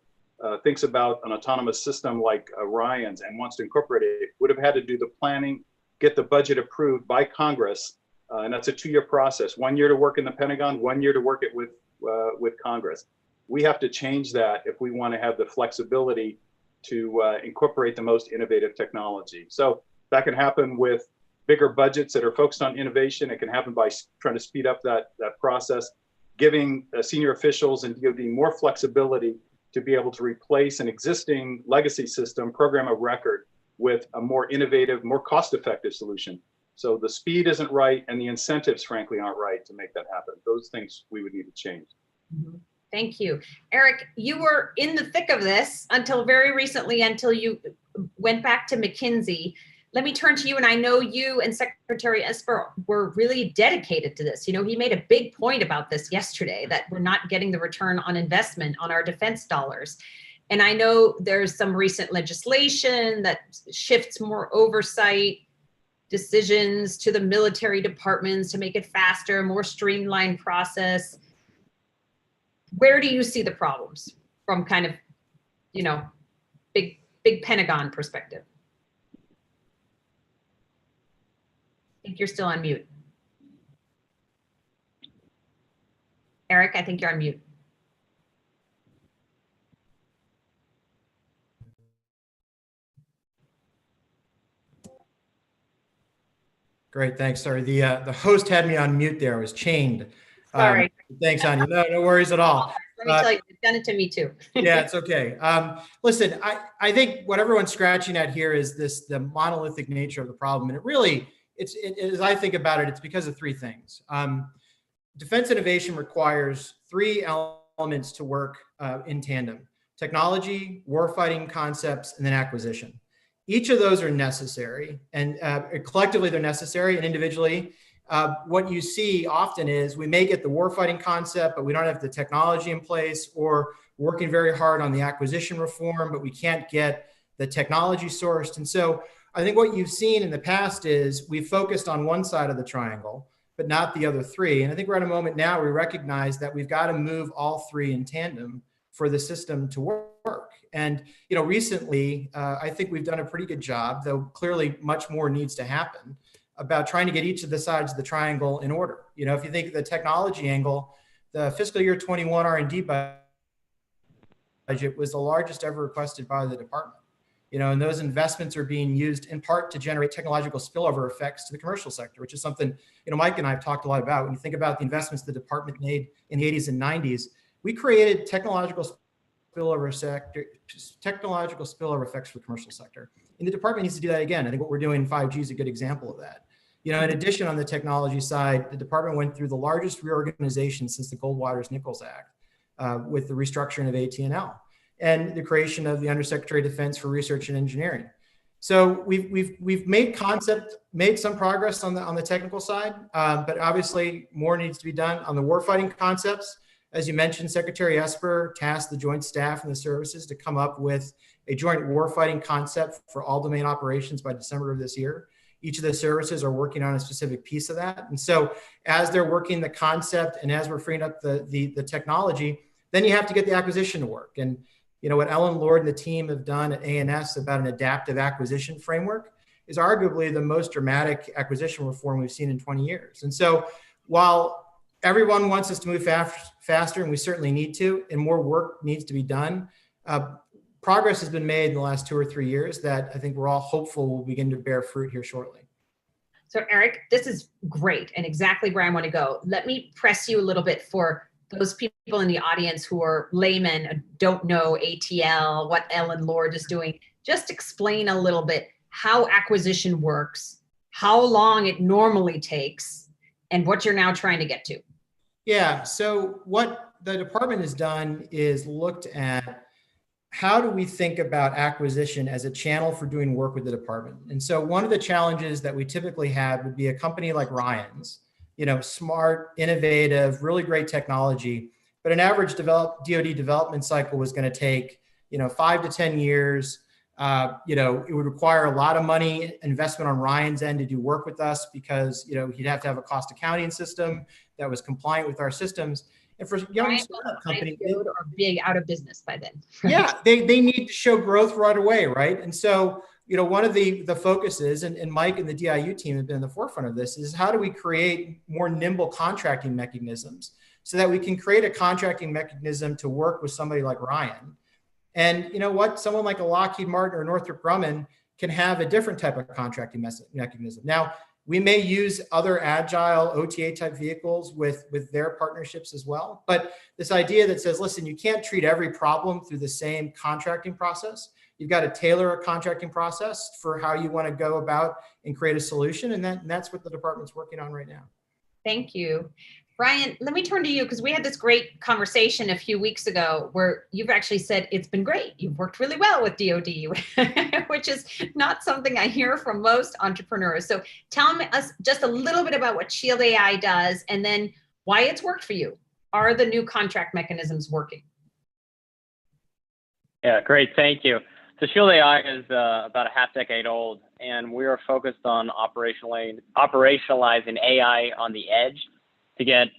thinks about an autonomous system like Ryan's and wants to incorporate it would have had to do the planning, get the budget approved by Congress, and that's a 2-year process. 1 year to work in the Pentagon, 1 year to work it with Congress. We have to change that if we want to have the flexibility to incorporate the most innovative technology. So that can happen with bigger budgets that are focused on innovation. It can happen by trying to speed up that process, giving senior officials and DoD more flexibility to be able to replace an existing legacy system, program of record, with a more innovative, more cost-effective solution. So the speed isn't right, and the incentives, frankly, aren't right to make that happen. Those things we would need to change. Mm-hmm. Thank you. Eric, you were in the thick of this until very recently, until you went back to McKinsey. Let me turn to you, and I know you and Secretary Esper were really dedicated to this. You know, he made a big point about this yesterday, that we're not getting the return on investment on our defense dollars. And I know there's some recent legislation that shifts more oversight decisions to the military departments to make it faster, more streamlined process. Where do you see the problems from kind of, you know, big Pentagon perspective? I think you're still on mute. Eric, I think you're on mute. Great, thanks. Sorry, the host had me on mute there. I was chained. Sorry. Thanks, Anya. No worries at all. Let me tell you, you've done it to me too. Yeah, it's okay. Listen, I think what everyone's scratching at here is the monolithic nature of the problem. And it really, as I think about it, it's because of 3 things. Defense innovation requires 3 elements to work in tandem: technology, warfighting concepts, and then acquisition. Each of those are necessary, and collectively they're necessary, and individually, what you see often is we may get the warfighting concept, but we don't have the technology in place, or working very hard on the acquisition reform, but we can't get the technology sourced. And so I think what you've seen in the past is we've focused on one side of the triangle, but not the other 3. And I think we're at a moment now where we recognize that we've got to move all 3 in tandem for the system to work. And, you know, recently, I think we've done a pretty good job, though clearly much more needs to happen, about trying to get each of the sides of the triangle in order. You know, if you think of the technology angle, the fiscal year 21 R&D budget was the largest ever requested by the department. You know, and those investments are being used in part to generate technological spillover effects to the commercial sector, which is something, you know, Mike and I have talked a lot about. When you think about the investments the department made in the 80s and 90s, we created technological spillover effects for the commercial sector. And the department needs to do that again. I think what we're doing in 5G is a good example of that. In addition, on the technology side, the department went through the largest reorganization since the Goldwater-Nichols Act with the restructuring of AT&L and the creation of the Undersecretary of Defense for Research and Engineering. So we've made some progress on the technical side, but obviously more needs to be done on the warfighting concepts. As you mentioned, Secretary Esper tasked the Joint Staff and the services to come up with a joint warfighting concept for all domain operations by December of this year. Each of the services are working on a specific piece of that. And so as they're working the concept and as we're freeing up the technology, then you have to get the acquisition to work. And what Ellen Lord and the team have done at ANS about an adaptive acquisition framework is arguably the most dramatic acquisition reform we've seen in 20 years. And so while everyone wants us to move faster, and we certainly need to, and more work needs to be done, progress has been made in the last 2 or 3 years that I think we're all hopeful will begin to bear fruit here shortly. So Eric, this is great and exactly where I want to go. Let me press you a little bit for those people in the audience who are laymen, don't know ATL, what Ellen Lord is doing. Just explain a little bit how acquisition works, how long it normally takes, and what you're now trying to get to. Yeah, so what the department has done is looked at how do we think about acquisition as a channel for doing work with the department. And so one of the challenges that we typically have would be a company like Ryan's, smart, innovative, really great technology, but an average DoD development cycle was going to take, 5 to 10 years. It would require a lot of money investment on Ryan's end to do work with us because, he'd have to have a cost accounting system that was compliant with our systems. And for young startup companies, or big out of business by then. Yeah, they need to show growth right away, right? And so, one of the focuses, and Mike and the DIU team have been in the forefront of this, is how do we create more nimble contracting mechanisms so that we can create a contracting mechanism to work with somebody like Ryan. And someone like a Lockheed Martin or Northrop Grumman can have a different type of contracting mechanism. Now, we may use other agile OTA type vehicles with their partnerships as well. But this idea that says, listen, you can't treat every problem through the same contracting process. You've got to tailor a contracting process for how you want to go about and create a solution. And that's what the department's working on right now. Thank you. Brian, let me turn to you because we had this great conversation a few weeks ago where you've actually said it's been great. You've worked really well with DoD, which is not something I hear from most entrepreneurs. So tell us just a little bit about what Shield AI does and then why it's worked for you. Are the new contract mechanisms working? Yeah, great. Thank you. So Shield AI is about a half decade old, and we are focused on operationalizing AI on the edge to get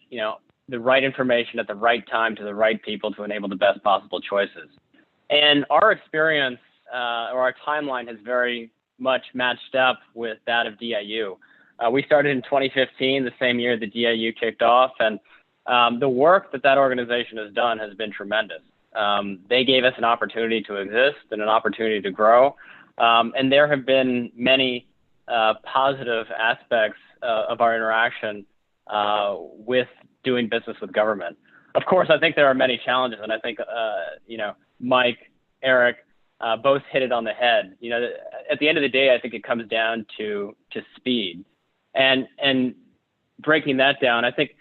the right information at the right time to the right people to enable the best possible choices. And our experience or our timeline has very much matched up with that of DIU. We started in 2015, the same year the DIU kicked off, and the work that organization has done has been tremendous. They gave us an opportunity to exist and an opportunity to grow, and there have been many positive aspects of our interaction with doing business with government. Of course, I think there are many challenges, and I think Mike, Eric, both hit it on the head. At the end of the day, I think it comes down to speed, and breaking that down. I think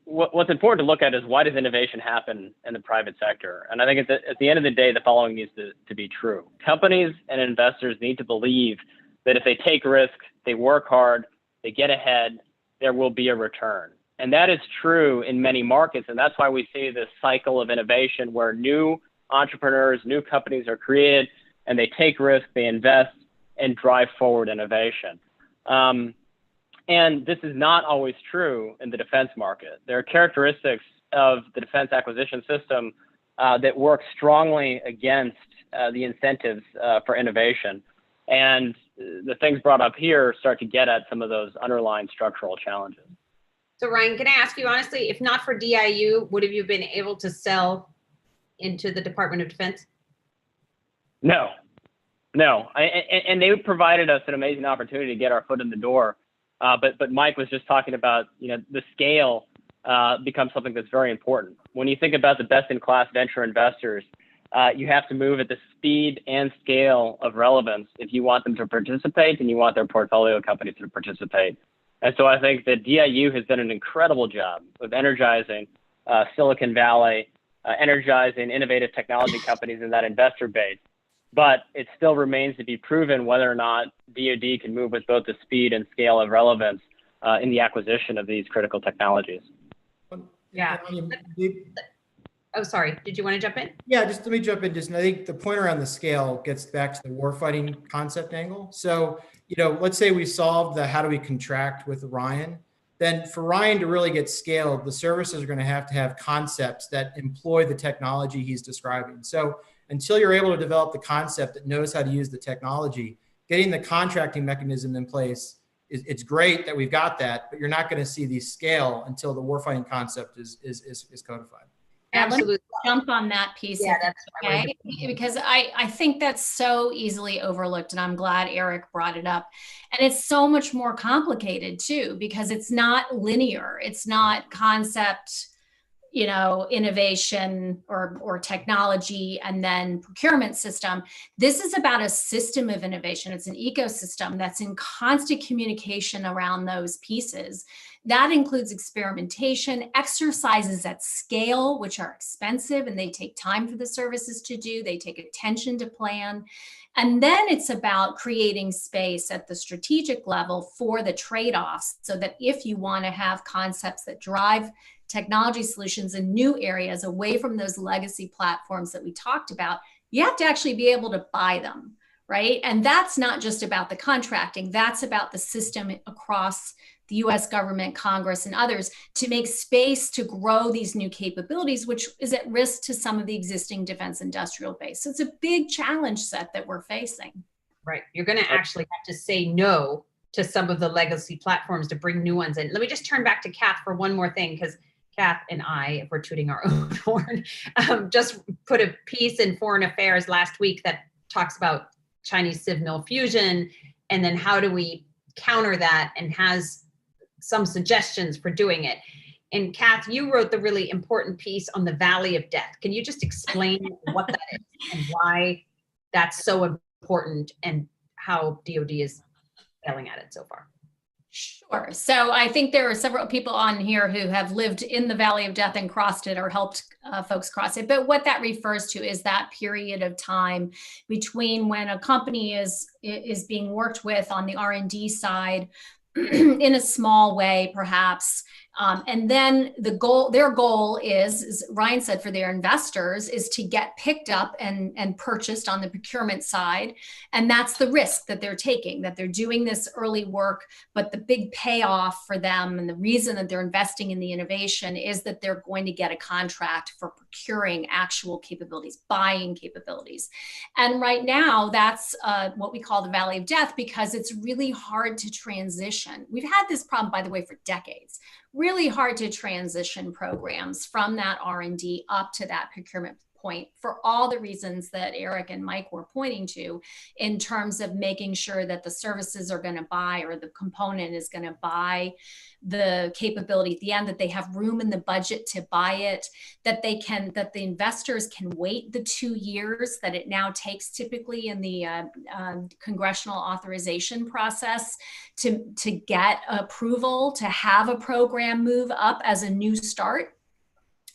what's important to look at is why does innovation happen in the private sector? And I think at the end of the day, the following needs to be true. Companies and investors need to believe that if they take risks, they work hard, they get ahead, there will be a return. And that is true in many markets. And that's why we see this cycle of innovation where new entrepreneurs, new companies are created and they take risks, they invest and drive forward innovation. And this is not always true in the defense market. There are characteristics of the defense acquisition system that work strongly against the incentives for innovation. And the things brought up here start to get at some of those underlying structural challenges. So Ryan, can I ask you honestly, if not for DIU, would have you been able to sell into the Department of Defense? No. And they provided us an amazing opportunity to get our foot in the door. But Mike was just talking about, the scale becomes something that's very important. When you think about the best-in-class venture investors, you have to move at the speed and scale of relevance if you want them to participate and you want their portfolio companies to participate. And so I think that DIU has done an incredible job of energizing Silicon Valley, energizing innovative technology companies in that investor base. But it still remains to be proven whether or not DoD can move with both the speed and scale of relevance in the acquisition of these critical technologies. Yeah. Oh, sorry. Did you want to jump in? Yeah, just let me jump in. I think the point around the scale gets back to the warfighting concept angle. So, let's say we solved the how do we contract with Ryan. Then for Ryan to really get scaled, the services are going to have concepts that employ the technology he's describing. So until you're able to develop the concept that knows how to use the technology, getting the contracting mechanism in place, it's great that we've got that, but you're not going to see the scale until the warfighting concept is codified. Absolutely. Jump on that piece. Yeah, that's okay. Because I think that's so easily overlooked, and I'm glad Eric brought it up. And it's so much more complicated too, because it's not linear. It's not concept, innovation or technology and then procurement system. This is about a system of innovation. It's an ecosystem that's in constant communication around those pieces. That includes experimentation, exercises at scale, which are expensive and they take time for the services to do. They take attention to plan. And then it's about creating space at the strategic level for the trade-offs, so that if you want to have concepts that drive technology solutions in new areas away from those legacy platforms that we talked about, you have to actually be able to buy them, right? And that's not just about the contracting, that's about the system across the US government, Congress, and others to make space to grow these new capabilities, which is at risk to some of the existing defense industrial base. So it's a big challenge set that we're facing. Right. You're going to actually have to say no to some of the legacy platforms to bring new ones in. Let me just turn back to Kath for one more thing, because Kath and I, if we're tooting our own horn, just put a piece in Foreign Affairs last week that talks about Chinese civil fusion, and then how do we counter that, and has some suggestions for doing it. And Kath, you wrote the really important piece on the Valley of Death. Can you just explain what that is and why that's so important and how DoD is failing at it so far? Sure. So I think there are several people on here who have lived in the Valley of Death and crossed it or helped folks cross it. But what that refers to is that period of time between when a company is being worked with on the R&D side in a small way, perhaps. And then their goal is, as Ryan said, for their investors, is to get picked up and purchased on the procurement side. And that's the risk that they're taking, that they're doing this early work, but the big payoff for them and the reason that they're investing in the innovation is that they're going to get a contract for procuring actual capabilities, buying capabilities. And right now, that's what we call the Valley of Death, because it's really hard to transition. We've had this problem, by the way, for decades. Really hard to transition programs from that R&D up to that procurement point for all the reasons that Eric and Mike were pointing to, in terms of making sure that the services are going to buy, or the component is going to buy the capability at the end, that they have room in the budget to buy it, that the investors can wait the 2 years that it now takes typically in the congressional authorization process to get approval to have a program move up as a new start.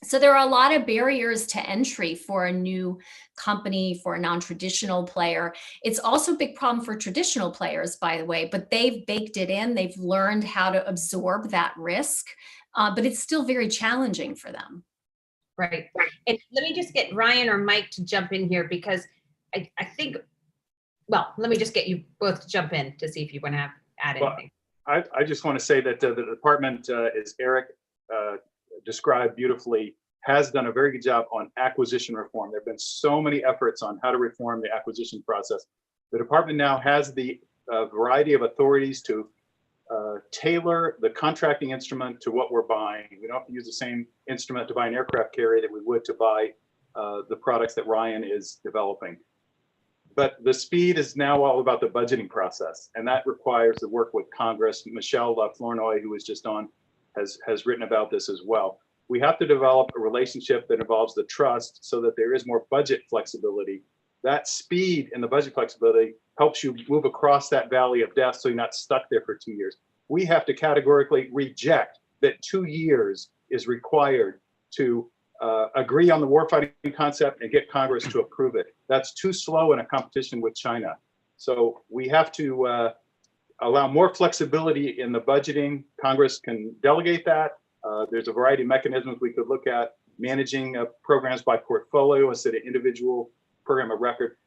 So there are a lot of barriers to entry for a new company, for a non-traditional player. It's also a big problem for traditional players, by the way, but they've baked it in. They've learned how to absorb that risk, but it's still very challenging for them. Right. And let me just get Ryan or Mike to jump in here, because I think, well, let me just get you both to jump in to see if you want to add anything. I just want to say that the department, as Eric described beautifully, has done a very good job on acquisition reform. There have been so many efforts on how to reform the acquisition process. The department now has the variety of authorities to tailor the contracting instrument to what we're buying. We don't have to use the same instrument to buy an aircraft carrier that we would to buy the products that Ryan is developing. But the speed is now all about the budgeting process, and that requires the work with Congress. Michelle Flournoy, who was just on, has written about this as well. We have to develop a relationship that involves the trust so that there is more budget flexibility. That speed and the budget flexibility helps you move across that valley of death so you're not stuck there for 2 years. We have to categorically reject that 2 years is required to agree on the warfighting concept and get Congress to approve it. That's too slow in a competition with China. So we have to allow more flexibility in the budgeting. Congress can delegate that. There's a variety of mechanisms we could look at, managing programs by portfolio instead of individual program of record.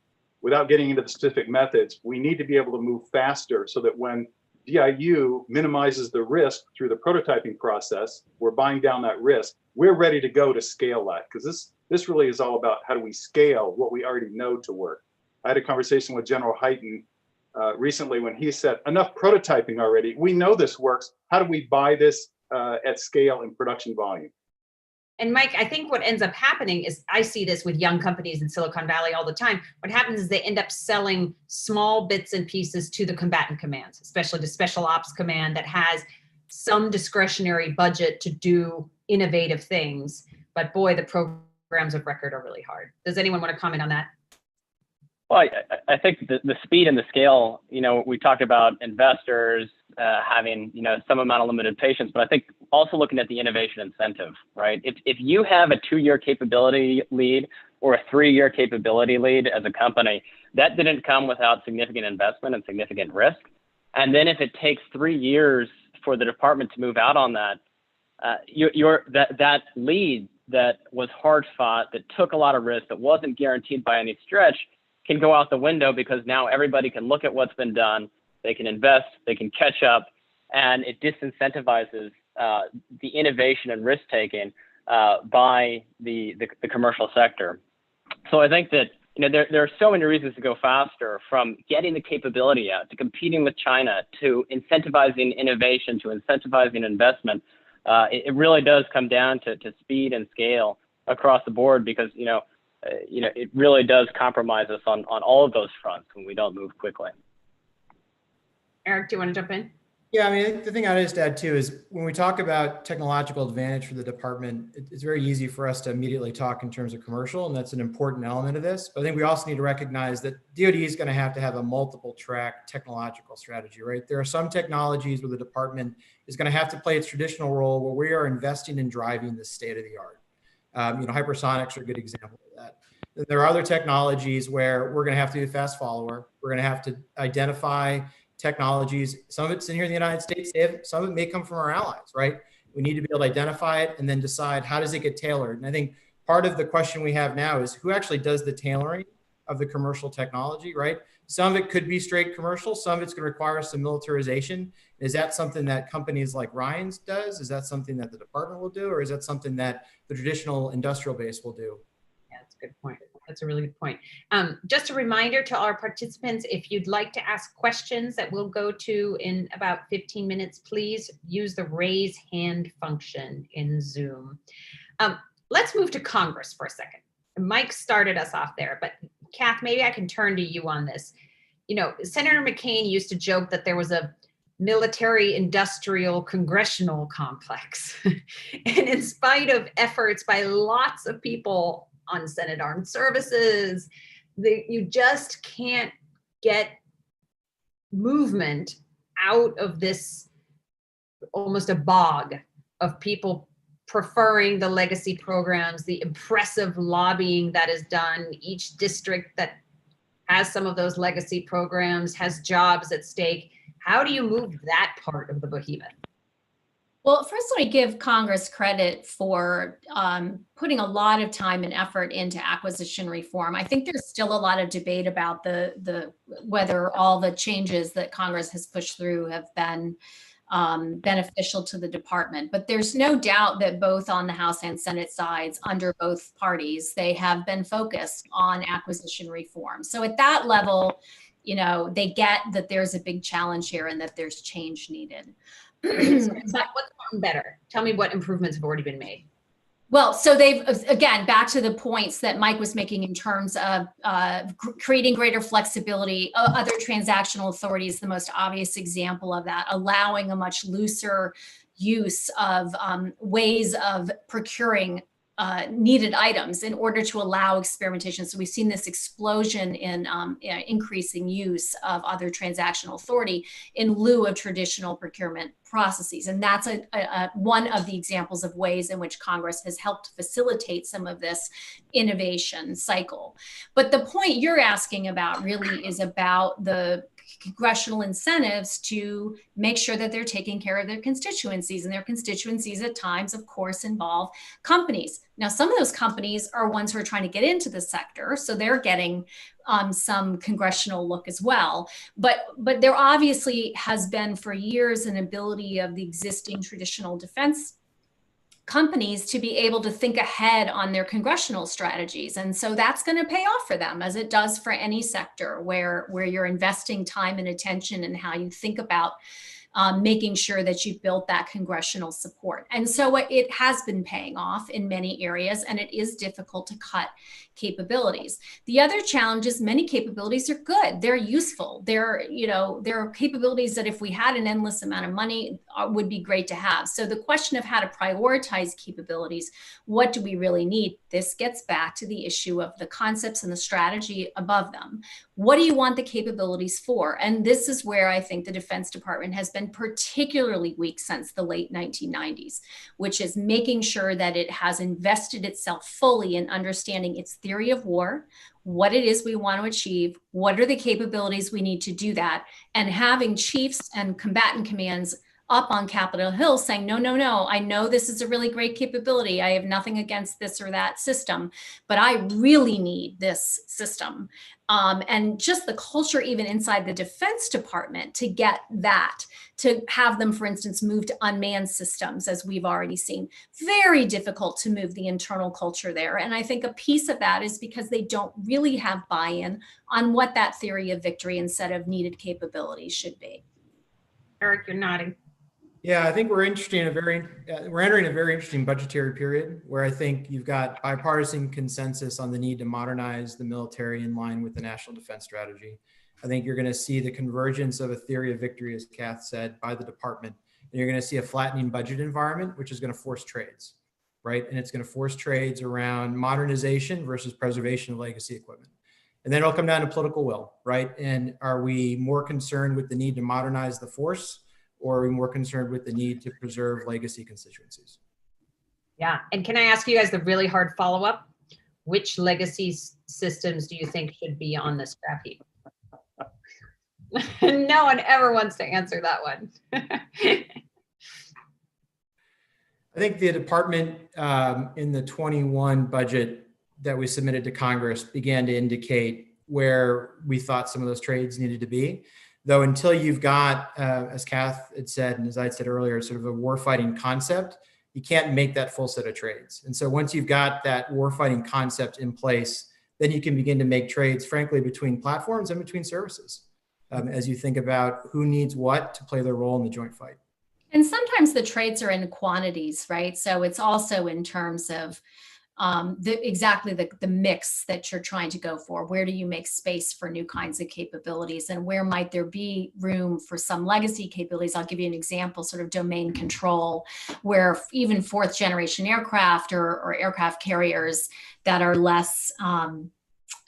Without getting into the specific methods, we need to be able to move faster so that when DIU minimizes the risk through the prototyping process, we're buying down that risk. We're ready to go to scale that, because this really is all about how do we scale what we already know to work. I had a conversation with General Hyten recently when he said, enough prototyping already. We know this works. How do we buy this at scale in production volume? And Mike, I think what ends up happening is, I see this with young companies in Silicon Valley all the time. What happens is they end up selling small bits and pieces to the combatant commands, especially the special ops command that has some discretionary budget to do innovative things. But boy, the programs of record are really hard. Does anyone want to comment on that? Well, I think the speed and the scale, we talked about investors having, some amount of limited patience, but I think also looking at the innovation incentive, right? If you have a 2-year capability lead or a 3-year capability lead as a company, that didn't come without significant investment and significant risk. And then if it takes 3 years for the department to move out on that, that lead that was hard fought, that took a lot of risk, that wasn't guaranteed by any stretch, can go out the window, because now everybody can look at what's been done, they can invest, they can catch up, and it disincentivizes the innovation and risk taking by the commercial sector. So I think that there are so many reasons to go faster, from getting the capability out, to competing with China, to incentivizing innovation, to incentivizing investment. It really does come down to speed and scale across the board, because it really does compromise us on all of those fronts when we don't move quickly. Eric, do you want to jump in? Yeah, I mean, the thing I'd just add too is, when we talk about technological advantage for the department, it's very easy for us to immediately talk in terms of commercial, and that's an important element of this. But I think we also need to recognize that DoD is going to have a multiple track technological strategy, right? There are some technologies where the department is going to have to play its traditional role, where we are investing in driving the state of the art. Hypersonics are a good example of that. There are other technologies where we're going to have to be a fast follower. We're going to have to identify technologies. Some of it's in here in the United States. Some of it may come from our allies, right? We need to be able to identify it and then decide, how does it get tailored? And I think part of the question we have now is, who actually does the tailoring of the commercial technology, right? Some of it could be straight commercial. Some of it's going to require some militarization. Is that something that companies like Ryan's does? Is that something that the department will do? Or is that something that the traditional industrial base will do? Yeah, that's a good point. That's a really good point. Just a reminder to our participants, if you'd like to ask questions that we'll go to in about 15 minutes, please use the raise hand function in Zoom. Let's move to Congress for a second. Mike started us off there, but Kath, maybe I can turn to you on this. Senator McCain used to joke that there was a military industrial congressional complex. And in spite of efforts by lots of people on Senate Armed Services, you just can't get movement out of this almost a bog of people preferring the legacy programs, the impressive lobbying that is done. Each district that has some of those legacy programs has jobs at stake. How do you move that part of the behemoth? Well, first, let me give Congress credit for putting a lot of time and effort into acquisition reform. I think there's still a lot of debate about whether all the changes that Congress has pushed through have been beneficial to the department. But there's no doubt that both on the House and Senate sides, under both parties, they have been focused on acquisition reform. So at that level, they get that there's a big challenge here and that there's change needed. What's gotten better? Tell me what improvements have already been made. Well, so they've, again, back to the points that Mike was making in terms of creating greater flexibility. Other transactional authorities, the most obvious example of that, allowing a much looser use of ways of procuring needed items in order to allow experimentation. So we've seen this explosion in increasing use of other transactional authority in lieu of traditional procurement processes. And that's one of the examples of ways in which Congress has helped facilitate some of this innovation cycle. But the point you're asking about really is about the congressional incentives to make sure that they're taking care of their constituencies, and their constituencies at times, of course, involve companies. Now, some of those companies are ones who are trying to get into the sector, so they're getting some congressional look as well. But there obviously has been for years an ability of the existing traditional defense companies to be able to think ahead on their congressional strategies. And so that's going to pay off for them, as it does for any sector where you're investing time and attention in how you think about making sure that you've built that congressional support. And so it has been paying off in many areas, and it is difficult to cut capabilities. The other challenge is many capabilities are good. They're useful. There are capabilities that if we had an endless amount of money would be great to have. So the question of how to prioritize capabilities, what do we really need? This gets back to the issue of the concepts and the strategy above them. What do you want the capabilities for? And this is where I think the Defense Department has been particularly weak since the late 1990s, which is making sure that it has invested itself fully in understanding its theory of war, what it is we want to achieve, what are the capabilities we need to do that, and having chiefs and combatant commands up on Capitol Hill saying, no, no, no, I know this is a really great capability. I have nothing against this or that system, but I really need this system. And just the culture, even inside the Defense Department, to get that, to have them, for instance, move to unmanned systems, as we've already seen, very difficult to move the internal culture there. And I think a piece of that is because they don't really have buy-in on what that theory of victory and set of needed capabilities should be. Eric, you're nodding. Yeah, I think we're entering a very interesting budgetary period where I think you've got bipartisan consensus on the need to modernize the military in line with the national defense strategy. I think you're going to see the convergence of a theory of victory, as Kath said, by the department. And you're going to see a flattening budget environment, which is going to force trades, right? And it's going to force trades around modernization versus preservation of legacy equipment. And then it'll come down to political will, right? And are we more concerned with the need to modernize the force, or are we more concerned with the need to preserve legacy constituencies? Yeah, and can I ask you guys the really hard follow-up? Which legacy systems do you think should be on the scrap heap? No one ever wants to answer that one. I think the department in the 21 budget that we submitted to Congress began to indicate where we thought some of those trades needed to be. Though until you've got, as Kath had said, and as I said earlier, sort of a warfighting concept, you can't make that full set of trades. And so once you've got that warfighting concept in place, then you can begin to make trades, frankly, between platforms and between services, as you think about who needs what to play their role in the joint fight. And sometimes the trades are in quantities, right? So it's also in terms of exactly the mix that you're trying to go for. Where do you make space for new kinds of capabilities, and where might there be room for some legacy capabilities? I'll give you an example, sort of domain control, where even fourth generation aircraft or aircraft carriers that are less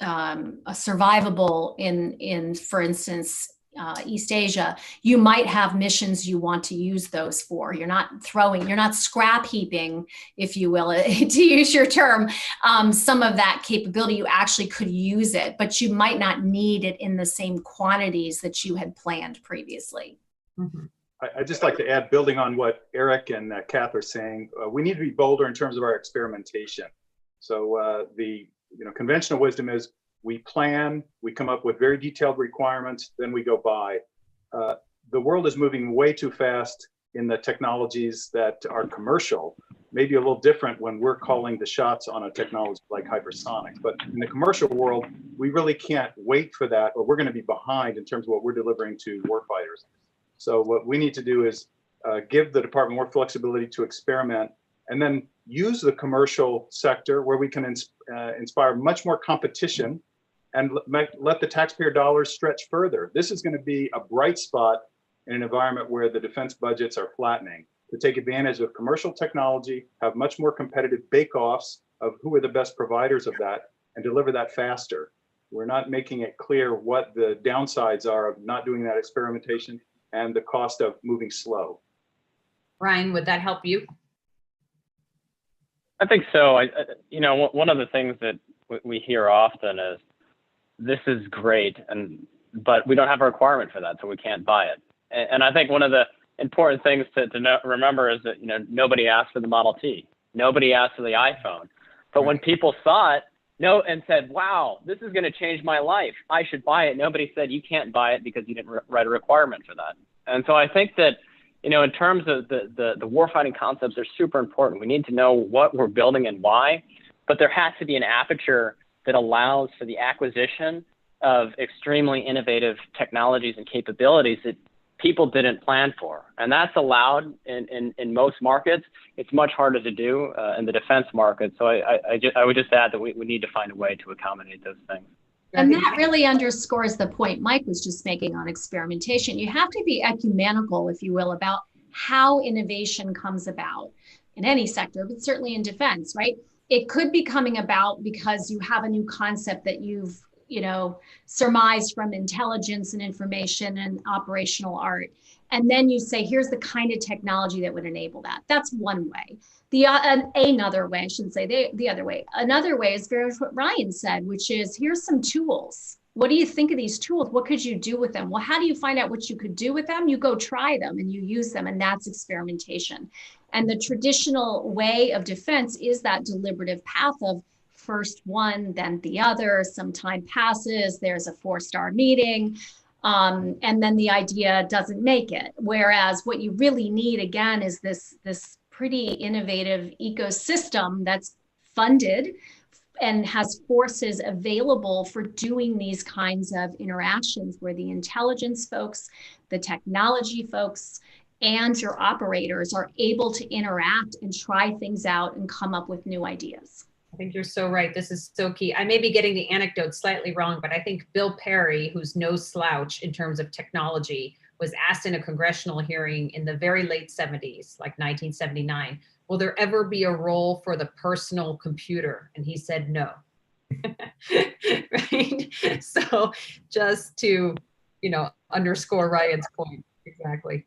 survivable in, for instance, East Asia, you might have missions you want to use those for. You're not scrap heaping, if you will, to use your term, some of that capability. You actually could use it, but you might not need it in the same quantities that you had planned previously. Mm-hmm. I'd just like to add, building on what Eric and Kath are saying, we need to be bolder in terms of our experimentation. So the conventional wisdom is we plan, we come up with very detailed requirements, then we go buy. The world is moving way too fast in the technologies that are commercial, maybe a little different when we're calling the shots on a technology like hypersonics. But in the commercial world, we really can't wait for that, or we're going to be behind in terms of what we're delivering to warfighters. So what we need to do is give the department more flexibility to experiment, and then use the commercial sector where we can inspire much more competition and let the taxpayer dollars stretch further. This is going to be a bright spot in an environment where the defense budgets are flattening. to take advantage of commercial technology, have much more competitive bake-offs of who are the best providers of that, and deliver that faster. We're not making it clear what the downsides are of not doing that experimentation and the cost of moving slow. Ryan, would that help you? I think so. You know, one of the things that we hear often is, this is great, but we don't have a requirement for that, so we can't buy it. And I think one of the important things to remember is that, you know, nobody asked for the Model T. Nobody asked for the iPhone. But when people saw it, and said, wow, this is going to change my life, I should buy it, nobody said you can't buy it because you didn't write a requirement for that. And so I think that, you know, in terms of the warfighting concepts are super important. We need to know what we're building and why, but there has to be an aperture that allows for the acquisition of extremely innovative technologies and capabilities that people didn't plan for. And that's allowed in most markets. It's much harder to do in the defense market. So I would just add that we need to find a way to accommodate those things. And that really underscores the point Mike was just making on experimentation. You have to be ecumenical, if you will, about how innovation comes about in any sector, but certainly in defense, right? It could be coming about because you have a new concept that you've, you know, surmised from intelligence and information and operational art. And then you say, here's the kind of technology that would enable that. That's one way. Another way, I shouldn't say the other way. Another way is very much what Ryan said, which is, here's some tools. What do you think of these tools? What could you do with them? Well, how do you find out what you could do with them? You go try them and you use them, and that's experimentation. And the traditional way of defense is that deliberative path of first one, then the other, some time passes, there's a 4-star meeting, and then the idea doesn't make it. Whereas what you really need, again, is this pretty innovative ecosystem that's funded and has forces available for doing these kinds of interactions where the intelligence folks, the technology folks, and your operators are able to interact and try things out and come up with new ideas. I think you're so right. This is so key. I may be getting the anecdote slightly wrong, but I think Bill Perry, who's no slouch in terms of technology, was asked in a congressional hearing in the very late 70s, like 1979, will there ever be a role for the personal computer? And he said no. Right? So just to, you know, underscore Ryan's point. Exactly.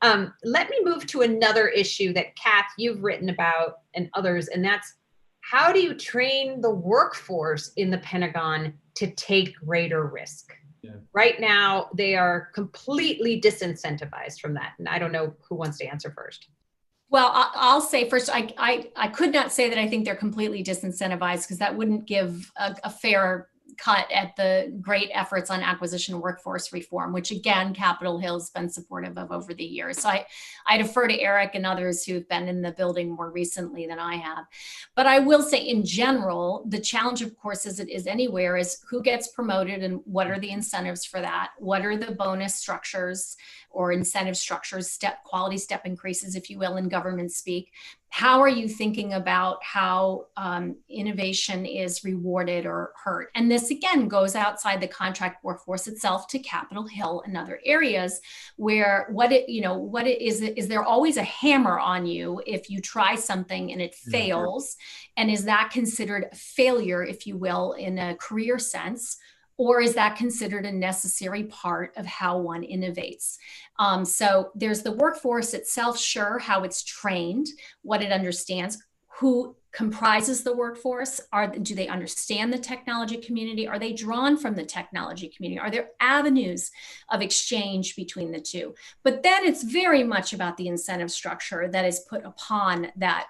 Let me move to another issue that, Kath, you've written about and others, and that's, how do you train the workforce in the Pentagon to take greater risk? Yeah. Right now, they are completely disincentivized from that. And I don't know who wants to answer first. Well, I'll say first, I could not say that I think they're completely disincentivized, because that wouldn't give a fair cut at the great efforts on acquisition workforce reform, which again, Capitol Hill has been supportive of over the years. So I defer to Eric and others who've been in the building more recently than I have. But I will say in general, the challenge, of course, as it is anywhere, is who gets promoted and what are the incentives for that? What are the bonus structures or incentive structures, quality step increases, if you will, in government speak? How are you thinking about how innovation is rewarded or hurt? And this, again, goes outside the contract workforce itself to Capitol Hill and other areas where is there always a hammer on you if you try something and it fails? And is that considered a failure, if you will, in a career sense? Or is that considered a necessary part of how one innovates? So there's the workforce itself, sure, how it's trained, what it understands, who comprises the workforce, do they understand the technology community? Are they drawn from the technology community? Are there avenues of exchange between the two? But then it's very much about the incentive structure that is put upon that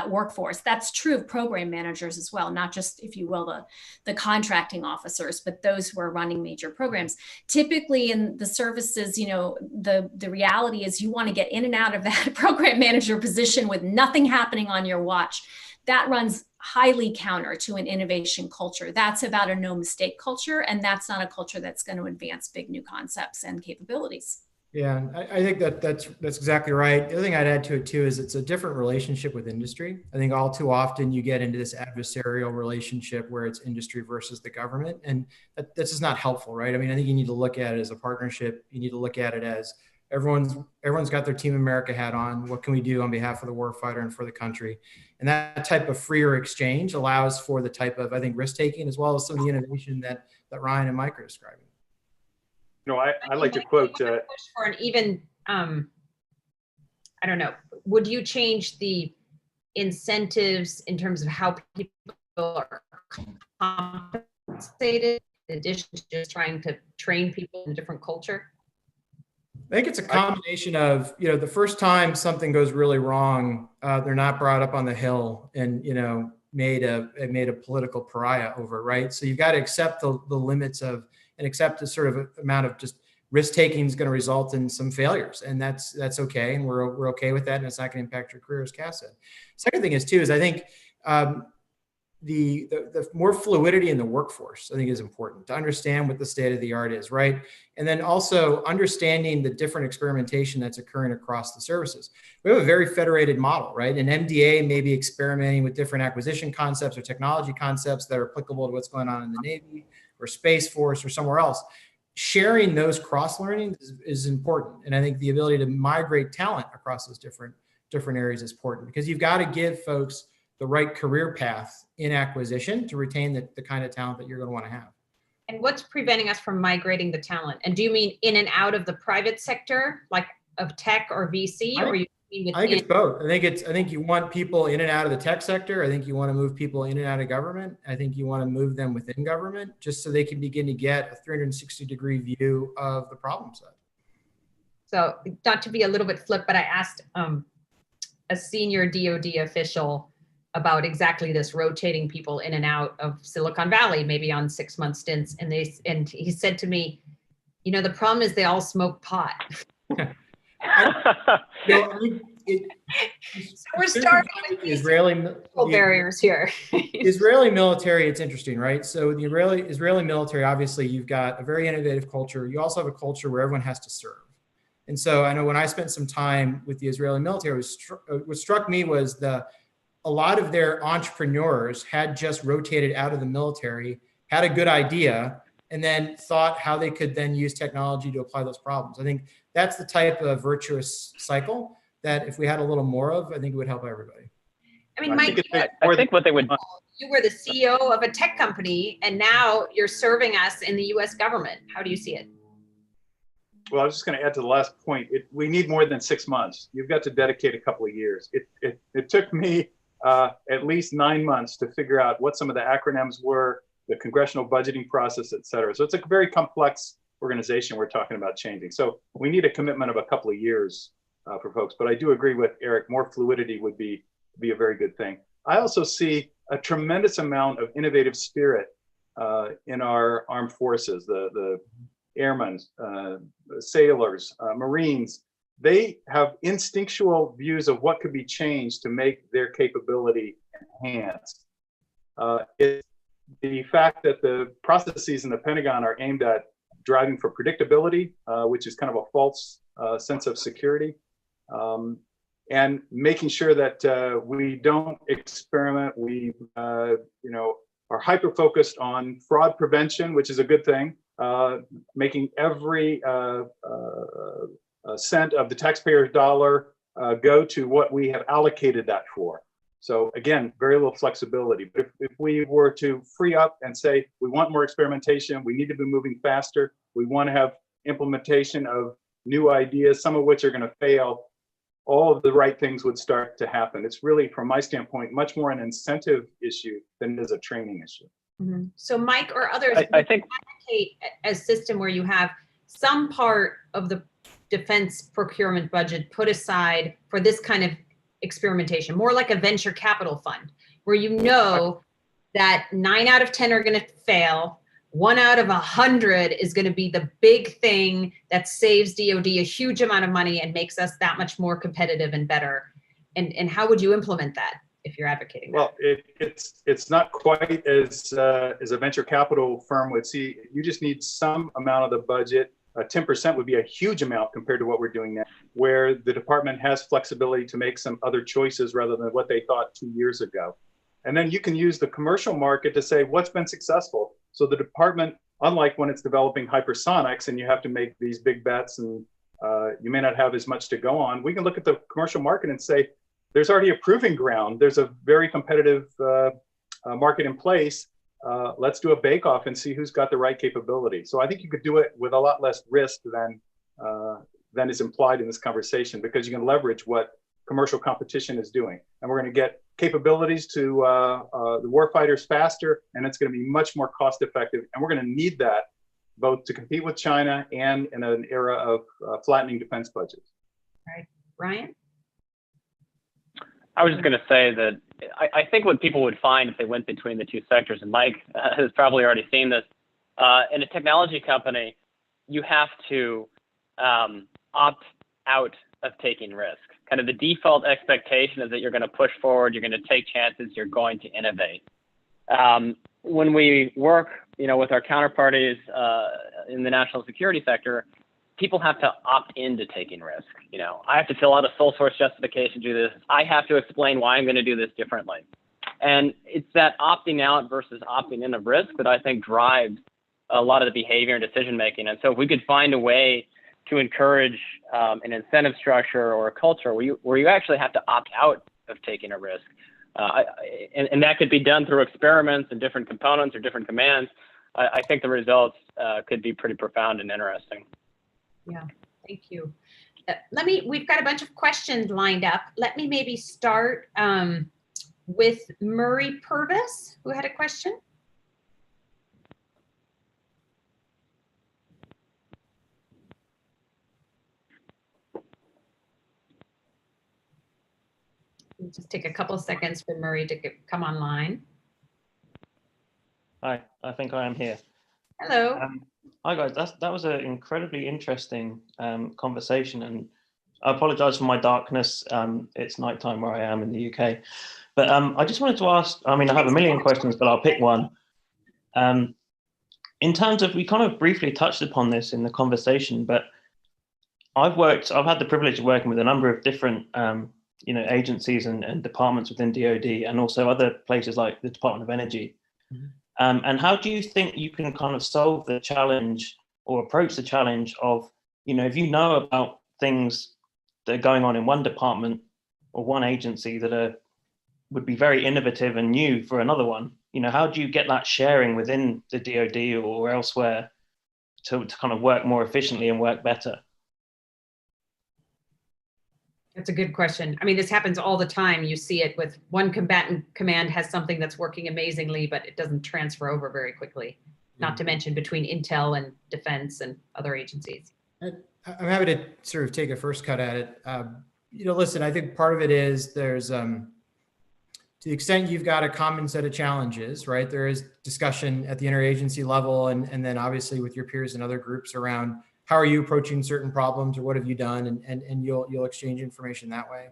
workforce. That's true of program managers as well, not just, if you will, the contracting officers, but those who are running major programs. Typically in the services, the reality is you want to get in and out of that program manager position with nothing happening on your watch. That runs highly counter to an innovation culture. That's about a no mistake culture, and that's not a culture that's going to advance big new concepts and capabilities. Yeah, I think that's exactly right. The other thing I'd add to it too is it's a different relationship with industry. I think all too often you get into this adversarial relationship where it's industry versus the government, and that's just not helpful, right? I mean, I think you need to look at it as a partnership. You need to look at it as Everyone's got their Team America hat on. What can we do on behalf of the warfighter and for the country? And that type of freer exchange allows for the type of, I think, risk taking, as well as some of the innovation that Ryan and Mike are describing. You know, I like to quote. Push for an even, I don't know, would you change the incentives in terms of how people are compensated in addition to just trying to train people in a different culture? I think it's a combination of, you know, the first time something goes really wrong, they're not brought up on the hill and, you know, made a political pariah over, right? So you've got to accept the limits of, and accept the sort of amount of just risk taking is going to result in some failures, and that's okay, and we're okay with that, and it's not going to impact your career, as Cass said. Second thing is I think the more fluidity in the workforce, I think, is important to understand what the state of the art is, right? And then also understanding the different experimentation that's occurring across the services. We have a very federated model, right? And MDA may be experimenting with different acquisition concepts or technology concepts that are applicable to what's going on in the Navy or Space Force or somewhere else. Sharing those cross-learning is important. And I think the ability to migrate talent across those different areas is important, because you've got to give folks the right career path in acquisition to retain the kind of talent that you're going to want to have. And what's preventing us from migrating the talent? And do you mean in and out of the private sector, like of tech or VC, or you mean I think it's both. I think you want people in and out of the tech sector. I think you want to move people in and out of government. I think you want to move them within government just so they can begin to get a 360-degree view of the problem set. So not to be a little bit flip, but I asked a senior DoD official about exactly this, rotating people in and out of Silicon Valley, maybe on 6-month stints. And he said to me, you know, the problem is they all smoke pot. We're starting with Israeli barriers here. Israeli military, it's interesting, right? So the Israeli military, obviously, you've got a very innovative culture. You also have a culture where everyone has to serve. And so I know when I spent some time with the Israeli military, what struck me was a lot of their entrepreneurs had just rotated out of the military, had a good idea, and then thought how they could then use technology to apply those problems. I think that's the type of virtuous cycle that if we had a little more of, I think it would help everybody. I mean, Mike, I think what they would. You were the CEO of a tech company, and now you're serving us in the U.S. government. How do you see it? Well, I was just going to add to the last point. We need more than 6 months. You've got to dedicate a couple of years. It took me at least 9 months to figure out what some of the acronyms were, the congressional budgeting process, et cetera. So it's a very complex organization we're talking about changing. So we need a commitment of a couple of years for folks. But I do agree with Eric, more fluidity would be a very good thing. I also see a tremendous amount of innovative spirit in our armed forces, the airmen, sailors, Marines. They have instinctual views of what could be changed to make their capability enhanced. It's the fact that the processes in the Pentagon are aimed at driving for predictability, which is kind of a false sense of security, and making sure that we don't experiment. We, are hyper-focused on fraud prevention, which is a good thing, making every cent of the taxpayer's dollar go to what we have allocated that for. So again, very little flexibility. But if we were to free up and say, we want more experimentation, we need to be moving faster, we want to have implementation of new ideas, some of which are going to fail, all of the right things would start to happen. It's really, from my standpoint, much more an incentive issue than it is a training issue. Mm-hmm. So Mike or others, I think advocate a system where you have some part of the defense procurement budget put aside for this kind of experimentation, more like a venture capital fund, where you know that 9 out of 10 are going to fail. 1 out of 100 is going to be the big thing that saves DoD a huge amount of money and makes us that much more competitive and better. And how would you implement that if you're advocating that? Well, it's not quite as a venture capital firm would see. You just need some amount of the budget. 10% would be a huge amount compared to what we're doing now, where the department has flexibility to make some other choices rather than what they thought 2 years ago. And then you can use the commercial market to say what's been successful. So the department, unlike when it's developing hypersonics and you have to make these big bets and you may not have as much to go on. We can look at the commercial market and say, there's already a proving ground. There's a very competitive market in place. Let's do a bake-off and see who's got the right capability. So I think you could do it with a lot less risk than is implied in this conversation, because you can leverage what commercial competition is doing. And we're going to get capabilities to the warfighters faster, and it's going to be much more cost effective. And we're going to need that both to compete with China and in an era of flattening defense budgets. All right, Ryan? I was just going to say that I think what people would find if they went between the two sectors, and Mike has probably already seen this, in a technology company, you have to opt out of taking risk. Kind of the default expectation is that you're going to push forward, you're going to take chances, you're going to innovate. When we work, with our counterparties in the national security sector, people have to opt into taking risk. I have to fill out a sole source justification to do this. I have to explain why I'm going to do this differently. And it's that opting out versus opting in of risk that I think drives a lot of the behavior and decision making. And so if we could find a way to encourage an incentive structure or a culture where you actually have to opt out of taking a risk, and that could be done through experiments and different components or different commands, I think the results could be pretty profound and interesting. Yeah, thank you. We've got a bunch of questions lined up. Let me maybe start with Murray Purvis, who had a question. We'll just take a couple of seconds for Murray to come online. Hi, I think I am here. Hello. Hi guys, that was an incredibly interesting conversation, and I apologize for my darkness. It's nighttime where I am in the UK. But I just wanted to ask, I have a million questions, but I'll pick one. In terms of, we kind of briefly touched upon this in the conversation, but I've had the privilege of working with a number of different agencies and departments within DoD, and also other places like the Department of Energy. And how do you think you can kind of solve the challenge or approach the challenge of, if you know about things that are going on in one department or one agency that would be very innovative and new for another one, how do you get that sharing within the DoD or elsewhere to kind of work more efficiently and work better? That's a good question. This happens all the time. You see it with one combatant command has something that's working amazingly, but it doesn't transfer over very quickly, not to mention between Intel and Defense and other agencies. I'm happy to sort of take a first cut at it. Listen, I think part of it is there's, to the extent you've got a common set of challenges, right? There is discussion at the interagency level, and then obviously with your peers and other groups around how are you approaching certain problems, or what have you done, and you'll exchange information that way.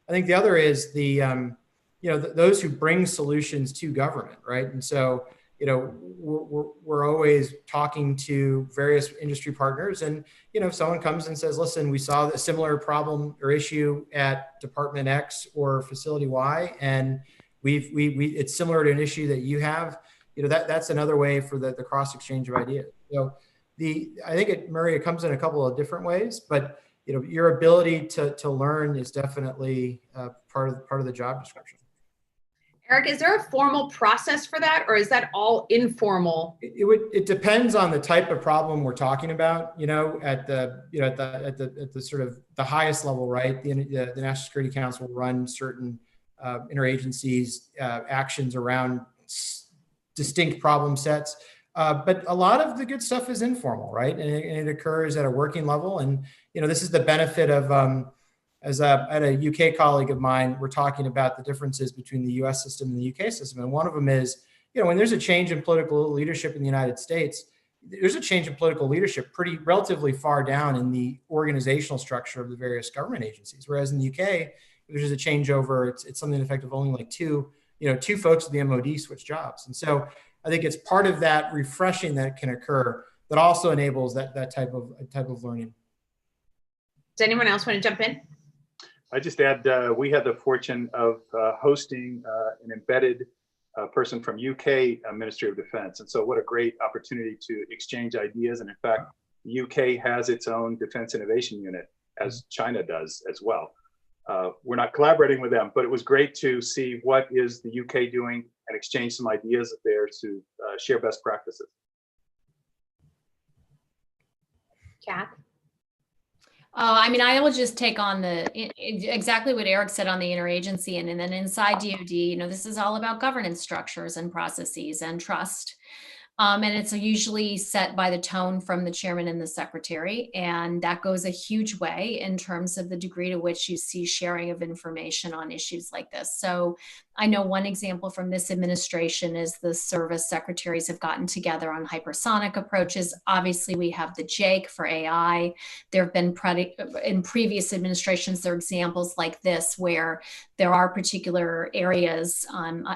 I think the other is those who bring solutions to government, right? And so we're always talking to various industry partners, and if someone comes and says, listen, we saw a similar problem or issue at Department X or Facility Y, and it's similar to an issue that you have, that's another way for the cross exchange of ideas. I think Murray, it comes in a couple of different ways, but your ability to learn is definitely part of the job description. Eric, is there a formal process for that, or is that all informal? It depends on the type of problem we're talking about. At the sort of the highest level, right? The National Security Council will run certain interagencies actions around distinct problem sets. But a lot of the good stuff is informal, right? And it occurs at a working level. And, this is the benefit of, I had a UK colleague of mine, we're talking about the differences between the US system and the UK system. And one of them is, when there's a change in political leadership in the United States, there's a change in political leadership relatively far down in the organizational structure of the various government agencies. Whereas in the UK, if there's a changeover, it's something effective only like two folks at the MOD switch jobs. And so I think it's part of that refreshing that can occur that also enables that type of learning. Does anyone else want to jump in? I just add, we had the fortune of hosting an embedded person from UK Ministry of Defense. And so what a great opportunity to exchange ideas. And in fact, The UK has its own defense innovation unit, as China does as well. We're not collaborating with them, but it was great to see what is the UK doing and exchange some ideas there to share best practices. Kath? I mean, I will just take on exactly what Eric said on the interagency, and then inside DoD, this is all about governance structures and processes and trust. And it's usually set by the tone from the chairman and the secretary. And that goes a huge way in terms of the degree to which you see sharing of information on issues like this. So I know one example from this administration is the service secretaries have gotten together on hypersonic approaches. Obviously, we have the JAIC for AI. There have been in previous administrations, there are examples like this where there are particular areas.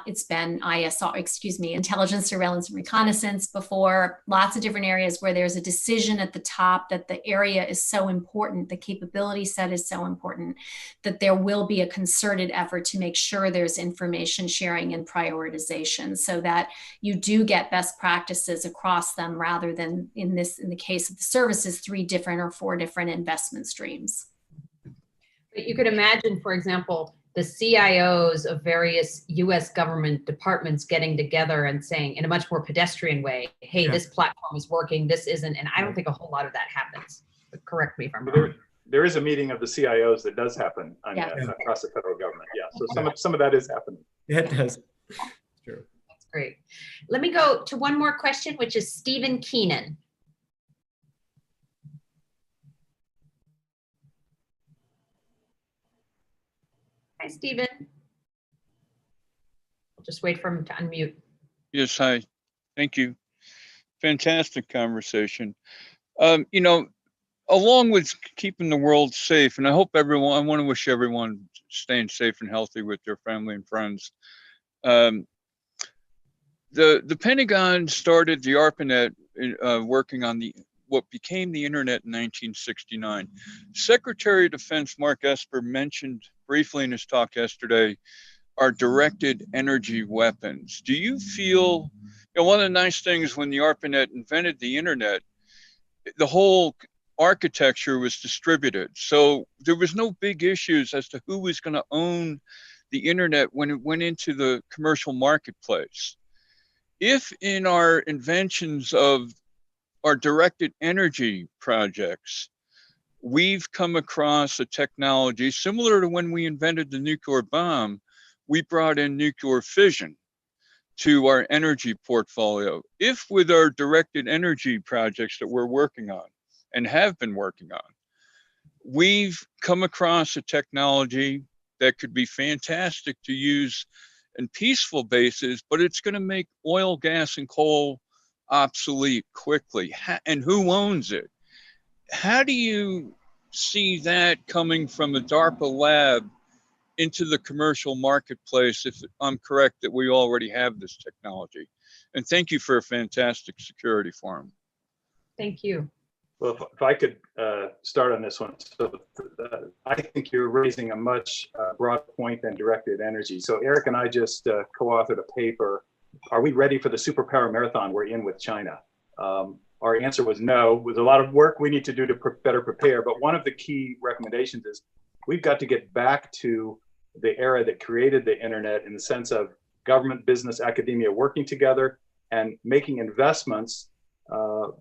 It's been intelligence, surveillance, and reconnaissance before, lots of different areas where there's a decision at the top that the area is so important, the capability set is so important, that there will be a concerted effort to make sure there's information sharing and prioritization so that you do get best practices across them rather than in the case of the services, 3 different or 4 different investment streams. But you could imagine, for example, the CIOs of various US government departments getting together and saying in a much more pedestrian way, hey, this platform is working, this isn't, and I don't think a whole lot of that happens. But correct me if I'm wrong. There is a meeting of the CIOs that does happen across the federal government. Yeah, so some of that is happening. Yeah, it does. True. That's great. Let me go to one more question, which is Stephen Keenan. Hi, Stephen. I'll just wait for him to unmute. Yes, hi. Thank you. Fantastic conversation. Along with keeping the world safe, and I want to wish everyone staying safe and healthy with their family and friends. The Pentagon started the ARPANET working on what became the internet in 1969. Secretary of Defense Mark Esper mentioned briefly in his talk yesterday our directed energy weapons. Do you feel, one of the nice things when the ARPANET invented the internet, the whole architecture was distributed. So there was no big issues as to who was going to own the internet when it went into the commercial marketplace. If in our inventions of our directed energy projects, we've come across a technology similar to when we invented the nuclear bomb, we brought in nuclear fission to our energy portfolio. If with our directed energy projects that we're working on, and have been working on, we've come across a technology that could be fantastic to use in peaceful bases, but it's going to make oil, gas, and coal obsolete quickly. And who owns it? How do you see that coming from a DARPA lab into the commercial marketplace, if I'm correct that we already have this technology? And thank you for a fantastic security forum. Thank you. Well, if I could start on this one. So I think you're raising a much broader point than directed energy. So Eric and I just co-authored a paper. Are we ready for the superpower marathon we're in with China? Our answer was no. There's a lot of work we need to do to better prepare. But one of the key recommendations is we've got to get back to the era that created the internet in the sense of government, business, academia working together and making investments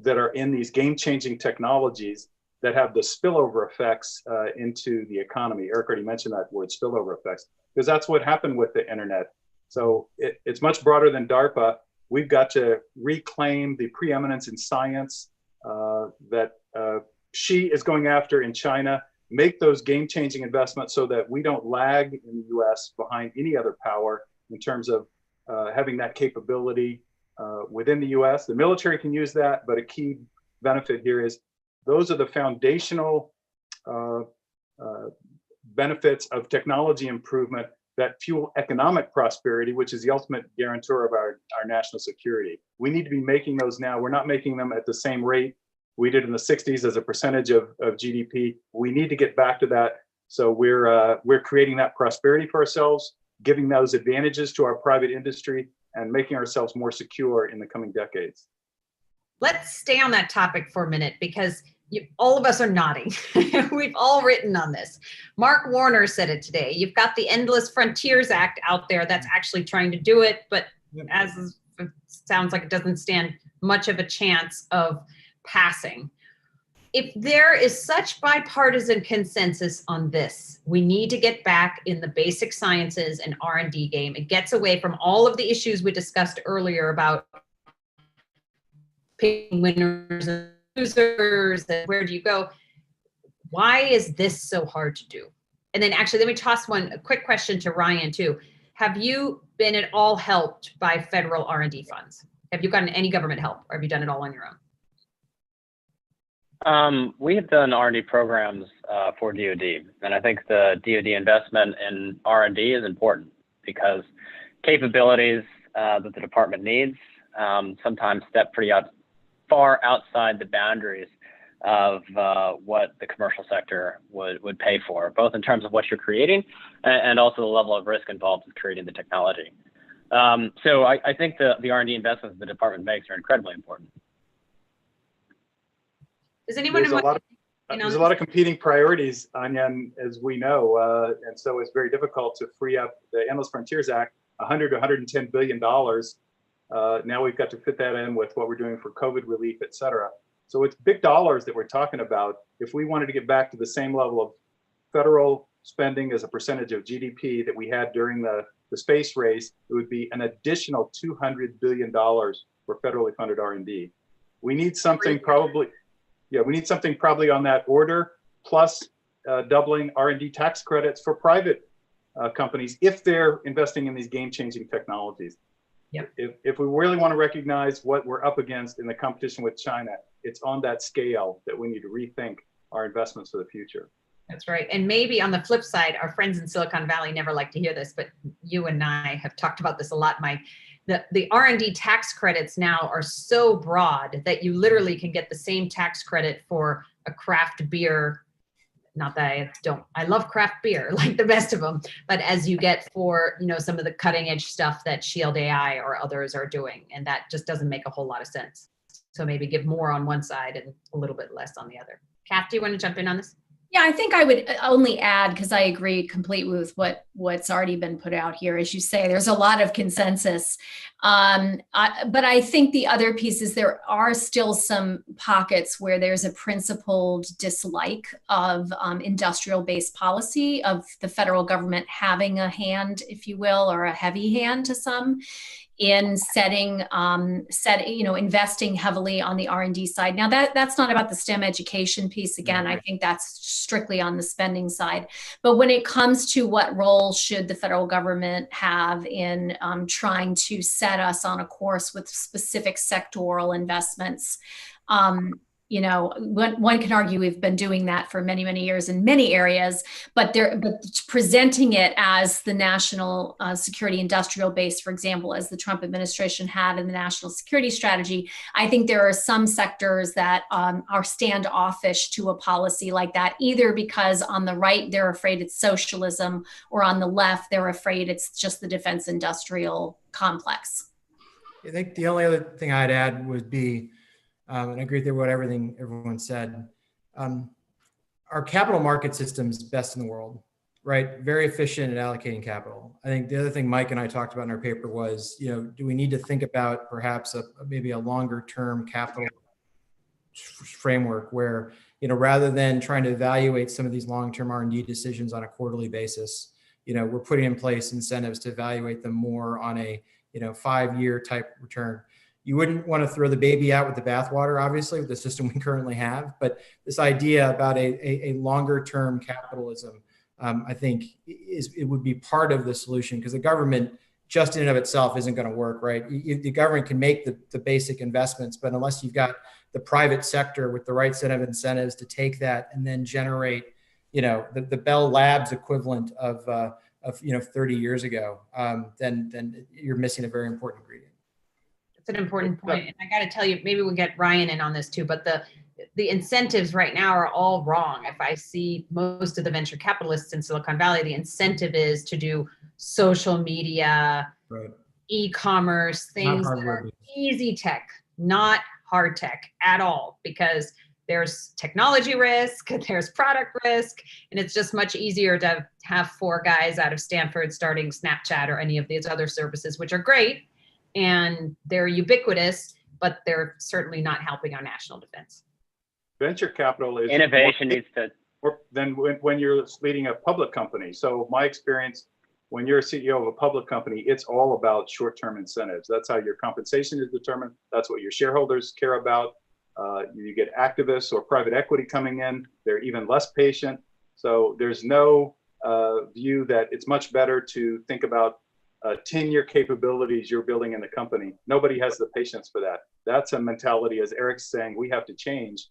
that are in these game-changing technologies that have the spillover effects into the economy. Eric already mentioned that word, spillover effects, because that's what happened with the internet. So it's much broader than DARPA. We've got to reclaim the preeminence in science that Xi is going after in China, make those game-changing investments so that we don't lag in the US behind any other power in terms of having that capability within the US. The military can use that, but a key benefit here is those are the foundational benefits of technology improvement that fuel economic prosperity, which is the ultimate guarantor of our national security. We need to be making those now. We're not making them at the same rate we did in the 60s as a percentage of GDP. We need to get back to that. So we're creating that prosperity for ourselves, giving those advantages to our private industry, and making ourselves more secure in the coming decades. let's stay on that topic for a minute because all of us are nodding. We've all written on this. Mark Warner said it today. You've got the Endless Frontiers Act out there that's actually trying to do it, but as it sounds like it doesn't stand much of a chance of passing. If there is such bipartisan consensus on this, we need to get back in the basic sciences and R&D game. It gets away from all of the issues we discussed earlier about picking winners and losers and where do you go. Why is this so hard to do? And then actually, let me toss a quick question to Ryan too. Have you been at all helped by federal R&D funds? Have you gotten any government help, or have you done it all on your own? We have done R&D programs for DoD, and I think the DoD investment in R&D is important because capabilities that the department needs sometimes step pretty far outside the boundaries of what the commercial sector would pay for, both in terms of what you're creating and also the level of risk involved with creating the technology. So I think the R&D investments the department makes are incredibly important. Does anyone There's a lot of competing priorities, Anya, and as we know, and so it's very difficult to free up the Endless Frontiers Act, $100 to $110 billion. Now we've got to fit that in with what we're doing for COVID relief, et cetera. So it's big dollars that we're talking about. If we wanted to get back to the same level of federal spending as a percentage of GDP that we had during the space race, it would be an additional $200 billion for federally funded R&D. We need something probably on that order, plus doubling R&D tax credits for private companies if they're investing in these game-changing technologies. Yep. If we really want to recognize what we're up against in the competition with China, it's on that scale that we need to rethink our investments for the future. That's right. And maybe on the flip side, our friends in Silicon Valley never like to hear this, but you and I have talked about this a lot, Mike. The R&D tax credits now are so broad that you literally can get the same tax credit for a craft beer. Not that I love craft beer, like the best of them, but as you get for, some of the cutting edge stuff that Shield AI or others are doing. And that just doesn't make a whole lot of sense. So maybe give more on one side and a little bit less on the other. Kath, do you want to jump in on this? Yeah, I think I would only add, because I agree completely with what's already been put out here. As you say, there's a lot of consensus. But I think the other piece is there are still some pockets where there's a principled dislike of industrial-based policy, of the federal government having a hand, if you will, or a heavy hand to some, in investing heavily on the R&D side. Now that's not about the STEM education piece. Again, I think that's strictly on the spending side. But when it comes to what role should the federal government have in trying to set us on a course with specific sectoral investments, one can argue we've been doing that for many, many years in many areas, but presenting it as the national security industrial base, for example, as the Trump administration had in the national security strategy, I think there are some sectors that are standoffish to a policy like that, either because on the right, they're afraid it's socialism, or on the left, they're afraid it's just the defense industrial complex. I think the only other thing I'd add would be, and I agree with everything everyone said. Our capital market system's best in the world, right? Very efficient at allocating capital. I think the other thing Mike and I talked about in our paper was, do we need to think about perhaps maybe a longer term capital framework where, rather than trying to evaluate some of these long-term R&D decisions on a quarterly basis, we're putting in place incentives to evaluate them more on a, 5-year type return. You wouldn't want to throw the baby out with the bathwater, obviously, with the system we currently have. But this idea about a longer term capitalism, I think it would be part of the solution, because the government just in and of itself isn't going to work, right? The government can make the basic investments, but unless you've got the private sector with the right set of incentives to take that and then generate, the Bell Labs equivalent of 30 years ago, then you're missing a very important ingredient. It's an important point. And I got to tell you, maybe we'll get Ryan in on this too, but the incentives right now are all wrong. If I see most of the venture capitalists in Silicon Valley, the incentive is to do social media, right, e-commerce, things that are easy tech, not hard tech at all, because there's technology risk, there's product risk, and it's just much easier to have 4 guys out of Stanford starting Snapchat or any of these other services, which are great and they're ubiquitous, but they're certainly not helping our national defense. Venture capital is innovation needs to. Than when you're leading a public company. So my experience, when you're a CEO of a public company, it's all about short-term incentives. That's how your compensation is determined. That's what your shareholders care about. You get activists or private equity coming in. They're even less patient. So there's no view that it's much better to think about 10-year capabilities you're building in the company. Nobody has the patience for that. That's a mentality, as Eric's saying, we have to change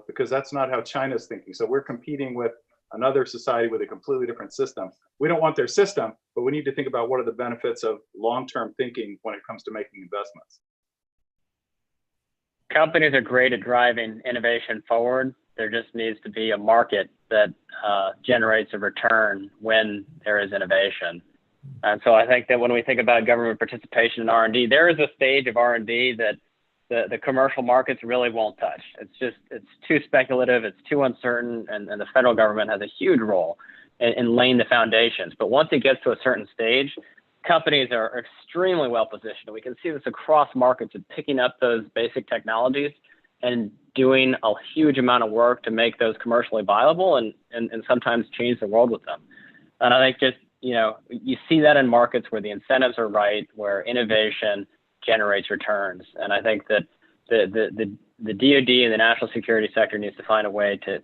because that's not how China's thinking. So we're competing with another society with a completely different system. We don't want their system, but we need to think about what are the benefits of long-term thinking when it comes to making investments. Companies are great at driving innovation forward. There just needs to be a market that generates a return when there is innovation. And so I think that when we think about government participation in R&D, there is a stage of R&D that the commercial markets really won't touch. It's too speculative, it's too uncertain, and the federal government has a huge role in laying the foundations. But once it gets to a certain stage, companies are extremely well positioned. We can see this across markets of picking up those basic technologies and doing a huge amount of work to make those commercially viable and sometimes change the world with them. And I think just, you see that in markets where the incentives are right, where innovation generates returns. And I think that the DoD and the national security sector needs to find a way to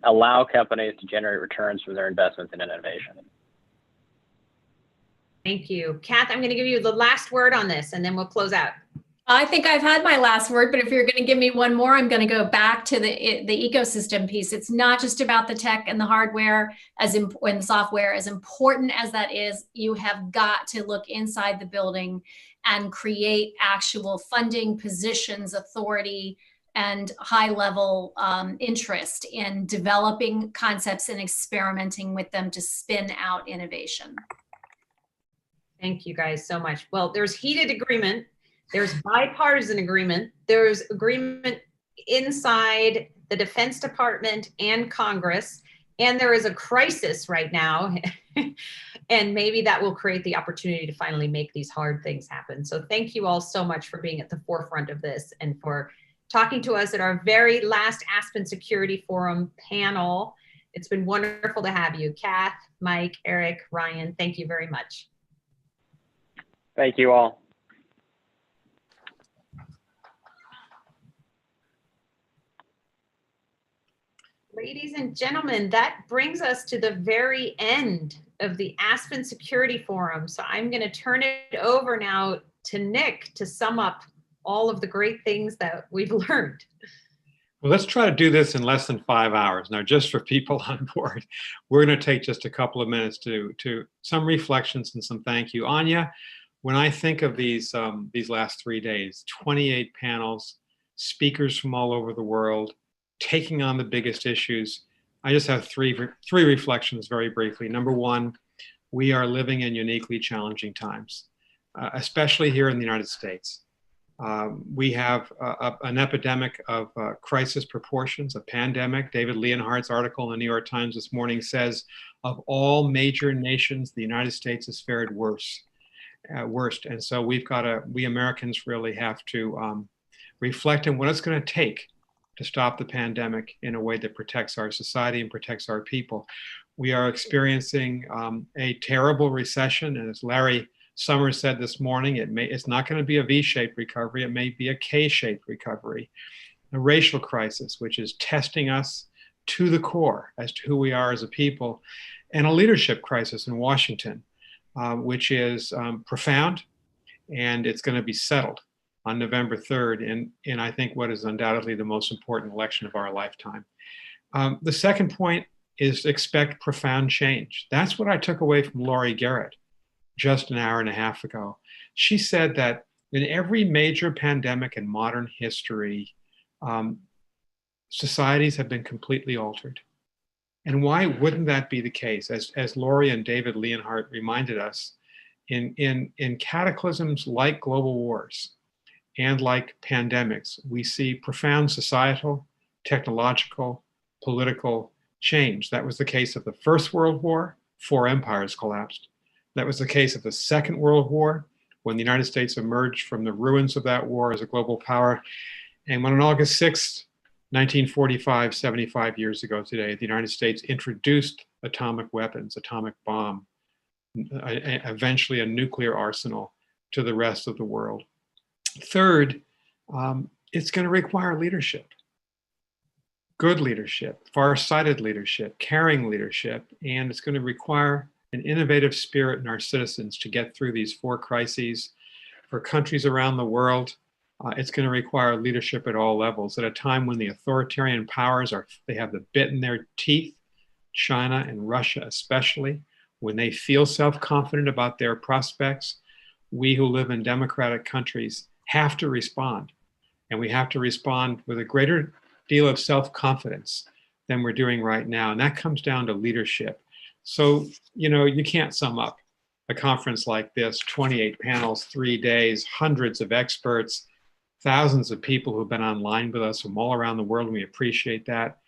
allow companies to generate returns from their investments in innovation. Thank you. Kath, I'm going to give you the last word on this, and then we'll close out. I think I've had my last word, but if you're going to give me one more, I'm going to go back to the ecosystem piece. It's not just about the tech and the hardware and the software. As important as that is, you have got to look inside the building and create actual funding, positions, authority, and high-level interest in developing concepts and experimenting with them to spin out innovation. Thank you guys so much. Well, there's heated agreement. There's bipartisan agreement. There's agreement inside the Defense Department and Congress. And there is a crisis right now. And maybe that will create the opportunity to finally make these hard things happen. So thank you all so much for being at the forefront of this and for talking to us at our very last Aspen Security Forum panel. It's been wonderful to have you. Kath, Mike, Eric, Ryan, thank you very much. Thank you all. Ladies and gentlemen, that brings us to the very end of the Aspen Security Forum. So I'm going to turn it over now to Nick to sum up all of the great things that we've learned. Well, let's try to do this in less than 5 hours. Now, just for people on board, we're going to take just a couple of minutes to some reflections and some thank you. Anya, when I think of these last 3 days, 28 panels, speakers from all over the world, taking on the biggest issues, I just have three reflections very briefly. Number one, we are living in uniquely challenging times, especially here in the United States. We have an epidemic of crisis proportions, a pandemic. David Leonhardt's article in the New York Times this morning says, of all major nations, the United States has fared worst. And so we Americans really have to reflect on what it's going to take to stop the pandemic in a way that protects our society and protects our people. We are experiencing a terrible recession, and as Larry Summers said this morning, it's not going to be a V-shaped recovery, it may be a K-shaped recovery. A racial crisis, which is testing us to the core as to who we are as a people, and a leadership crisis in Washington, which is profound, and it's going to be settled on November 3rd, in I think what is undoubtedly the most important election of our lifetime. The second point is expect profound change. That's what I took away from Laurie Garrett just an hour and a half ago. She said that in every major pandemic in modern history, societies have been completely altered. And why wouldn't that be the case? As Laurie and David Leonhardt reminded us, in cataclysms like global wars, and like pandemics, we see profound societal, technological, political change. That was the case of the First World War. 4 empires collapsed. That was the case of the Second World War, when the United States emerged from the ruins of that war as a global power. And when on August 6th, 1945, 75 years ago today, the United States introduced atomic weapons, atomic bomb, eventually a nuclear arsenal to the rest of the world. Third, it's going to require leadership. Good leadership, far-sighted leadership, caring leadership, and it's going to require an innovative spirit in our citizens to get through these 4 crises. For countries around the world, it's going to require leadership at all levels at a time when the authoritarian powers they have the bit in their teeth, China and Russia especially, when they feel self-confident about their prospects. We who live in democratic countries have to respond, and we have to respond with a greater deal of self-confidence than we're doing right now. And that comes down to leadership. So, you can't sum up a conference like this, 28 panels, 3 days, hundreds of experts, thousands of people who've been online with us from all around the world, and we appreciate that.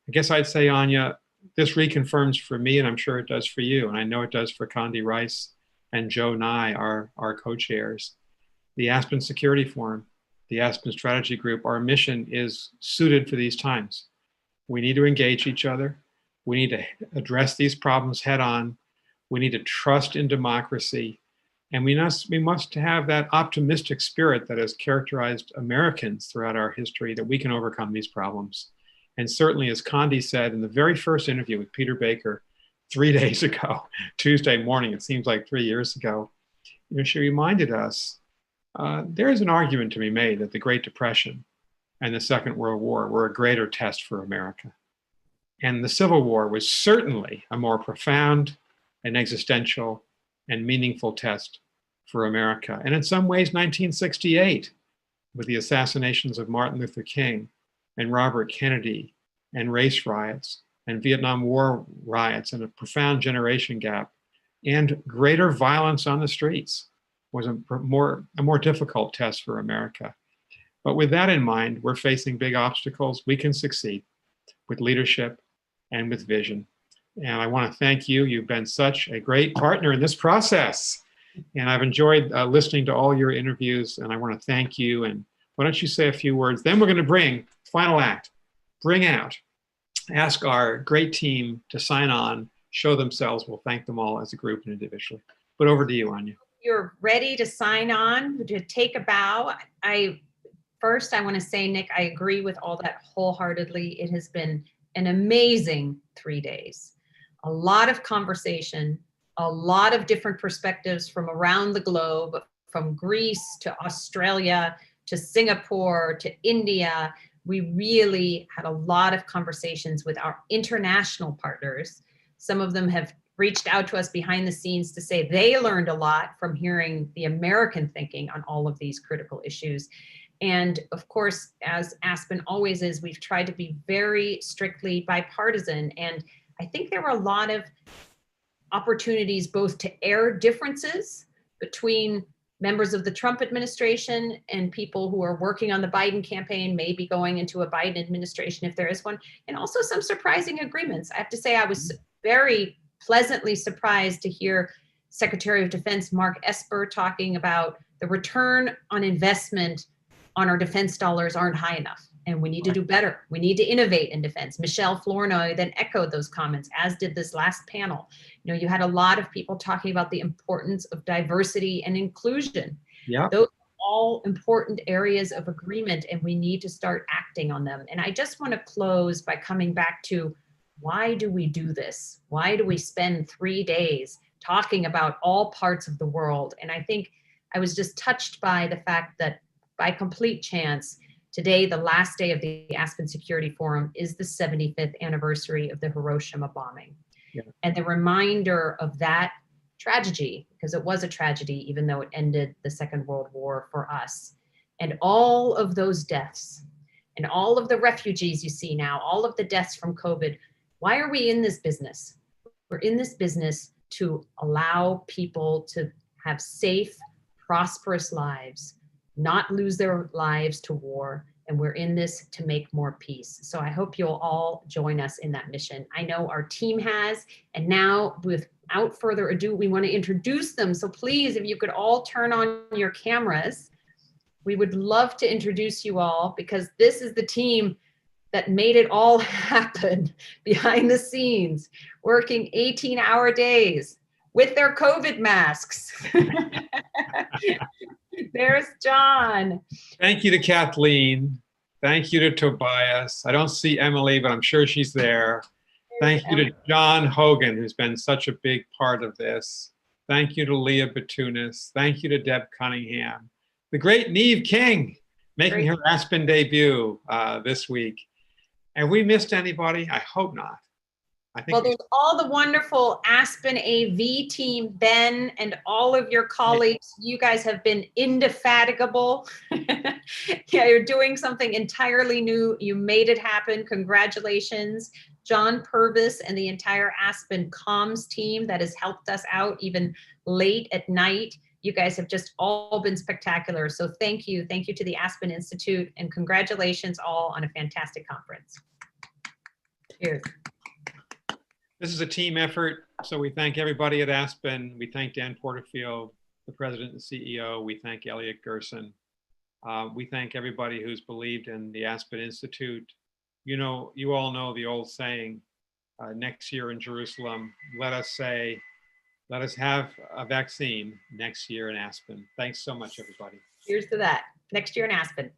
I guess I'd say, Anya, this reconfirms for me, and I'm sure it does for you, and I know it does for Condi Rice and Joe Nye, our co-chairs. The Aspen Security Forum, the Aspen Strategy Group, our mission is suited for these times. We need to engage each other. We need to address these problems head on. We need to trust in democracy. And we must have that optimistic spirit that has characterized Americans throughout our history, that we can overcome these problems. And certainly, as Condi said in the very first interview with Peter Baker 3 days ago, Tuesday morning, it seems like 3 years ago, she reminded us there is an argument to be made that the Great Depression and the Second World War were a greater test for America. And the Civil War was certainly a more profound and existential and meaningful test for America. And in some ways, 1968, with the assassinations of Martin Luther King and Robert Kennedy and race riots and Vietnam War riots and a profound generation gap and greater violence on the streets, was a more difficult test for America. But with that in mind, we're facing big obstacles. We can succeed with leadership and with vision. And I want to thank you. You've been such a great partner in this process. And I've enjoyed listening to all your interviews, and I want to thank you. And why don't you say a few words? Then we're going to bring, final act, bring out, ask our great team to sign on, show themselves. We'll thank them all as a group and individually. But over to you, Anya. You're ready to sign on, to take a bow. First, I want to say, Nick, I agree with all that wholeheartedly. It has been an amazing 3 days. A lot of conversation, a lot of different perspectives from around the globe, from Greece to Australia to Singapore to India. We really had a lot of conversations with our international partners. Some of them have reached out to us behind the scenes to say they learned a lot from hearing the American thinking on all of these critical issues. And of course, as Aspen always is, we've tried to be very strictly bipartisan. And I think there were a lot of opportunities both to air differences between members of the Trump administration and people who are working on the Biden campaign, maybe going into a Biden administration if there is one, and also some surprising agreements. I have to say, I was very pleasantly surprised to hear Secretary of Defense Mark Esper talking about the return on investment on our defense dollars aren't high enough, and we need to do better. We need to innovate in defense. Michelle Flournoy then echoed those comments, as did this last panel. You had a lot of people talking about the importance of diversity and inclusion. Yeah. Those are all important areas of agreement, and we need to start acting on them. And I just want to close by coming back to, why do we do this? Why do we spend 3 days talking about all parts of the world? And I think I was just touched by the fact that by complete chance, today, the last day of the Aspen Security Forum, is the 75th anniversary of the Hiroshima bombing. Yeah. And the reminder of that tragedy, because it was a tragedy, even though it ended the Second World War for us, and all of those deaths, and all of the refugees you see now, all of the deaths from COVID. Why are we in this business? We're in this business to allow people to have safe, prosperous lives, not lose their lives to war. And we're in this to make more peace. So I hope you'll all join us in that mission. I know our team has, and now without further ado, we want to introduce them. So please, if you could all turn on your cameras, we would love to introduce you all, because this is the team that made it all happen behind the scenes, working 18-hour days with their COVID masks. There's John. Thank you to Kathleen. Thank you to Tobias. I don't see Emily, but I'm sure she's there. Thank you to John Hogan, who's been such a big part of this. Thank you to Leah Batunis. Thank you to Deb Cunningham. The great Neve King, making her Aspen debut this week. Have we missed anybody? I hope not. Well, there's all the wonderful Aspen AV team, Ben, and all of your colleagues. You guys have been indefatigable. Yeah, you're doing something entirely new. You made it happen. Congratulations. John Purvis and the entire Aspen comms team that has helped us out even late at night. You guys have just all been spectacular. So thank you. Thank you to the Aspen Institute, and congratulations all on a fantastic conference. Cheers. This is a team effort, so we thank everybody at Aspen. We thank Dan Porterfield, the president and CEO. We thank Elliot Gerson. We thank everybody who's believed in the Aspen Institute. You know, you all know the old saying, next year in Jerusalem, let us have a vaccine next year in Aspen. Thanks so much, everybody. Here's to that. Next year in Aspen.